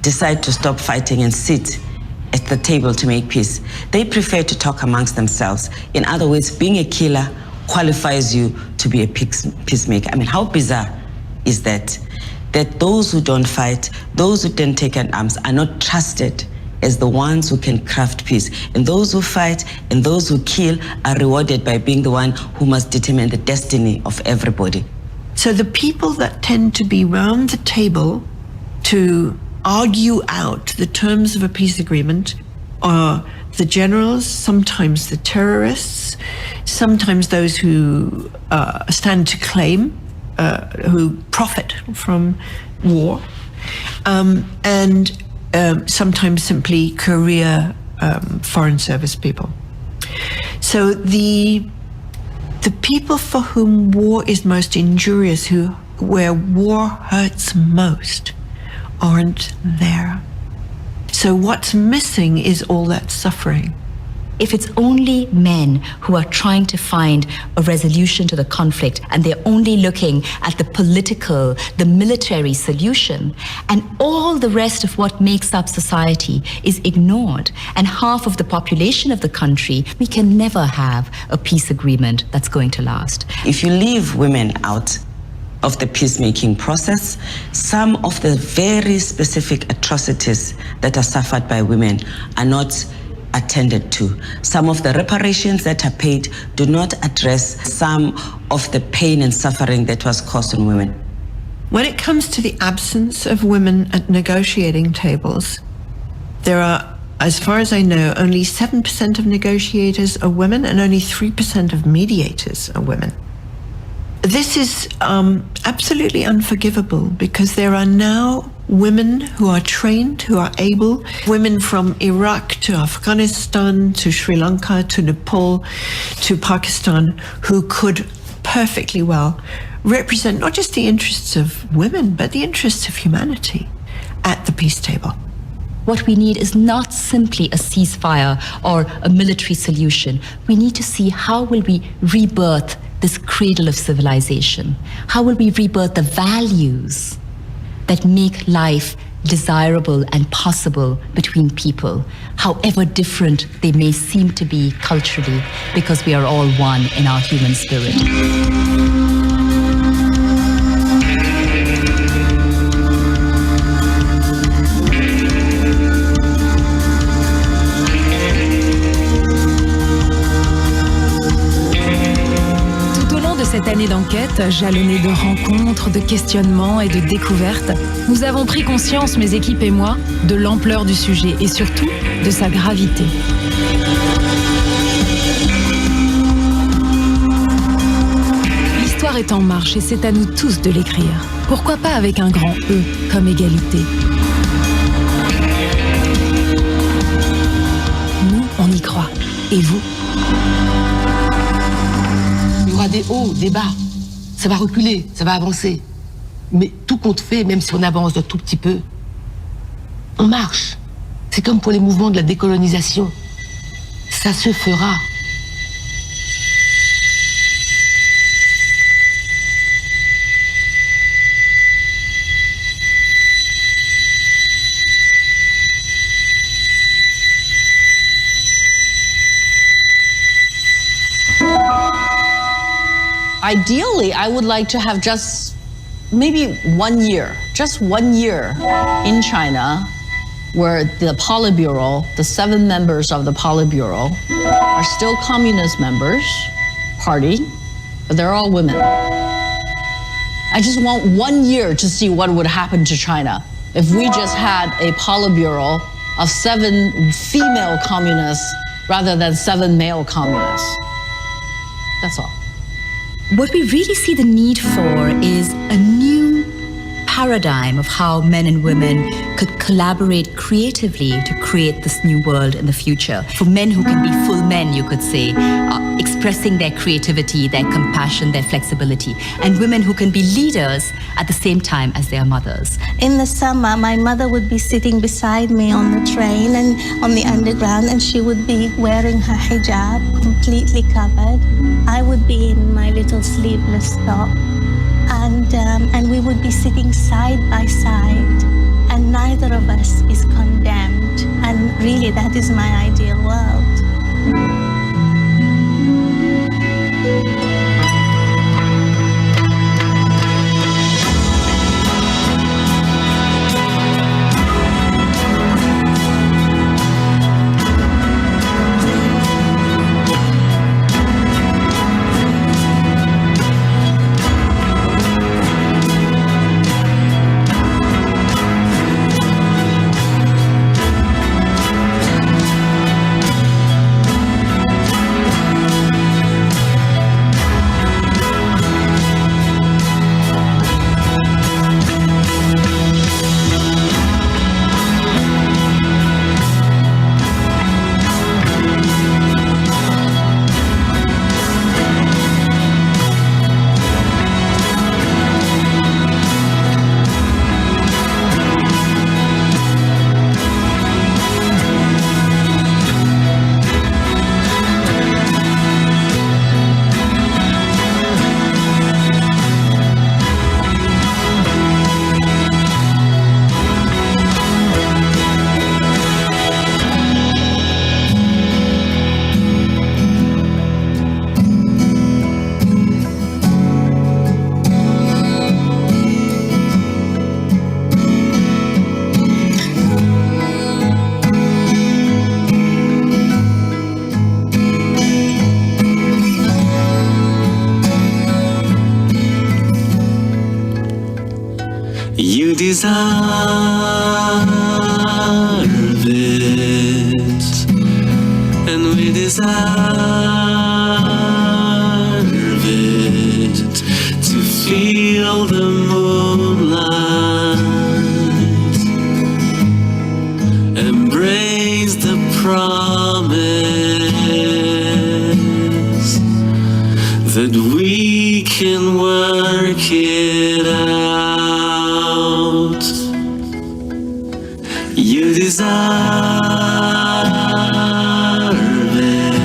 decide to stop fighting and sit at the table to make peace, they prefer to talk amongst themselves. In other words, being a killer qualifies you to be a peacemaker. I mean, how bizarre is that? That those who don't fight, those who don't take an arms, are not trusted as the ones who can craft peace. And those who fight and those who kill are rewarded by being the one who must determine the destiny of everybody. So the people that tend to be round the table to argue out the terms of a peace agreement are the generals, sometimes the terrorists, sometimes those who stand to claim, who profit from war, and sometimes simply career foreign service people. So the people for whom war is most injurious, where war hurts most, aren't there. So what's missing is all that suffering. If it's only men who are trying to find a resolution to the conflict and they're only looking at the political, the military solution, and all the rest of what makes up society is ignored, and half of the population of the country, we can never have a peace agreement that's going to last. If you leave women out of the peacemaking process, some of the very specific atrocities that are suffered by women are not attended to. Some of the reparations that are paid do not address some of the pain and suffering that was caused on women. When it comes to the absence of women at negotiating tables, there are, as far as I know, only 7% of negotiators are women and only 3% of mediators are women. This is absolutely unforgivable because there are now women who are trained, who are able, women from Iraq to Afghanistan to Sri Lanka to Nepal to Pakistan, who could perfectly well represent not just the interests of women, but the interests of humanity at the peace table. What we need is not simply a ceasefire or a military solution. We need to see how will we rebirth this cradle of civilization? How will we rebirth the values that make life desirable and possible between people, however different they may seem to be culturally, because we are all one in our human spirit. Cette année d'enquête, jalonnée de rencontres, de questionnements et de découvertes, nous avons pris conscience, mes équipes et moi, de l'ampleur du sujet et surtout de sa gravité. L'histoire est en marche et c'est à nous tous de l'écrire. Pourquoi pas avec un grand E comme égalité? Nous, on y croit. Et vous? Il y aura des hauts, des bas. Ça va reculer, ça va avancer. Mais tout compte fait, même si on avance d'un tout petit peu, on marche. C'est comme pour les mouvements de la décolonisation. Ça se fera. Ideally, I would like to have just maybe 1 year, just 1 year in China where the Politburo, the 7 members of the Politburo are still communist members, party, but they're all women. I just want 1 year to see what would happen to China if we just had a Politburo of 7 female communists rather than 7 male communists. That's all. What we really see the need for is a new paradigm of how men and women could collaborate creatively to create this new world in the future. For men who can be full men, you could say, expressing their creativity, their compassion, their flexibility, and women who can be leaders at the same time as their mothers. In the summer, my mother would be sitting beside me on the train and on the underground, and she would be wearing her hijab, completely covered. I would be in my little sleeveless top, and we would be sitting side by side, and neither of us is condemned. And really, that is my ideal world. deserve it, and we deserve it to feel the moonlight, embrace the promise that we can work it out. You deserve it,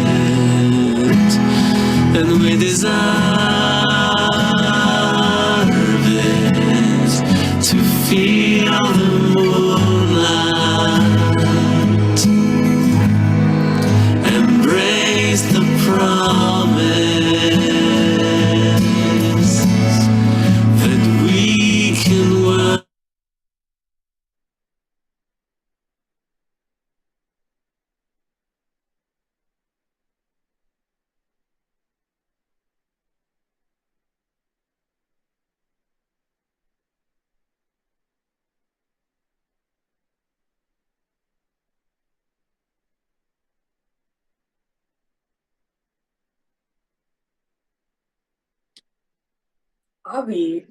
and we deserve it to feel the moonlight, embrace the promise that we can work. Abby.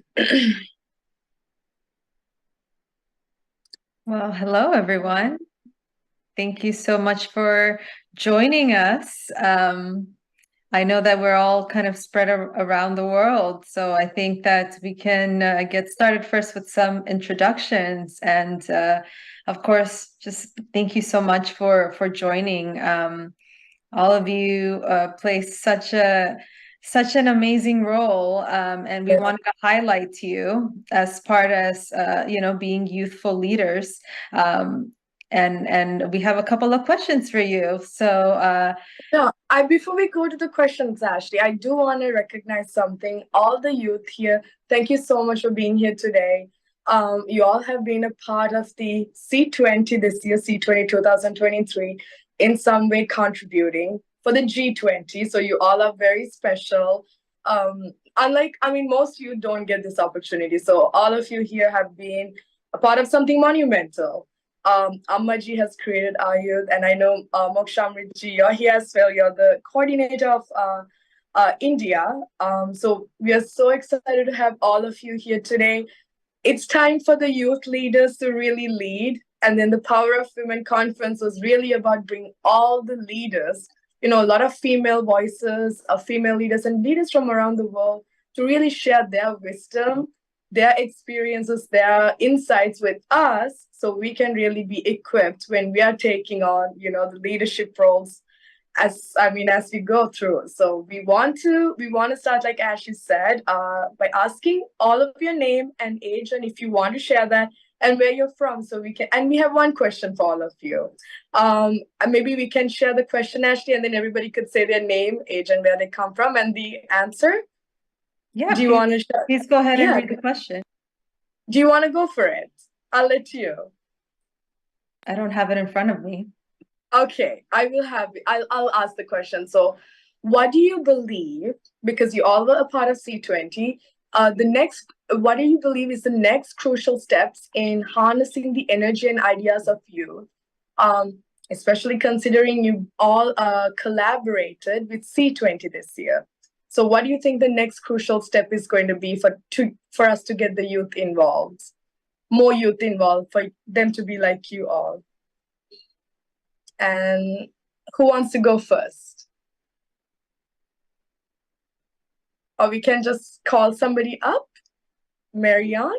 Well, hello, everyone. Thank you so much for joining us. I know that we're all kind of spread around the world, so I think that we can get started first with some introductions. And of course, just thank you so much for joining. All of you play such an amazing role, and we wanted to highlight you as part as being youthful leaders. And we have a couple of questions for you. So before we go to the questions, Ashley, I do want to recognize something. All the youth here, thank you so much for being here today. You all have been a part of the C20 this year, C20 2023, in some way contributing for the G20. So you all are very special. Most of you don't get this opportunity. So all of you here have been a part of something monumental. Amma ji has created our youth, and I know Mokshamrit ji, you're here as well. You're the coordinator of India. So we are so excited to have all of you here today. It's time for the youth leaders to really lead. And then the Power of Women conference was really about bringing all the leaders, a lot of female voices, female leaders and leaders from around the world to really share their wisdom, their experiences, their insights with us, so we can really be equipped when we are taking on, the leadership roles as we go through. So we want to start, like Ashley said, by asking all of your name and age, and if you want to share that and where you're from, so we can. And we have one question for all of you. Maybe we can share the question, Ashley, and then everybody could say their name, age, and where they come from, and the answer. Yeah. Do you want to share? Please go ahead and read the question. Do you want to go for it? I'll let you. I don't have it in front of me. Okay, I'll ask the question. So, what do you believe? Because you all were a part of C20. What do you believe is the next crucial steps in harnessing the energy and ideas of youth? Especially considering you all collaborated with C20 this year. So what do you think the next crucial step is going to be for us to get the youth involved? More youth involved, for them to be like you all. And who wants to go first? Or we can just call somebody up. Marianne?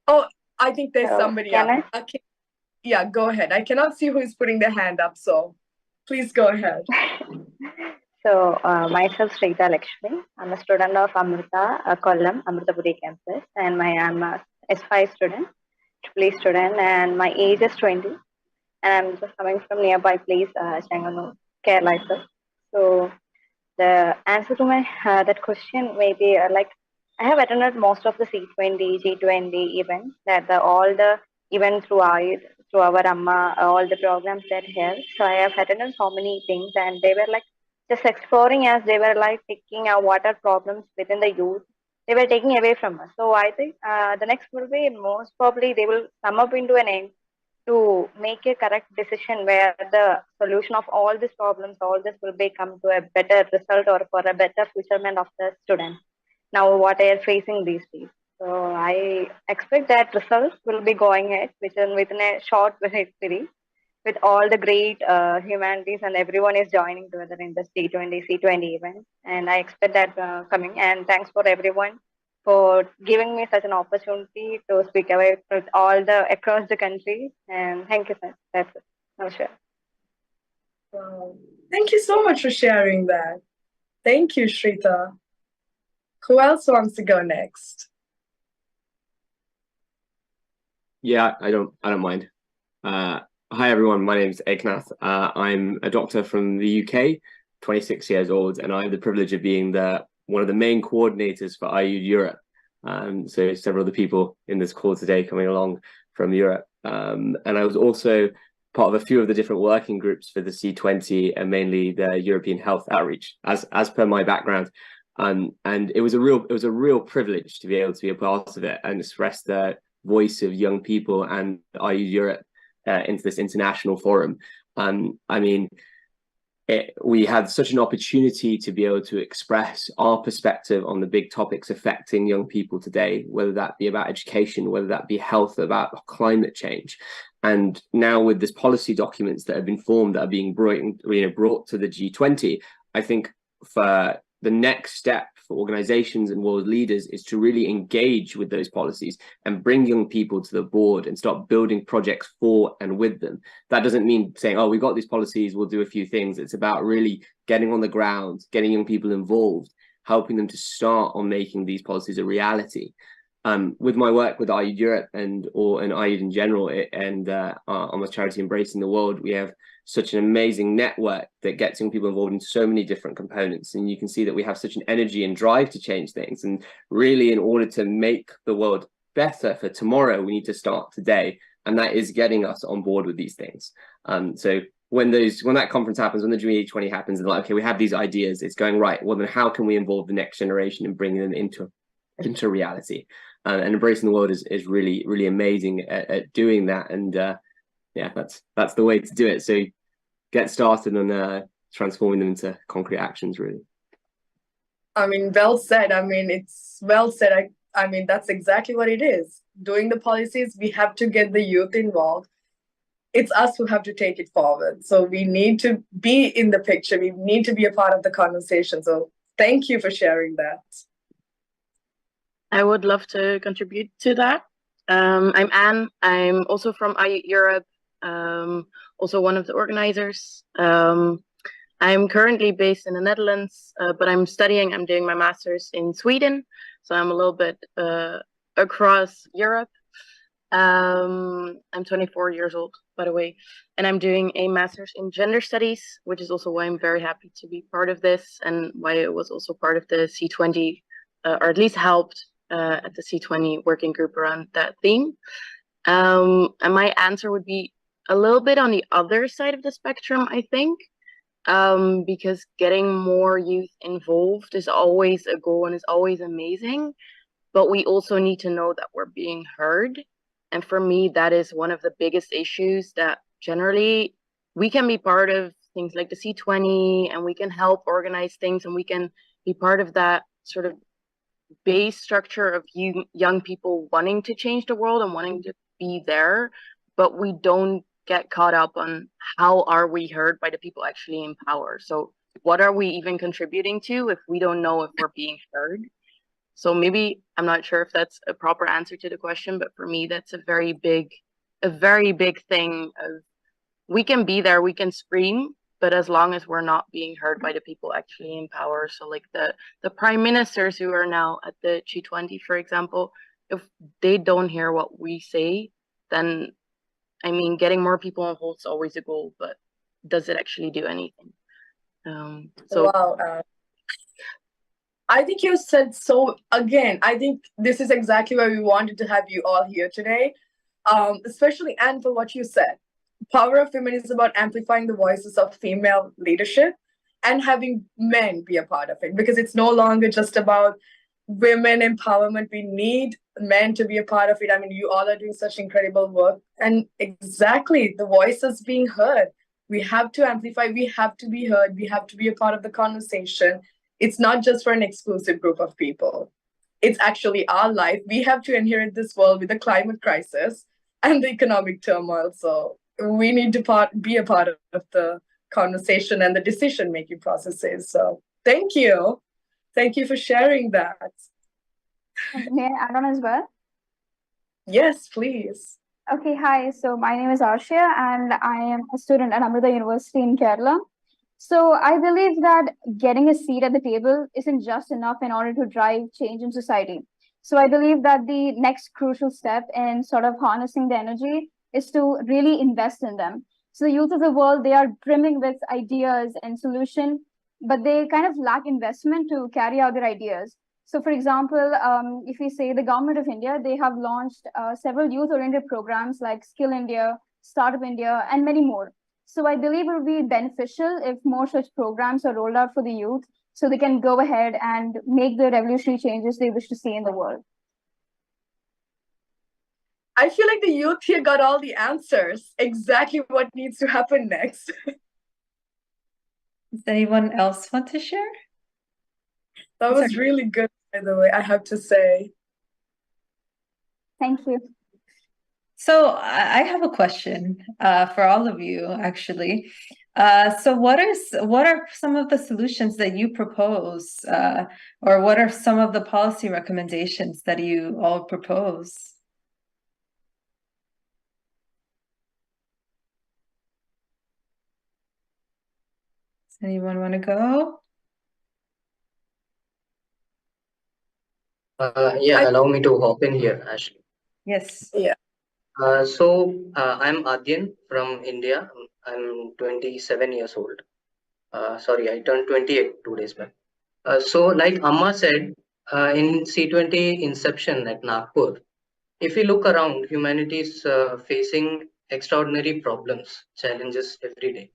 Oh, I think there's somebody up. Okay. Yeah, go ahead. I cannot see who is putting their hand up, so please go ahead. So, myself, Shrita Lakshmi. I'm a student of Amrita, Kollam, Amritapuri campus, and I'm a S5 student, AAA student, and my age is 20, and I'm just coming from nearby place, Changanu, Kerala itself. So, the answer to my that question may be I have attended most of the C20, G20 events, all the events through our Amma, all the programs that held. So I have attended so many things, and they were just exploring as they were picking out what are problems within the youth they were taking away from us. So I think the next will be most probably they will sum up into an aim to make a correct decision where the solution of all these problems, all this will become to a better result or for a better futurement of the students. Now what they are facing these days. So I expect that results will be going ahead within a short period with all the great humanities and everyone is joining together in the C20 event. And I expect that coming. And thanks for everyone for giving me such an opportunity to speak away with all the across the country. And thank you, sir. That's it. No, sure. Wow. Thank you so much for sharing that. Thank you, Shrita. Who else wants to go next? Yeah, I don't mind. Hi everyone, my name is Eknath. I'm a doctor from the UK, 26 years old, and I have the privilege of being one of the main coordinators for IU Europe. So several of the people in this call today coming along from Europe. And I was also part of a few of the different working groups for the C20 and mainly the European Health Outreach, as per my background. And it was a real privilege to be able to be a part of it and express the voice of young people and IU Europe into this international forum. I mean, we had such an opportunity to be able to express our perspective on the big topics affecting young people today, whether that be about education, whether that be health, about climate change. And now with this policy documents that have been formed that are being brought to the G20, I think for the next step for organizations and world leaders is to really engage with those policies and bring young people to the board and start building projects for and with them. That doesn't mean saying, oh, we've got these policies, we'll do a few things. It's about really getting on the ground, getting young people involved, helping them to start on making these policies a reality. With my work with IU Europe and IU in general, and Amma charity Embracing the World, we have such an amazing network that gets young people involved in so many different components. And you can see that we have such an energy and drive to change things. And really, in order to make the world better for tomorrow, we need to start today. And that is getting us on board with these things. So when that conference happens, when the G20 happens, and like, okay, we have these ideas, it's going right. Well, then how can we involve the next generation and bring them into reality? And Embracing the World is really, really amazing at doing that. And yeah, that's the way to do it. So get started on transforming them into concrete actions, really. I mean, well said. I mean, it's well said. I mean, that's exactly what it is. Doing the policies, we have to get the youth involved. It's us who have to take it forward. So we need to be in the picture. We need to be a part of the conversation. So thank you for sharing that. I would love to contribute to that. I'm Anne. I'm also from IU Europe, also one of the organizers. I'm currently based in the Netherlands, but I'm doing my master's in Sweden. So I'm a little bit across Europe. I'm 24 years old, by the way, and I'm doing a master's in gender studies, which is also why I'm very happy to be part of this and why it was also part of the C20, or at least helped at the C20 working group around that theme. And my answer would be a little bit on the other side of the spectrum, I think, because getting more youth involved is always a goal and is always amazing, but we also need to know that we're being heard. And for me, that is one of the biggest issues, that generally we can be part of things like the C20 and we can help organize things and we can be part of that sort of base structure of young people wanting to change the world and wanting to be there, but we don't get caught up on how are we heard by the people actually in power. So what are we even contributing to if we don't know if we're being heard? So maybe, I'm not sure if that's a proper answer to the question, but for me, that's a very big thing of, we can be there, we can scream, but as long as we're not being heard by the people actually in power. So like the prime ministers who are now at the G20, for example, if they don't hear what we say, then, I mean, getting more people involved is always a goal, but does it actually do anything? Wow. I think you said so. Again, I think this is exactly why we wanted to have you all here today, especially Anne, for what you said. Power of Women is about amplifying the voices of female leadership and having men be a part of it, because it's no longer just about women empowerment. We need men to be a part of it. I mean, you all are doing such incredible work. And exactly, the voice is being heard. We have to amplify, we have to be heard, we have to be a part of the conversation. It's not just for an exclusive group of people. It's actually our life. We have to inherit this world with the climate crisis and the economic turmoil. So we need to be a part of the conversation and the decision-making processes. So thank you. Thank you for sharing that. May I add on as well? Yes, please. Okay, hi. So my name is Arshia and I am a student at Amrita University in Kerala. So I believe that getting a seat at the table isn't just enough in order to drive change in society. So I believe that the next crucial step in sort of harnessing the energy is to really invest in them. So the youth of the world, they are brimming with ideas and solutions, but they kind of lack investment to carry out their ideas. So for example, if we say the government of India, they have launched several youth-oriented programs like Skill India, Startup India, and many more. So I believe it would be beneficial if more such programs are rolled out for the youth so they can go ahead and make the revolutionary changes they wish to see in the world. I feel like the youth here got all the answers, exactly what needs to happen next. Does anyone else want to share? That was really good, by the way, I have to say. Thank you. So I have a question for all of you, actually. So what are some of the solutions that you propose, or what are some of the policy recommendations that you all propose? Does anyone want to go? Yeah, allow me to hop in here, Ashley. Yes. Yeah. I'm Adyan from India. I'm 27 years old. Sorry, I turned 28 2 days back. So like Amma said, in C20 inception at Nagpur, if we look around, humanity is facing extraordinary problems, challenges every day.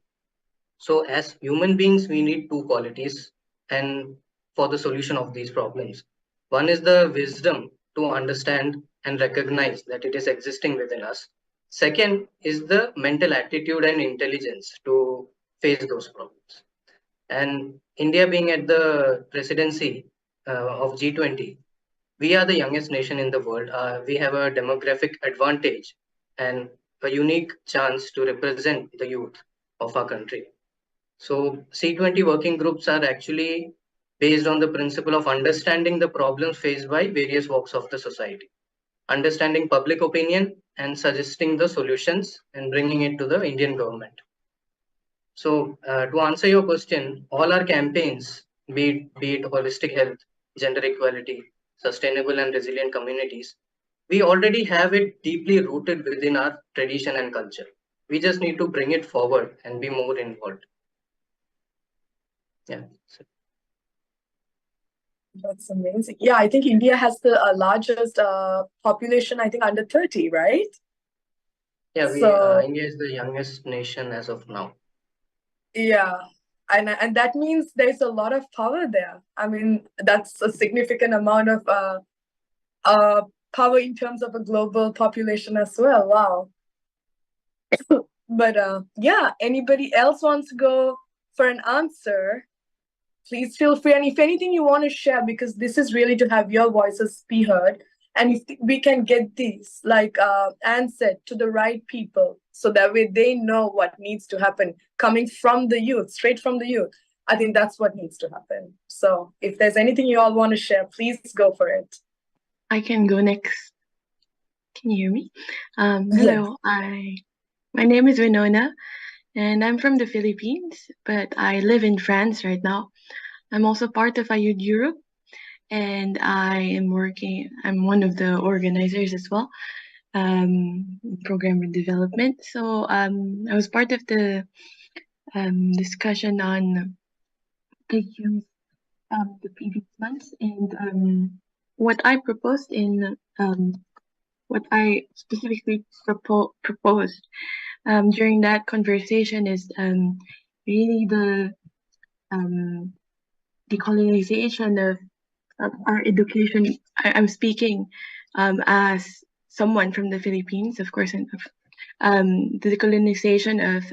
So as human beings, we need two qualities and for the solution of these problems. One is the wisdom to understand and recognize that it is existing within us. Second is the mental attitude and intelligence to face those problems. And India being at the presidency of G20, we are the youngest nation in the world. We have a demographic advantage and a unique chance to represent the youth of our country. So C20 working groups are actually based on the principle of understanding the problems faced by various walks of the society, understanding public opinion and suggesting the solutions and bringing it to the Indian government. So to answer your question, all our campaigns, be it holistic health, gender equality, sustainable and resilient communities, we already have it deeply rooted within our tradition and culture. We just need to bring it forward and be more involved. Yeah. That's amazing. Yeah, I think India has the largest population, I think under 30, right? Yeah, So India is the youngest nation as of now. yeah, and that means there's a lot of power there. I mean, that's a significant amount of power in terms of a global population as well. Wow. But yeah, anybody else wants to go for an answer? Please feel free. And if anything you want to share, because this is really to have your voices be heard. And if we can get these, like Anne said, to the right people, so that way they know what needs to happen coming from the youth, straight from the youth. I think that's what needs to happen. So if there's anything you all want to share, please go for it. I can go next. Can you hear me? Hello, my name is Winona, and I'm from the Philippines, but I live in France right now. I'm also part of Ayud Europe, and I'm one of the organizers as well, program development. So I was part of the discussion on the youth the previous months, and what I proposed in what I specifically proposed during that conversation is really the decolonization of our education. I'm speaking as someone from the Philippines, of course, and the colonization of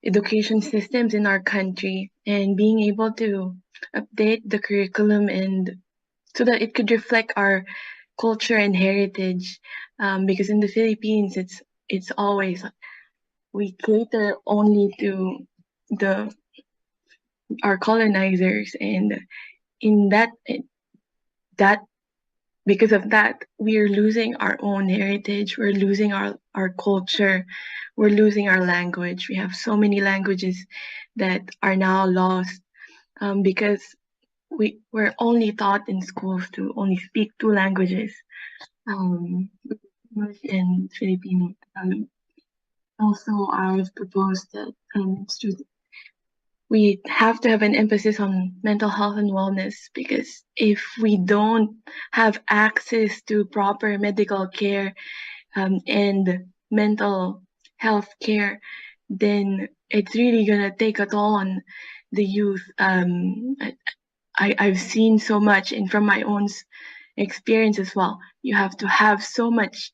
education systems in our country, and being able to update the curriculum and so that it could reflect our culture and heritage. Because in the Philippines, it's always we cater only to our colonizers, and in that because of that, we're losing our own heritage, we're losing our culture, we're losing our language. We have so many languages that are now lost because we're only taught in schools to only speak 2 languages, English and Filipino. Also, I've proposed that we have to have an emphasis on mental health and wellness, because if we don't have access to proper medical care and mental health care, then it's really gonna take a toll on the youth. I've seen so much, and from my own experience as well, you have to have so much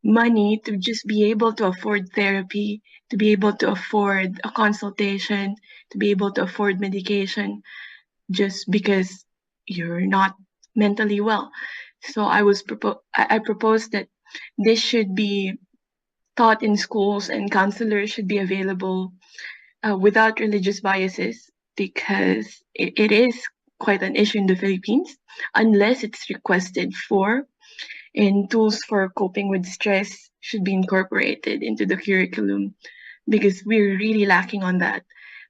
money to just be able to afford therapy, to be able to afford a consultation, to be able to afford medication, just because you're not mentally well. So I proposed that this should be taught in schools, and counselors should be available without religious biases, because it is quite an issue in the Philippines unless it's requested for. And tools for coping with stress should be incorporated into the curriculum, because we're really lacking on that.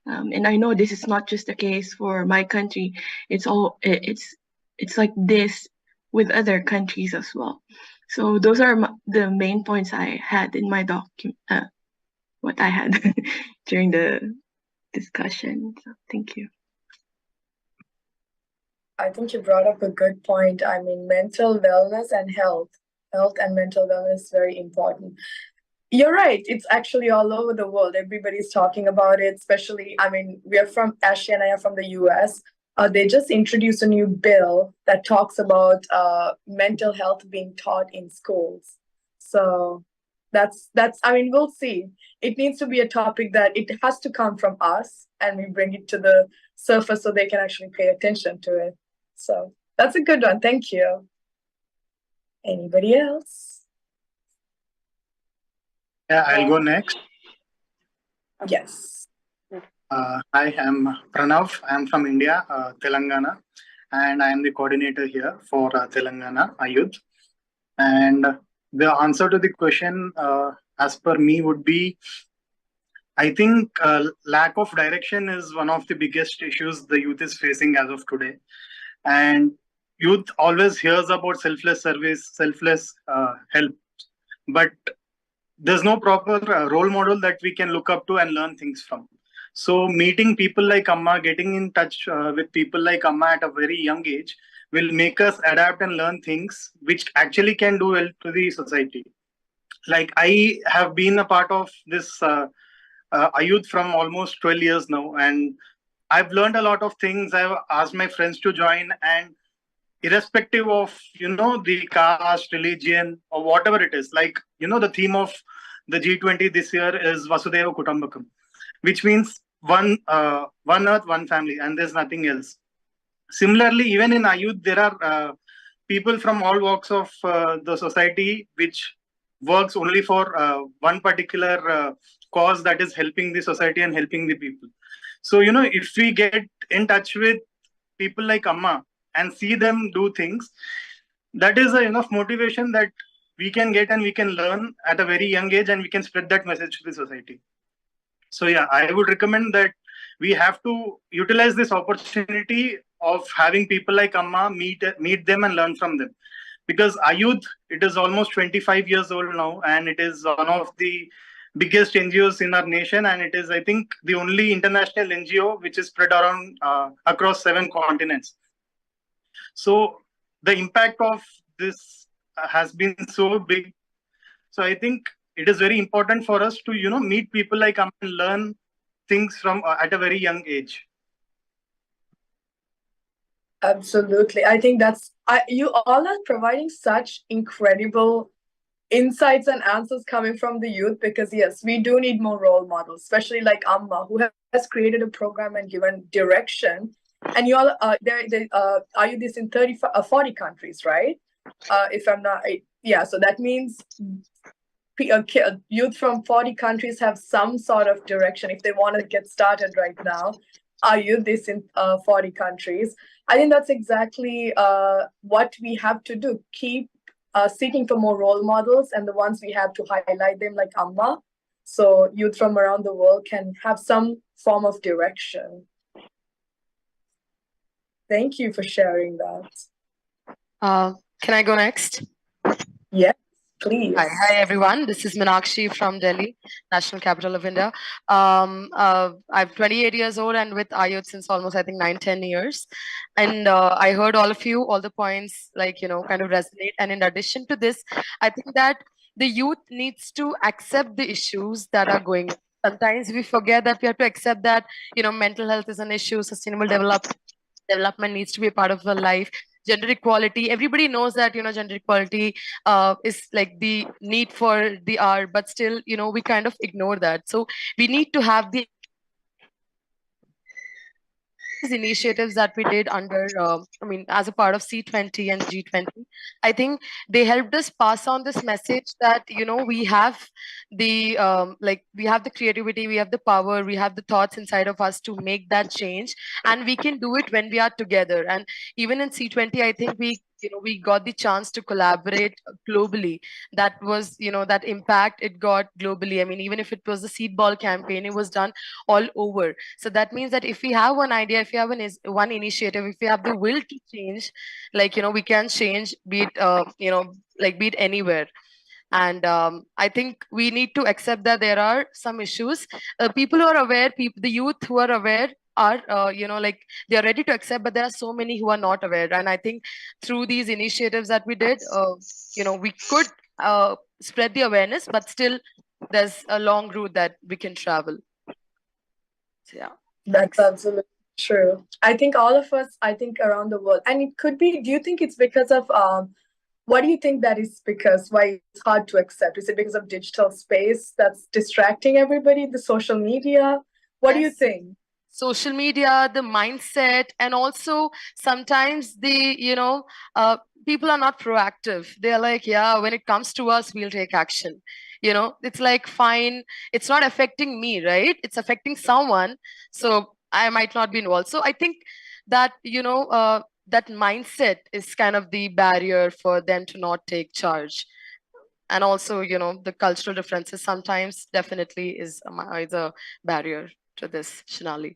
And I know this is not just the case for my country. It's like this with other countries as well. So those are the main points I had in my what I had during the discussion. So thank you. I think you brought up a good point. I mean, mental wellness and health and mental wellness is very important. You're right. It's actually all over the world. Everybody's talking about it, especially, I mean, Ashley and I are from the US. They just introduced a new bill that talks about mental health being taught in schools. So that's, I mean, we'll see. It needs to be a topic that it has to come from us, and we bring it to the surface so they can actually pay attention to it. So that's a good one. Thank you. Anybody else? Yeah, I'll go next. Yes. Hi, I'm Pranav. I'm from India, Telangana, and I am the coordinator here for Telangana Ayuth. And the answer to the question, as per me, would be, I think lack of direction is one of the biggest issues the youth is facing as of today. And youth always hears about selfless service, selfless help, but there's no proper role model that we can look up to and learn things from. So meeting people like Amma, getting in touch with people like Amma at a very young age will make us adapt and learn things which actually can do well to the society. Like, I have been a part of this Ayuth from almost 12 years now, and I've learned a lot of things. I've asked my friends to join, and irrespective of, the caste, religion, or whatever it is, like, the theme of the G20 this year is Vasudhaiva Kutumbakam, which means one earth, one family, and there's nothing else. Similarly, even in Ayuth, there are people from all walks of the society which works only for one particular cause, that is helping the society and helping the people. So, if we get in touch with people like Amma and see them do things, that is enough motivation that we can get and we can learn at a very young age, and we can spread that message to the society. So yeah, I would recommend that we have to utilize this opportunity of having people like Amma, meet them and learn from them. Because Ayuth, it is almost 25 years old now, and it is one of the biggest NGOs in our nation, and it is, I think, the only international NGO which is spread around across 7 continents. So the impact of this has been so big. So I think it is very important for us to, meet people like Amma and learn things from at a very young age. Absolutely. I think you all are providing such incredible insights and answers coming from the youth, because yes, we do need more role models, especially like Amma, who has created a program and given direction. And you all are you this in 40 countries, right? If I'm not, yeah. So that means youth from 40 countries have some sort of direction if they want to get started right now. Are you this in 40 countries? I think that's exactly what we have to do. Keep seeking for more role models, and the ones we have to highlight them, like Amma, so youth from around the world can have some form of direction. Thank you for sharing that. Can I go next? Yes, please. Hi everyone. This is Meenakshi from Delhi, National Capital of India. I'm 28 years old and with Ayut since almost, I think, 9-10 years. And I heard all of you, all the points, like, kind of resonate. And in addition to this, I think that the youth needs to accept the issues that are going on. Sometimes we forget that we have to accept that, mental health is an issue, sustainable development needs to be a part of our life. Gender equality, everybody knows that, gender equality is like the need for the hour, but still, we kind of ignore that. So we need to have these initiatives that we did under, as a part of C20 and G20. I think they helped us pass on this message that, we have the, we have the creativity, we have the power, we have the thoughts inside of us to make that change. And we can do it when we are together. And even in C20, I think we got the chance to collaborate globally. That was, that impact it got globally. I mean, even if it was the seed ball campaign, it was done all over. So that means that if we have one idea, if we have one initiative, if we have the will to change, we can change, be it, be it anywhere. And I think we need to accept that there are some issues. People who are aware, the youth who are aware, are they are ready to accept, but there are so many who are not aware. And I think through these initiatives that we did, we could spread the awareness, but still there's a long route that we can travel. So, yeah, that's absolutely true. I think all of us, around the world, and it could be, do you think it's because of what do you think that is because why it's hard to accept? Is it because of digital space that's distracting everybody, the social media? What do you think? Social media, the mindset, and also sometimes the, people are not proactive. They're like, yeah, when it comes to us, we'll take action. It's like, fine, it's not affecting me, right? It's affecting someone. So I might not be involved. So I think that, that mindset is kind of the barrier for them to not take charge. And also, the cultural differences sometimes definitely is a barrier to this, Singh-Ally.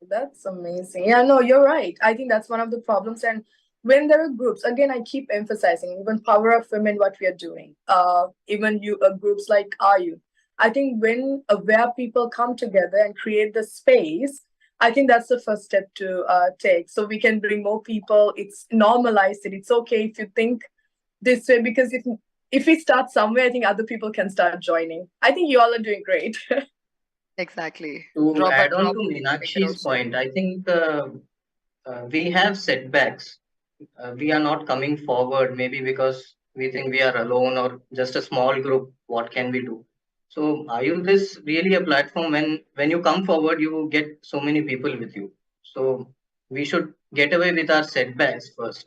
That's amazing. Yeah, no, you're right. I think that's one of the problems. And when there are groups, again, I keep emphasizing, even Power of Women, what we are doing, even groups like Are I think when aware people come together and create the space, I think that's the first step to take. So we can bring more people. It's normalized it. It's okay if you think this way, because if we start somewhere, I think other people can start joining. I think you all are doing great. Exactly. To add on to Meenakshi's point, I think we have setbacks. We are not coming forward, maybe because we think we are alone or just a small group. What can we do? So Ayuth is really a platform when you come forward, you get so many people with you. So we should get away with our setbacks first.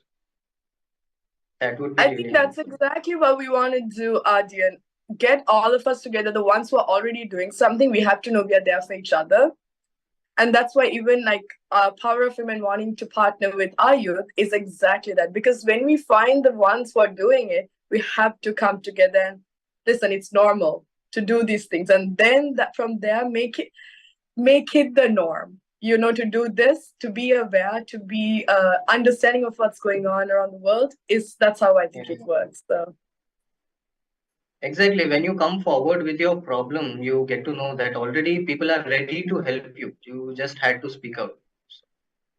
That would be I think that's exactly what we want to do, Adian. Get all of us together, the ones who are already doing something. We have to know we are there for each other. And that's why even like Power of Women wanting to partner with our youth is exactly that. Because when we find the ones who are doing it, we have to come together and listen, it's normal to do these things. And then from there, make it the norm, to do this, to be aware, to be understanding of what's going on around the world. That's how I think it works. So. Exactly. When you come forward with your problem, you get to know that already people are ready to help you. You just had to speak out.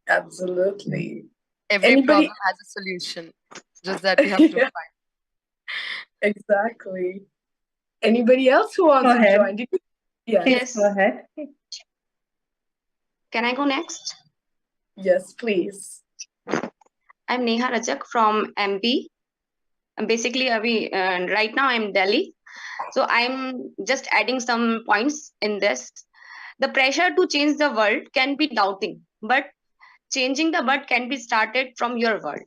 Absolutely. Every problem has a solution. Just that we have to find. Exactly. Anybody else who wants to join? Yes, go ahead. Can I go next? Yes, please. I'm Neha Rajak from MP. Basically, right now I'm Delhi. So I'm just adding some points in this. The pressure to change the world can be doubting, but changing the world can be started from your world.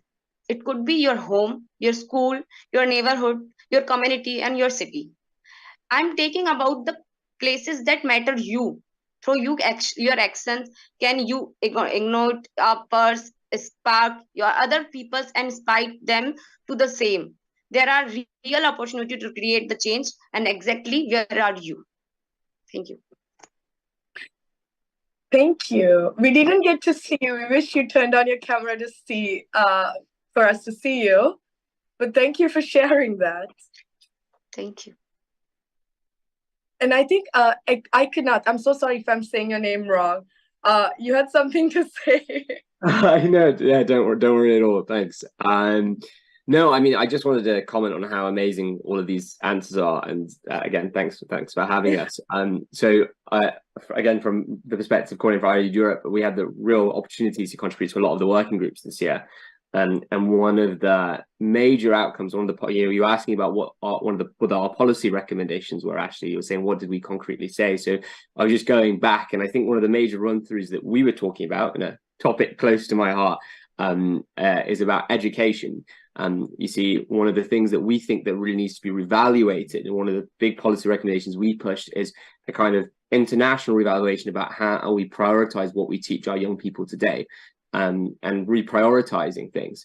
It could be your home, your school, your neighborhood, your community, and your city. I'm taking about the places that matter you. Through your actions, can you ignite a purse, spark your other peoples and inspire them to the same? There are real opportunity to create the change, and exactly where are you? Thank you. Thank you. We didn't get to see you. We wish you turned on your camera to see, for us to see you. But thank you for sharing that. Thank you. And I think I could not. I'm so sorry if I'm saying your name wrong. You had something to say. I know. Yeah, don't worry at all. Thanks. No, I mean, I just wanted to comment on how amazing all of these answers are, and again, thanks for having us. So again, from the perspective of Coordinating for IUD Europe, we had the real opportunities to contribute to a lot of the working groups this year. And one of the major outcomes, you were asking about what our policy recommendations were. Actually, you were saying, what did we concretely say? So I was just going back, and I think one of the major run-throughs that we were talking about, in a topic close to my heart, is about education. You see, one of the things that we think that really needs to be reevaluated, and one of the big policy recommendations we pushed, is a kind of international reevaluation about how we prioritize what we teach our young people today. And reprioritizing things.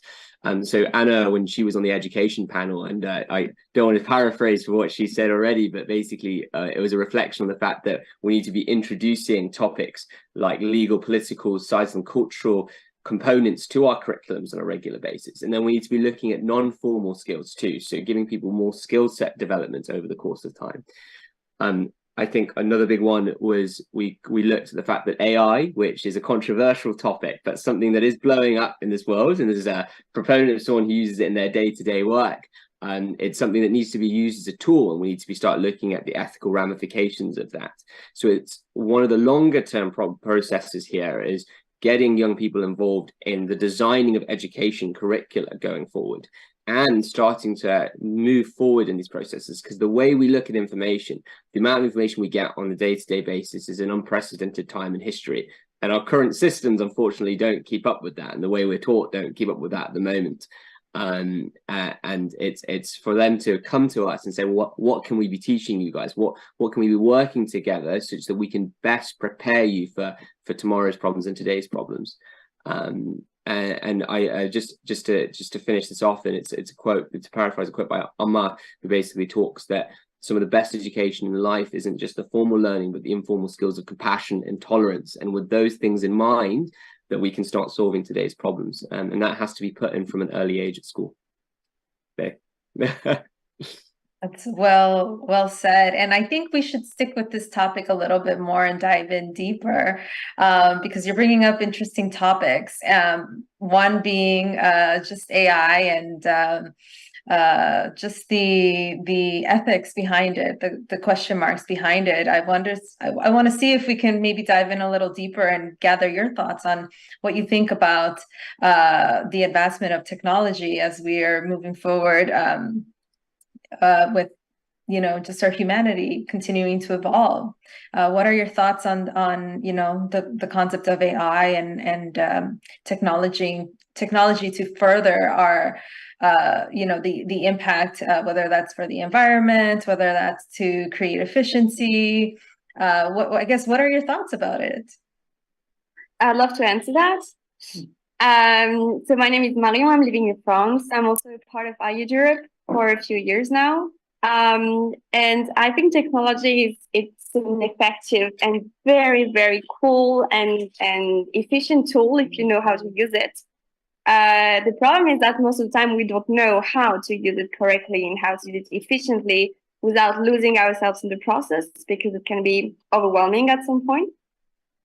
So Anna, when she was on the education panel, and I don't want to paraphrase for what she said already, but basically it was a reflection on the fact that we need to be introducing topics like legal, political, societal, and cultural components to our curriculums on a regular basis. And then we need to be looking at non-formal skills too, so giving people more skill set development over the course of time. I think another big one was we looked at the fact that AI, which is a controversial topic, but something that is blowing up in this world, and as a proponent of someone who uses it in their day-to-day work, it's something that needs to be used as a tool, and we need to start looking at the ethical ramifications of that. So it's one of the longer-term processes here is getting young people involved in the designing of education curricula going forward, and starting to move forward in these processes, because the way we look at information, the amount of information we get on a day-to-day basis is an unprecedented time in history. And our current systems, unfortunately, don't keep up with that. And the way we're taught don't keep up with that at the moment. And it's for them to come to us and say, what can we be teaching you guys? What can we be working together such that we can best prepare you for tomorrow's problems and today's problems? And I just to finish this off, and it's a quote, to paraphrase a quote by Amma, who basically talks that some of the best education in life isn't just the formal learning, but the informal skills of compassion and tolerance. And with those things in mind, that we can start solving today's problems. And that has to be put in from an early age at school. Okay. That's well said. And I think we should stick with this topic a little bit more and dive in deeper, because you're bringing up interesting topics. One being just AI and just the ethics behind it, the question marks behind it. I want to see if we can maybe dive in a little deeper and gather your thoughts on what you think about the advancement of technology as we are moving forward. With just our humanity continuing to evolve. What are your thoughts on the concept of AI and technology to further our the impact, whether that's for the environment, whether that's to create efficiency? What are your thoughts about it? I'd love to answer that. So my name is Marilyn. I'm living in France. I'm also a part of IUD Europe for a few years now. And I think technology it's an effective and very, very cool and efficient tool if you know how to use it. The problem is that most of the time we don't know how to use it correctly and how to use it efficiently without losing ourselves in the process, because it can be overwhelming at some point.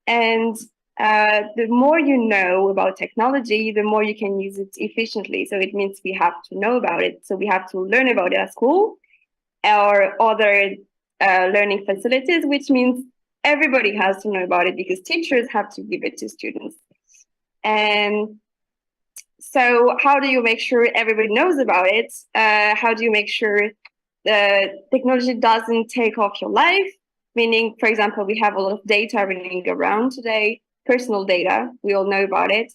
And the more you know about technology, the more you can use it efficiently. So it means we have to know about it. So we have to learn about it at school or other learning facilities, which means everybody has to know about it because teachers have to give it to students. And So how do you make sure everybody knows about it? How do you make sure the technology doesn't take off your life? Meaning, for example, we have a lot of data running around today, personal data, we all know about it,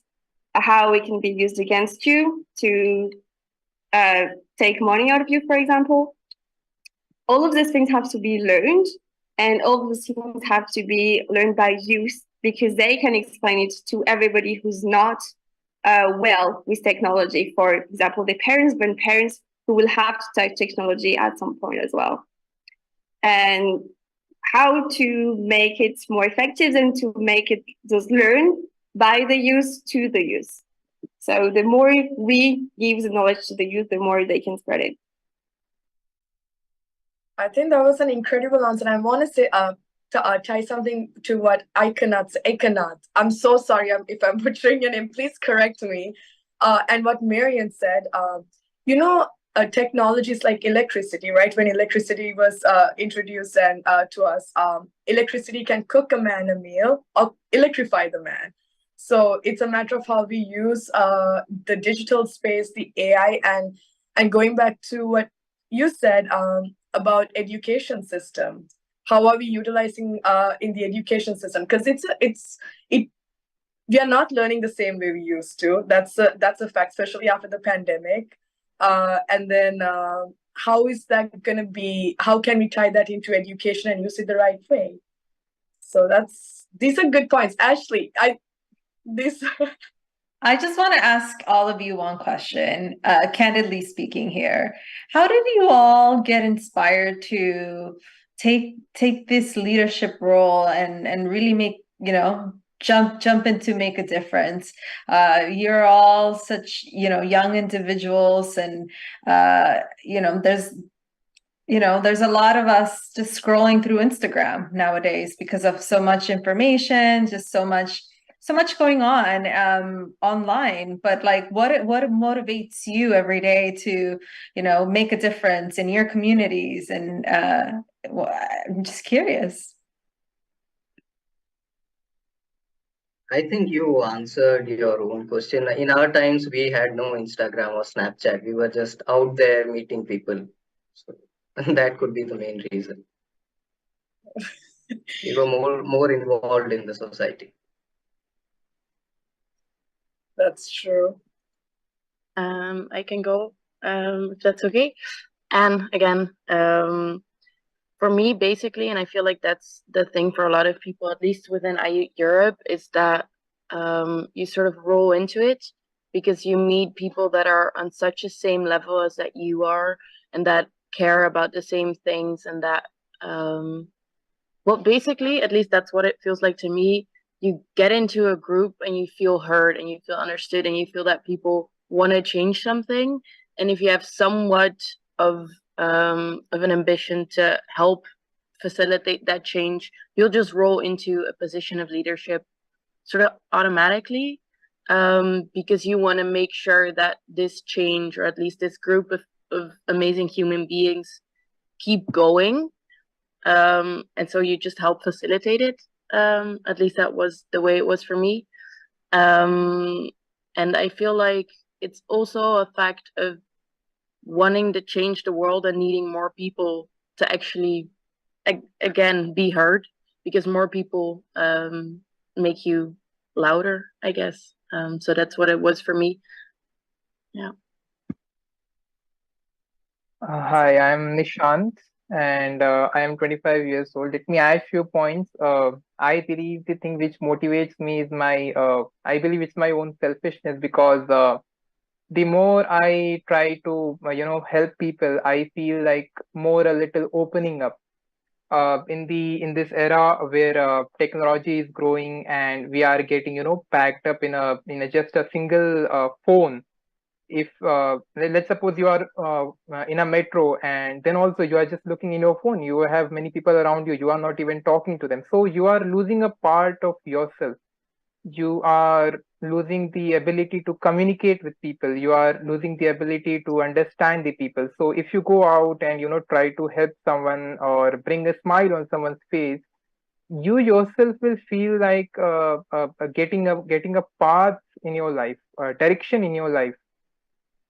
how it can be used against you to take money out of you, for example. All of these things have to be learned, and all of these things have to be learned by youth, because they can explain it to everybody who's not well with technology. For example, the parents, grandparents who will have to touch technology at some point as well. And how to make it more effective and to make it just learn by the youth to the youth. So the more we give the knowledge to the youth, the more they can spread it. I think that was an incredible answer. I want to say to tie something to what Ikanat. I'm so sorry if I'm butchering your name. Please correct me. And what Marian said. Technologies like electricity, right? When electricity was introduced and to us, electricity can cook a man a meal or electrify the man. So it's a matter of how we use the digital space, the AI, and going back to what you said about education system. How are we utilizing in the education system? Because we are not learning the same way we used to. That's a fact, especially after the pandemic. And then how is that going to be? How can we tie that into education and use it the right way? So these are good points. Ashley, I just want to ask all of you one question, candidly speaking here. How did you all get inspired to take this leadership role and really make, jump in to make a difference? You're all such, young individuals, and there's a lot of us just scrolling through Instagram nowadays because of so much information, just so much going on online. But like, what motivates you every day to, make a difference in your communities? And I'm just curious. I think you answered your own question. In our times, we had no Instagram or Snapchat. We were just out there meeting people. So that could be the main reason. We were more involved in the society. That's true. I can go, if that's okay. And again, for me, basically, and I feel like that's the thing for a lot of people, at least within Europe, is that you sort of roll into it because you meet people that are on such a same level as that you are, and that care about the same things, and that, well, basically, at least that's what it feels like to me. You get into a group and you feel heard and you feel understood and you feel that people want to change something. And if you have somewhat of an ambition to help facilitate that change, you'll just roll into a position of leadership sort of automatically, because you want to make sure that this change, or at least this group of amazing human beings, keep going. And so you just help facilitate it. At least that was the way it was for me. And I feel like it's also a fact of wanting to change the world and needing more people to actually, again, be heard, because more people make you louder, I guess. So that's what it was for me. Yeah. Hi, I'm Nishant, and I am 25 years old. Let me add a few points. I believe the thing which motivates me is I believe it's my own selfishness, because the more I try to, help people, I feel like more a little opening up. In this era where technology is growing and we are getting, packed up in just a single phone. If let's suppose you are in a metro, and then also you are just looking in your phone, you have many people around you, you are not even talking to them, so you are losing a part of yourself. You are losing the ability to communicate with people, you are losing the ability to understand the people. So if you go out and try to help someone or bring a smile on someone's face, you yourself will feel like getting a path in your life. direction in your life.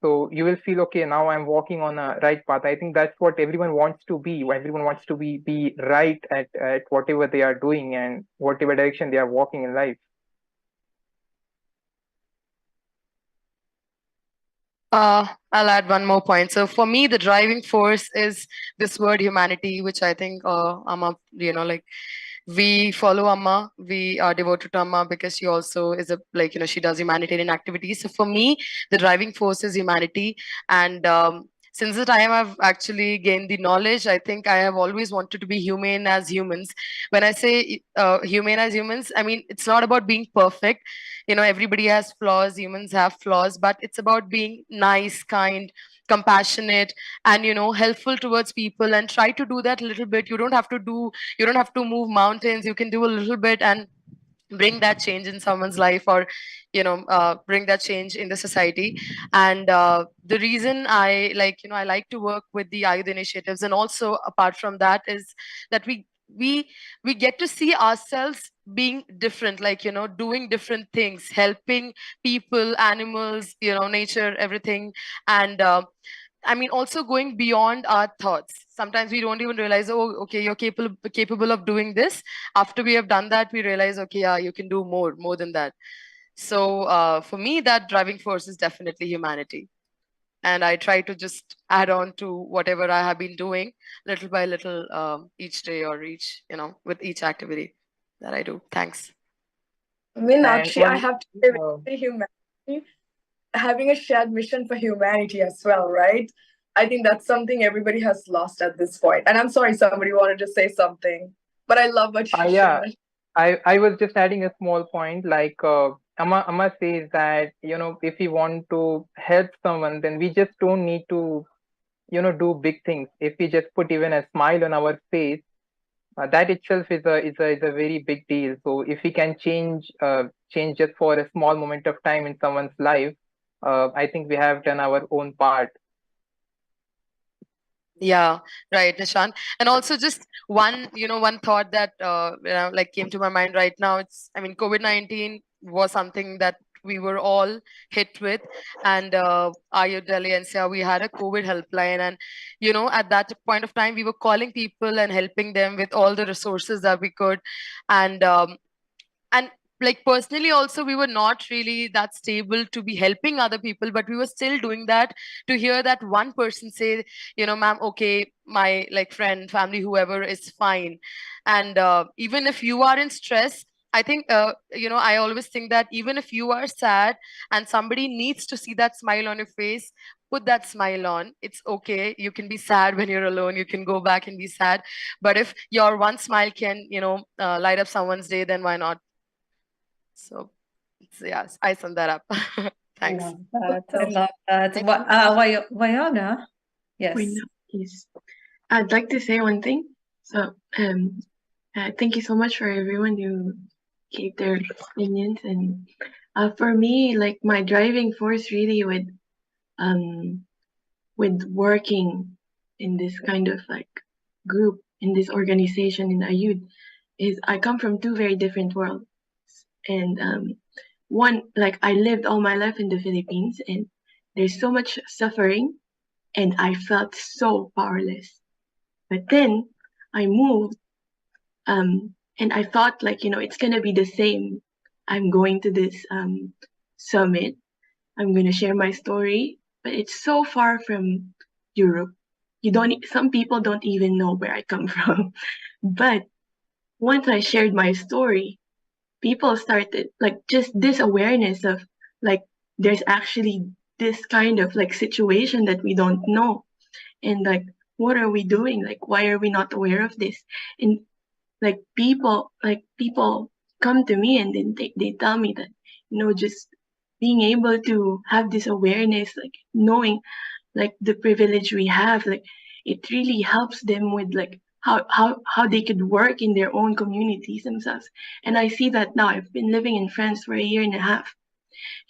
So you will feel, okay, now I'm walking on a right path. I think that's what everyone wants to be. Everyone wants to be right at whatever they are doing and whatever direction they are walking in life. I'll add one more point. So for me, the driving force is this word humanity, which I think Amma, like we follow Amma, we are devoted to Amma because she also is she does humanitarian activities. So for me, the driving force is humanity. And since the time I've actually gained the knowledge, I think I have always wanted to be humane as humans. When I say humane as humans, I mean, it's not about being perfect. Everybody has flaws, humans have flaws, but it's about being nice, kind, compassionate, and helpful towards people, and try to do that a little bit. You don't have to move mountains. You can do a little bit and bring that change in someone's life, or bring that change in the society. And the reason I like to work with the Ayudh initiatives, and also apart from that, is that we get to see ourselves being different, doing different things, helping people, animals, nature, everything. And I mean, also going beyond our thoughts. Sometimes we don't even realize, oh, okay, you're capable of doing this. After we have done that, we realize, okay, yeah, you can do more than that. So for me, that driving force is definitely humanity. And I try to just add on to whatever I have been doing little by little, each day, or with each activity that I do. Thanks. Meenakshi, I have to say, with humanity, having a shared mission for humanity as well, right? I think that's something everybody has lost at this point. And I'm sorry, somebody wanted to say something, but I love what you shared. I was just adding a small point, like Amma says that, if we want to help someone, then we just don't need to, do big things. If we just put even a smile on our face, that itself is a very big deal. So if we can change just for a small moment of time in someone's life, I think we have done our own part. Yeah, right, Nishan. And also just one thought that came to my mind right now. COVID-19 was something that we were all hit with, and Ayodhya, Delhi, NCR, we had a COVID helpline, and at that point of time, we were calling people and helping them with all the resources that we could, and personally also, we were not really that stable to be helping other people, but we were still doing that. To hear that one person say, ma'am, okay, my friend, family, whoever is fine. And even if you are in stress, I think, I always think that even if you are sad and somebody needs to see that smile on your face, put that smile on. It's okay. You can be sad when you're alone. You can go back and be sad. But if your one smile can, light up someone's day, then why not? So, yes, I sum that up. Thanks. I love that. Wayana? Yes. I'd like to say one thing. So, thank you so much for everyone who gave their opinions. And for me, my driving force really with working in this kind of group, in this organization in Ayudh, is I come from two very different worlds. And one, I lived all my life in the Philippines, and there's so much suffering, and I felt so powerless. But then I moved, and I thought it's gonna be the same. I'm going to this summit. I'm gonna share my story, but it's so far from Europe. Some people don't even know where I come from. But once I shared my story, people started just this awareness of there's actually this kind of situation that we don't know, and what are we doing? Why are we not aware of this? And people come to me, and then they tell me that just being able to have this awareness, knowing the privilege we have, it really helps them with how they could work in their own communities themselves. And I see that now. I've been living in France for a year and a half.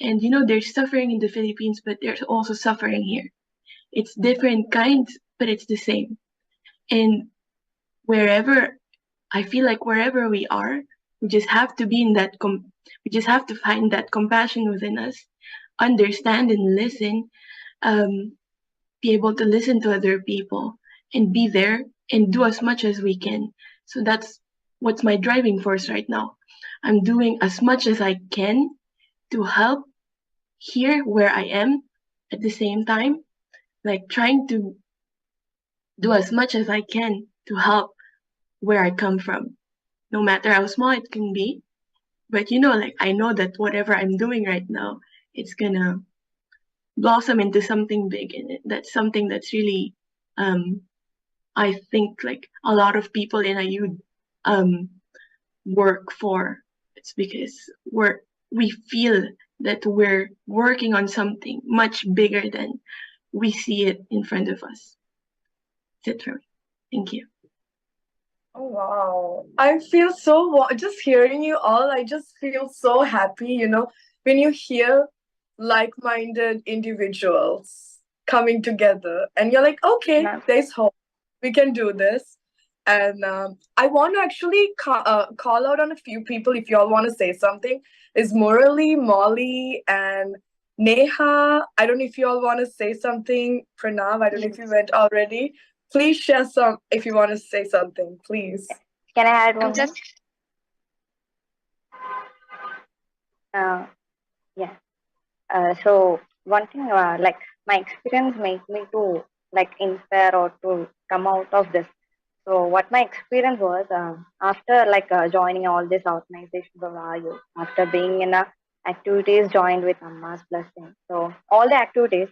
And there's suffering in the Philippines, but there's also suffering here. It's different kinds, but it's the same. And I feel wherever we are, we just have to be in that we just have to find that compassion within us, understand and listen, be able to listen to other people and be there and do as much as we can. So that's what's my driving force right now. I'm doing as much as I can to help here where I am, at the same time, like trying to do as much as I can to help where I come from, no matter how small it can be. But like I know that whatever I'm doing right now, it's gonna blossom into something big, and that's something that's really, I think, like a lot of people in Ayud work for. It's because we feel that we're working on something much bigger than we see it in front of us. That's it for me. Thank you. Oh, wow. I feel so, just hearing you all, I just feel so happy, when you hear like-minded individuals coming together and you're like, okay, there's hope. We can do this. And I want to actually call out on a few people if you all want to say something. Is Murali, Molly, and Neha. I don't know if you all want to say something. Pranav, I don't know if you went already. Please share some if you want to say something, please. Can I add one? So one thing, like my experience made me to like inspire or to come out of this. So what my experience was after like joining all these organizations of RU, after being in activities joined with Amma's blessing. So all the activities,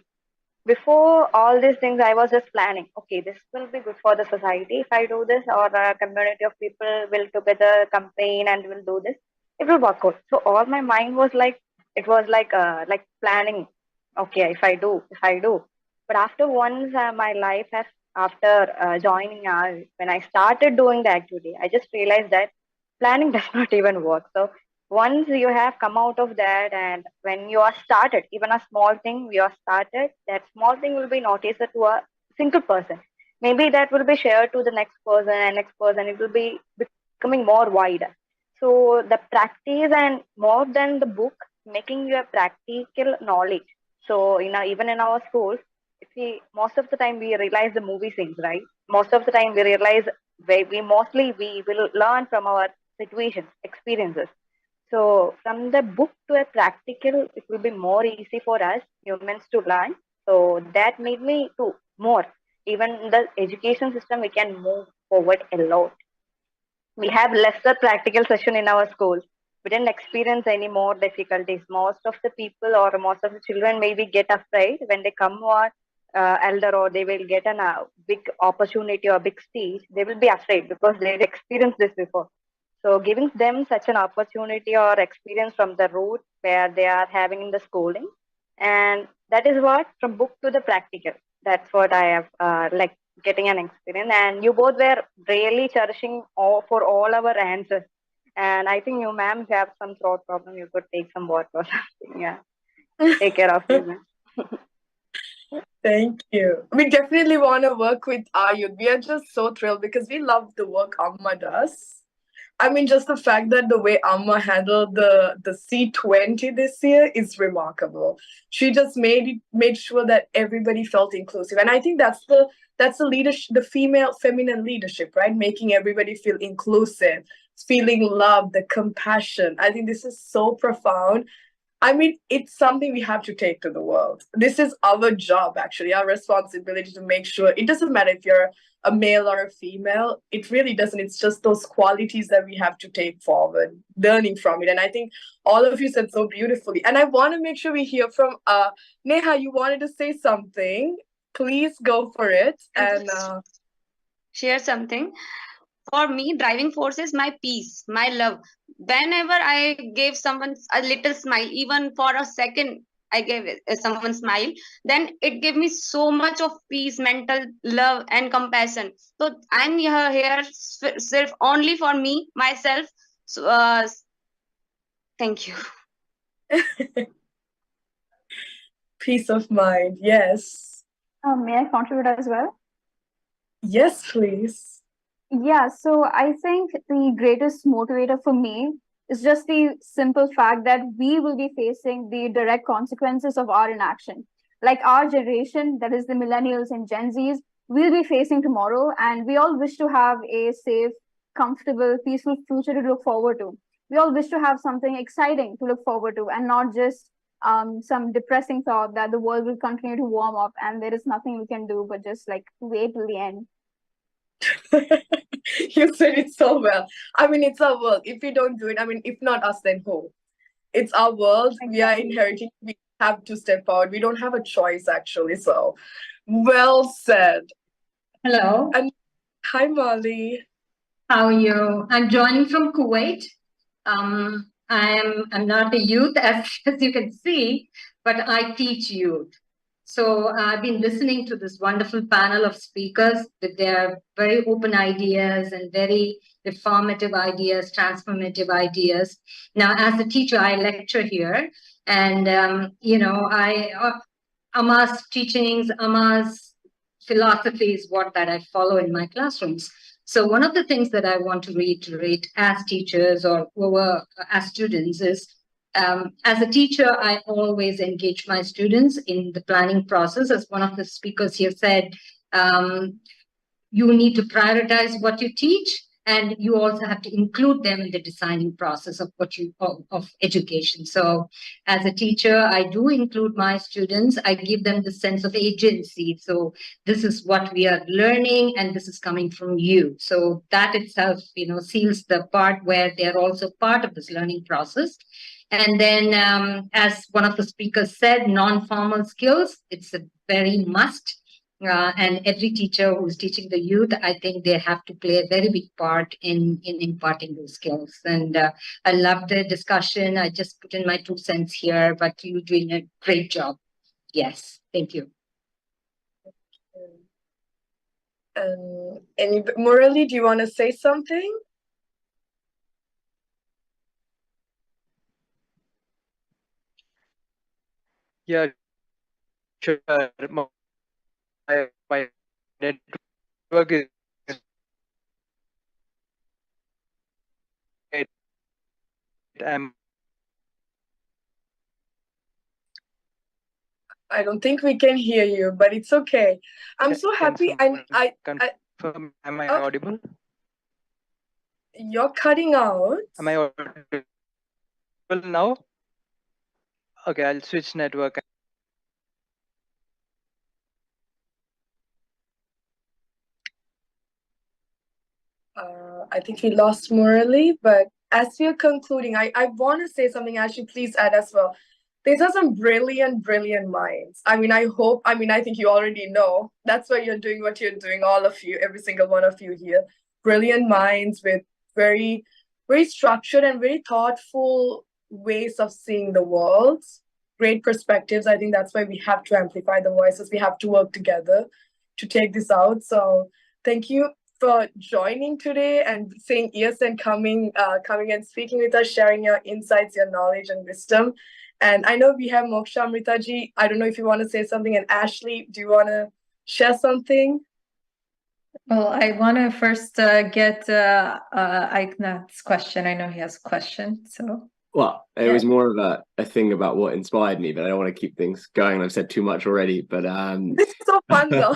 before all these things, I was just planning, okay, this will be good for the society if I do this, or a community of people will together campaign and will do this. It will work out. So all my mind was like, it was like planning, okay, if I do. But after once my life has, after joining when I started doing the activity, I just realized that planning does not even work. So once you have come out of that, and when you are started, even a small thing, you are started, that small thing will be noticed to a single person. Maybe that will be shared to the next person and next person. It will be becoming more wider. So the practice, and more than the book, making you a practical knowledge. So even in our schools, most of the time we realize the movie scenes, right? Most of the time we realize we will learn from our situations, experiences. So from the book to a practical, it will be more easy for us humans to learn. So that made me to more. Even the education system, we can move forward a lot. We have lesser practical session in our schools. We didn't experience any more difficulties. Most of the people or most of the children maybe get afraid when they come or elder, or they will get a big opportunity or big stage. They will be afraid because they experienced this before. So giving them such an opportunity or experience from the root where they are having in the schooling, and that is what from book to the practical. That's what I have like getting an experience. And you both were really cherishing for all our answers. And I think you, ma'am, if you have some throat problem, you could take some water or something. Yeah, take care of you, ma'am. Thank you. We definitely want to work with Ayud. We are just so thrilled because we love the work Amma does. I mean, just the fact that the way Amma handled the C20 this year is remarkable. She just made sure that everybody felt inclusive, and I think that's the leadership, the feminine leadership, right? Making everybody feel inclusive, feeling love, the compassion. I think this is so profound. I mean, it's something we have to take to the world. This is our job, actually, our responsibility to make sure it doesn't matter if you're a male or a female. It really doesn't. It's just those qualities that we have to take forward, learning from it. And I think all of you said so beautifully. And I want to make sure we hear from Neha. You wanted to say something. Please go for it. And share something. For me, driving force is my peace, my love. Whenever I gave someone a little smile, even for a second, I gave someone smile, then it gave me so much of peace, mental love, and compassion. So I'm here self only for me, myself. So, thank you. Peace of mind, yes. May I contribute as well? Yes, please. Yeah, so I think the greatest motivator for me It's just the simple fact that we will be facing the direct consequences of our inaction. Like our generation, that is the millennials and Gen Zs, we'll be facing tomorrow, and we all wish to have a safe, comfortable, peaceful future to look forward to. We all wish to have something exciting to look forward to, and not just some depressing thought that the world will continue to warm up and there is nothing we can do but just like wait till the end. You said it so well. I mean, it's our world. If we don't do it, I mean, if not us, then who? It's our world. We are inheriting. We have to step forward. We don't have a choice, actually. So, well said. Hello. And hi, Molly. How are you? I'm joining from Kuwait. I'm not a youth, as you can see, but I teach youth. So I've been listening to this wonderful panel of speakers with their very open ideas and very reformative ideas, transformative ideas. Now, as a teacher, I lecture here, and Amma's teachings, Amma's philosophy is what that I follow in my classrooms. So one of the things that I want to reiterate as teachers or as students is, as a teacher, I always engage my students in the planning process. As one of the speakers here said, you need to prioritize what you teach, and you also have to include them in the designing process of of education. So as a teacher, I do include my students. I give them the sense of agency. So this is what we are learning, and this is coming from you. So that itself, seals the part where they're also part of this learning process. And then, as one of the speakers said, non-formal skills, it's a very must. And every teacher who's teaching the youth, I think they have to play a very big part in imparting those skills. And I love the discussion. I just put in my 2 cents here, but you're doing a great job. Yes, thank you. Murali, do you want to say something? Yeah, sure. My network is I don't think we can hear you, but it's okay. I'm so happy. And confirm, am I audible? You're cutting out. Am I audible now? Okay, I'll switch network. I think we lost Murali, but as we're concluding, I want to say something. Actually, please add as well. These are some brilliant minds. I think you already know. That's why you're doing what you're doing, all of you, every single one of you here. Brilliant minds with very, very structured and very thoughtful ways of seeing the world. Great perspectives. I think that's why we have to amplify the voices. We have to work together to take this out. So thank you for joining today and saying yes and coming and speaking with us, sharing your insights, your knowledge and wisdom. And I know we have Moksha Amritaji. I don't know if you want to say something. And Ashley, do you want to share something? Well, I want to first get Aiknath's question. I know he has a question. So. Well, it was more of a thing about what inspired me, but I don't want to keep things going. I've said too much already, but this is so fun though.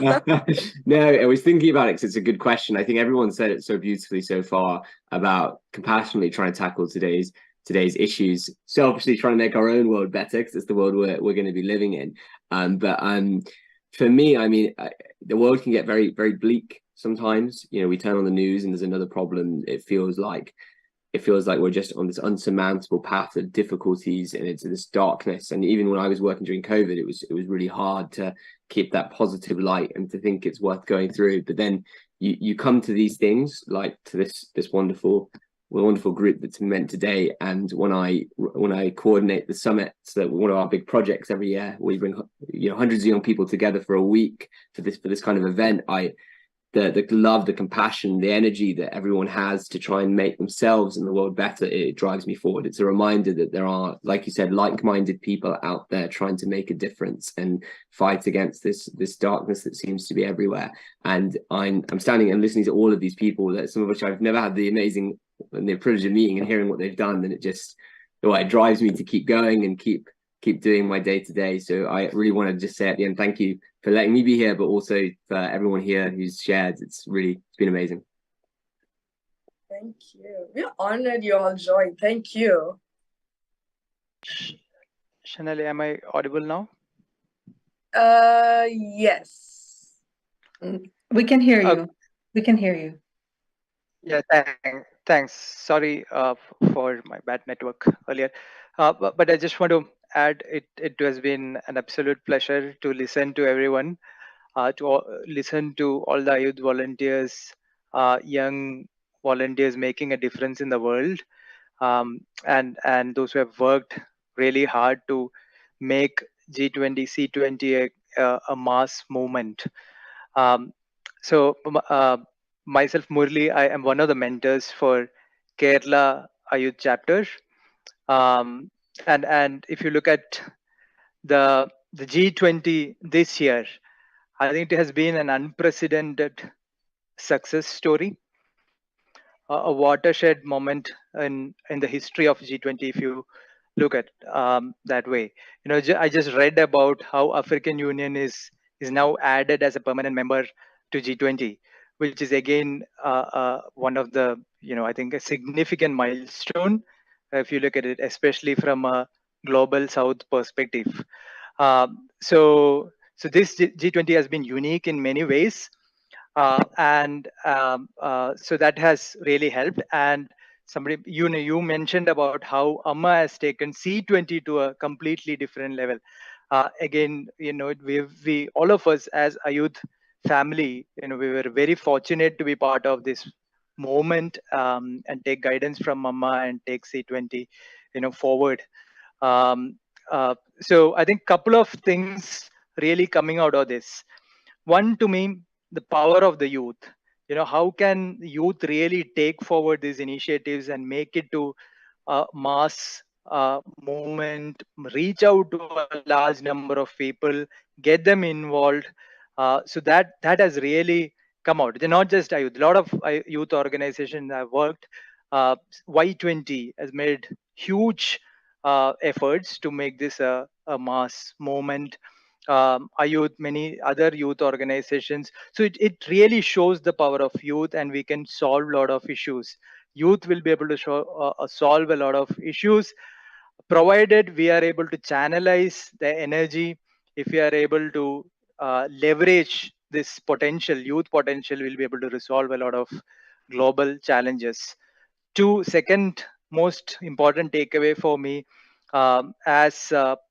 No, I was thinking about it because it's a good question. I think everyone said it so beautifully so far about compassionately trying to tackle today's issues, selfishly trying to make our own world better because it's the world we're going to be living in. But for me, I mean, the world can get very, very bleak sometimes. We turn on the news and there's another problem. It feels like we're just on this unsurmountable path of difficulties and into this darkness. And even when I was working during COVID, it was really hard to keep that positive light and to think it's worth going through. But then you come to these things like to this wonderful group that's meant today. And when I coordinate the summit, so one of our big projects every year, we bring hundreds of young people together for a week for this kind of event. The love, the compassion, the energy that everyone has to try and make themselves and the world better, it drives me forward. It's a reminder that there are, like you said, like-minded people out there trying to make a difference and fight against this darkness that seems to be everywhere. And I'm standing and listening to all of these people, that some of which I've never had the amazing and the privilege of meeting and hearing what they've done, then it drives me to keep going and keep doing my day to day. So I really want to just say at the end, thank you for letting me be here, but also for everyone here who's shared. It's been amazing. Thank you. We're honored you all joined. Thank you. Singh-Ally, am I audible now? Yes. We can hear you. We can hear you. Yeah, thanks. Sorry for my bad network earlier. But I just want to add, it has been an absolute pleasure to listen to everyone, listen to all the youth volunteers, young volunteers making a difference in the world, and those who have worked really hard to make G20, C20 a mass movement. So myself, Murli, I am one of the mentors for Kerala Youth Chapter. And if you look at the G20 this year, I think it has been an unprecedented success story, a watershed moment in the history of G20. If you look at that way, I just read about how African Union is now added as a permanent member to G20, which is again one of the I think a significant milestone if you look at it, especially from a global South perspective. So this G20 has been unique in many ways, and so that has really helped. And somebody you mentioned about how Amma has taken C20 to a completely different level. Again, we all of us as a youth family, we were very fortunate to be part of this moment, and take guidance from Amma and take C20 forward. So I think couple of things really coming out of this. One, to me, the power of the youth. How can youth really take forward these initiatives and make it to a mass movement, reach out to a large number of people, get them involved. So that has really come out. They're not just youth. A lot of youth organizations have worked. Y20 has made huge efforts to make this a mass movement. Youth, many other youth organizations. So it really shows the power of youth, and we can solve a lot of issues. Youth will be able to solve a lot of issues, provided we are able to channelize the energy. If we are able to leverage this potential, youth potential, we'll be able to resolve a lot of global challenges. Second most important takeaway for me, as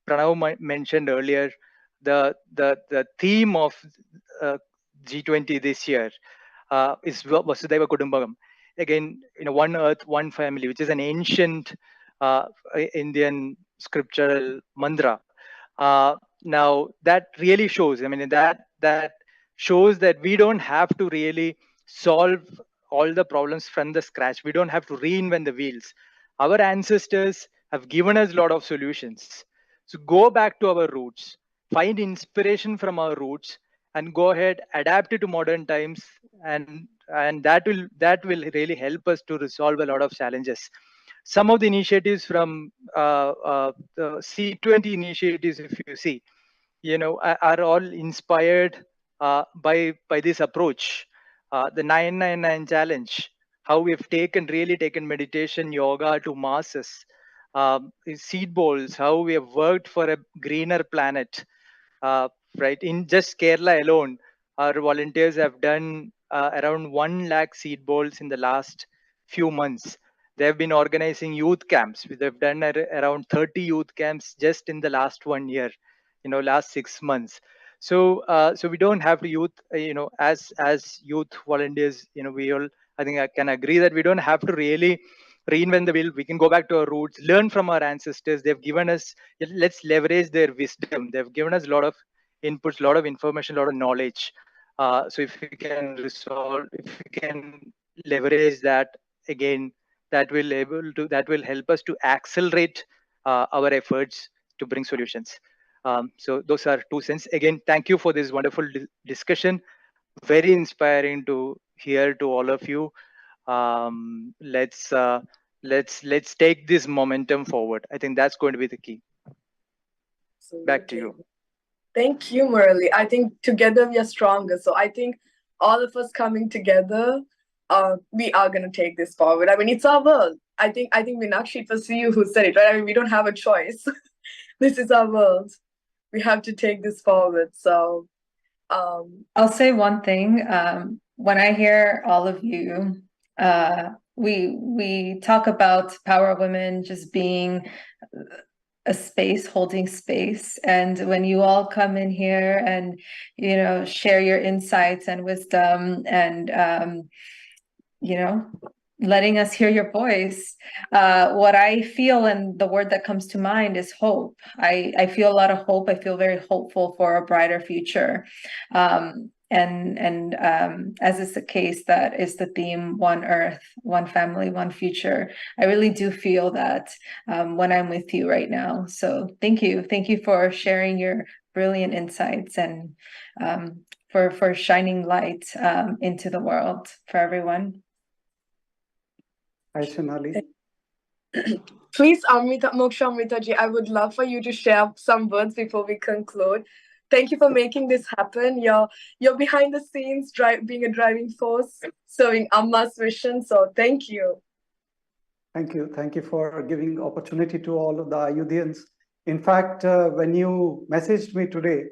Pranav mentioned earlier, the theme of G20 this year is Vasudhaiva Kudumbakam. Again, one earth, one family, which is an ancient Indian scriptural mantra. Now that really shows. I mean, that shows that we don't have to really solve all the problems from the scratch. We don't have to reinvent the wheels. Our ancestors have given us a lot of solutions. So go back to our roots, find inspiration from our roots, and go ahead, adapt it to modern times, and that will really help us to resolve a lot of challenges. Some of the initiatives from the C20 initiatives, if you see, are all inspired by this approach. The 999 challenge, how we've really taken meditation, yoga to masses. Seed bowls, how we have worked for a greener planet. Right, in just Kerala alone, our volunteers have done around 1 lakh seed bowls in the last few months. They have been organizing youth camps. They've done around 30 youth camps just in the last 1 year, last 6 months. So we don't have to youth, as youth volunteers, we all, I think I can agree that we don't have to really reinvent the wheel. We can go back to our roots, learn from our ancestors. They've given us, let's leverage their wisdom. They've given us a lot of inputs, a lot of information, a lot of knowledge. So if we can leverage that, again, that will help us to accelerate our efforts to bring solutions. So those are 2 cents. Again, thank you for this wonderful discussion. Very inspiring to hear to all of you. Let's take this momentum forward. I think that's going to be the key. Back to you. Thank you, Marilyn. I think together we are stronger. So I think all of us coming together, we are going to take this forward. I mean, it's our world. I think Meenakshi, it was you who said it, right? I mean, we don't have a choice. This is our world. We have to take this forward. So I'll say one thing. When I hear all of you, we talk about power of women just being a space, holding space. And when you all come in here and, you know, share your insights and wisdom and, you know, letting us hear your voice, what I feel and the word that comes to mind is hope. I feel a lot of hope. I feel very hopeful for a brighter future. And as is the case, that is the theme: one earth, one family, one future. I really do feel that when I'm with you right now. So thank you for sharing your brilliant insights and for shining light into the world for everyone. Hi, Singh-Ally. Please, Moksha Amritaji, I would love for you to share some words before we conclude. Thank you for making this happen. You're behind the scenes, being a driving force, serving Amma's vision. So thank you. Thank you. Thank you for giving opportunity to all of the Ayodhyans. In fact, when you messaged me today,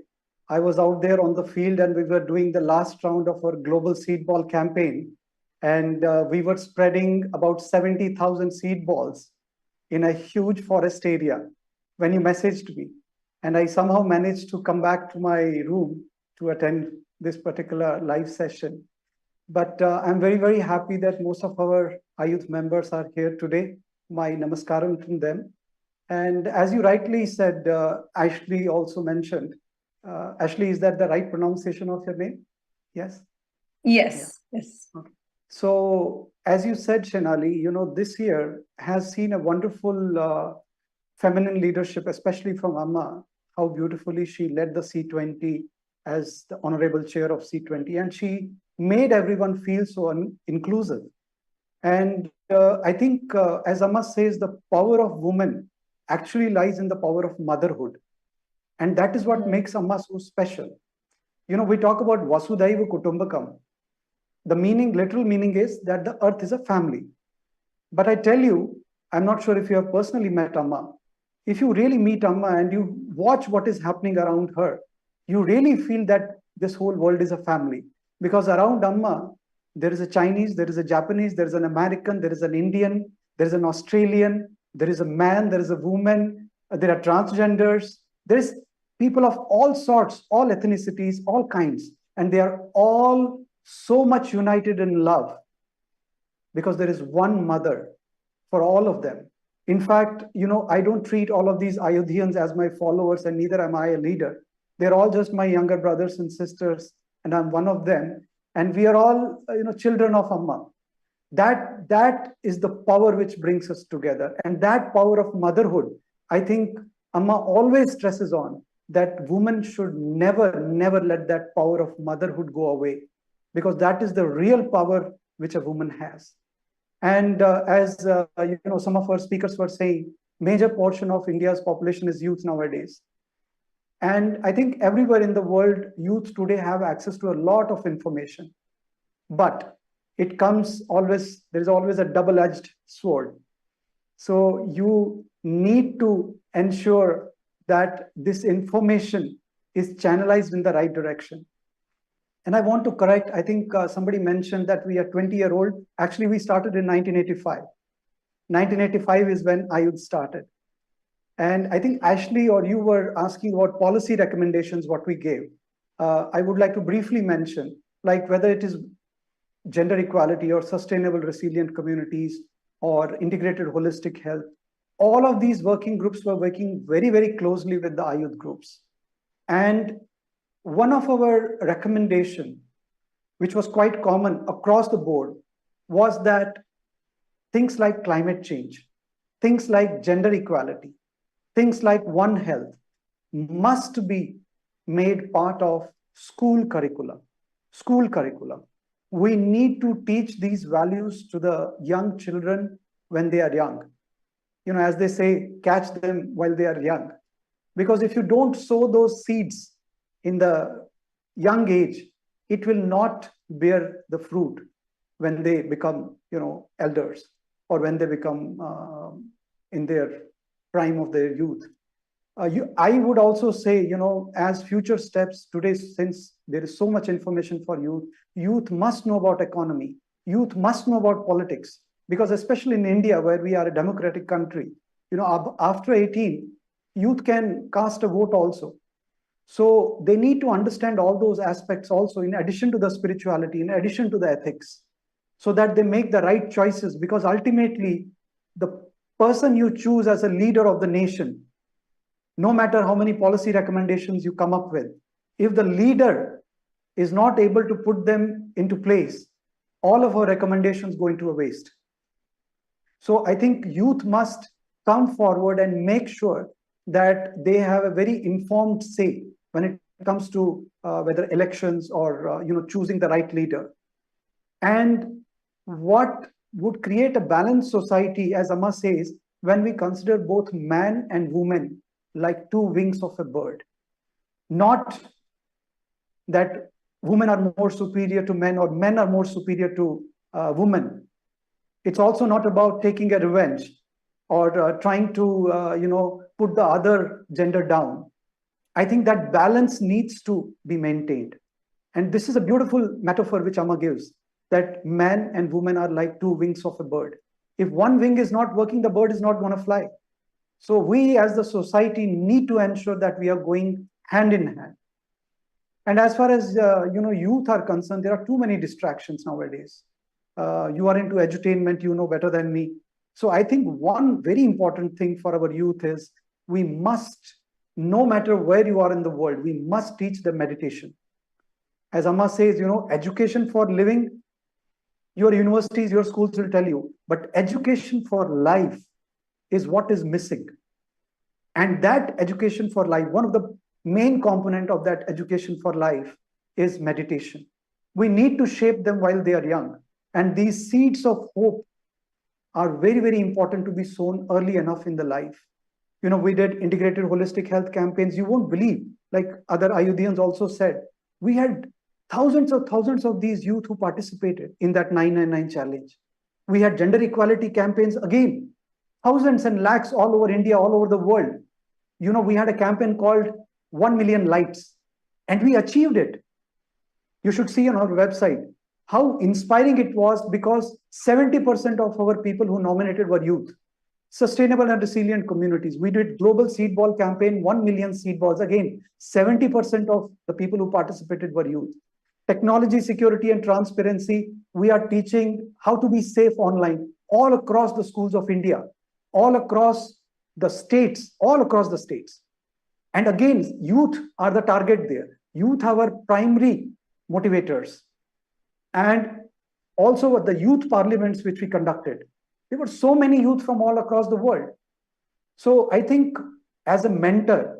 I was out there on the field and we were doing the last round of our global seed ball campaign. And we were spreading about 70,000 seed balls in a huge forest area when you messaged me. And I somehow managed to come back to my room to attend this particular live session. But I'm very, very happy that most of our Ayuth members are here today. My namaskaram to them. And as you rightly said, Ashley also mentioned, Ashley, is that the right pronunciation of your name? Yes? Yes, yeah. Yes. Okay. So as you said, Singh-Ally, you know, this year has seen a wonderful feminine leadership, especially from Amma, how beautifully she led the C20 as the honorable chair of C20. And she made everyone feel so inclusive. And I think, as Amma says, the power of woman actually lies in the power of motherhood. And that is what makes Amma so special. You know, we talk about Vasudhaiva Kutumbakam. The meaning, literal meaning is that the earth is a family. But I tell you, I'm not sure if you have personally met Amma. If you really meet Amma and you watch what is happening around her, you really feel that this whole world is a family. Because around Amma, there is a Chinese, there is a Japanese, there is an American, there is an Indian, there is an Australian, there is a man, there is a woman, there are transgenders, there is people of all sorts, all ethnicities, all kinds. And they are all so much united in love because there is one mother for all of them. In fact, you know, I don't treat all of these Ayodhyans as my followers, and neither am I a leader. They're all just my younger brothers and sisters, and I'm one of them. And we are all, you know, children of Amma. That is the power which brings us together. And that power of motherhood, I think Amma always stresses on that women should never, never let that power of motherhood go away, because that is the real power which a woman has. And as you know, some of our speakers were saying, major portion of India's population is youth nowadays. And I think everywhere in the world, youth today have access to a lot of information. But it comes always, there's always a double-edged sword. So you need to ensure that this information is channelized in the right direction. And I want to correct, I think somebody mentioned that we are 20-year-old. Actually, we started in 1985. 1985 is when Ayuth started. And I think Ashley or you were asking about policy recommendations, what we gave. I would like to briefly mention, like whether it is gender equality or sustainable resilient communities or integrated holistic health, all of these working groups were working very, very closely with the Ayuth groups. And one of our recommendation, which was quite common across the board, was that things like climate change, things like gender equality, things like One Health must be made part of school curriculum. School curriculum. we need to teach these values to the young children when they are young. As they say, catch them while they are young. Because if you don't sow those seeds in the young age, it will not bear the fruit when they become, elders, or when they become in their prime of their youth. I would also say, as future steps today, since there is so much information for youth, youth must know about economy. Youth must know about politics, because especially in India, where we are a democratic country, after 18, youth can cast a vote also. So they need to understand all those aspects also, in addition to the spirituality, in addition to the ethics, so that they make the right choices. Because ultimately, the person you choose as a leader of the nation, no matter how many policy recommendations you come up with, if the leader is not able to put them into place, all of our recommendations go into a waste. So I think youth must come forward and make sure that they have a very informed say when it comes to whether elections or choosing the right leader. And what would create a balanced society, as Amma says, when we consider both man and woman like two wings of a bird. Not that women are more superior to men or men are more superior to women. It's also not about taking a revenge or trying to put the other gender down. I think that balance needs to be maintained. And this is a beautiful metaphor which Amma gives, that man and woman are like two wings of a bird. If one wing is not working, the bird is not going to fly. So we as the society need to ensure that we are going hand in hand. And as far as youth are concerned, there are too many distractions nowadays. You are into edutainment, you know better than me. So I think one very important thing for our youth is we must, no matter where you are in the world, we must teach them meditation. As Amma says, education for living, your universities, your schools will tell you, but education for life is what is missing. And that education for life, one of the main component of that education for life is meditation. We need to shape them while they are young. And these seeds of hope are very, very important to be sown early enough in the life. We did integrated holistic health campaigns. You won't believe, like other Ayodhyans also said, we had thousands of these youth who participated in that 999 challenge. We had gender equality campaigns again, thousands and lakhs all over India, all over the world. We had a campaign called 1 million lights, and we achieved it. You should see on our website how inspiring it was, because 70% of our people who nominated were youth. Sustainable and resilient communities. We did global seed ball campaign, 1 million seed balls. Again, 70% of the people who participated were youth. Technology, security, and transparency. We are teaching how to be safe online all across the schools of India, all across the states, And again, youth are the target there. Youth are our primary motivators. And also the youth parliaments which we conducted. There were so many youth from all across the world. So I think as a mentor,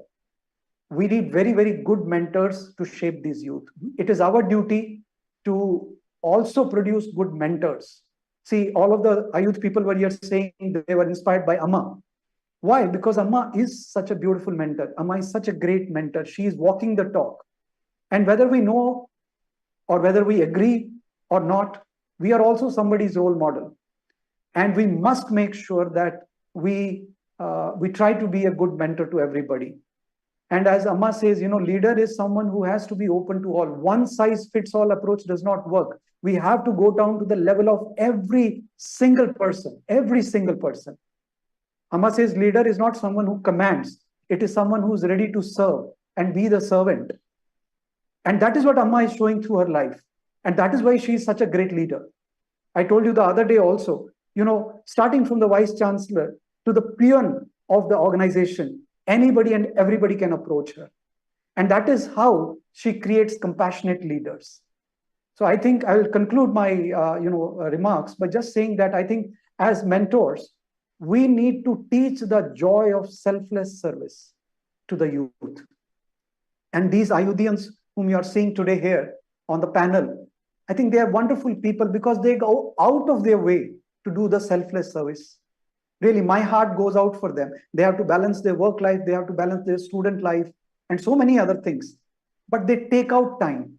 we need very, very good mentors to shape these youth. It is our duty to also produce good mentors. See, all of the youth people were here saying that they were inspired by Amma. Why? Because Amma is such a beautiful mentor. Amma is such a great mentor. She is walking the talk. And whether we know or whether we agree or not, we are also somebody's role model. And we must make sure that we try to be a good mentor to everybody. And as Amma says, leader is someone who has to be open to all. One size fits all approach does not work. We have to go down to the level of every single person. Amma says leader is not someone who commands. It is someone who is ready to serve and be the servant. And that is what Amma is showing through her life. And that is why she is such a great leader. I told you the other day also, starting from the vice chancellor to the peon of the organization, anybody and everybody can approach her. And that is how she creates compassionate leaders. So I think I will conclude my remarks by just saying that I think as mentors, we need to teach the joy of selfless service to the youth. And these Ayodhyans whom you are seeing today here on the panel, I think they are wonderful people because they go out of their way to do the selfless service. Really, my heart goes out for them. They have to balance their work life, they have to balance their student life, and so many other things. But they take out time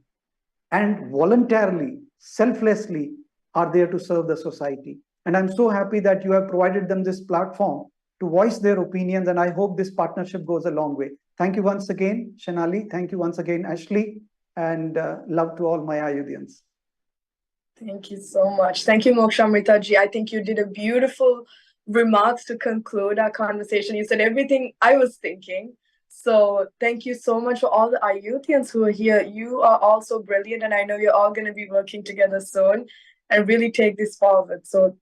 and voluntarily, selflessly are there to serve the society. And I'm so happy that you have provided them this platform to voice their opinions, and I hope this partnership goes a long way. Thank you once again, Singh-Ally. Thank you once again, Ashley, and love to all my Ayudians. Thank you so much. Thank you, Mokshamrita ji. I think you did a beautiful remarks to conclude our conversation. You said everything I was thinking. So thank you so much for all the Ayuthians who are here. You are all so brilliant, and I know you're all going to be working together soon and really take this forward. So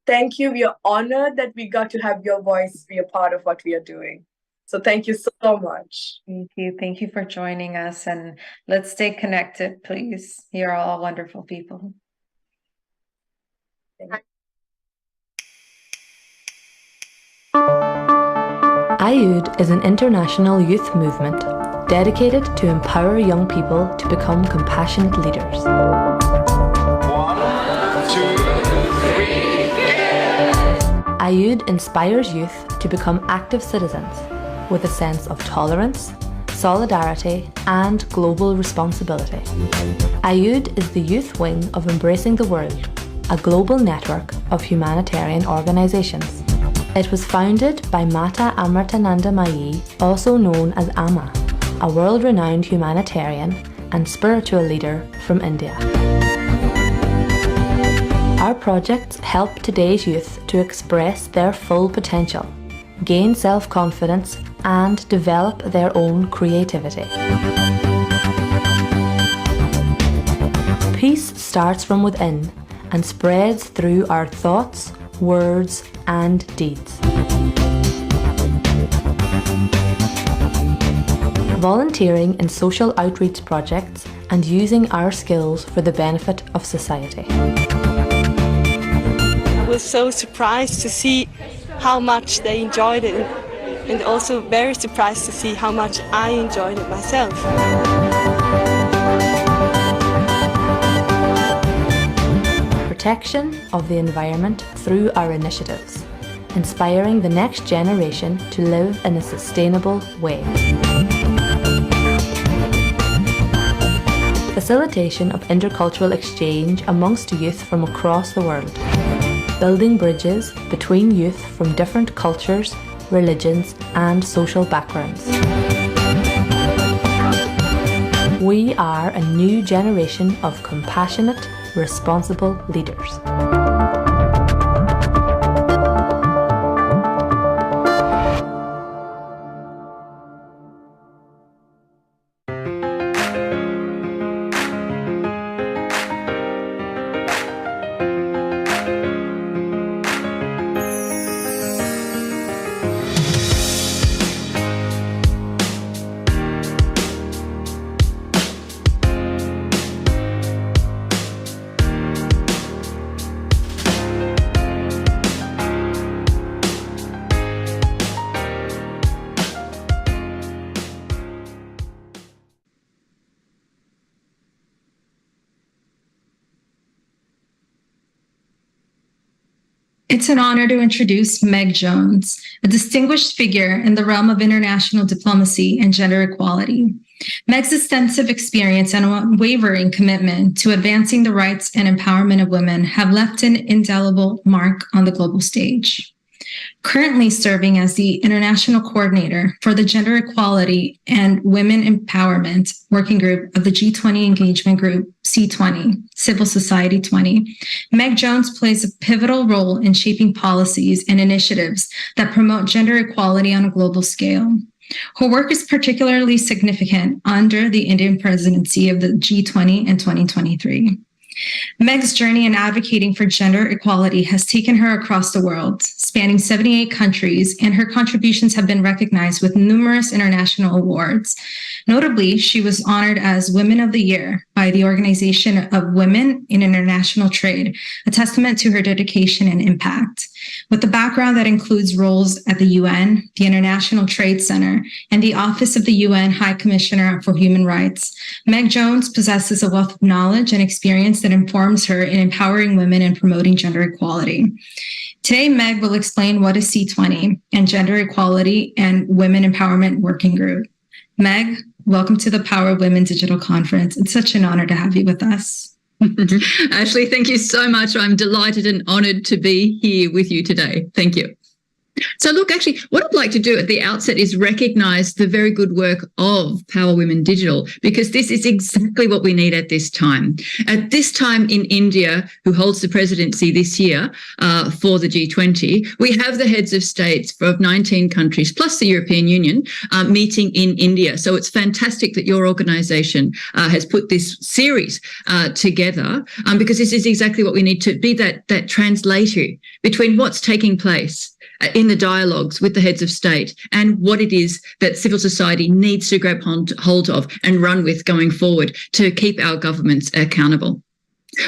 thank you. We are honored that we got to have your voice be a part of what we are doing. So thank you so much. Thank you. Thank you for joining us, and let's stay connected, please. You're all wonderful people. Ayud is an international youth movement dedicated to empower young people to become compassionate leaders. 1, 2, 3, Ayud inspires youth to become active citizens with a sense of tolerance, solidarity, and global responsibility. Ayud is the youth wing of Embracing the World, a global network of humanitarian organizations. It was founded by Mata Amartananda Mayi, also known as Amma, a world-renowned humanitarian and spiritual leader from India. Our projects help today's youth to express their full potential, gain self-confidence, and develop their own creativity. Peace starts from within and spreads through our thoughts, words, and deeds. Volunteering in social outreach projects and using our skills for the benefit of society. I was so surprised to see how much they enjoyed it, and also very surprised to see how much I enjoyed it myself. Protection of the environment through our initiatives, inspiring the next generation to live in a sustainable way. Facilitation of intercultural exchange amongst youth from across the world, building bridges between youth from different cultures, religions, and social backgrounds. We are a new generation of compassionate, responsible leaders. It's an honor to introduce Meg Jones, a distinguished figure in the realm of international diplomacy and gender equality. Meg's extensive experience and unwavering commitment to advancing the rights and empowerment of women have left an indelible mark on the global stage. Currently serving as the international coordinator for the Gender Equality and Women Empowerment Working Group of the G20 Engagement Group C20, Civil Society 20, Meg Jones plays a pivotal role in shaping policies and initiatives that promote gender equality on a global scale. Her work is particularly significant under the Indian presidency of the G20 in 2023. Meg's journey in advocating for gender equality has taken her across the world, spanning 78 countries, and her contributions have been recognized with numerous international awards. Notably, she was honored as Women of the Year by the Organization of Women in International Trade, a testament to her dedication and impact. With a background that includes roles at the UN, the International Trade Center, and the Office of the UN High Commissioner for Human Rights, Meg Jones possesses a wealth of knowledge and experience that informs her in empowering women and promoting gender equality. Today, Meg will explain what is C20 and Gender Equality and Women Empowerment Working Group. Meg, welcome to the Power of Women Digital Conference. It's such an honor to have you with us. Ashley, thank you so much. I'm delighted and honored to be here with you today. Thank you. So look, actually, what I'd like to do at the outset is recognise the very good work of Power Women Digital, because this is exactly what we need at this time. At this time in India, who holds the presidency this year for the G20, we have the heads of states of 19 countries, plus the European Union, meeting in India. So it's fantastic that your organisation has put this series together, because this is exactly what we need to be, that translator between what's taking place in the dialogues with the heads of state and what it is that civil society needs to grab hold of and run with going forward to keep our governments accountable.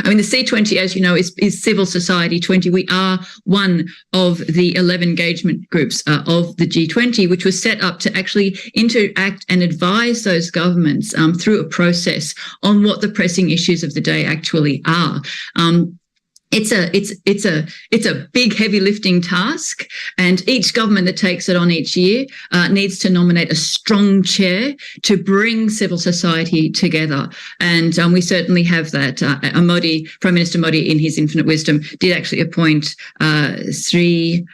I mean, the C20, as you know, is Civil Society 20. We are one of the 11 engagement groups of the G20, which was set up to actually interact and advise those governments through a process on what the pressing issues of the day actually are. It's a big, heavy lifting task, and each government that takes it on each year needs to nominate a strong chair to bring civil society together. And we certainly have that. Modi, Prime Minister Modi, in his infinite wisdom, did actually appoint Sri,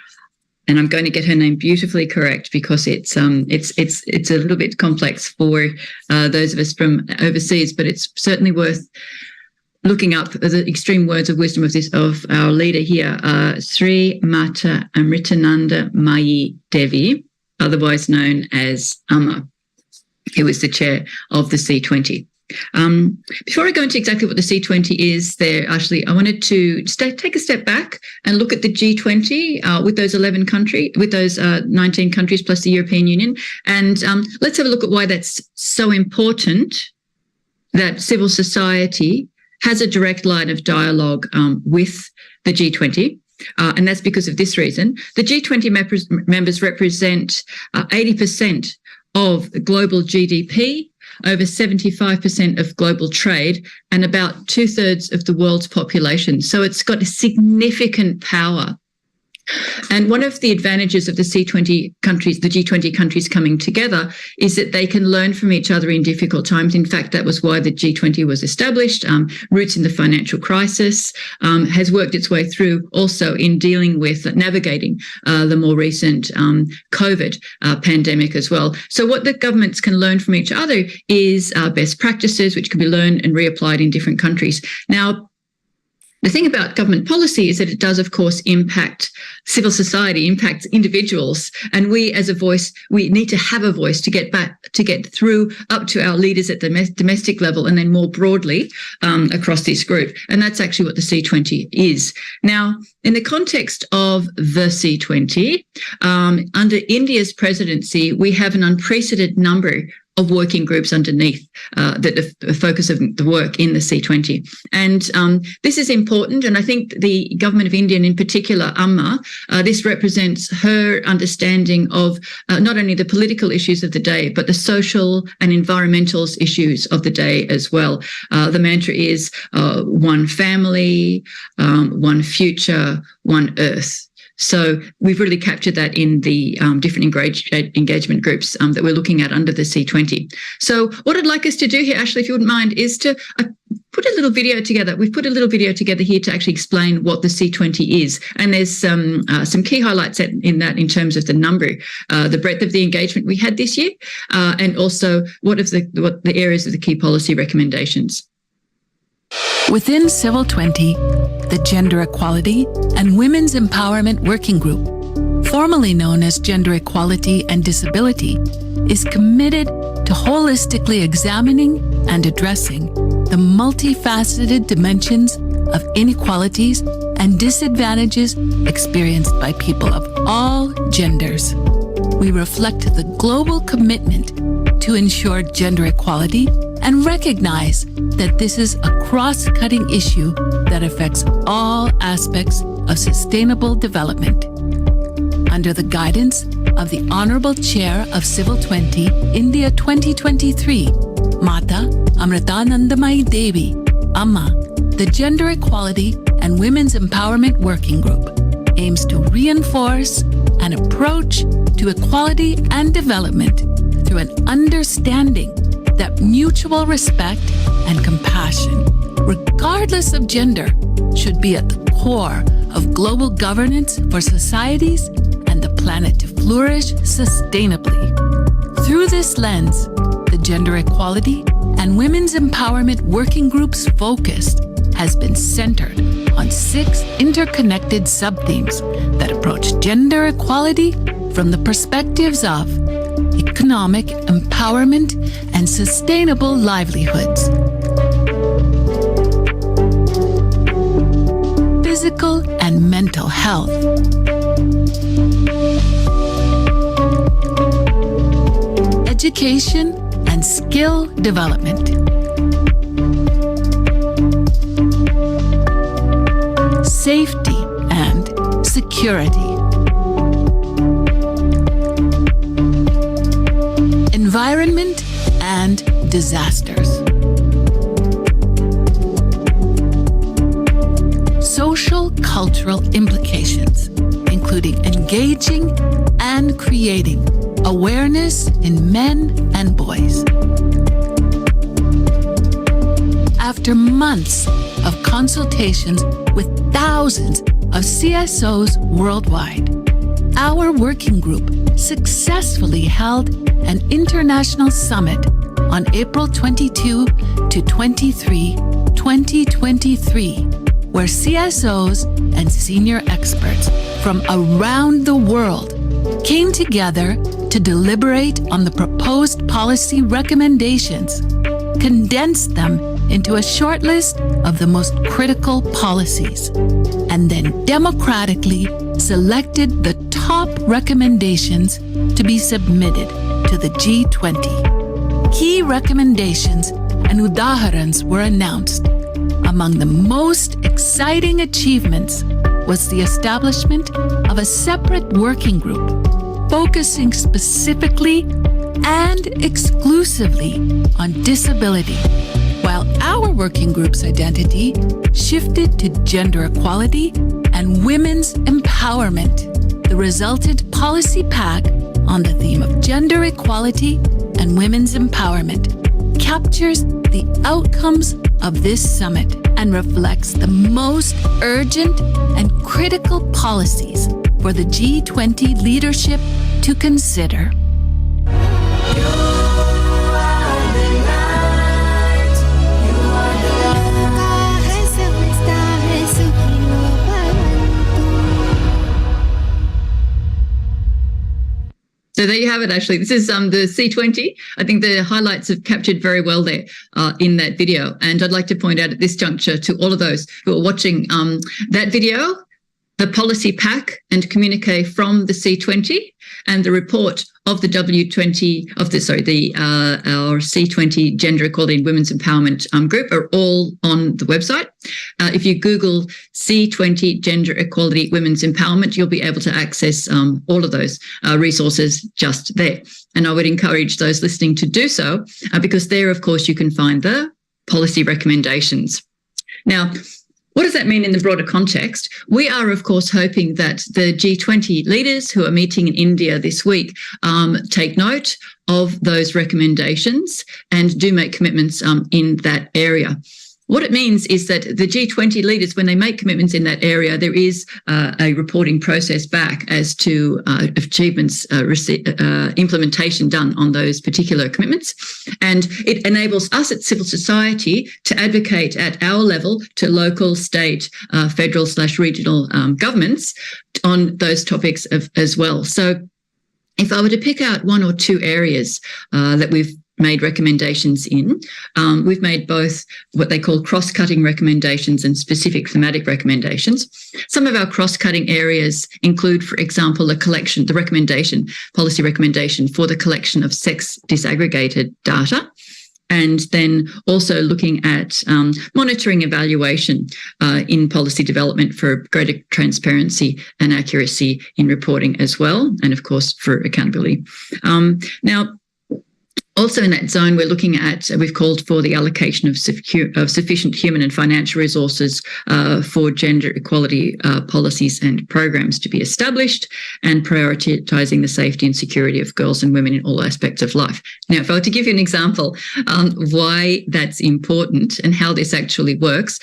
and I'm going to get her name beautifully correct because it's a little bit complex for those of us from overseas, but it's certainly worth looking up the extreme words of wisdom of our leader here, Sri Mata Amritananda Mayi Devi, otherwise known as Amma, who is the chair of the C20. Before I go into exactly what the C20 is there, Ashley, I wanted to take a step back and look at the G20 with those 19 countries plus the European Union. And let's have a look at why that's so important that civil society has a direct line of dialogue with the G20. And that's because of this reason. The G20 members represent 80% of global GDP, over 75% of global trade, and about 2/3 of the world's population. So it's got a significant power. And one of the advantages of the C20 countries, the G20 countries coming together, is that they can learn from each other in difficult times. In fact, that was why the G20 was established. Roots in the financial crisis, has worked its way through also in dealing with navigating the more recent COVID pandemic as well. So what the governments can learn from each other is best practices, which can be learned and reapplied in different countries. Now, the thing about government policy is that it does, of course, impact civil society, impacts individuals. And we as a voice, we need to have a voice to get through up to our leaders at the domestic level and then more broadly across this group. And that's actually what the C20 is. Now, in the context of the C20, under India's presidency, we have an unprecedented number of working groups underneath the focus of the work in the C20. And this is important. And I think the government of India, and in particular, Amma, this represents her understanding of not only the political issues of the day, but the social and environmental issues of the day as well. The mantra is one family, one future, one earth. So we've really captured that in the different engagement groups that we're looking at under the C20. So what I'd like us to do here, Ashley, if you wouldn't mind, is to put a little video together. We've put a little video together here to actually explain what the C20 is. And there's some key highlights in that in terms of the number, the breadth of the engagement we had this year, and also what the areas of the key policy recommendations. Within Civil 20, the Gender Equality and Women's Empowerment Working Group, formerly known as Gender Equality and Disability, is committed to holistically examining and addressing the the multifaceted dimensions of inequalities and disadvantages experienced by people of all genders. We reflect the global commitment to ensure gender equality and recognize that this is a cross-cutting issue that affects all aspects of sustainable development. Under the guidance of the Honorable Chair of Civil 20, India 2023, Mata Amritanandamayi Devi, Amma, the Gender Equality and Women's Empowerment Working Group aims to reinforce an approach to equality and development through an understanding that mutual respect and compassion, regardless of gender, should be at the core of global governance for societies and the planet to flourish sustainably. Through this lens, the Gender Equality and Women's Empowerment Working Group's focus has been centered on 6 interconnected sub-themes that approach gender equality from the perspectives of economic empowerment and sustainable livelihoods, physical and mental health, education and skill development, safety and security, environment and disasters, social cultural implications, including engaging and creating awareness in men and boys. After months of consultations with thousands of CSOs worldwide, our working group successfully held an international summit on April 22 to 23, 2023, where CSOs and senior experts from around the world came together to deliberate on the proposed policy recommendations, condensed them into a short list of the most critical policies, and then democratically selected the top recommendations to be submitted to the G20. Key recommendations and udaharans were announced. Among the most exciting achievements was the establishment of a separate working group focusing specifically and exclusively on disability, while our working group's identity shifted to gender equality and women's empowerment. The resultant policy pack on the theme of gender equality and women's empowerment captures the outcomes of this summit and reflects the most urgent and critical policies for the G20 leadership to consider. So there you have it, actually. This is the C20. I think the highlights have captured very well there in that video. And I'd like to point out at this juncture to all of those who are watching that video, the policy pack and communique from the C20 and the report of the W20 of the our C20 Gender Equality and Women's Empowerment group are all on the website. If you Google C20 Gender Equality Women's Empowerment, you'll be able to access all of those resources just there. And I would encourage those listening to do so because there, of course, you can find the policy recommendations. Now, what does that mean in the broader context? We are, of course, hoping that the G20 leaders who are meeting in India this week take note of those recommendations and do make commitments in that area. What it means is that the G20 leaders, when they make commitments in that area, there is a reporting process back as to achievements, implementation done on those particular commitments. And it enables us at civil society to advocate at our level to local, state, federal/regional governments on those topics as well. So if I were to pick out one or two areas that we've made recommendations in. We've made both what they call cross-cutting recommendations and specific thematic recommendations. Some of our cross-cutting areas include, for example, policy recommendation for the collection of sex disaggregated data, and then also looking at monitoring evaluation in policy development for greater transparency and accuracy in reporting as well, and of course for accountability. Now, also in that zone, we're looking at, we've called for the allocation of sufficient human and financial resources for gender equality policies and programs to be established, and prioritising the safety and security of girls and women in all aspects of life. Now, if I were to give you an example why that's important and how this actually works,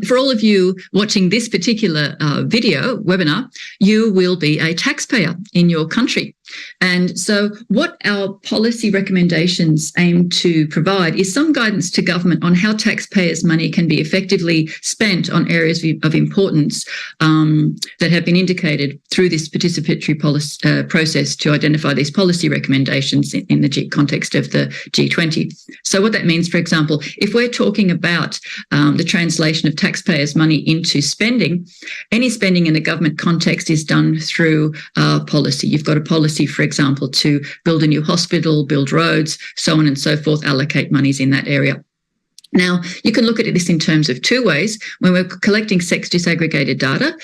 for all of you watching this particular webinar, you will be a taxpayer in your country. And so what our policy recommendations aim to provide is some guidance to government on how taxpayers' money can be effectively spent on areas of importance that have been indicated through this participatory process to identify these policy recommendations in the context of the G20. So what that means, for example, if we're talking about the translation of taxpayers' money into spending, any spending in the government context is done through policy. You've got a policy, for example, to build a new hospital, build roads, so on and so forth, allocate monies in that area. Now, you can look at this in terms of two ways. When we're collecting sex disaggregated data,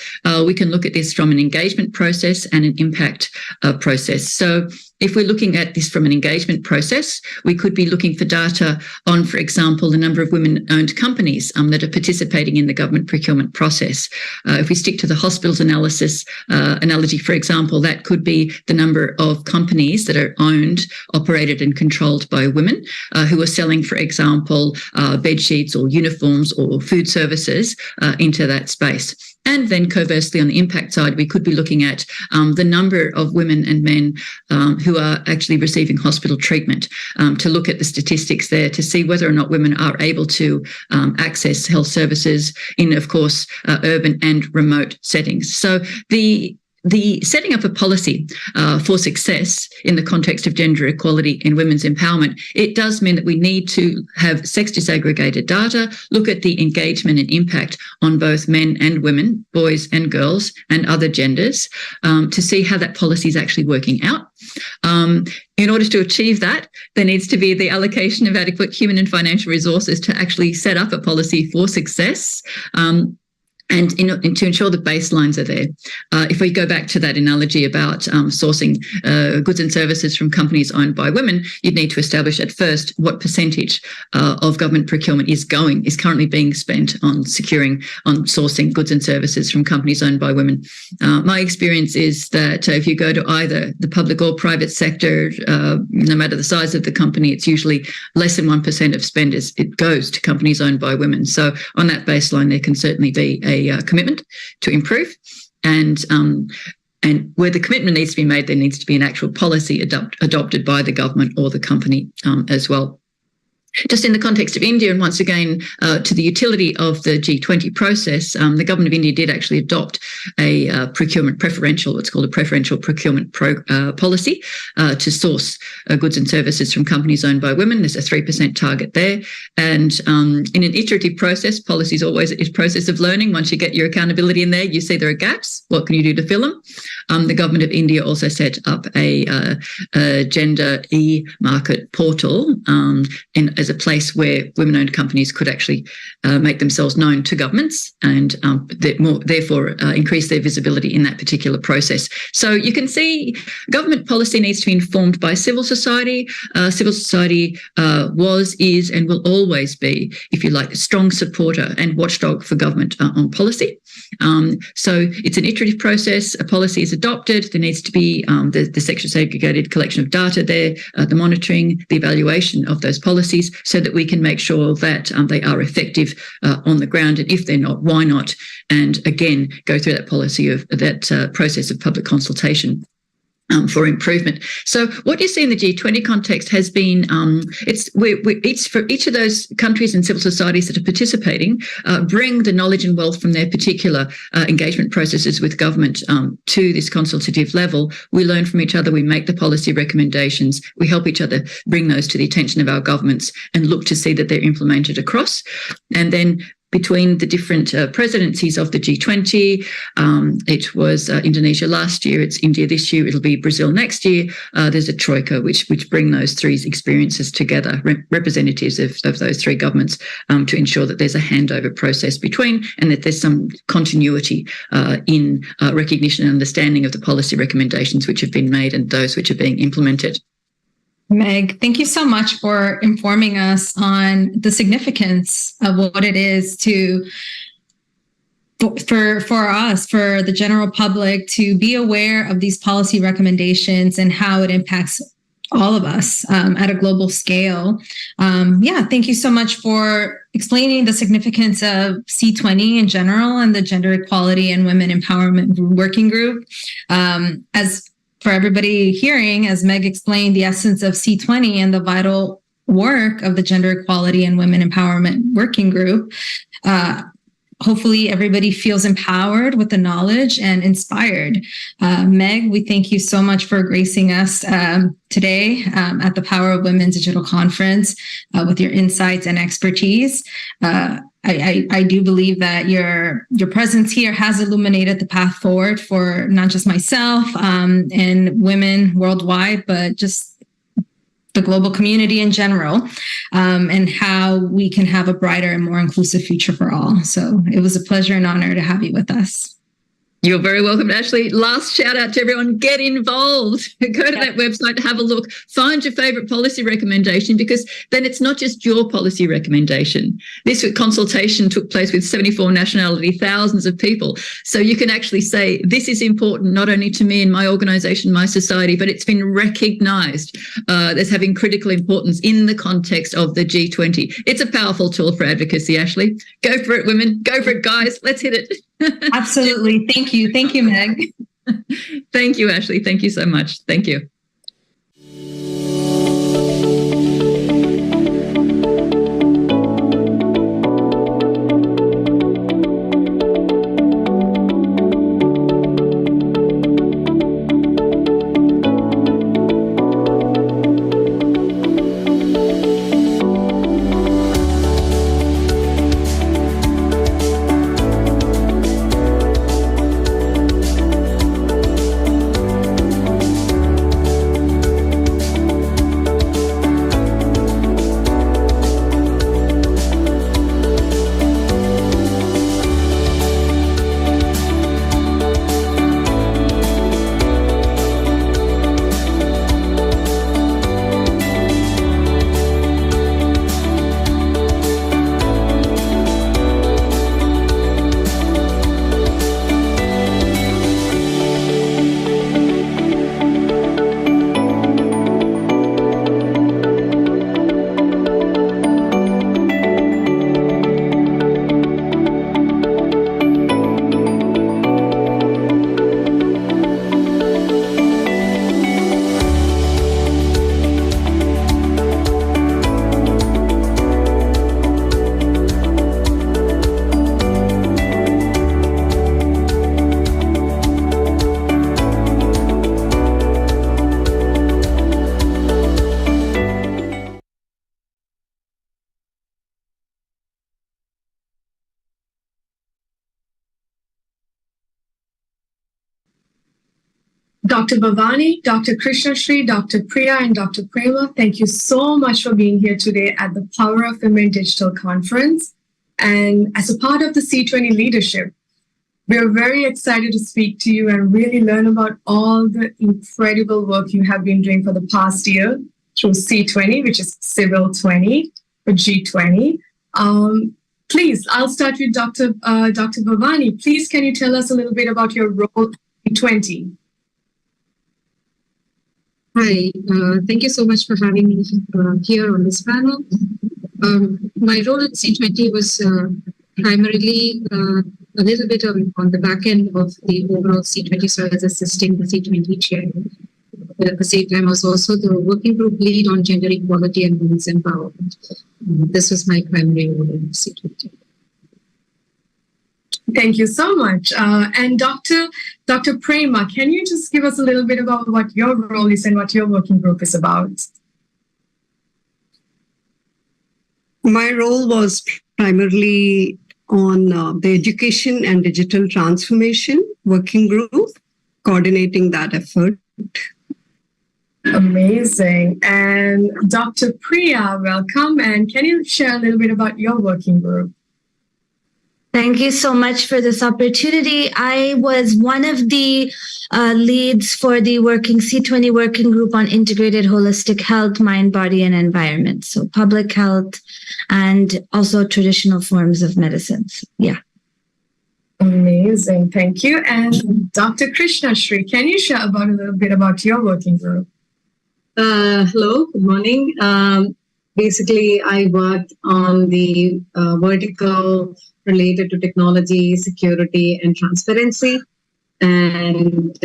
we can look at this from an engagement process and an impact process. So if we're looking at this from an engagement process, we could be looking for data on, for example, the number of women-owned companies that are participating in the government procurement process. If we stick to the hospitals analogy, for example, that could be the number of companies that are owned, operated and controlled by women who are selling, for example, bed sheets or uniforms or food services into that space. And then conversely, on the impact side, we could be looking at the number of women and men who are actually receiving hospital treatment, to look at the statistics there to see whether or not women are able to access health services in, of course, urban and remote settings. So the setting up a policy for success in the context of gender equality and women's empowerment, it does mean that we need to have sex disaggregated data, look at the engagement and impact on both men and women, boys and girls and other genders, to see how that policy is actually working out. In order to achieve that, there needs to be the allocation of adequate human and financial resources to actually set up a policy for success. And to ensure the baselines are there. If we go back to that analogy about sourcing goods and services from companies owned by women, you'd need to establish at first what percentage of government procurement is currently being spent on sourcing goods and services from companies owned by women. My experience is that if you go to either the public or private sector, no matter the size of the company, it's usually less than 1% of spend it goes to companies owned by women. So on that baseline, there can certainly be a commitment to improve, and where the commitment needs to be made, there needs to be an actual policy adopted by the government or the company as well. Just in the context of India, and once again, to the utility of the G20 process, the government of India did actually adopt a what's called a preferential procurement policy to source goods and services from companies owned by women. There's a 3% target there. And in an iterative process, policy is always a process of learning. Once you get your accountability in there, you see there are gaps. What can you do to fill them? The government of India also set up a gender e-market portal as a place where women-owned companies could actually make themselves known to governments and therefore increase their visibility in that particular process. So you can see government policy needs to be informed by civil society. Civil society was, is and will always be, if you like, a strong supporter and watchdog for government on policy. So it's an iterative process. A policy is adopted. There needs to be the sexually segregated collection of data there, the monitoring, the evaluation of those policies, so that we can make sure that they are effective on the ground. And if they're not, why not? And again, go through that process of public consultation. for improvement. So what you see in the G20 context has been, for each of those countries and civil societies that are participating, bring the knowledge and wealth from their particular engagement processes with government to this consultative level. We learn from each other, we make the policy recommendations, we help each other bring those to the attention of our governments and look to see that they're implemented across. And then between the different presidencies of the G20. It was Indonesia last year, it's India this year, it'll be Brazil next year. There's a troika which bring those three experiences together, representatives of those three governments, to ensure that there's a handover process between and that there's some continuity in recognition and understanding of the policy recommendations which have been made and those which are being implemented. Meg, thank you so much for informing us on the significance of what it is for us, for the general public, to be aware of these policy recommendations and how it impacts all of us at a global scale. Thank you so much for explaining the significance of C20 in general and the Gender Equality and Women Empowerment Working Group. As for everybody hearing, as Meg explained, the essence of C20 and the vital work of the Gender Equality and Women Empowerment Working Group. Hopefully everybody feels empowered with the knowledge and inspired. Meg, we thank you so much for gracing us today at the Power of Women Digital Conference with your insights and expertise. I do believe that your presence here has illuminated the path forward for not just myself and women worldwide, but just the global community in general, and how we can have a brighter and more inclusive future for all. So it was a pleasure and honor to have you with us. You're very welcome, Ashley. Last shout out to everyone, get involved. Go to that website, have a look, find your favourite policy recommendation, because then it's not just your policy recommendation. This consultation took place with 74 nationalities, thousands of people. So you can actually say, this is important not only to me and my organisation, my society, but it's been recognised as having critical importance in the context of the G20. It's a powerful tool for advocacy, Ashley. Go for it, women. Go for it, guys. Let's hit it. Absolutely. Thank you. Thank you, Meg. Thank you, Ashley. Thank you so much. Thank you. Dr. Bhavani, Dr. Krishnashree, Dr. Priya, and Dr. Prema, thank you so much for being here today at the Power of Women Digital Conference. And as a part of the C20 leadership, we're very excited to speak to you and really learn about all the incredible work you have been doing for the past year through C20, which is Civil 20 for G20. Please, I'll start with Dr. Bhavani. Please, can you tell us a little bit about your role in G20? Hi, thank you so much for having me here on this panel. My role at C20 was primarily a little bit on the back end of the overall C20, so I was assisting the C20 chair. at the same time, I was also the working group lead on gender equality and women's empowerment. This was my primary role in C20. Thank you so much. And Dr. Prema, can you just give us a little bit about what your role is and what your working group is about? My role was primarily on the education and digital transformation working group, coordinating that effort. Amazing. And Dr. Priya, welcome. And can you share a little bit about your working group? Thank you so much for this opportunity. I was one of the leads for the C20 working group on integrated holistic health, mind, body, and environment. So public health and also traditional forms of medicines. Yeah. Amazing. Thank you. And Dr. Krishna Shri, can you share a little bit about your working group? Hello, good morning. Basically, I worked on the vertical related to technology, security, and transparency, and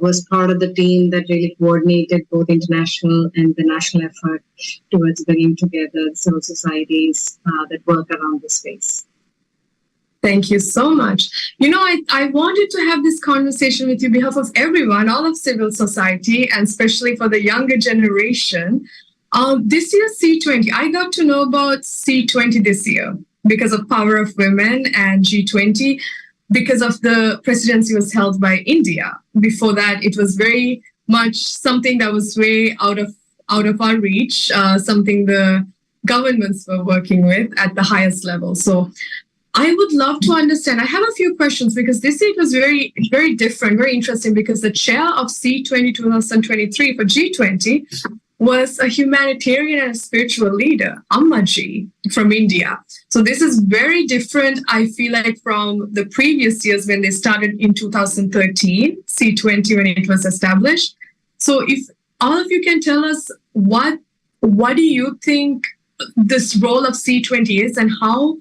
was part of the team that really coordinated both international and the national effort towards bringing together civil societies that work around this space. Thank you so much. You know, I wanted to have this conversation with you on behalf of everyone, all of civil society, and especially for the younger generation. This year, C20, I got to know about C20 this year because of Power of Women and G20, because of the presidency was held by India. Before that, it was very much something that was way out of our reach, something the governments were working with at the highest level. So I would love to understand. I have a few questions because this year it was very, very different, very interesting, because the chair of C20 2023 for G20 was a humanitarian and a spiritual leader, Amma ji from India. So this is very different, I feel like, from the previous years when they started in 2013, C20 when it was established. So if all of you can tell us what do you think this role of C20 is, and how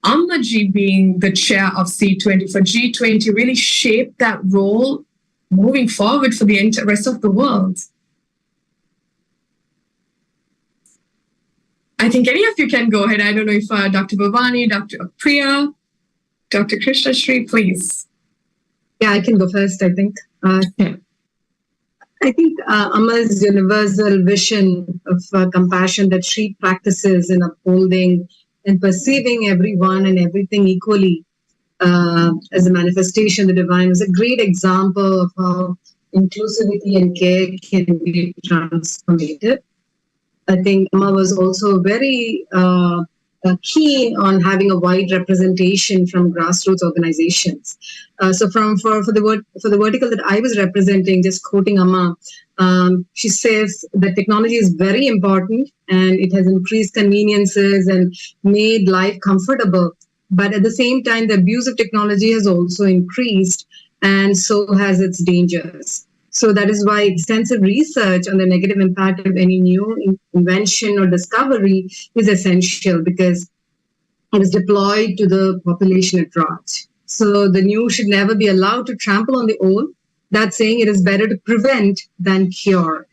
Amma ji being the chair of C20 for G20 really shaped that role moving forward for the rest of the world? I think any of you can go ahead. I don't know if Dr. Bhavani, Dr. Priya, Dr. Krishna Shri, please. Yeah, I can go first, I think. I think Amma's universal vision of compassion that she practices in upholding and perceiving everyone and everything equally as a manifestation of the divine is a great example of how inclusivity and care can be transformative. I think Amma was also very keen on having a wide representation from grassroots organizations. So for the vertical that I was representing, just quoting Amma, she says that technology is very important and it has increased conveniences and made life comfortable. But at the same time, the abuse of technology has also increased, and so has its dangers. So that is why extensive research on the negative impact of any new invention or discovery is essential, because it is deployed to the population at large. So the new should never be allowed to trample on the old. That's saying it is better to prevent than cure.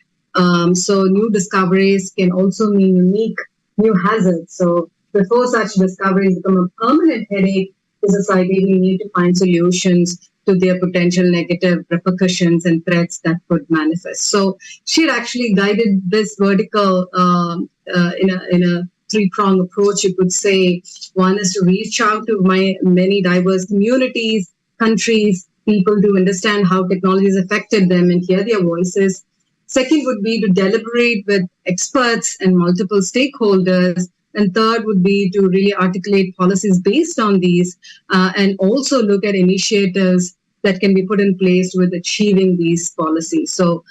So new discoveries can also mean unique new hazards. So before such discoveries become a permanent headache to society, we need to find solutions to their potential negative repercussions and threats that could manifest. So she had actually guided this vertical in a three-pronged approach, you could say. One is to reach out to many diverse communities, countries, people, to understand how technology has affected them and hear their voices. Second would be to deliberate with experts and multiple stakeholders. And third would be to really articulate policies based on these and also look at initiatives that can be put in place with achieving these policies. So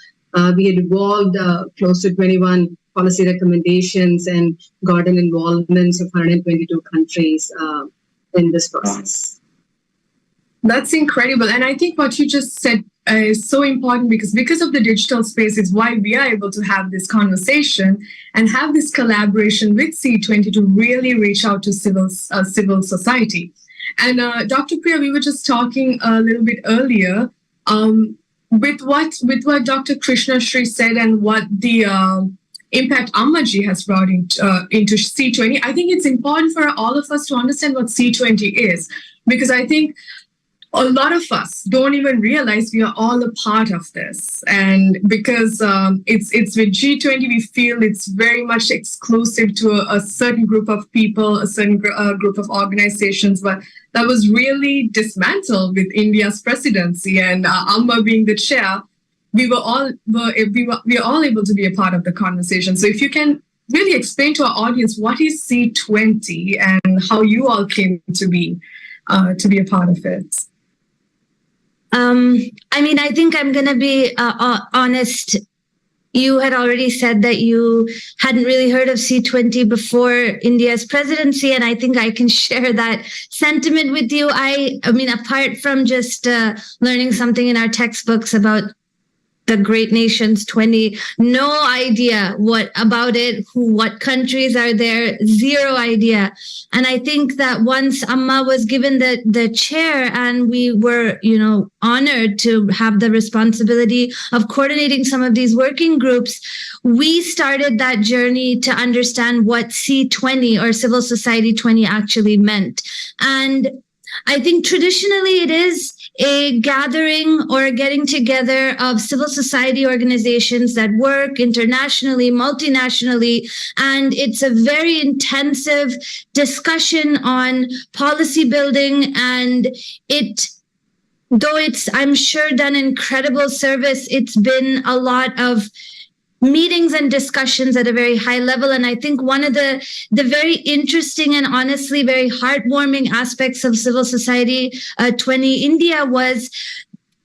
we had evolved close to 21 policy recommendations and gotten involvements of 122 countries in this process. That's incredible. And I think what you just said is so important, because of the digital space is why we are able to have this conversation and have this collaboration with C20 to really reach out to civil society. And Dr. Priya, we were just talking a little bit earlier. with what Dr. Krishna Shri said and what the impact Amma ji has brought into C20, I think it's important for all of us to understand what C20 is, because I think a lot of us don't even realize we are all a part of this. And because it's with G20, we feel it's very much exclusive to a certain group of people, a certain group of organizations, but that was really dismantled with India's presidency and Amma being the chair. We were all able to be a part of the conversation. So if you can really explain to our audience what is C20 and how you all came to be a part of it. I mean, I think I'm going to be honest. You had already said that you hadn't really heard of C20 before India's presidency, and I think I can share that sentiment with you. I mean, apart from just learning something in our textbooks about the Great Nations 20, no idea what about it, what countries are there, zero idea. And I think that once Amma was given the chair and we were, honored to have the responsibility of coordinating some of these working groups, we started that journey to understand what C20 or Civil Society 20 actually meant. And I think traditionally it is a gathering or a getting together of civil society organizations that work internationally, multinationally, and it's a very intensive discussion on policy building, and though it's, I'm sure, done incredible service, it's been a lot of meetings and discussions at a very high level. And I think one of the very interesting and honestly very heartwarming aspects of Civil Society 20 India was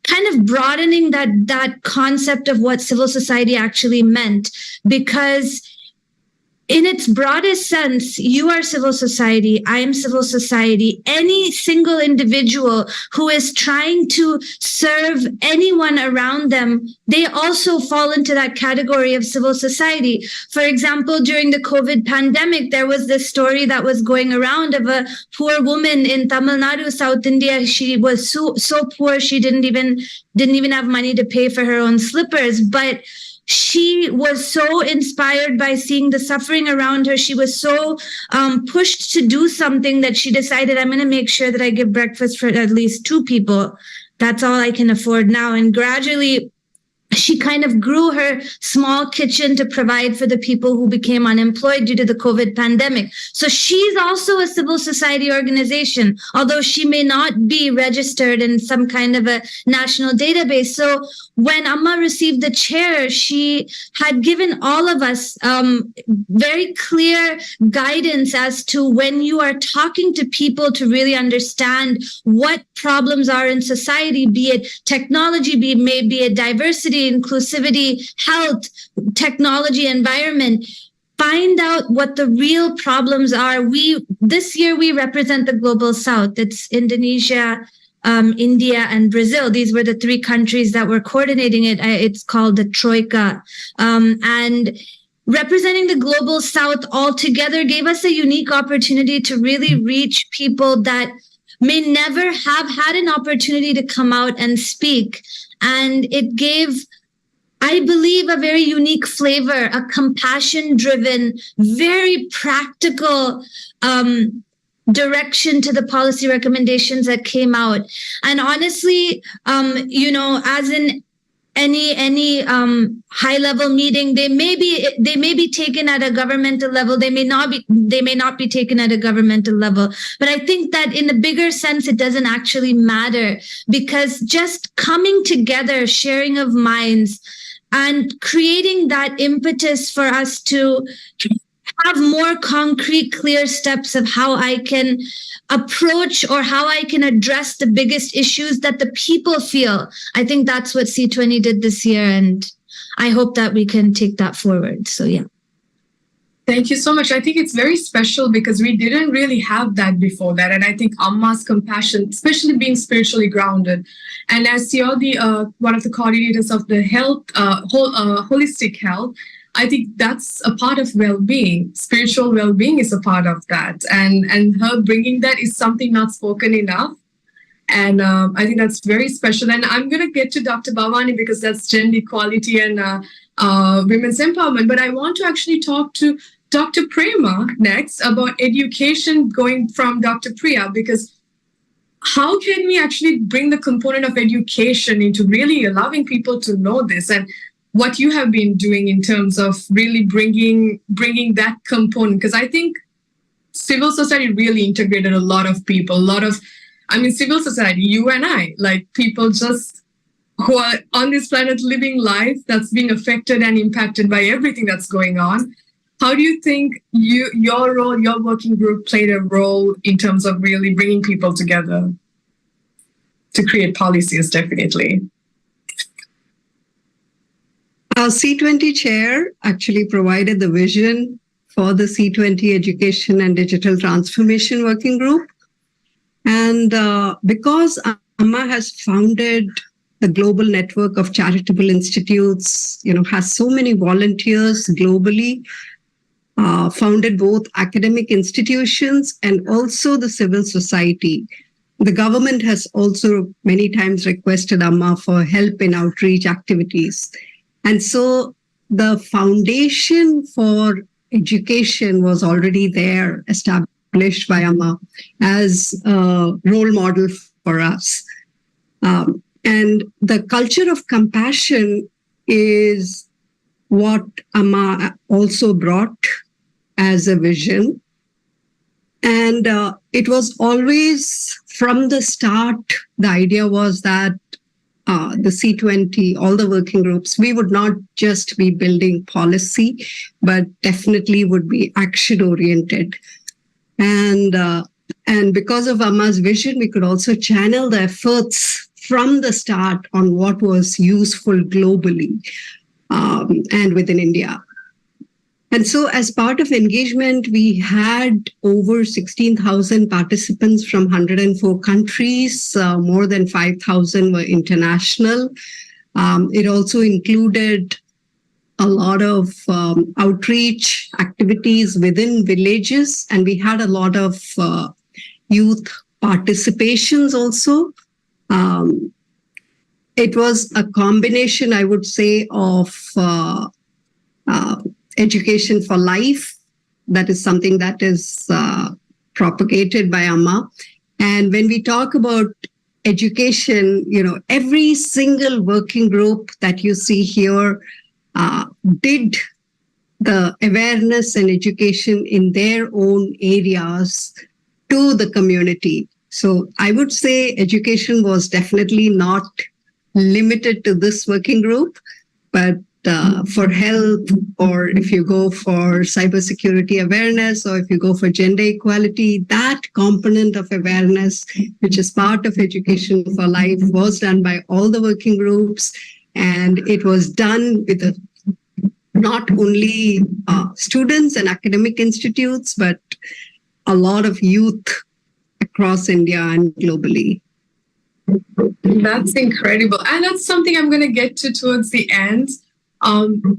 kind of broadening that concept of what civil society actually meant, because in its broadest sense, you are civil society, I am civil society. Any single individual who is trying to serve anyone around them, they also fall into that category of civil society. For example, during the COVID pandemic, there was this story that was going around of a poor woman in Tamil Nadu, South India. She was so poor, she didn't even have money to pay for her own slippers, but she was so inspired by seeing the suffering around her. She was so pushed to do something that she decided, I'm going to make sure that I give breakfast for at least 2 people. That's all I can afford now. And gradually, she kind of grew her small kitchen to provide for the people who became unemployed due to the COVID pandemic. So she's also a civil society organization, although she may not be registered in some kind of a national database. So when Amma received the chair, she had given all of us very clear guidance as to when you are talking to people to really understand what problems are in society, be it technology, be it diversity, inclusivity, health, technology, environment. Find out what the real problems are. This year we represent the Global South. It's Indonesia, India, and Brazil. These were the 3 countries that were coordinating it. It's called the Troika. And representing the Global South altogether gave us a unique opportunity to really reach people that may never have had an opportunity to come out and speak. And it gave, I believe, a very unique flavor, a compassion-driven, very practical direction to the policy recommendations that came out. And honestly, as in any high-level meeting, they may be taken at a governmental level. They may not be taken at a governmental level. But I think that in the bigger sense, it doesn't actually matter, because just coming together, sharing of minds, and creating that impetus for us to have more concrete, clear steps of how I can approach or how I can address the biggest issues that the people feel. I think that's what C20 did this year, and I hope that we can take that forward. So, yeah. Thank you so much. I think it's very special because we didn't really have that before that. And I think Amma's compassion, especially being spiritually grounded. And as you're one of the coordinators of the health, holistic health, I think that's a part of well-being. Spiritual well-being is a part of that. And her bringing that is something not spoken enough. And I think that's very special. And I'm going to get to Dr. Bhavani because that's gender equality and women's empowerment. But I want to actually talk to Dr. Prema next about education, going from Dr. Priya, because how can we actually bring the component of education into really allowing people to know this, and what you have been doing in terms of really bringing that component? Because I think civil society really integrated a lot of people, civil society, you and I, like people just who are on this planet living life that's being affected and impacted by everything that's going on. How do you think your role, your working group played a role in terms of really bringing people together to create policies, definitely? Our C20 chair actually provided the vision for the C20 Education and Digital Transformation Working Group. And because Amma has founded the global network of charitable institutes, has so many volunteers globally, founded both academic institutions and also the civil society. The government has also many times requested Amma for help in outreach activities. And so the foundation for education was already there, established by Amma as a role model for us. And the culture of compassion is what Amma also brought as a vision. And it was always from the start, the idea was that the C20, all the working groups, we would not just be building policy, but definitely would be action-oriented. And because of Amma's vision, we could also channel the efforts from the start on what was useful globally and within India. And so as part of engagement, we had over 16,000 participants from 104 countries. More than 5,000 were international. It also included a lot of outreach activities within villages, and we had a lot of youth participations also. It was a combination, I would say, of education for life. That is something that is propagated by Amma. And when we talk about education, every single working group that you see here did the awareness and education in their own areas to the community. So I would say education was definitely not limited to this working group, but for health, or if you go for cybersecurity awareness, or if you go for gender equality, that component of awareness, which is part of education for life, was done by all the working groups. And it was done with not only students and academic institutes, but a lot of youth across India and globally. That's incredible. And that's something I'm going to get to towards the end.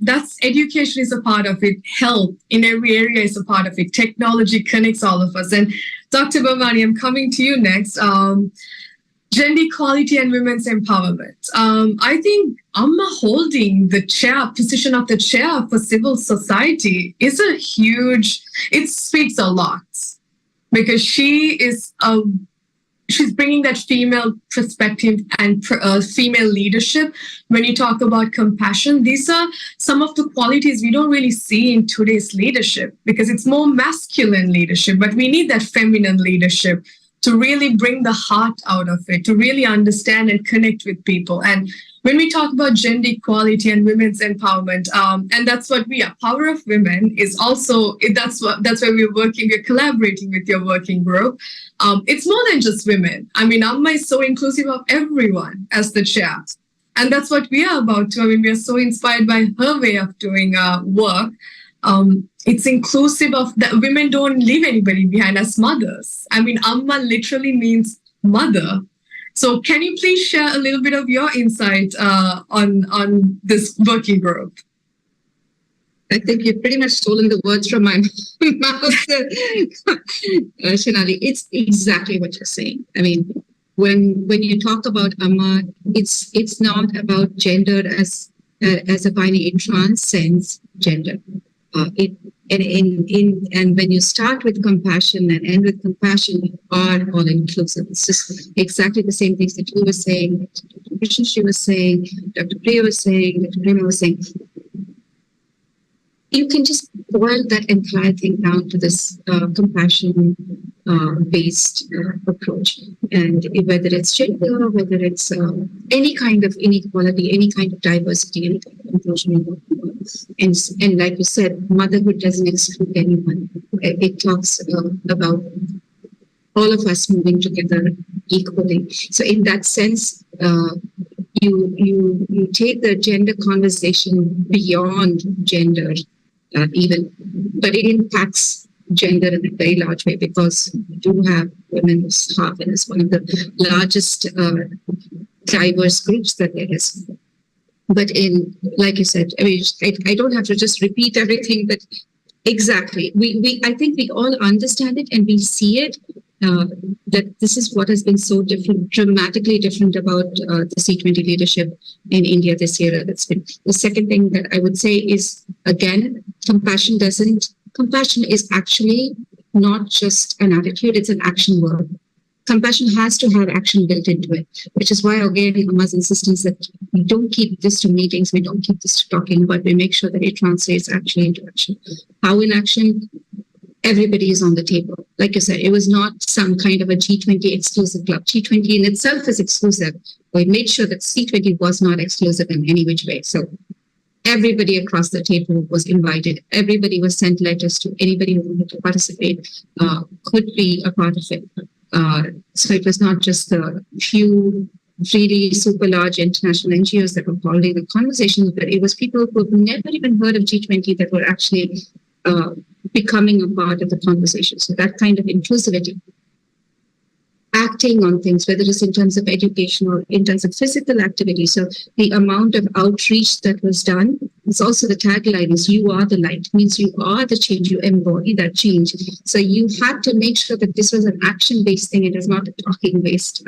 That's education is a part of it. Health in every area is a part of it. Technology connects all of us. And Dr. Bhavani, I'm coming to you next. Gender equality and women's empowerment. I think Amma holding the position of the chair for civil society is a huge, it speaks a lot, because she's bringing that female perspective and female leadership. When you talk about compassion, these are some of the qualities we don't really see in today's leadership, because it's more masculine leadership, but we need that feminine leadership to really bring the heart out of it, to really understand and connect with people. And when we talk about gender equality and women's empowerment, and that's what we are. Power of Women is also, that's where we're working, we're collaborating with your working group. It's more than just women. Amma is so inclusive of everyone as the chair. And that's what we are about too. We are so inspired by her way of doing work. It's inclusive of that. Women don't leave anybody behind as mothers. Amma literally means mother. So can you please share a little bit of your insight on this working group? I think you've pretty much stolen the words from my mouth, Singh-Ally. It's exactly what you're saying. when you talk about Amma, it's not about gender as a binary. It transcends gender. And when you start with compassion and end with compassion, you are all inclusive. It's just exactly the same things that you were saying, Dr. Krishna was saying, Dr. Priya was saying, Dr. Prema was saying. You can just boil that entire thing down to this compassion based approach. And whether it's gender, whether it's any kind of inequality, any kind of diversity, any kind of inclusion. And like you said, motherhood doesn't exclude anyone. It talks about all of us moving together equally. So in that sense, you take the gender conversation beyond gender even, but it impacts gender in a very large way because we do have women as half, and it's one of the largest diverse groups that there is. But in, like you said, I mean, I don't have to just repeat everything, but exactly, I think we all understand it and we see it, that this is what has been so different, dramatically different about the C20 leadership in India this year. That's been the second thing that I would say is, again, compassion is actually not just an attitude, it's an action word. Compassion has to have action built into it, which is why, again, Amma's insistence that we don't keep this to meetings, we don't keep this to talking, but we make sure that it translates actually into action. How in action? Everybody is on the table. Like you said, it was not some kind of a G20 exclusive club. G20 in itself is exclusive. We made sure that C20 was not exclusive in any which way. So everybody across the table was invited. Everybody was sent letters to anybody who wanted to participate, could be a part of it. So it was not just the few really super large international NGOs that were holding the conversations, but it was people who have never even heard of G20 that were actually becoming a part of the conversation. So that kind of inclusivity, acting on things, whether it's in terms of education or in terms of physical activity. So the amount of outreach that was done, it's also the tagline is you are the light, means you are the change, you embody that change. So you had to make sure that this was an action-based thing. It is not a talking-based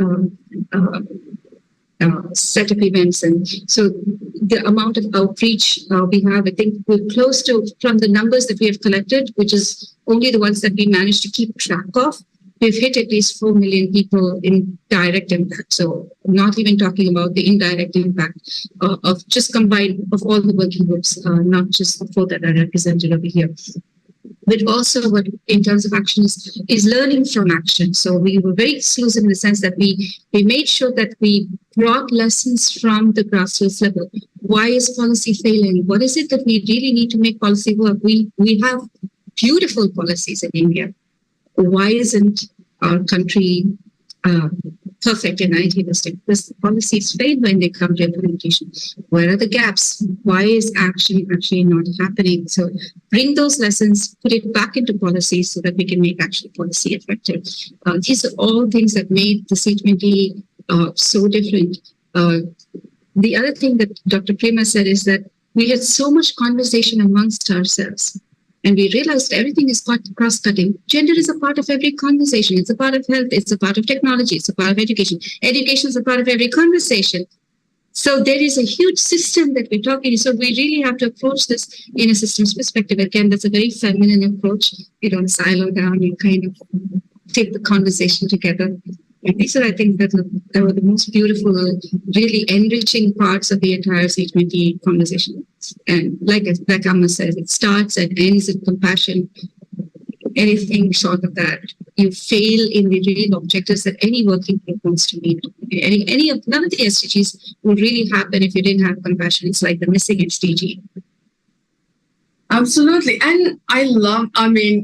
set of events. And so the amount of outreach we have, I think we're close to, from the numbers that we have collected, which is only the ones that we managed to keep track of, we've hit at least 4 million people in direct impact. So I'm not even talking about the indirect impact of just combined of all the working groups, not just the 4 that are represented over here. But also what in terms of action is learning from action. So we were very exclusive in the sense that we made sure that we brought lessons from the grassroots level. Why is policy failing? What is it that we really need to make policy work? We have beautiful policies in India. Why isn't our country perfect and idealistic? Because the policies fail when they come to implementation. Where are the gaps? Why is action actually not happening? So bring those lessons, put it back into policies so that we can make actual policy effective. These are all things that made the C20 so different. The other thing that Dr. Prema said is that we had so much conversation amongst ourselves. And we realized everything is cross-cutting. Gender is a part of every conversation. It's a part of health. It's a part of technology. It's a part of education. Education is a part of every conversation. So there is a huge system that we're talking. So we really have to approach this in a systems perspective. Again, that's a very feminine approach. You don't silo down. You kind of take the conversation together. And these are, I think, that were the most beautiful, really enriching parts of the entire C20 conversation. And like Amma says, it starts and ends with compassion. Anything short of that, you fail in the real objectives that any working group wants to meet. None of the SDGs would really happen if you didn't have compassion. It's like the missing SDG. Absolutely. And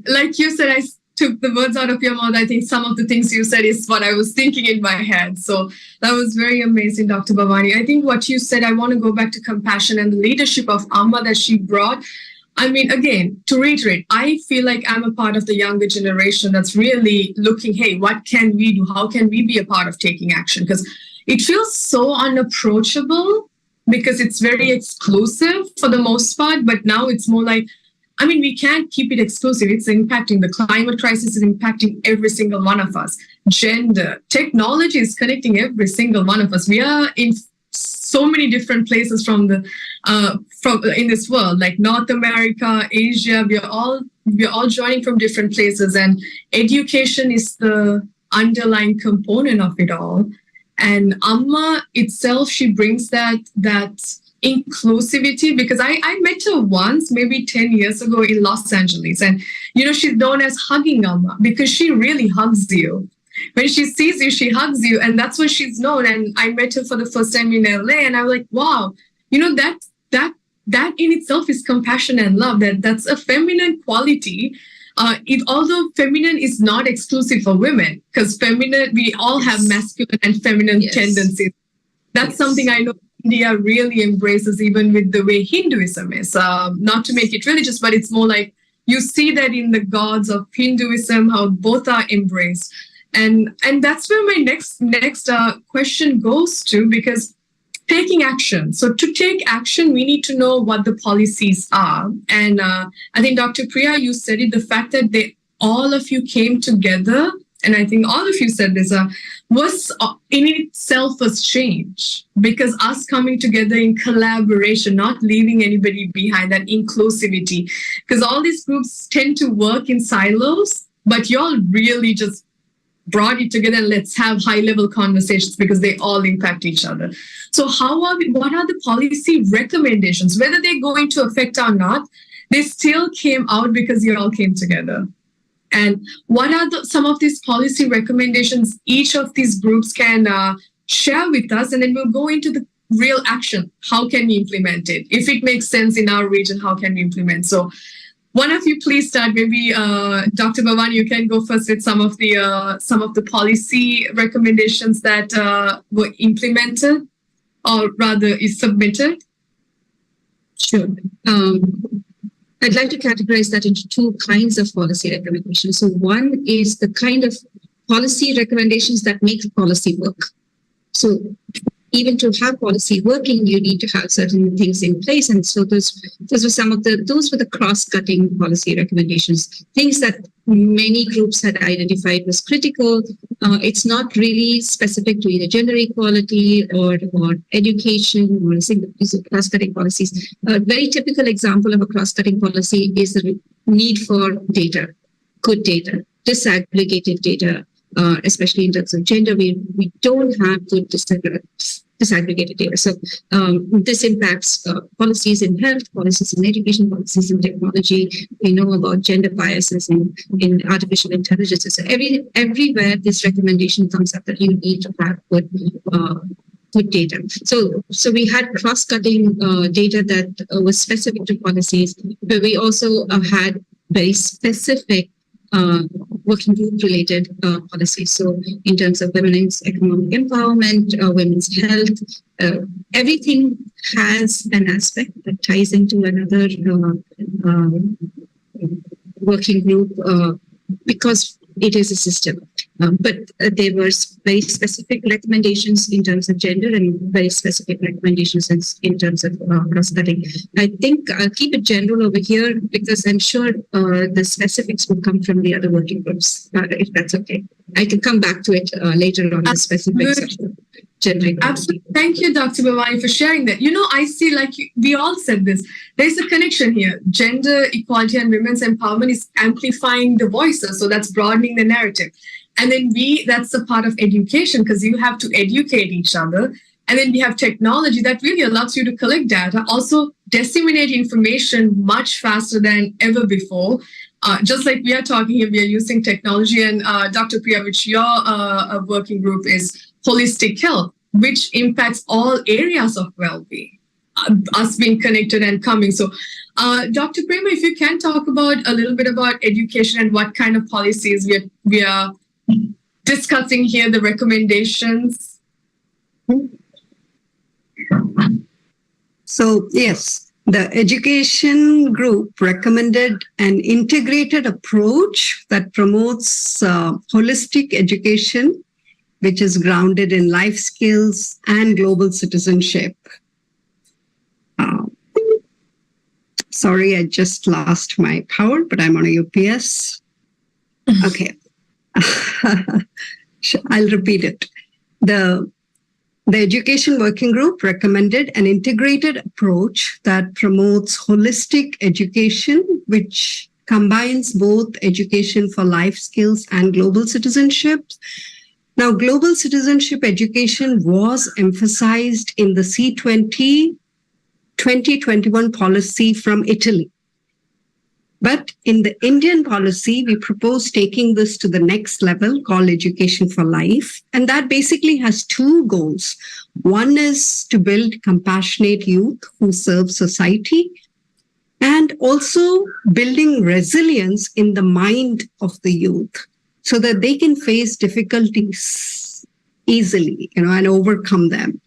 like you said, I took the words out of your mouth. I think some of the things you said is what I was thinking in my head. So that was very amazing, Dr. Bhavani. I think what you said, I want to go back to compassion and the leadership of Amma that she brought. I mean, again, to reiterate, I feel like I'm a part of the younger generation that's really looking, hey, what can we do? How can we be a part of taking action? Because it feels so unapproachable because it's very exclusive for the most part, but now it's more like, I mean, we can't keep it exclusive. It's impacting the climate crisis, is impacting every single one of us. Gender, technology is connecting every single one of us. We are in so many different places from in this world, like North America, Asia. We're all joining from different places, and education is the underlying component of it all. And Amma itself, she brings that inclusivity, because I met her once, maybe 10 years ago in Los Angeles, and she's known as Hugging Amma because she really hugs you. When she sees you, she hugs you, and that's what she's known. And I met her for the first time in LA, and I was like, wow, that in itself is compassion and love. That's a feminine quality. Although feminine is not exclusive for women, because feminine, we all have masculine and feminine tendencies. That's something I know India really embraces, even with the way Hinduism is. Not to make it religious, but it's more like you see that in the gods of Hinduism, how both are embraced. And that's where my next question goes to, because taking action. So to take action, we need to know what the policies are. And I think, Dr. Priya, you said it, the fact that all of you came together, and I think all of you said this, was in itself a change, because us coming together in collaboration, not leaving anybody behind, that inclusivity, because all these groups tend to work in silos, but y'all really just brought it together and let's have high-level conversations because they all impact each other. So what are the policy recommendations? Whether they're going to affect or not, they still came out because you all came together. And what are some of these policy recommendations each of these groups can share with us, and then we'll go into the real action. How can we implement it? If it makes sense in our region, how can we implement? So one of you please start. Maybe Dr. Bhavani, you can go first with some of the policy recommendations that were implemented, or rather is submitted. Sure. I'd like to categorize that into two kinds of policy recommendations. So one is the kind of policy recommendations that make policy work. So even to have policy working, you need to have certain things in place. And so those were the cross-cutting policy recommendations, things that many groups had identified was critical. It's not really specific to either gender equality or education or cross-cutting policies. A very typical example of a cross-cutting policy is the need for data, good data, disaggregated data, especially in terms of gender. We don't have good disaggregated data. So this impacts policies in health, policies in education, policies in technology. We know about gender biases in artificial intelligence. So everywhere this recommendation comes up that you need to have good data. So we had cross-cutting data that was specific to policies, but we also had very specific working group related policies. So in terms of women's economic empowerment, women's health, everything has an aspect that ties into another working group because it is a system. But there were very specific recommendations in terms of gender and very specific recommendations in terms of cross-cutting. I think I'll keep it general over here because I'm sure the specifics will come from the other working groups, if that's okay. I can come back to it later on, the specifics of gender equality. Absolutely. Thank you, Dr. Bhavani, for sharing that. I see, like we all said this, there's a connection here. Gender equality and women's empowerment is amplifying the voices, so that's broadening the narrative. And then that's a part of education because you have to educate each other. And then we have technology that really allows you to collect data, also disseminate information much faster than ever before. Just like we are talking here, we are using technology. And Dr. Priya, which your working group is holistic health, which impacts all areas of well-being, us being connected and coming. So Dr. Prema, if you can talk about a little bit about education and what kind of policies we are discussing here, the recommendations. So yes, the education group recommended an integrated approach that promotes holistic education, which is grounded in life skills and global citizenship. Sorry, I just lost my power, but I'm on a UPS. Okay. I'll repeat it. The Education Working Group recommended an integrated approach that promotes holistic education, which combines both education for life skills and global citizenship. Now, global citizenship education was emphasized in the C20 2021 policy from Italy. But in the Indian policy, we propose taking this to the next level called Education for Life. And that basically has two goals. One is to build compassionate youth who serve society, and also building resilience in the mind of the youth so that they can face difficulties easily, and overcome them.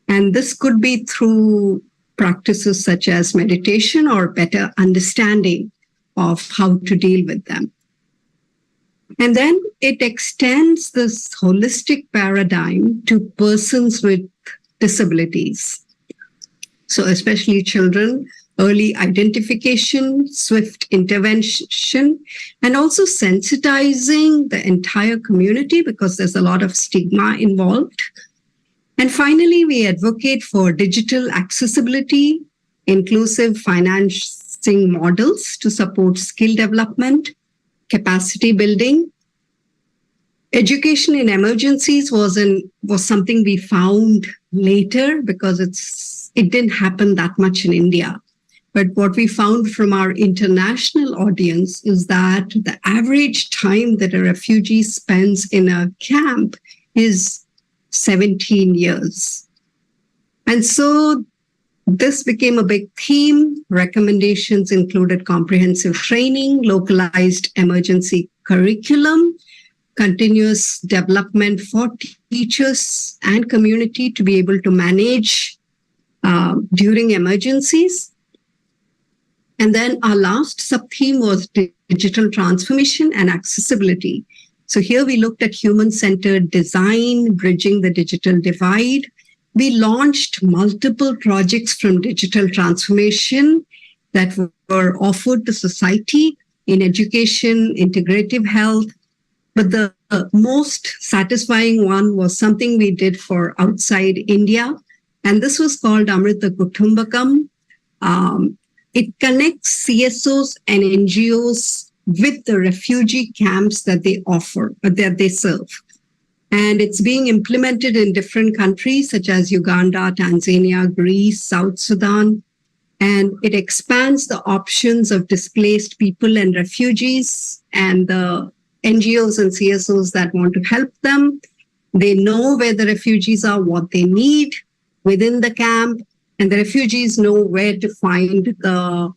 And this could be through practices such as meditation or better understanding of how to deal with them. And then it extends this holistic paradigm to persons with disabilities. So especially children, early identification, swift intervention, and also sensitizing the entire community because there's a lot of stigma involved. And finally, we advocate for digital accessibility, inclusive financing models to support skill development, capacity building. Education in emergencies was something we found later because it didn't happen that much in India. But what we found from our international audience is that the average time that a refugee spends in a camp is 17 years. And so this became a big theme. Recommendations included comprehensive training, localized emergency curriculum, continuous development for teachers and community to be able to manage during emergencies. And then our last sub-theme was digital transformation and accessibility. So here we looked at human-centered design, bridging the digital divide. We launched multiple projects from digital transformation that were offered to society in education, integrative health. But the most satisfying one was something we did for outside India. And this was called Amrita Kutumbakam. It connects CSOs and NGOs with the refugee camps that they offer, that they serve. And it's being implemented in different countries such as Uganda, Tanzania, Greece, South Sudan. And it expands the options of displaced people and refugees and the NGOs and CSOs that want to help them. They know where the refugees are, what they need within the camp, and the refugees know where to find the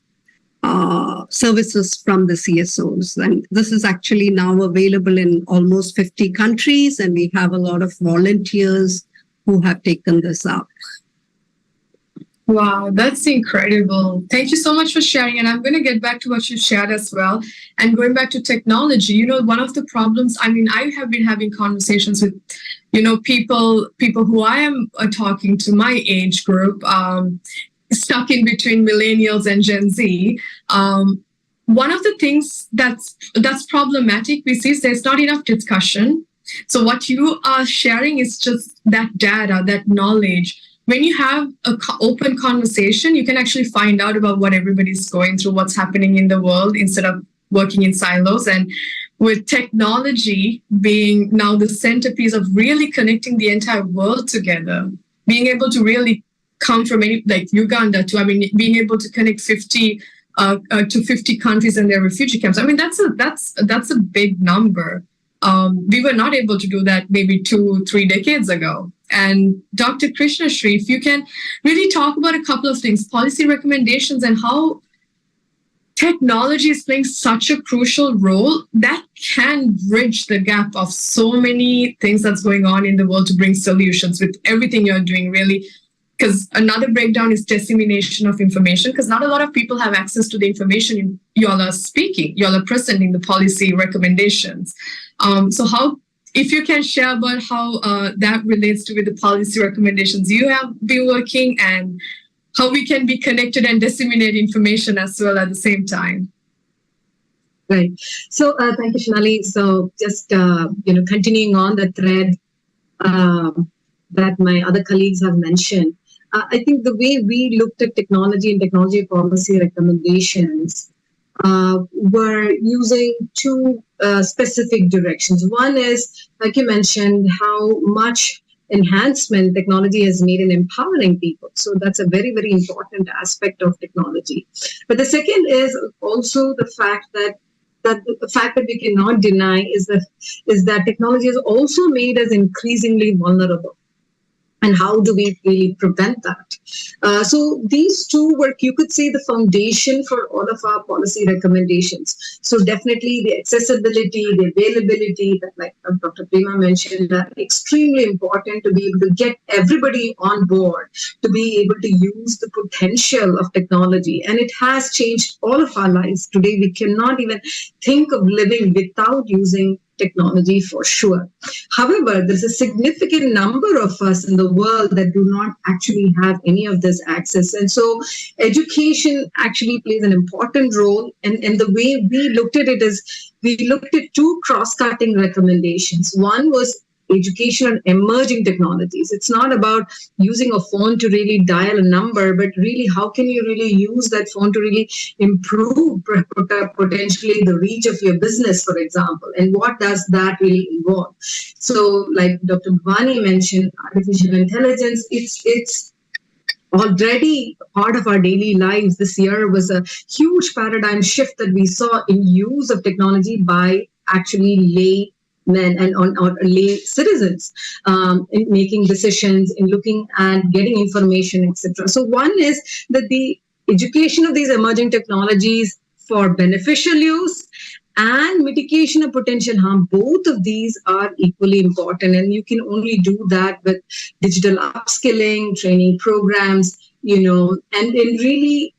services from the CSOs. And this is actually now available in almost 50 countries, and we have a lot of volunteers who have taken this up. Wow, that's incredible. Thank you so much for sharing. And I'm going to get back to what you shared as well. And going back to technology, one of the problems, I have been having conversations with, people who I am talking to, my age group, stuck in between millennials and Gen Z. One of the things that's problematic we see is there's not enough discussion. So what you are sharing is just that data, that knowledge. When you have an open conversation, you can actually find out about what everybody's going through, what's happening in the world, instead of working in silos. And with technology being now the centerpiece of really connecting the entire world together, being able to really come from Uganda to, being able to connect 50 countries and their refugee camps. That's a big number. We were not able to do that maybe 2-3 decades ago. And Dr. Krishnashree, if you can really talk about a couple of things, policy recommendations and how technology is playing such a crucial role that can bridge the gap of so many things that's going on in the world to bring solutions with everything you're doing, really. Because another breakdown is dissemination of information, because not a lot of people have access to the information y'all are speaking, y'all are presenting the policy recommendations. If you can share about how that relates to with the policy recommendations you have been working, and how we can be connected and disseminate information as well at the same time. Right. So thank you, Singh-Ally. So just continuing on the thread that my other colleagues have mentioned, I think the way we looked at technology and technology policy recommendations were using two specific directions. One is, like you mentioned, how much enhancement technology has made in empowering people. So that's a very, very important aspect of technology. But the second is also the fact that we cannot deny is that technology has also made us increasingly vulnerable. And how do we really prevent that? So these two were, you could say, the foundation for all of our policy recommendations. So definitely the accessibility, the availability that, like Dr. Prema mentioned, are extremely important to be able to get everybody on board, to be able to use the potential of technology. And it has changed all of our lives. Today, we cannot even think of living without using technology for sure. However, there's a significant number of us in the world that do not actually have any of this access. And so education actually plays an important role. And the way we looked at it is we looked at two cross-cutting recommendations. One was education on emerging technologies. It's not about using a phone to really dial a number, but really how can you really use that phone to really improve potentially the reach of your business, for example, and what does that really involve? So like Dr. Bhavani mentioned, artificial intelligence, it's already part of our daily lives. This year was a huge paradigm shift that we saw in use of technology by actually laymen and on lay citizens in making decisions, in looking at getting information, etc. So one is that the education of these emerging technologies for beneficial use and mitigation of potential harm, both of these are equally important. And you can only do that with digital upskilling, training programs, and in really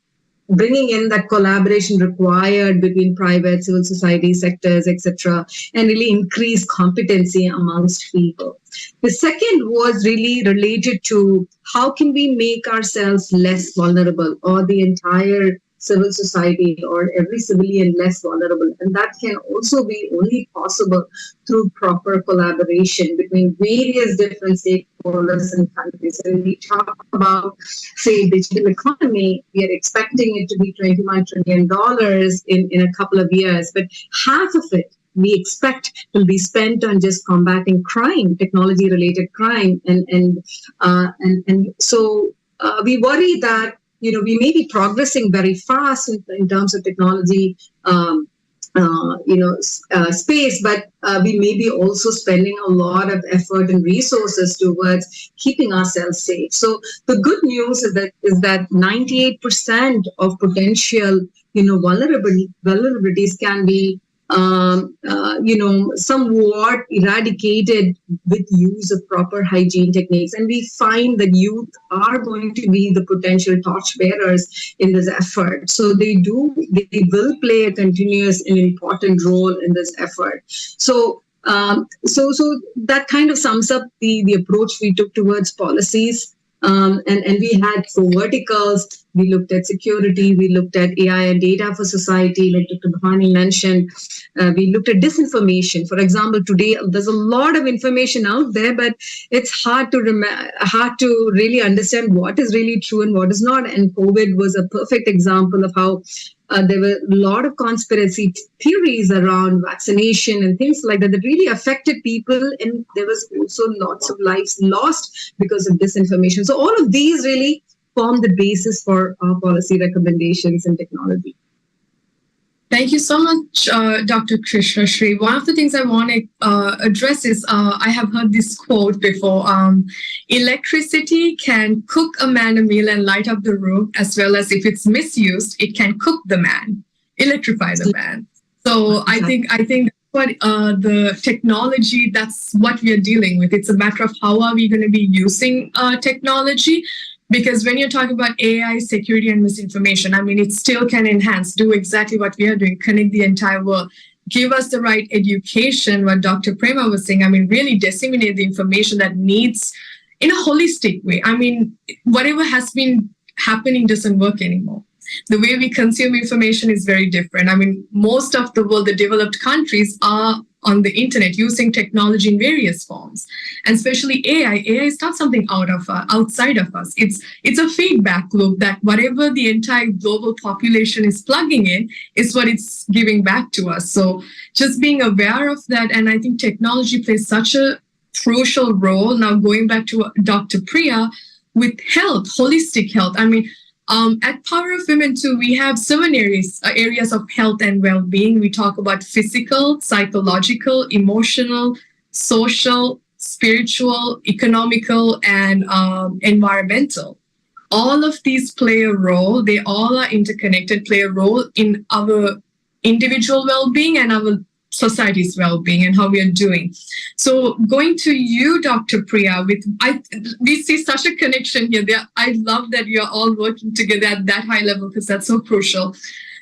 bringing in that collaboration required between private, civil society sectors, etc., and really increase competency amongst people. The second was really related to how can we make ourselves less vulnerable, or the entire civil society or every civilian less vulnerable. And that can also be only possible through proper collaboration between various different stakeholders and countries. And we talk about, say, digital economy, we are expecting it to be $21 trillion in a couple of years, but half of it we expect will be spent on just combating crime, technology-related crime. And so we worry that we may be progressing very fast in terms of technology, space, but we may be also spending a lot of effort and resources towards keeping ourselves safe. So the good news is that 98% of potential, vulnerabilities can be somewhat eradicated with use of proper hygiene techniques. And we find that youth are going to be the potential torchbearers in this effort. So they will play a continuous and important role in this effort. So that kind of sums up the approach we took towards policies. And we had 4 verticals. We looked at security, we looked at AI and data for society, like Dr. Bhavani mentioned. We looked at disinformation. For example, today there's a lot of information out there, but it's hard to really understand what is really true and what is not. And COVID was a perfect example of how there were a lot of conspiracy theories around vaccination and things like that really affected people. And there was also lots of lives lost because of disinformation. So all of these really form the basis for our policy recommendations in technology. Thank you so much, Dr. Krishna Shri. One of the things I want to address is I have heard this quote before. Electricity can cook a man a meal and light up the room, as well as if it's misused, it can cook the man, electrify the man. So I think what the technology, that's what we are dealing with. It's a matter of how are we going to be using technology. Because when you're talking about AI, security, and misinformation, it still can enhance, do exactly what we are doing, connect the entire world, give us the right education, what Dr. Prema was saying, really disseminate the information that needs in a holistic way. Whatever has been happening doesn't work anymore. The way we consume information is very different. I mean, most of the world, the developed countries, are on the internet using technology in various forms, and especially AI. AI is not something outside of us. It's a feedback loop that whatever the entire global population is plugging in is what it's giving back to us. So just being aware of that, and I think technology plays such a crucial role. Now going back to Dr. Priya with health, holistic health. I mean, at Power of Women too, we have 7 areas of health and well-being. We talk about physical, psychological, emotional, social, spiritual, economical, and environmental. All of these play a role. They all are interconnected, play a role in our individual well-being and our society's well-being and how we are doing. So going to you, Dr. Priya, we see such a connection here. I love that you're all working together at that high level because that's so crucial.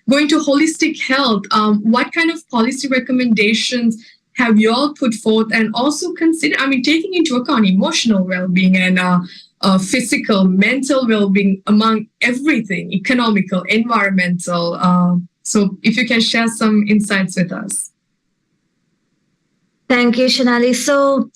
Going to holistic health, what kind of policy recommendations have you all put forth, and also taking into account emotional well-being and physical, mental well-being among everything, economical, environmental. So if you can share some insights with us. Thank you, Singh-Ally. So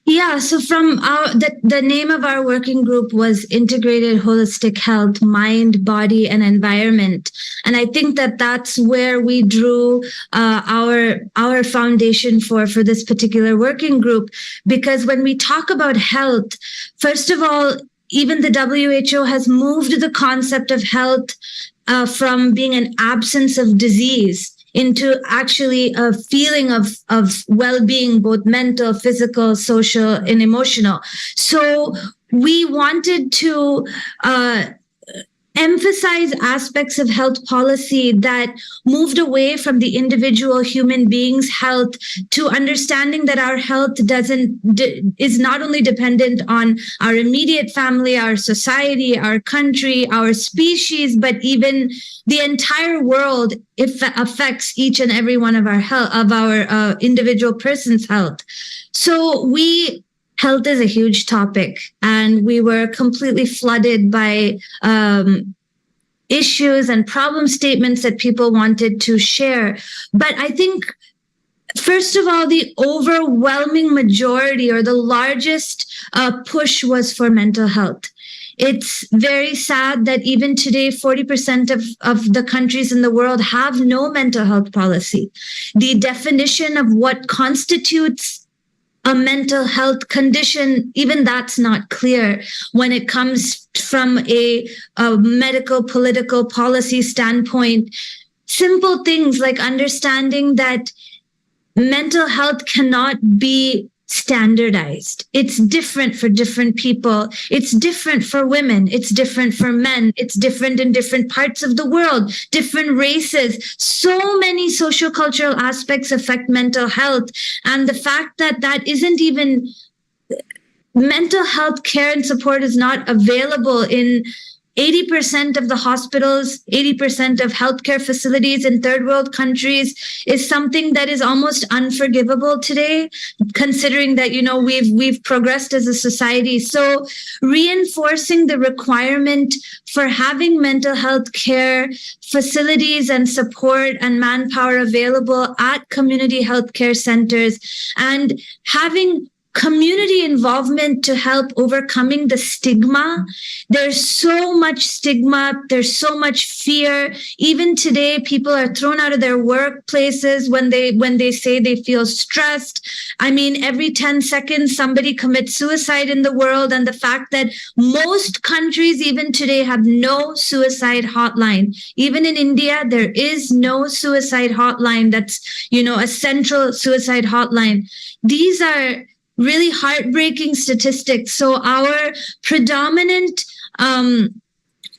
from the name of our working group was Integrated Holistic Health, Mind, Body, and Environment. And I think that that's where we drew our foundation for this particular working group. Because when we talk about health, first of all, even the WHO has moved the concept of health from being an absence of disease into actually a feeling of well-being, both mental, physical, social, and emotional. So we wanted to emphasize aspects of health policy that moved away from the individual human being's health to understanding that our health is not only dependent on our immediate family, our society, our country, our species, but even the entire world. It affects each and every one of our individual person's health. So health is a huge topic, and we were completely flooded by issues and problem statements that people wanted to share. But I think, first of all, the overwhelming majority or the largest push was for mental health. It's very sad that even today, 40% of the countries in the world have no mental health policy. The definition of what constitutes a mental health condition, even that's not clear when it comes from a medical, political policy standpoint. Simple things like understanding that mental health cannot be standardized. It's different for different people. It's different for women. It's different for men. It's different in different parts of the world, different races. So many sociocultural aspects affect mental health. And the fact that isn't even mental health care and support is not available in 80% of the hospitals, 80% of healthcare facilities in third world countries is something that is almost unforgivable today, considering that, we've progressed as a society. So reinforcing the requirement for having mental health care facilities and support and manpower available at community healthcare centers, and having community involvement to help overcoming the stigma. There's so much stigma. There's so much fear. Even today, people are thrown out of their workplaces when they say they feel stressed. I mean, every 10 seconds, somebody commits suicide in the world. And the fact that most countries, even today, have no suicide hotline. Even in India, there is no suicide hotline that's, a central suicide hotline. These are really heartbreaking statistics. So our predominant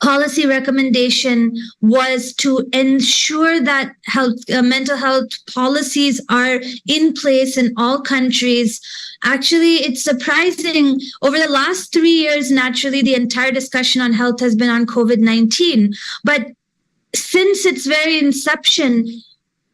policy recommendation was to ensure that mental health policies are in place in all countries. Actually, it's surprising. Over the last 3 years, naturally, the entire discussion on health has been on COVID-19. But since its very inception,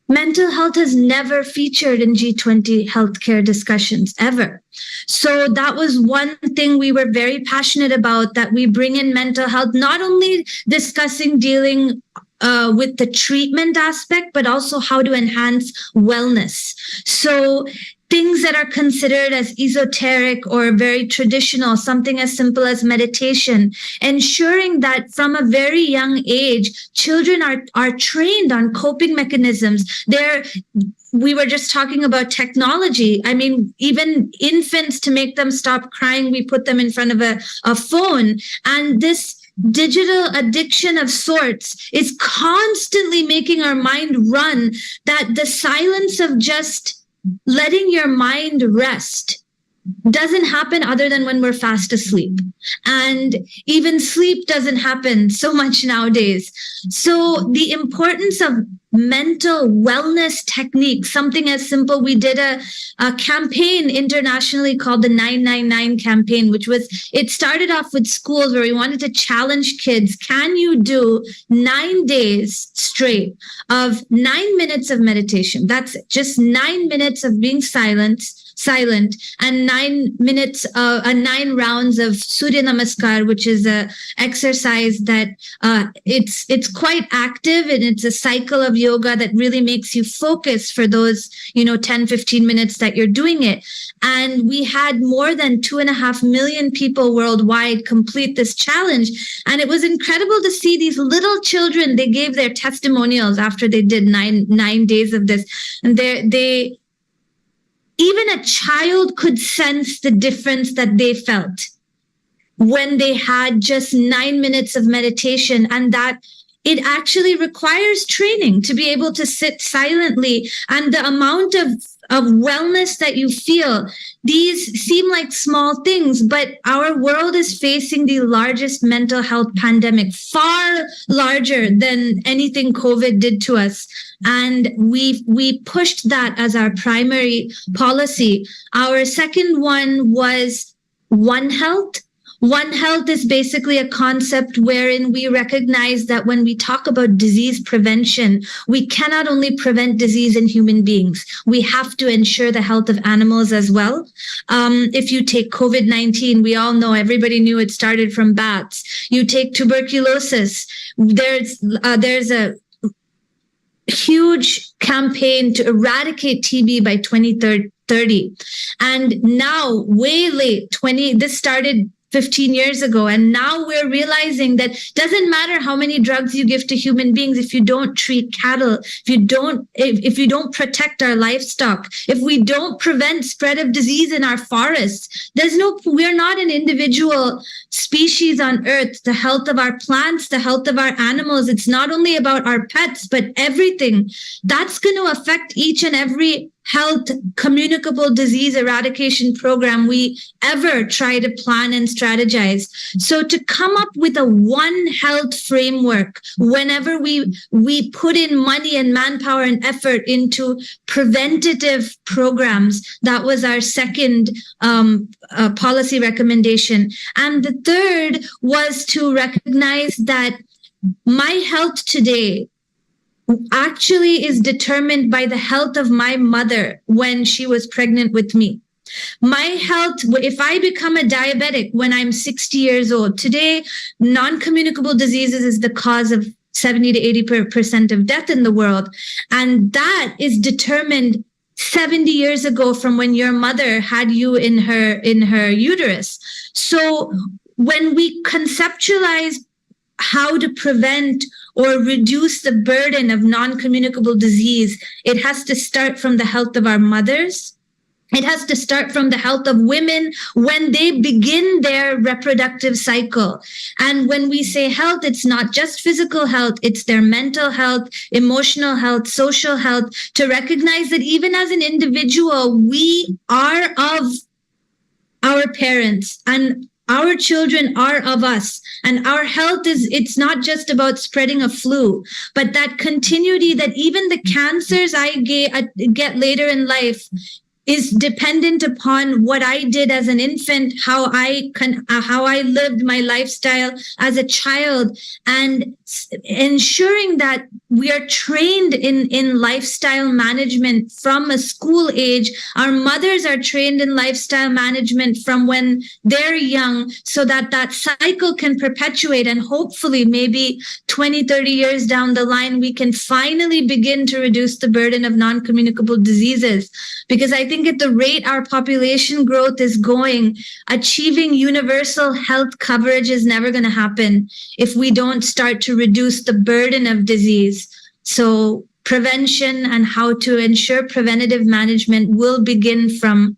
mental health has never featured in G20 healthcare discussions ever. So that was one thing we were very passionate about, that we bring in mental health, not only discussing dealing with the treatment aspect, but also how to enhance wellness. So things that are considered as esoteric or very traditional, something as simple as meditation, ensuring that from a very young age, children are trained on coping mechanisms. We were just talking about technology. I mean, even infants, to make them stop crying, we put them in front of a phone. And this digital addiction of sorts is constantly making our mind run, that the silence of just letting your mind rest doesn't happen other than when we're fast asleep. And even sleep doesn't happen so much nowadays. So the importance of mental wellness techniques, something as simple, we did a campaign internationally called the 999 campaign, it started off with schools where we wanted to challenge kids. Can you do 9 days straight of 9 minutes of meditation? That's it. Just 9 minutes of being silent, and 9 minutes, 9 rounds of Surya Namaskar, which is a exercise that it's quite active, and it's a cycle of yoga that really makes you focus for those 10-15 minutes that you're doing it. And we had more than 2.5 million people worldwide complete this challenge, and it was incredible to see these little children. They gave their testimonials after they did nine days of this, and even a child could sense the difference that they felt when they had just 9 minutes of meditation, and that it actually requires training to be able to sit silently. And the amount of wellness that you feel, these seem like small things, but our world is facing the largest mental health pandemic, far larger than anything COVID did to us. And we pushed that as our primary policy. Our second one was One Health. One Health is basically a concept wherein we recognize that when we talk about disease prevention, we cannot only prevent disease in human beings. We have to ensure the health of animals as well. If you take COVID-19, we all know, everybody knew it started from bats. You take tuberculosis, there's a huge campaign to eradicate TB by 2030. And now, way late, this started 15 years ago. And now we're realizing that doesn't matter how many drugs you give to human beings, if you don't treat cattle, if you don't protect our livestock, if we don't prevent spread of disease in our forests, we're not an individual species on Earth. The health of our plants, the health of our animals, it's not only about our pets, but everything. That's going to affect each and every health communicable disease eradication program we ever try to plan and strategize. So to come up with a One Health framework, whenever we put in money and manpower and effort into preventative programs, that was our second policy recommendation. And the third was to recognize that my health today actually is determined by the health of my mother when she was pregnant with me. My health, if I become a diabetic when I'm 60 years old, today, non-communicable diseases is the cause of 70 to 80% of death in the world. And that is determined 70 years ago from when your mother had you in her uterus. So when we conceptualize how to prevent or reduce the burden of non-communicable disease, it has to start from the health of our mothers. It has to start from the health of women when they begin their reproductive cycle. And when we say health, it's not just physical health, it's their mental health, emotional health, social health, to recognize that even as an individual, we are of our parents, and our children are of us, and our health it's not just about spreading a flu, but that continuity, that even the cancers I get later in life, is dependent upon what I did as an infant, how I lived my lifestyle as a child, and ensuring that we are trained in lifestyle management from a school age. Our mothers are trained in lifestyle management from when they're young, so that that cycle can perpetuate, and hopefully maybe 20, 30 years down the line, we can finally begin to reduce the burden of non-communicable diseases. Because I think at the rate our population growth is going, achieving universal health coverage is never going to happen if we don't start to reduce the burden of disease. So prevention and how to ensure preventative management will begin from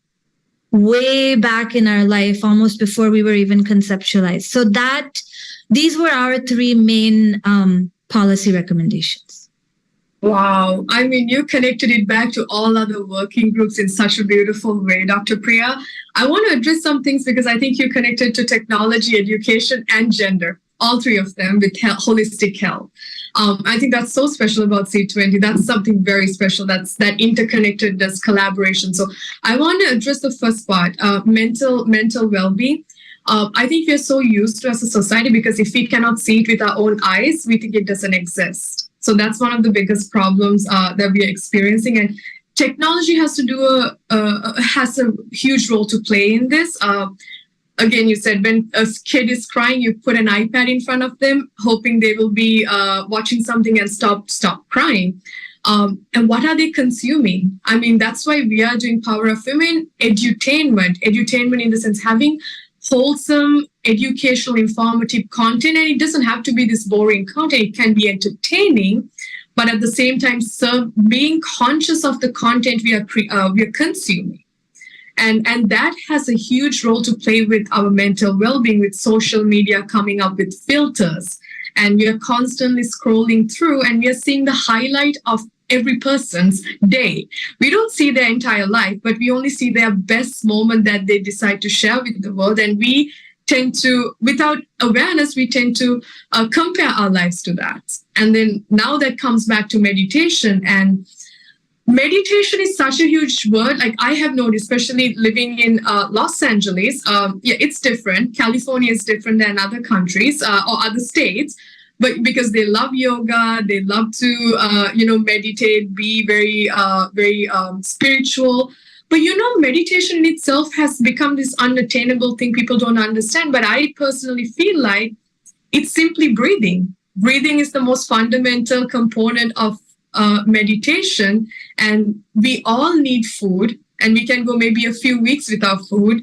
way back in our life, almost before we were even conceptualized. So these were our three main policy recommendations. Wow. I mean, you connected it back to all other working groups in such a beautiful way, Dr. Priya. I want to address some things because I think you connected to technology, education, and gender, all three of them with holistic health. I think that's so special about C20. That's something very special. That's that interconnectedness, collaboration. So I want to address the first part, mental well-being. I think we're so used to as a society, because if we cannot see it with our own eyes, we think it doesn't exist. So that's one of the biggest problems that we are experiencing. And technology has a huge role to play in this. Again, you said when a kid is crying, you put an iPad in front of them, hoping they will be watching something and stop crying. And what are they consuming? I mean, that's why we are doing Power of Women, edutainment in the sense having wholesome, educational, informative content. And it doesn't have to be this boring content. It can be entertaining, but at the same time, being conscious of the content we are consuming. And that has a huge role to play with our mental well-being, with social media coming up with filters. And we are constantly scrolling through, and we are seeing the highlight of every person's day. We don't see their entire life, but we only see their best moment that they decide to share with the world. And we tend to, without awareness, we tend to compare our lives to that. And then now that comes back to meditation. And meditation is such a huge word. Like I have noticed, especially living in Los Angeles, it's different. California is different than other countries or other states. But because they love yoga, they love to, meditate, be very spiritual. But, meditation in itself has become this unattainable thing people don't understand. But I personally feel like it's simply breathing. Breathing is the most fundamental component of meditation. And we all need food. And we can go maybe a few weeks without food.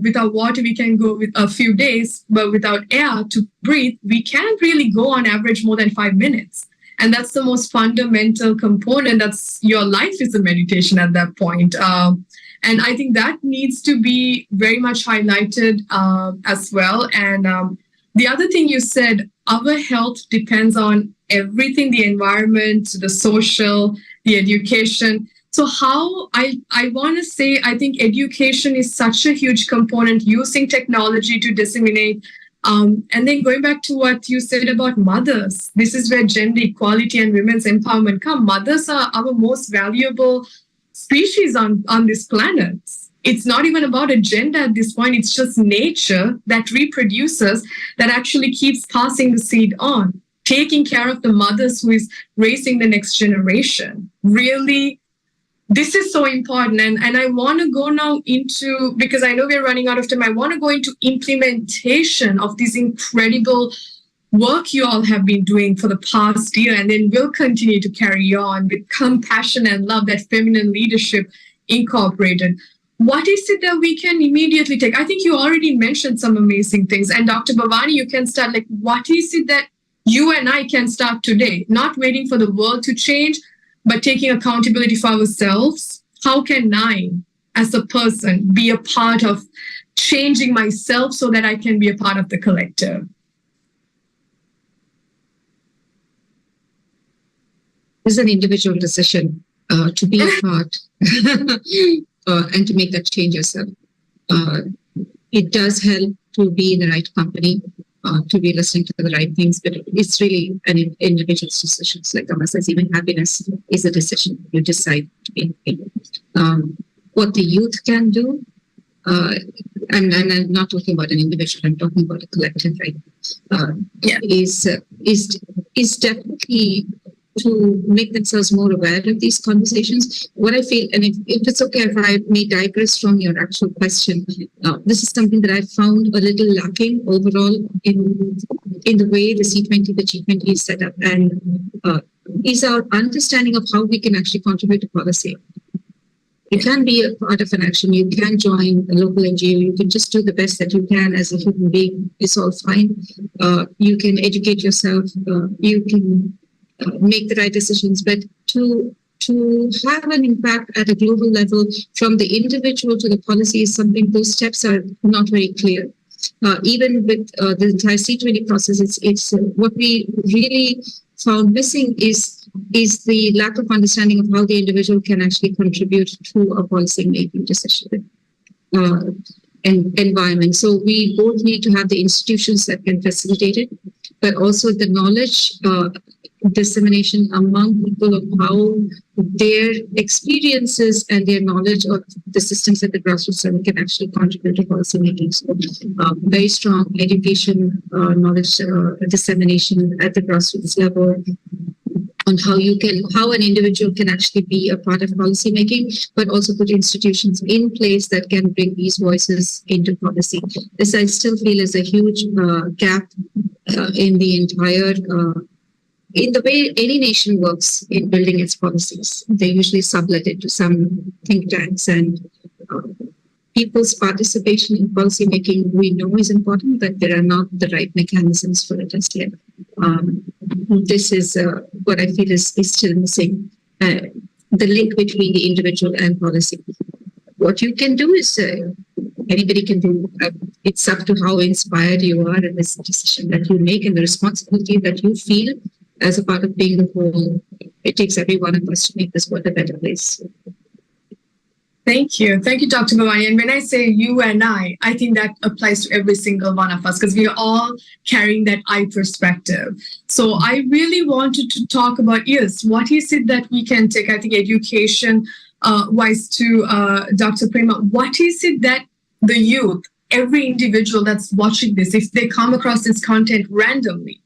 Without water, we can go with a few days, but without air to breathe, we can't really go on average more than 5 minutes. And that's the most fundamental component. That's your life is a meditation at that point. And I think that needs to be very much highlighted as well. And the other thing you said, our health depends on everything, the environment, the social, the education. So how I want to say, I think education is such a huge component, using technology to disseminate. And then going back to what you said about mothers, this is where gender equality and women's empowerment come. Mothers are our most valuable species on this planet. It's not even about a gender at this point. It's just nature that reproduces, that actually keeps passing the seed on, taking care of the mothers who is raising the next generation. Really, this is so important. And I want to go now into, because I know we're running out of time, I want to go into implementation of this incredible work you all have been doing for the past year, and then will continue to carry on with compassion and love, that feminine leadership incorporated. What is it that we can immediately take? I think you already mentioned some amazing things. And Dr. Bhavani, you can start, like, what is it that you and I can start today? Not waiting for the world to change, but taking accountability for ourselves. How can I, as a person, be a part of changing myself so that I can be a part of the collective? It's an individual decision to be a part and to make that change yourself. It does help to be in the right company, to be listening to the right things, but it's really an individual's decision. Like Amma says, even happiness is a decision. You decide to be happy. what the youth can do, and I'm not talking about an individual, I'm talking about a collective, right? Is definitely to make themselves more aware of these conversations. What I feel, and if it's okay if I may digress from your actual question, this is something that I found a little lacking overall in the way the C20, the G20 is set up, and is our understanding of how we can actually contribute to policy. You can be a part of an action, you can join a local NGO, you can just do the best that you can as a human being, it's all fine. You can educate yourself, you can make the right decisions, but to have an impact at a global level from the individual to the policy is something, those steps are not very clear. Even with the entire C20 process, it's what we really found missing is the lack of understanding of how the individual can actually contribute to a policy-making decision environment. So we both need to have the institutions that can facilitate it, but also the knowledge dissemination among people of how their experiences and their knowledge of the systems at the grassroots level can actually contribute to policy making. So very strong education, knowledge dissemination at the grassroots level on how an individual can actually be a part of policy making, but also put institutions in place that can bring these voices into policy. This I still feel is a huge gap in the entire in the way any nation works in building its policies. They usually sublet it to some think tanks, and people's participation in policy making we know is important, but there are not the right mechanisms for it as yet. This is what I feel is still missing, the link between the individual and policy. What you can do is, anybody can do, it's up to how inspired you are in this decision that you make and the responsibility that you feel as a part of being the whole. It takes every one of us to make this world a better place. Thank you. Thank you, Dr. Bhavani. And when I say you and I think that applies to every single one of us because we are all carrying that I perspective. So I really wanted to talk about, yes, what is it that we can take, I think, education wise to Dr. Prema. What is it that the youth, every individual that's watching this, if they come across this content randomly,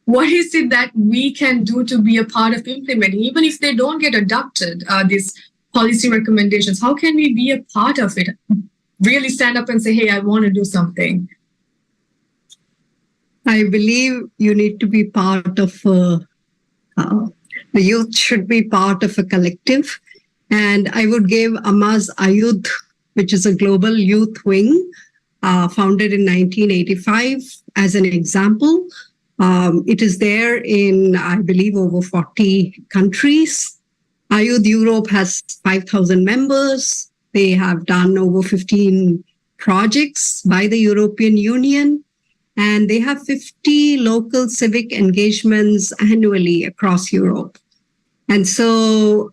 what is it that we can do to be a part of implementing, even if they don't get adopted, these policy recommendations? How can we be a part of it? Really stand up and say, hey, I want to do something. I believe you need to be part of, the youth should be part of a collective. And I would give Amma's Ayudh, which is a global youth wing, founded in 1985, as an example. It is there in, I believe, over 40 countries. Ayudh Europe has 5,000 members. They have done over 15 projects by the European Union, and they have 50 local civic engagements annually across Europe. And so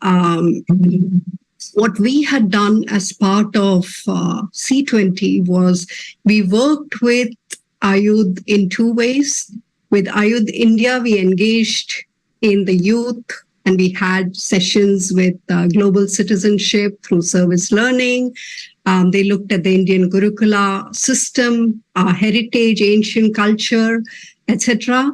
what we had done as part of C20 was we worked with Ayudh in two ways. With Ayudh India, we engaged in the youth, and we had sessions with global citizenship through service learning. They looked at the Indian Gurukula system, our heritage, ancient culture, etc.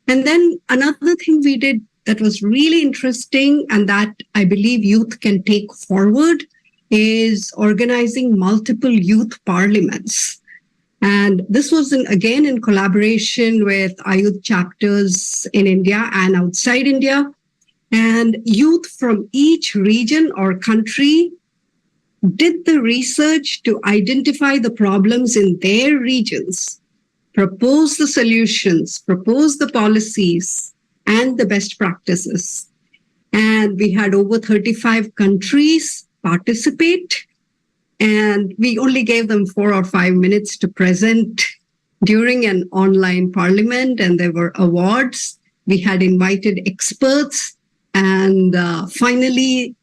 And then another thing we did that was really interesting and that I believe youth can take forward is organizing multiple youth parliaments. And this was, again, in collaboration with Ayudh chapters in India and outside India. And youth from each region or country did the research to identify the problems in their regions, propose the solutions, propose the policies, and the best practices. And we had over 35 countries participate. And we only gave them 4 or 5 minutes to present during an online parliament, and there were awards. We had invited experts, and finally,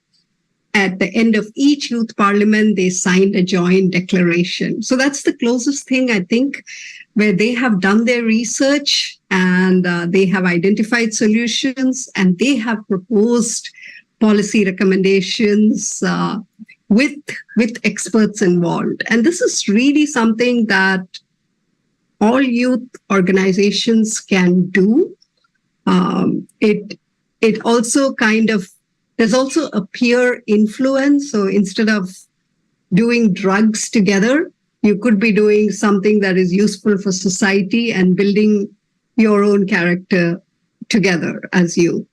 at the end of each youth parliament, they signed a joint declaration. So that's the closest thing, I think, where they have done their research and they have identified solutions and they have proposed policy recommendations with experts involved. And this is really something that all youth organizations can do. It also there's also a peer influence. So instead of doing drugs together, you could be doing something that is useful for society and building your own character together as youth.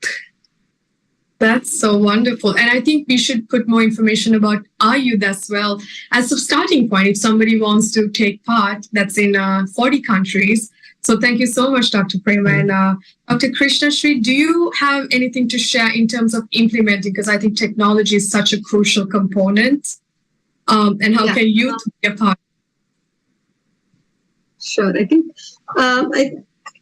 That's so wonderful. And I think we should put more information about our youth as well as a starting point if somebody wants to take part. That's in 40 countries. So thank you so much, Dr. Prema. And Dr. Krishnashree, do you have anything to share in terms of implementing? Because I think technology is such a crucial component. And how can youth be a part? Sure. I think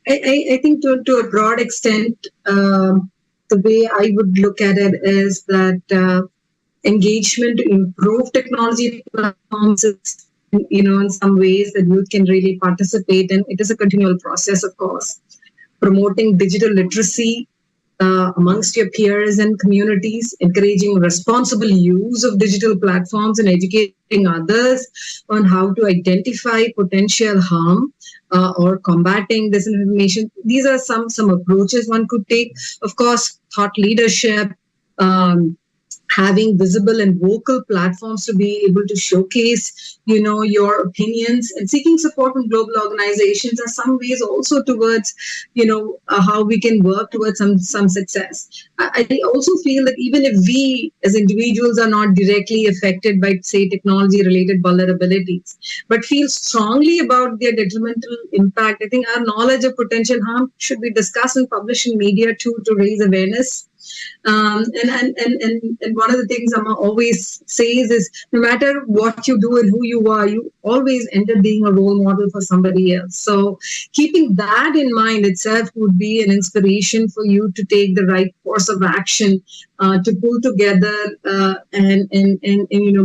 I think to a broad extent, the way I would look at it is that engagement to improve technology platforms is, in some ways that youth can really participate in. It is a continual process, of course. Promoting digital literacy amongst your peers and communities, encouraging responsible use of digital platforms and educating others on how to identify potential harm or combating disinformation. These are some approaches one could take. Of course, thought leadership, having visible and vocal platforms to be able to showcase, your opinions, and seeking support from global organizations are some ways also towards, how we can work towards some success. I also feel that even if we as individuals are not directly affected by, say, technology-related vulnerabilities, but feel strongly about their detrimental impact, I think our knowledge of potential harm should be discussed and published in media too, to raise awareness. And one of the things Amma always says is, no matter what you do and who you are, you always end up being a role model for somebody else. So keeping that in mind itself would be an inspiration for you to take the right course of action, to pull together and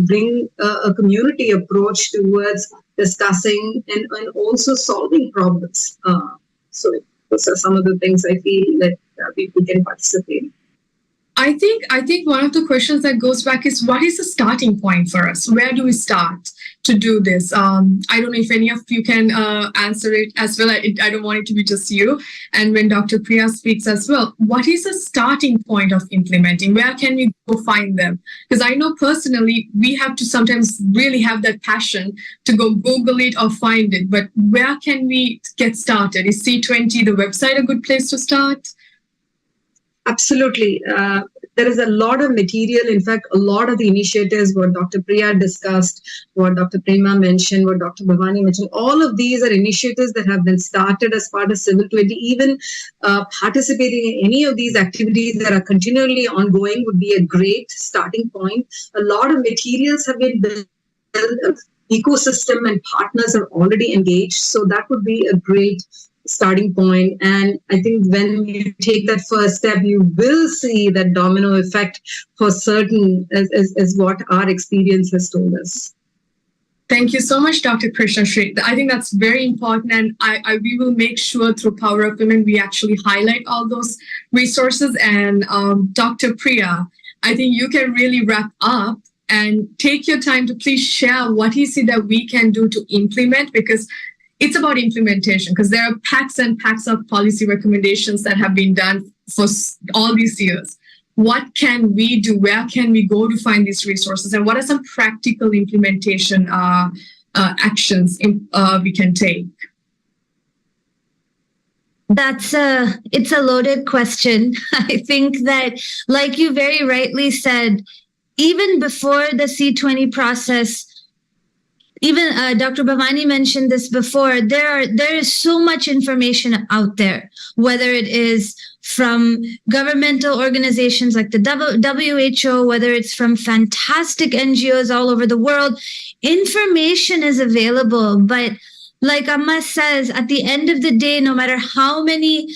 bring a community approach towards discussing and also solving problems. So those are some of the things I feel that we can participate in. I think one of the questions that goes back is, what is the starting point for us? Where do we start to do this? I don't know if any of you can answer it as well. I don't want it to be just you. And when Dr. Priya speaks as well, what is the starting point of implementing? Where can we go find them? Because I know personally, we have to sometimes really have that passion to go Google it or find it. But where can we get started? Is C20, the website, a good place to start? Absolutely. There is a lot of material. In fact, a lot of the initiatives, what Dr. Priya discussed, what Dr. Prema mentioned, what Dr. Bhavani mentioned, all of these are initiatives that have been started as part of Civil 20. Even participating in any of these activities that are continually ongoing would be a great starting point. A lot of materials have been built. Ecosystem and partners are already engaged. So that would be a great starting point. And I think when you take that first step, you will see that domino effect for certain, as what our experience has told us. Thank you so much, Dr. Krishnashree. I think that's very important. And we will make sure through Power of Women, we actually highlight all those resources. And Dr. Priya, I think you can really wrap up and take your time to please share what is it that we can do to implement, because it's about implementation, because there are packs and packs of policy recommendations that have been done for all these years. What can we do? Where can we go to find these resources? And what are some practical implementation actions we can take? It's a loaded question. I think that, like you very rightly said, even before the C20 process, even Dr. Bhavani mentioned this before, there is so much information out there, whether it is from governmental organizations like the WHO, whether it's from fantastic NGOs all over the world. Information is available, but like Amma says, at the end of the day, no matter how many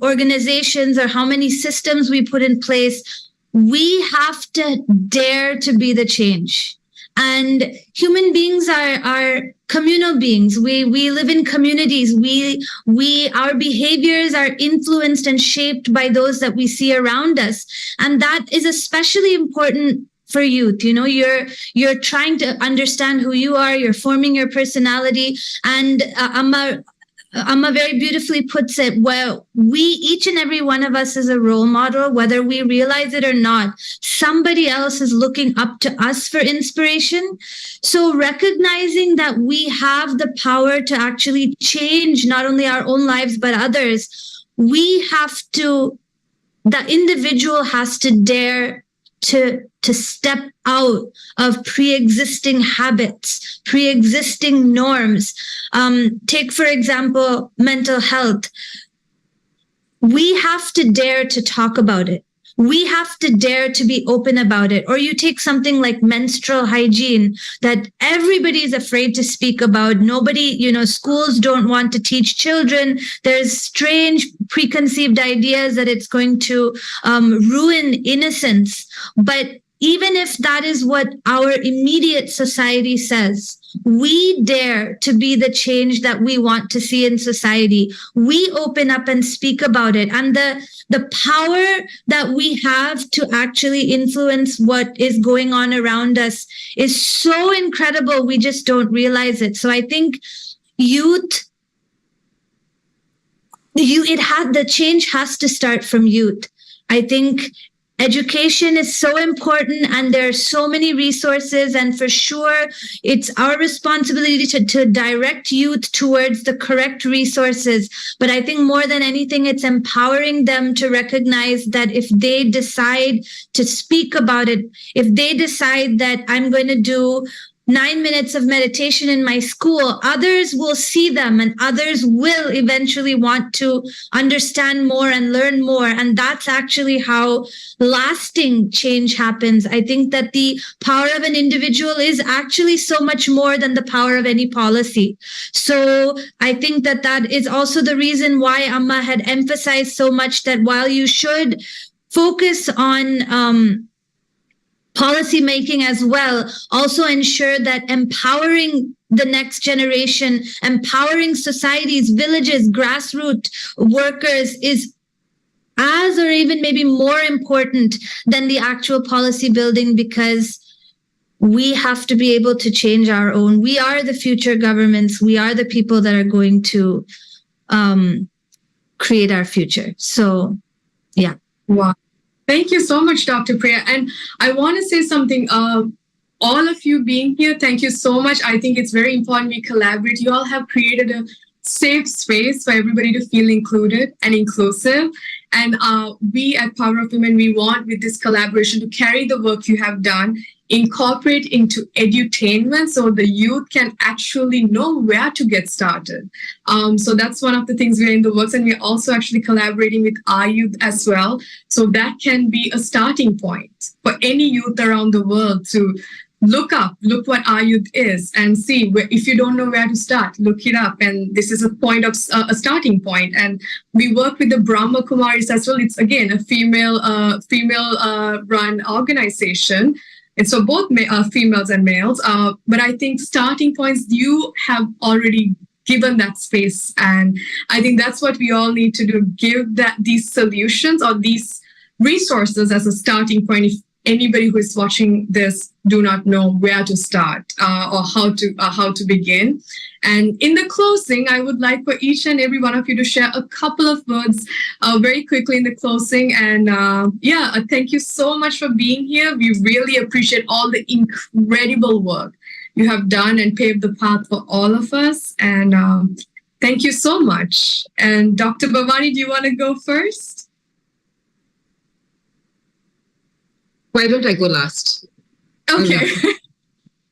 organizations or how many systems we put in place, we have to dare to be the change. And human beings are communal beings. We live in communities. Our behaviors are influenced and shaped by those that we see around us. And that is especially important for youth. You know, you're trying to understand who you are, you're forming your personality. And Amma very beautifully puts it, well, each and every one of us is a role model, whether we realize it or not. Somebody else is looking up to us for inspiration. So recognizing that we have the power to actually change not only our own lives, but others, the individual has to dare to step out of pre-existing habits, pre-existing norms. Take, for example, mental health. We have to dare to talk about it. We have to dare to be open about it. Or you take something like menstrual hygiene that everybody is afraid to speak about. Nobody, schools don't want to teach children. There's strange preconceived ideas that it's going to ruin innocence. But even if that is what our immediate society says, we dare to be the change that we want to see in society. We open up and speak about it. And the power that we have to actually influence what is going on around us is so incredible. We just don't realize it. So I think the change has to start from youth. I think education is so important, and there are so many resources, and for sure it's our responsibility to direct youth towards the correct resources. But I think more than anything, it's empowering them to recognize that if they decide to speak about it, if they decide that I'm going to do 9 minutes of meditation in my school, others will see them and others will eventually want to understand more and learn more. And that's actually how lasting change happens. I think that the power of an individual is actually so much more than the power of any policy. So I think that is also the reason why Amma had emphasized so much that while you should focus on policy making as well, also ensure that empowering the next generation, empowering societies, villages, grassroots workers is as or even maybe more important than the actual policy building, because we have to be able to change our own. We are the future governments. We are the people that are going to create our future. So, yeah. Wow. Thank you so much, Dr. Priya. And I want to say something. All of you being here, thank you so much. I think it's very important we collaborate. You all have created a safe space for everybody to feel included and inclusive. And we at Power of Women, we want with this collaboration to carry the work you have done, incorporate into edutainment so the youth can actually know where to get started. So that's one of the things we're in the works, and we're also actually collaborating with our youth as well. So that can be a starting point for any youth around the world to look what our youth is and see if you don't know where to start, look it up. And this is a point of a starting point. And we work with the Brahma Kumaris as well. It's again a female run organization. And so both females and males. But I think starting points, you have already given that space. And I think that's what we all need to do, give these solutions or these resources as a starting point. If anybody who is watching this do not know where to start or how to begin. And in the closing, I would like for each and every one of you to share a couple of words very quickly in the closing. And thank you so much for being here. We really appreciate all the incredible work you have done and paved the path for all of us. And thank you so much. And Dr. Bhavani, do you want to go first? Why don't I go last? Okay.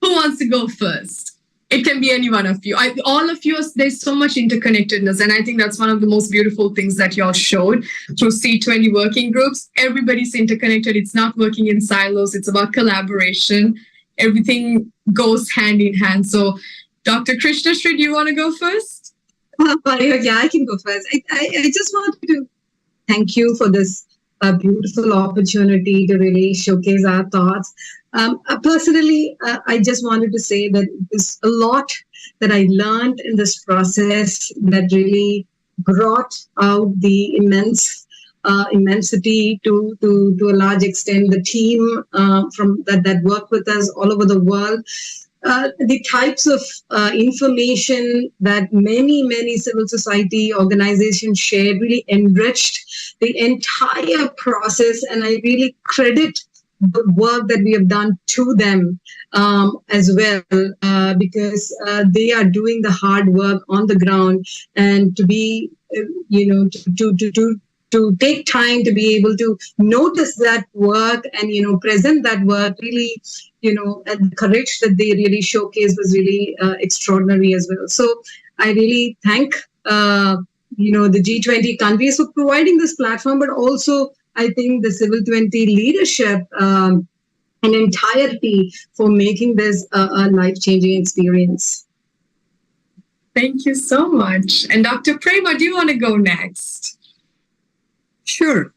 Who wants to go first? It can be any one of you. All of you, there's so much interconnectedness. And I think that's one of the most beautiful things that y'all showed through C20 working groups. Everybody's interconnected. It's not working in silos. It's about collaboration. Everything goes hand in hand. So Dr. Krishna Sri, do you want to go first? Yeah, I can go first. I just wanted to thank you for this beautiful opportunity to really showcase our thoughts. Personally, I just wanted to say that there's a lot that I learned in this process that really brought out the immense immensity to a large extent, the team from that work with us all over the world. The types of information that many civil society organizations shared really enriched the entire process, and I really credit the work that we have done to them as well, because they are doing the hard work on the ground, and to be, to take time to be able to notice that work and, present that work really, and the courage that they really showcased was really extraordinary as well. So I really thank, the G20 countries for providing this platform, but also I think the Civil 20 leadership and entirety for making this a life-changing experience. Thank you so much. And Dr. Prema, do you want to go next? Sure.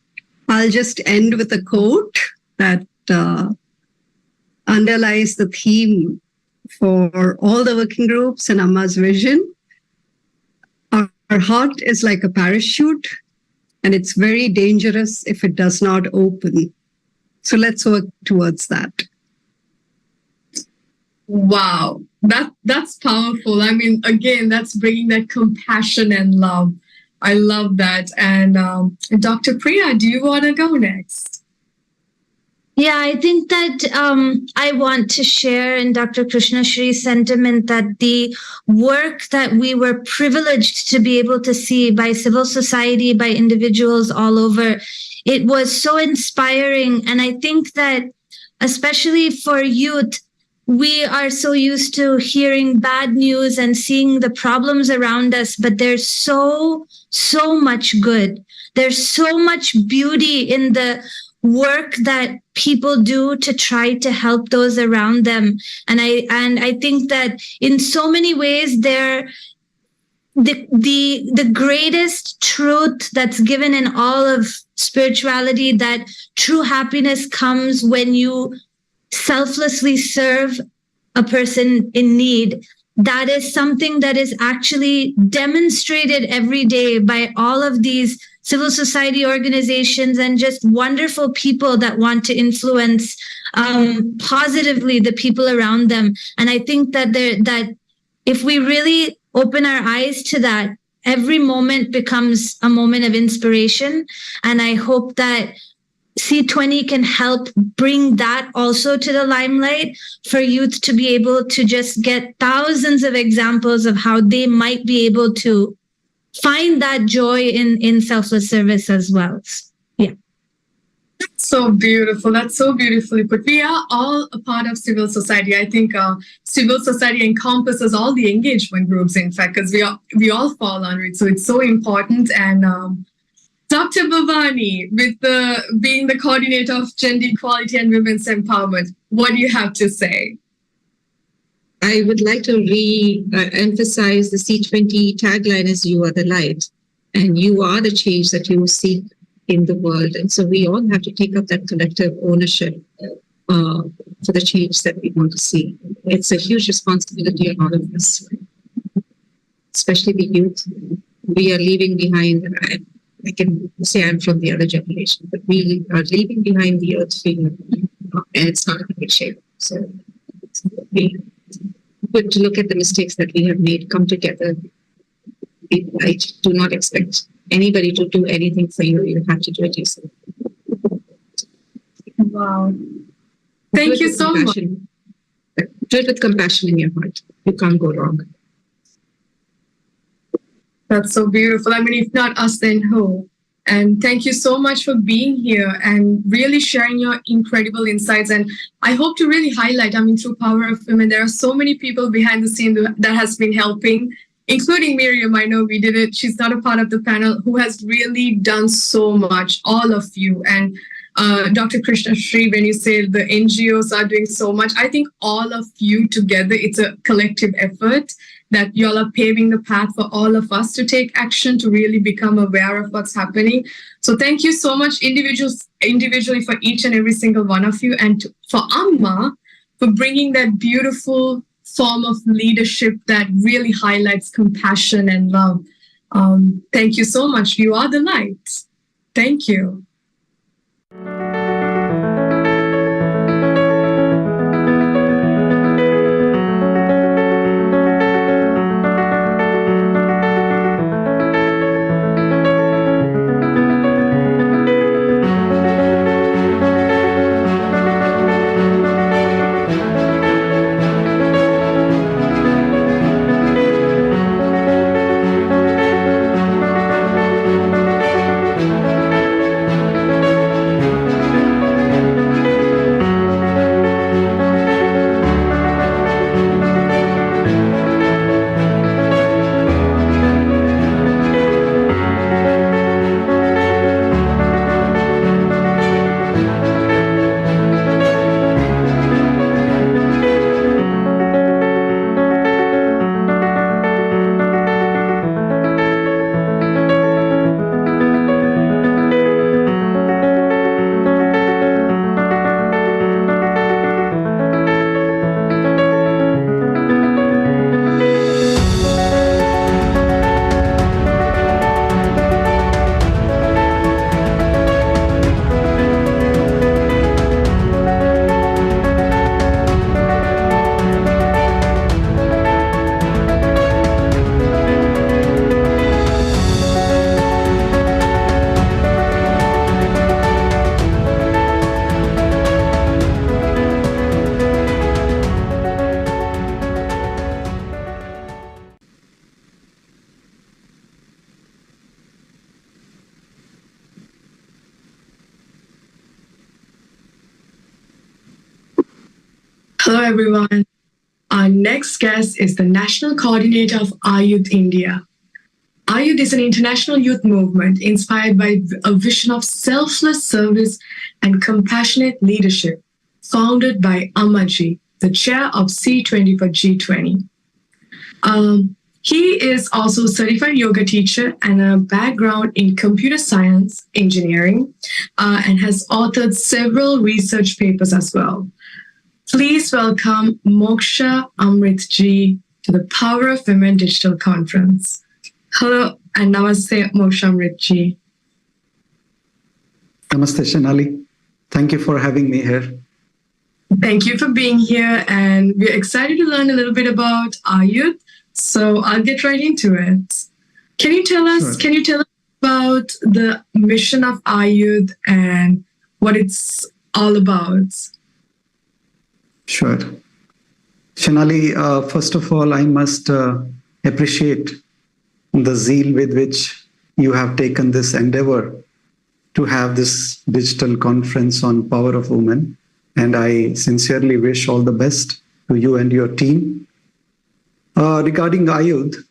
I'll just end with a quote that underlies the theme for all the working groups and Amma's vision. Our heart is like a parachute, and it's very dangerous if it does not open. So let's work towards that. Wow, that's powerful. I mean, again, that's bringing that compassion and love. I love that. And Dr. Priya, do you want to go next? Yeah, I think that I want to share in Dr. Krishna Shree's sentiment that the work that we were privileged to be able to see by civil society, by individuals all over, it was so inspiring. And I think that especially for youth, we are so used to hearing bad news and seeing the problems around us, but there's so much good. There's so much beauty in the work that people do to try to help those around them. And I think that in so many ways they're the greatest truth that's given in all of spirituality, that true happiness comes when you selflessly serve a person in need. That is something that is actually demonstrated every day by all of these civil society organizations and just wonderful people that want to influence positively the people around them. And I think that that if we really open our eyes to that, every moment becomes a moment of inspiration. And I hope that C20 can help bring that also to the limelight for youth to be able to just get thousands of examples of how they might be able to find that joy in selfless service as well. Yeah. That's so beautiful. That's so beautifully put. We are all a part of civil society. I think civil society encompasses all the engagement groups, in fact, because we all fall under it. So it's so important. And Dr. Bhavani, with being the coordinator of gender equality and women's empowerment, what do you have to say? I would like to re-emphasize the C20 tagline as "You are the light," and you are the change that you seek in the world. And so we all have to take up that collective ownership for the change that we want to see. It's a huge responsibility on all of us, especially the youth. We are leaving behind, I can say I'm from the other generation, but we are leaving behind the earth field, and it's not in good shape. So it's good to look at the mistakes that we have made, come together. I do not expect anybody to do anything for you. You have to do it yourself. Wow. Thank you so much. Do it with compassion in your heart. You can't go wrong. That's so beautiful. I mean, if not us, then who? And thank you so much for being here and really sharing your incredible insights. And I hope to really highlight, I mean, through Power of Women, there are so many people behind the scene that has been helping, including Miriam. I know we did it. She's not a part of the panel, who has really done so much, all of you. And Dr. Krishna Shree, when you say the NGOs are doing so much, I think all of you together, it's a collective effort that y'all are paving the path for all of us to take action to really become aware of what's happening. So thank you so much individually for each and every single one of you, and for Amma for bringing that beautiful form of leadership that really highlights compassion and love. Thank you so much. You are the light. Thank you. Hello, everyone. Our next guest is the National Coordinator of Ayudh India. Ayudh is an international youth movement inspired by a vision of selfless service and compassionate leadership, founded by Amma ji, the chair of C20 for G20. He is also a certified yoga teacher and a background in computer science engineering, and has authored several research papers as well. Please welcome Moksha Amrit ji to the Power of Women Digital Conference. Hello and namaste, Moksha Amrit ji. Namaste, Singh-Ally. Thank you for having me here. Thank you for being here, and we're excited to learn a little bit about Ayudh. So I'll get right into it. Can you tell us? Sure. Can you tell us about the mission of Ayudh and what it's all about? Sure. Singh-Ally, first of all, I must appreciate the zeal with which you have taken this endeavor to have this digital conference on Power of Women. And I sincerely wish all the best to you and your team. Regarding Ayudh,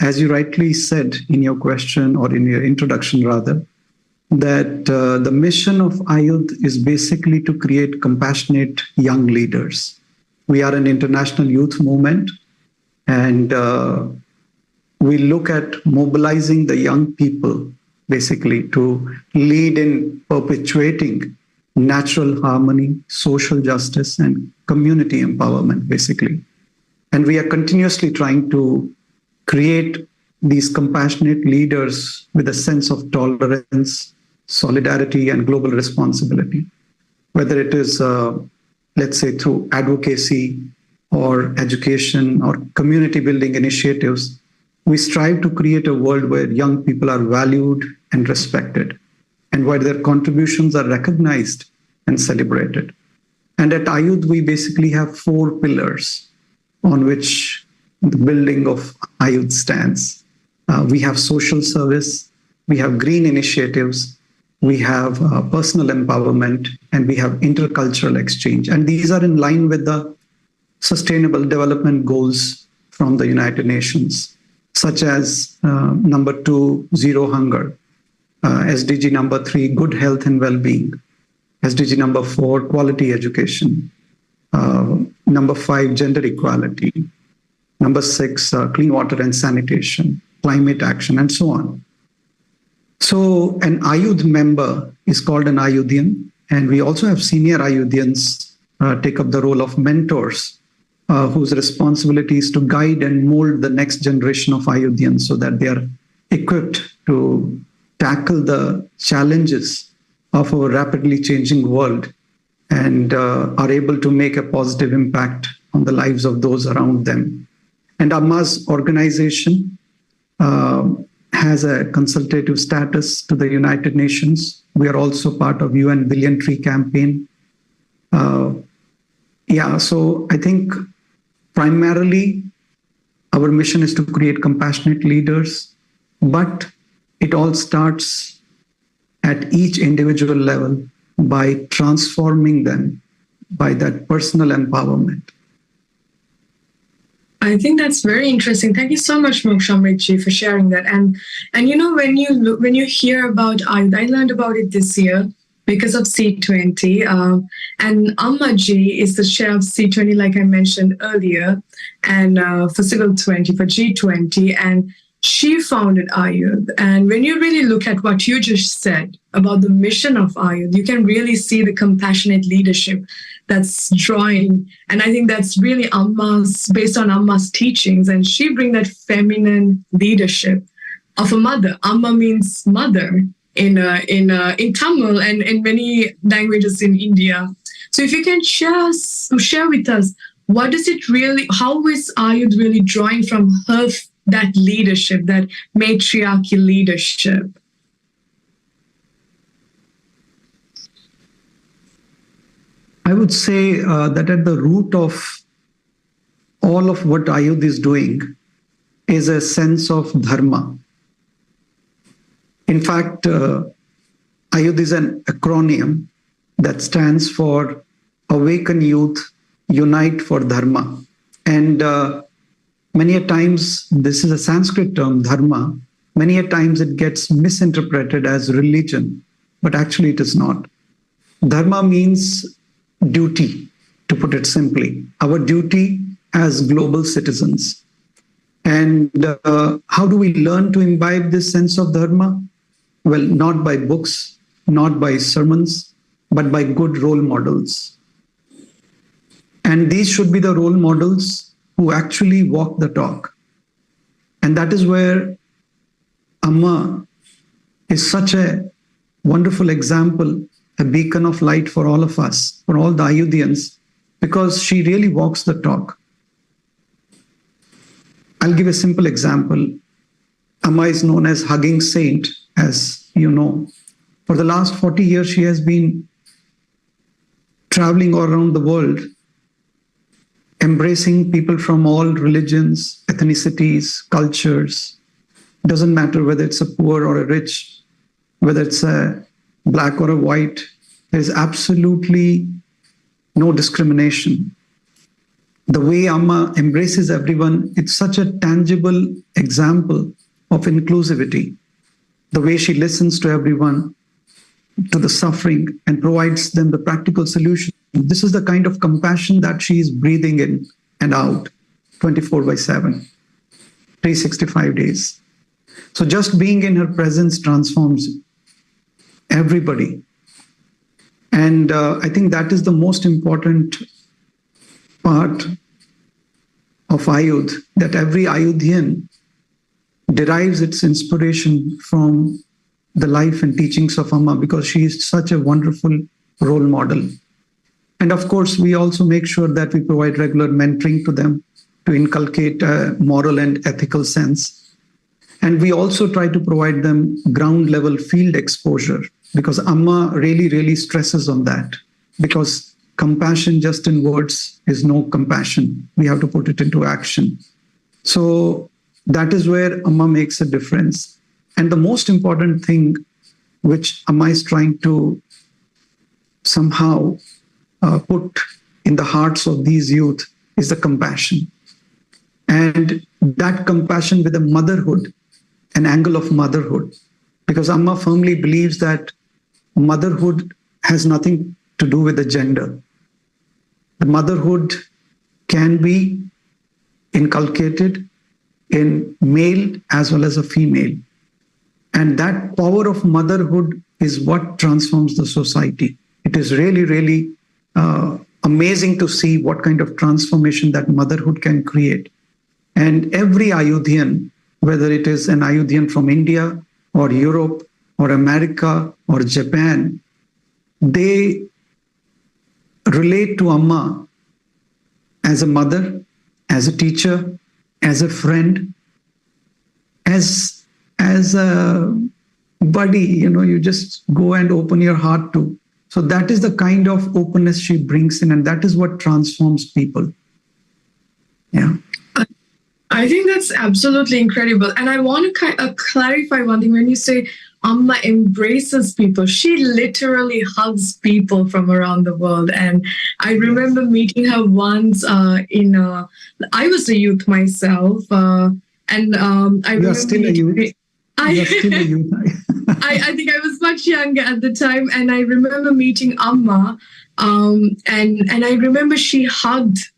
as you rightly said in your question, or in your introduction rather, that the mission of Ayudh is basically to create compassionate young leaders. We are an international youth movement, and we look at mobilizing the young people basically to lead in perpetuating natural harmony, social justice, and community empowerment, basically. And we are continuously trying to create these compassionate leaders with a sense of tolerance, solidarity, and global responsibility. Whether it is, let's say, through advocacy or education or community building initiatives, we strive to create a world where young people are valued and respected, and where their contributions are recognized and celebrated. And at Ayudh, we basically have 4 pillars on which the building of Ayudh stands. We have social service, we have green initiatives, we have personal empowerment, and we have intercultural exchange. And these are in line with the Sustainable Development Goals from the United Nations, such as number 2, zero hunger, SDG number 3, good health and well-being, SDG number 4, quality education, number 5, gender equality, number 6, clean water and sanitation, climate action, and so on. So an Ayudh member is called an Ayudhian, and we also have senior Ayudhians take up the role of mentors, whose responsibility is to guide and mold the next generation of Ayudhians so that they are equipped to tackle the challenges of our rapidly changing world and are able to make a positive impact on the lives of those around them. And Amma's organization has a consultative status to the United Nations. We are also part of UN Billion Tree Campaign. So I think primarily our mission is to create compassionate leaders, but it all starts at each individual level by transforming them by that personal empowerment. I think that's very interesting. Thank you so much, Mokshamritji, for sharing that. And you know, when you hear about Ayud, I learned about it this year because of C20. And Amma Ji is the chair of C20, like I mentioned earlier, and for Civil 20, for G20, and she founded Ayud. And when you really look at what you just said about the mission of Ayud, you can really see the compassionate leadership that's drawing. And I think that's really based on Amma's teachings. And she brings that feminine leadership of a mother. Amma means mother in Tamil and in many languages in India. So if you can share with us, what is it really, how is Ayud really drawing from her that leadership, that matriarchy leadership? I would say that at the root of all of what Ayud is doing is a sense of dharma. In fact, Ayud is an acronym that stands for Awaken Youth, Unite for Dharma. And many a times, this is a Sanskrit term, dharma. Many a times it gets misinterpreted as religion, but actually it is not. Dharma means duty, to put it simply, our duty as global citizens. And how do we learn to imbibe this sense of dharma? Well, not by books, not by sermons, but by good role models. And these should be the role models who actually walk the talk. And that is where Amma is such a wonderful example, a beacon of light for all of us, for all the Ayudians, because she really walks the talk. I'll give a simple example. Amma is known as Hugging Saint, as you know. For the last 40 years, she has been traveling all around the world, embracing people from all religions, ethnicities, cultures. Doesn't matter whether it's a poor or a rich, whether it's a black or a white, there's absolutely no discrimination. The way Amma embraces everyone, it's such a tangible example of inclusivity. The way she listens to everyone, to the suffering, and provides them the practical solution. This is the kind of compassion that she is breathing in and out 24/7, 365 days. So just being in her presence transforms everybody. And I think that is the most important part of Ayud, that every Ayudian derives its inspiration from the life and teachings of Amma, because she is such a wonderful role model. And of course, we also make sure that we provide regular mentoring to them to inculcate a moral and ethical sense. And we also try to provide them ground level field exposure, because Amma really, really stresses on that, because compassion just in words is no compassion. We have to put it into action. So that is where Amma makes a difference. And the most important thing which Amma is trying to somehow put in the hearts of these youth is the compassion. And that compassion with a motherhood, an angle of motherhood, because Amma firmly believes that motherhood has nothing to do with the gender. The motherhood can be inculcated in male as well as a female. And that power of motherhood is what transforms the society. It is really, really amazing to see what kind of transformation that motherhood can create. And every Ayudian, whether it is an Ayudian from India or Europe or America or Japan, they relate to Amma as a mother, as a teacher, as a friend, as a buddy, you just go and open your heart to. So that is the kind of openness she brings in, and that is what transforms people. Yeah. I think that's absolutely incredible. And I want to clarify one thing. When you say Amma embraces people, she literally hugs people from around the world. And I remember meeting her once I was a youth myself. I remember still a youth. I think I was much younger at the time, and I remember meeting Amma, and I remember she hugged,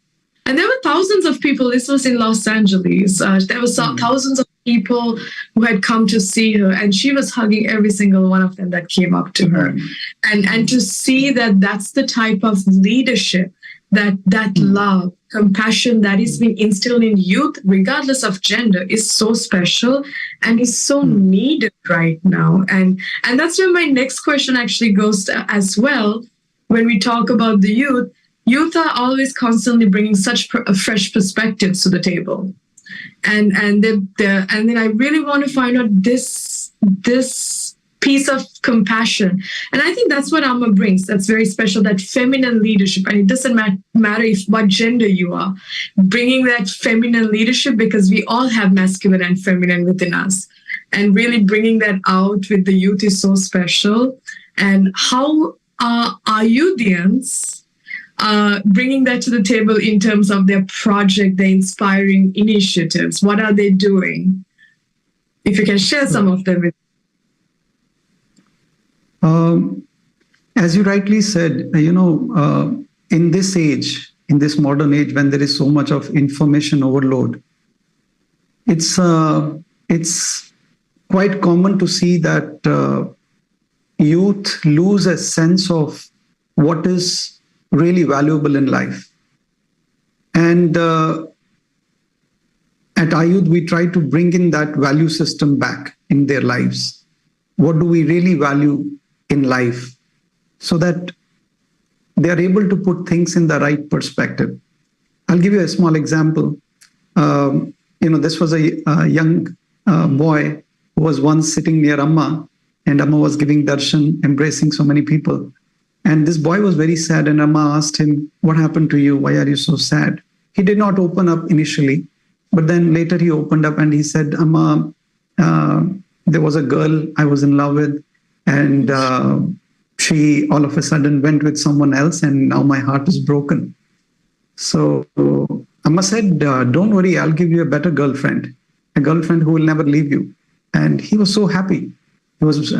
and there were thousands of people. This was in Los Angeles. There were thousands of people who had come to see her, and she was hugging every single one of them that came up to her, and to see that that's the type of leadership, that love, compassion that is being instilled in youth, regardless of gender, is so special and is so needed right now. And that's where my next question actually goes to as well. When we talk about the youth are always constantly bringing such fresh perspectives to the table. And then I really want to find out this piece of compassion. And I think that's what Amma brings. That's very special, that feminine leadership. And it doesn't matter what gender you are, bringing that feminine leadership, because we all have masculine and feminine within us. And really bringing that out with the youth is so special. And how are Ayudians bringing that to the table in terms of their project, their inspiring initiatives? What are they doing? If you can share some of them with. As you rightly said, in this age, in this modern age, when there is so much of information overload, it's quite common to see that youth lose a sense of what is really valuable in life. And at Ayud, we try to bring in that value system back in their lives. What do we really value in life, so that they are able to put things in the right perspective? I'll give you a small example. This was a young boy who was once sitting near Amma, and Amma was giving darshan, embracing so many people. And this boy was very sad, and Amma asked him, "What happened to you? Why are you so sad?" He did not open up initially, but then later he opened up and he said, "Amma, there was a girl I was in love with, and she all of a sudden went with someone else, and now my heart is broken." So Amma said, "Don't worry, I'll give you a better girlfriend, a girlfriend who will never leave you." And he was so happy. He was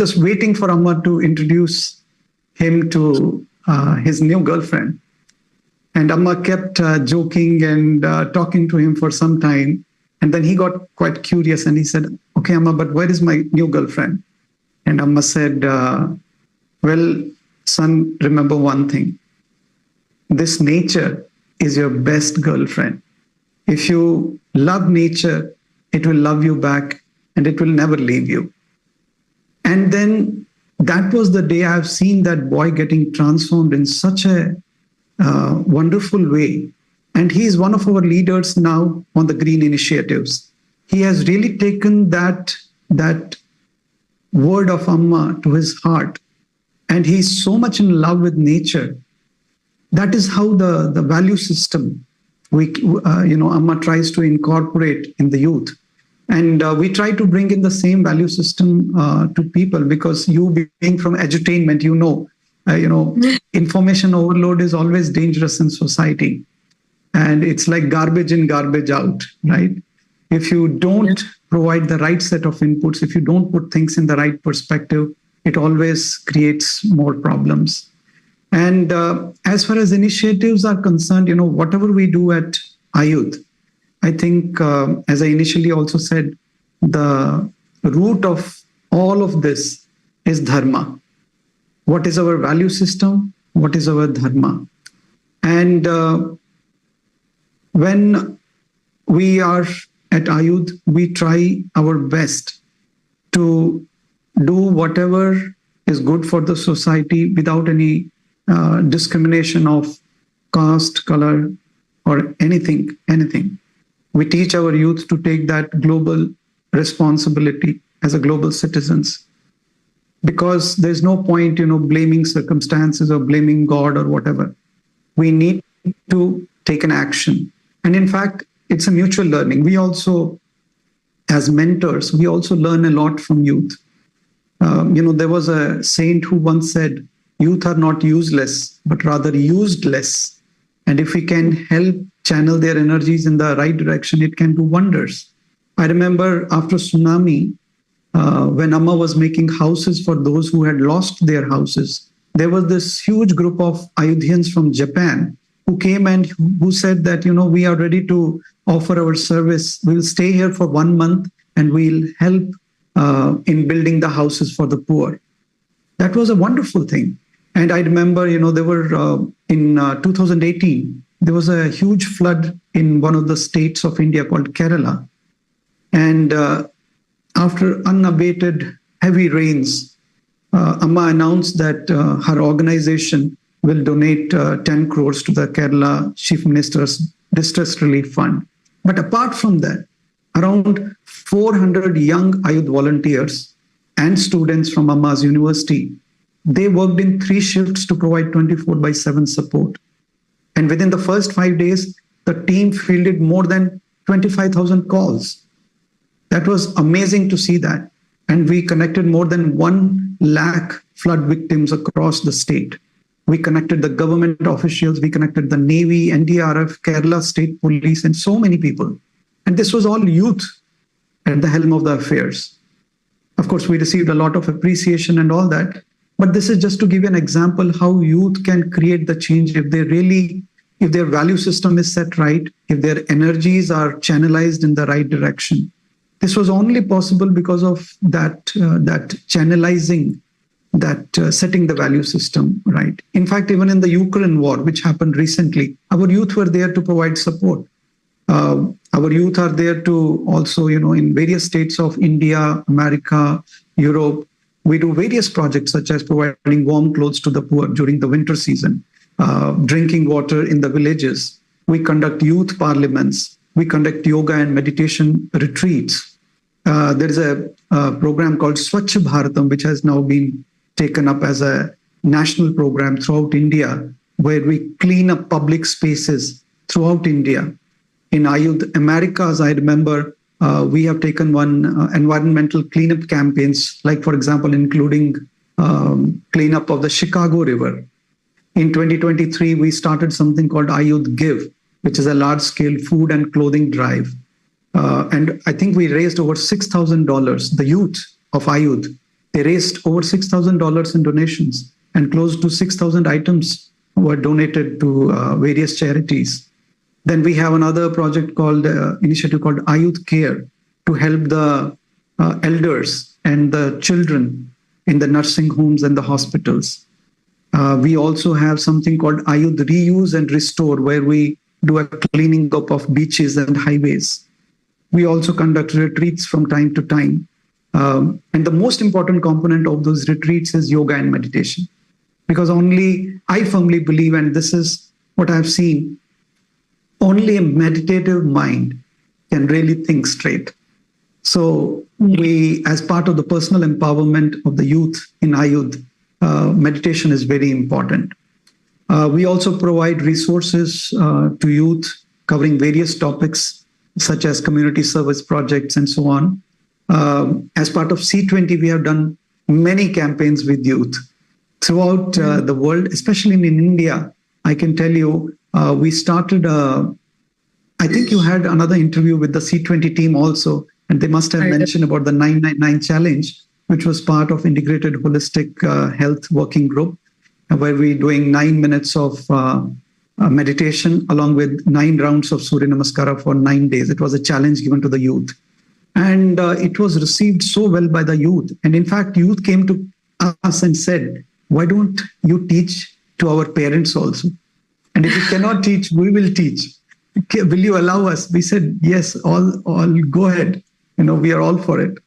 just waiting for Amma to introduce him to his new girlfriend. And Amma kept joking and talking to him for some time. And then he got quite curious and he said, "Okay, Amma, but where is my new girlfriend?" And Amma said, "Well, son, remember one thing. This nature is your best girlfriend. If you love nature, it will love you back and it will never leave you." And then that was the day I've seen that boy getting transformed in such a wonderful way. And he is one of our leaders now on the green initiatives. He has really taken that word of Amma to his heart. And he's so much in love with nature. That is how the value system Amma tries to incorporate in the youth. And we try to bring in the same value system to people, because you being from edutainment, information overload is always dangerous in society. And it's like garbage in, garbage out, right? If you don't provide the right set of inputs, if you don't put things in the right perspective, it always creates more problems. And as far as initiatives are concerned, whatever we do at Ayud, I think, as I initially also said, the root of all of this is dharma. What is our value system? What is our dharma? And when we are at Ayud, we try our best to do whatever is good for the society without any discrimination of caste, color, or anything. We teach our youth to take that global responsibility as a global citizens, because there's no point, blaming circumstances or blaming God or whatever. We need to take an action. And in fact, it's a mutual learning. We also, as mentors, we also learn a lot from youth. There was a saint who once said, youth are not useless, but rather used less. And if we can help channel their energies in the right direction, it can do wonders. I remember after tsunami, when Amma was making houses for those who had lost their houses, there was this huge group of Ayodhyans from Japan who came and who said that, we are ready to offer our service. We'll stay here for 1 month and we'll help in building the houses for the poor. That was a wonderful thing. And I remember, there were in 2018, there was a huge flood in one of the states of India called Kerala. And after unabated heavy rains, Amma announced that her organization will donate 10 crores to the Kerala Chief Minister's Distress Relief Fund. But apart from that, around 400 young Ayodhya volunteers and students from Amma's university, they worked in 3 shifts to provide 24/7 support. And within the first 5 days, the team fielded more than 25,000 calls. That was amazing to see that. And we connected more than 1 lakh flood victims across the state. We connected the government officials, we connected the Navy, NDRF, Kerala State Police, and so many people. And this was all youth at the helm of the affairs. Of course, we received a lot of appreciation and all that. But this is just to give you an example how youth can create the change if their value system is set right, if their energies are channelized in the right direction. This was only possible because of that channelizing, that setting the value system right. In fact, even in the Ukraine war, which happened recently, our youth were there to provide support. Our youth are there to also, in various states of India, America, Europe, we do various projects such as providing warm clothes to the poor during the winter season, drinking water in the villages. We conduct youth parliaments. We conduct yoga and meditation retreats. There is a program called Swachh Bharatam, which has now been taken up as a national program throughout India, where we clean up public spaces throughout India. In Ayodhya, Americas, I remember we have taken one environmental cleanup campaigns, like, for example, including cleanup of the Chicago River. In 2023, we started something called Ayodhya Give, which is a large-scale food and clothing drive. And I think we raised over $6,000. The youth of Ayodhya, they raised over $6,000 in donations, and close to 6,000 items were donated to various charities. Then we have another project called, initiative called Ayodhya Care, to help the elders and the children in the nursing homes and the hospitals. We also have something called Ayodhya Reuse and Restore, where we do a cleaning up of beaches and highways. We also conduct retreats from time to time. And the most important component of those retreats is yoga and meditation. Because I firmly believe, and this is what I've seen, only a meditative mind can really think straight. So we, as part of the personal empowerment of the youth in Ayodhya, meditation is very important. We also provide resources to youth covering various topics, such as community service projects and so on. As part of C20, we have done many campaigns with youth throughout the world, especially in India. I can tell you, we started, I think you had another interview with the C20 team also, and they must have mentioned about the 999 challenge, which was part of Integrated Holistic Health Working Group, where we're doing 9 minutes of meditation along with 9 rounds of Surya Namaskara for 9 days. It was a challenge given to the youth. And it was received so well by the youth. And in fact, youth came to us and said, why don't you teach to our parents also? And if you cannot teach, we will teach. Will you allow us? We said, yes, all go ahead. We are all for it.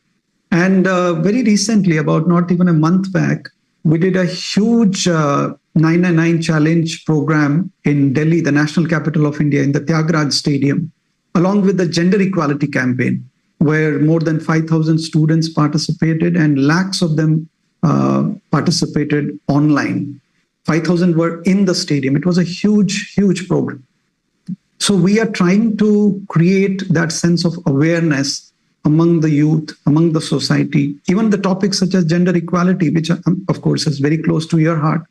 And very recently, about not even a month back, we did a huge 999 challenge program in Delhi, the national capital of India, in the Tyagaraja Stadium, along with the gender equality campaign, where more than 5,000 students participated and lakhs of them participated online. 5,000 were in the stadium. It was a huge, huge program. So we are trying to create that sense of awareness among the youth, among the society, even the topics such as gender equality, which of course is very close to your heart.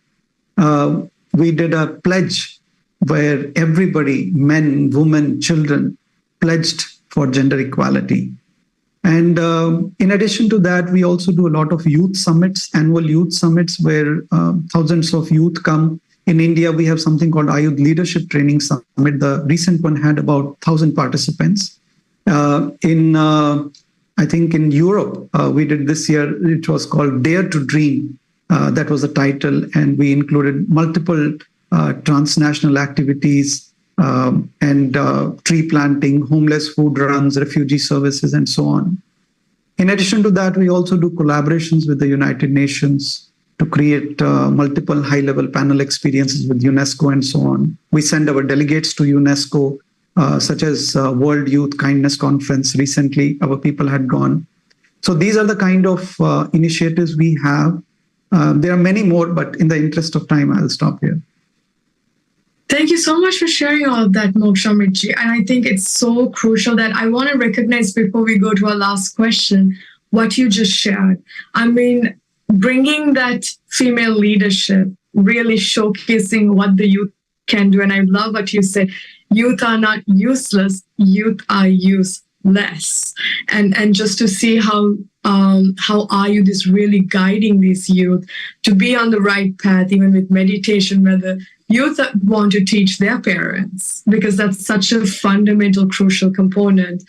We did a pledge where everybody, men, women, children, pledged for gender equality. And in addition to that, we also do a lot of youth summits, annual youth summits, where thousands of youth come. In India, we have something called Ayudh Leadership Training Summit. The recent one had about 1,000 participants. I think in Europe, we did this year, it was called Dare to Dream. That was the title. And we included multiple transnational activities and tree planting, homeless food runs, refugee services, and so on. In addition to that, we also do collaborations with the United Nations to create multiple high-level panel experiences with UNESCO and so on. We send our delegates to UNESCO, such as World Youth Kindness Conference. Recently, our people had gone. So these are the kind of initiatives we have. There are many more, but in the interest of time, I'll stop here. Thank you so much for sharing all of that, Mokshamritji. And I think it's so crucial that I want to recognize before we go to our last question, what you just shared. I mean, bringing that female leadership, really showcasing what the youth can do. And I love what you said. Youth are not useless, youth are useless. And just to see how Ayudh is really guiding these youth to be on the right path, even with meditation, where the youth want to teach their parents, because that's such a fundamental, crucial component.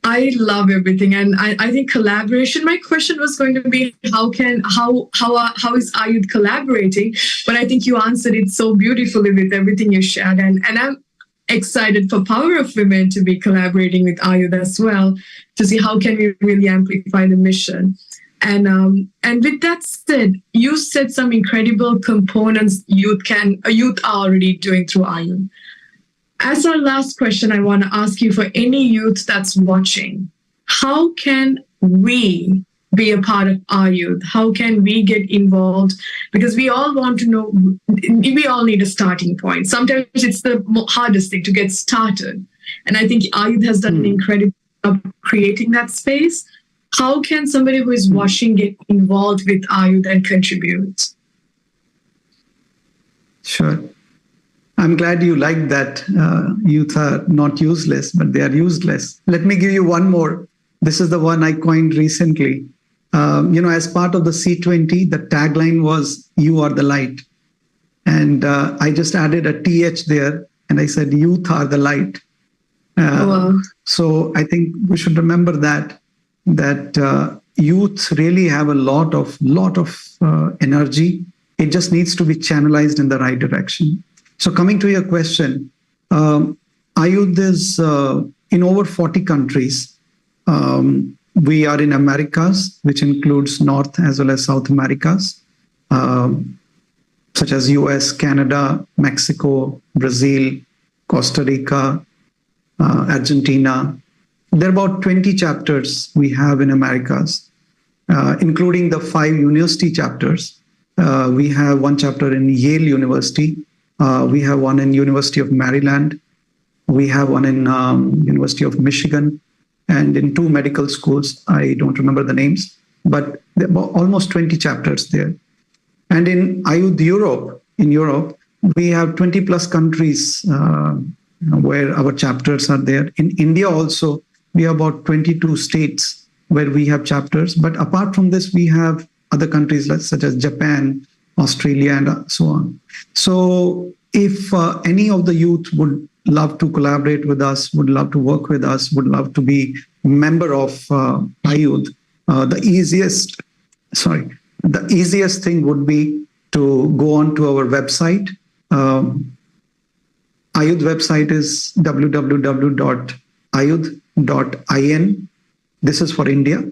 I love everything. And I think collaboration, my question was going to be, how is Ayudh collaborating? But I think you answered it so beautifully with everything you shared. And I'm excited for Power of Women to be collaborating with Ayudh as well, to see how can we really amplify the mission. And with that said, you said some incredible components youth are already doing through Ayudh. As our last question, I want to ask you, for any youth that's watching, how can we be a part of Ayudh? How can we get involved? Because we all want to know, we all need a starting point. Sometimes it's the hardest thing to get started. And I think Ayudh has done an incredible job creating that space. How can somebody who is watching get involved with Ayudh and contribute? Sure. I'm glad you like that. Youth are not useless, but they are useless. Let me give you one more. This is the one I coined recently. As part of the C20, the tagline was, "You are the light." And I just added a TH there, and I said, "Youth are the light." Wow. So I think we should remember that youth really have a lot of energy. It just needs to be channelized in the right direction. So coming to your question, Ayudh is in over 40 countries. We are in Americas, which includes North as well as South Americas, such as US, Canada, Mexico, Brazil, Costa Rica, Argentina. There are about 20 chapters we have in Americas, including the 5 university chapters. We have one chapter in Yale University. We have one in University of Maryland. We have one in University of Michigan, and in 2 medical schools. I don't remember the names, but there are almost 20 chapters there. And in Ayudh Europe, we have 20 plus countries where our chapters are there. In India also, we have about 22 states where we have chapters. But apart from this, we have other countries such as Japan, Australia, and so on. So if any of the youth would love to collaborate with us, would love to work with us, would love to be a member of Ayudh, the easiest thing would be to go on to our website. Ayudh website is www.ayudh.in. This is for India.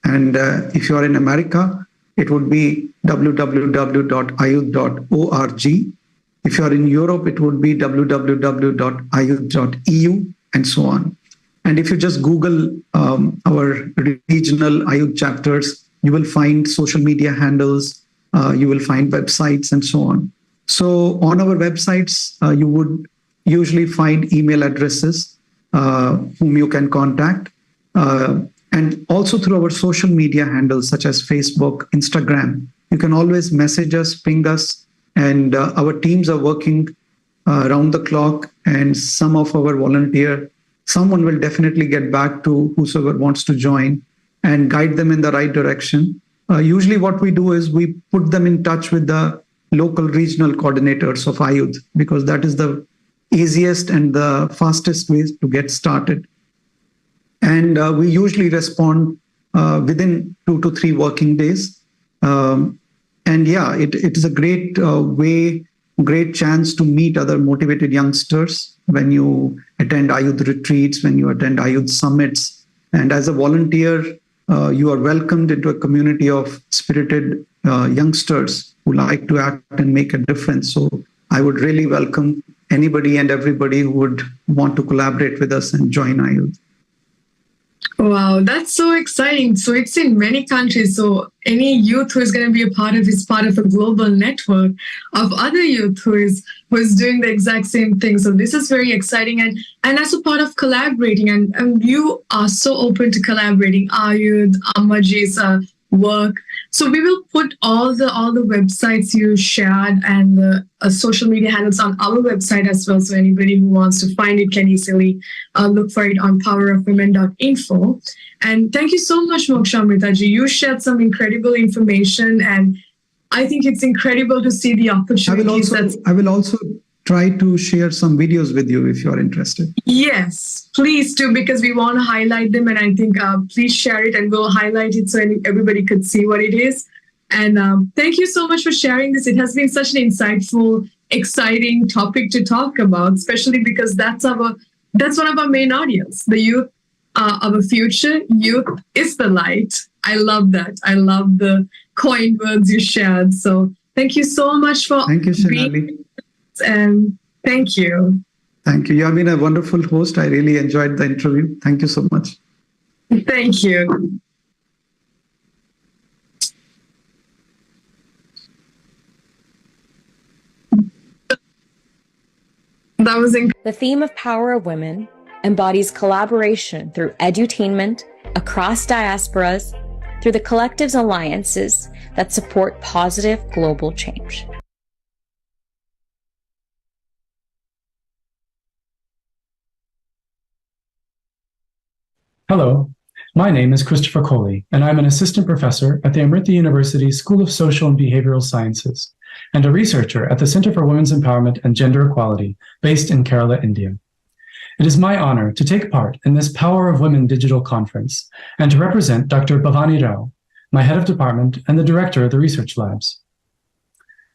And if you are in America, it would be www.ayud.org. If you are in Europe, it would be www.ayud.eu, and so on. And if you just Google our regional Ayud chapters, you will find social media handles, you will find websites, and so on. So on our websites, you would usually find email addresses whom you can contact. And also through our social media handles such as Facebook, Instagram, you can always message us, ping us, and our teams are working around the clock, and some of our someone will definitely get back to whosoever wants to join and guide them in the right direction. Usually what we do is we put them in touch with the local regional coordinators of Ayud, because that is the easiest and the fastest way to get started. And we usually respond within 2 to 3 working days. And yeah, it is a great great chance to meet other motivated youngsters when you attend Ayud retreats, when you attend Ayud summits. And as a volunteer, you are welcomed into a community of spirited youngsters who like to act and make a difference. So I would really welcome anybody and everybody who would want to collaborate with us and join Ayud. Wow, that's so exciting. So it's in many countries. So any youth who is going to be a part of is part of a global network of other youth who is doing the exact same thing. So this is very exciting. And as a part of collaborating, and you are so open to collaborating, Ayud, Ammaji's work. So we will put all the websites you shared and the social media handles on our website as well. So anybody who wants to find it can easily look for it on powerofwomen.info. And thank you so much, Mokshamritaji. You shared some incredible information, and I think it's incredible to see the opportunities. I will also try to share some videos with you if you're interested. Yes, please do, because we want to highlight them. And I think please share it and we'll highlight it so everybody could see what it is. And thank you so much for sharing this. It has been such an insightful, exciting topic to talk about, especially because that's one of our main audience. The youth of the future. Youth is the light. I love that. I love the coin words you shared. So thank you so much for Singh-Ally. And thank you. Thank you. You have been a wonderful host. I really enjoyed the interview. Thank you so much. Thank you. That was incredible. The theme of Power of Women embodies collaboration through edutainment across diasporas, through the collectives alliances that support positive global change. Hello, my name is Christopher Coley, and I'm an assistant professor at the Amrita University School of Social and Behavioral Sciences, and a researcher at the Center for Women's Empowerment and Gender Equality, based in Kerala, India. It is my honor to take part in this Power of Women digital conference and to represent Dr. Bhavani Rao, my head of department and the director of the research labs.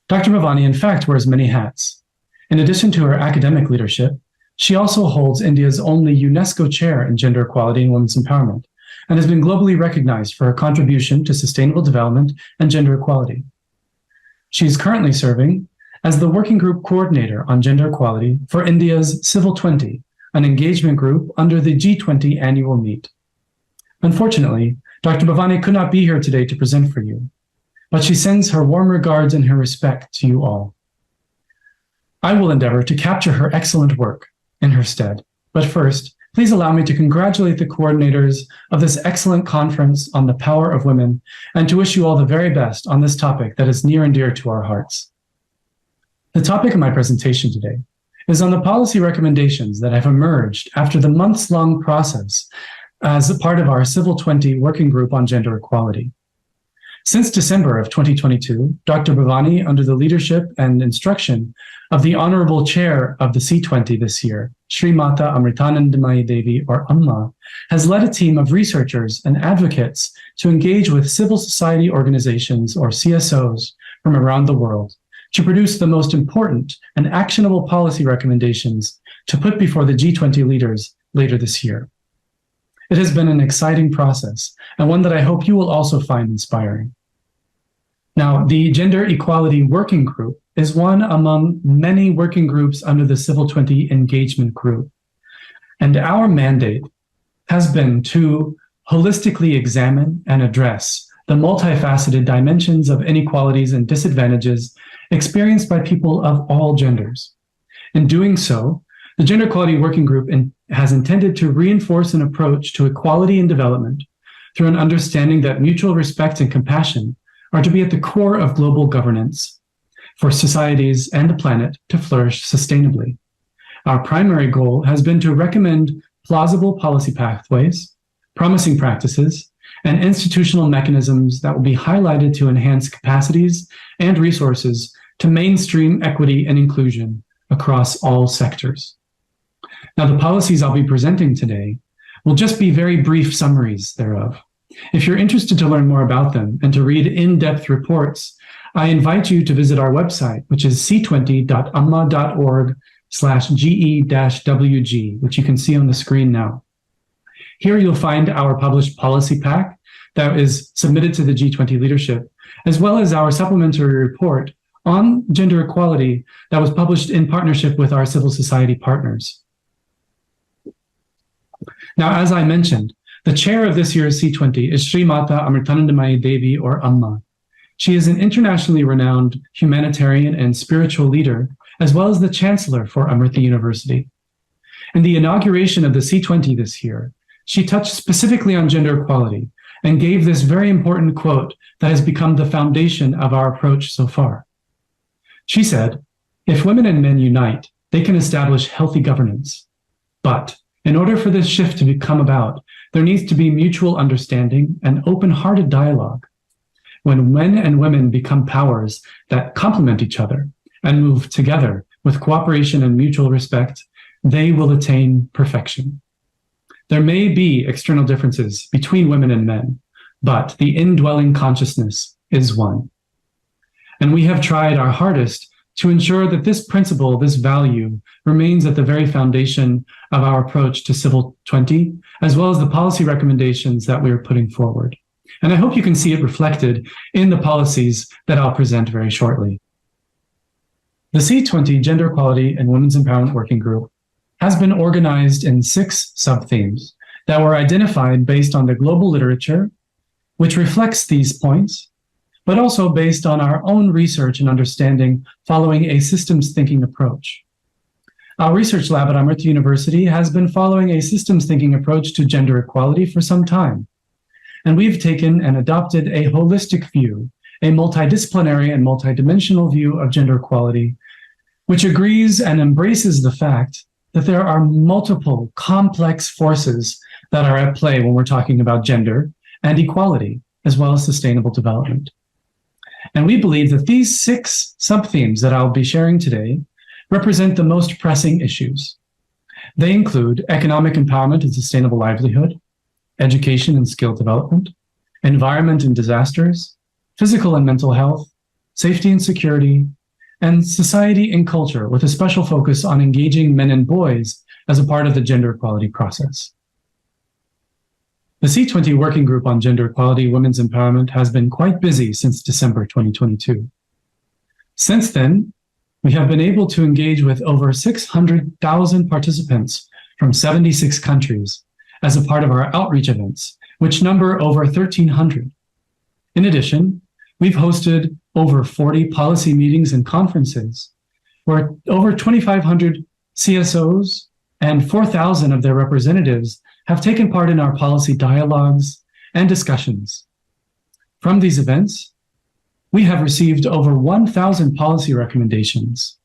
Dr. Bhavani, in fact, wears many hats. In addition to her academic leadership, she also holds India's only UNESCO chair in gender equality and women's empowerment, and has been globally recognized for her contribution to sustainable development and gender equality. She is currently serving as the Working Group Coordinator on Gender Equality for India's Civil 20, an engagement group under the G20 annual meet. Unfortunately, Dr. Bhavani could not be here today to present for you, but she sends her warm regards and her respect to you all. I will endeavor to capture her excellent work in her stead. But first, please allow me to congratulate the coordinators of this excellent conference on the power of women and to wish you all the very best on this topic that is near and dear to our hearts. The topic of my presentation today is on the policy recommendations that have emerged after the months-long process as a part of our Civil 20 Working Group on Gender Equality. Since December of 2022, Dr. Bhavani, under the leadership and instruction of the Honorable Chair of the C20 this year, Srimata Amritanandamayi Devi, or Amma, has led a team of researchers and advocates to engage with civil society organizations, or CSOs, from around the world to produce the most important and actionable policy recommendations to put before the G20 leaders later this year. It has been an exciting process, and one that I hope you will also find inspiring. Now, the Gender Equality Working Group is one among many working groups under the Civil 20 Engagement Group. And our mandate has been to holistically examine and address the multifaceted dimensions of inequalities and disadvantages experienced by people of all genders. In doing so, the Gender Equality Working Group has intended to reinforce an approach to equality and development through an understanding that mutual respect and compassion are to be at the core of global governance for societies and the planet to flourish sustainably. Our primary goal has been to recommend plausible policy pathways, promising practices, and institutional mechanisms that will be highlighted to enhance capacities and resources to mainstream equity and inclusion across all sectors. Now, the policies I'll be presenting today will just be very brief summaries thereof. If you're interested to learn more about them and to read in-depth reports, I invite you to visit our website, which is c20.amma.org/GE-WG, which you can see on the screen now. Here you'll find our published policy pack that is submitted to the G20 leadership, as well as our supplementary report on gender equality that was published in partnership with our civil society partners. Now, as I mentioned, the chair of this year's C20 is Srimata Amritanandamayi Devi, or Amma. She is an internationally renowned humanitarian and spiritual leader, as well as the chancellor for Amrita University. In the inauguration of the C20 this year, she touched specifically on gender equality and gave this very important quote that has become the foundation of our approach so far. She said, "If women and men unite, they can establish healthy governance. But in order for this shift to come about, there needs to be mutual understanding and open-hearted dialogue. When men and women become powers that complement each other and move together with cooperation and mutual respect, they will attain perfection. There may be external differences between women and men, but the indwelling consciousness is one." And we have tried our hardest to ensure that this principle, this value, remains at the very foundation of our approach to Civil 20, as well as the policy recommendations that we are putting forward. And I hope you can see it reflected in the policies that I'll present very shortly. The C20 Gender Equality and Women's Empowerment Working Group has been organized in 6 sub-themes that were identified based on the global literature, which reflects these points, but also based on our own research and understanding following a systems thinking approach. Our research lab at Amrita University has been following a systems thinking approach to gender equality for some time. And we've taken and adopted a holistic view, a multidisciplinary and multidimensional view of gender equality, which agrees and embraces the fact that there are multiple complex forces that are at play when we're talking about gender and equality, as well as sustainable development. And we believe that these 6 sub-themes that I'll be sharing today represent the most pressing issues. They include economic empowerment and sustainable livelihood, education and skill development, environment and disasters, physical and mental health, safety and security, and society and culture, with a special focus on engaging men and boys as a part of the gender equality process. The C20 Working Group on Gender Equality, Women's Empowerment has been quite busy since December 2022. Since then, we have been able to engage with over 600,000 participants from 76 countries as a part of our outreach events, which number over 1,300. In addition, we've hosted over 40 policy meetings and conferences where over 2,500 CSOs and 4,000 of their representatives have taken part in our policy dialogues and discussions. From these events, we have received over 1,000 policy recommendations.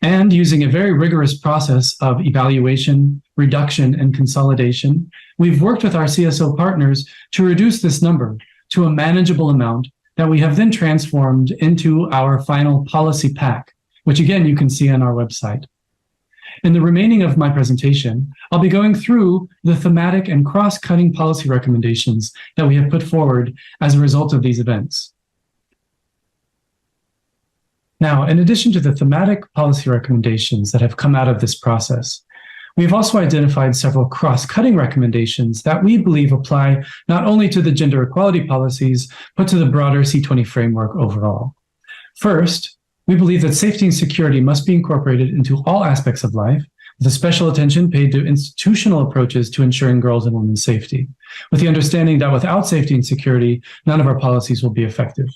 And using a very rigorous process of evaluation, reduction, and consolidation, we've worked with our CSO partners to reduce this number to a manageable amount that we have then transformed into our final policy pack, which again, you can see on our website. In the remaining of my presentation, I'll be going through the thematic and cross-cutting policy recommendations that we have put forward as a result of these events. Now, in addition to the thematic policy recommendations that have come out of this process, We've also identified several cross-cutting recommendations that we believe apply not only to the gender equality policies, but to the broader C20 framework overall. First, we believe that safety and security must be incorporated into all aspects of life, with a special attention paid to institutional approaches to ensuring girls' and women's safety, with the understanding that without safety and security, none of our policies will be effective.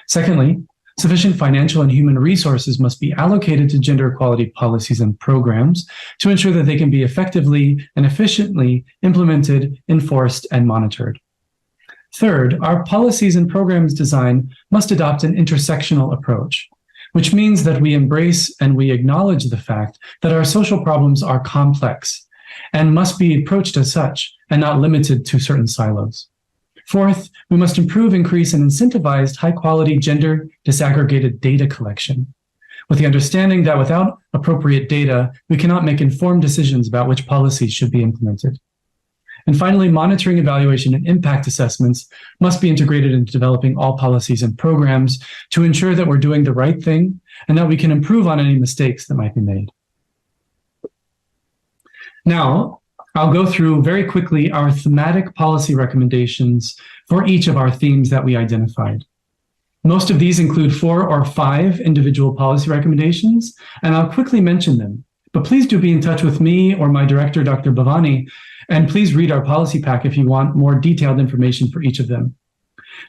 Secondly, sufficient financial and human resources must be allocated to gender equality policies and programs to ensure that they can be effectively and efficiently implemented, enforced, and monitored. Third, our policies and programs design must adopt an intersectional approach, which means that we embrace and we acknowledge the fact that our social problems are complex and must be approached as such and not limited to certain silos. Fourth, we must improve, increase, and incentivize high-quality gender disaggregated data collection, with the understanding that without appropriate data, we cannot make informed decisions about which policies should be implemented. And finally, monitoring, evaluation, and impact assessments must be integrated into developing all policies and programs to ensure that we're doing the right thing and that we can improve on any mistakes that might be made. Now, I'll go through very quickly our thematic policy recommendations for each of our themes that we identified. Most of these include 4 or 5 individual policy recommendations, and I'll quickly mention them. But please do be in touch with me or my director, Dr. Bhavani, and please read our policy pack if you want more detailed information for each of them.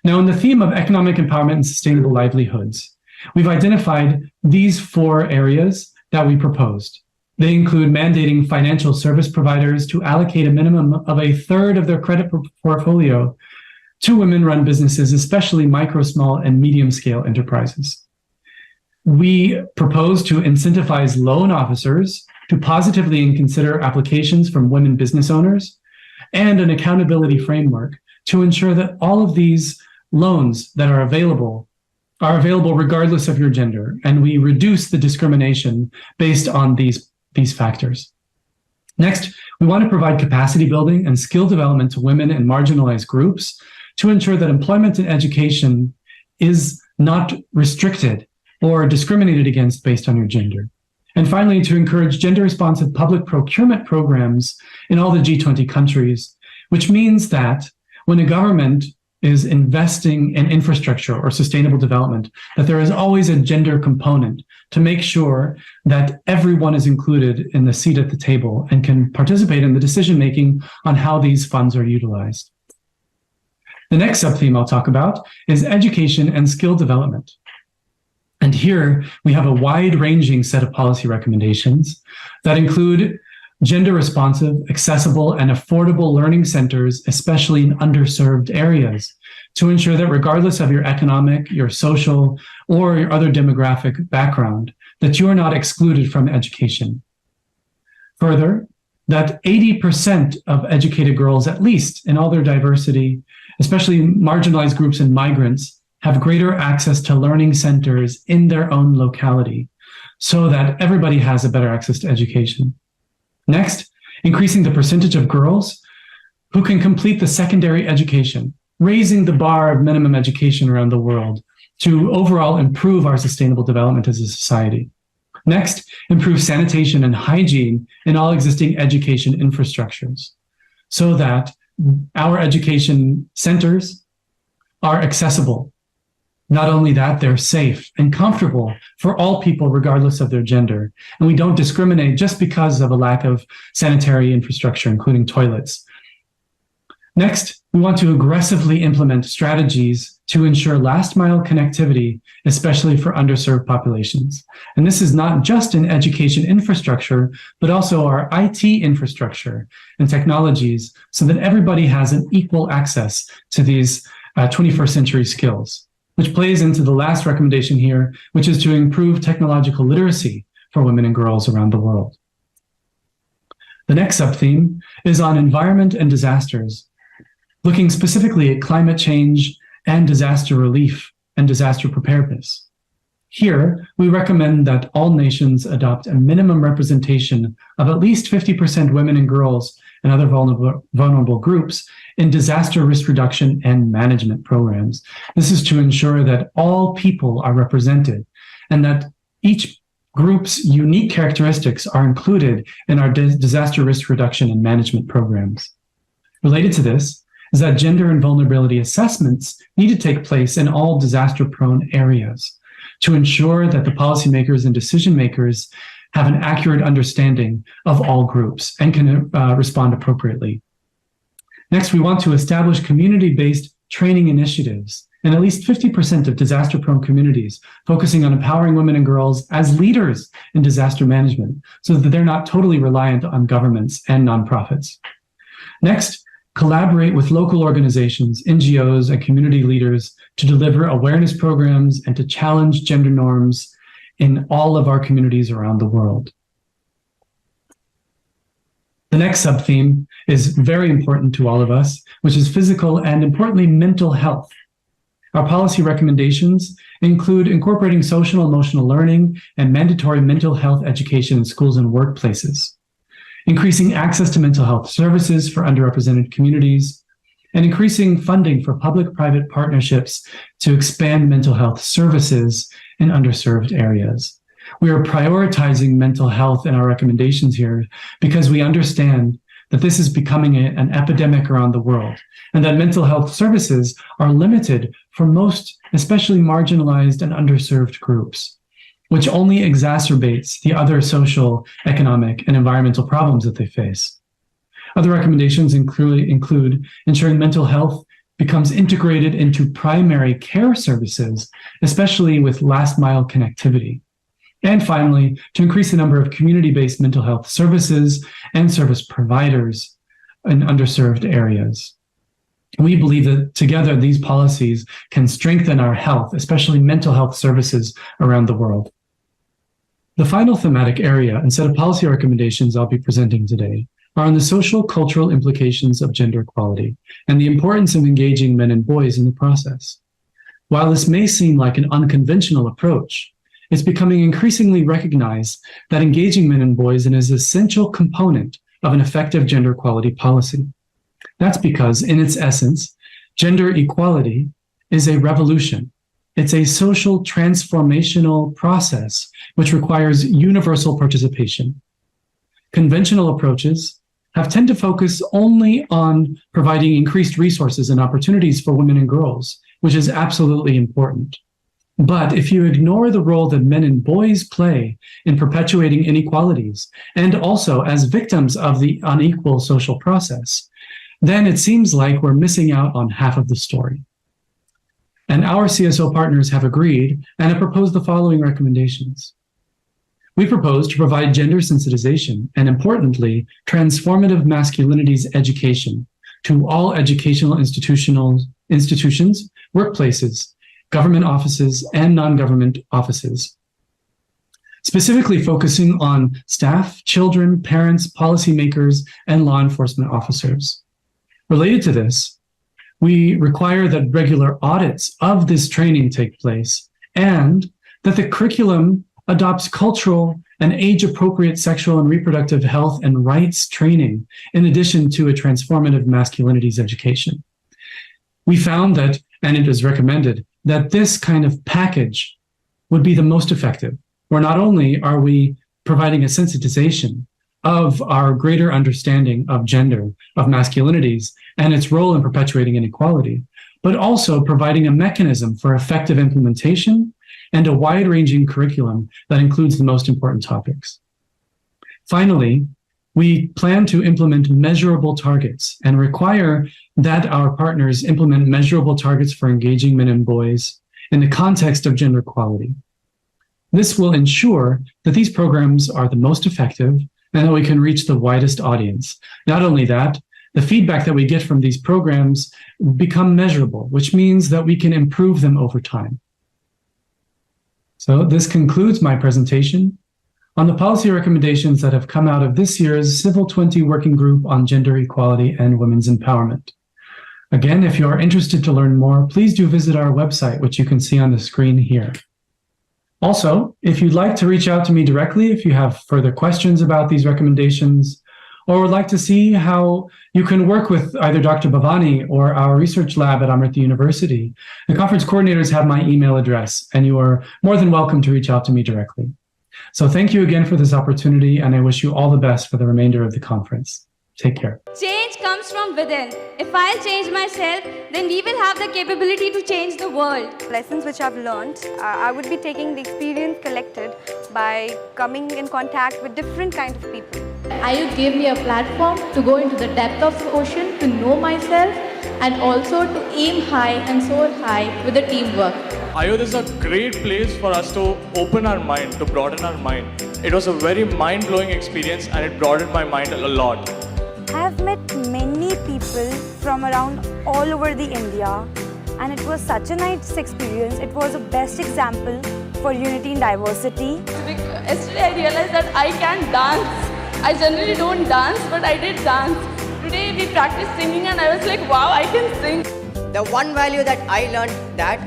Now, in the theme of economic empowerment and sustainable livelihoods, we've identified these 4 areas that we proposed. They include mandating financial service providers to allocate a minimum of 1/3 of their credit portfolio to women-run businesses, especially micro, small, and medium-scale enterprises. We propose to incentivize loan officers to positively consider applications from women business owners and an accountability framework to ensure that all of these loans that are available regardless of your gender, and we reduce the discrimination based on these factors. Next, we want to provide capacity building and skill development to women and marginalized groups to ensure that employment and education is not restricted or discriminated against based on your gender. And finally, to encourage gender-responsive public procurement programs in all the G20 countries, which means that when a government is investing in infrastructure or sustainable development, that there is always a gender component to make sure that everyone is included in the seat at the table and can participate in the decision-making on how these funds are utilized. The next sub-theme I'll talk about is education and skill development. And here we have a wide-ranging set of policy recommendations that include gender-responsive, accessible, and affordable learning centers, especially in underserved areas, to ensure that regardless of your economic, your social, or your other demographic background, that you are not excluded from education. Further, that 80% of educated girls, at least in all their diversity, especially marginalized groups and migrants, have greater access to learning centers in their own locality so that everybody has a better access to education. Next, increasing the percentage of girls who can complete the secondary education, raising the bar of minimum education around the world to overall improve our sustainable development as a society. Next, improve sanitation and hygiene in all existing education infrastructures so that our education centers are accessible. Not only that, they're safe and comfortable for all people, regardless of their gender. And we don't discriminate just because of a lack of sanitary infrastructure, including toilets. Next, we want to aggressively implement strategies to ensure last mile connectivity, especially for underserved populations. And this is not just in education infrastructure, but also our IT infrastructure and technologies so that everybody has an equal access to these 21st century skills, which plays into the last recommendation here, which is to improve technological literacy for women and girls around the world. The next sub-theme is on environment and disasters, looking specifically at climate change and disaster relief and disaster preparedness. Here, we recommend that all nations adopt a minimum representation of at least 50% women and girls and other vulnerable groups in disaster risk reduction and management programs. This is to ensure that all people are represented and that each groups' unique characteristics are included in our disaster risk reduction and management programs. Related to this is that gender and vulnerability assessments need to take place in all disaster-prone areas to ensure that the policymakers and decision makers have an accurate understanding of all groups and can respond appropriately. Next, we want to establish community-based training initiatives in at least 50% of disaster-prone communities, focusing on empowering women and girls as leaders in disaster management so that they're not totally reliant on governments and nonprofits. Next, collaborate with local organizations, NGOs, and community leaders to deliver awareness programs and to challenge gender norms in all of our communities around the world. The next sub-theme is very important to all of us, which is physical and, importantly, mental health. Our policy recommendations include incorporating social and emotional learning and mandatory mental health education in schools and workplaces, increasing access to mental health services for underrepresented communities, and increasing funding for public-private partnerships to expand mental health services in underserved areas. We are prioritizing mental health in our recommendations here because we understand that this is becoming an epidemic around the world, and that mental health services are limited for most, especially marginalized and underserved groups, which only exacerbates the other social, economic, and environmental problems that they face. Other recommendations include ensuring mental health becomes integrated into primary care services, especially with last-mile connectivity. And finally, to increase the number of community-based mental health services and service providers in underserved areas. We believe that together these policies can strengthen our health, especially mental health services around the world. The final thematic area and set of policy recommendations I'll be presenting today are on the social cultural implications of gender equality and the importance of engaging men and boys in the process. While this may seem like an unconventional approach, it's becoming increasingly recognized that engaging men and boys is an essential component of an effective gender equality policy. That's because, in its essence, gender equality is a revolution. It's a social transformational process which requires universal participation. Conventional approaches tend to focus only on providing increased resources and opportunities for women and girls, which is absolutely important. But if you ignore the role that men and boys play in perpetuating inequalities and also as victims of the unequal social process, then it seems like we're missing out on half of the story. And our CSO partners have agreed and have proposed the following recommendations. We propose to provide gender sensitization and, importantly, transformative masculinities education to all educational institutions, workplaces, government offices, and non-government offices, specifically focusing on staff, children, parents, policymakers, and law enforcement officers. Related to this, we require that regular audits of this training take place and that the curriculum adopts cultural and age-appropriate sexual and reproductive health and rights training in addition to a transformative masculinities education. We found that, and it is recommended, that this kind of package would be the most effective, where not only are we providing a sensitization of our greater understanding of gender, of masculinities, and its role in perpetuating inequality, but also providing a mechanism for effective implementation and a wide-ranging curriculum that includes the most important topics. Finally, we plan to implement measurable targets and require that our partners implement measurable targets for engaging men and boys in the context of gender equality. This will ensure that these programs are the most effective and that we can reach the widest audience. Not only that, the feedback that we get from these programs become measurable, which means that we can improve them over time. So this concludes my presentation on the policy recommendations that have come out of this year's Civil 20 Working Group on Gender Equality and Women's Empowerment. Again, if you are interested to learn more, please do visit our website, which you can see on the screen here. Also, if you'd like to reach out to me directly, if you have further questions about these recommendations, or would like to see how you can work with either Dr. Bhavani or our research lab at Amrita University, the conference coordinators have my email address, and you are more than welcome to reach out to me directly. So thank you again for this opportunity, and I wish you all the best for the remainder of the conference. Take care. Change comes from within. If I change myself, then we will have the capability to change the world. Lessons which I've learned, I would be taking the experience collected by coming in contact with different kinds of people. Ayud gave me a platform to go into the depth of the ocean, to know myself, and also to aim high and soar high with the teamwork. Ayud is a great place for us to open our mind, to broaden our mind. It was a very mind-blowing experience and it broadened my mind a lot. I have met many people from around all over the India, and it was such a nice experience. It was the best example for unity in diversity. Yesterday I realized that I can dance. I generally don't dance, but I did dance. Today we practiced singing and I was like, wow, I can sing. The one value that I learned, that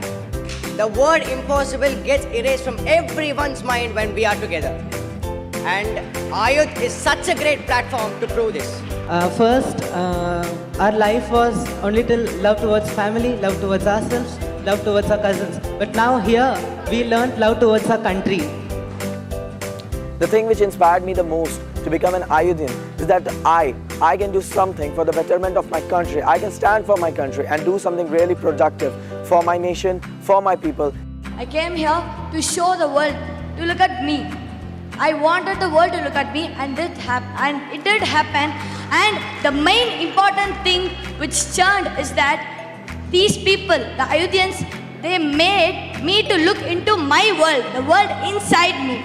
the word impossible gets erased from everyone's mind when we are together. And Ayud is such a great platform to prove this. First, our life was only till love towards family, love towards ourselves, love towards our cousins. But now here, we learned love towards our country. The thing which inspired me the most to become an Ayudian is that I can do something for the betterment of my country. I can stand for my country and do something really productive for my nation, for my people. I came here to show the world to look at me. I wanted the world to look at me, and it did happen. And the main important thing which churned is that these people, the Ayudians, they made me to look into my world, the world inside me.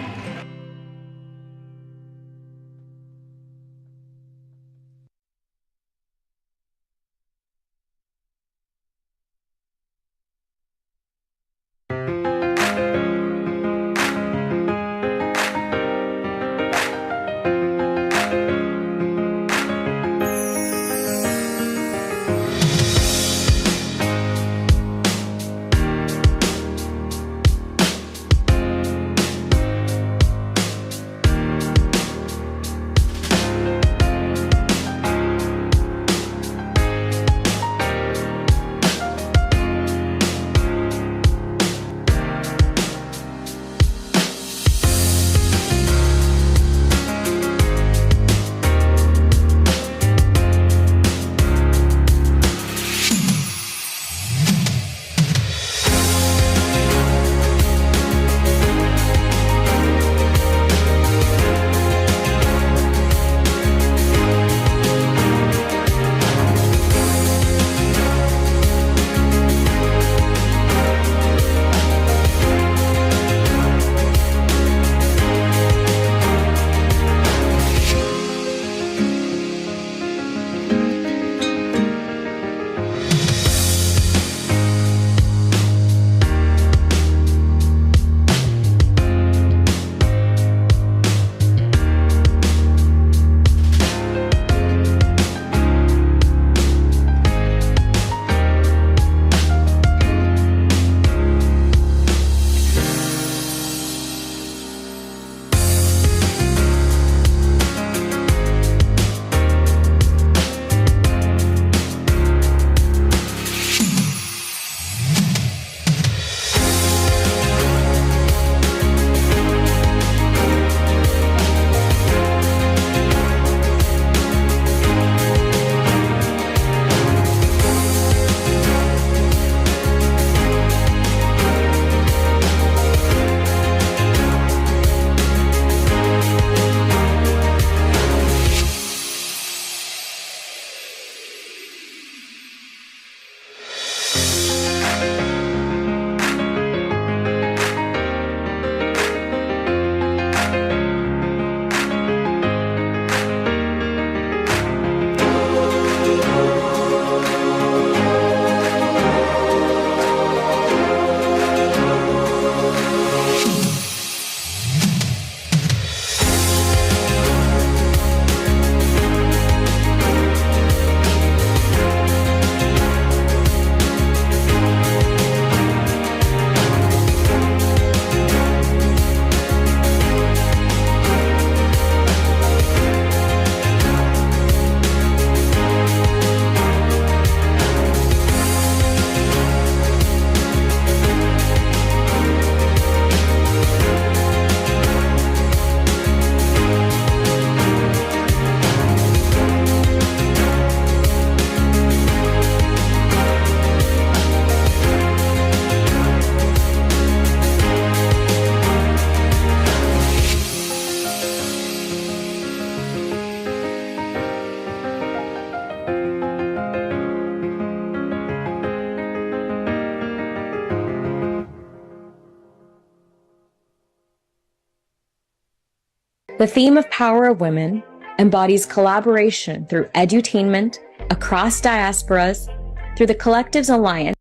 The theme of Power of Women embodies collaboration through edutainment across diasporas, through the Collectives Alliance,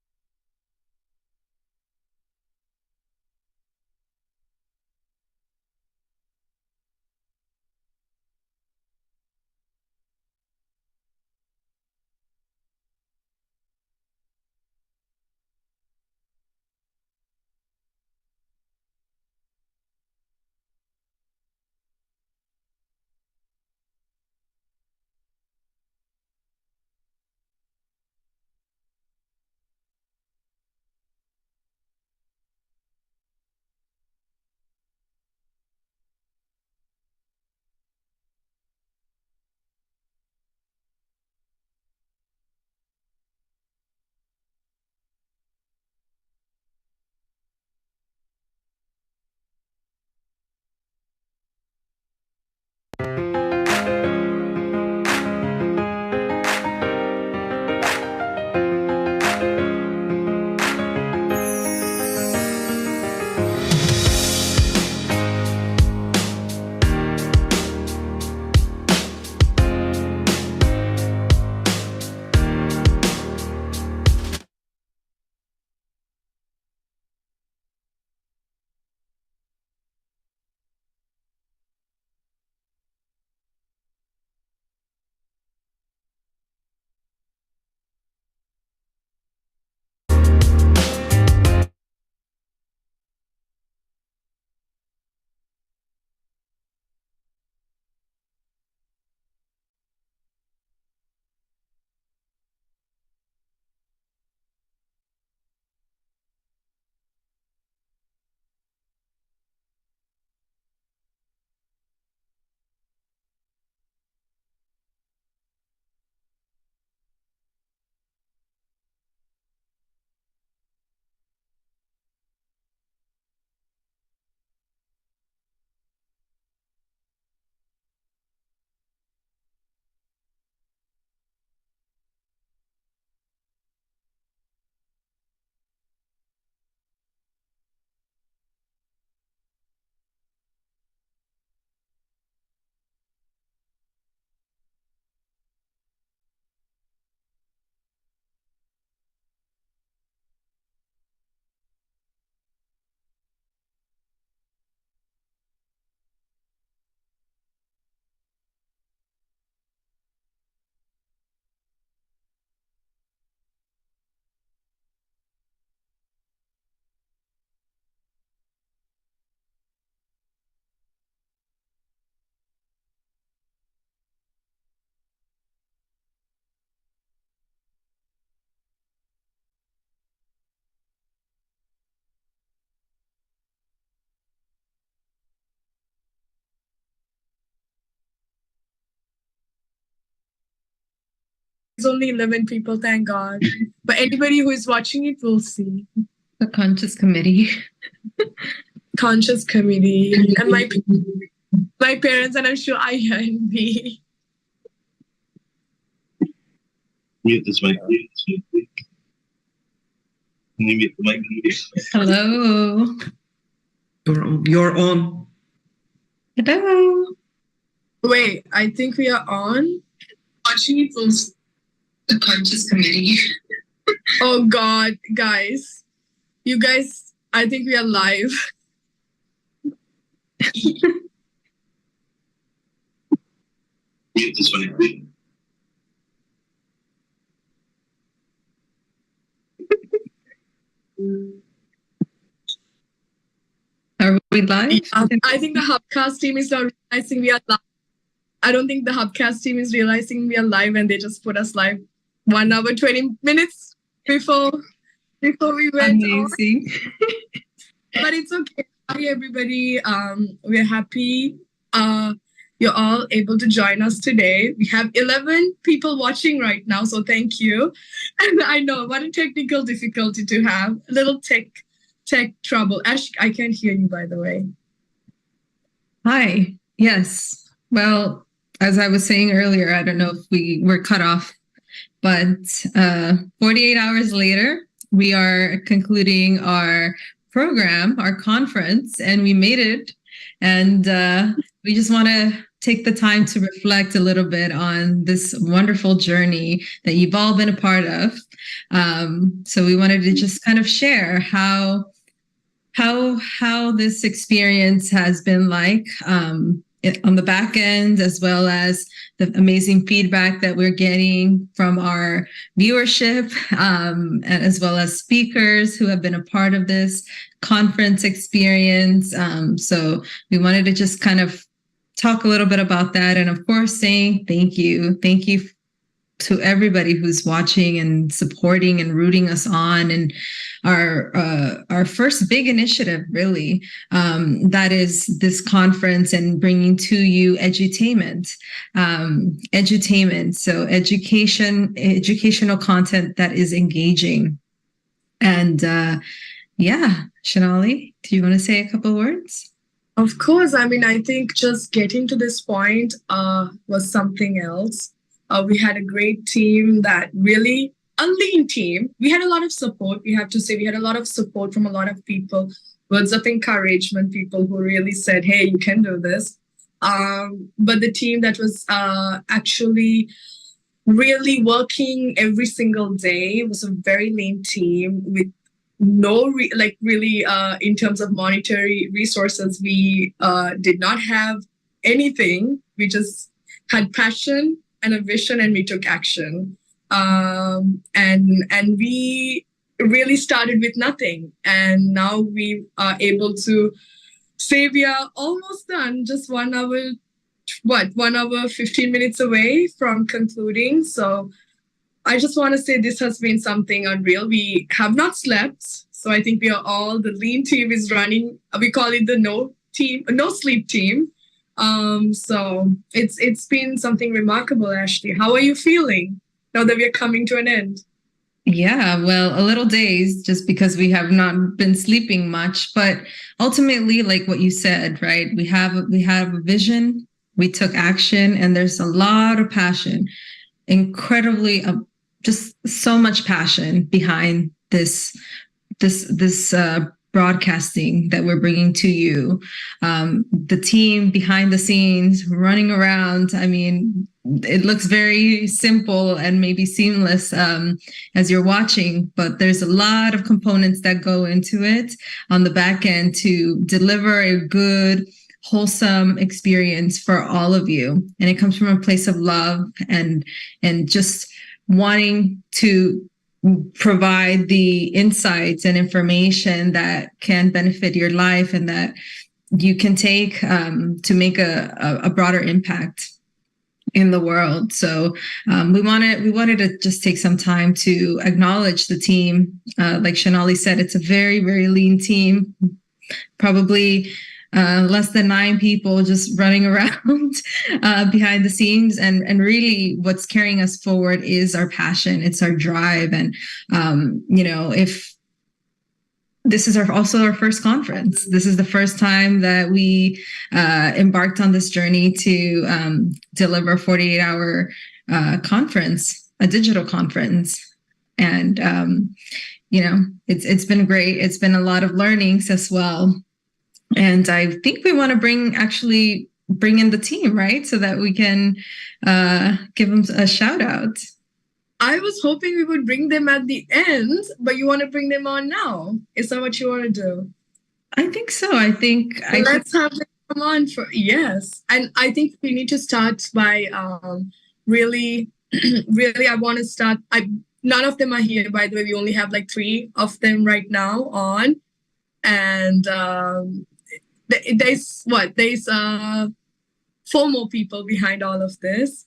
It's only 11 people, thank God. But anybody who is watching it will see. The conscious committee. Conscious committee. And my parents, and I'm sure Aya and B. Mute this mic. Can you mute the mic? Hello. You're on. Hello. Wait, I think we are on. Watching it will see. The conscious committee. Oh God, guys. You guys, I think we are live. Mute this one. Are we live? I think the Hubcast team is not realizing we are live. I don't think the Hubcast team is realizing we are live, and they just put us live 1 hour, 20 minutes before we went. Amazing. But it's okay. Hi, everybody. We're happy you're all able to join us today. We have 11 people watching right now, so thank you. And I know what a technical difficulty to have. A little tech trouble. Ash, I can't hear you, by the way. Hi. Yes. Well, as I was saying earlier, I don't know if we were cut off, but 48 hours later, we are concluding our program, our conference, and we made it. And we just want to take the time to reflect a little bit on this wonderful journey that you've all been a part of. So we wanted to just kind of share how this experience has been like on the back end, as well as the amazing feedback that we're getting from our viewership, and as well as speakers who have been a part of this conference experience. So we wanted to just kind of talk a little bit about that. And of course, saying thank you to everybody who's watching and supporting and rooting us on, and our first big initiative, really, that is this conference and bringing to you edutainment. So educational content that is engaging. And Singh-Ally, do you want to say a couple of words? Of course. I mean, I think just getting to this point was something else. We had a great team, that really a lean team. We had a lot of support. We have to say we had a lot of support from a lot of people, words of encouragement, people who really said, hey, you can do this. But the team that was actually really working every single day was a very lean team with no, in terms of monetary resources, we did not have anything. We just had passion and a vision, and we took action. And we really started with nothing. And now we are able to say we are almost done, just 1 hour, 1 hour, 15 minutes away from concluding. So I just want to say this has been something unreal. We have not slept. So I think the lean team is running. We call it the no sleep team. So it's been something remarkable, Ashley. How are you feeling now that we're coming to an end? Yeah, well, a little dazed just because we have not been sleeping much, but ultimately, like what you said, right? We have a vision, we took action, and there's a lot of passion, incredibly, just so much passion behind this broadcasting that we're bringing to you. The team behind the scenes running around. I mean, it looks very simple and maybe seamless as you're watching, but there's a lot of components that go into it on the back end to deliver a good, wholesome experience for all of you. And it comes from a place of love and just wanting to provide the insights and information that can benefit your life and that you can take to make a broader impact in the world. So we wanted to just take some time to acknowledge the team. Like Singh-Ally said, it's a very, very lean team, probably less than 9 people just running around behind the scenes. And really what's carrying us forward is our passion. It's our drive. And, if this is also our first conference, this is the first time that we embarked on this journey to deliver a 48-hour conference, a digital conference. And, it's been great. It's been a lot of learnings as well. And I think we want to bring in the team, right? So that we can give them a shout out. I was hoping we would bring them at the end, but you want to bring them on now? Is that what you want to do? I think so. Let's have them come on yes. And I think we need to start by really, I want to start. None of them are here, by the way. We only have like 3 of them right now on. And there's 4 more people behind all of this.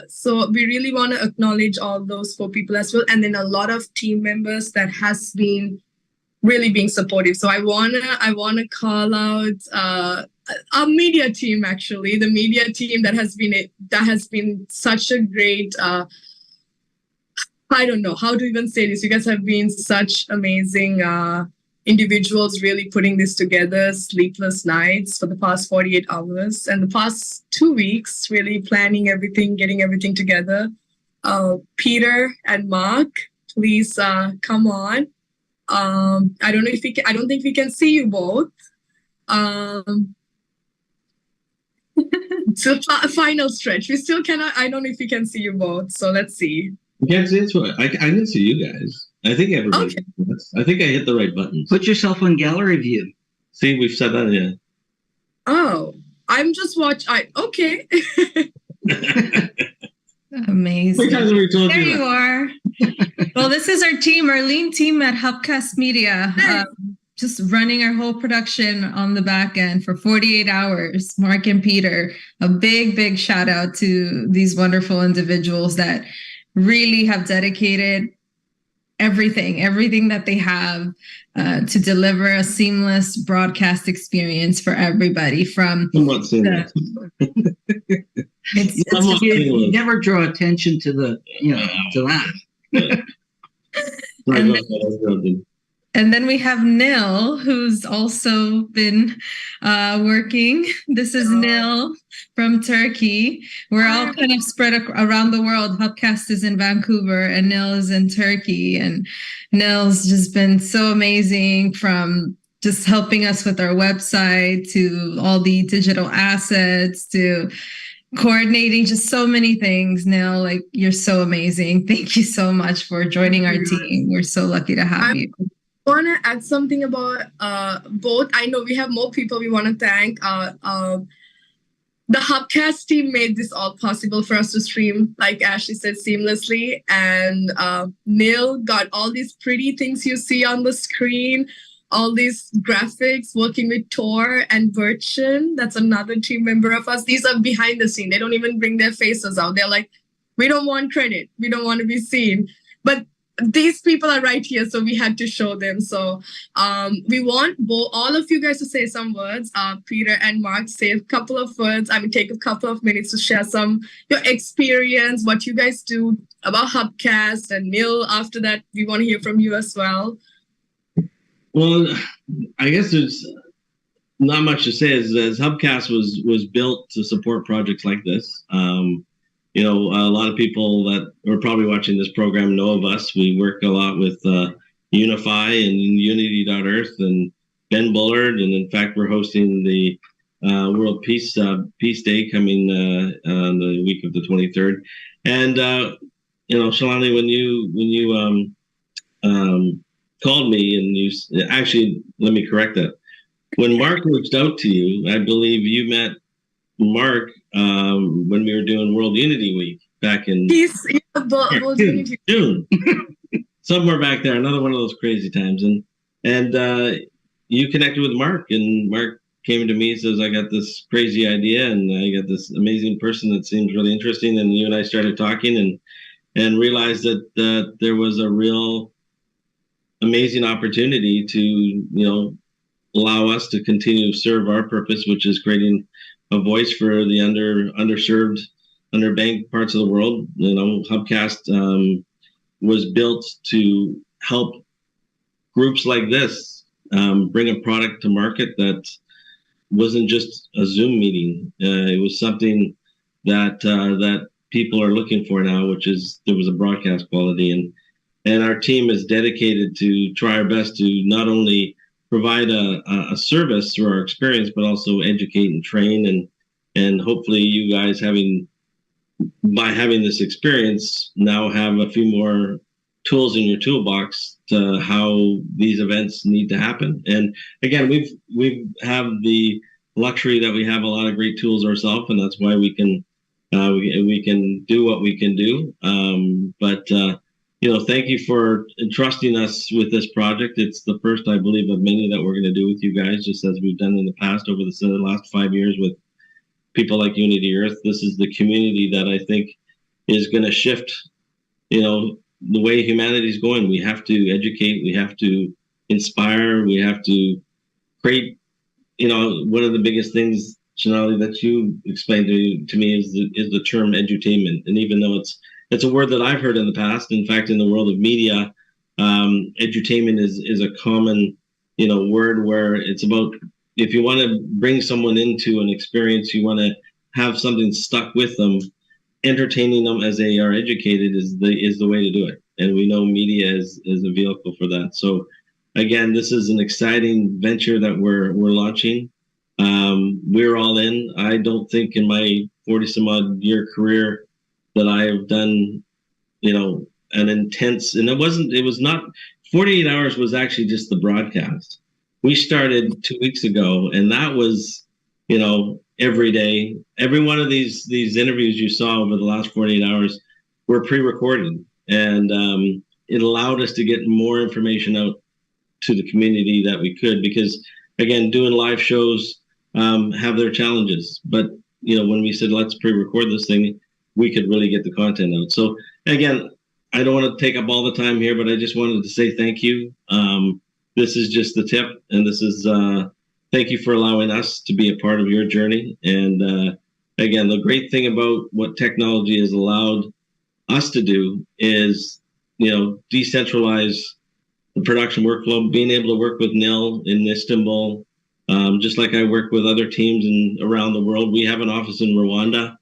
So we really want to acknowledge all those 4 people as well. And then a lot of team members that has been really being supportive. So I wanna call out our media team, actually, the media team that has been such a great, I don't know how to even say this. You guys have been such amazing individuals really putting this together, sleepless nights for the past 48 hours and the past 2 weeks, really planning everything, getting everything together. Peter and Mark, please come on. I don't think we can see you both. So final stretch. We still cannot. I don't know if we can see you both. So let's see. You can't see it. I can see you guys. I think everybody. Okay. I think I hit the right buttons. Put yourself on gallery view. See, we've said that, yeah. Oh, I'm just okay. Amazing. There you are. Well, this is our team, our lean team at Hubcast Media. Just running our whole production on the back end for 48 hours. Mark and Peter, a big shout out to these wonderful individuals that really have dedicated everything that they have to deliver a seamless broadcast experience for everybody. From somewhat seamless. You never draw attention to the, to that. And then we have Nil, who's also been working. This is Nil from Turkey. We're all kind of spread around the world. Hubcast is in Vancouver and Nil is in Turkey. And Nil's just been so amazing, from just helping us with our website to all the digital assets to coordinating just so many things. Nil, like, you're so amazing. Thank you so much for joining our team. We're so lucky to have you. I want to add something about both. I know we have more people we want to thank. The Hubcast team made this all possible for us to stream, like Ashley said, seamlessly. And Neil got all these pretty things you see on the screen, all these graphics, working with Tor and Virchin. That's another team member of us. These are behind the scene. They don't even bring their faces out. They're like, we don't want credit. We don't want to be seen. But these people are right here, so we had to show them. So we want all of you guys to say some words. Peter and Mark, say a couple of words. I mean, take a couple of minutes to share your experience, what you guys do about Hubcast. And Neil, after that, we want to hear from you as well. Well, I guess there's not much to say. As Hubcast was built to support projects like this. A lot of people that are probably watching this program know of us. We work a lot with Unify and Unity.Earth and Ben Bullard. And in fact, we're hosting the World Peace Day coming on the week of the 23rd. And, Shalani, when you called me and actually, let me correct that. When Mark reached out to you, I believe you met Mark when we were doing World Unity Week back in June. Somewhere back there, another one of those crazy times. And you connected with Mark, and Mark came to me and says, I got this crazy idea and I got this amazing person that seems really interesting. And you and I started talking and realized that there was a real amazing opportunity to, allow us to continue to serve our purpose, which is creating a voice for the underserved, underbanked parts of the world. Hubcast was built to help groups like this bring a product to market that wasn't just a Zoom meeting. It was something that people are looking for now, which is there was a broadcast quality, and our team is dedicated to try our best to not only provide a service through our experience, but also educate and train, and hopefully you guys by having this experience now have a few more tools in your toolbox to how these events need to happen. And again, we have the luxury that we have a lot of great tools ourselves, and that's why we can do what we can do. Thank you for entrusting us with this project. It's the first, I believe, of many that we're going to do with you guys, just as we've done in the past over the last 5 years with people like Unity Earth. This is the community that I think is going to shift, the way humanity is going. We have to educate, we have to inspire, we have to create, one of the biggest things, Shanali, that you explained to me is the term edutainment. And even though it's a word that I've heard in the past, in fact, in the world of media, edutainment is a common, word where it's about, if you want to bring someone into an experience, you want to have something stuck with them, entertaining them as they are educated is the way to do it. And we know media is a vehicle for that. So again, this is an exciting venture that we're launching. We're all in. I don't think in my 40 some odd year career that I have done, an intense, and it was not 48 hours was actually just the broadcast. We started 2 weeks ago, and that was, every day. Every one of these interviews you saw over the last 48 hours were pre-recorded, and it allowed us to get more information out to the community that we could, because again, doing live shows have their challenges. But when we said let's pre-record this thing, we could really get the content out. So again, I don't want to take up all the time here, but I just wanted to say thank you. This is just the tip, and this is thank you for allowing us to be a part of your journey. And again, the great thing about what technology has allowed us to do is, decentralize the production workflow, being able to work with Nil in Istanbul, just like I work with other teams around the world. We have an office in Rwanda.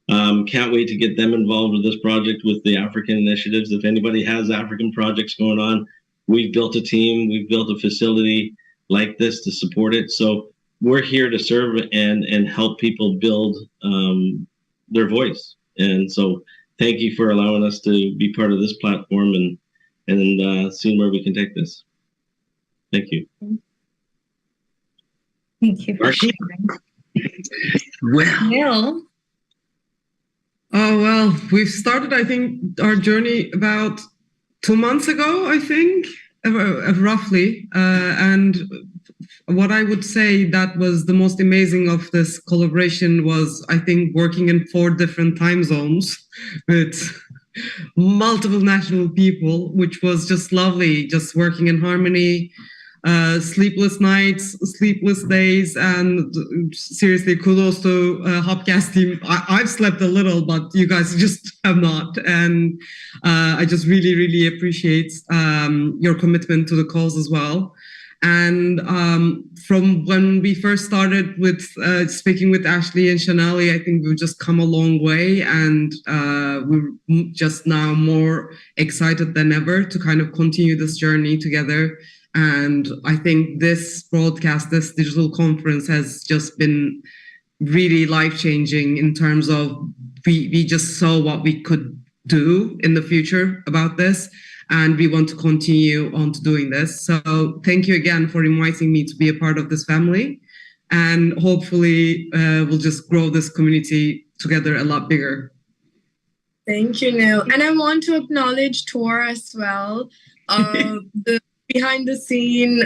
Can't wait to get them involved with this project with the African initiatives. If anybody has African projects going on, we've built a team, we've built a facility like this to support it. So we're here to serve and help people build their voice. And so thank you for allowing us to be part of this platform and seeing where we can take this. Thank you. Thank you for sharing. Well, Neil. Oh, well, we've started, I think, our journey about 2 months ago, I think, roughly. And what I would say that was the most amazing of this collaboration was, I think, working in 4 different time zones with multiple national people, which was just lovely, just working in harmony. Sleepless nights, sleepless days, and seriously, kudos to Hopcast team. I've slept a little, but you guys just have not. And I just really, really appreciate your commitment to the cause as well. And from when we first started with speaking with Ashley and Singh-Ally, I think we've just come a long way, and we're just now more excited than ever to kind of continue this journey together. And I think this broadcast, this digital conference has just been really life-changing in terms of we just saw what we could do in the future about this, and we want to continue on to doing this. So thank you again for inviting me to be a part of this family, and hopefully we'll just grow this community together a lot bigger. Thank you, Neil. And I want to acknowledge Tor as well. The behind the scene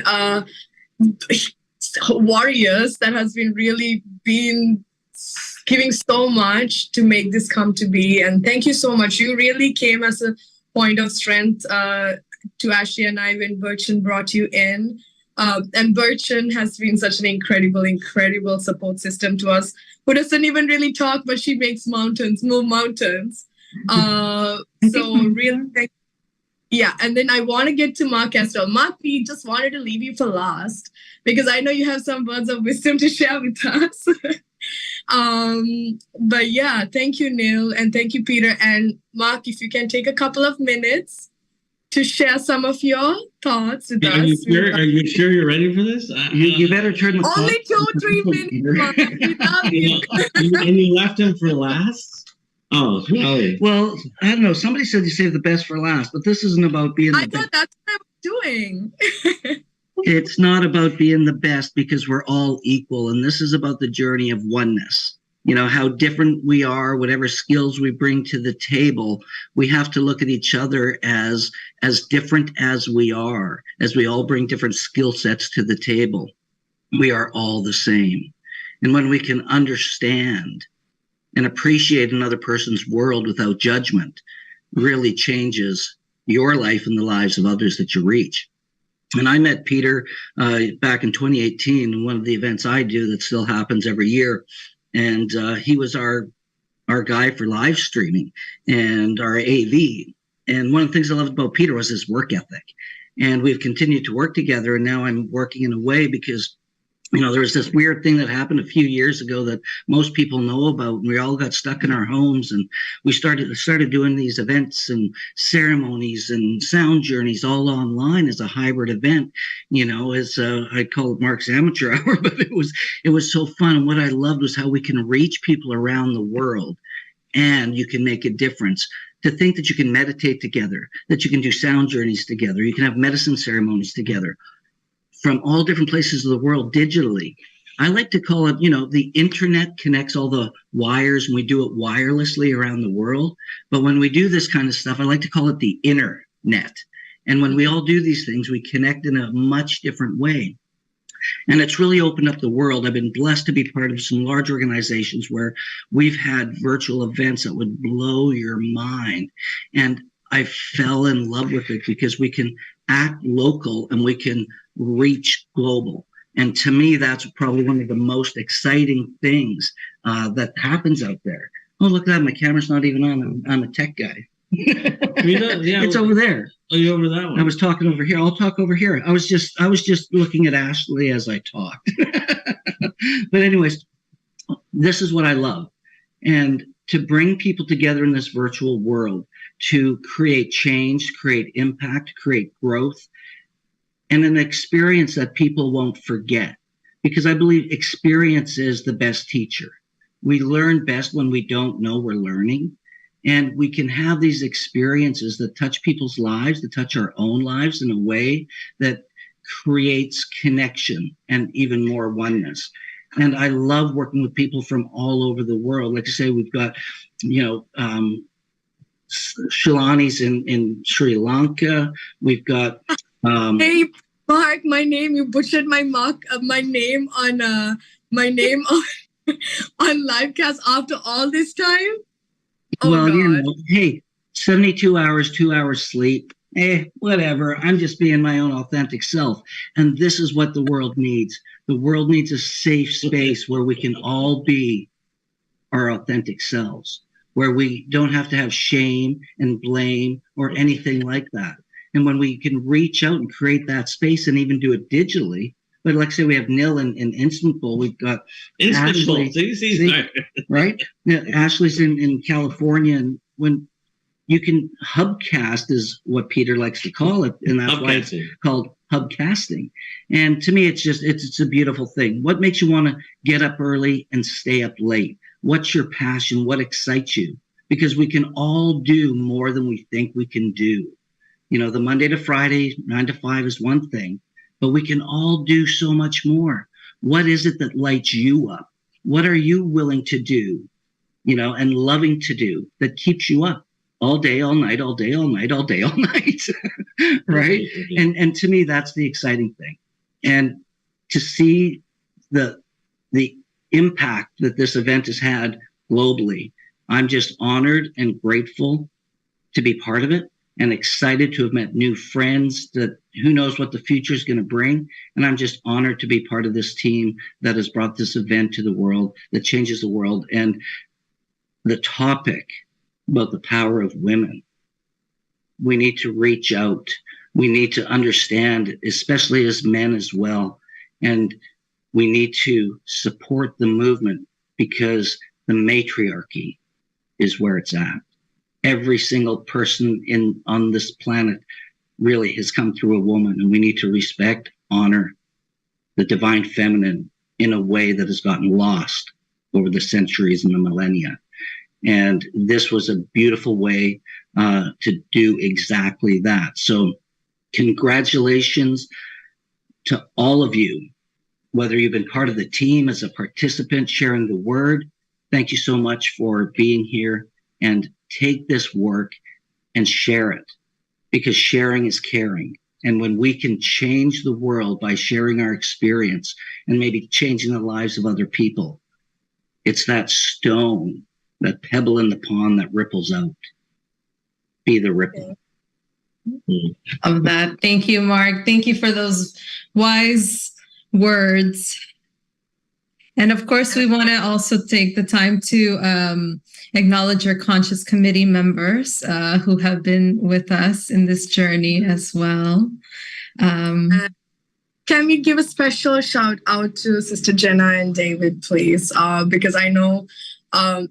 warriors that has been really giving so much to make this come to be. And thank you so much. You really came as a point of strength to Ashley and I when Berchan brought you in. And Berchan has been such an incredible support system to us, who doesn't even really talk, but she makes move mountains. So really thank you. Yeah, and then I want to get to Mark as well. Mark, we just wanted to leave you for last because I know you have some words of wisdom to share with us. But yeah, thank you, Neil, and thank you, Peter. And Mark, if you can take a couple of minutes to share some of your thoughts with us. Are you sure you're ready for this? You better turn the only 2-3 minutes, Mark. We love you. And you left him for last? Oh, really? Well, I don't know. Somebody said you saved the best for last, but this isn't about being the best. I thought that's what I was doing. It's not about being the best because we're all equal. And this is about the journey of oneness. How different we are, whatever skills we bring to the table, we have to look at each other as different as we are, as we all bring different skill sets to the table. We are all the same. And when we can understand and appreciate another person's world without judgment, really changes your life and the lives of others that you reach. And I met Peter back in 2018 in one of the events I do that still happens every year. And he was our guy for live streaming and our AV. And one of the things I loved about Peter was his work ethic. And we've continued to work together. And now I'm working in a way because There was this weird thing that happened a few years ago that most people know about. We all got stuck in our homes, and we started doing these events and ceremonies and sound journeys all online as a hybrid event. As I call it Mark's Amateur Hour, but it was so fun. And what I loved was how we can reach people around the world, and you can make a difference. To think that you can meditate together, that you can do sound journeys together, you can have medicine ceremonies together, from all different places of the world digitally. I like to call it, the internet connects all the wires and we do it wirelessly around the world. But when we do this kind of stuff, I like to call it the internet. And when we all do these things, we connect in a much different way. And it's really opened up the world. I've been blessed to be part of some large organizations where we've had virtual events that would blow your mind. And I fell in love with it because we can act local and we can reach global. And to me, that's probably one of the most exciting things that happens out there. Oh, look at that. My camera's not even on. I'm a tech guy. It's over there. Oh, you're over that one. I was talking over here. I'll talk over here. I was just looking at Ashley as I talked. But anyways, this is what I love. And to bring people together in this virtual world, to create change, create impact, create growth, and an experience that people won't forget. Because I believe experience is the best teacher. We learn best when we don't know we're learning. And we can have these experiences that touch people's lives, that touch our own lives in a way that creates connection and even more oneness. And I love working with people from all over the world. Like I say, we've got, Shilani's in Sri Lanka. We've got... Hey, Mark, my name, you butchered my name on livecast after all this time? Oh, well, God. Hey, 72 hours, 2 hours sleep. Whatever. I'm just being my own authentic self. And this is what the world needs. The world needs a safe space where we can all be our authentic selves, where we don't have to have shame and blame or anything like that. And when we can reach out and create that space and even do it digitally, but like say we have Nil and Istanbul, we've got Ashley, right? Yeah, Ashley's in California, and when you can hubcast is what Peter likes to call it, and that's why it's called hubcasting. And to me, it's a beautiful thing. What makes you want to get up early and stay up late? What's your passion? What excites you? Because we can all do more than we think we can do. The Monday to Friday, 9 to 5 is one thing, but we can all do so much more. What is it that lights you up? What are you willing to do, and loving to do that keeps you up all day, all night, all day, all night, all day, all night, right? And to me, that's the exciting thing. And to see the impact that this event has had globally, I'm just honored and grateful to be part of it, and excited to have met new friends that who knows what the future is going to bring. And I'm just honored to be part of this team that has brought this event to the world, that changes the world. And the topic about the power of women, we need to reach out. We need to understand, especially as men as well. And we need to support the movement because the matriarchy is where it's at. Every single person on this planet really has come through a woman, and we need to respect, honor the divine feminine in a way that has gotten lost over the centuries and the millennia. And this was a beautiful way to do exactly that. So congratulations to all of you, whether you've been part of the team as a participant sharing the word. Thank you so much for being here, and take this work and share it, because sharing is caring. And when we can change the world by sharing our experience and maybe changing the lives of other people, it's that stone, that pebble in the pond that ripples out. Be the ripple. Of that. Thank you, Mark. Thank you for those wise words. And of course, we want to also take the time to acknowledge our Conscious Committee members who have been with us in this journey as well. can we give a special shout out to Sister Jenna and David, please? Because I know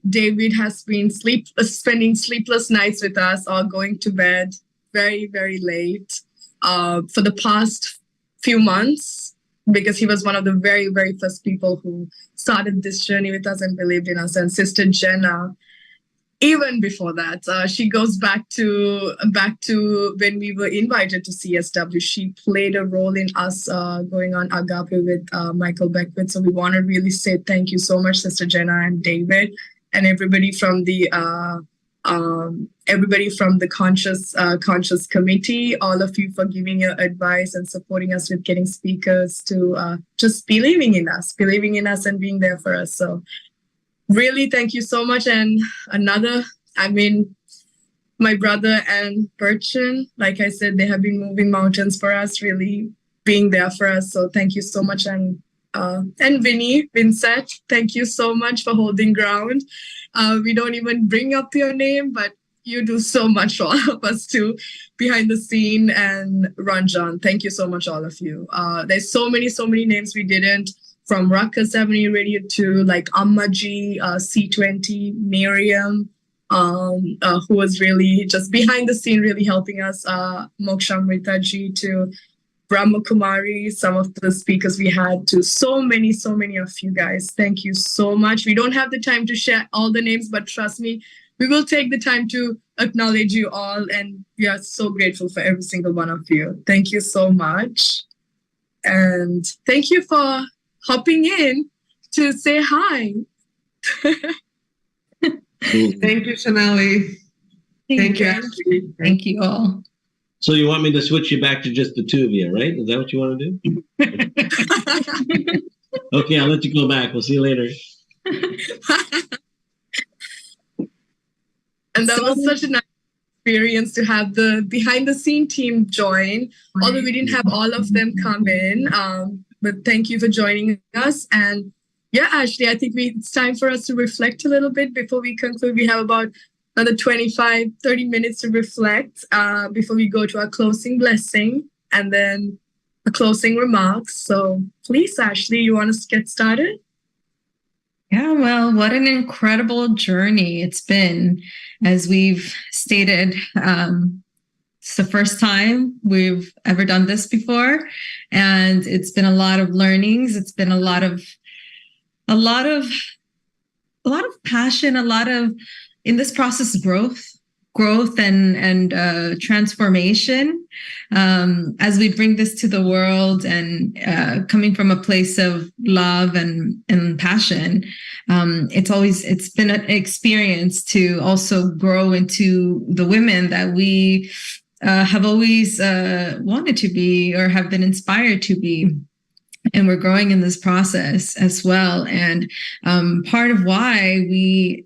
David has been spending sleepless nights with us or going to bed very, very late for the past few months, because he was one of the very, very first people who started this journey with us and believed in us. And Sister Jenna, even before that, she goes back to when we were invited to CSW. She played a role in us going on Agape with Michael Beckwith. So we want to really say thank you so much, Sister Jenna and David, and everybody from the conscious committee. All of you for giving your advice and supporting us with getting speakers to just believing in us and being there for us. So really, thank you so much. And my brother and Bertrand, like I said, they have been moving mountains for us, really being there for us. So thank you so much. And Vincent, thank you so much for holding ground. We don't even bring up your name, but you do so much for all of us too, behind the scene. And Ranjan, thank you so much, all of you. There's so many names we didn't. From Ruckus Avenue Radio to like Amma G, C20, Miriam, who was really just behind the scene, really helping us, Mokshamrita G to Brahma Kumari, some of the speakers we had, to so many of you guys. Thank you so much. We don't have the time to share all the names, but trust me, we will take the time to acknowledge you all. And we are so grateful for every single one of you. Thank you so much. And thank you for hopping in to say hi. Thank you, Singh-Ally. Thank you, Ashley. Thank you all. So you want me to switch you back to just the two of you, right? Is that what you want to do? Okay, I'll let you go back. We'll see you later. And that was such a nice experience to have the behind the scene team join, although we didn't have all of them come in. But thank you for joining us. And yeah, Ashley, I think it's time for us to reflect a little bit before we conclude. We have about another 25, 30 minutes to reflect before we go to our closing blessing and then a closing remarks. So please, Ashley, you want us to get started? Yeah, well, what an incredible journey it's been. As we've stated, it's the first time we've ever done this before, and it's been a lot of learnings. It's been a lot of passion, a lot of, in this process, growth and transformation. As we bring this to the world and coming from a place of love and passion, it's been an experience to also grow into the women that we have always wanted to be or have been inspired to be. And we're growing in this process as well. And part of why we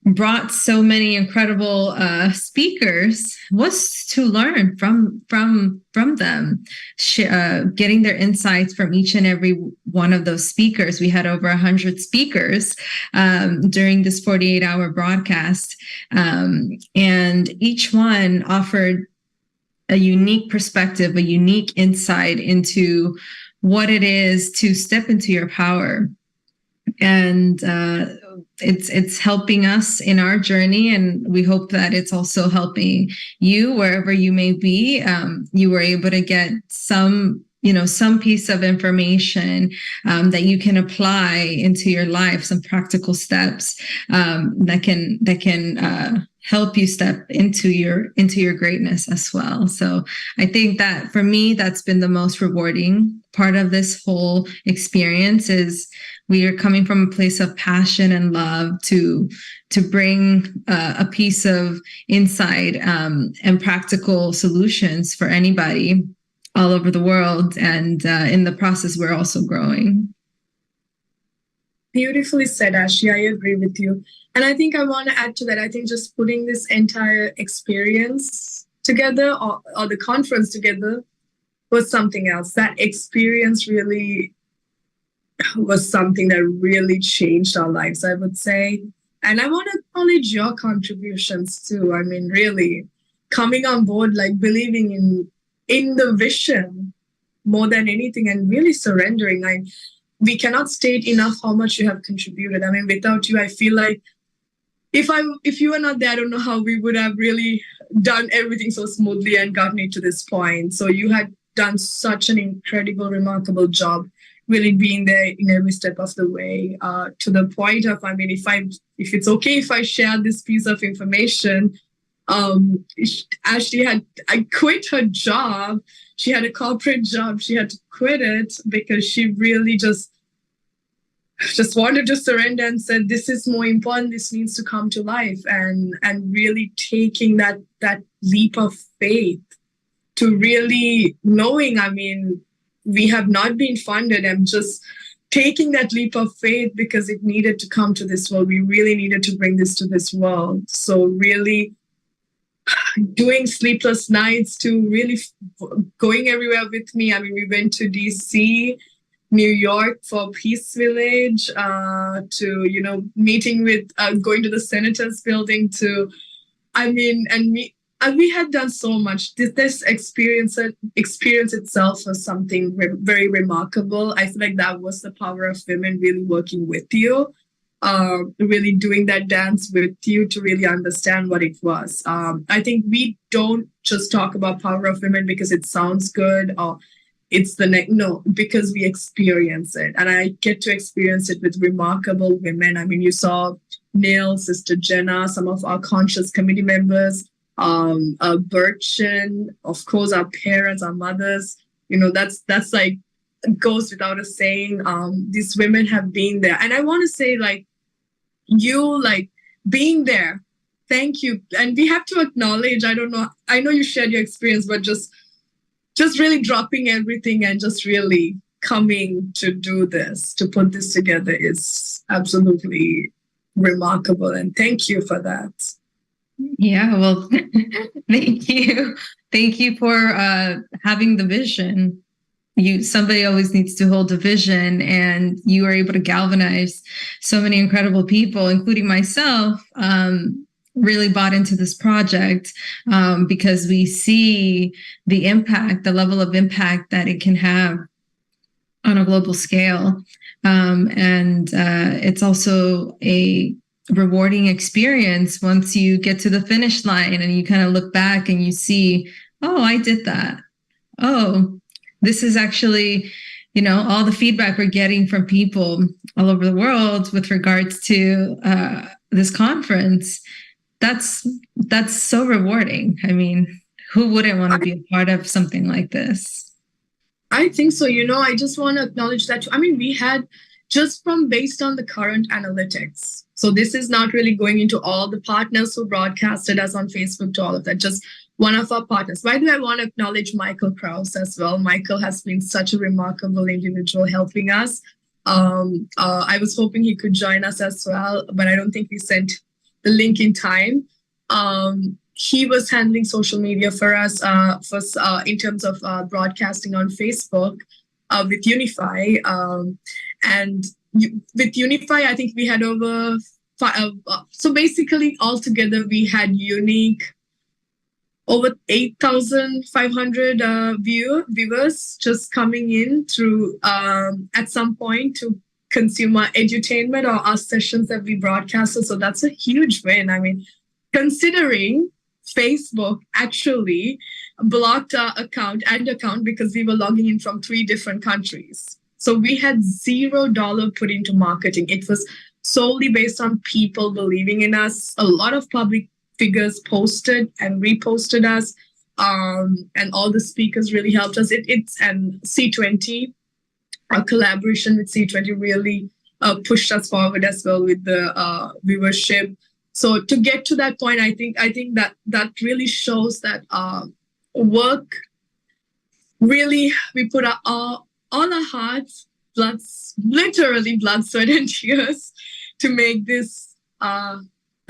brought so many incredible speakers was to learn from them, getting their insights from each and every one of those speakers. We had over 100 speakers during this 48-hour broadcast, and each one offered a unique perspective, a unique insight into what it is to step into your power. And it's helping us in our journey, and we hope that it's also helping you wherever you may be. You were able to get some piece of information that you can apply into your life, some practical steps that can help you step into your greatness as well. So I think that for me, that's been the most rewarding part of this whole experience. Is we are coming from a place of passion and love to bring a piece of insight and practical solutions for anybody all over the world. And in the process, we're also growing. Beautifully said, Ashley. I agree with you. And I think I want to add to that. I think just putting this entire experience together or the conference together was something else. That experience really was something that really changed our lives, I would say. And I want to acknowledge your contributions too. I mean, really coming on board, like believing in the vision more than anything, and really surrendering. We cannot state enough how much you have contributed. I mean, without you, I feel like if you were not there, I don't know how we would have really done everything so smoothly and gotten it to this point. So you had done such an incredible, remarkable job, really being there in every step of the way, to the point of, I mean, if it's okay if I share this piece of information, Ashley I quit her job. She had a corporate job. She had to quit it because she really just wanted to surrender and said, this is more important. This needs to come to life, and really taking that leap of faith to really knowing, I mean, we have not been funded, and just taking that leap of faith because it needed to come to this world. We really needed to bring this to this world. So really doing sleepless nights to really going everywhere with me. I mean, we went to DC, New York for Peace Village, to, meeting with, going to the Senator's building to, I mean, and we had done so much. This experience itself was something very remarkable. I feel like that was the power of women really working with you, really doing that dance with you to really understand what it was. I think we don't just talk about power of women because it sounds good or it's no, because we experience it. And I get to experience it with remarkable women. I mean, you saw Neil, Sister Jenna, some of our conscious committee members, Birchen, of course, our parents, our mothers, that's like, goes without a saying. These women have been there. And I want to say, you being there, thank you. And we have to acknowledge, I know you shared your experience, but just really dropping everything and just really coming to do this, to put this together is absolutely remarkable. And thank you for that. Yeah, well, thank you. Thank you for having the vision. Somebody always needs to hold a vision, and you were able to galvanize so many incredible people, including myself, really bought into this project because we see the impact, the level of impact that it can have on a global scale. And it's also a rewarding experience once you get to the finish line and you kind of look back and you see, oh, I did that. Oh, this is actually, all the feedback we're getting from people all over the world with regards to this conference. That's so rewarding. I mean, who wouldn't want to be a part of something like this? I think so. I just want to acknowledge that. I mean, we had just based on the current analytics. So this is not really going into all the partners who broadcasted us on Facebook to all of that, just one of our partners. By the way, I want to acknowledge Michael Krause as well. Michael has been such a remarkable individual helping us. I was hoping he could join us as well, but I don't think we sent the link in time. He was handling social media for us in terms of broadcasting on Facebook with Unify. And with Unify, I think we had over so basically altogether we had over 8,500 viewers just coming in through at some point to consume our edutainment or our sessions that we broadcasted. So that's a huge win. I mean, considering Facebook actually blocked our account because we were logging in from 3 different countries. So we had $0 put into marketing. It was solely based on people believing in us. A lot of public figures posted and reposted us, and all the speakers really helped us. And C20, our collaboration with C20 really pushed us forward as well with the viewership. So to get to that point, I think that really shows that work. Really, we put all our hearts, literally blood, sweat, and tears to make this a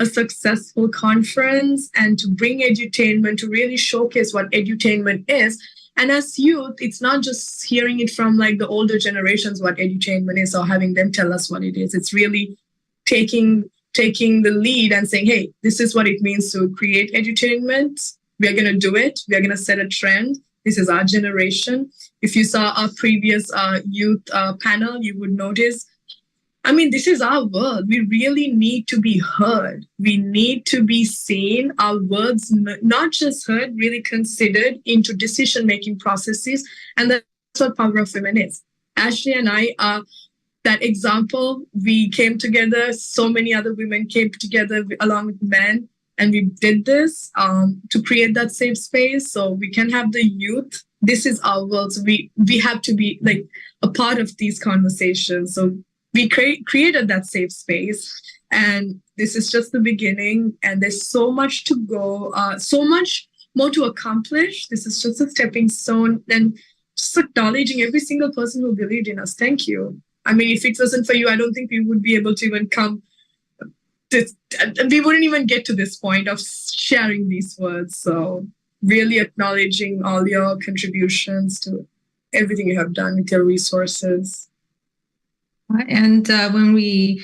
successful conference and to bring edutainment, to really showcase what edutainment is. And as youth, it's not just hearing it from the older generations what edutainment is or having them tell us what it is. It's really taking the lead and saying, hey, this is what it means to create edutainment. We are going to do it. We are going to set a trend. This is our generation. If you saw our previous youth panel, you would notice, I mean, this is our world. We really need to be heard. We need to be seen. Our words, not just heard, really considered into decision-making processes. And that's what Power of Women is. Ashley and I are that example. We came together. So many other women came together along with men. And we did this to create that safe space so we can have the youth. This is our world. So we have to be like a part of these conversations. So we created that safe space. And this is just the beginning. And there's so much to go, so much more to accomplish. This is just a stepping stone. And just acknowledging every single person who believed in us. Thank you. I mean, if it wasn't for you, I don't think we would be able to even come. We wouldn't even get to this point of sharing these words. So really acknowledging all your contributions to everything you have done with your resources. And when we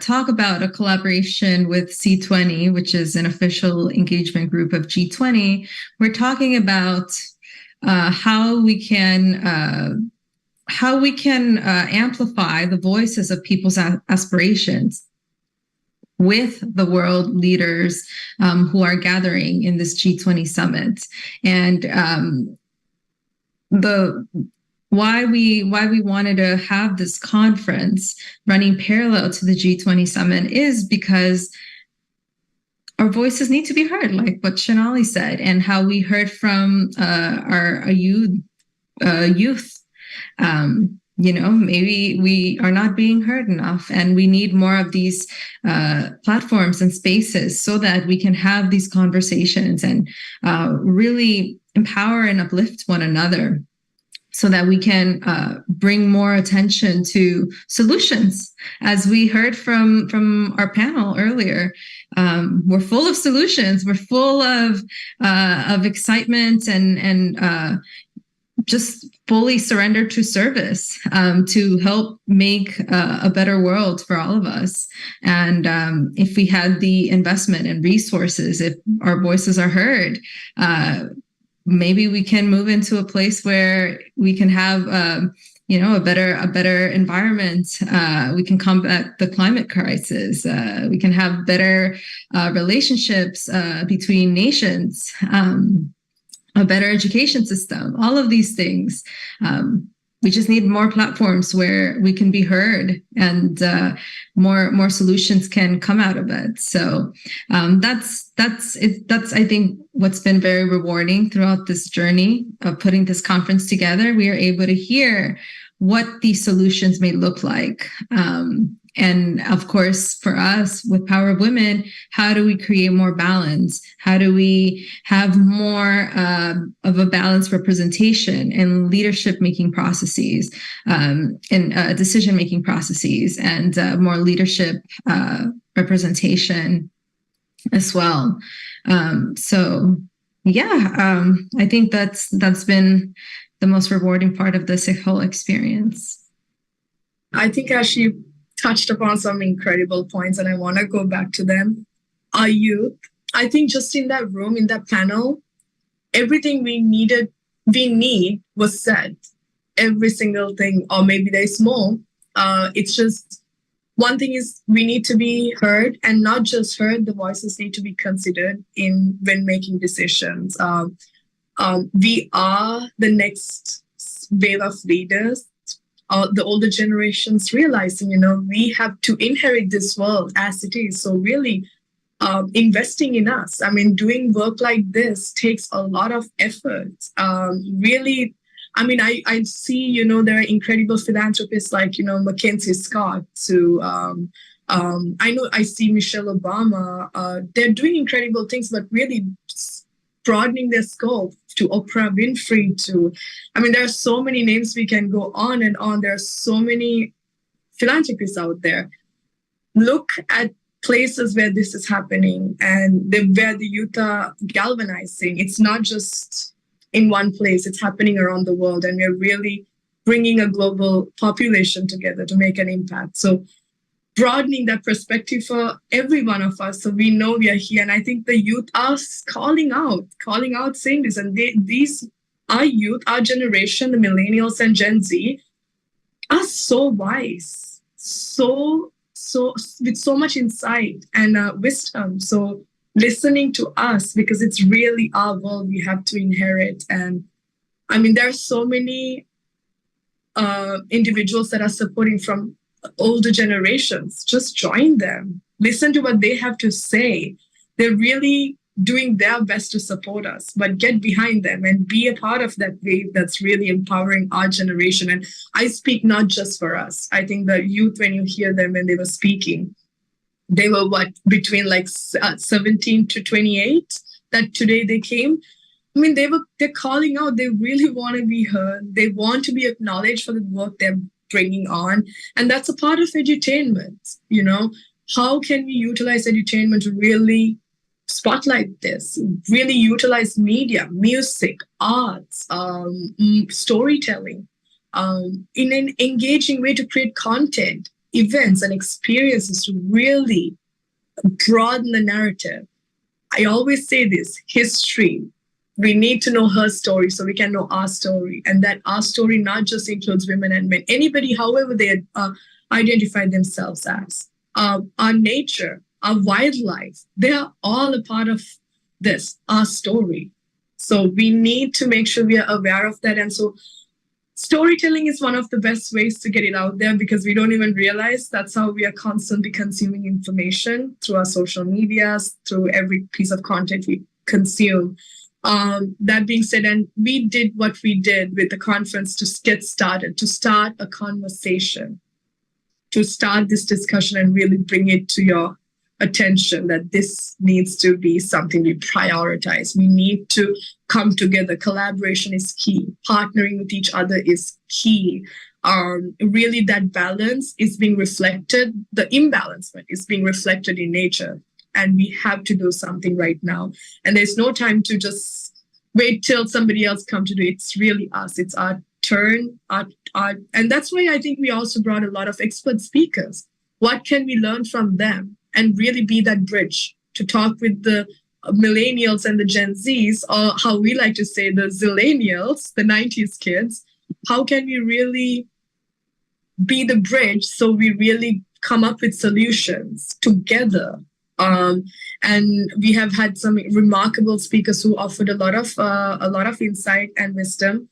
talk about a collaboration with C20, which is an official engagement group of G20, we're talking about how we can amplify the voices of people's aspirations with the world leaders who are gathering in this G20 summit. And why we wanted to have this conference running parallel to the G20 summit is because our voices need to be heard, like what Singh-Ally said, and how we heard from our youth. Maybe we are not being heard enough, and we need more of these platforms and spaces so that we can have these conversations and really empower and uplift one another, so that we can bring more attention to solutions. As we heard from our panel earlier, we're full of solutions. We're full of excitement and just fully surrendered to service to help make a better world for all of us. And if we had the investment and resources, if our voices are heard, maybe we can move into a place where we can have a better environment. We can combat the climate crisis. We can have better relationships between nations. A better education system, all of these things. We just need more platforms where we can be heard, and more solutions can come out of it. So that's I think what's been very rewarding throughout this journey of putting this conference together. We are able to hear what these solutions may look like. And of course, for us with Power of Women, how do we create more balance? How do we have more of a balanced representation in leadership-making processes, and decision-making processes, and more leadership representation as well? I think that's been the most rewarding part of this whole experience. I think Ashley touched upon some incredible points, and I want to go back to them. Our youth, I think just in that room, in that panel, everything we need was said. Every single thing, or maybe there's more. It's just, one thing is we need to be heard, and not just heard, the voices need to be considered when making decisions. We are the next wave of leaders. The older generations realizing, we have to inherit this world as it is. So really investing in us. I mean, doing work like this takes a lot of effort. Really, I mean, I see, there are incredible philanthropists like, Mackenzie Scott, to, I see Michelle Obama. They're doing incredible things, but really broadening their scope, to Oprah Winfrey, there are so many names we can go on and on. There are so many philanthropists out there. Look at places where this is happening and where the youth are galvanizing. It's not just in one place, it's happening around the world, and we're really bringing a global population together to make an impact. So broadening that perspective for every one of us, so we know we are here. And I think the youth are calling out, saying this. And these, our youth, our generation, the millennials and Gen Z, are so wise, so with so much insight and wisdom. So listening to us, because it's really our world we have to inherit. And I mean, there are so many individuals that are supporting from older generations. Just join them, listen to what they have to say. They're really doing their best to support us, but get behind them and be a part of that wave that's really empowering our generation. And I speak not just for us. I think the youth, when you hear them when they were speaking, they were between like 17 to 28 that today they came. I mean, they're calling out. They really want to be heard. They want to be acknowledged for the work they're bringing on. And that's a part of edutainment. You know, how can we utilize edutainment to really spotlight this, really utilize media, music, arts, storytelling, in an engaging way to create content, events and experiences to really broaden the narrative. I always say this, history. We need to know her story so we can know our story. And that our story not just includes women and men, anybody, however they identify themselves as. Our nature, our wildlife, they are all a part of this, our story. So we need to make sure we are aware of that. And so storytelling is one of the best ways to get it out there, because we don't even realize that's how we are constantly consuming information through our social medias, through every piece of content we consume. That being said, and we did what we did with the conference to get started, to start a conversation, to start this discussion and really bring it to your attention that this needs to be something we prioritize. We need to come together. Collaboration is key. Partnering with each other is key. Really, that balance is being reflected. The imbalancement is being reflected in nature. And we have to do something right now. And there's no time to just wait till somebody else come to do it. It's really us. It's our turn. And that's why I think we also brought a lot of expert speakers. What can we learn from them? And really be that bridge to talk with the millennials and the Gen Zs, or how we like to say the zillennials, the 90s kids. How can we really be the bridge so we really come up with solutions together? And we have had some remarkable speakers who offered a lot of insight and wisdom.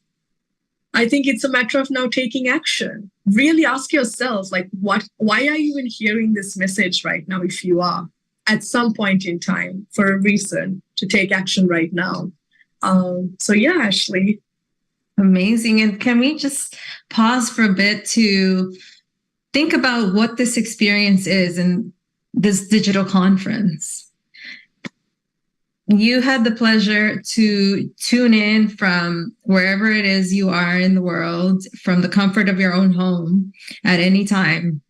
I think it's a matter of now taking action. Really ask yourself, like, why are you even hearing this message right now? If you are at some point in time for a reason to take action right now. So yeah, Ashley. Amazing. And can we just pause for a bit to think about what this experience is in this digital conference? You had the pleasure to tune in from wherever it is you are in the world, from the comfort of your own home at any time.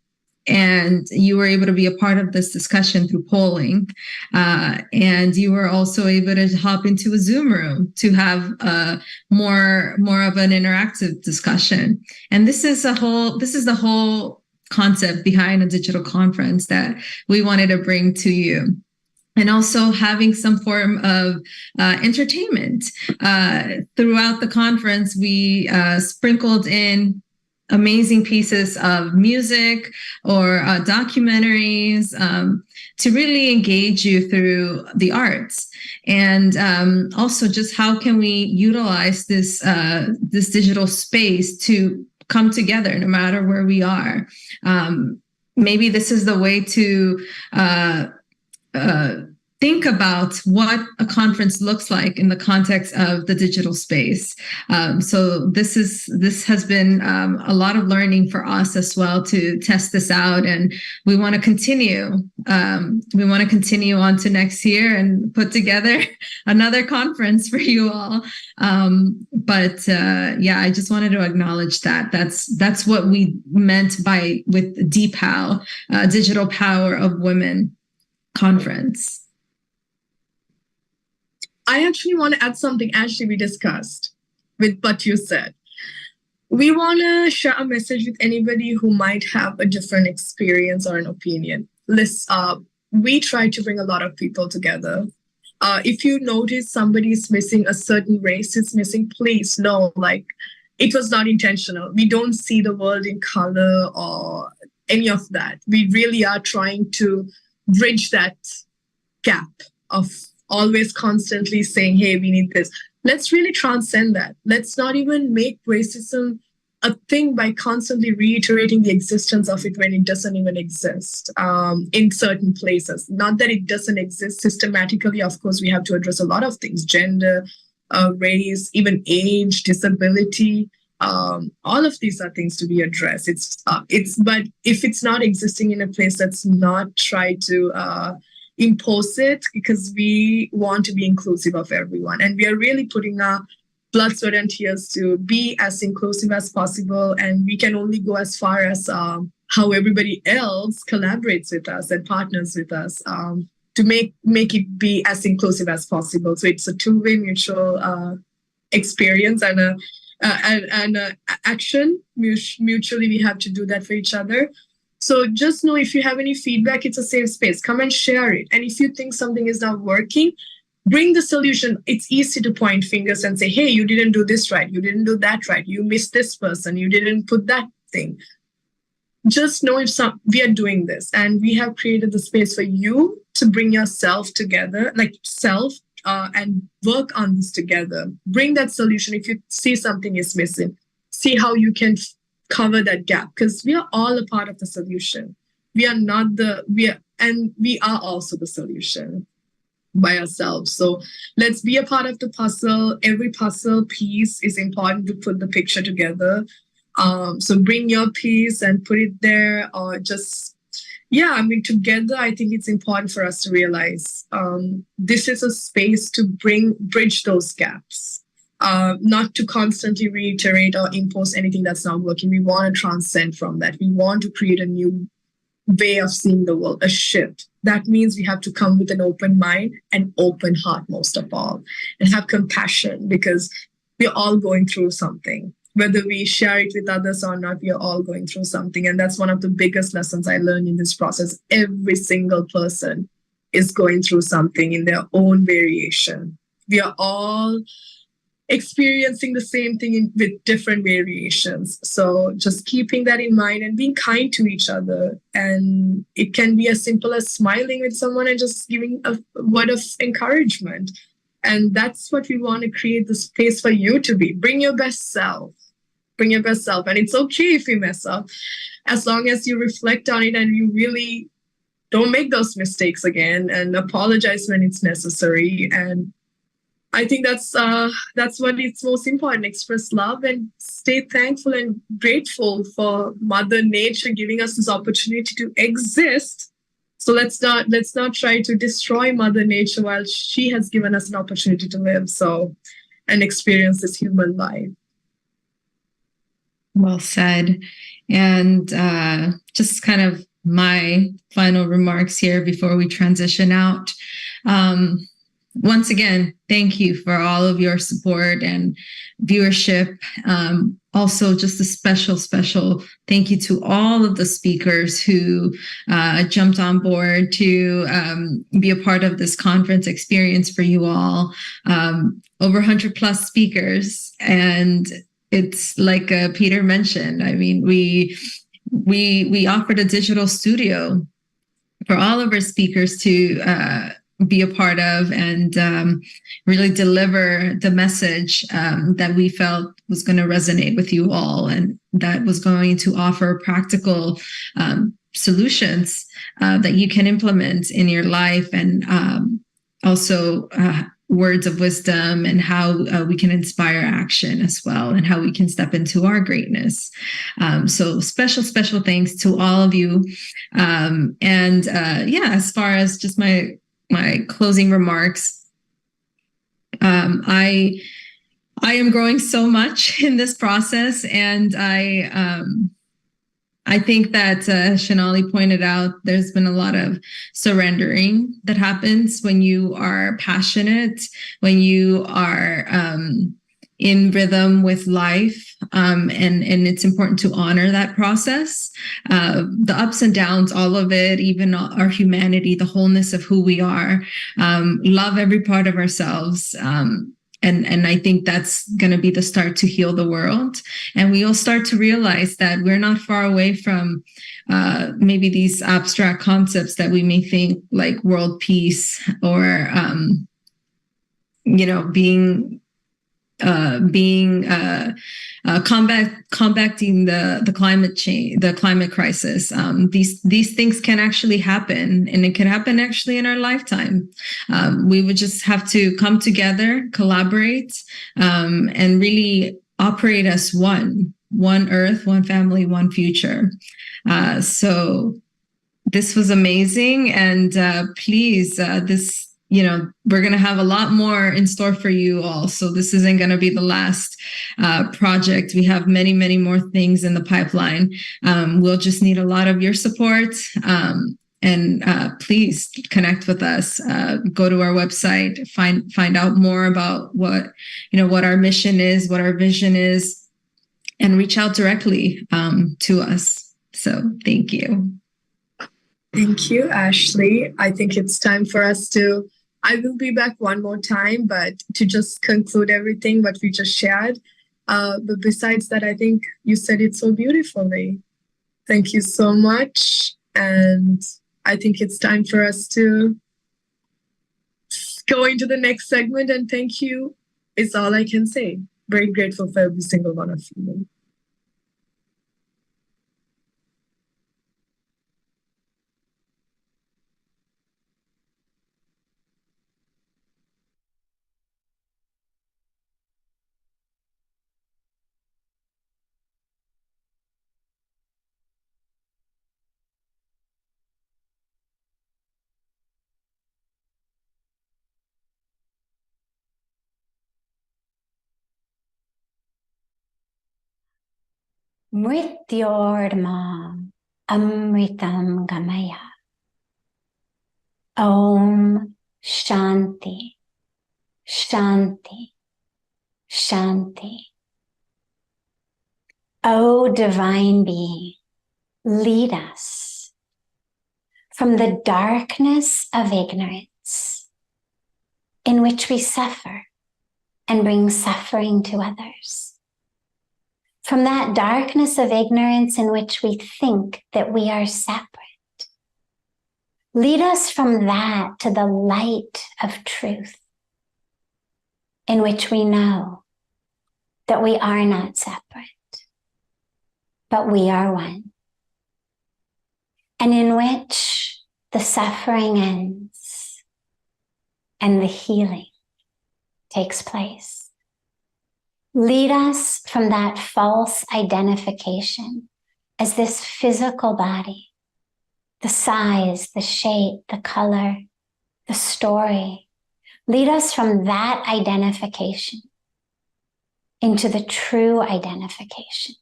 And you were able to be a part of this discussion through polling. And you were also able to hop into a Zoom room to have more of an interactive discussion. And this is the whole concept behind a digital conference that we wanted to bring to you. And also having some form of entertainment. Throughout the conference, we sprinkled in amazing pieces of music or documentaries to really engage you through the arts. And also just how can we utilize this digital space to come together no matter where we are. Maybe this is the way to think about what a conference looks like in the context of the digital space. So this has been a lot of learning for us as well to test this out, and we want to continue. We want to continue on to next year and put together another conference for you all. But I just wanted to acknowledge that. That's what we meant with DPOW, Digital Power of Women conference. I actually want to add something, Ashley, we discussed with what you said. We want to share a message with anybody who might have a different experience or an opinion. We try to bring a lot of people together. If you notice somebody is missing, a certain race is missing, please know, like, it was not intentional. We don't see the world in color or any of that. We really are trying to bridge that gap of always constantly saying, hey, we need this. Let's really transcend that. Let's not even make racism a thing by constantly reiterating the existence of it when it doesn't even exist in certain places. Not that it doesn't exist systematically. Of course, we have to address a lot of things: gender, race, even age, disability. All of these are things to be addressed. But if it's not existing in a place, let's not try to impose it, because we want to be inclusive of everyone. And we are really putting our blood, sweat, and tears to be as inclusive as possible. And we can only go as far as how everybody else collaborates with us and partners with us to make it be as inclusive as possible. So it's a two-way mutual experience and action. Mutually, we have to do that for each other. So just know, if you have any feedback, it's a safe space. Come and share it. And if you think something is not working, bring the solution. It's easy to point fingers and say, hey, you didn't do this right. You didn't do that right. You missed this person. You didn't put that thing. Just know we are doing this, and we have created the space for you to bring yourself together, like self, and work on this together. Bring that solution. If you see something is missing, see how you can cover that gap, because we are all a part of the solution. We are also the solution by ourselves. So let's be a part of the puzzle. Every puzzle piece is important to put the picture together. So bring your piece and put it there, or just, together, I think it's important for us to realize this is a space to bridge those gaps. Not to constantly reiterate or impose anything that's not working. We want to transcend from that. We want to create a new way of seeing the world, a shift. That means we have to come with an open mind and open heart, most of all, and have compassion, because we're all going through something. Whether we share it with others or not, we are all going through something. And that's one of the biggest lessons I learned in this process. Every single person is going through something in their own variation. We are all experiencing the same thing with different variations. So just keeping that in mind and being kind to each other. And it can be as simple as smiling with someone and just giving a word of encouragement. And that's what we want to create the space for you to be. Bring your best self. Bring your best self. And it's okay if you mess up, as long as you reflect on it and you really don't make those mistakes again, and apologize when it's necessary. And I think that's what is most important. Express love and stay thankful and grateful for Mother Nature giving us this opportunity to exist. So let's not try to destroy Mother Nature while she has given us an opportunity to live and experience this human life. Well said. And just kind of my final remarks here before we transition out. Once again, thank you for all of your support and viewership. Also, just a special thank you to all of the speakers who jumped on board to be a part of this conference experience for you all. Over 100 plus speakers. And it's like Peter mentioned, I mean, we offered a digital studio for all of our speakers to be a part of and really deliver the message that we felt was going to resonate with you all, and that was going to offer practical solutions that you can implement in your life, and also words of wisdom and how we can inspire action as well, and how we can step into our greatness. So special thanks to all of you. As far as just my closing remarks, I am growing so much in this process, and I think that Singh-Ally pointed out there's been a lot of surrendering that happens when you are passionate, when you are in rhythm with life, and it's important to honor that process, the ups and downs, all of it, even our humanity, the wholeness of who we are, love every part of ourselves. And I think that's going to be the start to heal the world. And we'll start to realize that we're not far away from maybe these abstract concepts that we may think like world peace or, combating the climate change, the climate crisis. These things can actually happen, and it can happen actually in our lifetime. We would just have to come together, collaborate, and really operate as one Earth, one family, one future. So this was amazing, and please, we're going to have a lot more in store for you all. So this isn't going to be the last project. We have many, many more things in the pipeline. We'll just need a lot of your support. And please connect with us. Go to our website, find out more about what our mission is, what our vision is, and reach out directly to us. So thank you. Thank you, Ashley. I think it's time for us to, I will be back one more time, but to just conclude everything what we just shared. But besides that, I think you said it so beautifully. Thank you so much. And I think it's time for us to go into the next segment. And thank you is all I can say. Very grateful for every single one of you. Mrityorma Amritam Gamaya. Om Shanti, Shanti, Shanti. O Divine Being, lead us from the darkness of ignorance in which we suffer and bring suffering to others. From that darkness of ignorance in which we think that we are separate. Lead us from that to the light of truth, in which we know that we are not separate, but we are one, and in which the suffering ends and the healing takes place. Lead us from that false identification as this physical body, the size, the shape, the color, the story. Lead us from that identification into the true identification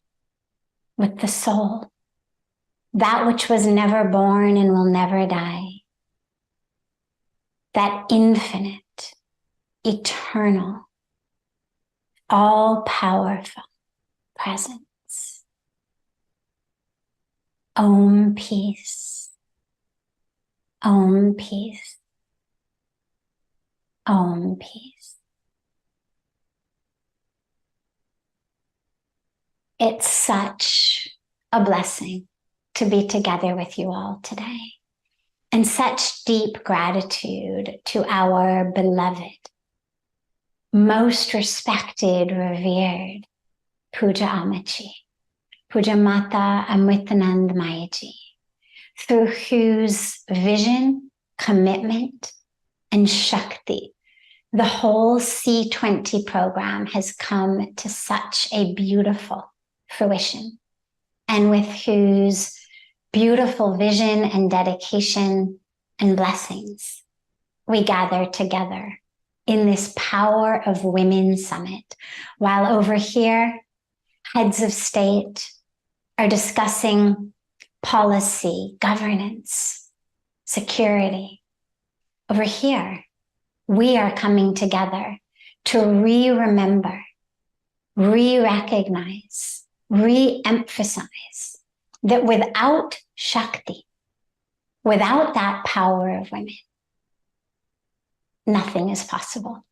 with the soul, that which was never born and will never die, that infinite, eternal, all-powerful presence. Om peace. Om peace. Om peace. It's such a blessing to be together with you all today, and such deep gratitude to our beloved, most respected, revered Puja Amaji, Puja Mata Amritanand Mayaji, through whose vision, commitment, and Shakti the whole C20 program has come to such a beautiful fruition, and with whose beautiful vision and dedication and blessings we gather together in this Power of Women Summit, while over here, heads of state are discussing policy, governance, security. Over here, we are coming together to remember re-recognize, re-emphasize that without Shakti, without that power of women, nothing is possible.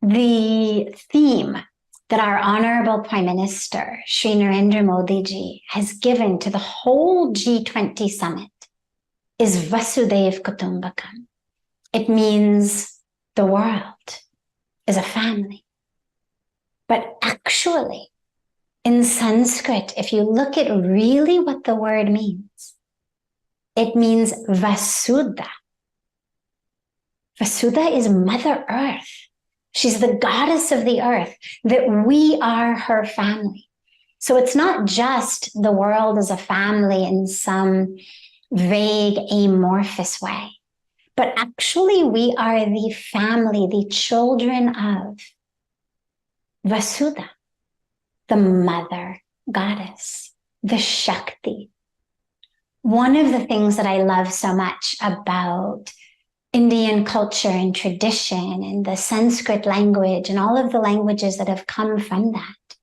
The theme that our Honorable Prime Minister, Shri Narendra Modi ji, has given to the whole G20 summit is Vasudhaiv Kutumbakam. It means the world is a family. But actually, in Sanskrit, if you look at really what the word means, it means Vasudha. Vasudha is Mother Earth. She's the goddess of the earth, that we are her family. So it's not just the world as a family in some vague, amorphous way, but actually we are the family, the children of Vasudha, the mother goddess, the Shakti. One of the things that I love so much about Indian culture and tradition and the Sanskrit language and all of the languages that have come from that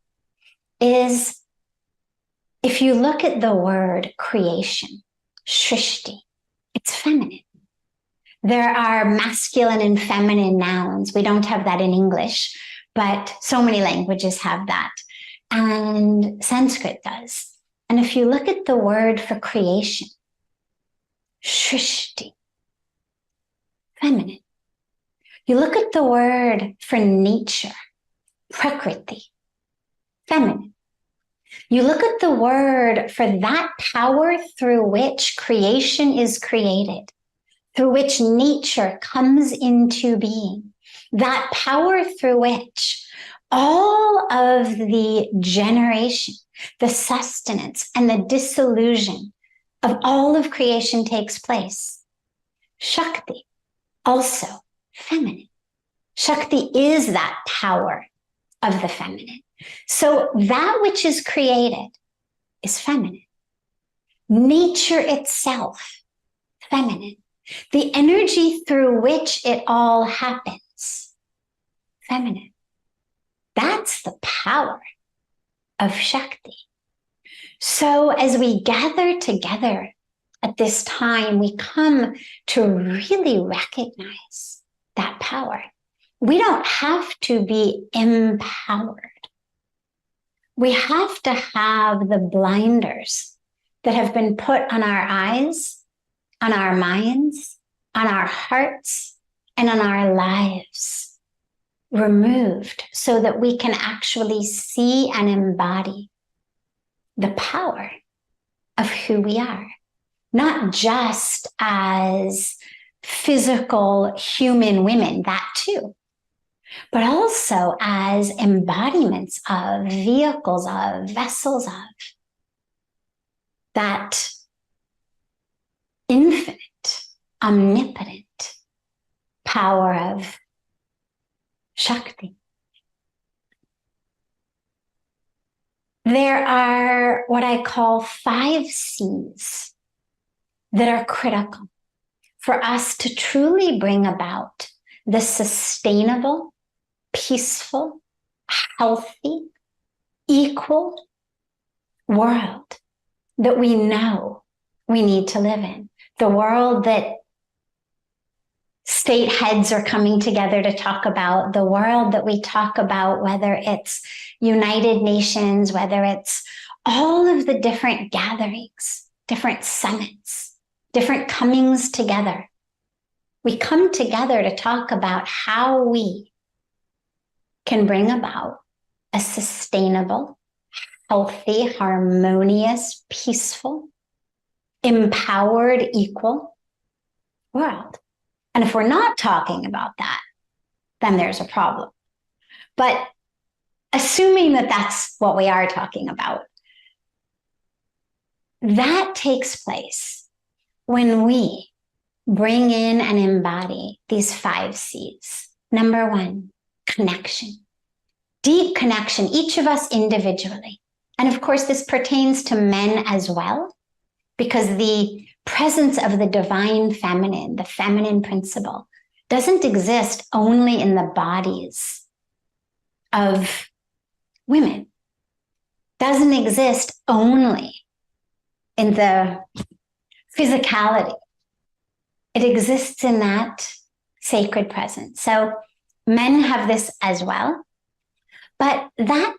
is, if you look at the word creation, Shrishti, it's feminine. There are masculine and feminine nouns. We don't have that in English, but so many languages have that. And Sanskrit does. And if you look at the word for creation, Shrishti, feminine. You look at the word for nature, Prakriti, feminine. You look at the word for that power through which creation is created, through which nature comes into being, that power through which all of the generation, the sustenance, and the dissolution of all of creation takes place. Shakti, also feminine. Shakti is that power of the feminine. So that which is created is feminine. Nature itself, feminine. The energy through which it all happens, feminine. That's the power of Shakti. So as we gather together at this time, we come to really recognize that power. We don't have to be empowered. We have to have the blinders that have been put on our eyes, on our minds, on our hearts, and on our lives removed so that we can actually see and embody the power of who we are. Not just as physical human women, that too, but also as embodiments of, vehicles of, vessels of that infinite, omnipotent power of Shakti. There are what I call 5 C's that are critical for us to truly bring about the sustainable, peaceful, healthy, equal world that we know we need to live in. The world that state heads are coming together to talk about, the world that we talk about, whether it's United Nations, whether it's all of the different gatherings, different summits, different comings together. We come together to talk about how we can bring about a sustainable, healthy, harmonious, peaceful, empowered, equal world. And if we're not talking about that, then there's a problem. But assuming that that's what we are talking about, that takes place when we bring in and embody these 5 C's. Number 1, connection. Deep connection, each of us individually. And of course, this pertains to men as well, because the presence of the divine feminine, the feminine principle, doesn't exist only in the bodies of women doesn't exist only in the physicality. It exists in that sacred presence. So men have this as well, but that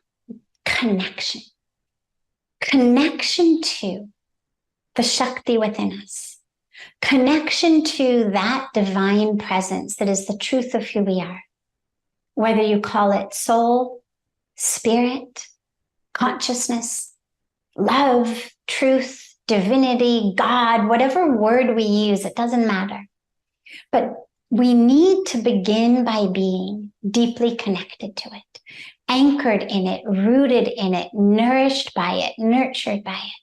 connection to the Shakti within us, connection to that divine presence that is the truth of who we are, whether you call it soul, spirit, consciousness, love, truth, divinity, God, whatever word we use, it doesn't matter. But we need to begin by being deeply connected to it, anchored in it, rooted in it, nourished by it, nurtured by it.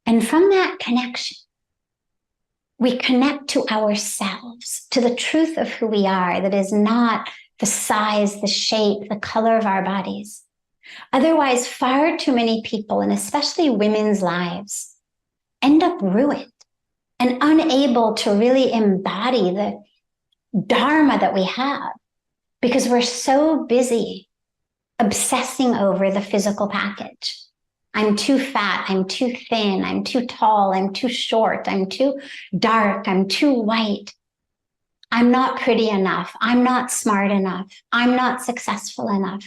And from that connection, we connect to ourselves, to the truth of who we are, that is not the size, the shape, the color of our bodies. Otherwise, far too many people, and especially women's lives, end up ruined and unable to really embody the dharma that we have because we're so busy obsessing over the physical package. I'm too fat, I'm too thin, I'm too tall, I'm too short, I'm too dark, I'm too white. I'm not pretty enough, I'm not smart enough, I'm not successful enough.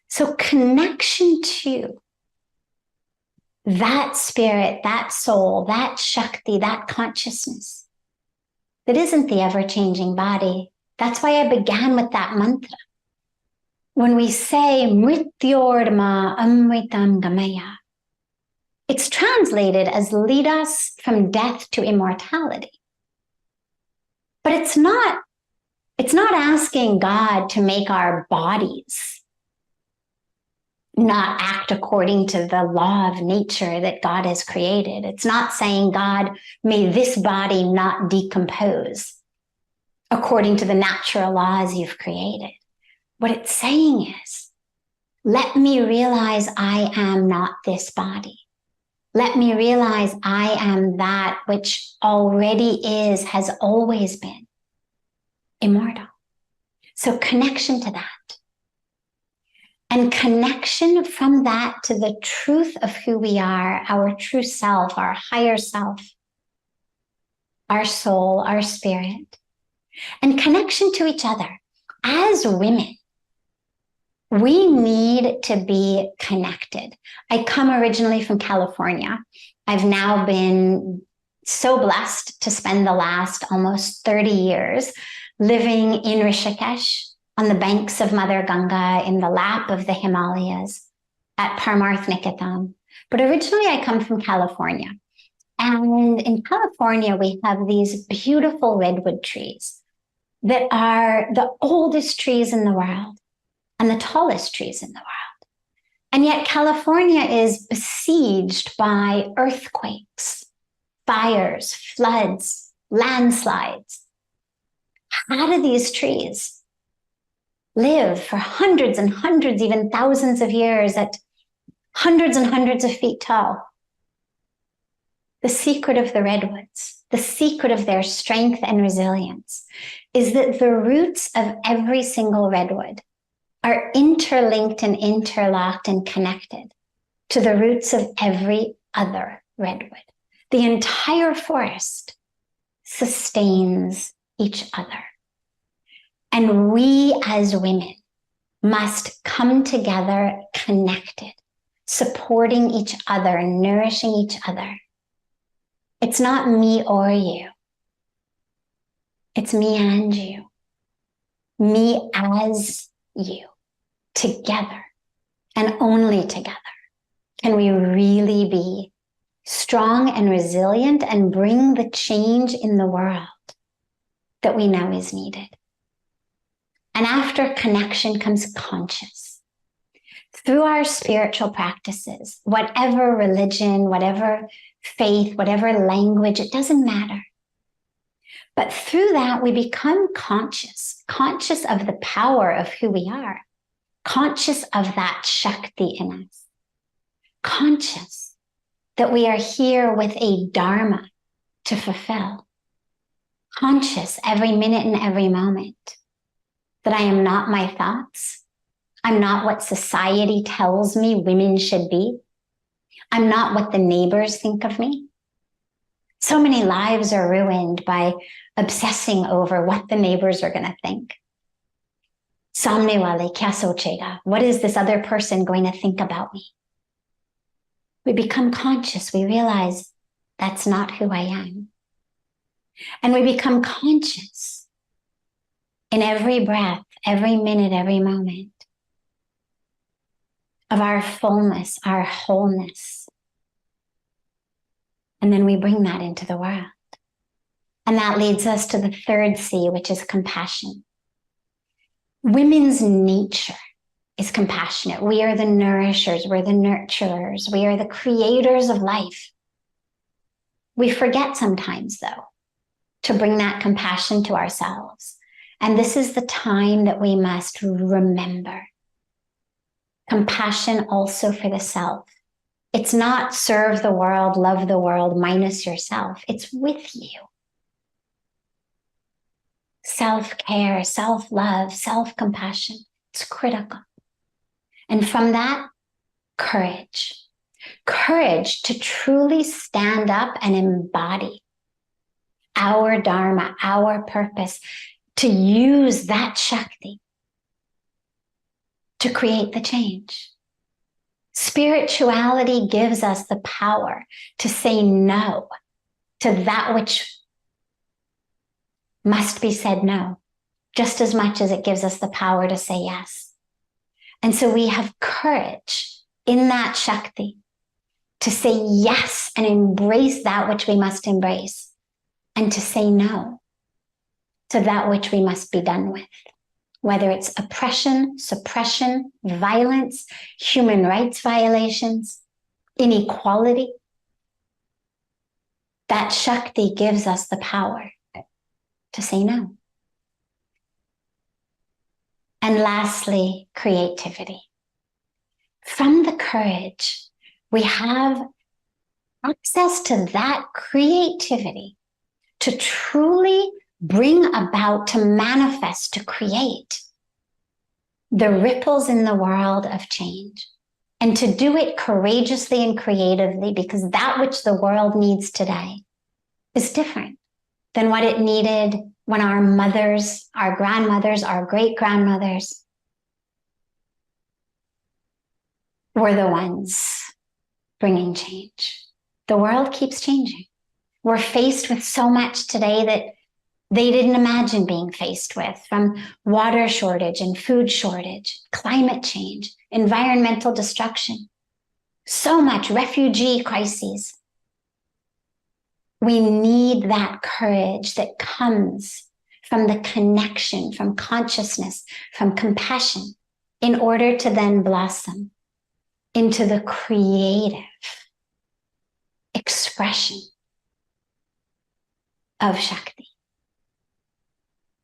So connection to that spirit, that soul, that Shakti, that consciousness that isn't the ever-changing body. That's why I began with that mantra. When we say Mrityorma Amritam Gamaya, it's translated as lead us from death to immortality. But it's not asking God to make our bodies not act according to the law of nature that God has created. It's not saying, God, may this body not decompose according to the natural laws you've created. What it's saying is, let me realize I am not this body. Let me realize I am that which already is, has always been immortal. So connection to that. And connection from that to the truth of who we are, our true self, our higher self, our soul, our spirit. And connection to each other. As women, we need to be connected. I come originally from California. I've now been so blessed to spend the last almost 30 years living in Rishikesh, on the banks of Mother Ganga, in the lap of the Himalayas, at Parmarth Niketam. But originally I come from California. And in California, we have these beautiful redwood trees that are the oldest trees in the world and the tallest trees in the world. And yet California is besieged by earthquakes, fires, floods, landslides. How do these trees live for hundreds and hundreds, even thousands of years at hundreds and hundreds of feet tall? The secret of the redwoods, the secret of their strength and resilience, is that the roots of every single redwood are interlinked and interlocked and connected to the roots of every other redwood. The entire forest sustains each other. And we as women must come together connected, supporting each other, nourishing each other. It's not me or you. It's me and you. Me as you. Together, and only together, can we really be strong and resilient and bring the change in the world that we know is needed. And after connection comes conscious. Through our spiritual practices, whatever religion, whatever faith, whatever language, it doesn't matter. But through that, we become conscious of the power of who we are, conscious of that Shakti in us, conscious that we are here with a dharma to fulfill, conscious every minute and every moment that I am not my thoughts, I'm not what society tells me women should be. I'm not what the neighbors think of me. So many lives are ruined by obsessing over what the neighbors are going to think. Samne wale kya sochega? What is this other person going to think about me? We become conscious. We realize that's not who I am. And we become conscious in every breath, every minute, every moment of our fullness, our wholeness. And then we bring that into the world. And that leads us to the third C, which is compassion. Women's nature is compassionate. We are the nourishers, we're the nurturers, we are the creators of life. We forget sometimes, though, to bring that compassion to ourselves. And this is the time that we must remember. Compassion also for the self. It's not serve the world, love the world, minus yourself. It's with you. Self-care, self-love, self-compassion. It's critical. And from that, courage. Courage to truly stand up and embody our dharma, our purpose, to use that Shakti to create the change. Spirituality gives us the power to say no to that which must be said no, just as much as it gives us the power to say yes. And so we have courage in that Shakti to say yes and embrace that which we must embrace, and to say no to that which we must be done with. Whether it's oppression, suppression, violence, human rights violations, inequality, that Shakti gives us the power to say no. And lastly, creativity. From the courage, we have access to that creativity to truly bring about, to manifest, to create the ripples in the world of change, and to do it courageously and creatively, because that which the world needs today is different than what it needed when our mothers, our grandmothers, our great-grandmothers were the ones bringing change. The world keeps changing. We're faced with so much today that they didn't imagine being faced with, from water shortage and food shortage, climate change, environmental destruction, so much refugee crises. We need that courage that comes from the connection, from consciousness, from compassion, in order to then blossom into the creative expression of Shakti.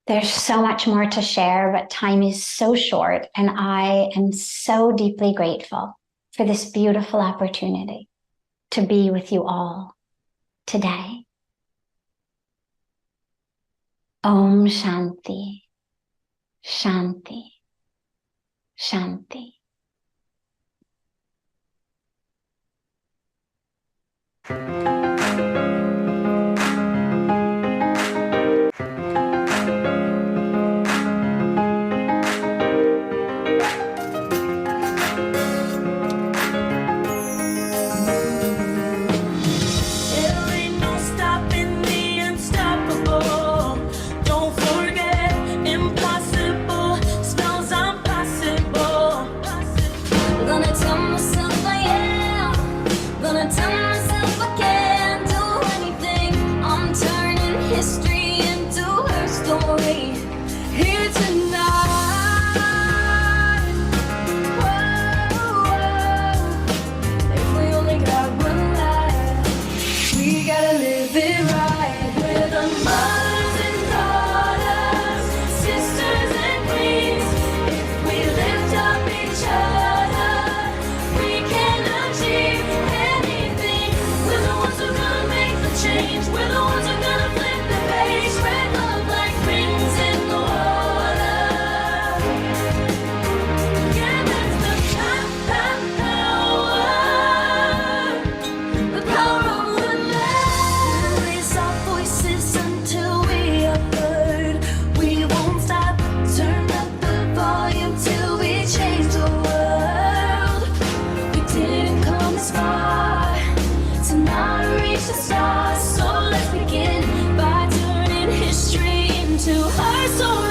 There's so much more to share, but time is so short, and I am so deeply grateful for this beautiful opportunity to be with you all today. Om Shanti, Shanti, Shanti. Yeah. the stars. So let's begin by turning history into her story.